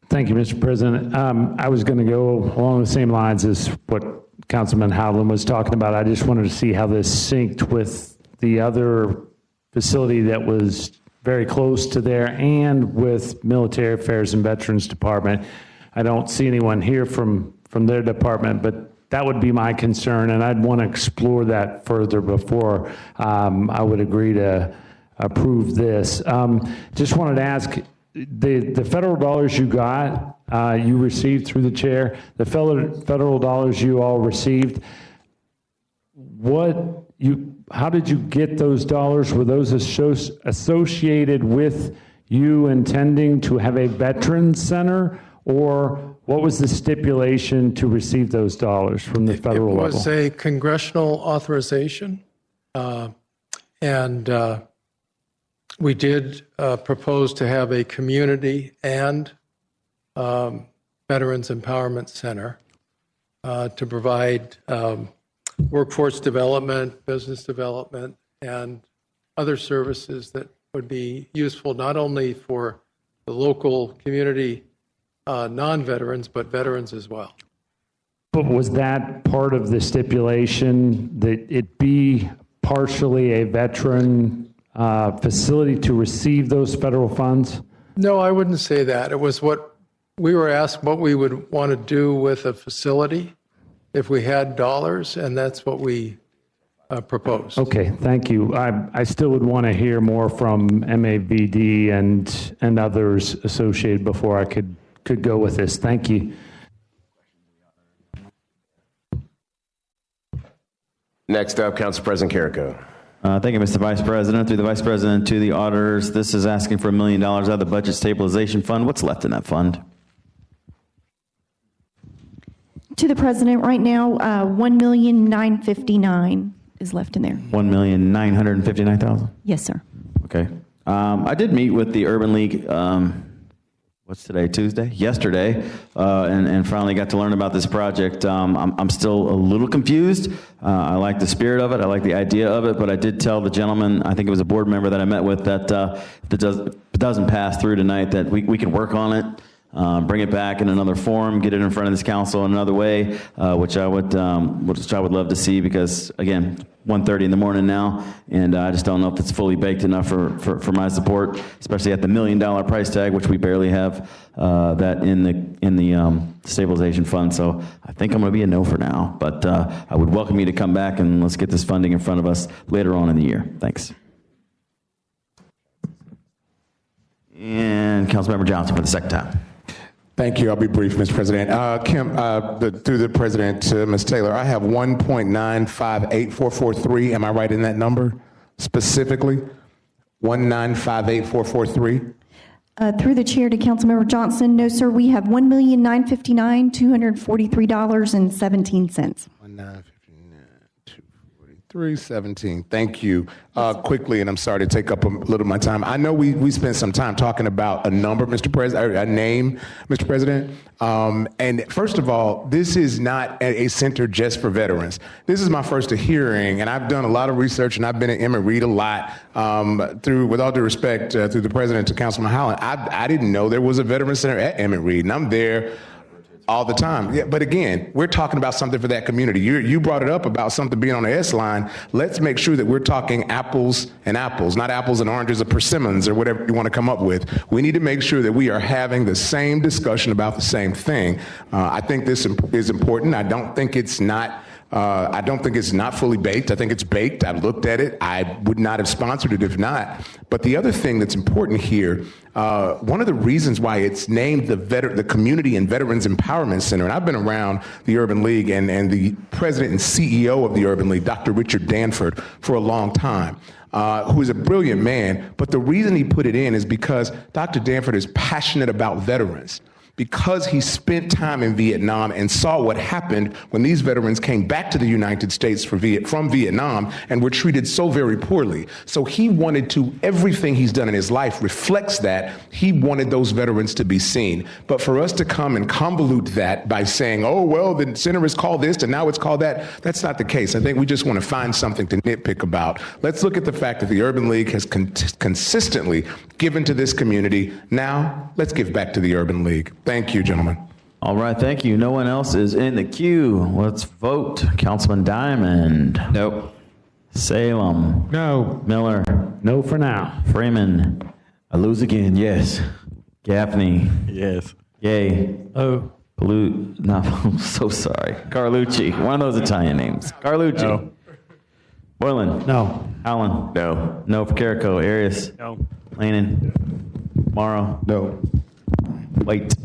[SPEAKER 11] Thank you, Mr. President. I was going to go along the same lines as what Councilman Howland was talking about. I just wanted to see how this synced with the other facility that was very close to there and with Military Affairs and Veterans Department. I don't see anyone here from their department, but that would be my concern, and I'd want to explore that further before I would agree to approve this. Just wanted to ask, the federal dollars you got, you received through the chair, the federal dollars you all received, how did you get those dollars? Were those associated with you intending to have a veterans center, or what was the stipulation to receive those dollars from the federal level?
[SPEAKER 3] It was a congressional authorization, and we did propose to have a community and Veterans Empowerment Center to provide workforce development, business development, and other services that would be useful not only for the local community non-veterans, but veterans as well.
[SPEAKER 11] But was that part of the stipulation, that it be partially a veteran facility to receive those federal funds?
[SPEAKER 3] No, I wouldn't say that. It was what we were asked what we would want to do with a facility if we had dollars, and that's what we proposed.
[SPEAKER 11] Okay, thank you. I still would want to hear more from MAVD and others associated before I could go with this. Thank you.
[SPEAKER 6] Next up, Council President Carrico.
[SPEAKER 21] Thank you, Mr. Vice President. Through the Vice President to the auditors, this is asking for $1 million out of the Budget Stabilization Fund. What's left in that fund?
[SPEAKER 12] To the President, right now, $1,959,000 is left in there.
[SPEAKER 21] $1,959,000?
[SPEAKER 12] Yes, sir.
[SPEAKER 21] Okay. I did meet with the Urban League, what's today, Tuesday? Yesterday, and finally got to learn about this project. I'm still a little confused. I like the spirit of it. I like the idea of it, but I did tell the gentleman, I think it was a board member that I met with, that if it doesn't pass through tonight, that we can work on it, bring it back in another form, get it in front of this council in another way, which I would love to see, because again, 1:30 in the morning now, and I just don't know if it's fully baked enough for my support, especially at the $1 million price tag, which we barely have that in the stabilization fund. So I think I'm going to be a no for now, but I would welcome you to come back and let's get this funding in front of us later on in the year. Thanks. And Councilmember Johnson for the second time.
[SPEAKER 16] Thank you. I'll be brief, Mr. President. Kim, through the President to Ms. Taylor, I have 1.958443. Am I right in that number specifically? 1.958443?
[SPEAKER 12] Through the chair to Councilmember Johnson, no, sir, we have $1,959,243.17.
[SPEAKER 16] 317. Thank you. Quickly, and I'm sorry to take up a little of my time. I know we spent some time talking about a number, Mr. President, or a name, Mr. President. And first of all, this is not a center just for veterans. This is my first hearing, and I've done a lot of research, and I've been at Emmett Reed a lot. With all due respect, through the President to Councilman Howland, I didn't know there was a veteran center at Emmett Reed, and I'm there all the time. Yeah, but again, we're talking about something for that community. You brought it up about something being on the S line. Let's make sure that we're talking apples and apples, not apples and oranges or persimmons or whatever you want to come up with. We need to make sure that we are having the same discussion about the same thing. I think this is important. I don't think it's not fully baked. I think it's baked. I looked at it. I would not have sponsored it if not. But the other thing that's important here, one of the reasons why it's named the Community and Veterans Empowerment Center, and I've been around the Urban League and the president and CEO of the Urban League, Dr. Richard Danford, for a long time, who is a brilliant man. But the reason he put it in is because Dr. Danford is passionate about veterans, because he spent time in Vietnam and saw what happened when these veterans came back to the United States from Vietnam and were treated so very poorly. So he wanted to, everything he's done in his life reflects that. He wanted those veterans to be seen. But for us to come and convolute that by saying, oh, well, the center is called this and now it's called that, that's not the case. I think we just want to find something to nitpick about. Let's look at the fact that the Urban League has consistently given to this community. Now, let's give back to the Urban League. Thank you, gentlemen.
[SPEAKER 21] All right, thank you. No one else is in the queue. Let's vote. Councilman Diamond.
[SPEAKER 1] No.
[SPEAKER 21] Salem.
[SPEAKER 11] No.
[SPEAKER 21] Miller.
[SPEAKER 11] No for now.
[SPEAKER 21] Freeman. I lose again. Yes. Gaffney.
[SPEAKER 17] Yes.
[SPEAKER 21] Yay.
[SPEAKER 23] Oh.
[SPEAKER 21] No, I'm so sorry. Carlucci. One of those Italian names. Carlucci.
[SPEAKER 17] No.
[SPEAKER 21] Boylan.
[SPEAKER 23] No.
[SPEAKER 21] Allen.
[SPEAKER 6] No.
[SPEAKER 21] No for Carrico. Arias.
[SPEAKER 24] No.
[SPEAKER 21] Lanin. Morrow.
[SPEAKER 16] No.
[SPEAKER 21] White.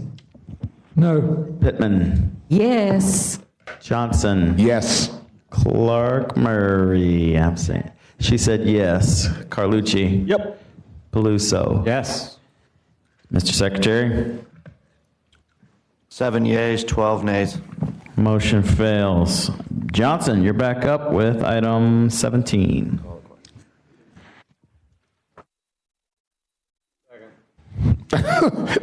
[SPEAKER 13] No.
[SPEAKER 21] Pittman.
[SPEAKER 12] Yes.
[SPEAKER 21] Johnson.
[SPEAKER 16] Yes.
[SPEAKER 21] Clark Murray. I'm saying. She said yes. Carlucci.
[SPEAKER 23] Yep.
[SPEAKER 21] Peluso.
[SPEAKER 23] Yes.
[SPEAKER 21] Mr. Secretary.
[SPEAKER 4] 7 yeas, 12 nays.
[SPEAKER 21] Motion fails. Johnson, you're back up with item 17.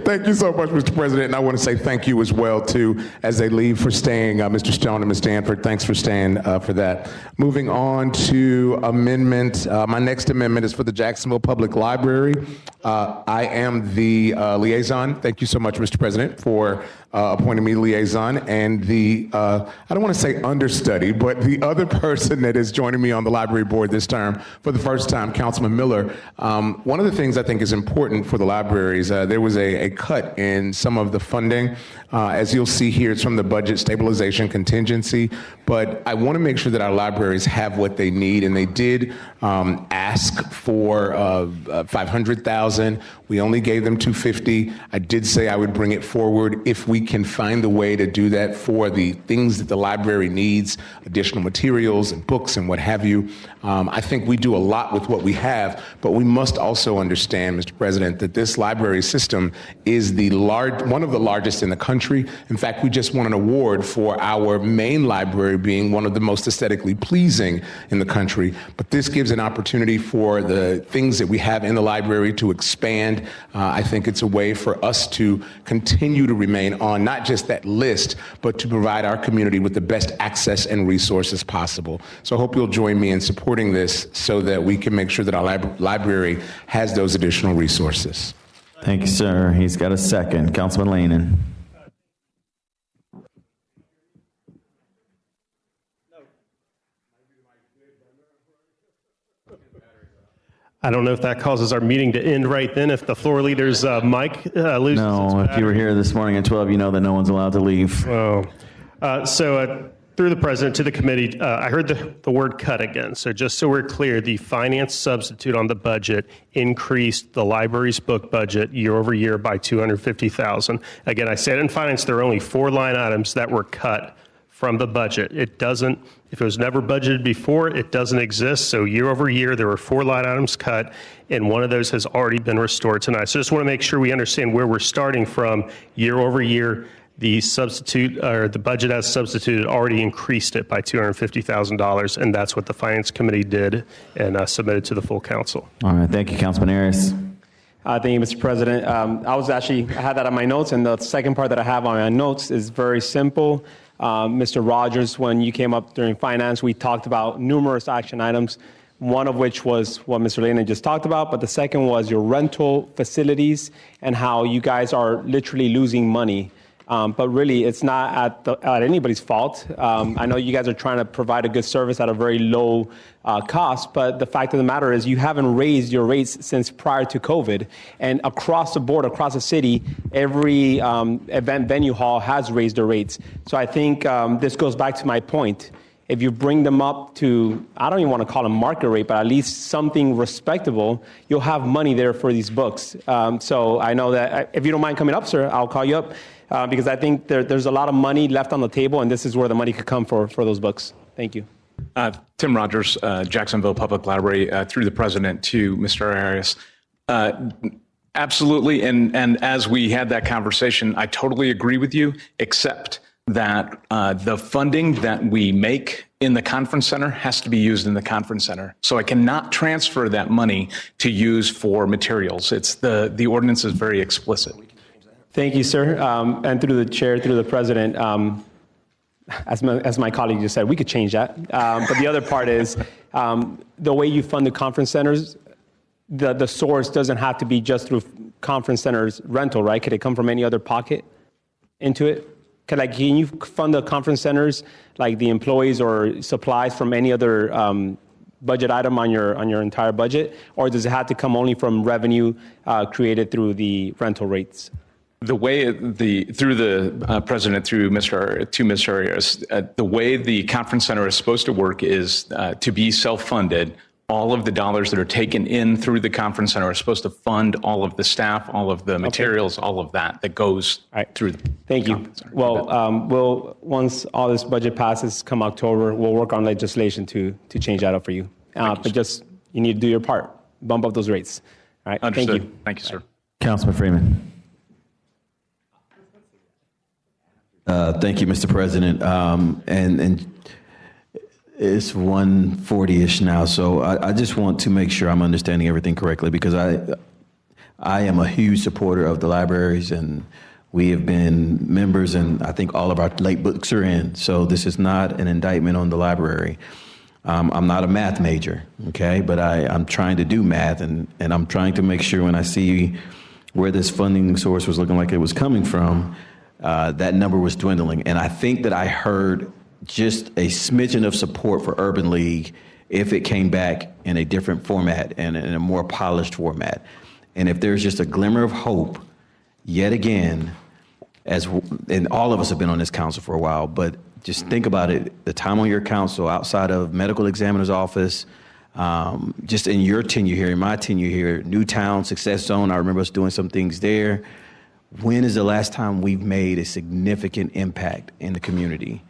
[SPEAKER 16] Thank you so much, Mr. President. And I want to say thank you as well, too, as they leave, for staying. Mr. Stone and Ms. Stanford, thanks for staying for that. Moving on to amendment. My next amendment is for the Jacksonville Public Library. I am the liaison. Thank you so much, Mr. President, for appointing me liaison. And the, I don't want to say understudy, but the other person that is joining me on the library board this term for the first time, Councilman Miller. One of the things I think is important for the libraries, there was a cut in some of the funding. As you'll see here, it's from the budget stabilization contingency. But I want to make sure that our libraries have what they need, and they did ask for $500,000. We only gave them $250,000. I did say I would bring it forward if we can find a way to do that for the things that the library needs, additional materials and books and what have you. I think we do a lot with what we have, but we must also understand, Mr. President, that this library system is one of the largest in the country. In fact, we just won an award for our main library being one of the most aesthetically pleasing in the country. But this gives an opportunity for the things that we have in the library to expand. I think it's a way for us to continue to remain on not just that list, but to provide our community with the best access and resources possible. So I hope you'll join me in supporting this so that we can make sure that our library has those additional resources.
[SPEAKER 21] Thank you, sir. He's got a second. Councilman Leanin.
[SPEAKER 7] I don't know if that causes our meeting to end right then if the floor leader's mic loses
[SPEAKER 21] No, if you were here this morning at 12, you know that no one's allowed to leave.
[SPEAKER 7] Oh. Through the president to the committee, I heard the word cut again. So just so we're clear, the finance substitute on the budget increased the library's book budget year over year by $250,000. Again, I said in finance, there are only 4 line items that were cut from the budget. It doesn't, if it was never budgeted before, it doesn't exist. So year over year, there were 4 line items cut, and one of those has already been restored tonight. So just want to make sure we understand where we're starting from year over year. The substitute or the budget as substituted already increased it by $250,000, and that's what the Finance Committee did and submitted to the full council.
[SPEAKER 21] All right, thank you, Councilman Arias.
[SPEAKER 10] Thank you, Mr. President. I had that on my notes, and the second part that I have on my notes is very simple. Mr. Rogers, when you came up during finance, we talked about numerous action items, one of which was what Mr. Leanin just talked about, but the second was your rental facilities and how you guys are literally losing money. But really, it's not at anybody's fault. I know you guys are trying to provide a good service at a very low cost, but the fact of the matter is you haven't raised your rates since prior to COVID. And across the board, across the city, every event venue hall has raised their rates. So I think this goes back to my point. If you bring them up to, I don't even want to call them market rate, but at least something respectable, you'll have money there for these books. So I know that if you don't mind coming up, sir, I'll call you up. Because I think there's a lot of money left on the table, and this is where the money could come for those books. Thank you.
[SPEAKER 8] Tim Rogers, Jacksonville Public Library, through the president to Mr. Arias. Absolutely, and as we had that conversation, I totally agree with you, except that the funding that we make in the conference center has to be used in the conference center. So I cannot transfer that money to use for materials. It's the ordinance is very explicit.
[SPEAKER 10] Thank you, sir. And through the chair, through the president, as my colleague just said, we could change that. But the other part is the way you fund the conference centers, the source doesn't have to be just through conference centers rental, right? Could it come from any other pocket into it? Can you fund the conference centers, like the employees or supplies, from any other budget item on your entire budget? Or does it have to come only from revenue created through the rental rates?
[SPEAKER 8] The way through the president, through Mr. Arias, the way the conference center is supposed to work is to be self-funded. All of the dollars that are taken in through the conference center are supposed to fund all of the staff, all of the materials, all of that goes through.
[SPEAKER 10] Thank you. Well, once all this budget passes come October, we'll work on legislation to change that up for you. But just you need to do your part, bump up those rates. All right.
[SPEAKER 8] Understood.
[SPEAKER 10] Thank you.
[SPEAKER 8] Thank you, sir.
[SPEAKER 21] Councilman Freeman.
[SPEAKER 22] Thank you, Mr. President. And it's 1:40-ish now, so I just want to make sure I'm understanding everything correctly, because I am a huge supporter of the libraries, and we have been members, and I think all of our late books are in. So this is not an indictment on the library. I'm not a math major, okay, but I'm trying to do math, and I'm trying to make sure when I see where this funding source was looking like it was coming from, that number was dwindling. And I think that I heard just a smidgen of support for Urban League if it came back in a different format and in a more polished format. And if there's just a glimmer of hope, yet again, and all of us have been on this council for a while, but just think about it, the time on your council outside of medical examiner's office, just in your tenure here, in my tenure here, Newtown, Success Zone, I remember us doing some things there. When is the last time we've made a significant impact in the community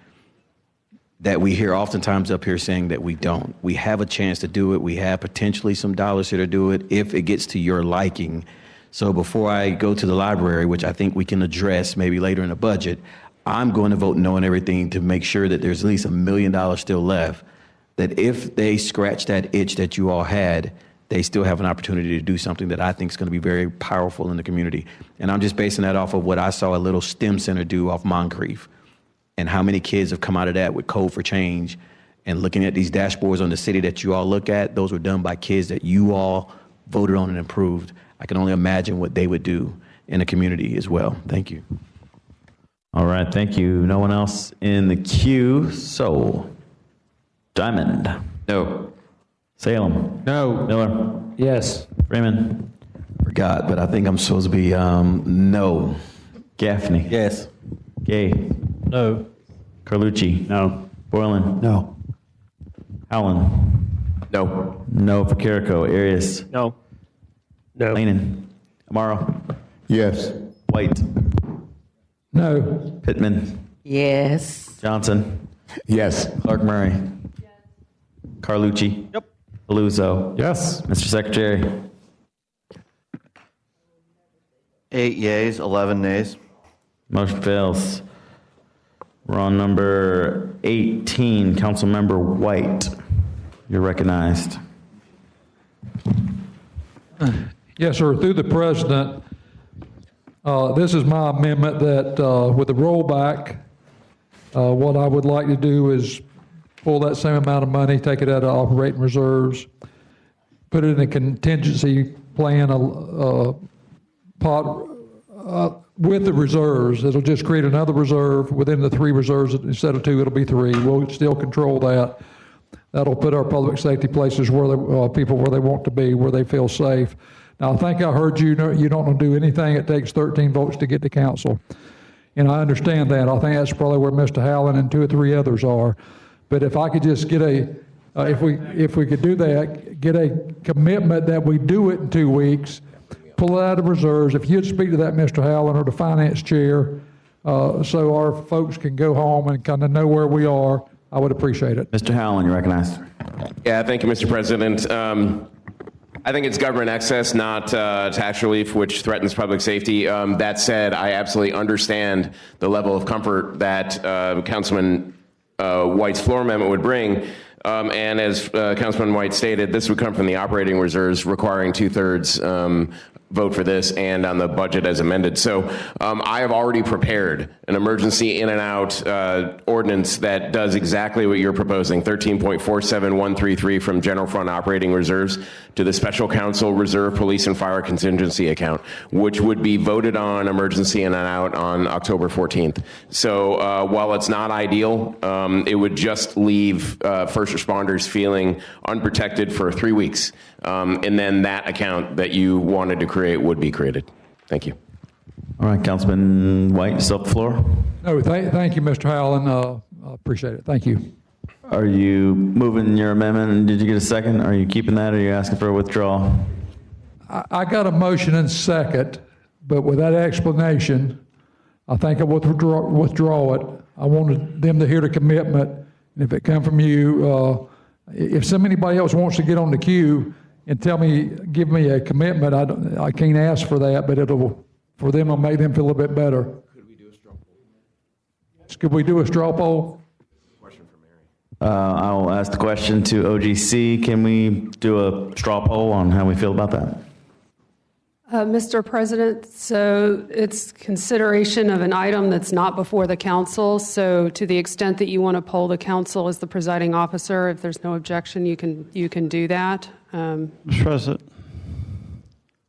[SPEAKER 22] that we hear oftentimes up here saying that we don't? We have a chance to do it. We have potentially some dollars here to do it if it gets to your liking. So before I go to the library, which I think we can address maybe later in the budget, I'm going to vote no on everything to make sure that there's at least $1 million still left, that if they scratch that itch that you all had, they still have an opportunity to do something that I think is going to be very powerful in the community. And I'm just basing that off of what I saw a little STEM center do off Moncrief, and how many kids have come out of that with Code for Change. And looking at these dashboards on the city that you all look at, those were done by kids that you all voted on and approved. I can only imagine what they would do in the community as well. Thank you.
[SPEAKER 21] All right, thank you. No one else in the queue. So, Diamond.
[SPEAKER 1] No.
[SPEAKER 21] Salem.
[SPEAKER 5] No.
[SPEAKER 21] Miller.
[SPEAKER 11] Yes.
[SPEAKER 21] Freeman.
[SPEAKER 17] Forgot, but I think I'm supposed to be no.
[SPEAKER 21] Gaffney.
[SPEAKER 17] Yes.
[SPEAKER 21] Gay.
[SPEAKER 24] No.
[SPEAKER 21] Carlucci.
[SPEAKER 22] No.
[SPEAKER 21] Borland.
[SPEAKER 23] No.
[SPEAKER 21] Howland.
[SPEAKER 6] No.
[SPEAKER 21] No for Carrico. Arias.
[SPEAKER 10] No. No.
[SPEAKER 21] Lanen. Amaro.
[SPEAKER 18] Yes.
[SPEAKER 21] White.
[SPEAKER 13] No.
[SPEAKER 21] Pittman.
[SPEAKER 2] Yes.
[SPEAKER 21] Johnson.
[SPEAKER 18] Yes.
[SPEAKER 21] Clark Murray. Carlucci.
[SPEAKER 10] Yep.
[SPEAKER 21] Paluzzo.
[SPEAKER 13] Yes.
[SPEAKER 21] Mr. Secretary.
[SPEAKER 4] 8 yeas, 11 nays.
[SPEAKER 21] Motion fails. We're on number 18, Councilmember White. You're recognized.
[SPEAKER 13] Yes, sir. Through the president, this is my amendment that with the rollback, what I would like to do is pull that same amount of money, take it out of operating reserves, put it in a contingency plan pot with the reserves. It'll just create another reserve within the 3 reserves. Instead of 2, it'll be 3. We'll still control that. That'll put our public safety places where people where they want to be, where they feel safe. Now, I think I heard you don't want to do anything. It takes 13 votes to get to council. And I understand that. I think that's probably where Mr. Howland and 2 or 3 others are. But if I could just get if we could do that, get a commitment that we do it in 2 weeks, pull it out of reserves. If you'd speak to that, Mr. Howland, or the finance chair, so our folks can go home and kind of know where we are, I would appreciate it.
[SPEAKER 21] Mr. Howland, you're recognized.
[SPEAKER 6] Yeah, thank you, Mr. President. I think it's government excess, not tax relief, which threatens public safety. That said, I absolutely understand the level of comfort that Councilman White's floor amendment would bring. And as Councilman White stated, this would come from the operating reserves, requiring 2/3 vote for this and on the budget as amended. So I have already prepared an emergency in and out ordinance that does exactly what you're proposing, 13.47133 from general fund operating reserves to the special counsel reserve police and fire contingency account, which would be voted on emergency in and out on October 14th. So while it's not ideal, it would just leave first responders feeling unprotected for 3 weeks. And then that account that you wanted to create would be created. Thank you.
[SPEAKER 21] All right, Councilman White, yourself the floor.
[SPEAKER 13] No, thank you, Mr. Howland. I appreciate it. Thank you.
[SPEAKER 21] Are you moving your amendment? Did you get a second? Are you keeping that, or are you asking for a withdrawal?
[SPEAKER 13] I got a motion and second, but with that explanation, I think I would withdraw it. I wanted them to hear the commitment, and if it come from you, if anybody else wants to get on the queue and give me a commitment, I can't ask for that, but for them, it'll make them feel a little bit better. Could we do a straw poll? Could we do a straw poll?
[SPEAKER 21] I'll ask the question to OGC. Can we do a straw poll on how we feel about that?
[SPEAKER 9] Mr. President, so it's consideration of an item that's not before the council. So to the extent that you want to poll the council as the presiding officer, if there's no objection, you can do that.
[SPEAKER 23] Mr. President.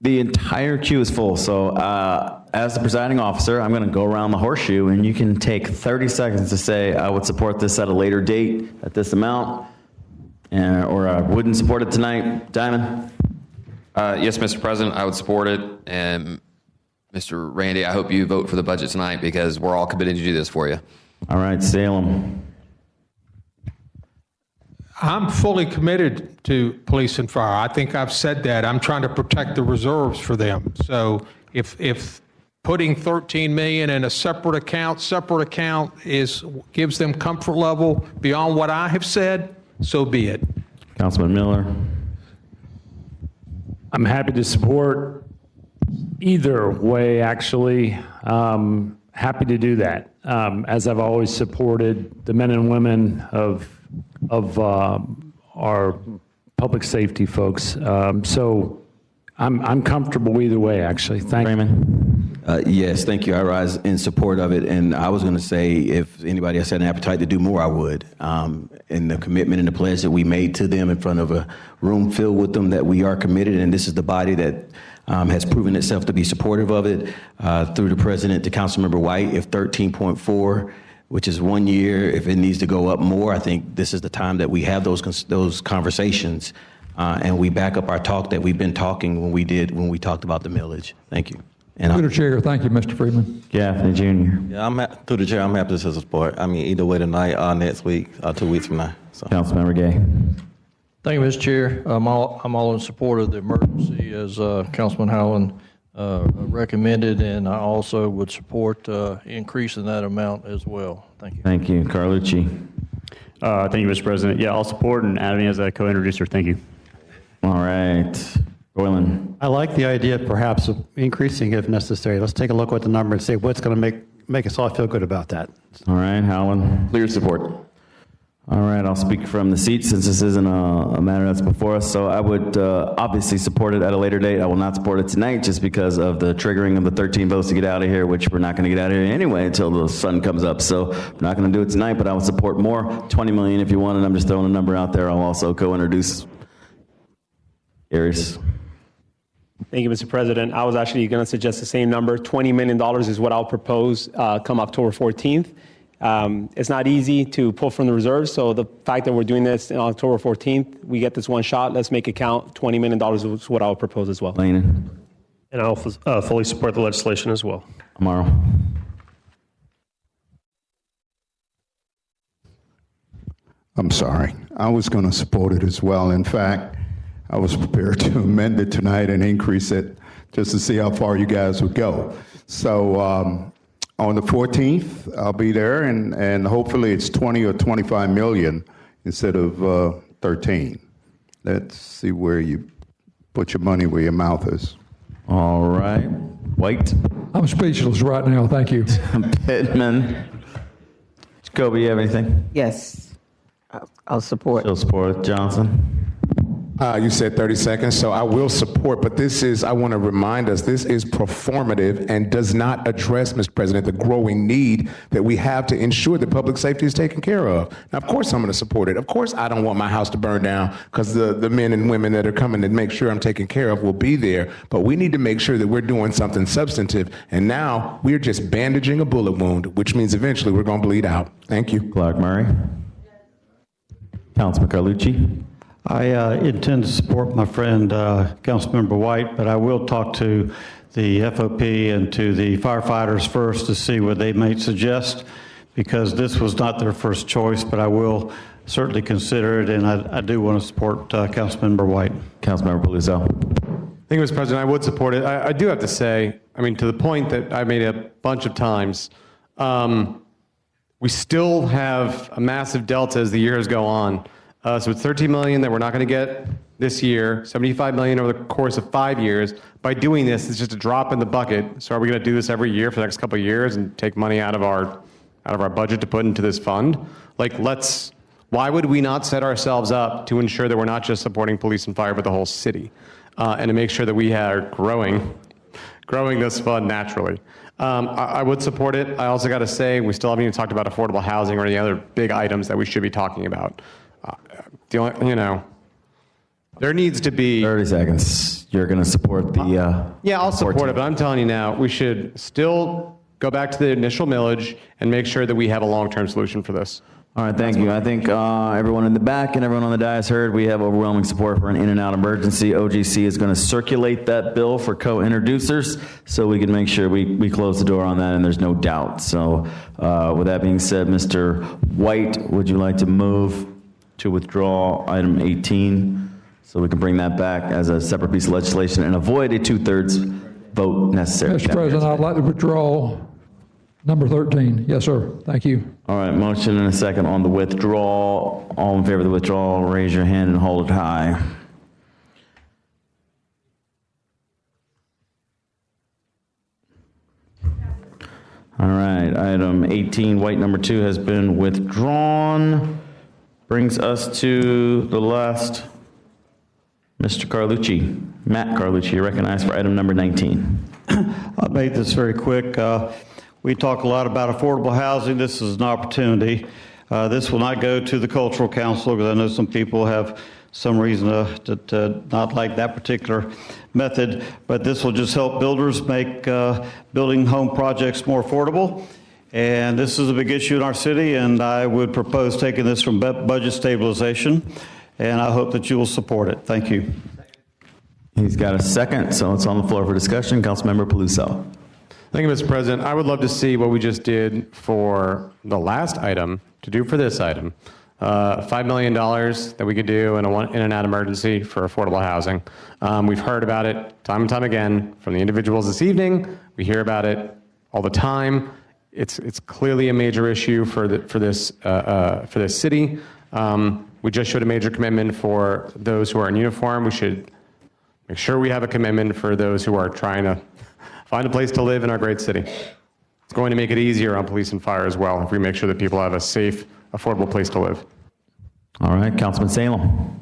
[SPEAKER 21] The entire queue is full. So as the presiding officer, I'm going to go around the horseshoe, and you can take 30 seconds to say, I would support this at a later date at this amount, or I wouldn't support it tonight. Diamond?
[SPEAKER 1] Yes, Mr. President, I would support it. And Mr. Randy, I hope you vote for the budget tonight because we're all committed to do this for you.
[SPEAKER 21] All right, Salem.
[SPEAKER 14] I'm fully committed to police and fire. I think I've said that. I'm trying to protect the reserves for them. So if putting $13 million in a separate account gives them comfort level beyond what I have said, so be it.
[SPEAKER 21] Councilman Miller.
[SPEAKER 11] I'm happy to support either way, actually. Happy to do that. As I've always supported the men and women of our public safety folks. So I'm comfortable either way, actually. Thank you.
[SPEAKER 22] Yes, thank you. I rise in support of it. And I was going to say, if anybody has had an appetite to do more, I would. And the commitment and the pledge that we made to them in front of a room filled with them, that we are committed. And this is the body that has proven itself to be supportive of it through the president to Councilmember White. If 13.4, which is 1 year, if it needs to go up more, I think this is the time that we have those conversations and we back up our talk that we've been talking when we talked about the millage. Thank you. And
[SPEAKER 13] Through the chair, thank you, Mr. Freeman.
[SPEAKER 21] Gaffney Jr.
[SPEAKER 22] Yeah, through the chair, I'm happy to support. I mean, either way tonight or next week or 2 weeks from now. So.
[SPEAKER 21] Councilmember Gay.
[SPEAKER 24] Thank you, Mr. Chair. I'm all in support of the emergency as Councilman Howland recommended, and I also would support increasing that amount as well. Thank you.
[SPEAKER 21] Thank you. Carlucci.
[SPEAKER 3] Thank you, Mr. President. Yeah, I'll support and add me as a co-introducer. Thank you.
[SPEAKER 21] All right. Boylan.
[SPEAKER 23] I like the idea perhaps of increasing if necessary. Let's take a look at the number and say what's going to make us all feel good about that.
[SPEAKER 21] All right, Howland.
[SPEAKER 6] Clear support.
[SPEAKER 21] All right, I'll speak from the seat since this isn't a matter that's before us. So I would obviously support it at a later date. I will not support it tonight just because of the triggering of the 13 votes to get out of here, which we're not going to get out of here anyway until the sun comes up. So we're not going to do it tonight, but I would support more. 20 million if you want, and I'm just throwing a number out there. I'll also co-introduce Aries.
[SPEAKER 10] Thank you, Mr. President. I was actually going to suggest the same number. $20 million is what I'll propose come October 14th. It's not easy to pull from the reserves, so the fact that we're doing this on October 14th, we get this one shot. Let's make it count. $20 million is what I'll propose as well.
[SPEAKER 21] Lane.
[SPEAKER 7] And I'll fully support the legislation as well.
[SPEAKER 21] Amaro.
[SPEAKER 18] I'm sorry. I was going to support it as well. In fact, I was prepared to amend it tonight and increase it just to see how far you guys would go. So on the 14th, I'll be there, and hopefully it's 20 or 25 million instead of 13. Let's see where you put your money where your mouth is.
[SPEAKER 21] All right. White.
[SPEAKER 13] I'm speechless right now. Thank you.
[SPEAKER 21] Pittman. Jacoby, you have anything?
[SPEAKER 2] Yes, I'll support.
[SPEAKER 21] She'll support. Johnson.
[SPEAKER 16] You said 30 seconds, so I will support, but I want to remind us, this is performative and does not address, Mr. President, the growing need that we have to ensure that public safety is taken care of. Now, of course, I'm going to support it. Of course, I don't want my house to burn down because the men and women that are coming to make sure I'm taken care of will be there, but we need to make sure that we're doing something substantive, and now we're just bandaging a bullet wound, which means eventually we're going to bleed out. Thank you.
[SPEAKER 21] Clark Murray. Councilman Carlucci.
[SPEAKER 23] I intend to support my friend, Councilmember White, but I will talk to the FOP and to the firefighters first to see what they might suggest, because this was not their first choice, but I will certainly consider it, and I do want to support Councilmember White.
[SPEAKER 21] Councilmember Paluzzo.
[SPEAKER 5] Thank you, Mr. President. I would support it. I do have to say, to the point that I made a bunch of times, we still have a massive delta as the years go on. So it's 13 million that we're not going to get this year, 75 million over the course of 5 years. By doing this, it's just a drop in the bucket. So are we going to do this every year for the next couple of years and take money out of our budget to put into this fund? Why would we not set ourselves up to ensure that we're not just supporting police and fire, but the whole city, and to make sure that we are growing this fund naturally? I would support it. I also got to say, we still haven't even talked about affordable housing or any other big items that we should be talking about. There needs to be
[SPEAKER 21] 30 seconds. You're going to support the
[SPEAKER 5] yeah, I'll support it, but I'm telling you now, we should still go back to the initial millage and make sure that we have a long-term solution for this.
[SPEAKER 21] All right, thank you. I think everyone in the back and everyone on the dais heard we have overwhelming support for an in and out emergency. OGC is going to circulate that bill for co-introducers so we can make sure we close the door on that and there's no doubt. So with that being said, Mr. White, would you like to move to withdraw item 18 so we can bring that back as a separate piece of legislation and avoid a 2/3 vote necessary?
[SPEAKER 13] Mr. President, I'd like to withdraw number 13. Yes, sir. Thank you.
[SPEAKER 21] All right, motion and a second on the withdrawal. All in favor of the withdrawal, raise your hand and hold it high. right, item 18, white number 2 has been withdrawn. Brings us to the last, Mr. Carlucci. Matt Carlucci, you're recognized for item number 19.
[SPEAKER 12] I'll make this very quick. We talk a lot about affordable housing. This is an opportunity. This will not go to the Cultural Council because I know some people have some reason to not like that particular method, but this will just help builders make building home projects more affordable. And this is a big issue in our city, and I would propose taking this from budget stabilization, and I hope that you will support it. Thank you.
[SPEAKER 21] He's got a second, so it's on the floor for discussion. Councilmember Peluso.
[SPEAKER 5] Thank you, Mr. President. I would love to see what we just did for the last item to do for this item. $5 million that we could do in and out emergency for affordable housing. We've heard about it time and time again from the individuals this evening. We hear about it all the time. It's clearly a major issue for this city. We just showed a major commitment for those who are in uniform. We should make sure we have a commitment for those who are trying to find a place to live in our great city. It's going to make it easier on police and fire as well if we make sure that people have a safe, affordable place to live.
[SPEAKER 21] All right, Councilman Salem.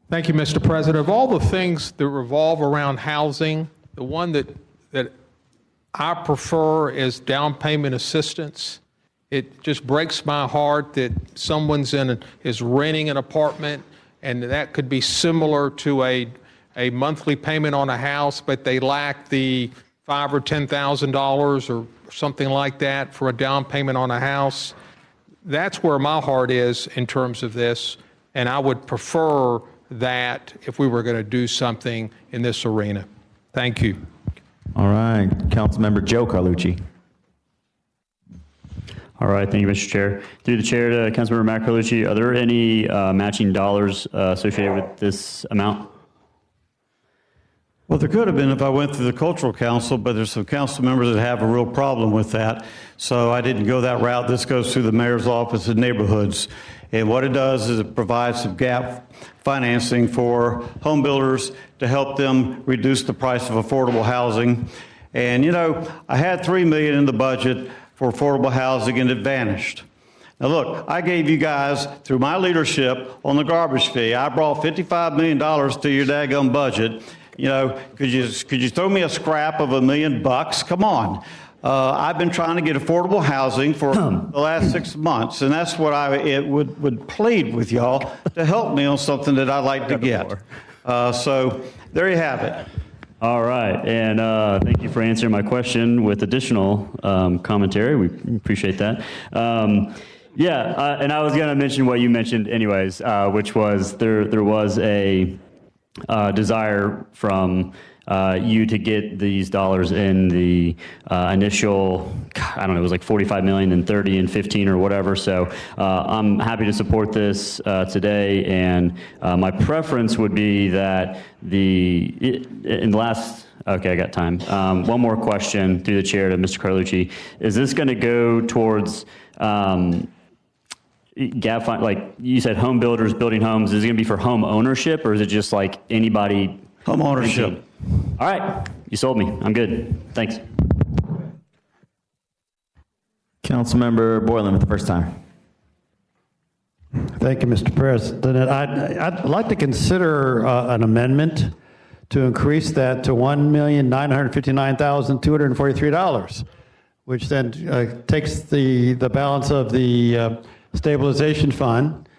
[SPEAKER 14] Thank you, Mr. President. Of all the things that revolve around housing, the one that I prefer is down payment assistance. It just breaks my heart that someone's is renting an apartment, and that could be similar to a monthly payment on a house, but they lack the $5,000 or $10,000 or something like that for a down payment on a house. That's where my heart is in terms of this, and I would prefer that if we were going to do something in this arena. Thank you.
[SPEAKER 21] All right, Councilmember Joe Carlucci.
[SPEAKER 3] All right, thank you, Mr. Chair. Through the chair to Councilmember Matt Carlucci, are there any matching dollars associated with this amount?
[SPEAKER 12] Well, there could have been if I went through the Cultural Council, but there's some council members that have a real problem with that. So I didn't go that route. This goes through the mayor's office in neighborhoods. And what it does is it provides some gap financing for home builders to help them reduce the price of affordable housing. And, you know, I had $3 million in the budget for affordable housing and it vanished. Now look, I gave you guys, through my leadership on the garbage fee, I brought $55 million to your daggum budget. You know, could you throw me a scrap of $1 million? Come on. I've been trying to get affordable housing for the last 6 months, and that's what I would plead with y'all to help me on something that I'd like to get. So there you have it.
[SPEAKER 3] All right, and thank you for answering my question with additional commentary. We appreciate that. And I was going to mention what you mentioned anyways, which was there was a desire from you to get these dollars in the initial, I don't know, it was like 45 million and 30 and 15 or whatever. So I'm happy to support this today. And my preference would be that in the last, okay, I got time. One more question through the chair to Mr. Carlucci. Is this going to go towards gap fund, like you said, home builders building homes? Is it going to be for home ownership, or is it just like anybody?
[SPEAKER 12] Home ownership.
[SPEAKER 3] All right, you sold me. I'm good. Thanks.
[SPEAKER 21] Councilmember Boylan with the first time.
[SPEAKER 23] Thank you, Mr. President. I'd like to consider an amendment to increase that to $1,959,243, which then takes the balance of the stabilization fund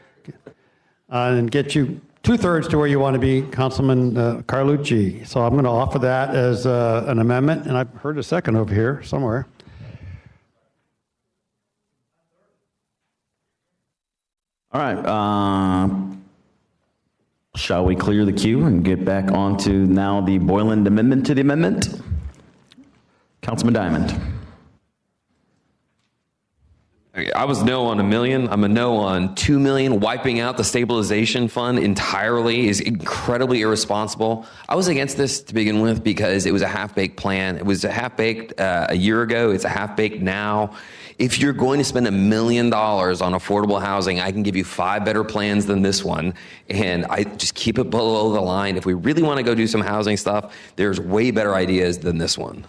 [SPEAKER 23] and get you 2/3 to where you want to be, Councilman Carlucci. So I'm going to offer that as an amendment, and I've heard a second over here somewhere.
[SPEAKER 21] All right. Shall we clear the queue and get back on to now the Boylan amendment to the amendment? Councilman Diamond.
[SPEAKER 1] I was no on $1 million. I'm a no on $2 million. Wiping out the stabilization fund entirely is incredibly irresponsible. I was against this to begin with because it was a half-baked plan. It was a half-baked a year ago. It's a half-baked now. If you're going to spend $1 million on affordable housing, I can give you 5 better plans than this one. And I just keep it below the line. If we really want to go do some housing stuff, there's way better ideas than this one.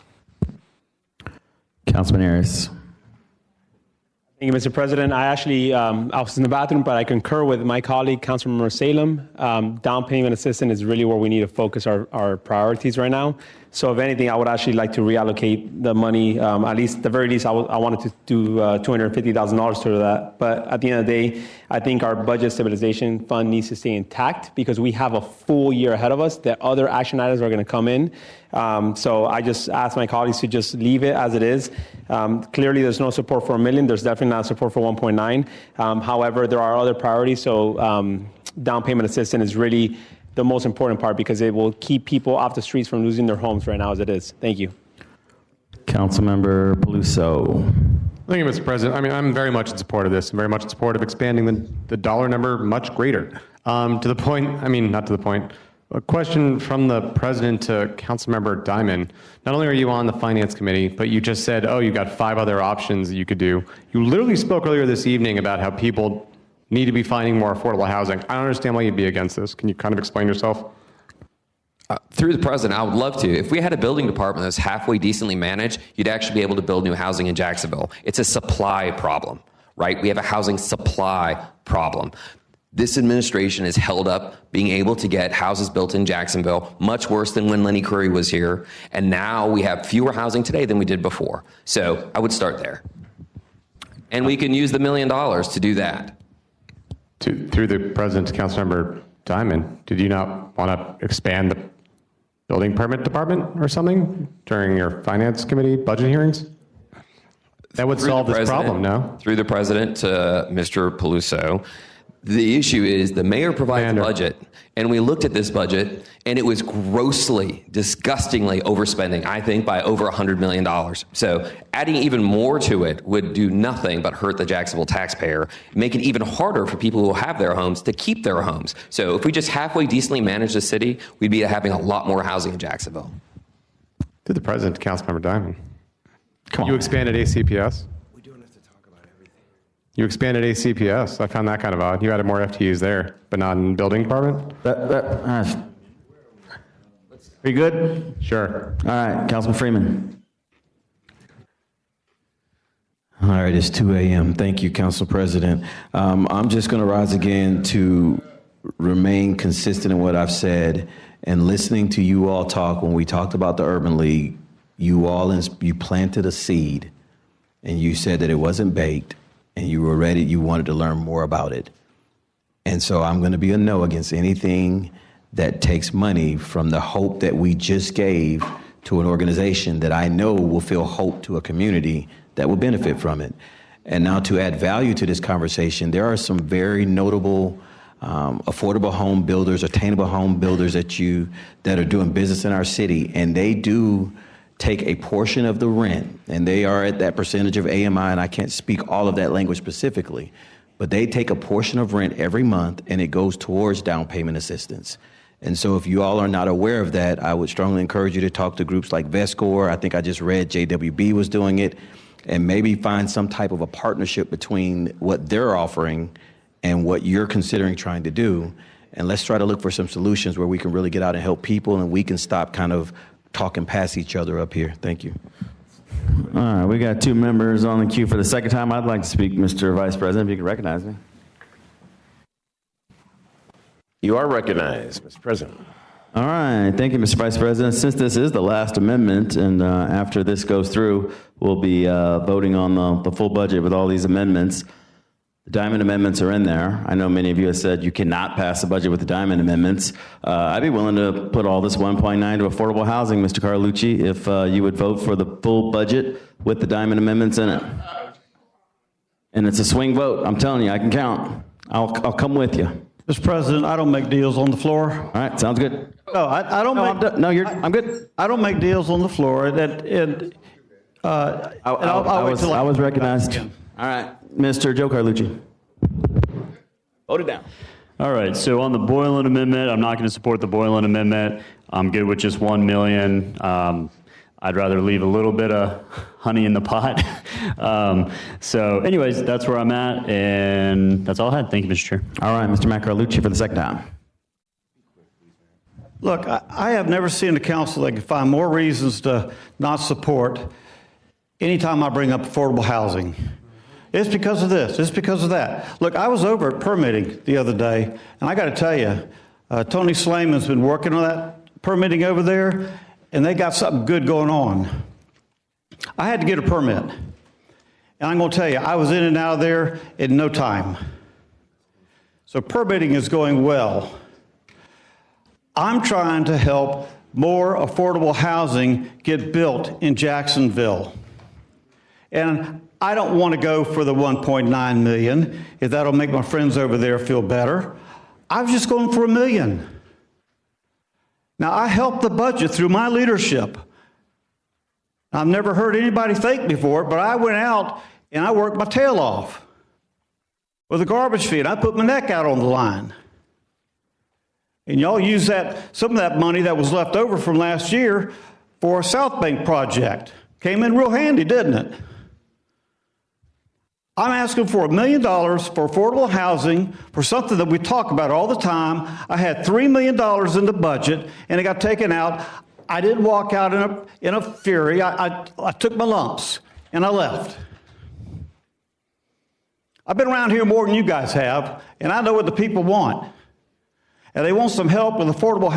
[SPEAKER 21] Councilman Arias.
[SPEAKER 10] Thank you, Mr. President. I actually, I was in the bathroom, but I concur with my colleague, Councilmember Salem. Down payment assistance is really where we need to focus our priorities right now. So if anything, I would actually like to reallocate the money. At least, at the very least, I wanted to do $250,000 to that. But at the end of the day, I think our budget stabilization fund needs to stay intact because we have a full year ahead of us that other action items are going to come in. So I just ask my colleagues to just leave it as it is. Clearly, there's no support for $1 million. There's definitely not support for 1.9. However, there are other priorities. So down payment assistance is really the most important part because it will keep people off the streets from losing their homes right now as it is. Thank you.
[SPEAKER 21] Councilmember Peluso.
[SPEAKER 5] Thank you, Mr. President. I mean, I'm very much in support of this. I'm very much in support of expanding the dollar number much greater. To the point, I mean, not to the point. A question from the president to Councilmember Diamond. Not only are you on the Finance Committee, but you just said, oh, you got 5 other options that you could do. You literally spoke earlier this evening about how people need to be finding more affordable housing. I don't understand why you'd be against this. Can you kind of explain yourself?
[SPEAKER 1] Through the president, I would love to. If we had a building department that's halfway decently managed, you'd actually be able to build new housing in Jacksonville. It's a supply problem, right? We have a housing supply problem. This administration has held up being able to get houses built in Jacksonville, much worse than when Lenny Curry was here. And now we have fewer housing today than we did before. So I would start there. And we can use the $1 million to do that.
[SPEAKER 5] Through the president to Councilmember Diamond, did you not want to expand the building permit department or something during your Finance Committee budget hearings? That would solve this problem, no?
[SPEAKER 1] Through the president to Mr. Peluso. The issue is the mayor provides a budget, and we looked at this budget, and it was grossly, disgustingly overspending, I think, by over $100 million. So adding even more to it would do nothing but hurt the Jacksonville taxpayer, make it even harder for people who have their homes to keep their homes. So if we just halfway decently manage the city, we'd be having a lot more housing in Jacksonville.
[SPEAKER 5] To the president to Councilmember Diamond. You expanded ACPS? You expanded ACPS. I found that kind of odd. You added more FTEs there, but not in building department?
[SPEAKER 21] Are you good?
[SPEAKER 5] Sure.
[SPEAKER 21] All right, Councilman Freeman.
[SPEAKER 22] All right, it's 2 a.m. Thank you, Council President. I'm just going to rise again to remain consistent in what I've said and listening to you all talk. When we talked about the Urban League, you planted a seed and you said that it wasn't baked. And you were ready, you wanted to learn more about it. And so I'm going to be a no against anything that takes money from the hope that we just gave to an organization that I know will feel hope to a community that will benefit from it. And now to add value to this conversation, there are some very notable affordable home builders, attainable home builders that are doing business in our city, and they do take a portion of the rent, and they are at that percentage of AMI, and I can't speak all of that language specifically, but they take a portion of rent every month, and it goes towards down payment assistance. And so if you all are not aware of that, I would strongly encourage you to talk to groups like VESCOR. I think I just read JWB was doing it, and maybe find some type of a partnership between what they're offering and what you're considering trying to do. And let's try to look for some solutions where we can really get out and help people, and we can stop kind of talking past each other up here. Thank you.
[SPEAKER 21] All right, we got 2 members on the queue for the second time. I'd like to speak, Mr. Vice President, if you could recognize me.
[SPEAKER 6] You are recognized, Mr. President.
[SPEAKER 21] All right, thank you, Mr. Vice President. Since this is the last amendment, and after this goes through, we'll be voting on the full budget with all these amendments. The Diamond amendments are in there. I know many of you have said you cannot pass the budget with the Diamond amendments. I'd be willing to put all this 1.9 to affordable housing, Mr. Carlucci, if you would vote for the full budget with the Diamond amendments in it. And it's a swing vote. I'm telling you, I can count. I'll come with you.
[SPEAKER 12] Mr. President, I don't make deals on the floor.
[SPEAKER 21] All right, sounds good.
[SPEAKER 12] No, I don't
[SPEAKER 21] I'm good.
[SPEAKER 12] I don't make deals on the floor.
[SPEAKER 21] I was recognized. All right, Mr. Joe Carlucci. Vote it down.
[SPEAKER 3] All right, so on the Boylan Amendment, I'm not going to support the Boylan Amendment. I'm good with just $1 million. I'd rather leave a little bit of honey in the pot. So anyways, that's where I'm at, and that's all I had. Thank you, Mr. Chair.
[SPEAKER 21] All right, Mr. Matt Carlucci for the second time.
[SPEAKER 12] Look, I have never seen a council that can find more reasons to not support anytime I bring up affordable housing. It's because of this. It's because of that. Look, I was over at permitting the other day, and I got to tell you, Tony Slayman's been working on that permitting over there, and they got something good going on. I had to get a permit. And I'm going to tell you, I was in and out of there in no time. So permitting is going well. I'm trying to help more affordable housing get built in Jacksonville. And I don't want to go for the 1.9 million, if that'll make my friends over there feel better. I was just going for $1 million. Now, I helped the budget through my leadership. I've never heard anybody thank me for it, but I went out and I worked my tail off with a garbage fee, and I put my neck out on the line. And y'all used some of that money that was left over from last year for a South Bank project. Came in real handy, didn't it? I'm asking for $1 million for affordable housing for something that we talk about all the time. I had $3 million in the budget, and it got taken out. I didn't walk out in a fury. I took my lumps, and I left. I've been around here more than you guys have, and I know what the people want. And they want some help with affordable housing.